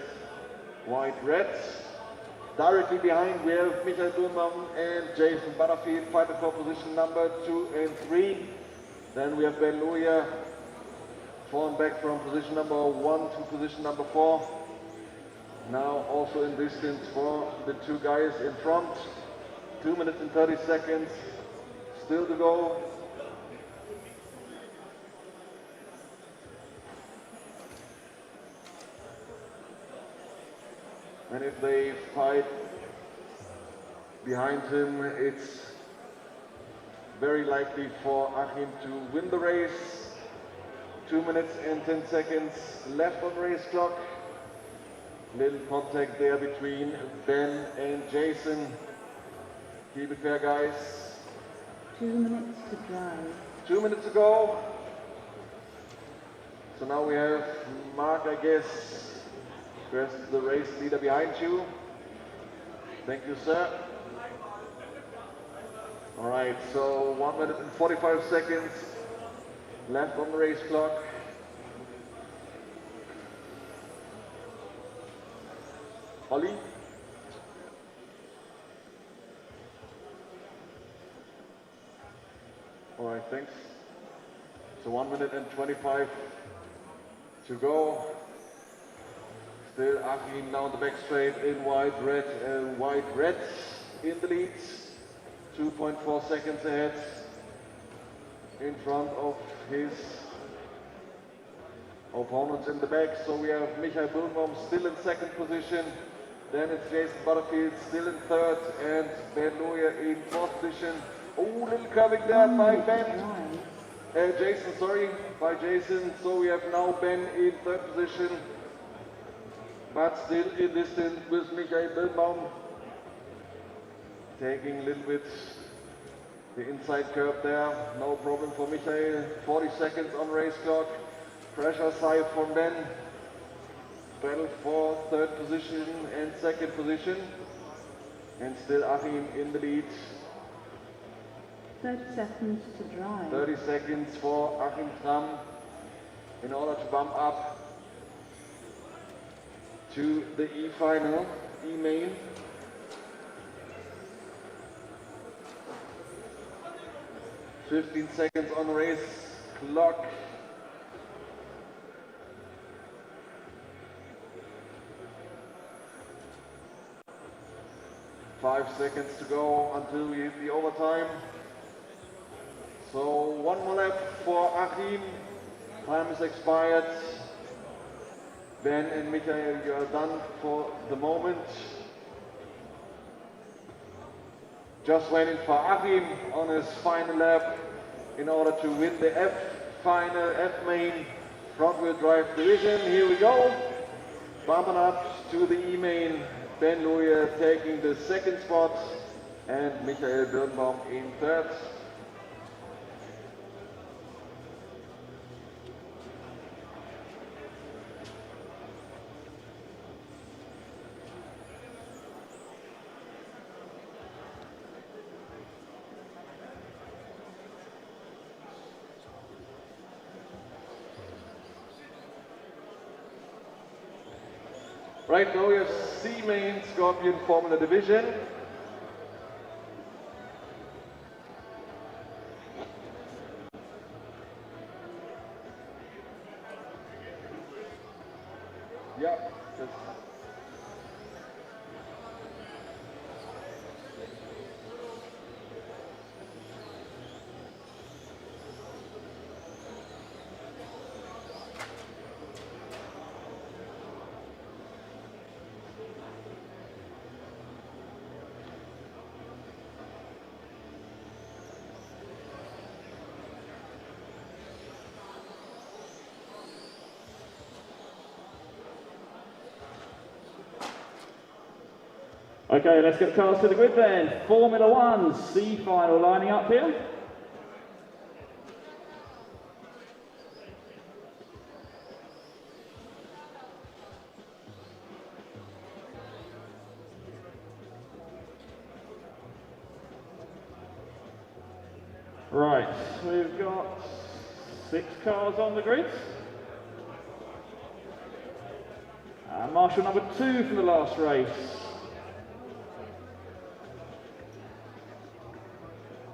Directly behind we have Michael Birnbaum and Jason Butterfield fighting for position number 2 and 3. Then we have Ben Loya falling back from position number 1 to position number 4. Now also in distance for the 2 guys in front. 2 minutes and 30 seconds still to go. And if they fight behind him, it's very likely for Achim to win the race. 2 minutes and 10 seconds left on the race clock. Little contact there between Ben and Jason. Keep it fair, guys. 2 minutes to drive. 2 minutes to go. So now we have Mark, I guess. There's the race leader behind you. Thank you, sir. All right, so 1 minute and 45 seconds left on the race clock. Ollie? All right, thanks. So 1 minute and 25 to go. Still Achim down the back straight in white red in the lead. 2.4 seconds ahead in front of his opponents in the back. So we have Michael Birnbaum still in second position. Then it's Jason Butterfield still in third and Ben Loya in fourth position. Oh, little curving there by Ben. Jason, sorry, by Jason. So we have now Ben in third position, but still in distance with Michael Birnbaum. Taking a little bit the inside curve there, no problem for Michael. 40 seconds on race clock. Pressure side from Ben. Battle for third position and second position. And still Achim in the lead. 30 seconds to drive. 30 seconds for Achim Kram in order to bump up to the E final, E main. 15 seconds on the race clock. Five seconds to go until we hit the overtime. So one more lap for Achim. Time is expired. Ben and Michael, you are done for the moment. Just waiting for Achim on his final lap in order to win the F main front wheel drive division. Here we go. Bumping up to the E main. Ben Luye taking the second spot and Michael Birnbaum in third. Right now we have C main Scorpion Formula Division. Yeah, Okay, let's get the cars to the grid then. Formula One, C final lining up here. Right, we've got 6 cars on the grid. Marshal number 2 from the last race.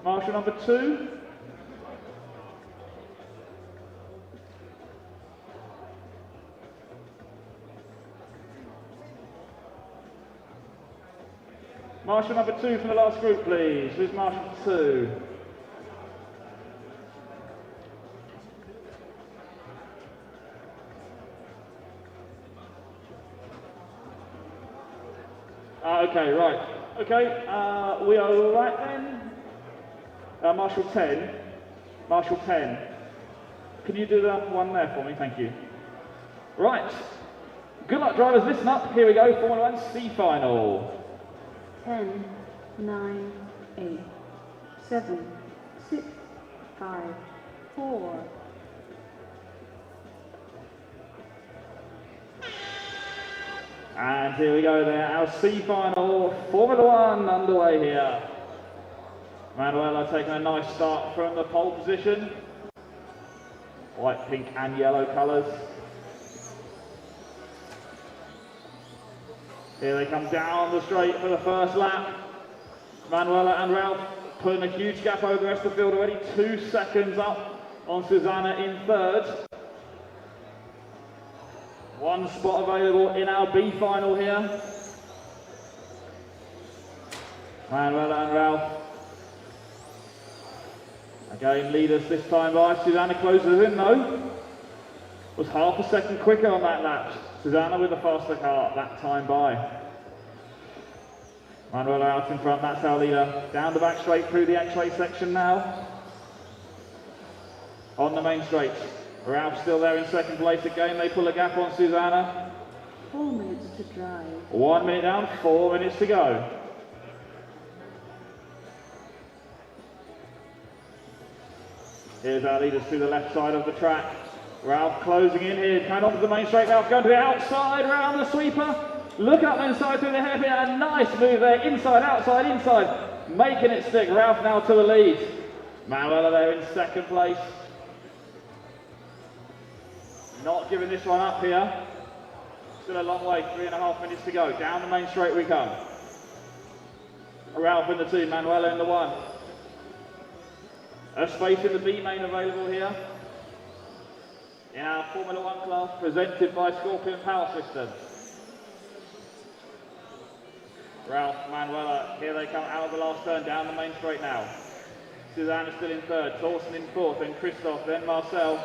Marshal number 2. Marshal number 2 from the last group, please. Who's Marshal 2? Okay, right. Okay, we are all right then. Marshal 10. Marshal 10. Can you do that one there for me? Thank you. Right. Good luck, drivers. Listen up. Here we go. Formula 1 C final. 10, 9, 8, 7, 6, 5, 4. And here we go there. Our C final. Formula 1 underway here. Manuela taking a nice start from the pole position. White, pink and yellow colours. Here they come down the straight for the first lap. Manuela and Ralph putting a huge gap over the rest of the field already. 2 seconds up on Susanna in third. 1 spot available in our B final here. Manuela and Ralph. Again, leaders this time by. Susanna closes in though. Was half a second quicker on that lap. Susanna with the faster car that time by. Manuela out in front, that's our leader. Down the back straight through the Xray section now. On the main straight. Ralph still there in second place again. They pull a gap on Susanna. 4 minutes to drive. 1 minute down, 4 minutes to go. Here's our leaders to the left side of the track. Ralph closing in here, kind of onto the main straight. Ralph going to the outside, round the sweeper. Look up inside through the hairpin. A nice move there, inside, outside, inside. Making it stick. Ralph now to the lead. Manuela there in second place. Not giving this one up here. Still a long way, 3.5 minutes to go. Down the main straight we come. Ralph in the 2, Manuela in the 1. A space in the B main available here in our Formula One class, presented by Scorpion Power Systems. Ralph, Manuela, here they come out of the last turn, down the main straight now. Suzanne is still in third, Thorsten in fourth, then Christoph, then Marcel.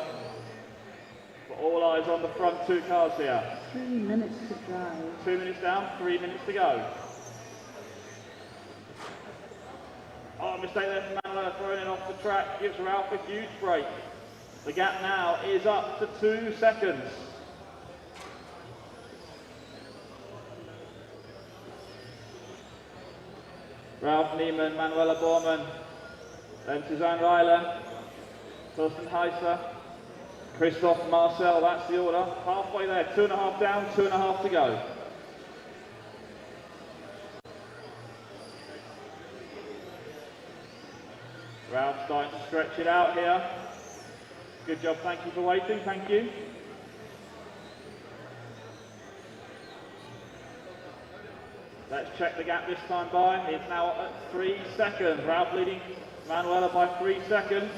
But all eyes on the front two cars here. 3 minutes to drive. 2 minutes down, 3 minutes to go. Oh, mistake there from Manuela, throwing it off the track, gives Ralph a huge break. The gap now is up to 2 seconds. Ralph Niemann, Manuela Bormann, then Suzanne Ryland, Thorsten Heiser, Christoph Marcel, that's the order. Halfway there, 2.5 down, 2.5 to go. Ralph starting to stretch it out here. Good job, thank you for waiting, thank you. Let's check the gap this time by. It's now at 3 seconds. Ralph leading Manuela by 3 seconds.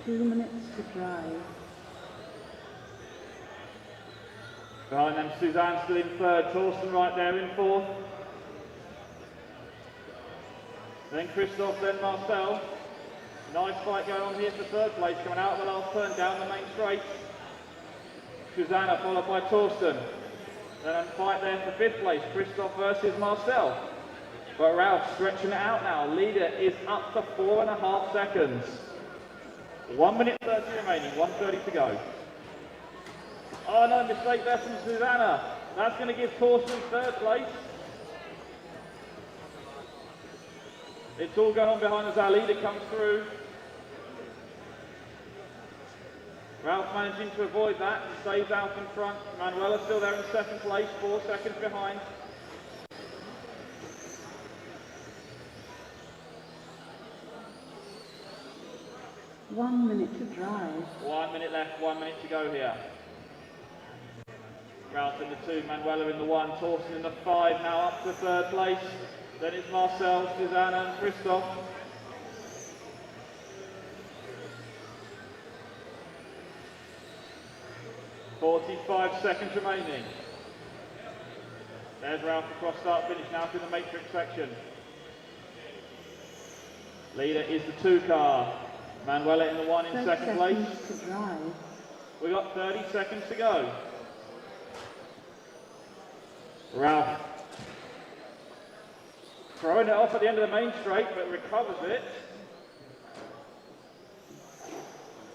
Two minutes to drive. Behind them, Suzanne still in third, Thorsten right there in fourth. Then Christoph, then Marcel. Nice fight going on here for third place, coming out of the last turn, down the main straight. Susanna followed by Thorsten. Then a fight there for fifth place, Christoph versus Marcel. But Ralph stretching it out now. Leader is up to 4.5 seconds. 1 minute 30 remaining, 1:30 to go. Oh no, mistake there from Susanna. That's going to give Thorsten third place. It's all going on behind as our leader comes through. Ralph managing to avoid that, stays out in front. Manuela still there in second place, 4 seconds behind. One minute to drive. 1 minute left, 1 minute to go here. Ralph in the 2, Manuela in the 1, Thorsten in the 5, now up to third place. Then it's Marcel, Susanna and Christoph. .45 seconds remaining. There's Ralph across start finish now through the matrix section. Leader is the 2 car. Manuela in the 1 in second place. To drive. We've got 30 seconds to go. Ralph throwing it off at the end of the main straight, but recovers it.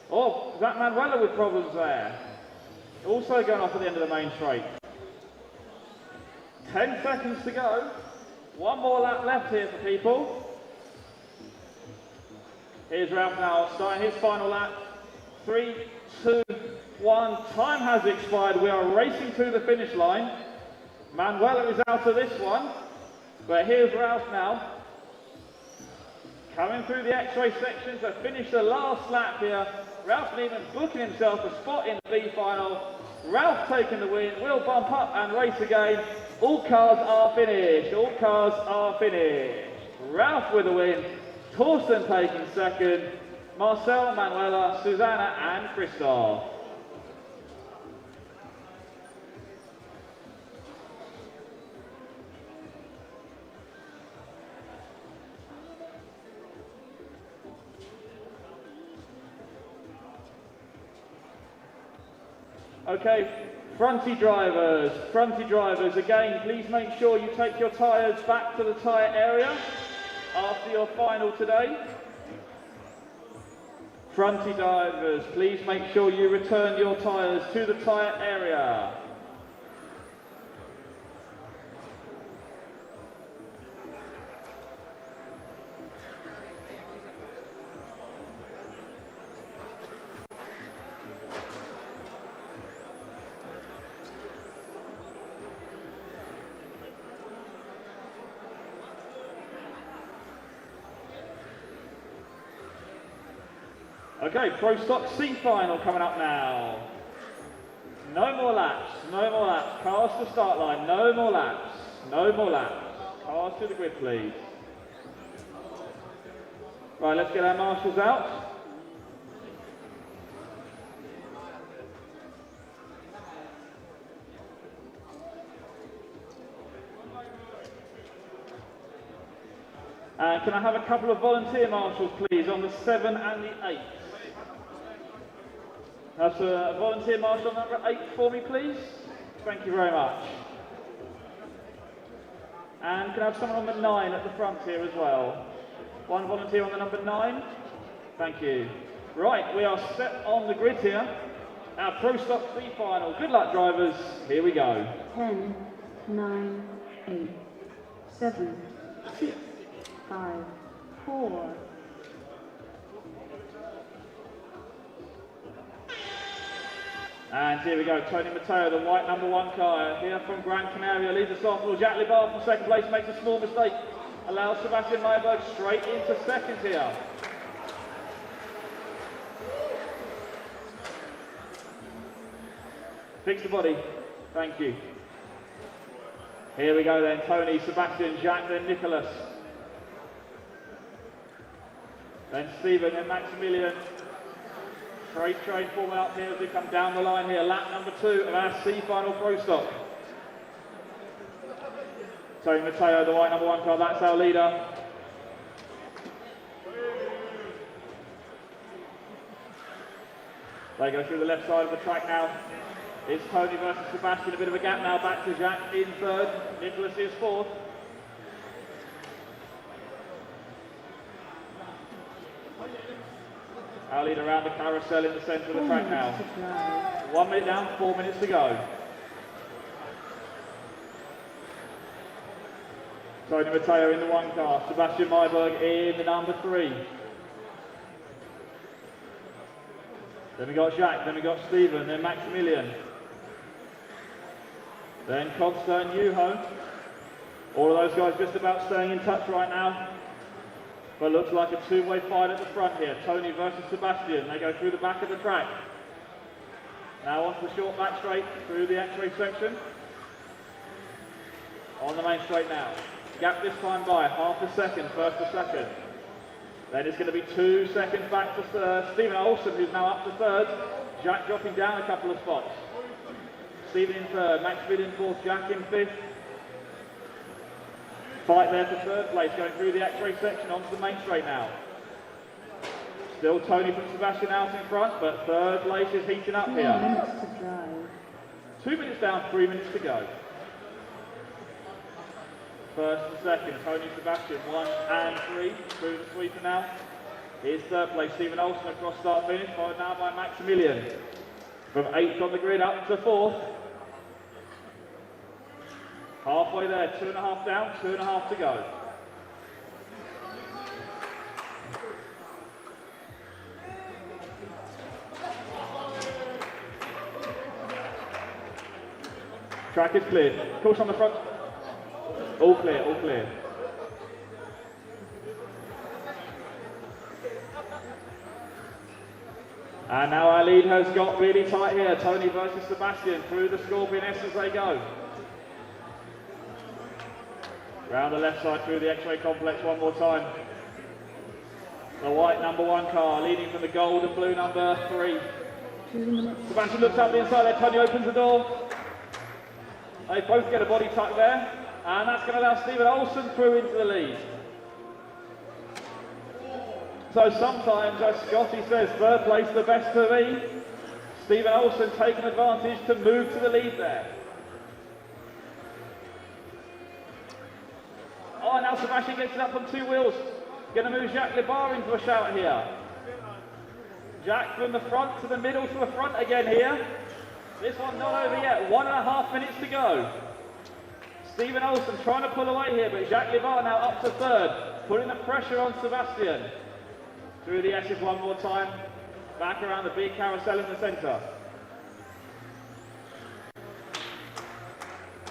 Oh, is that Manuela with problems there? Also going off at the end of the main straight. 10 seconds to go. One more lap left here for people. Here's Ralph now, starting his final lap. 3, 2, 1. Time has expired. We are racing to the finish line. Manuela is out of this one. But here's Ralph now. Coming through the Xray section to finish the last lap here. Ralph Niemann booking himself a spot in the B final. Ralph taking the win. We'll bump up and race again. All cars are finished. All cars are finished. Ralph with the win. Thorsten taking second. Marcel, Manuela, Susanna and Christoph. Okay, fronty drivers, again, please make sure you take your tyres back to the tyre area after your final today. Fronty drivers, please make sure you return your tyres to the tyre area. Okay, Pro Stock C final coming up now. No more laps, no more laps. Cars to start line, no more laps, no more laps. Cars to the grid, please. Right, let's get our marshals out. And can I have a couple of volunteer marshals, please, on the 7 and the 8? That's a volunteer marshal number 8 for me, please. Thank you very much. And can I have someone on the 9 at the front here as well? One volunteer on the number 9. Thank you. Right, we are set on the grid here. Our Pro Stock 3 final. Good luck, drivers. Here we go. 10, 9, 8, 7, 6, 5, 4. And here we go, Tony Matteo, the white number 1 car, here from Gran Canaria, leads us off. Well, Jack Libar from second place makes a small mistake, allows Sebastian Mayberg straight into second here. Fix the body, thank you. Here we go then, Tony, Sebastian, Jack, then Nicholas. Then Stephen, then Maximilian. Great train form out here as we come down the line here. Lap number 2 of our C final Pro Stock. Tony Matteo, the white number 1 car, that's our leader. They go through the left side of the track now. It's Tony versus Sebastian, a bit of a gap now, back to Jack in 3rd. Nicholas is 4th. Our leader around the carousel in the centre of the track now. 1 minute down, 4 minutes to go. Tony Matteo in the 1 car, Sebastian Mayberg in the number 3. Then we got Jacques, then we got Stephen, then Maximilian. Then Constant and Juho. All of those guys just about staying in touch right now. But looks like a two-way fight at the front here. Tony versus Sebastian. They go through the back of the track. Now onto the short back straight through the Xray section. On the main straight now. Gap this time by half a second, first to second. Then it's going to be 2 seconds back to third. Stephen Olsen, who's now up to 3rd. Jack dropping down a couple of spots. Stephen in 3rd, Maximilian 4th, Jack in 5th. Fight there for 3rd place, going through the Xray section onto the main straight now. Still Tony from Sebastian out in front, but 3rd place is heating up 4 here. minutes to drive. 2 minutes down, 3 minutes to go. First and second, Tony Sebastian, 1 and 3 through the sweeper now. Here's 3rd place, Stephen Olsen across start finish, followed now by Maximilian. From 8th on the grid up to 4th. Halfway there, 2.5 down, 2.5 to go. Track is cleared. Course on the front. All clear, all clear. And now our lead has got really tight here. Tony versus Sebastian through the Scorpion S as they go. Round the left side through the Xray complex one more time. The white number 1 car leading from the gold and blue number 3. 2 minutes. Sebastian looks up the inside there, Tony opens the door. They both get a body tuck there, and that's going to allow Stephen Olsen through into the lead. So sometimes, as Scotty says, 3rd place the best for me. Stephen Olsen taking advantage to move to the lead there. Oh, now Sebastian gets it up on 2 wheels. Going to move Jacques Lebar into a shout here. Jack from the front to the middle to the front again here. This one not over yet, 1.5 minutes to go. Stephen Olsen trying to pull away here, but Jacques Lebar now up to 3rd, putting the pressure on Sebastian. Through the S's one more time, back around the big carousel in the centre.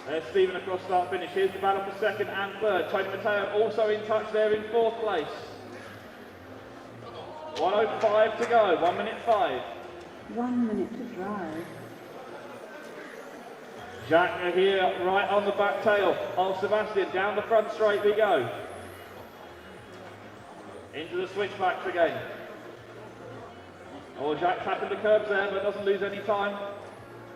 There's Stephen across start finish. Here's the battle for 2nd and 3rd. Tony Matteo also in touch there in 4th place. 1:05 to go, 1 minute 5. 1 minute to drive. Jack here, right on the back tail of Sebastian. Down the front straight we go. Into the switchbacks again. Oh, Jack tapping the curbs there, but doesn't lose any time.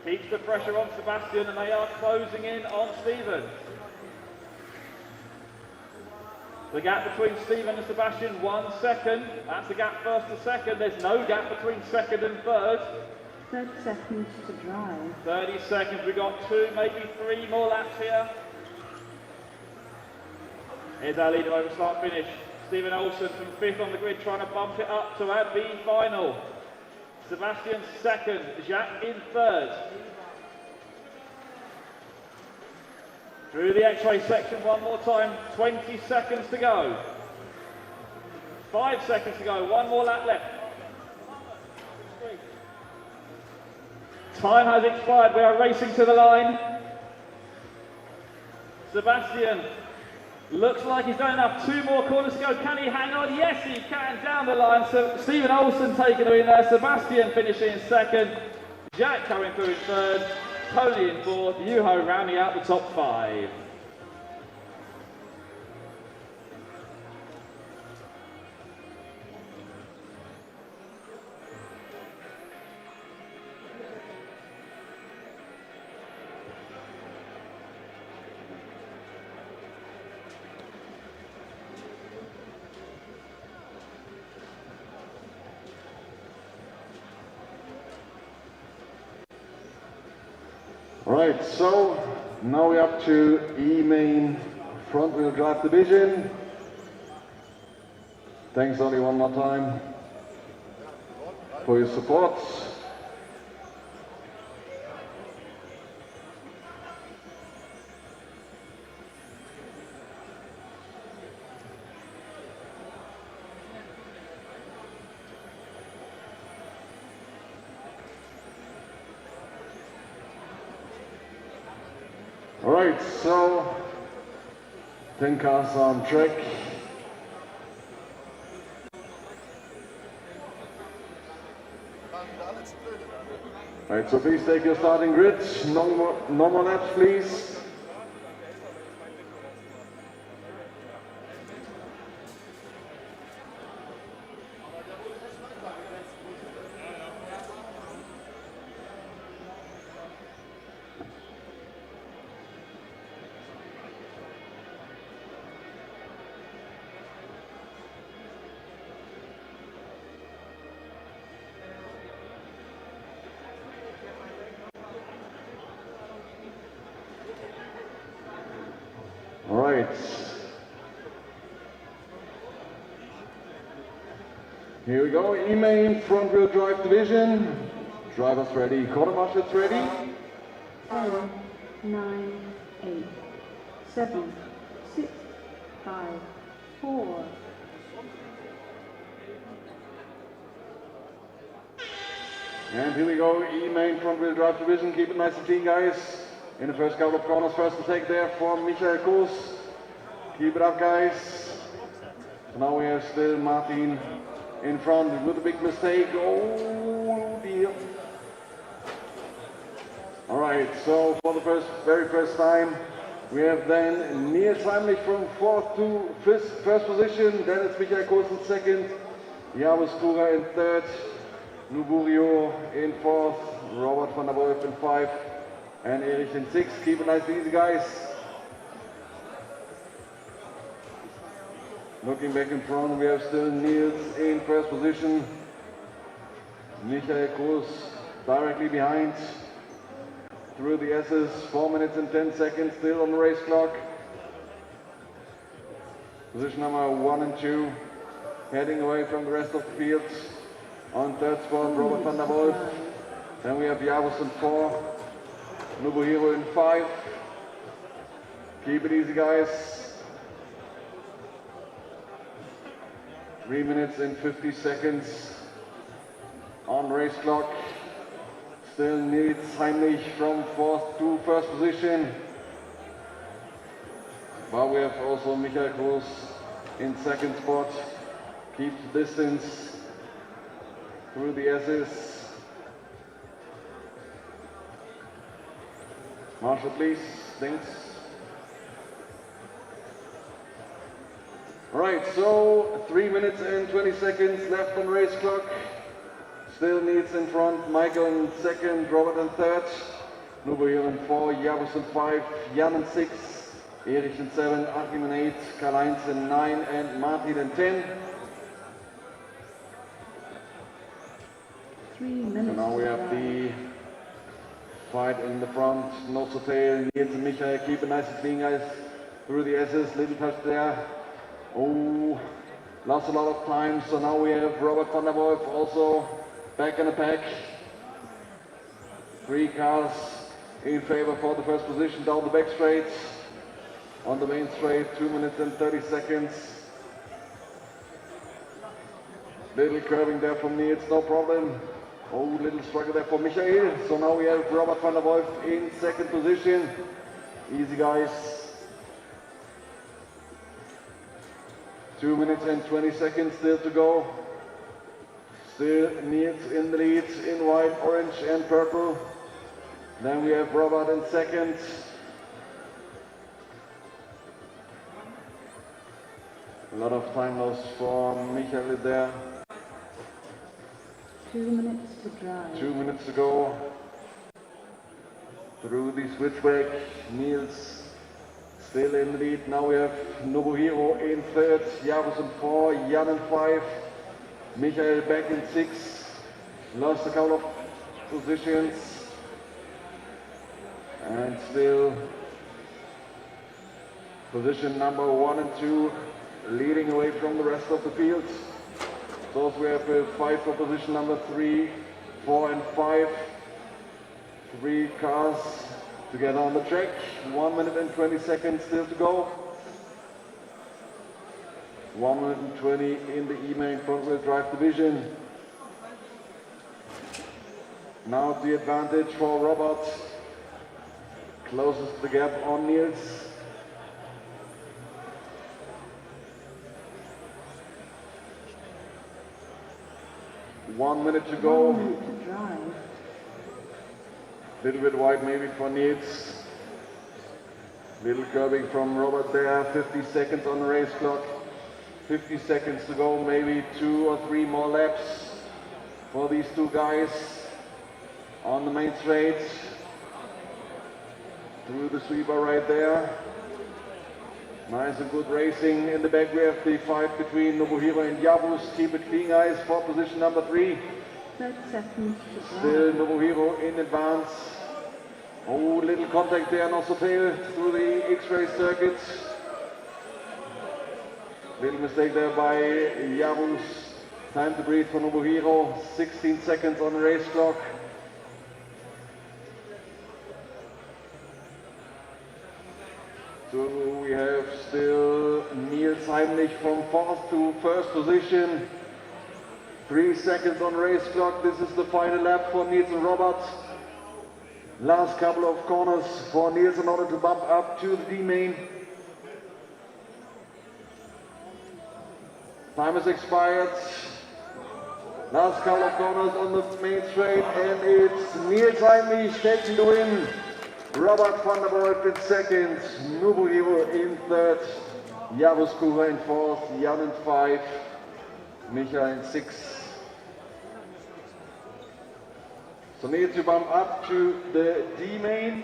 Keeps the pressure on Sebastian, and they are closing in on Stephen. The gap between Stephen and Sebastian, 1 second. That's the gap first to second. There's no gap between second and third. 30 seconds to drive. 30 seconds. We've got 2, maybe 3 more laps here. Here's our leader over start finish. Stephen Olsen from 5th on the grid, trying to bump it up to our B final. Sebastian 2nd, Jacques in 3rd. Through the Xray section one more time, 20 seconds to go. 5 seconds to go, 1 more lap left. Time has expired, we are racing to the line. Sebastian looks like he's done enough, 2 more corners to go. Can he hang on? Yes, he can, down the line. So Stephen Olsen taking it in there, Sebastian finishing in 2nd, Jack coming through in 3rd, Tony in 4th, Yuho rounding out the top 5. Right, so now we're up to E main front wheel drive division. Thanks only one more time for your support. Alright, so 10 cars on track. Alright, so please take your starting grid. No more laps, please. Alright. Here we go, E-main front wheel drive division. Drivers ready, quarter marshals ready. 10, 9, 8, 7, 6, 5, 4. And here we go, E-main front wheel drive division. Keep it nice and clean, guys. In the first couple of corners, first to take there for Michael Kurs. Keep it up, guys. So now we have still Martin in front with a big mistake. Oh dear. All right, so for the very first time, we have then Niels Heimlich from 4th to 5th, first position. Then it's Michael Kurs in 2nd, Javus Kura in 3rd, Nuburio in 4th, Robert van der Wolf in 5th, and Erich in 6th. Keep it nice and easy, guys. Looking back in front, we have still Niels in first position. Michael Kurs directly behind. Through the S's, 4 minutes and 10 seconds still on the race clock. Position number 1 and 2, heading away from the rest of the field. On 3rd spot, Robert van der Wolf. Then we have Javus in 4, Nubuhiro in 5. Keep it easy, guys. 3 minutes and 50 seconds on race clock. Still Niels Heimlich from 4th to 1st position. But we have also Michael Kurs in 2nd spot. Keep the distance through the S's. Marshall, please. Thanks. All right, so 3 minutes and 20 seconds left on race clock. Still Niels in front, Michael in second, Robert in third, Nubo in 4, Javus in 5, Jan in 6, Erich in 7, Achim in 8, Karl-Heinz in 9, and Martin in 10. 3 minutes. So now we to have drive. the fight in the front, nose to tail, Niels and Michael keep it nice and clean, guys, through the S's, little touch there. Oh, lost a lot of time, so now we have Robert van der Wolf also back in the pack. 3 cars in favor for the first position down the back straight. On the main straight, 2 minutes and 30 seconds. Little curving there from Niels, no problem. Oh, little struggle there for Michael. So now we have Robert van der Wolf in second position. Easy, guys. 2 minutes and 20 seconds still to go. Still Niels in the lead in white, orange and purple. Then we have Robert in second. A lot of time lost for Michael there. 2 minutes to drive. 2 minutes to go. Through the switchback, Niels still in the lead. Now we have Nobuhiro in third, Javus in 4, Jan in 5, Michael back in 6. Lost a couple of positions. And still position number 1 and 2 leading away from the rest of the field. So we have a fight for position number 3, 4 and 5. 3 cars together on the track. 1 minute and 20 seconds still to go. 1 minute and 20 in the E-main front-wheel drive division. Now the advantage for Robert. Closes the gap on Niels. 1 minute to go. 1 minute to drive. Little bit wide maybe for Niels. Little curving from Robert there. 50 seconds on the race clock. 50 seconds to go. Maybe 2 or 3 more laps for these 2 guys on the main straight. Through the sweeper right there. Nice and good racing. In the back we have the fight between Nobuhiro and Javus. Keep it clean, guys, for position number 3. 30 seconds to drive. Still Nobuhiro in advance. Oh, little contact there, no tail through the Xray circuit. Little mistake there by Javus. Time to breathe for Nobuhiro. 16 seconds on the race clock. So we have still Niels Heimlich from 4th to 1st position. 3 seconds on race clock. This is the final lap for Niels and Robert. Last couple of corners for Niels in order to bump up to the D-main. Time has expired. Last couple of corners on the main straight, and it's Niels Heimlich taking the win. Robert van der Wolf in second, Nobuhiro in third, Javus Kuba in 4th, Jan in 5, Michael in 6. So need to bump up to the D main.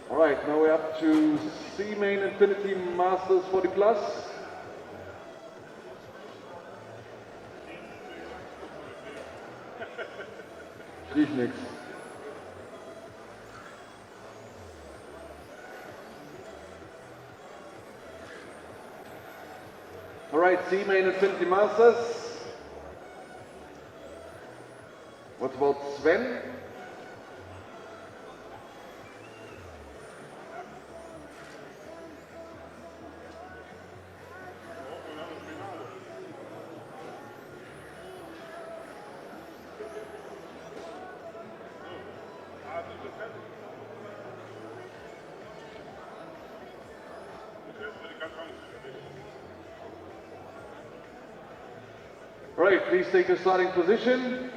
All right, now we're up to C main Infinity Masters 40 plus. Riecht nix. All right, C main Infinity Masters. What about Sven? Right, please take your starting position.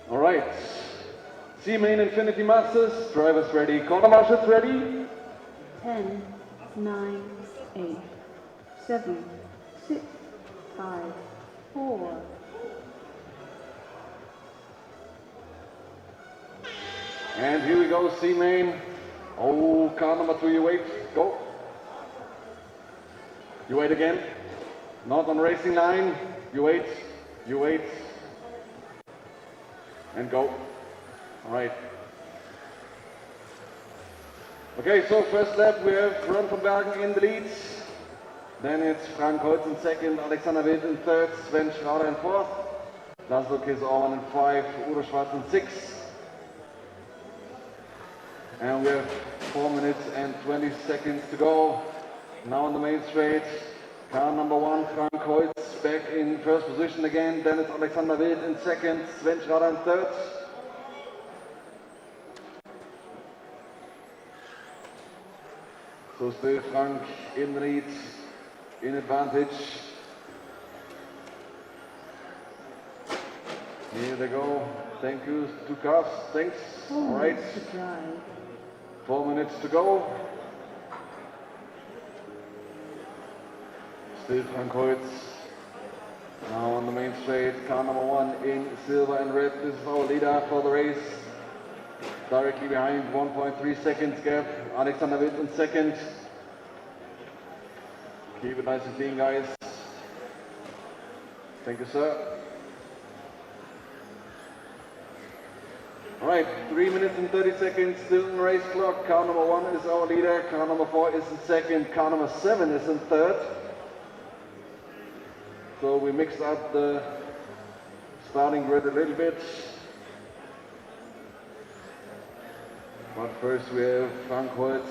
All right, C-Main Infinity Masters, drivers ready, corner marshals ready. 10, 9, 8, 7, 6, 5, 4. And here we go, C-Main. Oh, car number 2, you wait, go. You wait again. Not on racing line, you wait, and go. All right. Okay, so first lap we have Ron van Bergen in the lead. Then it's Frank Holz in second, Alexander Wild in third, Sven Schrader in fourth, Laszlo Kesorban in 5, Udo Schwarz in 6. And we have 4 minutes and 20 seconds to go. Now on the main straight, car number 1, Frank Holz, back in first position again. Then it's Alexander Wild in second, Sven Schrader in third. So still Frank in the lead, in advantage. Here they go. Thank you, 2 cars. Thanks. All right. 4 minutes to go. Still Frank Holz. Now on the main straight, car number 1 in silver and red. This is our leader for the race. Directly behind, 1.3 seconds gap. Alexander Wild in second. Keep it nice and clean, guys. Thank you, sir. All right, 3 minutes and 30 seconds still in the race clock. Car number 1 is our leader. Car number 4 is in second. Car number 7 is in third. So we mixed up the starting grid a little bit. But first we have Frank Holz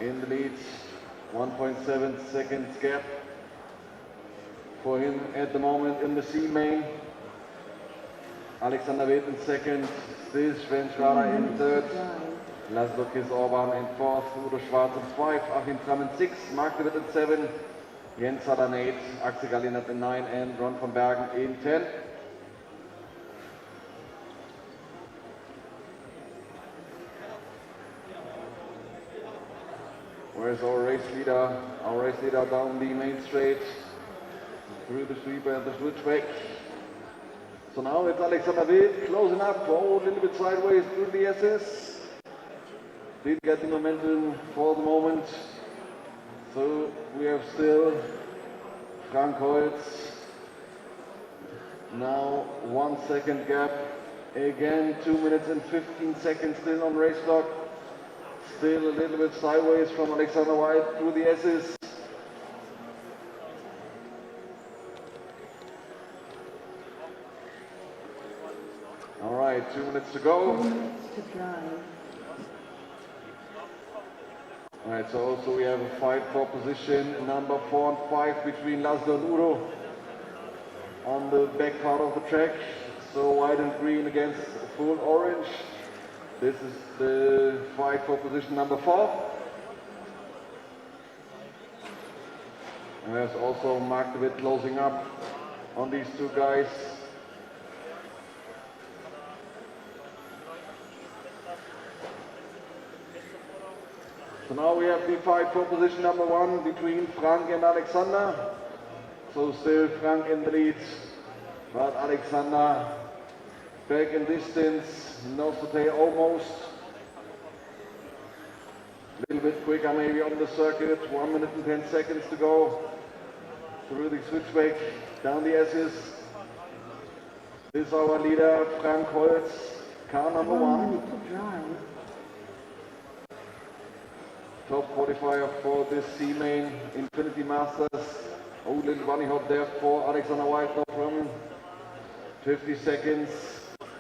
in the lead, 1.7 seconds gap for him at the moment in the C-Main. Alexander Wild in second, still Sven Schrader in third, Laszlo Kesorban in fourth, Udo Schwarz in 5, Achim Tram in 6, Mark de Witt in 7, Jens Hader in 8, Axel Gallinat in 9 and Ron van Bergen in 10. Where's our race leader? Our race leader down the main straight, through the sweeper and the switchback. So now it's Alexander Wild closing up, oh, a little bit sideways through the SS. Did get the momentum for the moment. So we have still Frank Holz. Now 1 second gap. Again, 2 minutes and 15 seconds still on race clock. Still a little bit sideways from Alexander Wild through the S's. All right, 2 minutes to go. 4 minutes to drive. All right, so also we have a fight for position number 4 and 5 between Laszlo and Udo on the back part of the track. So white and green against full orange. This is the fight for position number 4. And there's also Mark de Witt closing up on these 2 guys. So now we have the fight for position number 1 between Frank and Alexander. So still Frank in the lead, but Alexander back in distance, nose to tail almost. A little bit quicker maybe on the circuit, 1 minute and 10 seconds to go. Through the switchback, down the S's. This is our leader, Frank Holz, car number 1. minute to drive. Top qualifier for this C-Main Infinity Masters Oh, little bunny hop there for Alexander White, no problem. 50 seconds.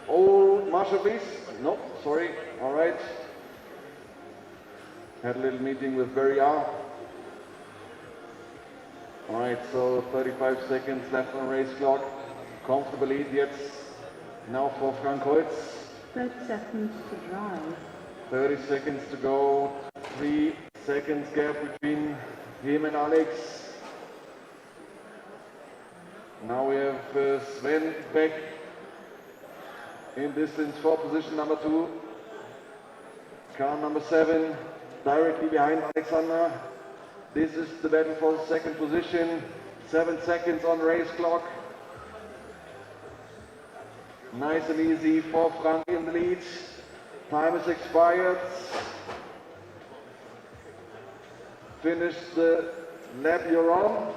Oh, Marshall, please. No, sorry. All right. Had a little meeting with Barry R. All right, so 35 seconds left on race clock. Comfortable lead yet. Now for Frank Holz. 30 seconds to drive. 30 seconds to go. 3 seconds gap between him and Alex. Now we have Sven back in distance for position number 2. Car number 7 directly behind Alexander. This is the battle for the second position. 7 seconds on race clock. Nice and easy for Frank in the lead. Time is expired. Finish the lap you're on.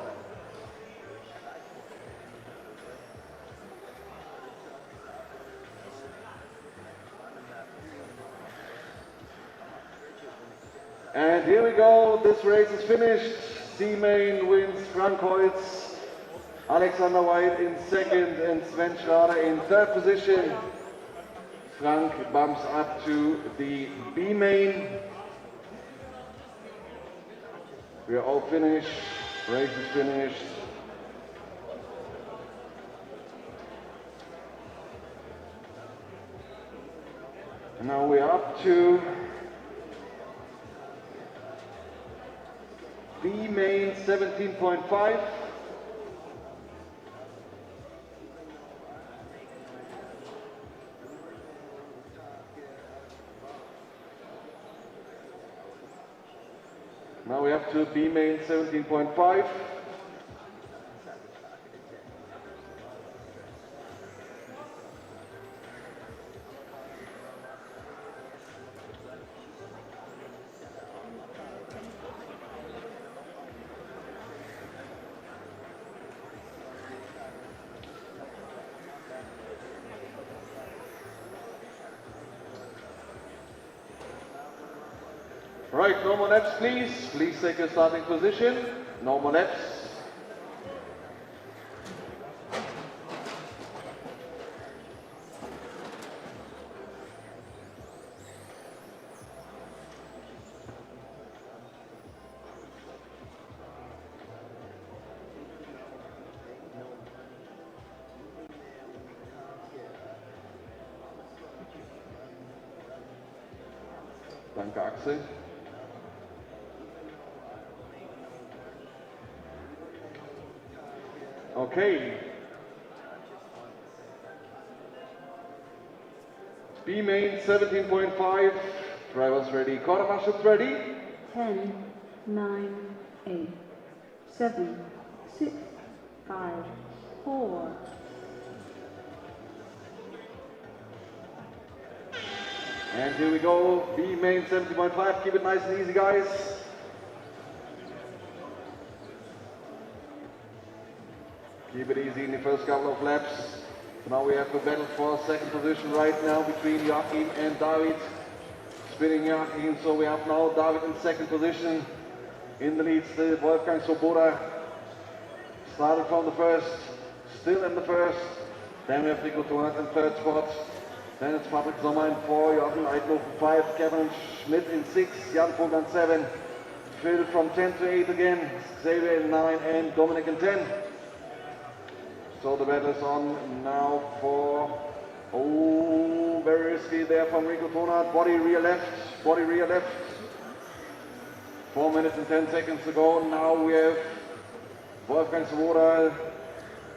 And here we go, this race is finished. C-Main wins Frank Holz, Alexander White in second and Sven Schrader in third position. Frank bumps up to the B-Main. We are all finished, race is finished. And now we are up to B-Main 17.5. Now we have to B-Main 17.5. Right, no more laps, please. Please take your starting position. No more laps. Danke, Axel. Okay. B-Main 17.5. Drivers ready. Quarter marshals ready. 10, 9, 8, 7, 6, 5, 4. And here we go. B-Main 17.5. Keep it nice and easy, guys. Keep it easy in the first couple of laps. So now we have a battle for second position right now between Joachim and David. Spinning Joachim, so we have now David in second position. In the lead still Wolfgang Svoboda. Started from the first, still in the first. Then we have Nico Tonat in third spot. Then it's Patrick Sommer in 4, Joachim Eidhofen 5, Kevin Schmidt in 6, Jan Vogel in 7. Phil from 10 to 8 again, Xavier in 9 and Dominic in 10. So the battle is on now for, oh, very risky there from Rico Tonat. Body rear left, body rear left. 4 minutes and 10 seconds to go. Now we have Wolfgang Svoboda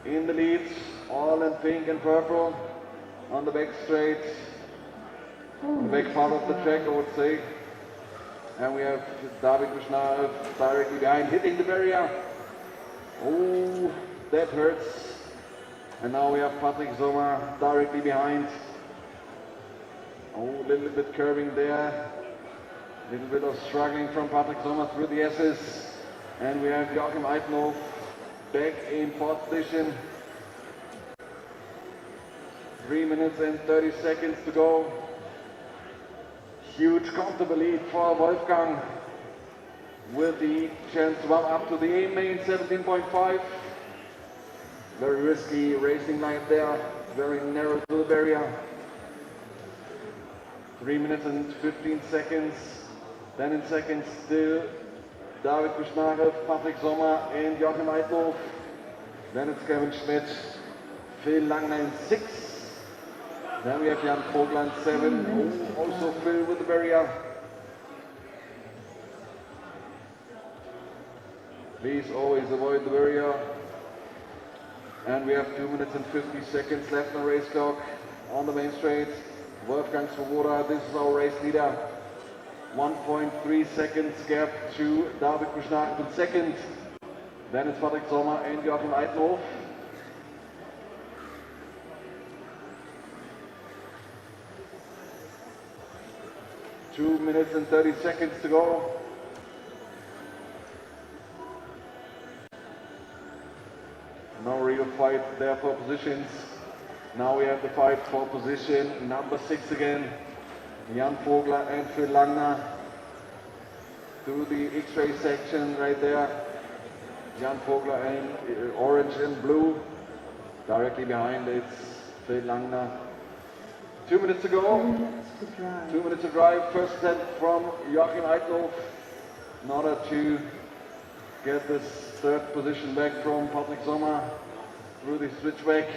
in the lead, all in pink and purple on the back straight, on the back part of the track, I would say. And we have David Krishna directly behind, hitting the barrier. Oh, that hurts. And now we have Patrick Sommer directly behind. Oh, a little bit curving there. A little bit of struggling from Patrick Sommer through the S's. And we have Joachim Eidhofen back in fourth position. 3 minutes and 30 seconds to go. Huge comfortable lead for Wolfgang. with the chance to run up to the A main 17.5. Very risky racing line there, very narrow to the barrier. 3 minutes and 15 seconds. Then in seconds still David Kuschnarev, Patrick Sommer and Joachim Eidhoff. Then it's Kevin Schmidt, Phil Langner in 6. Then we have Jan Vogler in 7, also Phil with the barrier. Please always avoid the barrier. And we have 2 minutes and 50 seconds left on the race clock on the main straight. Wolfgang Swoboda, this is our race leader. 1.3 seconds gap to David Kuschnarev in second. Then it's Patrick Sommer and Joachim Eidhoff. Two minutes and 30 seconds to go. No real fight there for positions. Now we have the fight for position number 6 again. Jan Vogler and Phil Langner through the Xray section right there. Jan Vogler in orange and blue. Directly behind it's Phil Langner. 2 minutes to go. 2 minutes to drive. First attempt from Joachim Eidhoff in order to get this third position back from Patrick Sommer through the switchback.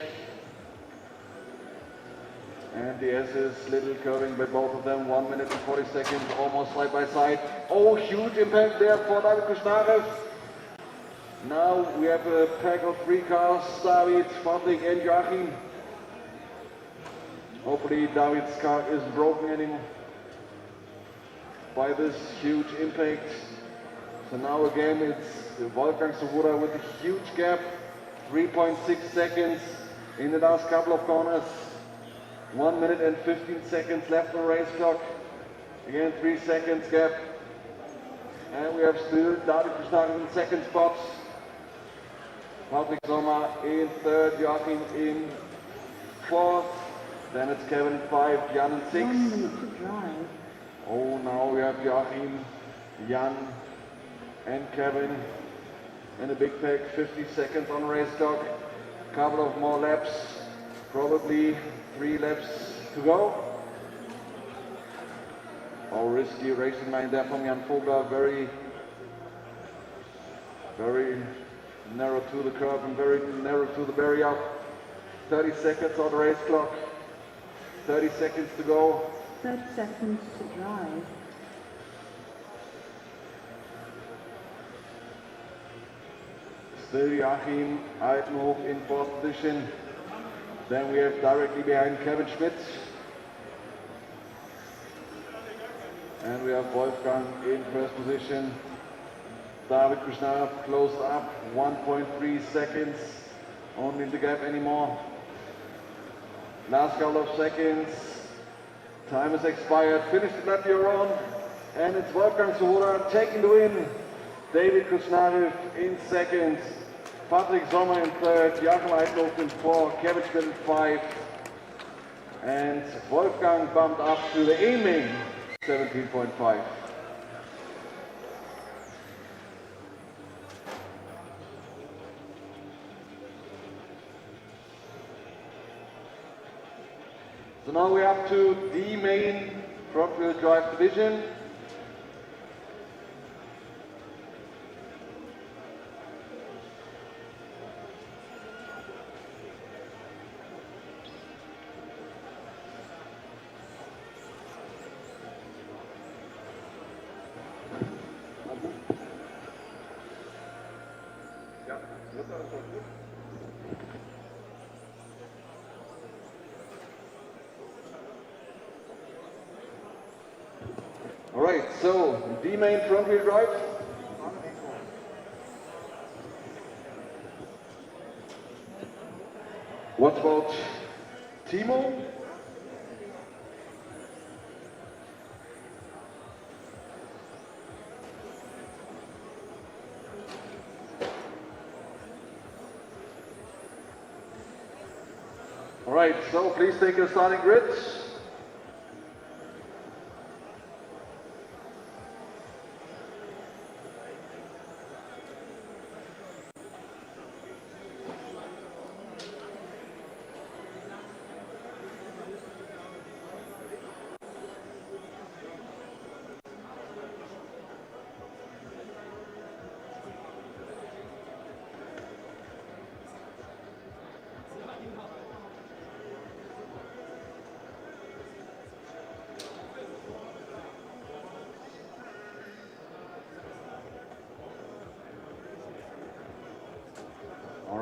And the S is little curving by both of them. 1 minute and 40 seconds, almost side by side. Oh, huge impact there for David Kuschnarev. Now we have a pack of 3 cars, David, Patrick and Joachim. Hopefully David's car isn't broken anymore by this huge impact. So now again it's Wolfgang Swoboda with a huge gap. 3.6 seconds in the last couple of corners. 1 minute and 15 seconds left on the race clock. Again, 3 seconds gap. And we have still David Kuschnarev in second spot. Patrick Sommer in third, Joachim in fourth. Then it's Kevin in 5, Jan in 6. 1 minute to drive. Oh, now we have Joachim, Jan and Kevin in a big pack. 50 seconds on the race clock. Couple of more laps. Probably 3 laps to go. Oh, risky racing line there from Jan Vogler. Very narrow to the curb and very narrow to the barrier. 30 seconds on the race clock. 30 seconds to go. 30 seconds to drive. Still Joachim Eidhoff in fourth position. Then we have directly behind Kevin Schmidt. And we have Wolfgang in first position. David Kuschnarev closed up, 1.3 seconds. Only in the gap anymore. Last couple of seconds. Time has expired. Finish the lap you're on. And it's Wolfgang Swoboda taking the win. David Kuschnarev in second. Patrick Sommer in third. Joachim Eidhoff in fourth. Kevin Schmidt in 5. And Wolfgang bumped up to the A main 17.5. So now we're up to D main front wheel drive division. All right, so D main front wheel drive. What about Timo? All right, so please take your starting grids.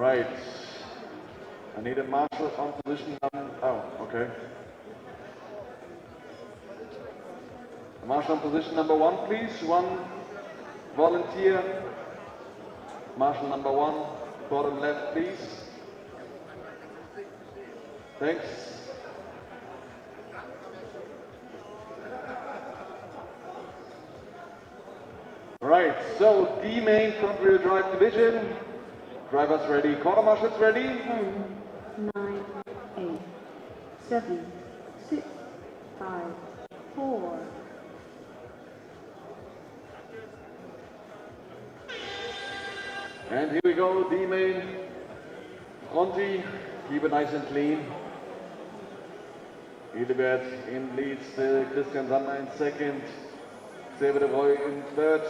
right. I need a marshal on position. Oh, okay. A marshal on position number 1, please. One volunteer. Marshal number 1, bottom left, please. Thanks. Right, so D main front wheel drive division. Drivers ready, quarter marshals ready. 10, 9, 8, 7, 6, 5, 4. And here we go, D main, Fronti, keep it nice and clean. Hildebert in lead still, Christian Sander in second, Xavier de Roy in third.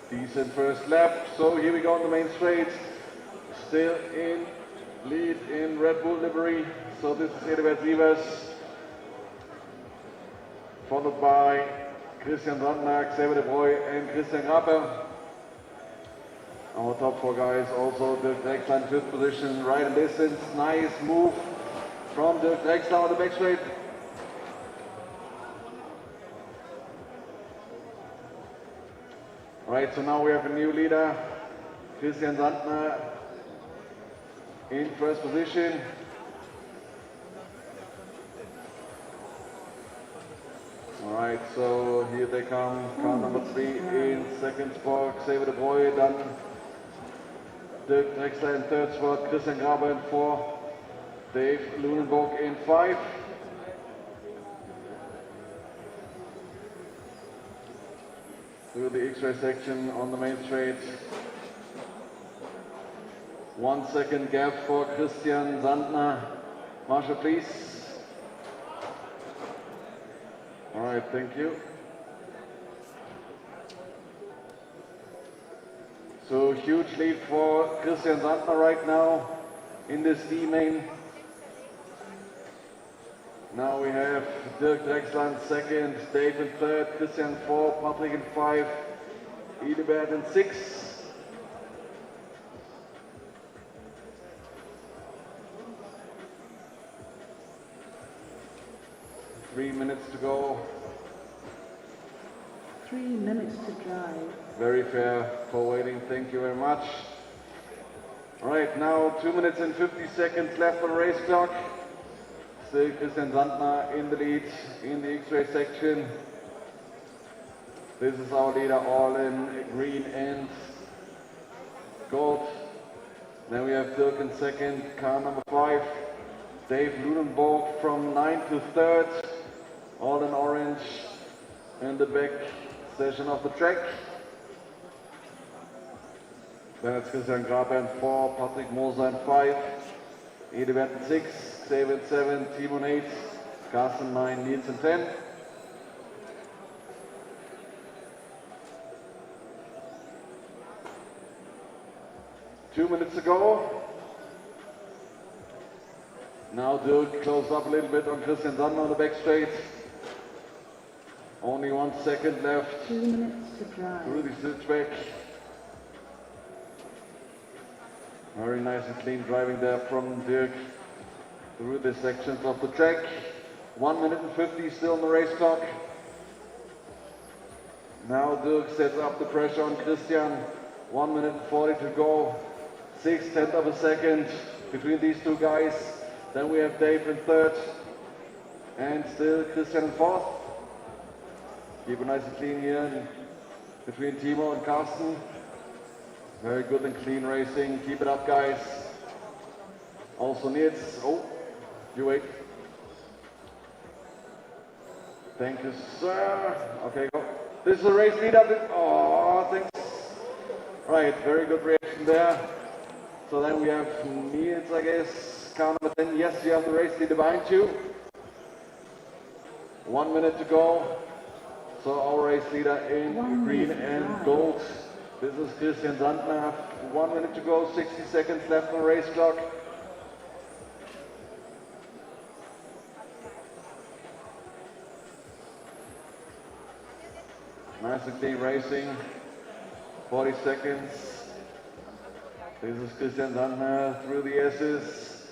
Decent first lap, so here we go on the main straight. Still in lead in Red Bull livery, so this is Hildebert Sievers, followed by Christian Sander, Xavier de Roy and Christian Gruppe. Our top 4 guys also Dirk Drexler in 5th position, right in distance, nice move from Dirk Drexler on the back straight. Right, so now we have a new leader, Christian Sander in 1st position. Alright, so here they come, car number 3 in 2nd spot, Xavier de Roy, dann Dirk Drexler in 3rd spot, Christian Gruppe in 4, Dave Lunenburg in 5. Through the Xray section on the main straight. 1 second gap for Christian Sander. Marshal, please. All right, thank you. So huge lead for Christian Sander right now in this D main. Now we have Dirk Drexler in 2nd, Dave in 3rd, Christian in 4, Patrick in 5, Hildebert in 6. Three minutes to go. 3 minutes to drive. Very fair for waiting, thank you very much. All right, now 2 minutes and 50 seconds left on the race clock. Still Christian Sander in the lead in the Xray section. This is our leader, all in green and gold. Then we have Dirk in 2nd, car number 5. Dave Lunenburg from 9th to 3rd, all in orange in the back session of the track. Then it's Christian Gruppe in 4, Patrick Moser in 5, Hildebert in 6, Xavier in 7, Timo in 8, Carsten 9, Niels in 10. Two minutes to go. Now Dirk closed up a little bit on Christian Sander on the back straight. Only 1 second left. 2 minutes to drive. Through the switchback. Very nice and clean driving there from Dirk through the sections of the track. 1 minute and 50 still on the race clock. Now Dirk sets up the pressure on Christian. 1 minute and 40 to go. 6/10 of a second between these two guys. Then we have Dave in 3rd and still Christian in 4th. Keep it nice and clean here between Timo and Carsten. Very good and clean racing. Keep it up, guys. Also Niels. Oh, you wait. Thank you, sir. Okay, go. This is the race leader. Oh, thanks. Right, very good reaction there. So then we have Niels, I guess. Car number 10. Yes, you have the race leader behind you. 1 minute to go. So our race leader in green and gold. This is Christian Sander. 1 minute to go, 60 seconds left on the race clock. Nice and clean racing. 40 seconds. This is Christian Sandner through the S's.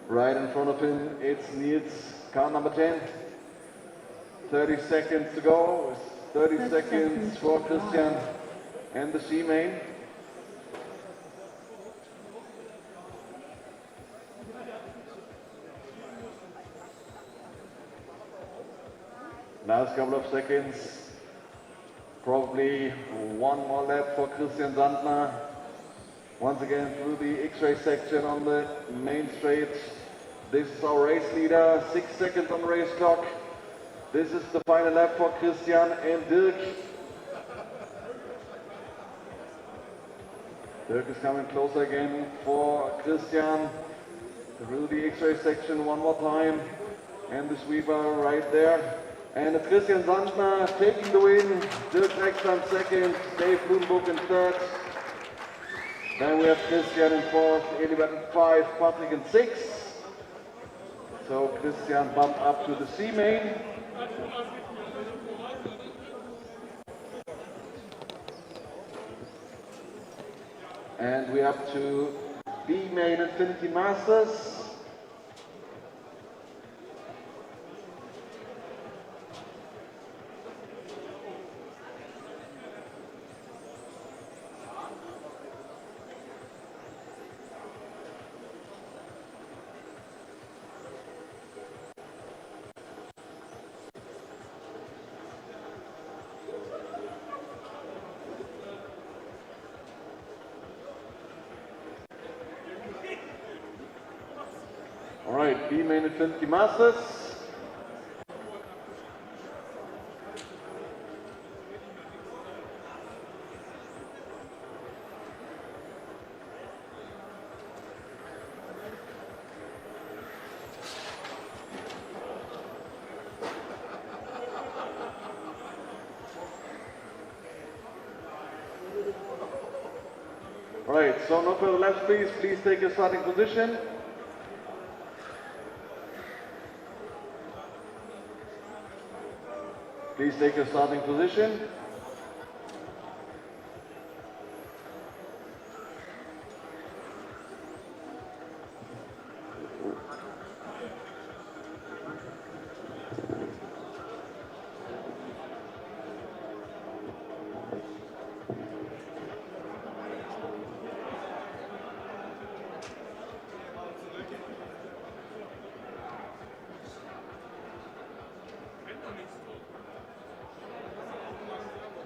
Right in front of him, it's Niels, car number 10. 30 seconds to go. 30 seconds for Christian and the C main. Last couple of seconds. Probably one more lap for Christian Sandner. Once again through the Xray section on the main straight. This is our race leader, 6 seconds on the race clock. This is the final lap for Christian and Dirk. Dirk is coming closer again for Christian. Through the Xray section one more time. And the sweeper right there. And it's Christian Sandner taking the win. Dirk Rexland second, Dave Bloombook in third. Then we have Christian in fourth, Elibert in 5, Patrick in 6. So Christian bumped up to the C main. And we're up to B main Infinity Masters. All right, B main Infinity Masters. All right, so no further laps, please. Please take your starting position. Please take your starting position.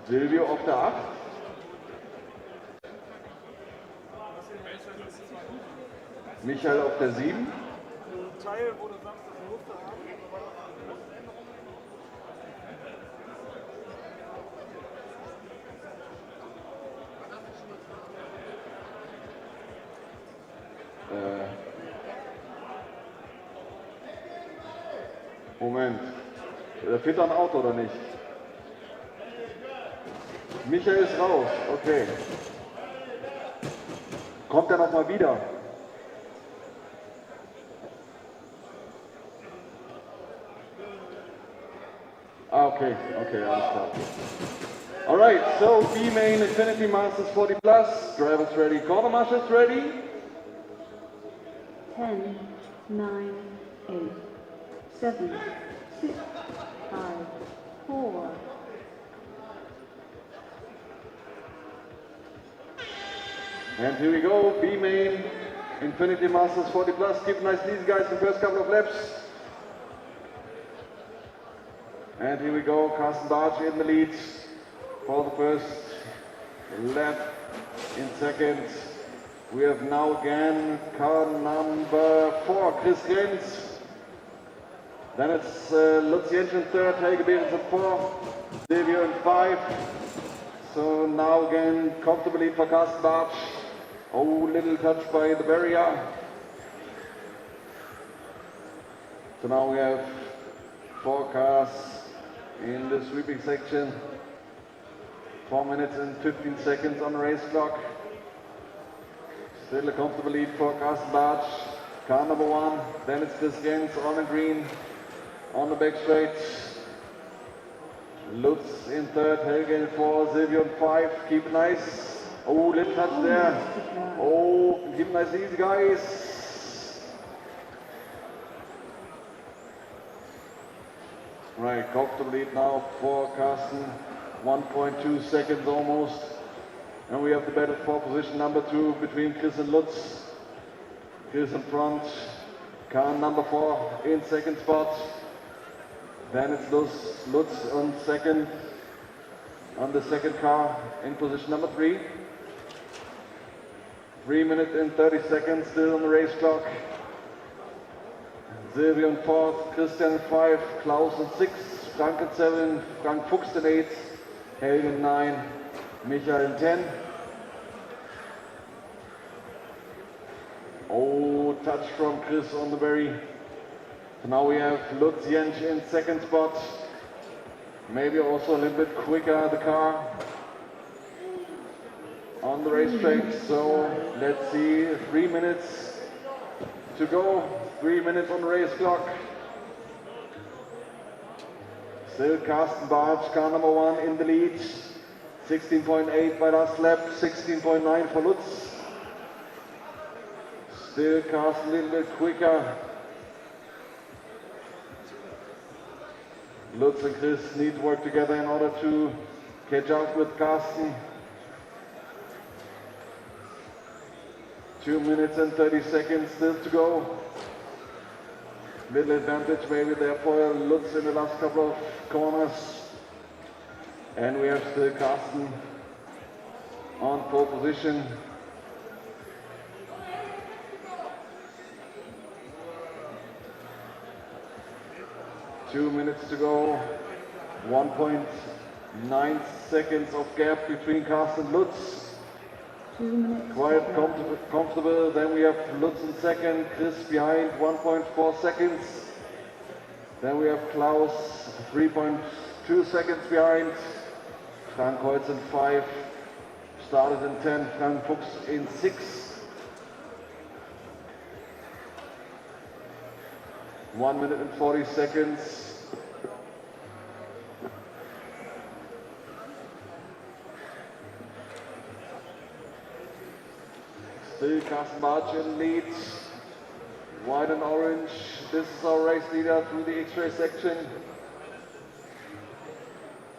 Silvio auf der 8. Michael auf der 7. Teil, wo du sagst, das musste haben. Moment. Fehlt da ein Auto oder nicht? Michael ist raus, okay. Kommt er nochmal wieder? Ah, okay, okay, alles klar. Alright, so B main Infinity Masters 40 plus, drivers ready, corner marshals ready. 10, 9, 8, 7, 6, 5, 4. And here we go, B main Infinity Masters 40 plus. Keep nice and easy, guys, the first couple of laps. And here we go, Carsten Bartsch in the lead for the first lap. In second, we have now again car number 4, Chris Grenz. Then it's Lutz Jentsch in third, Helge Behrens in 4, Silvio in 5. So now again, comfortable lead for Carsten Bartsch. Oh, little touch by the barrier. So now we have 4 cars in the sweeping section. 4 minutes and 15 seconds on the race clock. Still a comfortable lead for Carsten Bartsch. Car number 1, then it's Chris Gens on the green, on the back straight. Lutz in third, Helge in four, Silvio in five. Keep it nice. Oh, lip touch there. Oh, keep it nice and easy, guys. Right, comfortable lead now for Carsten. 1.2 seconds almost. And we have the battle for position number 2 between Chris and Lutz. Chris in front. Kahn number 4 in second spot. Then it's Lutz on second, on the second car in position number 3. 3 minutes and 30 seconds still on the race clock. Silvio in fourth, Christian in 5, Klaus in 6, Frank in 7, Frank Fuchs in 8, Helge in 9, Michael in 10. Oh, touch from Chris on the very. So now we have Lutz Jentsch in second spot. Maybe also a little bit quicker the car on the racetrack. So let's see, 3 minutes to go. 3 minutes on the race clock. Still Carsten Bartsch, car number 1 in the lead. 16.8 by last lap, 16.9 for Lutz. Still Carsten a little bit quicker. Lutz and Chris need to work together in order to catch up with Carsten. 2 minutes and 30 seconds still to go. Little advantage maybe there for Lutz in the last couple of corners. And we have still Carsten on pole position. Two minutes to go. 1.9 seconds of gap between Carsten and Lutz. 2 minutes. Quite comfortable. Then we have Lutz in second, Chris behind 1.4 seconds. Then we have Klaus 3.2 seconds behind. Frank Holz in 5, started in 10, Frank Fuchs in 6. 1 minute and 40 seconds. Still Carsten Bartsch in lead. White and orange. This is our race leader through the Xray section.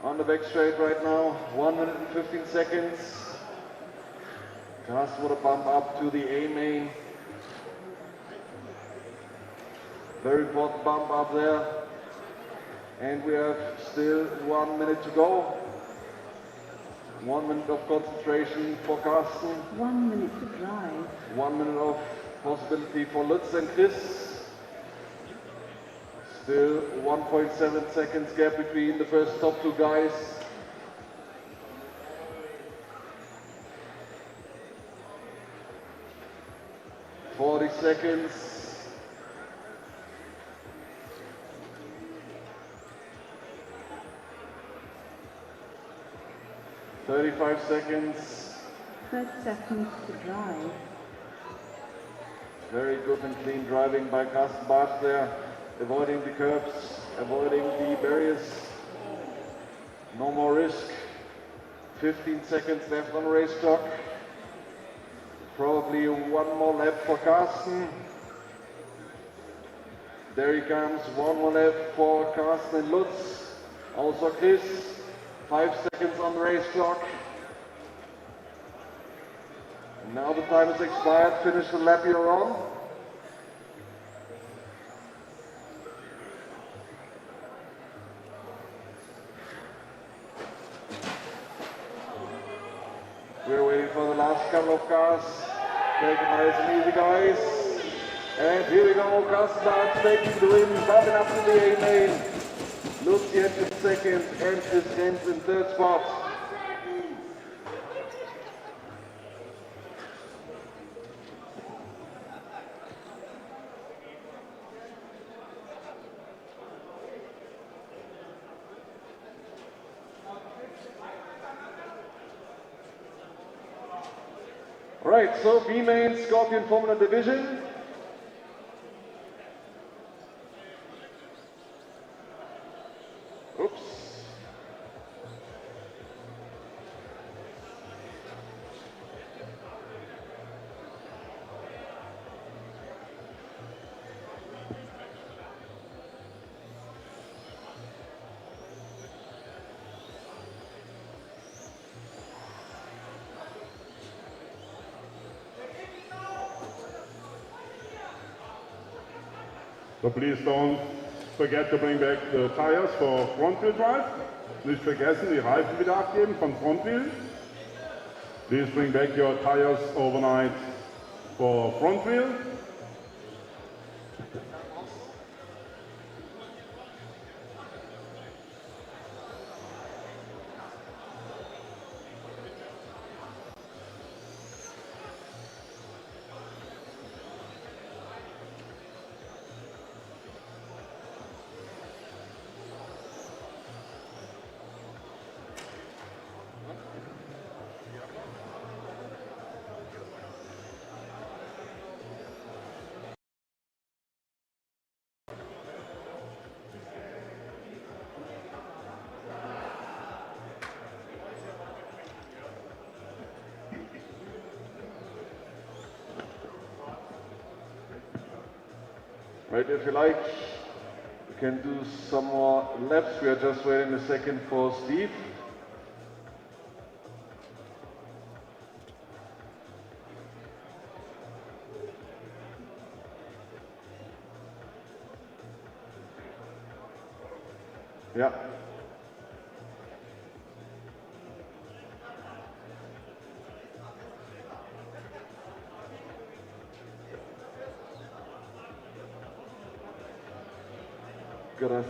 On the back straight right now. 1 minute and 15 seconds. Carsten with a bump up to the A main. Very important bump up there. And we have still 1 minute to go. 1 minute of concentration for Carsten. 1 minute to drive. 1 minute of possibility for Lutz and Chris. Still 1.7 seconds gap between the first top 2 guys. Forty seconds. $35 seconds. 30 seconds to drive. Very good and clean driving by Carsten Bartsch there. Avoiding the curves, avoiding the barriers. No more risk. 15 seconds left on the race clock. Probably one more lap for Carsten. There he comes, one more lap for Carsten and Lutz. Also Chris. 5 seconds on the race clock. And now the time is expired. Finish the lap you're on. We're waiting for the last couple of cars. Take it nice and easy, guys. And here we go. Carsten Bartsch taking the win, bumping up to the A main. Lutz Jentsch in second and Chris Renz in third spot. All right, so B main Scorpion Formula Division. Oops. So please don't forget to bring back the tires for front-wheel drive. Nicht vergessen, die Reifen wieder abgeben von Frontwheel. Please bring back your tires overnight for front-wheel. Right, if you like, we can do some more laps. We are just waiting a second for Steve. Yeah. Good.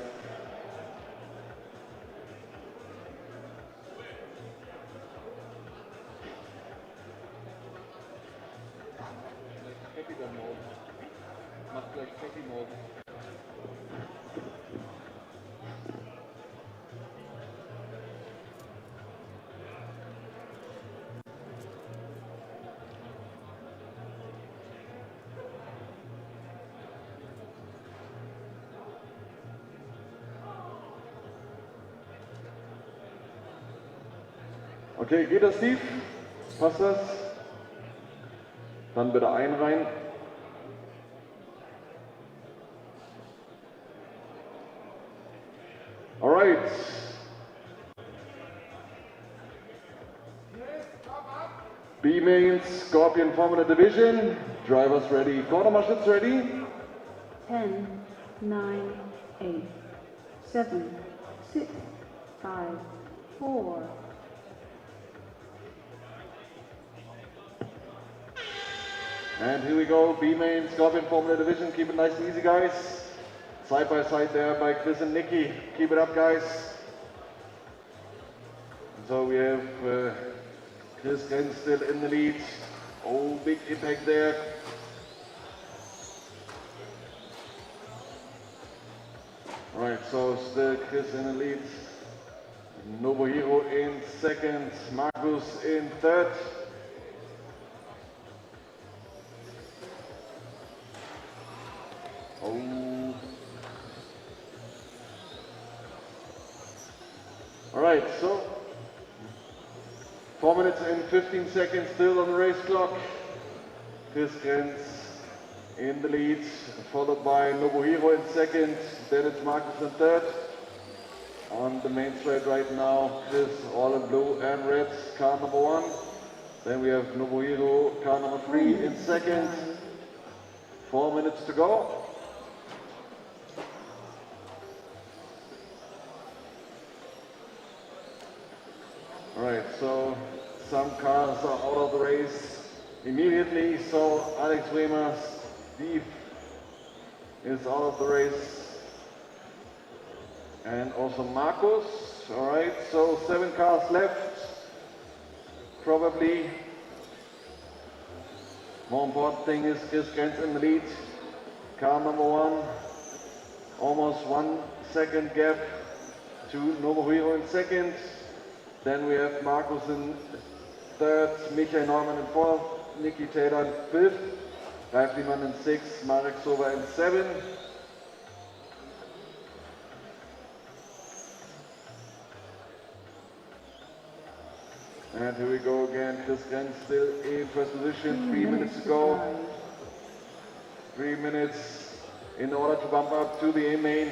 Okay, geht das, Steve? Passt das? Dann bitte einreihen. All right. B mains, Scorpion Formula Division. Drivers ready, quarter marshals ready. 10, 9, 8, 7, 6, 5, 4. And here we go, B-main, Scorpion Formula Division. Keep it nice and easy, guys. Side by side there by Chris and Nikki. Keep it up, guys. So we have Chris Grenz still in the lead. Oh, big impact there. Alright, so still Chris in the lead. Nobuhiro in second. Marcus in third. Oh. All right, so 4 minutes and 15 seconds still on the race clock. Chris Grenz in the lead, followed by Nobuhiro in second, then it's Marcus in third. On the main straight right now, Chris all in blue and red, car number 1. Then we have Nobuhiro, car number 3 in second. 4 minutes to go. Alright, so some cars are out of the race immediately. So Alex Wemer, Steve is out of the race. And also Marcus. Alright, so 7 cars left. Probably more important thing is Chris Grenz in the lead. Car number 1. Almost 1 second gap to Nobuhiro in second. Then we have Marcus in third, Michael Neumann in fourth, Nicky Taylor in fifth, Ralf Liemann in sixth, Marek Sober in 7. And here we go again, Chris Grenz still in first position, 3 minutes to go. 3 minutes in order to bump up to the A-main.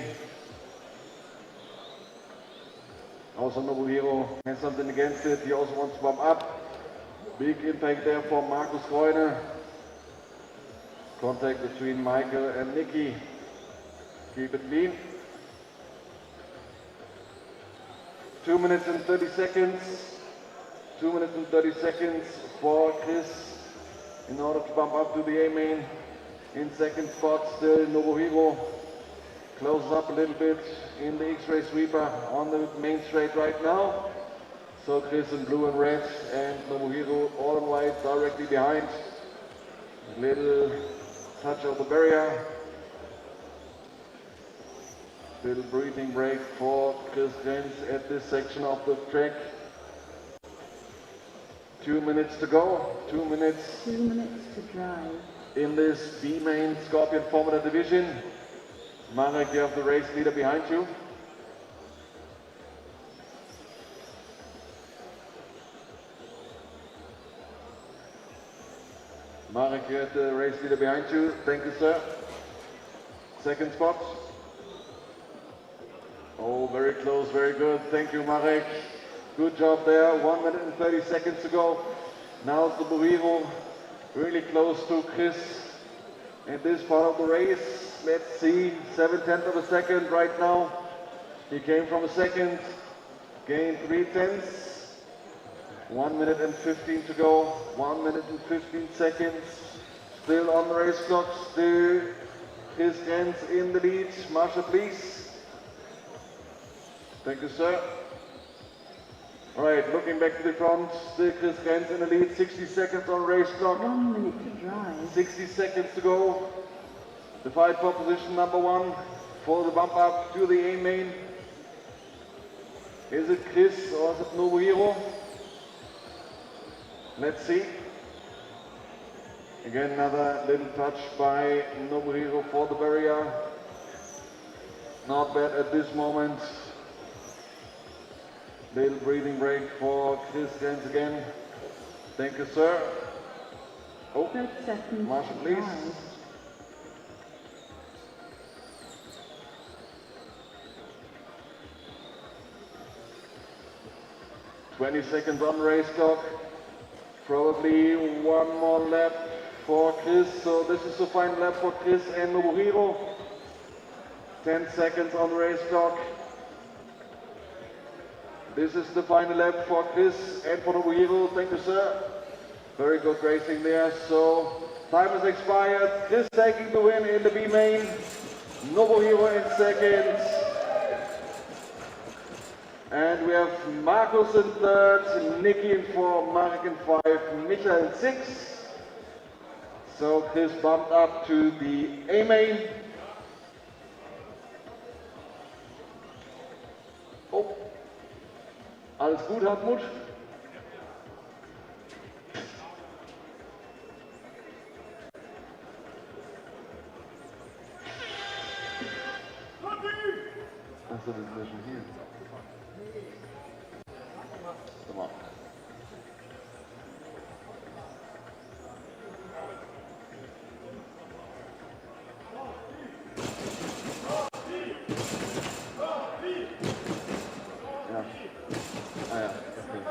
Also Nobuhiro has something against it, he also wants to bump up. Big impact there for Markus Reune. Contact between Michael and Nicky. Keep it clean. 2 minutes and 30 seconds. 2 minutes and 30 seconds for Chris in order to bump up to the A main. In second spot, still Nobuhiro closes up a little bit in the Xray sweeper on the main straight right now. So Chris in blue and red and Nobuhiro all in white directly behind. Little touch of the barrier. Little breathing break for Chris James at this section of the track. 2 minutes to go. 2 minutes. 2 minutes to drive. In this B main Scorpion Formula division. Marek, you have the race leader behind you. Marek, you have the race leader behind you. Thank you, sir. Second spot. Oh, very close, very good. Thank you, Marek. Good job there. 1 minute and 30 seconds to go. Now it's the Burrito really close to Chris in this part of the race. Let's see, 7/10 of a second right now. He came from a second, gained 3/10. 1 minute and 15 to go. 1 minute and 15 seconds. Still on the race clock. Still his hands in the lead. Marshal, please. Thank you, sir. All right, looking back to the front. Still Chris Gens in the lead. 60 seconds on race clock. 1 minute to drive. 60 seconds to go. The fight for position number 1 for the bump up to the A main. Is it Chris or is it Nobuhiro? Let's see. Again, another little touch by Nobuhiro for the barrier. Not bad at this moment. Little breathing break for Chris Gens again. Thank you, sir. Oh, 30 seconds Marshal, to please. drive. "20 seconds on the race clock. Probably one more lap for Chris. So this is the final lap for Chris and Nobuhiro. 10 seconds on the race clock. This is the final lap for Chris and for Nobuhiro. Thank you, sir. Very good racing there. So time has expired. Chris taking the win in the B main. Nobuhiro in second. And we have Markus in third, Nicky in 4, Marek in 5, Michael in 6. So Chris bumped up to the A main. Oh, alles gut, Hartmut? Achso, das ist ja schon hier. Come on. Ja. Ah ja, okay.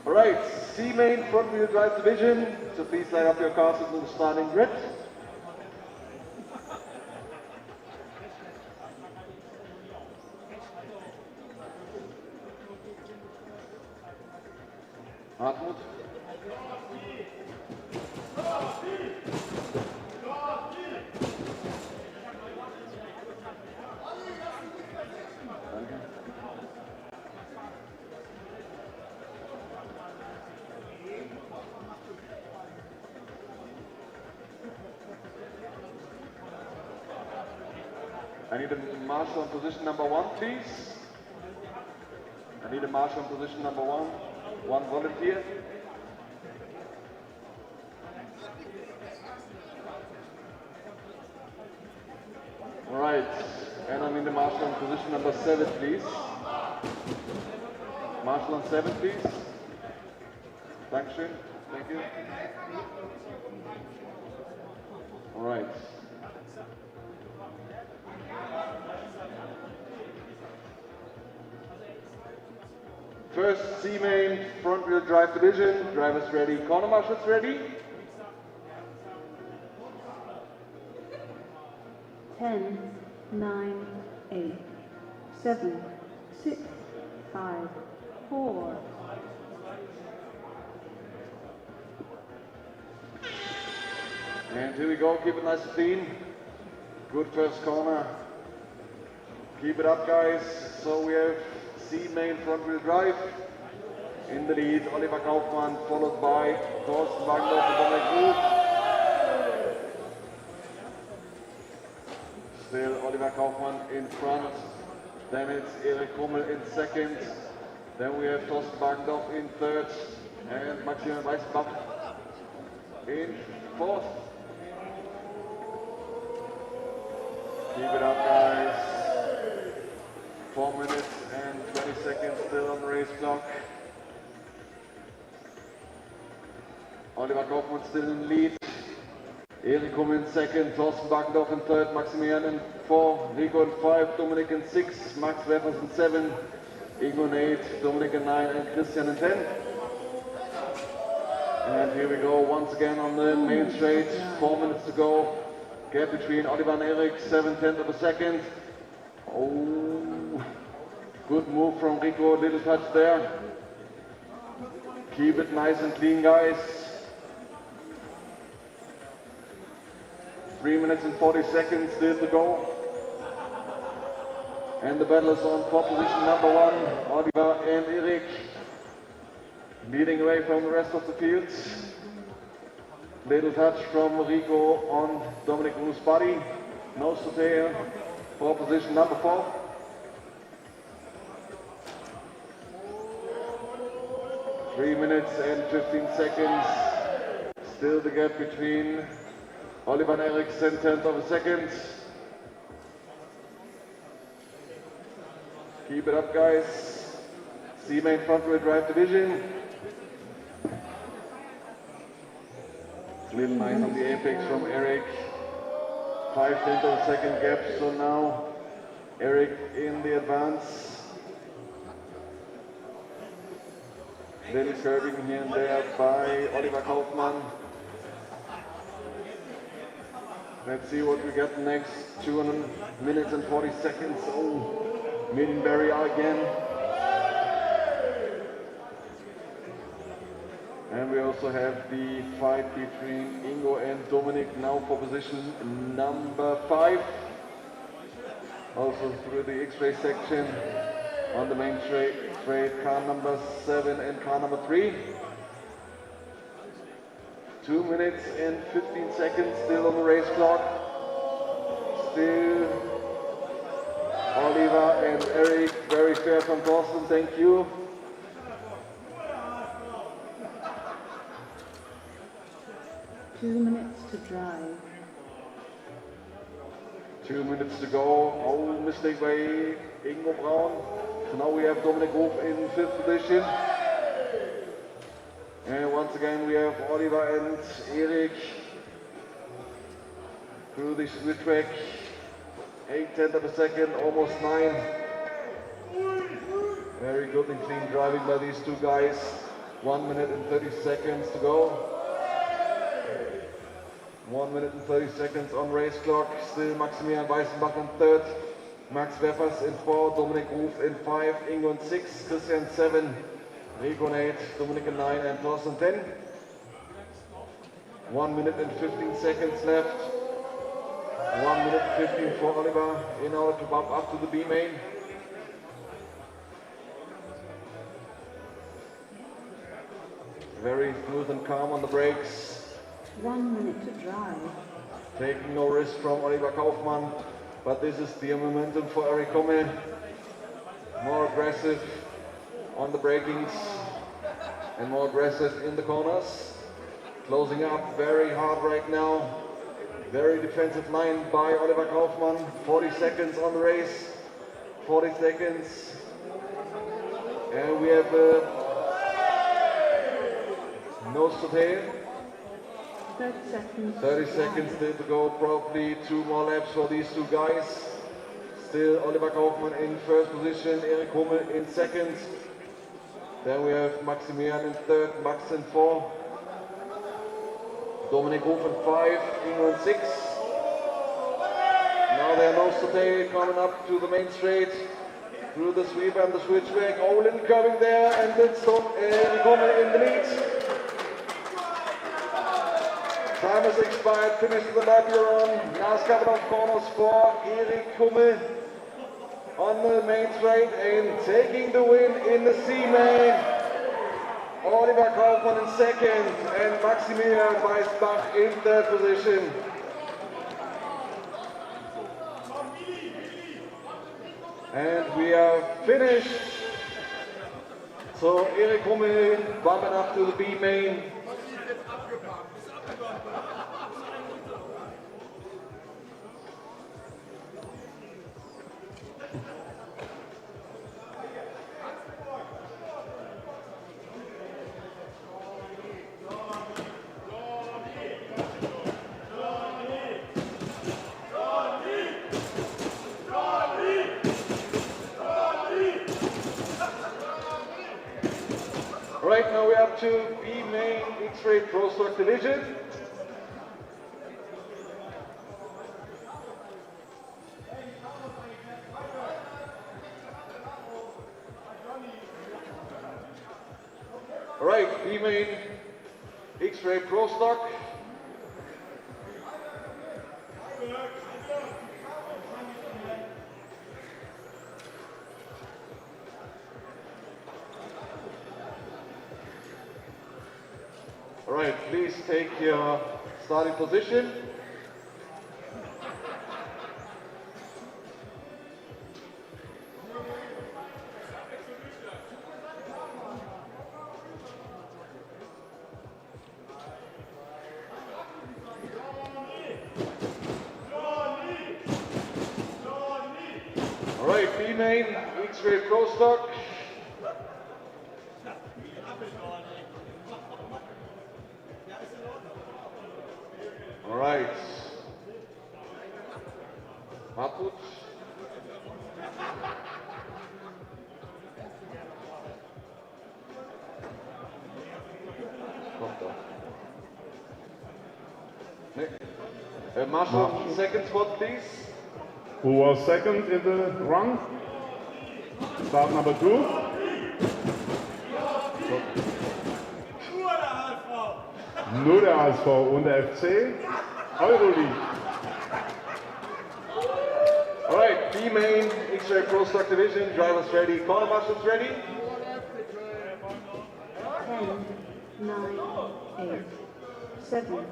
All right, C main front wheel drive division. So please line up your cars into the starting grid. Hartmut. Danke. I need a marshal on position number 1, please. I need a marshal on position number 1. One volunteer. All right, and I need a marshal on position number 7, please. Marshall on 7, please. Dankeschön. Thank you. All right. First C-main front wheel drive division. Drivers ready, corner marshals ready. 10, 9, 8, 7, 6, 5, 4. And here we go, keep it nice and clean. Good first corner. Keep it up, guys. So we have C-main front wheel drive. In the lead, Oliver Kaufmann, followed by Thorsten Wagendorf and Dominik Gruppe. Still Oliver Kaufmann in front. Then it's Erik Rummel in second. Then we have Thorsten Wagendorf in third. And Maximilian Weißbach in fourth. Keep it up, guys. 4 minutes and 20 seconds still on the race clock. Oliver Kaufmann still in lead. Erik Rummel in second, Thorsten Wagendorf in third, Maximilian in 4, Rico in 5, Dominik in 6, Max Weffers in 7, Ingo in 8, Dominik in 9, and Christian in 10. And here we go once again on the main straight. 4 minutes to go. Gap between Oliver and Erik, 7/10 of a second. Oh, good move from Rico, little touch there. Keep it nice and clean, guys. 3 minutes and 40 seconds still to go. And the battle is on for position number 1, Oliver and Erik. Leading away from the rest of the field. Little touch from Rico on Dominik Gruppe's body. Nose to tail for position number 4. Three minutes and 15 seconds. Still the gap between Oliver and Erik, 10/10 of a second. Keep it up, guys. C-main front wheel drive division. Little nice on the apex from Erik. 5/10 of a second gap, so now Erik in the advance. Little curving here and there by Oliver Kaufmann. Let's see what we get next. 2 minutes and 40 seconds. Oh, medium barrier again. And we also have the fight between Ingo and Dominik now for position number 5. Also through the Xray section on the main straight, car number 7 and car number 3. 2 minutes and 15 seconds still on the race clock. Still Oliver and Erik, very fair from Thorsten, thank you. 2 minutes to drive. 2 minutes to go. Oh, mistake by Ingo Braun. So now we have Dominik Gruppe in 5th position. And once again we have Oliver and Erik through the split track. 8/10 of a second, almost 9. Very good and clean driving by these two guys. 1 minute and 30 seconds to go. 1 minute and 30 seconds on race clock. Still Maximilian Weißenbach in 3rd, Max Weffers in 4, Dominik Gruppe in 5, Ingo in 6, Christian 7, Rico in 8, Dominik in 9, and Thorsten 10. 1 minute and 15 seconds left. 1 minute 15 for Oliver in order to bump up to the B main. Very smooth and calm on the brakes. 1 minute to drive. Taking no risk from Oliver Kaufmann, but this is the momentum for Erik Rummel. More aggressive on the brakings and more aggressive in the corners. Closing up very hard right now. Very defensive line by Oliver Kaufmann. 40 seconds on the race. 40 seconds. And we have nose to tail. 30 seconds. 30 seconds still to go, probably 2 more laps for these two guys. Still Oliver Kaufmann in first position, Erik Hummel in second. Then we have Maximilian in third, Max in 4. Dominik Hof in 5, Ingo in 6. Now they're nose to tail coming up to the main straight. Through the sweep and the switchback. Olin curving there, and it's Erik Hummel in the lead. Time has expired, finish the lap you're on. Last couple of corners for Erik Hummel on the main straight and taking the win in the C-main. Oliver Kaufmann in second and Maximilian Weisbach in third position. And we are finished. So Erik Hummel bumping up to the B-main. Right now we're up to B-main Xray Pro Stock Division. Right, B-main Xray Pro Stock. All right, please take your starting position. All right, B-main Xray Pro Stock. All right. Hartmut. Kommt da. Nee. Marshall, second spot, please. Who was second in the run? Start number 2. Nur der HSV und der FC. Euroleague. All right, B-main Xray Pro Stock Division. Drivers ready. Corner marshals ready. 10, 9, 8, 7,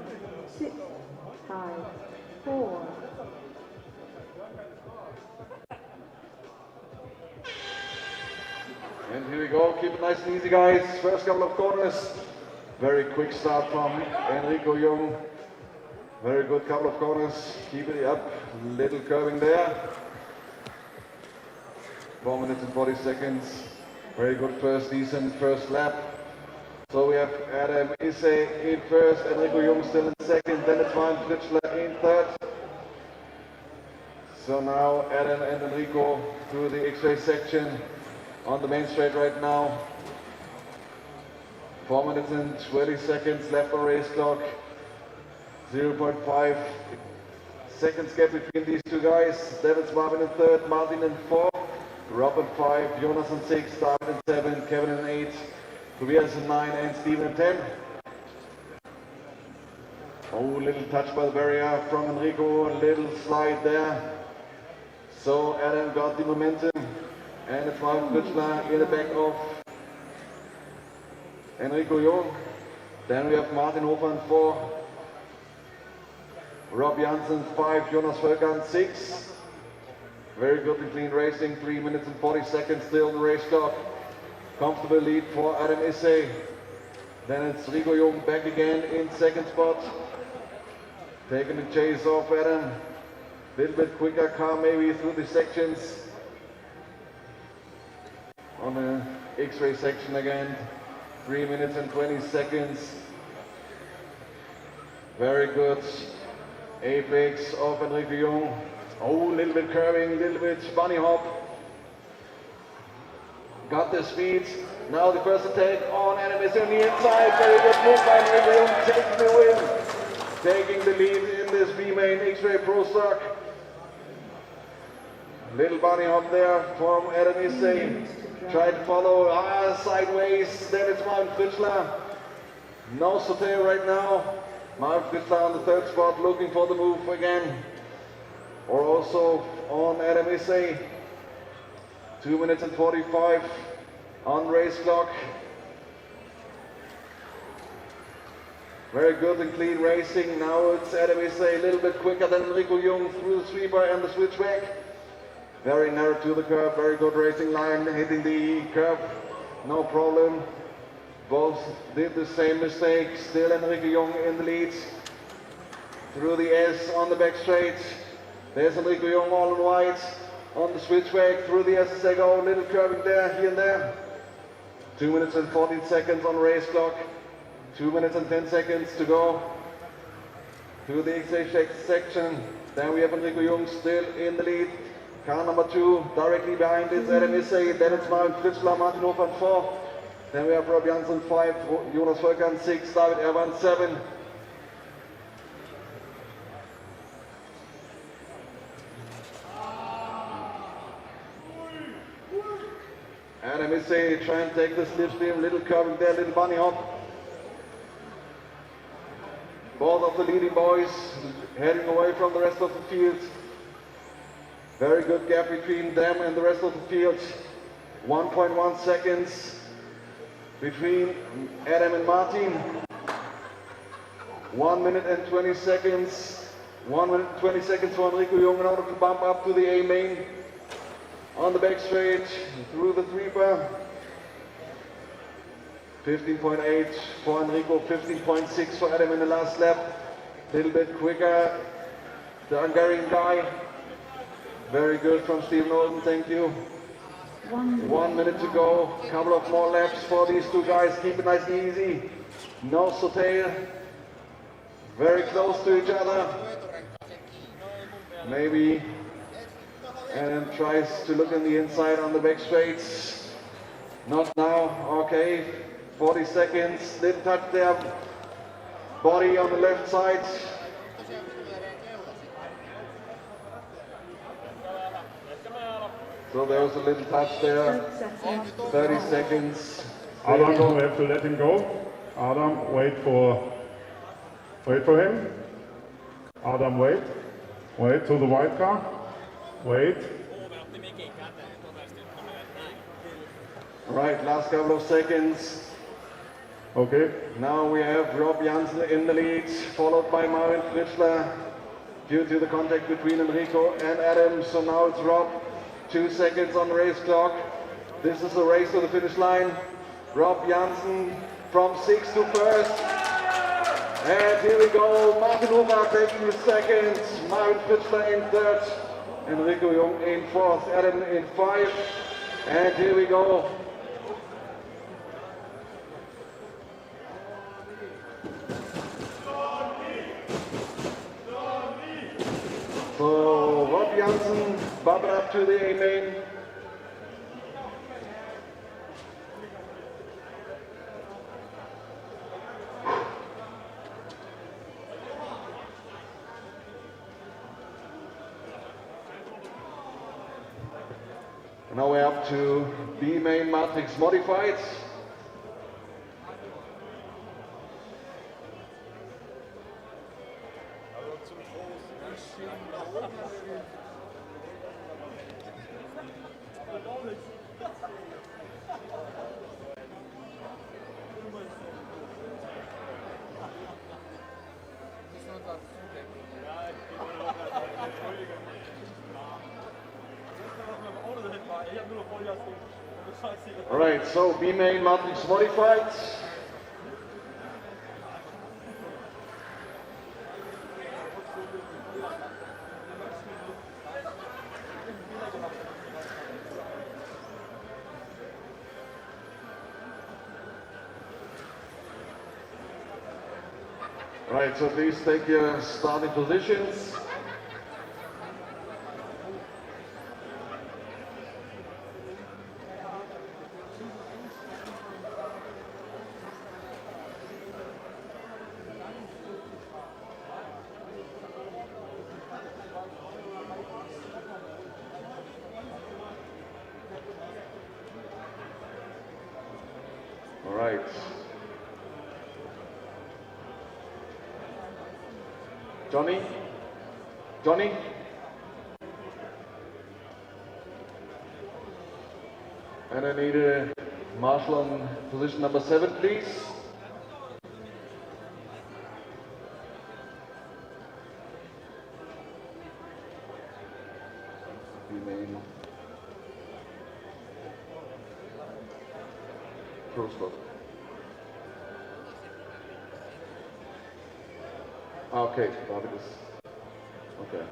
6, 5, 4. And here we go. Keep it nice and easy, guys. First couple of corners. Very quick start from Enrico Jung. Very good couple of corners. Keep it up. Little curving there. 4 minutes and 40 seconds. Very good first, decent first lap. So we have Adam Isse in first, Enrico Jung still in second, then it's Ryan Fritschler in third. So now Adam and Enrico through the Xray section on the main straight right now. 4 minutes and 20 seconds left on race clock. 0.5 seconds gap between these two guys. Devils Marvin in third, Martin in 4, Rob in 5, Jonas in 6, David in 7, Kevin in 8, Tobias in 9, and Steven in 10. Oh, little touch by the barrier from Enrico, a little slide there. So Adam got the momentum, and it's Marvin Fritschler in the back of Enrico Jung. Then we have Martin Hofer in 4, Rob Janssen 5, Jonas Völker 6. Very good and clean racing, 3 minutes and 40 seconds still on the race clock. Comfortable lead for Adam Isse. Then it's Rico Jung back again in second spot. Taking the chase off Adam. Little bit quicker car maybe through the sections. On the Xray section again. 3 minutes and 20 seconds. Very good. Apex of Enrico Jung. Oh, a little bit curving, a little bit bunny hop. Got the speed. Now the first attack on enemies on the inside. Very good move by Enrico Jung, taking the win. Taking the lead in this B-main Xray Pro Stock. Little bunny hop there from Adam Issei. Tried to follow sideways. Then it's Marvin Fritzler. No saute right now. Marvin Fritzler on the third spot looking for the move again. Or also on Adam Issei. 2 minutes and 45 on race clock. Very good and clean racing. Now it's Adam Issei a little bit quicker than Enrico Jung through the sweeper and the switchback. Very narrow to the curb, very good racing line, hitting the curb, no problem. Both did the same mistake, still Enrico Jung in the lead. Through the S on the back straight. There's Enrico Jung all in white. On the switchback, through the S they go, little curving there, here and there. 2 minutes and 14 seconds on race clock. 2 minutes and 10 seconds to go. Through the Xray section. Then we have Enrico Jung still in the lead. Car number 2, directly behind it's Adam Issei, then it's Marvin Fritzler, Martin Hofmann 4. Then we have Rob Janssen 5, Jonas Völkern 6, David Erwan 7. Adam Issei trying to take the slipstream, little curving there, little bunny hop. Both of the leading boys heading away from the rest of the field. Very good gap between them and the rest of the field. 1.1 seconds between Adam and Martin. 1 minute and 20 seconds. 1 minute and 20 seconds for Enrico Jung in order to bump up to the A main. On the back straight, through the sweeper. 15.8 for Enrico, 15.6 for Adam in the last lap. A little bit quicker, the Hungarian guy. Very good from Stephen Olden, thank you. 1 minute to go, a couple of more laps for these two guys. Keep it nice and easy. No saute. Very close to each other. Maybe Adam tries to look on the inside on the back straights. Not now, okay. 40 seconds, didn't touch their body on the left side. So there was a little touch there. 30 seconds. Adam, we have to let him go. Adam, wait for him. Adam, wait. Wait to the white car. Wait. All right, last couple of seconds. Okay. Now we have Rob Janssen in the lead, followed by Marvin Fritzler due to the contact between Enrico and Adam. So now it's Rob. 2 seconds on the race clock. This is a race to the finish line. Rob Janssen from 6th to 1st. And here we go. Martin Hofmann taking the 2nd. Marvin Fritzler in 3rd. Enrico Jung in 4th. Adam in 5. And here we go. So Rob Janssen bumping up to the A main. Now we're up to B main matrix modified. All right, so B main matrix modified. Right, so please take your starting positions. All right. Johnny? Johnny? And I need a marshal on position number 7, please. Remain. Crossbow. Okay, David is. Okay.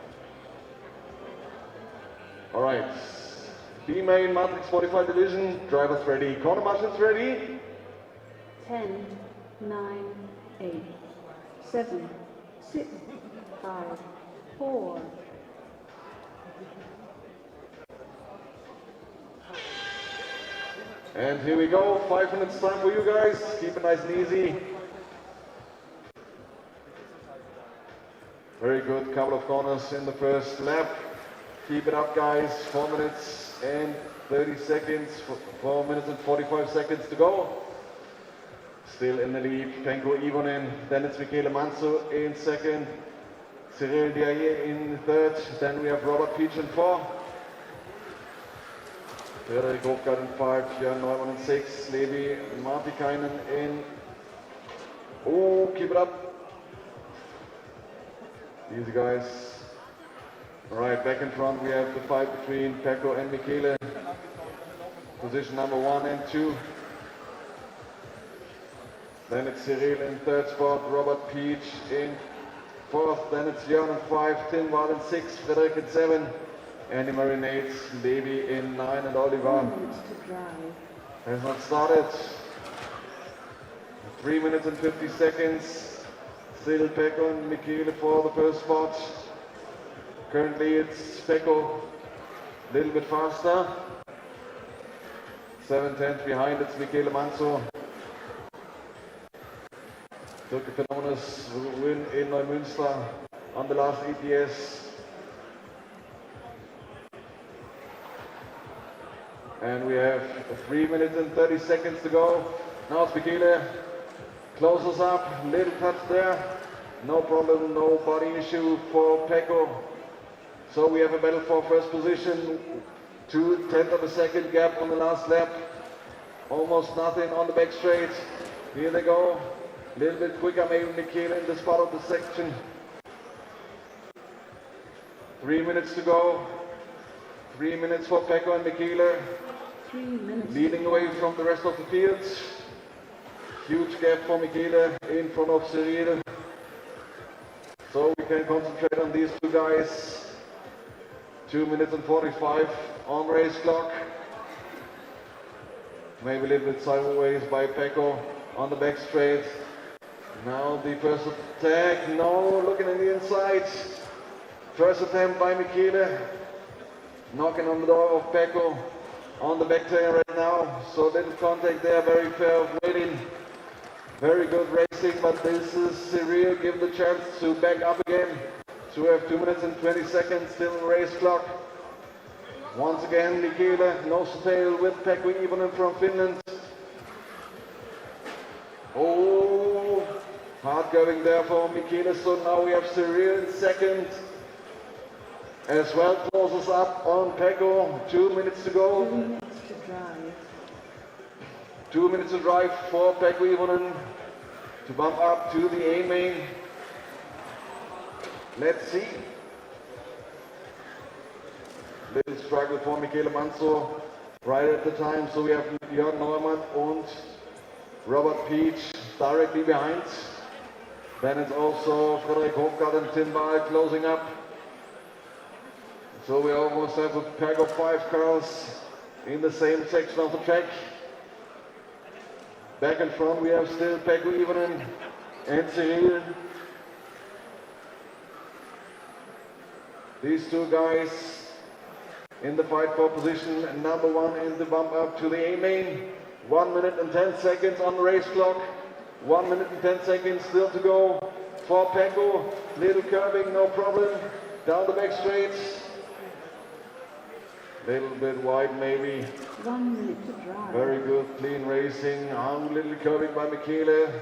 All right. B-main matrix 45 division. Drivers ready. Corner marshals ready. 10, 9, 8, 7, 6, 5, 4. And here we go. 5 minutes time for you guys. Keep it nice and easy. Very good. Couple of corners in the first lap. Keep it up, guys. 4 minutes and 30 seconds. 4 minutes and 45 seconds to go. Still in the lead. Penko Ivonen. Then it's Michele Manzo in second. Cyril Diaye in third. Then we have Robert Peach in 4. Frederik Hofgaard in 5. Jörn Neumann in 6. Levi Martikainen in. Oh, keep it up. Easy, guys. All right, back in front we have the fight between Pecco and Michele. Position number 1 and 2. Then it's Cyril in third spot, Robert Peach in fourth. Then it's Jörn in 5, Tim Ward in 6, Frederik in 7, Andy Marinades, Levi in 9, and Oliver has not started. 3 minutes and 50 seconds. Still Pecco and Michele for the first spot. Currently it's Pecco a little bit faster. 7/10 behind, it's Michele Manzo. Took a phenomenous win in Neumünster on the last ETS. And we have 3 minutes and 30 seconds to go. Now it's Michele. Closes up, little touch there. No problem, no body issue for Pecco. So we have a battle for first position. 2/10 of a second gap on the last lap. Almost nothing on the back straight. Here they go. A little bit quicker maybe Michele in this part of the section. 3 minutes to go. 3 minutes for Pecco and Michele. 3 minutes. Leading away from the rest of the field. Huge gap for Michele in front of Cyril. So we can concentrate on these two guys. 2 minutes and 45 on race clock. Maybe a little bit sideways by Pecco on the back straight. Now the first attack. No, looking in the inside. First attempt by Michele. Knocking on the door of Pecco on the back tail right now. So little contact there, very fair waiting. Very good racing, but this is Cyril given the chance to back up again. So we have 2 minutes and 20 seconds still in the race clock. Once again, Michele nose to tail with Pecco Ivonen from Finland. Oh, hard going there for Michele. So now we have Cyril in second. As well, closes up on Pecco. 2 minutes to go. 2 minutes to drive. 2 minutes to drive for Pecco Ivonen to bump up to the A main. Let's see. Little struggle for Michele Manzo right at the time. So we have Jörn Neumann and Robert Peach directly behind. Then it's also Frederik Hofgaard and Tim Wahl closing up. So we almost have a pack of 5 cars in the same section of the track. Back in front we have still Pecco Ivonen and Cyril. These two guys in the fight for position number 1 in the bump up to the A main. 1 minute and 10 seconds on the race clock. 1 minute and 10 seconds still to go for Pecco. Little curving, no problem. Down the back straights. Little bit wide maybe. 1 minute to drive. Very good, clean racing. Little curving by Michele.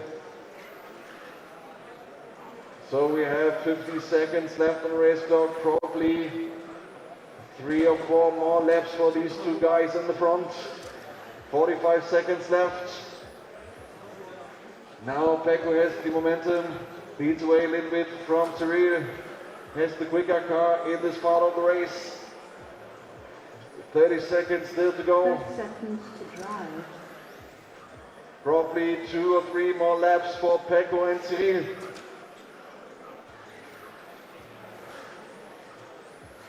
So we have 50 seconds left on the race clock. Probably 3 or 4 more laps for these two guys in the front. 45 seconds left. Now Pecco has the momentum. Leads away a little bit from Cyril. Has the quicker car in this part of the race. 30 seconds still to go. 30 seconds to drive. Probably 2 or 3 more laps for Pecco and Cyril.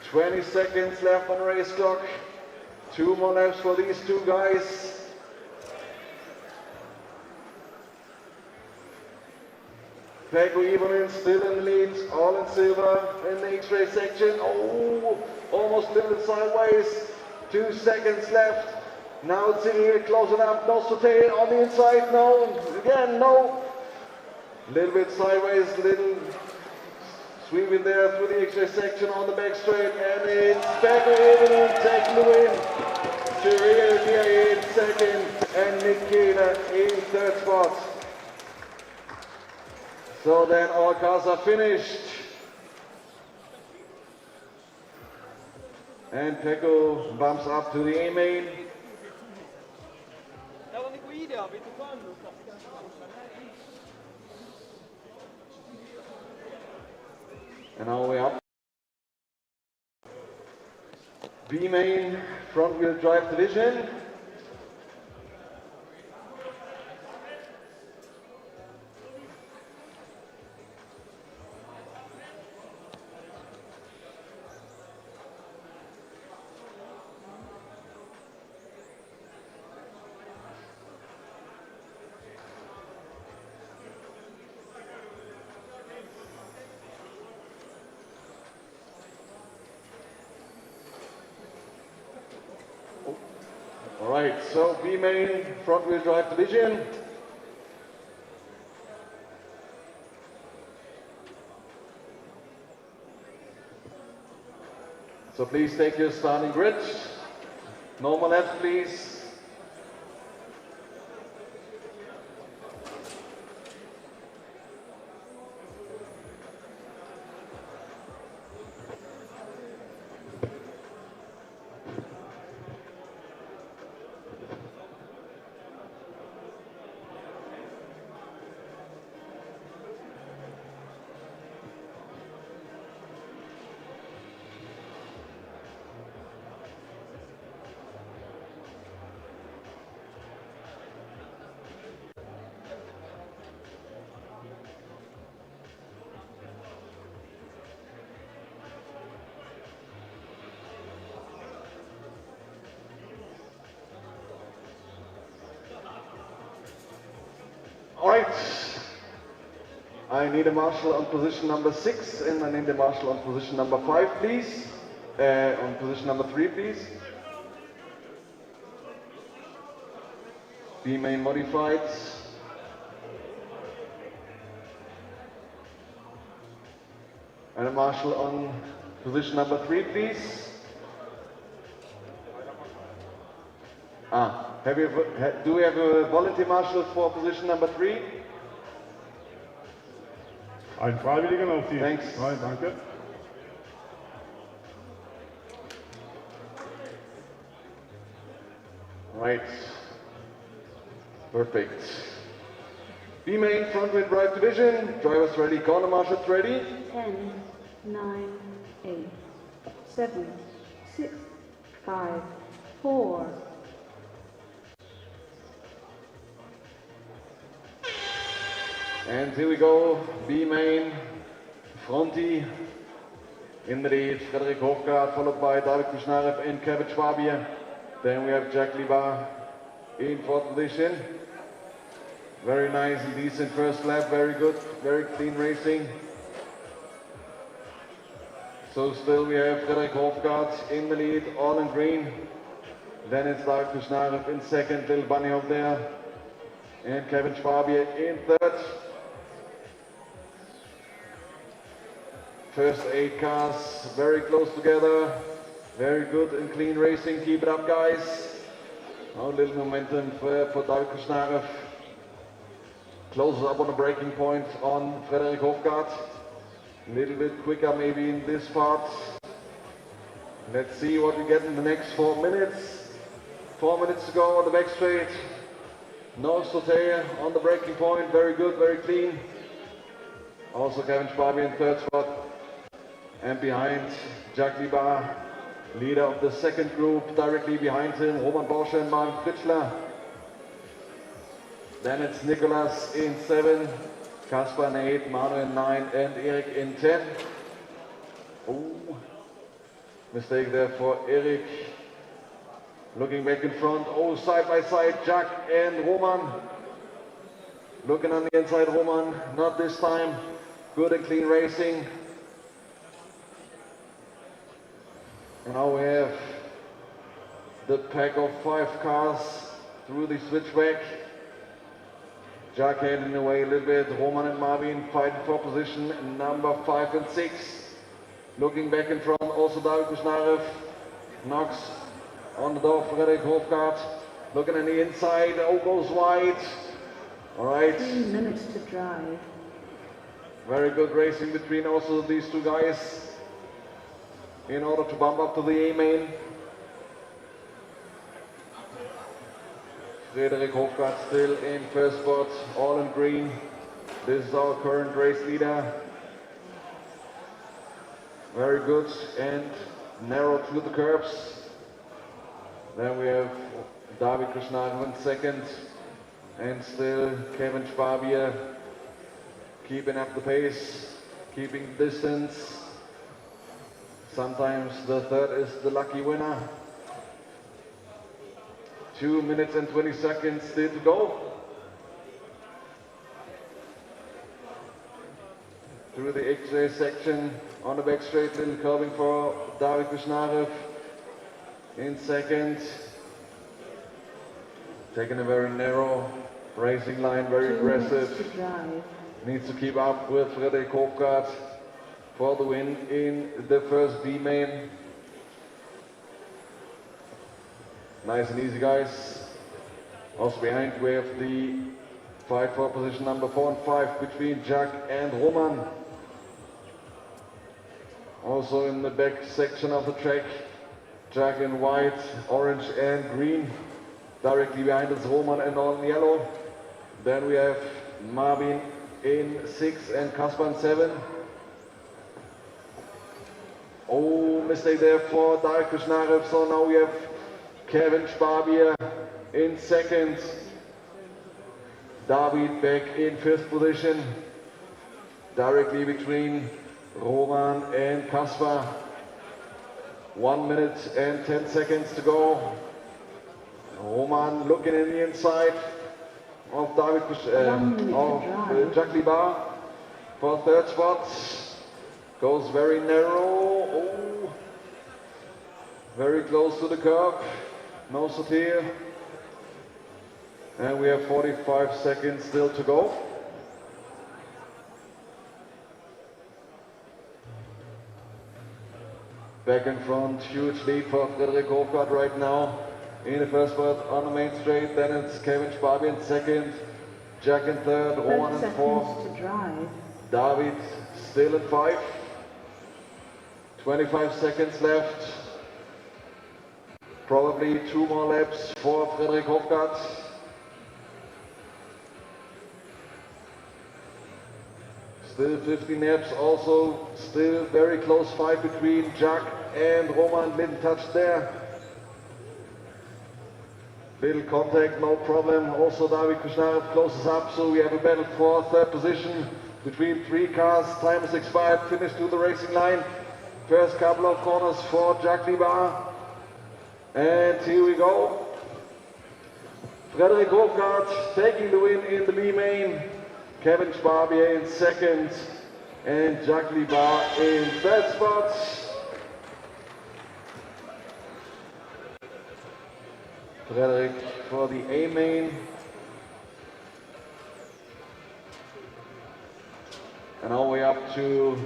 20 seconds left on the race clock. 2 more laps for these two guys. Pecco Ivanin still in the lead, all in silver in the Xray section. Oh, almost a little bit sideways. 2 seconds left. Now Cyril closing up, nose to tail on the inside. No, again, no. A little bit sideways, little sweeping there through the Xray section on the back straight, and it's Pecco Ivanin taking the win. Cyril here in second, and Michele in third spot. So then all cars are finished. And Pecco bumps up to the A main. And now we're up. B main, front wheel drive division. Alright, so B main, front wheel drive division. So please take your starting grid. No more left, please. Alright, I need a marshal on position number 6 and I need a marshal on position number 5, please. On position number 3, please. B main modified. And a marshal on position number 3, please. Do we have a volunteer marshal for position number 3? Ein Freiwilliger auf die Thanks. 3, danke. Right. Perfect. B main front wheel drive division. Drivers ready, corner marshals ready. 10, 9, 8, 7, 6, 5, 4. And here we go, B main, Fronti in the lead, Frederik Hofgaard, followed by David Kushnarev and Kevin Schwabier. Then we have Jack Libar in fourth position. Very nice and decent first lap, very good, very clean racing. So still we have Frederik Hofgaard in the lead, all in green. Then it's David Kushnarev in second, little bunny up there. And Kevin Schwabier in third. First 8 cars very close together. Very good and clean racing. Keep it up, guys. Now a little momentum for David Kushnarev. Closes up on the braking point on Frederik Hofgaard. A little bit quicker maybe in this part. Let's see what we get in the next 4 minutes. 4 minutes to go on the back straight. No saute on the braking point. Very good, very clean. Also Kevin Schwabier in third spot. And behind Jacques Libar, leader of the second group, directly behind him, Roman Borsche and Marvin Fritschler. Then it's Nicolas in 7, Kasper in 8, Manu in 9, and Eric in 10. Oh, mistake there for Eric. Looking back in front, oh, side by side, Jacques and Roman. Looking on the inside, Roman, not this time. Good and clean racing. Now we have the pack of 5 cars through the switchback. Jacques heading away a little bit. Roman and Marvin fighting for position number 5 and 6. Looking back in front, also David Kushnarev knocks on the door for Frederik Hofgaard. Looking on the inside, oh, goes wide. All right. 3 minutes to drive. Very good racing between also these 2 guys in order to bump up to the A-main. Frederik Hofgaard still in first spot, all in green. This is our current race leader. Very good and narrow through the curves. Then we have David Kushnarev in second, and still Kevin Schwabier keeping up the pace, keeping the distance. Sometimes the third is the lucky winner. 2 minutes and 20 seconds still to go. Through the Xray section on the back straight, little curving for David Kushnarev in second. Taking a very narrow racing line, very 2 minutes aggressive. to drive. Needs to keep up with Frederik Hofgaard for the win in the first B-main. Nice and easy, guys. Also behind we have the fight for position number 4 and 5 between Jacques and Roman. Also in the back section of the track, Jacques in white, orange and green. Directly behind us Roman and all in yellow. Then we have Marvin in 6 and Kasper in 7. Oh, mistake there for David Kushnarev. So now we have Kevin Schwabier in second. David back in 5th position. Directly between Roman and Kasper. 1 minute and 10 seconds to go. Roman looking in the inside of Jacques Libar for third spot. Goes very narrow. Oh, very close to the curb. No saute. And we have 45 seconds still to go. Back in front, huge lead for Frederik Hofgaard right now. In the first spot on the main straight, then it's Kevin Schwabier in second, Jack in third, Roman in 30 fourth, seconds to drive. David still in 5. 25 seconds left. Probably 2 more laps for Frederik Hofgaard. Still 15 laps, also still very close fight between Jack and Roman. Little touch there. Little contact, no problem. Also David Kushnarev closes up, so we have a battle for third position between 3 cars. Time is expired, finish to the racing line. First couple of corners for Jacques Libar. And here we go. Frederik Hofgaard taking the win in the B-main. Kevin Schwabier in second. And Jacques Libar in third spot. Frederick for the A main. And all the way up to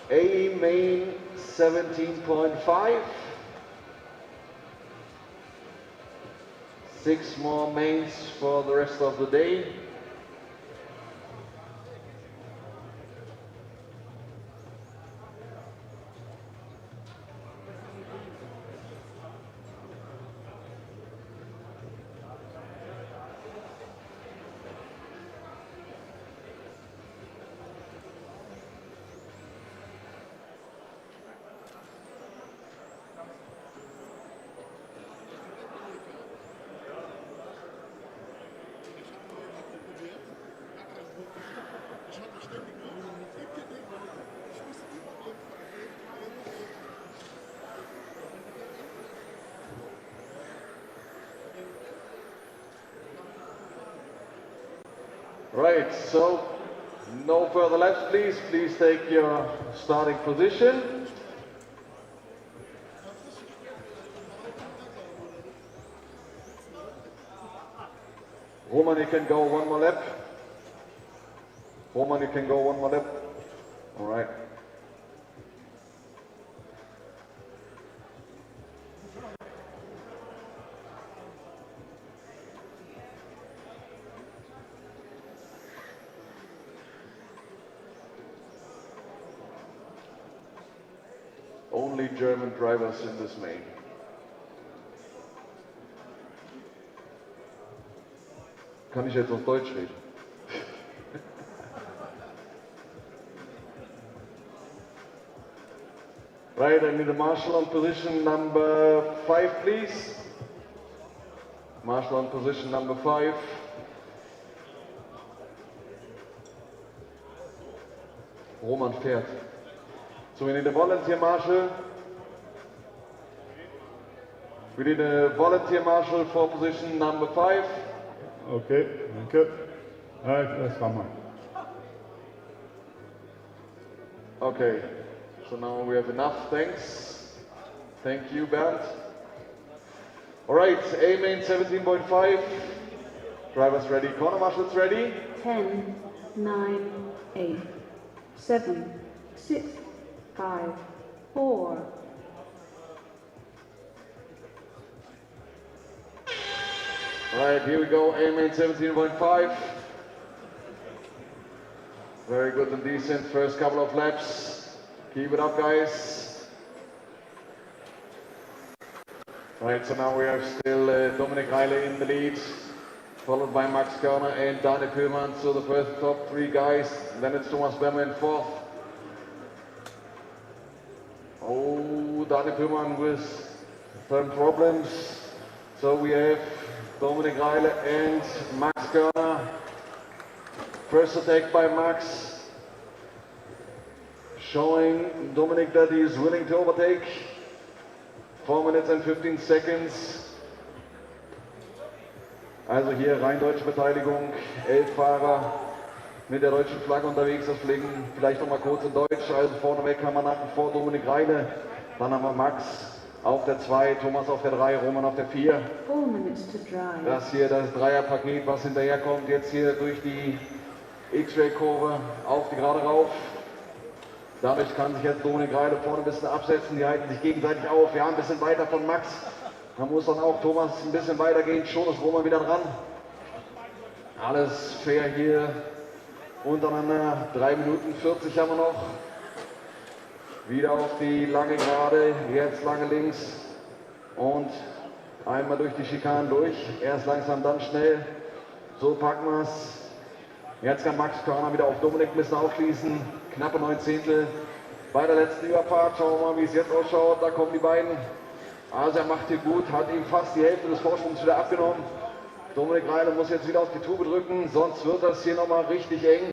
A main 17.5. 6 more mains for the rest of the day. Right, so no further laps, please. Please take your starting position. Roman, you can go one more lap. Roman, you can go one more lap. All right. Only German drivers in this main. Kann ich jetzt auf Deutsch reden? Right, I need a marshal on position number 5, please. Marshal on position number 5. Roman fährt. So we need a volunteer marshal. We need a volunteer marshal for position number 5. Okay, danke. Das war mal. Okay, so now we have enough, thanks. Thank you, Bernd. All right, A main 17.5. Drivers ready, corner marshals ready. 10, 9, 8, 7, 6, 5, 4. All right, here we go, A main 17.5. Very good and decent first couple of laps. Keep it up, guys. Right, so now we have still Dominik Reile in the lead, followed by Max Körner and Daniel Pillmann. So the first top 3 guys. Then it's Thomas Bemmer in 4th. Oh, Daniel Pillmann with some problems. So we have Dominik Reile and Max Körner. First attack by Max, showing Dominik that he is willing to overtake. 4 minutes and 15 seconds. Also hier rein deutsche Beteiligung, 11 Fahrer mit der deutschen Flagge unterwegs, das fliegen vielleicht noch mal kurz in Deutsch. Also vorneweg haben wir nach wie vor Dominik Reile, dann haben wir Max auf der 2, Thomas auf der 3, Roman auf der 4. 4 minutes to drive. Das hier das Dreierpaket, was hinterherkommt, jetzt hier durch die Xray-Kurve auf die Gerade rauf. Dadurch kann sich jetzt Dominik Reile vorne ein bisschen absetzen, die halten sich gegenseitig auf. Ja, ein bisschen weiter von Max. Da muss dann auch Thomas ein bisschen weitergehen, schon ist Roman wieder dran. Alles fair hier untereinander. 3 Minuten 40 haben wir noch. Wieder auf die lange Gerade, jetzt lange links und einmal durch die Schikanen durch. Erst langsam, dann schnell. So packen wir es. Jetzt kann Max Körner wieder auf Dominik ein bisschen aufschließen. Knappe 9 Zehntel bei der letzten Überfahrt. Schauen wir mal, wie es jetzt ausschaut. Da kommen die beiden. Also er macht hier gut, hat ihm fast die Hälfte des Vorsprungs wieder abgenommen. Dominik Reile muss jetzt wieder auf die Tube drücken, sonst wird das hier nochmal richtig eng.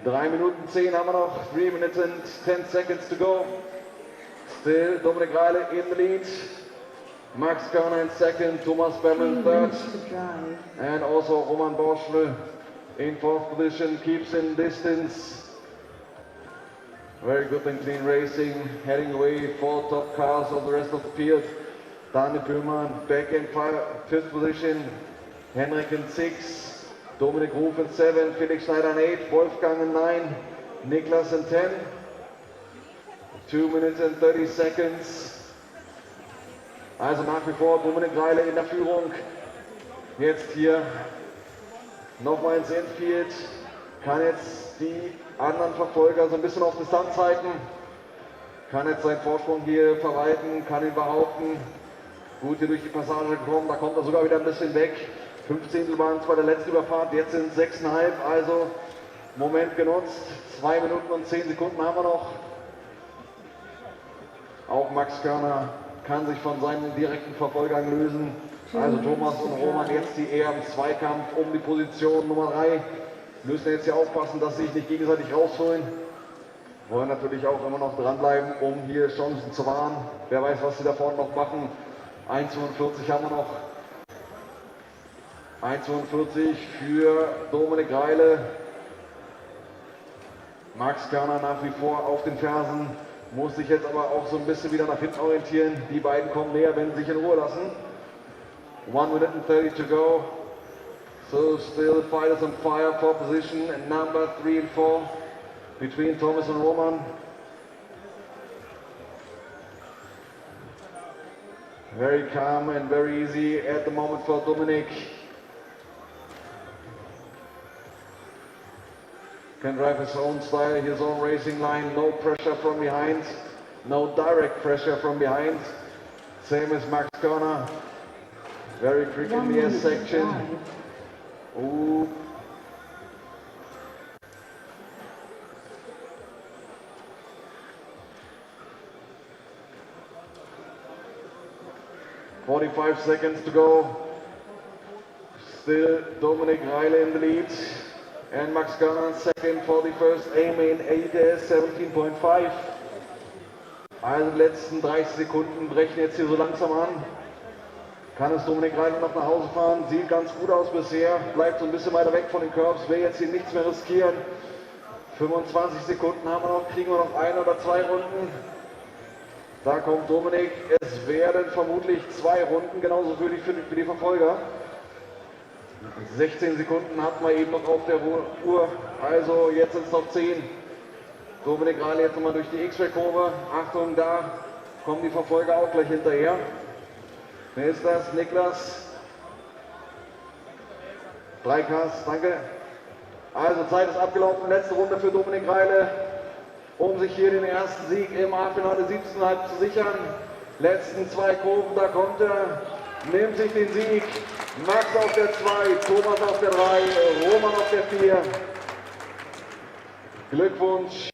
3 Minuten 10 haben wir noch. 3 minutes and 10 seconds to go. Still Dominik Reile in the lead. Max Körner in second, Thomas Bemmel in third. And also Roman Borschle in 4th position, keeps in distance. Very good and clean racing, heading away for top cars of the rest of the field. Daniel Böhmann back in 5th position, Henrik in 6, Dominik Ruf in 7, Felix Schneider in 8, Wolfgang in 9, Niklas in 10. 2 minutes and 30 seconds. Also nach wie vor Dominik Reile in der Führung. Jetzt hier nochmal ins Infield. Kann jetzt die anderen Verfolger so ein bisschen auf Distanz halten. Kann jetzt seinen Vorsprung hier verwalten, kann ihn behaupten. Gut hier durch die Passage gekommen, da kommt er sogar wieder ein bisschen weg. 15 waren es bei der letzten Überfahrt, jetzt sind es 6,5. Also Moment genutzt. 2 Minuten und 10 Sekunden haben wir noch. Auch Max Körner kann sich von seinen direkten Verfolgern lösen. Also Thomas und Roman jetzt die eher im Zweikampf um die Position Nummer 3. Müssen jetzt hier aufpassen, dass sie sich nicht gegenseitig rausholen. Wollen natürlich auch immer noch dranbleiben, um hier Chancen zu wahren. Wer weiß, was sie da vorne noch machen. 1,45 haben wir noch. 1,45 für Dominik Reile. Max Körner nach wie vor auf den Fersen. Muss sich jetzt aber auch so ein bisschen wieder nach hinten orientieren. Die beiden kommen näher, wenn sie sich in Ruhe lassen. 1 minute and 30 to go. So still fighters on fire for position number 3 and 4 between Thomas and Roman. Very calm and very easy at the moment for Dominik. Can drive his own style, his own racing line, no pressure from behind, no direct pressure from behind. Same as Max Körner. Very quick in the S section. Ooh. "45 seconds to go. Still Dominik Reile in the lead. And Max Körner second for the first aim in ETS 17.5. Also die letzten 30 Sekunden brechen jetzt hier so langsam an. Kann es Dominik Reile noch nach Hause fahren? Sieht ganz gut aus bisher. Bleibt so ein bisschen weiter weg von den Curbs. Will jetzt hier nichts mehr riskieren. 25 Sekunden haben wir noch. Kriegen wir noch 1 oder 2 Runden. Da kommt Dominik. Es werden vermutlich 2 Runden, genauso für die Verfolger. 16 Sekunden hatten wir eben noch auf der Uhr, also jetzt sind es noch 10. Dominik Reile jetzt nochmal durch die Xray-Kurve. Achtung, da kommen die Verfolger auch gleich hinterher. Wer ist das? Niklas. 3Ks, danke. Also Zeit ist abgelaufen, letzte Runde für Dominik Reile, um sich hier den ersten Sieg im A-Finale 17,5 zu sichern. Letzten 2 Kurven, da kommt er, nimmt sich den Sieg. Max auf der 2, Thomas auf der 3, Roman auf der 4. Glückwunsch.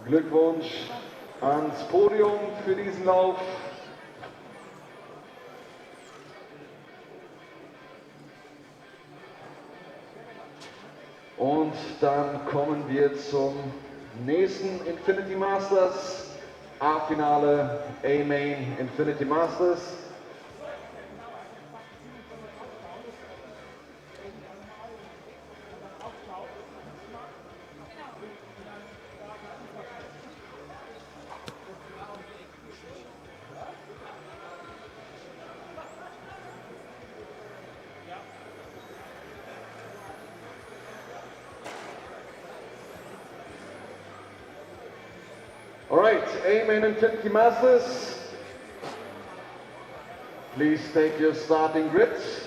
Glückwunsch ans Podium für diesen Lauf. Und dann kommen wir zum nächsten Infinity Masters. A-Finale, A-Main, Infinity Masters. All right, A-Main Infinity Masters. Please take your starting grids.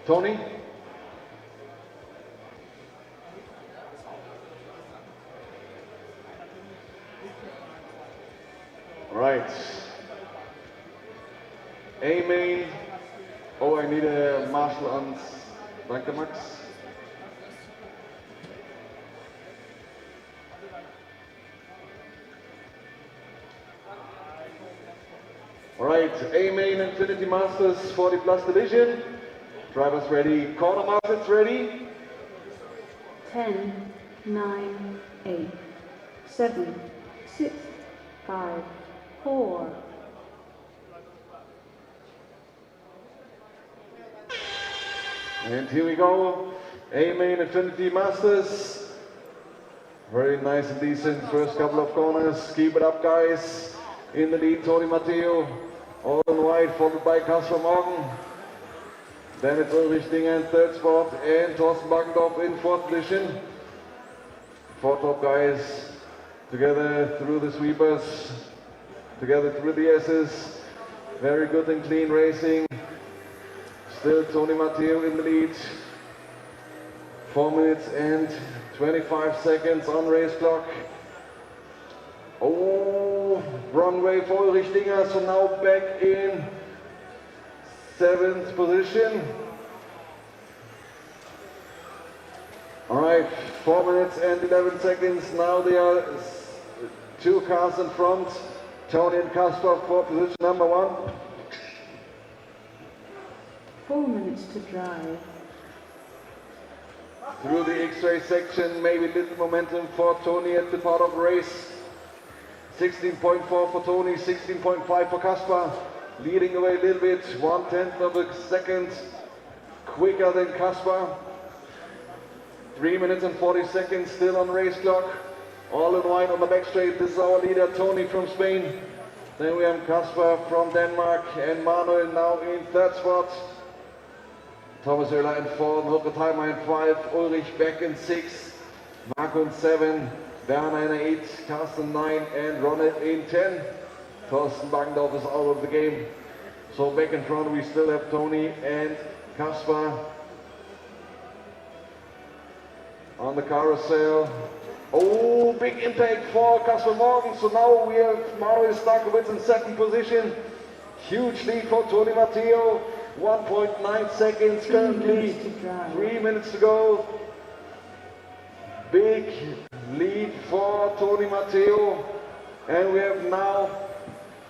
Tony? Right. A-Main. Oh, I need a marshal on. Danke, Max. All right, A main Infinity Masters 40 plus division. Drivers ready, corner masters ready. 10, 9, 8, 7, 6, 5, 4. And here we go, A main Infinity Masters. Very nice and decent first couple of corners. Keep it up, guys. In the lead, Tony Matteo. All in white, followed by Kasper Morgan. Then it's Ulrich Dinger in third spot and Thorsten Backendorf in fourth position. Four top guys together through the sweepers, together through the S's. Very good and clean racing. Still Tony Matteo in the lead. 4 minutes and 25 seconds on race clock. Oh, runway for Ulrich Dinger, so now back in 7th position. All right, 4 minutes and 11 seconds. Now there are 2 cars in front. Tony and Kasper for position number 1. 4 minutes to drive. Through the Xray section, maybe little momentum for Tony at the part of the race. 16.4 for Tony, 16.5 for Kasper. Leading away a little bit, 1/10 of a second quicker than Kasper. 3 minutes and 40 seconds still on race clock. All in white on the back straight. This is our leader, Tony from Spain. Then we have Kasper from Denmark and Manuel now in third spot. Thomas Oehler in 4, Hoppe Timer in 5, Ulrich back in 6, Marco in 7, Werner in 8, Carsten 9 and Ronald in 10. Thorsten Backendorf is out of the game. So back in front we still have Tony and Kasper. On the carousel. Oh, big impact for Kasper Morgan. So now we have Manuel Stankovic in 2nd position. Huge lead for Tony Matteo. 1.9 seconds currently. 3 minutes to go. Big lead for Tony Matteo. And we have now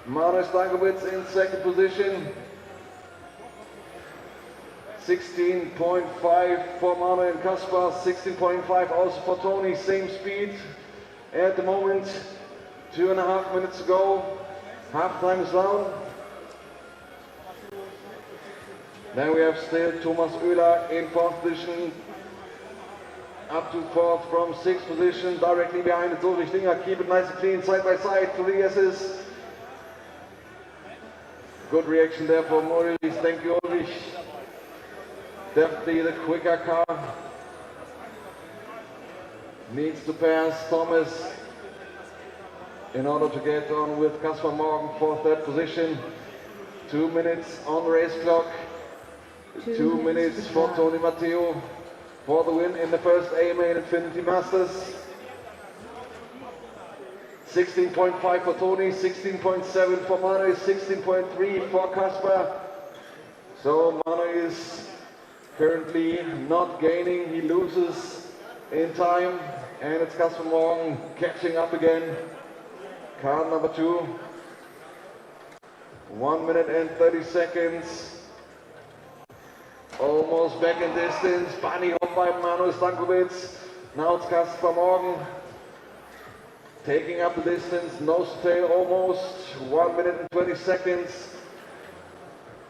Manuel Stankovic in 2nd position. 16.5 for Manuel and Kasper, 16.5 also for Tony, same speed. At the moment, 2.5 minutes to go. Half time is down. Then we have still Thomas Oehler in 4th position. Up to 4th from 6th position, directly behind it, Ulrich Dinger. Keep it nice and clean, side by side to the S's. Good reaction there from Ulrich. Thank you, Ulrich. Definitely the quicker car. Needs to pass Thomas in order to get on with Kasper Morgan for 3rd position. 2 minutes on the race clock. 2 minutes for Tony Matteo for the win in the first A-Main Infinity Masters. 16.5 for Tony, 16.7 for Manuel, 16.3 for Kasper. So Manuel is currently not gaining, he loses in time, and it's Kasper Morgan catching up again. Car number 2. 1 minute and 30 seconds. Almost back in distance, bunny hop by Manuel Stankovic. Now it's Kasper Morgan. Taking up the distance, nose to tail almost. 1 minute and 20 seconds.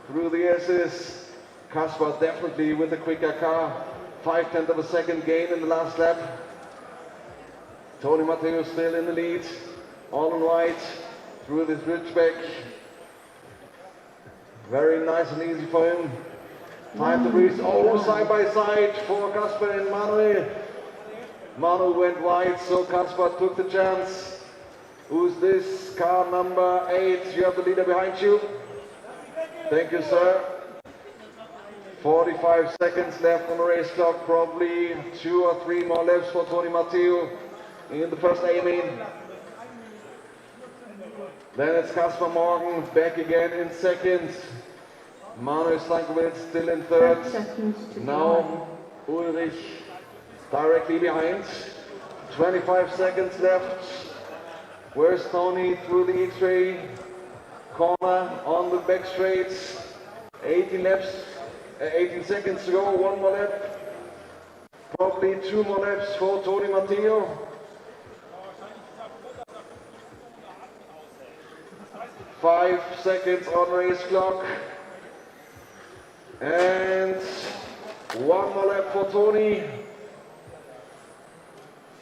Through the S's. Kasper definitely with the quicker car. 5/10 of a second gain in the last lap. Tony Matteo still in the lead. All in white. Through this ridgeback. Very nice and easy for him. Time to breeze. Oh, side by side for Kasper and Manuel. Manuel went wide, so Kasper took the chance. Who's this? Car number 8. You have the leader behind you. Thank you, sir. 45 seconds left on the race clock. Probably 2 or 3 more laps for Tony Matteo in the first A-Main. Then it's Kasper Morgan back again in 2nd. Manuel Stankovic still in 3rd. Now Ulrich directly behind. 25 seconds left. Where's Tony through the Xray? corner on the back straights. 18 seconds to go, one more lap. Probably 2 more laps for Tony Matteo. 5 seconds on race clock. And 1 more lap for Tony.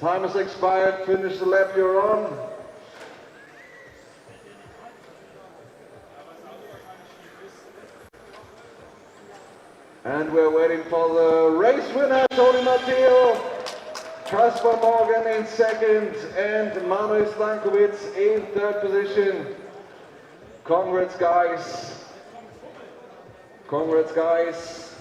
Time has expired, finish the lap you're on. And we're waiting for the race winner, Tony Matteo, Kasper Morgan in second, and Manuel Stankovic in third position. Congrats, guys. Congrats, guys.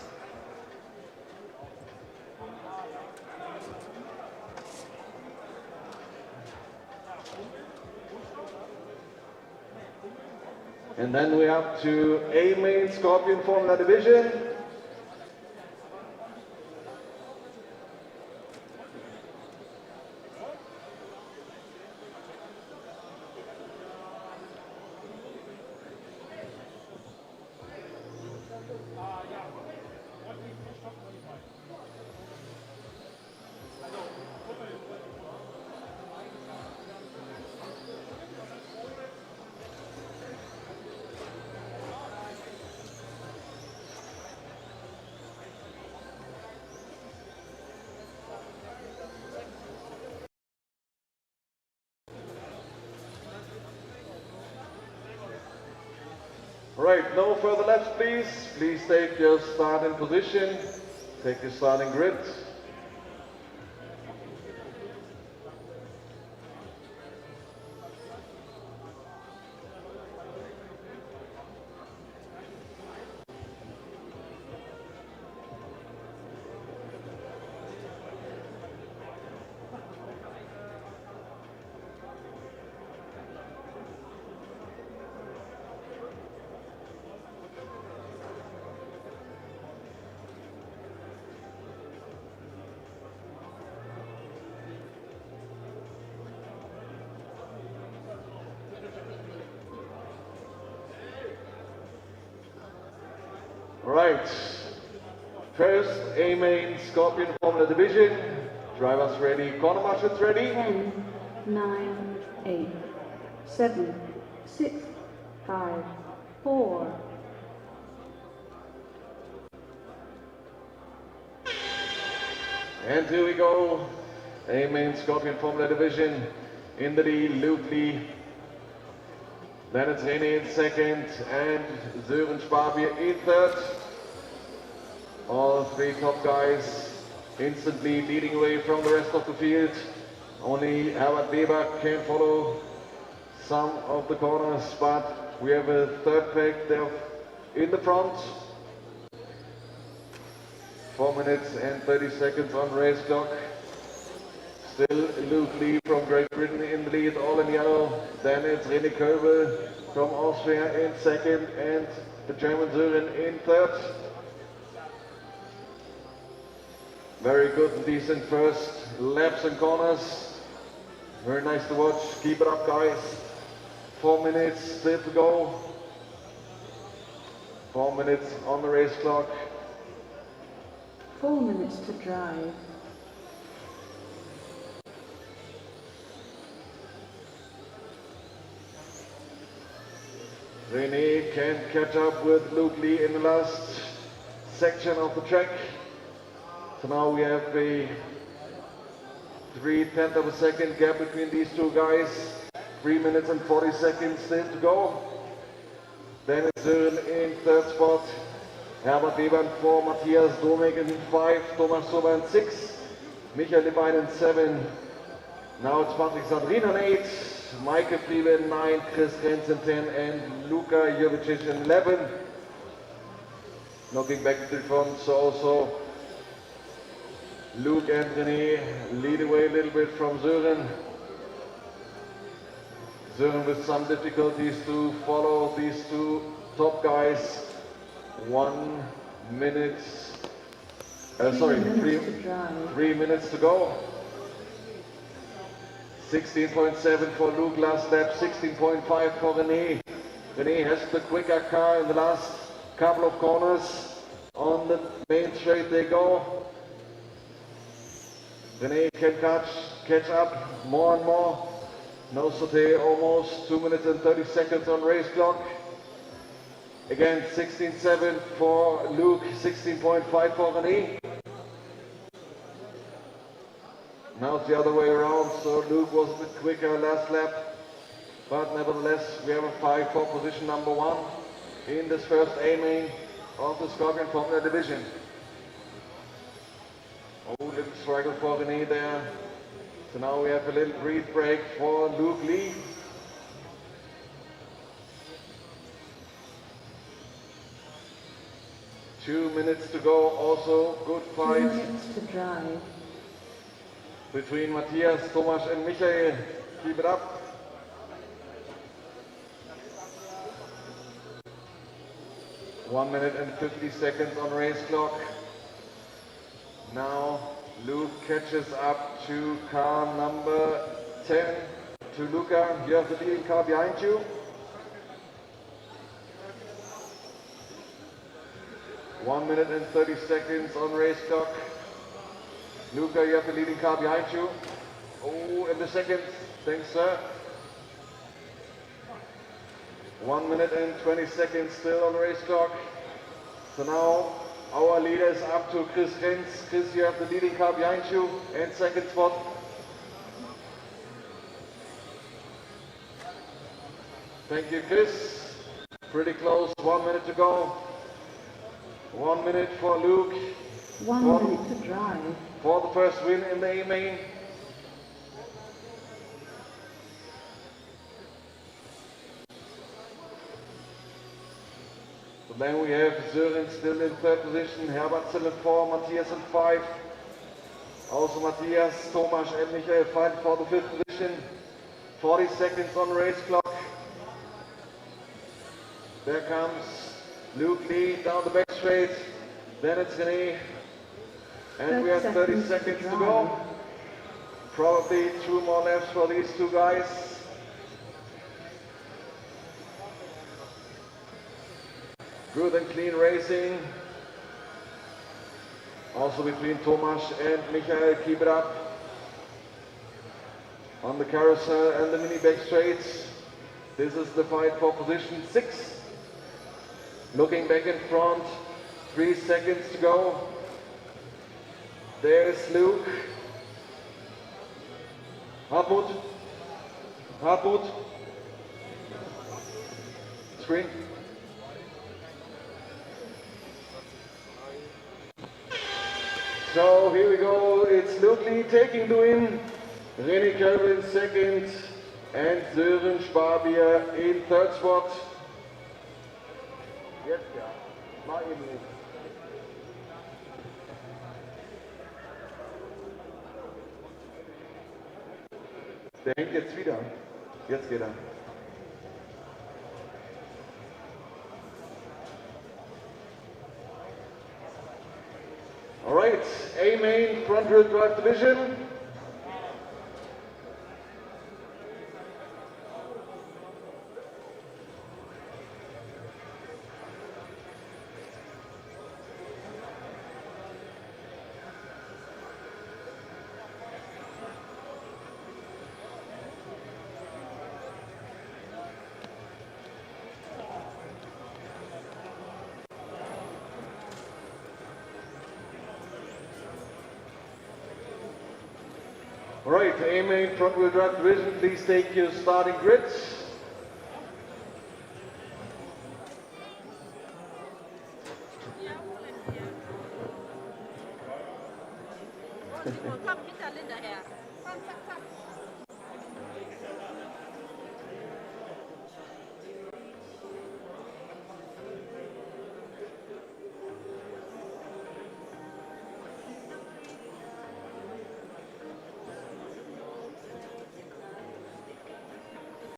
And then we're up to A main Scorpion Formula Division. Right, no further laps, please. Please take your starting position. Take your starting grid. Right, first A main Scorpion Formula Division. Drivers ready, corner marshals ready. 10, 9, 8, 7, 6, 5, 4. And here we go. A main Scorpion Formula Division in the lead, Luke Lee. Then it's René in second and Sören Spabier in third. All 3 top guys instantly leading away from the rest of the field. Only Herbert Weber can follow some of the corners, but we have a third pack there in the front. 4 minutes and 30 seconds on race clock. Still Luke Lee from Great Britain in the lead, all in yellow. Then it's René Köbel from Austria in second and the German Sören in third. Very good and decent first laps and corners. Very nice to watch. Keep it up, guys. 4 minutes still to go. 4 minutes on the race clock. 4 minutes to drive. René can catch up with Luke Lee in the last section of the track. So now we have a 3/10 of a second gap between these 2 guys. 3 minutes and 40 seconds still to go. Then it's Sören in third spot. Herbert Weber in 4, Matthias Domek in 5, Thomas Sober in 6, Michael Levine in 7. Now it's Patrick Sandrin in 8, Michael Friebe in 9, Chris Grenz in 10, and Luka Jovicic in 11. Looking back to the front, so also Luke and René lead away a little bit from Sören. Sören with some difficulties to follow these 2 top guys. 1 minute, sorry, 3 minutes to go. 16.7 for Luke last lap, 16.5 for René. René has the quicker car in the last couple of corners. On the main straight they go. René can catch up more and more. No sauté, almost 2 minutes and 30 seconds on race clock. Again, 16.7 for Luke, 16.5 for René. Now it's the other way around, so Luke was a bit quicker last lap. But nevertheless, we have a 5 for position number 1 in this first A main of the Scorpion Formula division. Oh, little struggle for René there. So now we have a little breathe break for Luke Lee. Two minutes to go, also good 2 fight minutes to drive. between Matthias, Tomasz and Michael. Keep it up. One minute and 50 seconds on race clock. Now Luke catches up to car number 10, to Luca. You have the leading car behind you. One minute and 30 seconds on race clock. Luca, you have the leading car behind you. Oh, in the second. Thanks, sir. 1 minute and 20 seconds still on race clock. So now our leader is up to Chris Renz. Chris, you have the leading car behind you and second spot. Thank you, Chris. Pretty close, 1 minute to go. 1 minute for Luke. 1 minute to drive. For the first win in the A main. So then we have Sören still in third position, Herbert still in 4, Matthias in 5. Also Matthias, Tomasz and Michael fighting for the 5th position. 40 seconds on race clock. There comes Luke Lee down the back straight. Then it's René. And we have 30 seconds to go. Probably 2 more laps for these two guys. Good and clean racing. Also between Tomasz and Michael, keep it up. On the carousel and the mini back straights. This is the fight for position 6. Looking back in front, 3 seconds to go. There's Luke. Hartmut. Screen. So here we go. It's Luke Lee taking the win. René Kelvin second. And Sören Spabier in third spot. Jetzt ja. Mal eben nicht. Der hängt jetzt wieder. Jetzt geht er. All right, A main front-wheel drive division. All right, A main front-wheel drive division, please take your starting grids.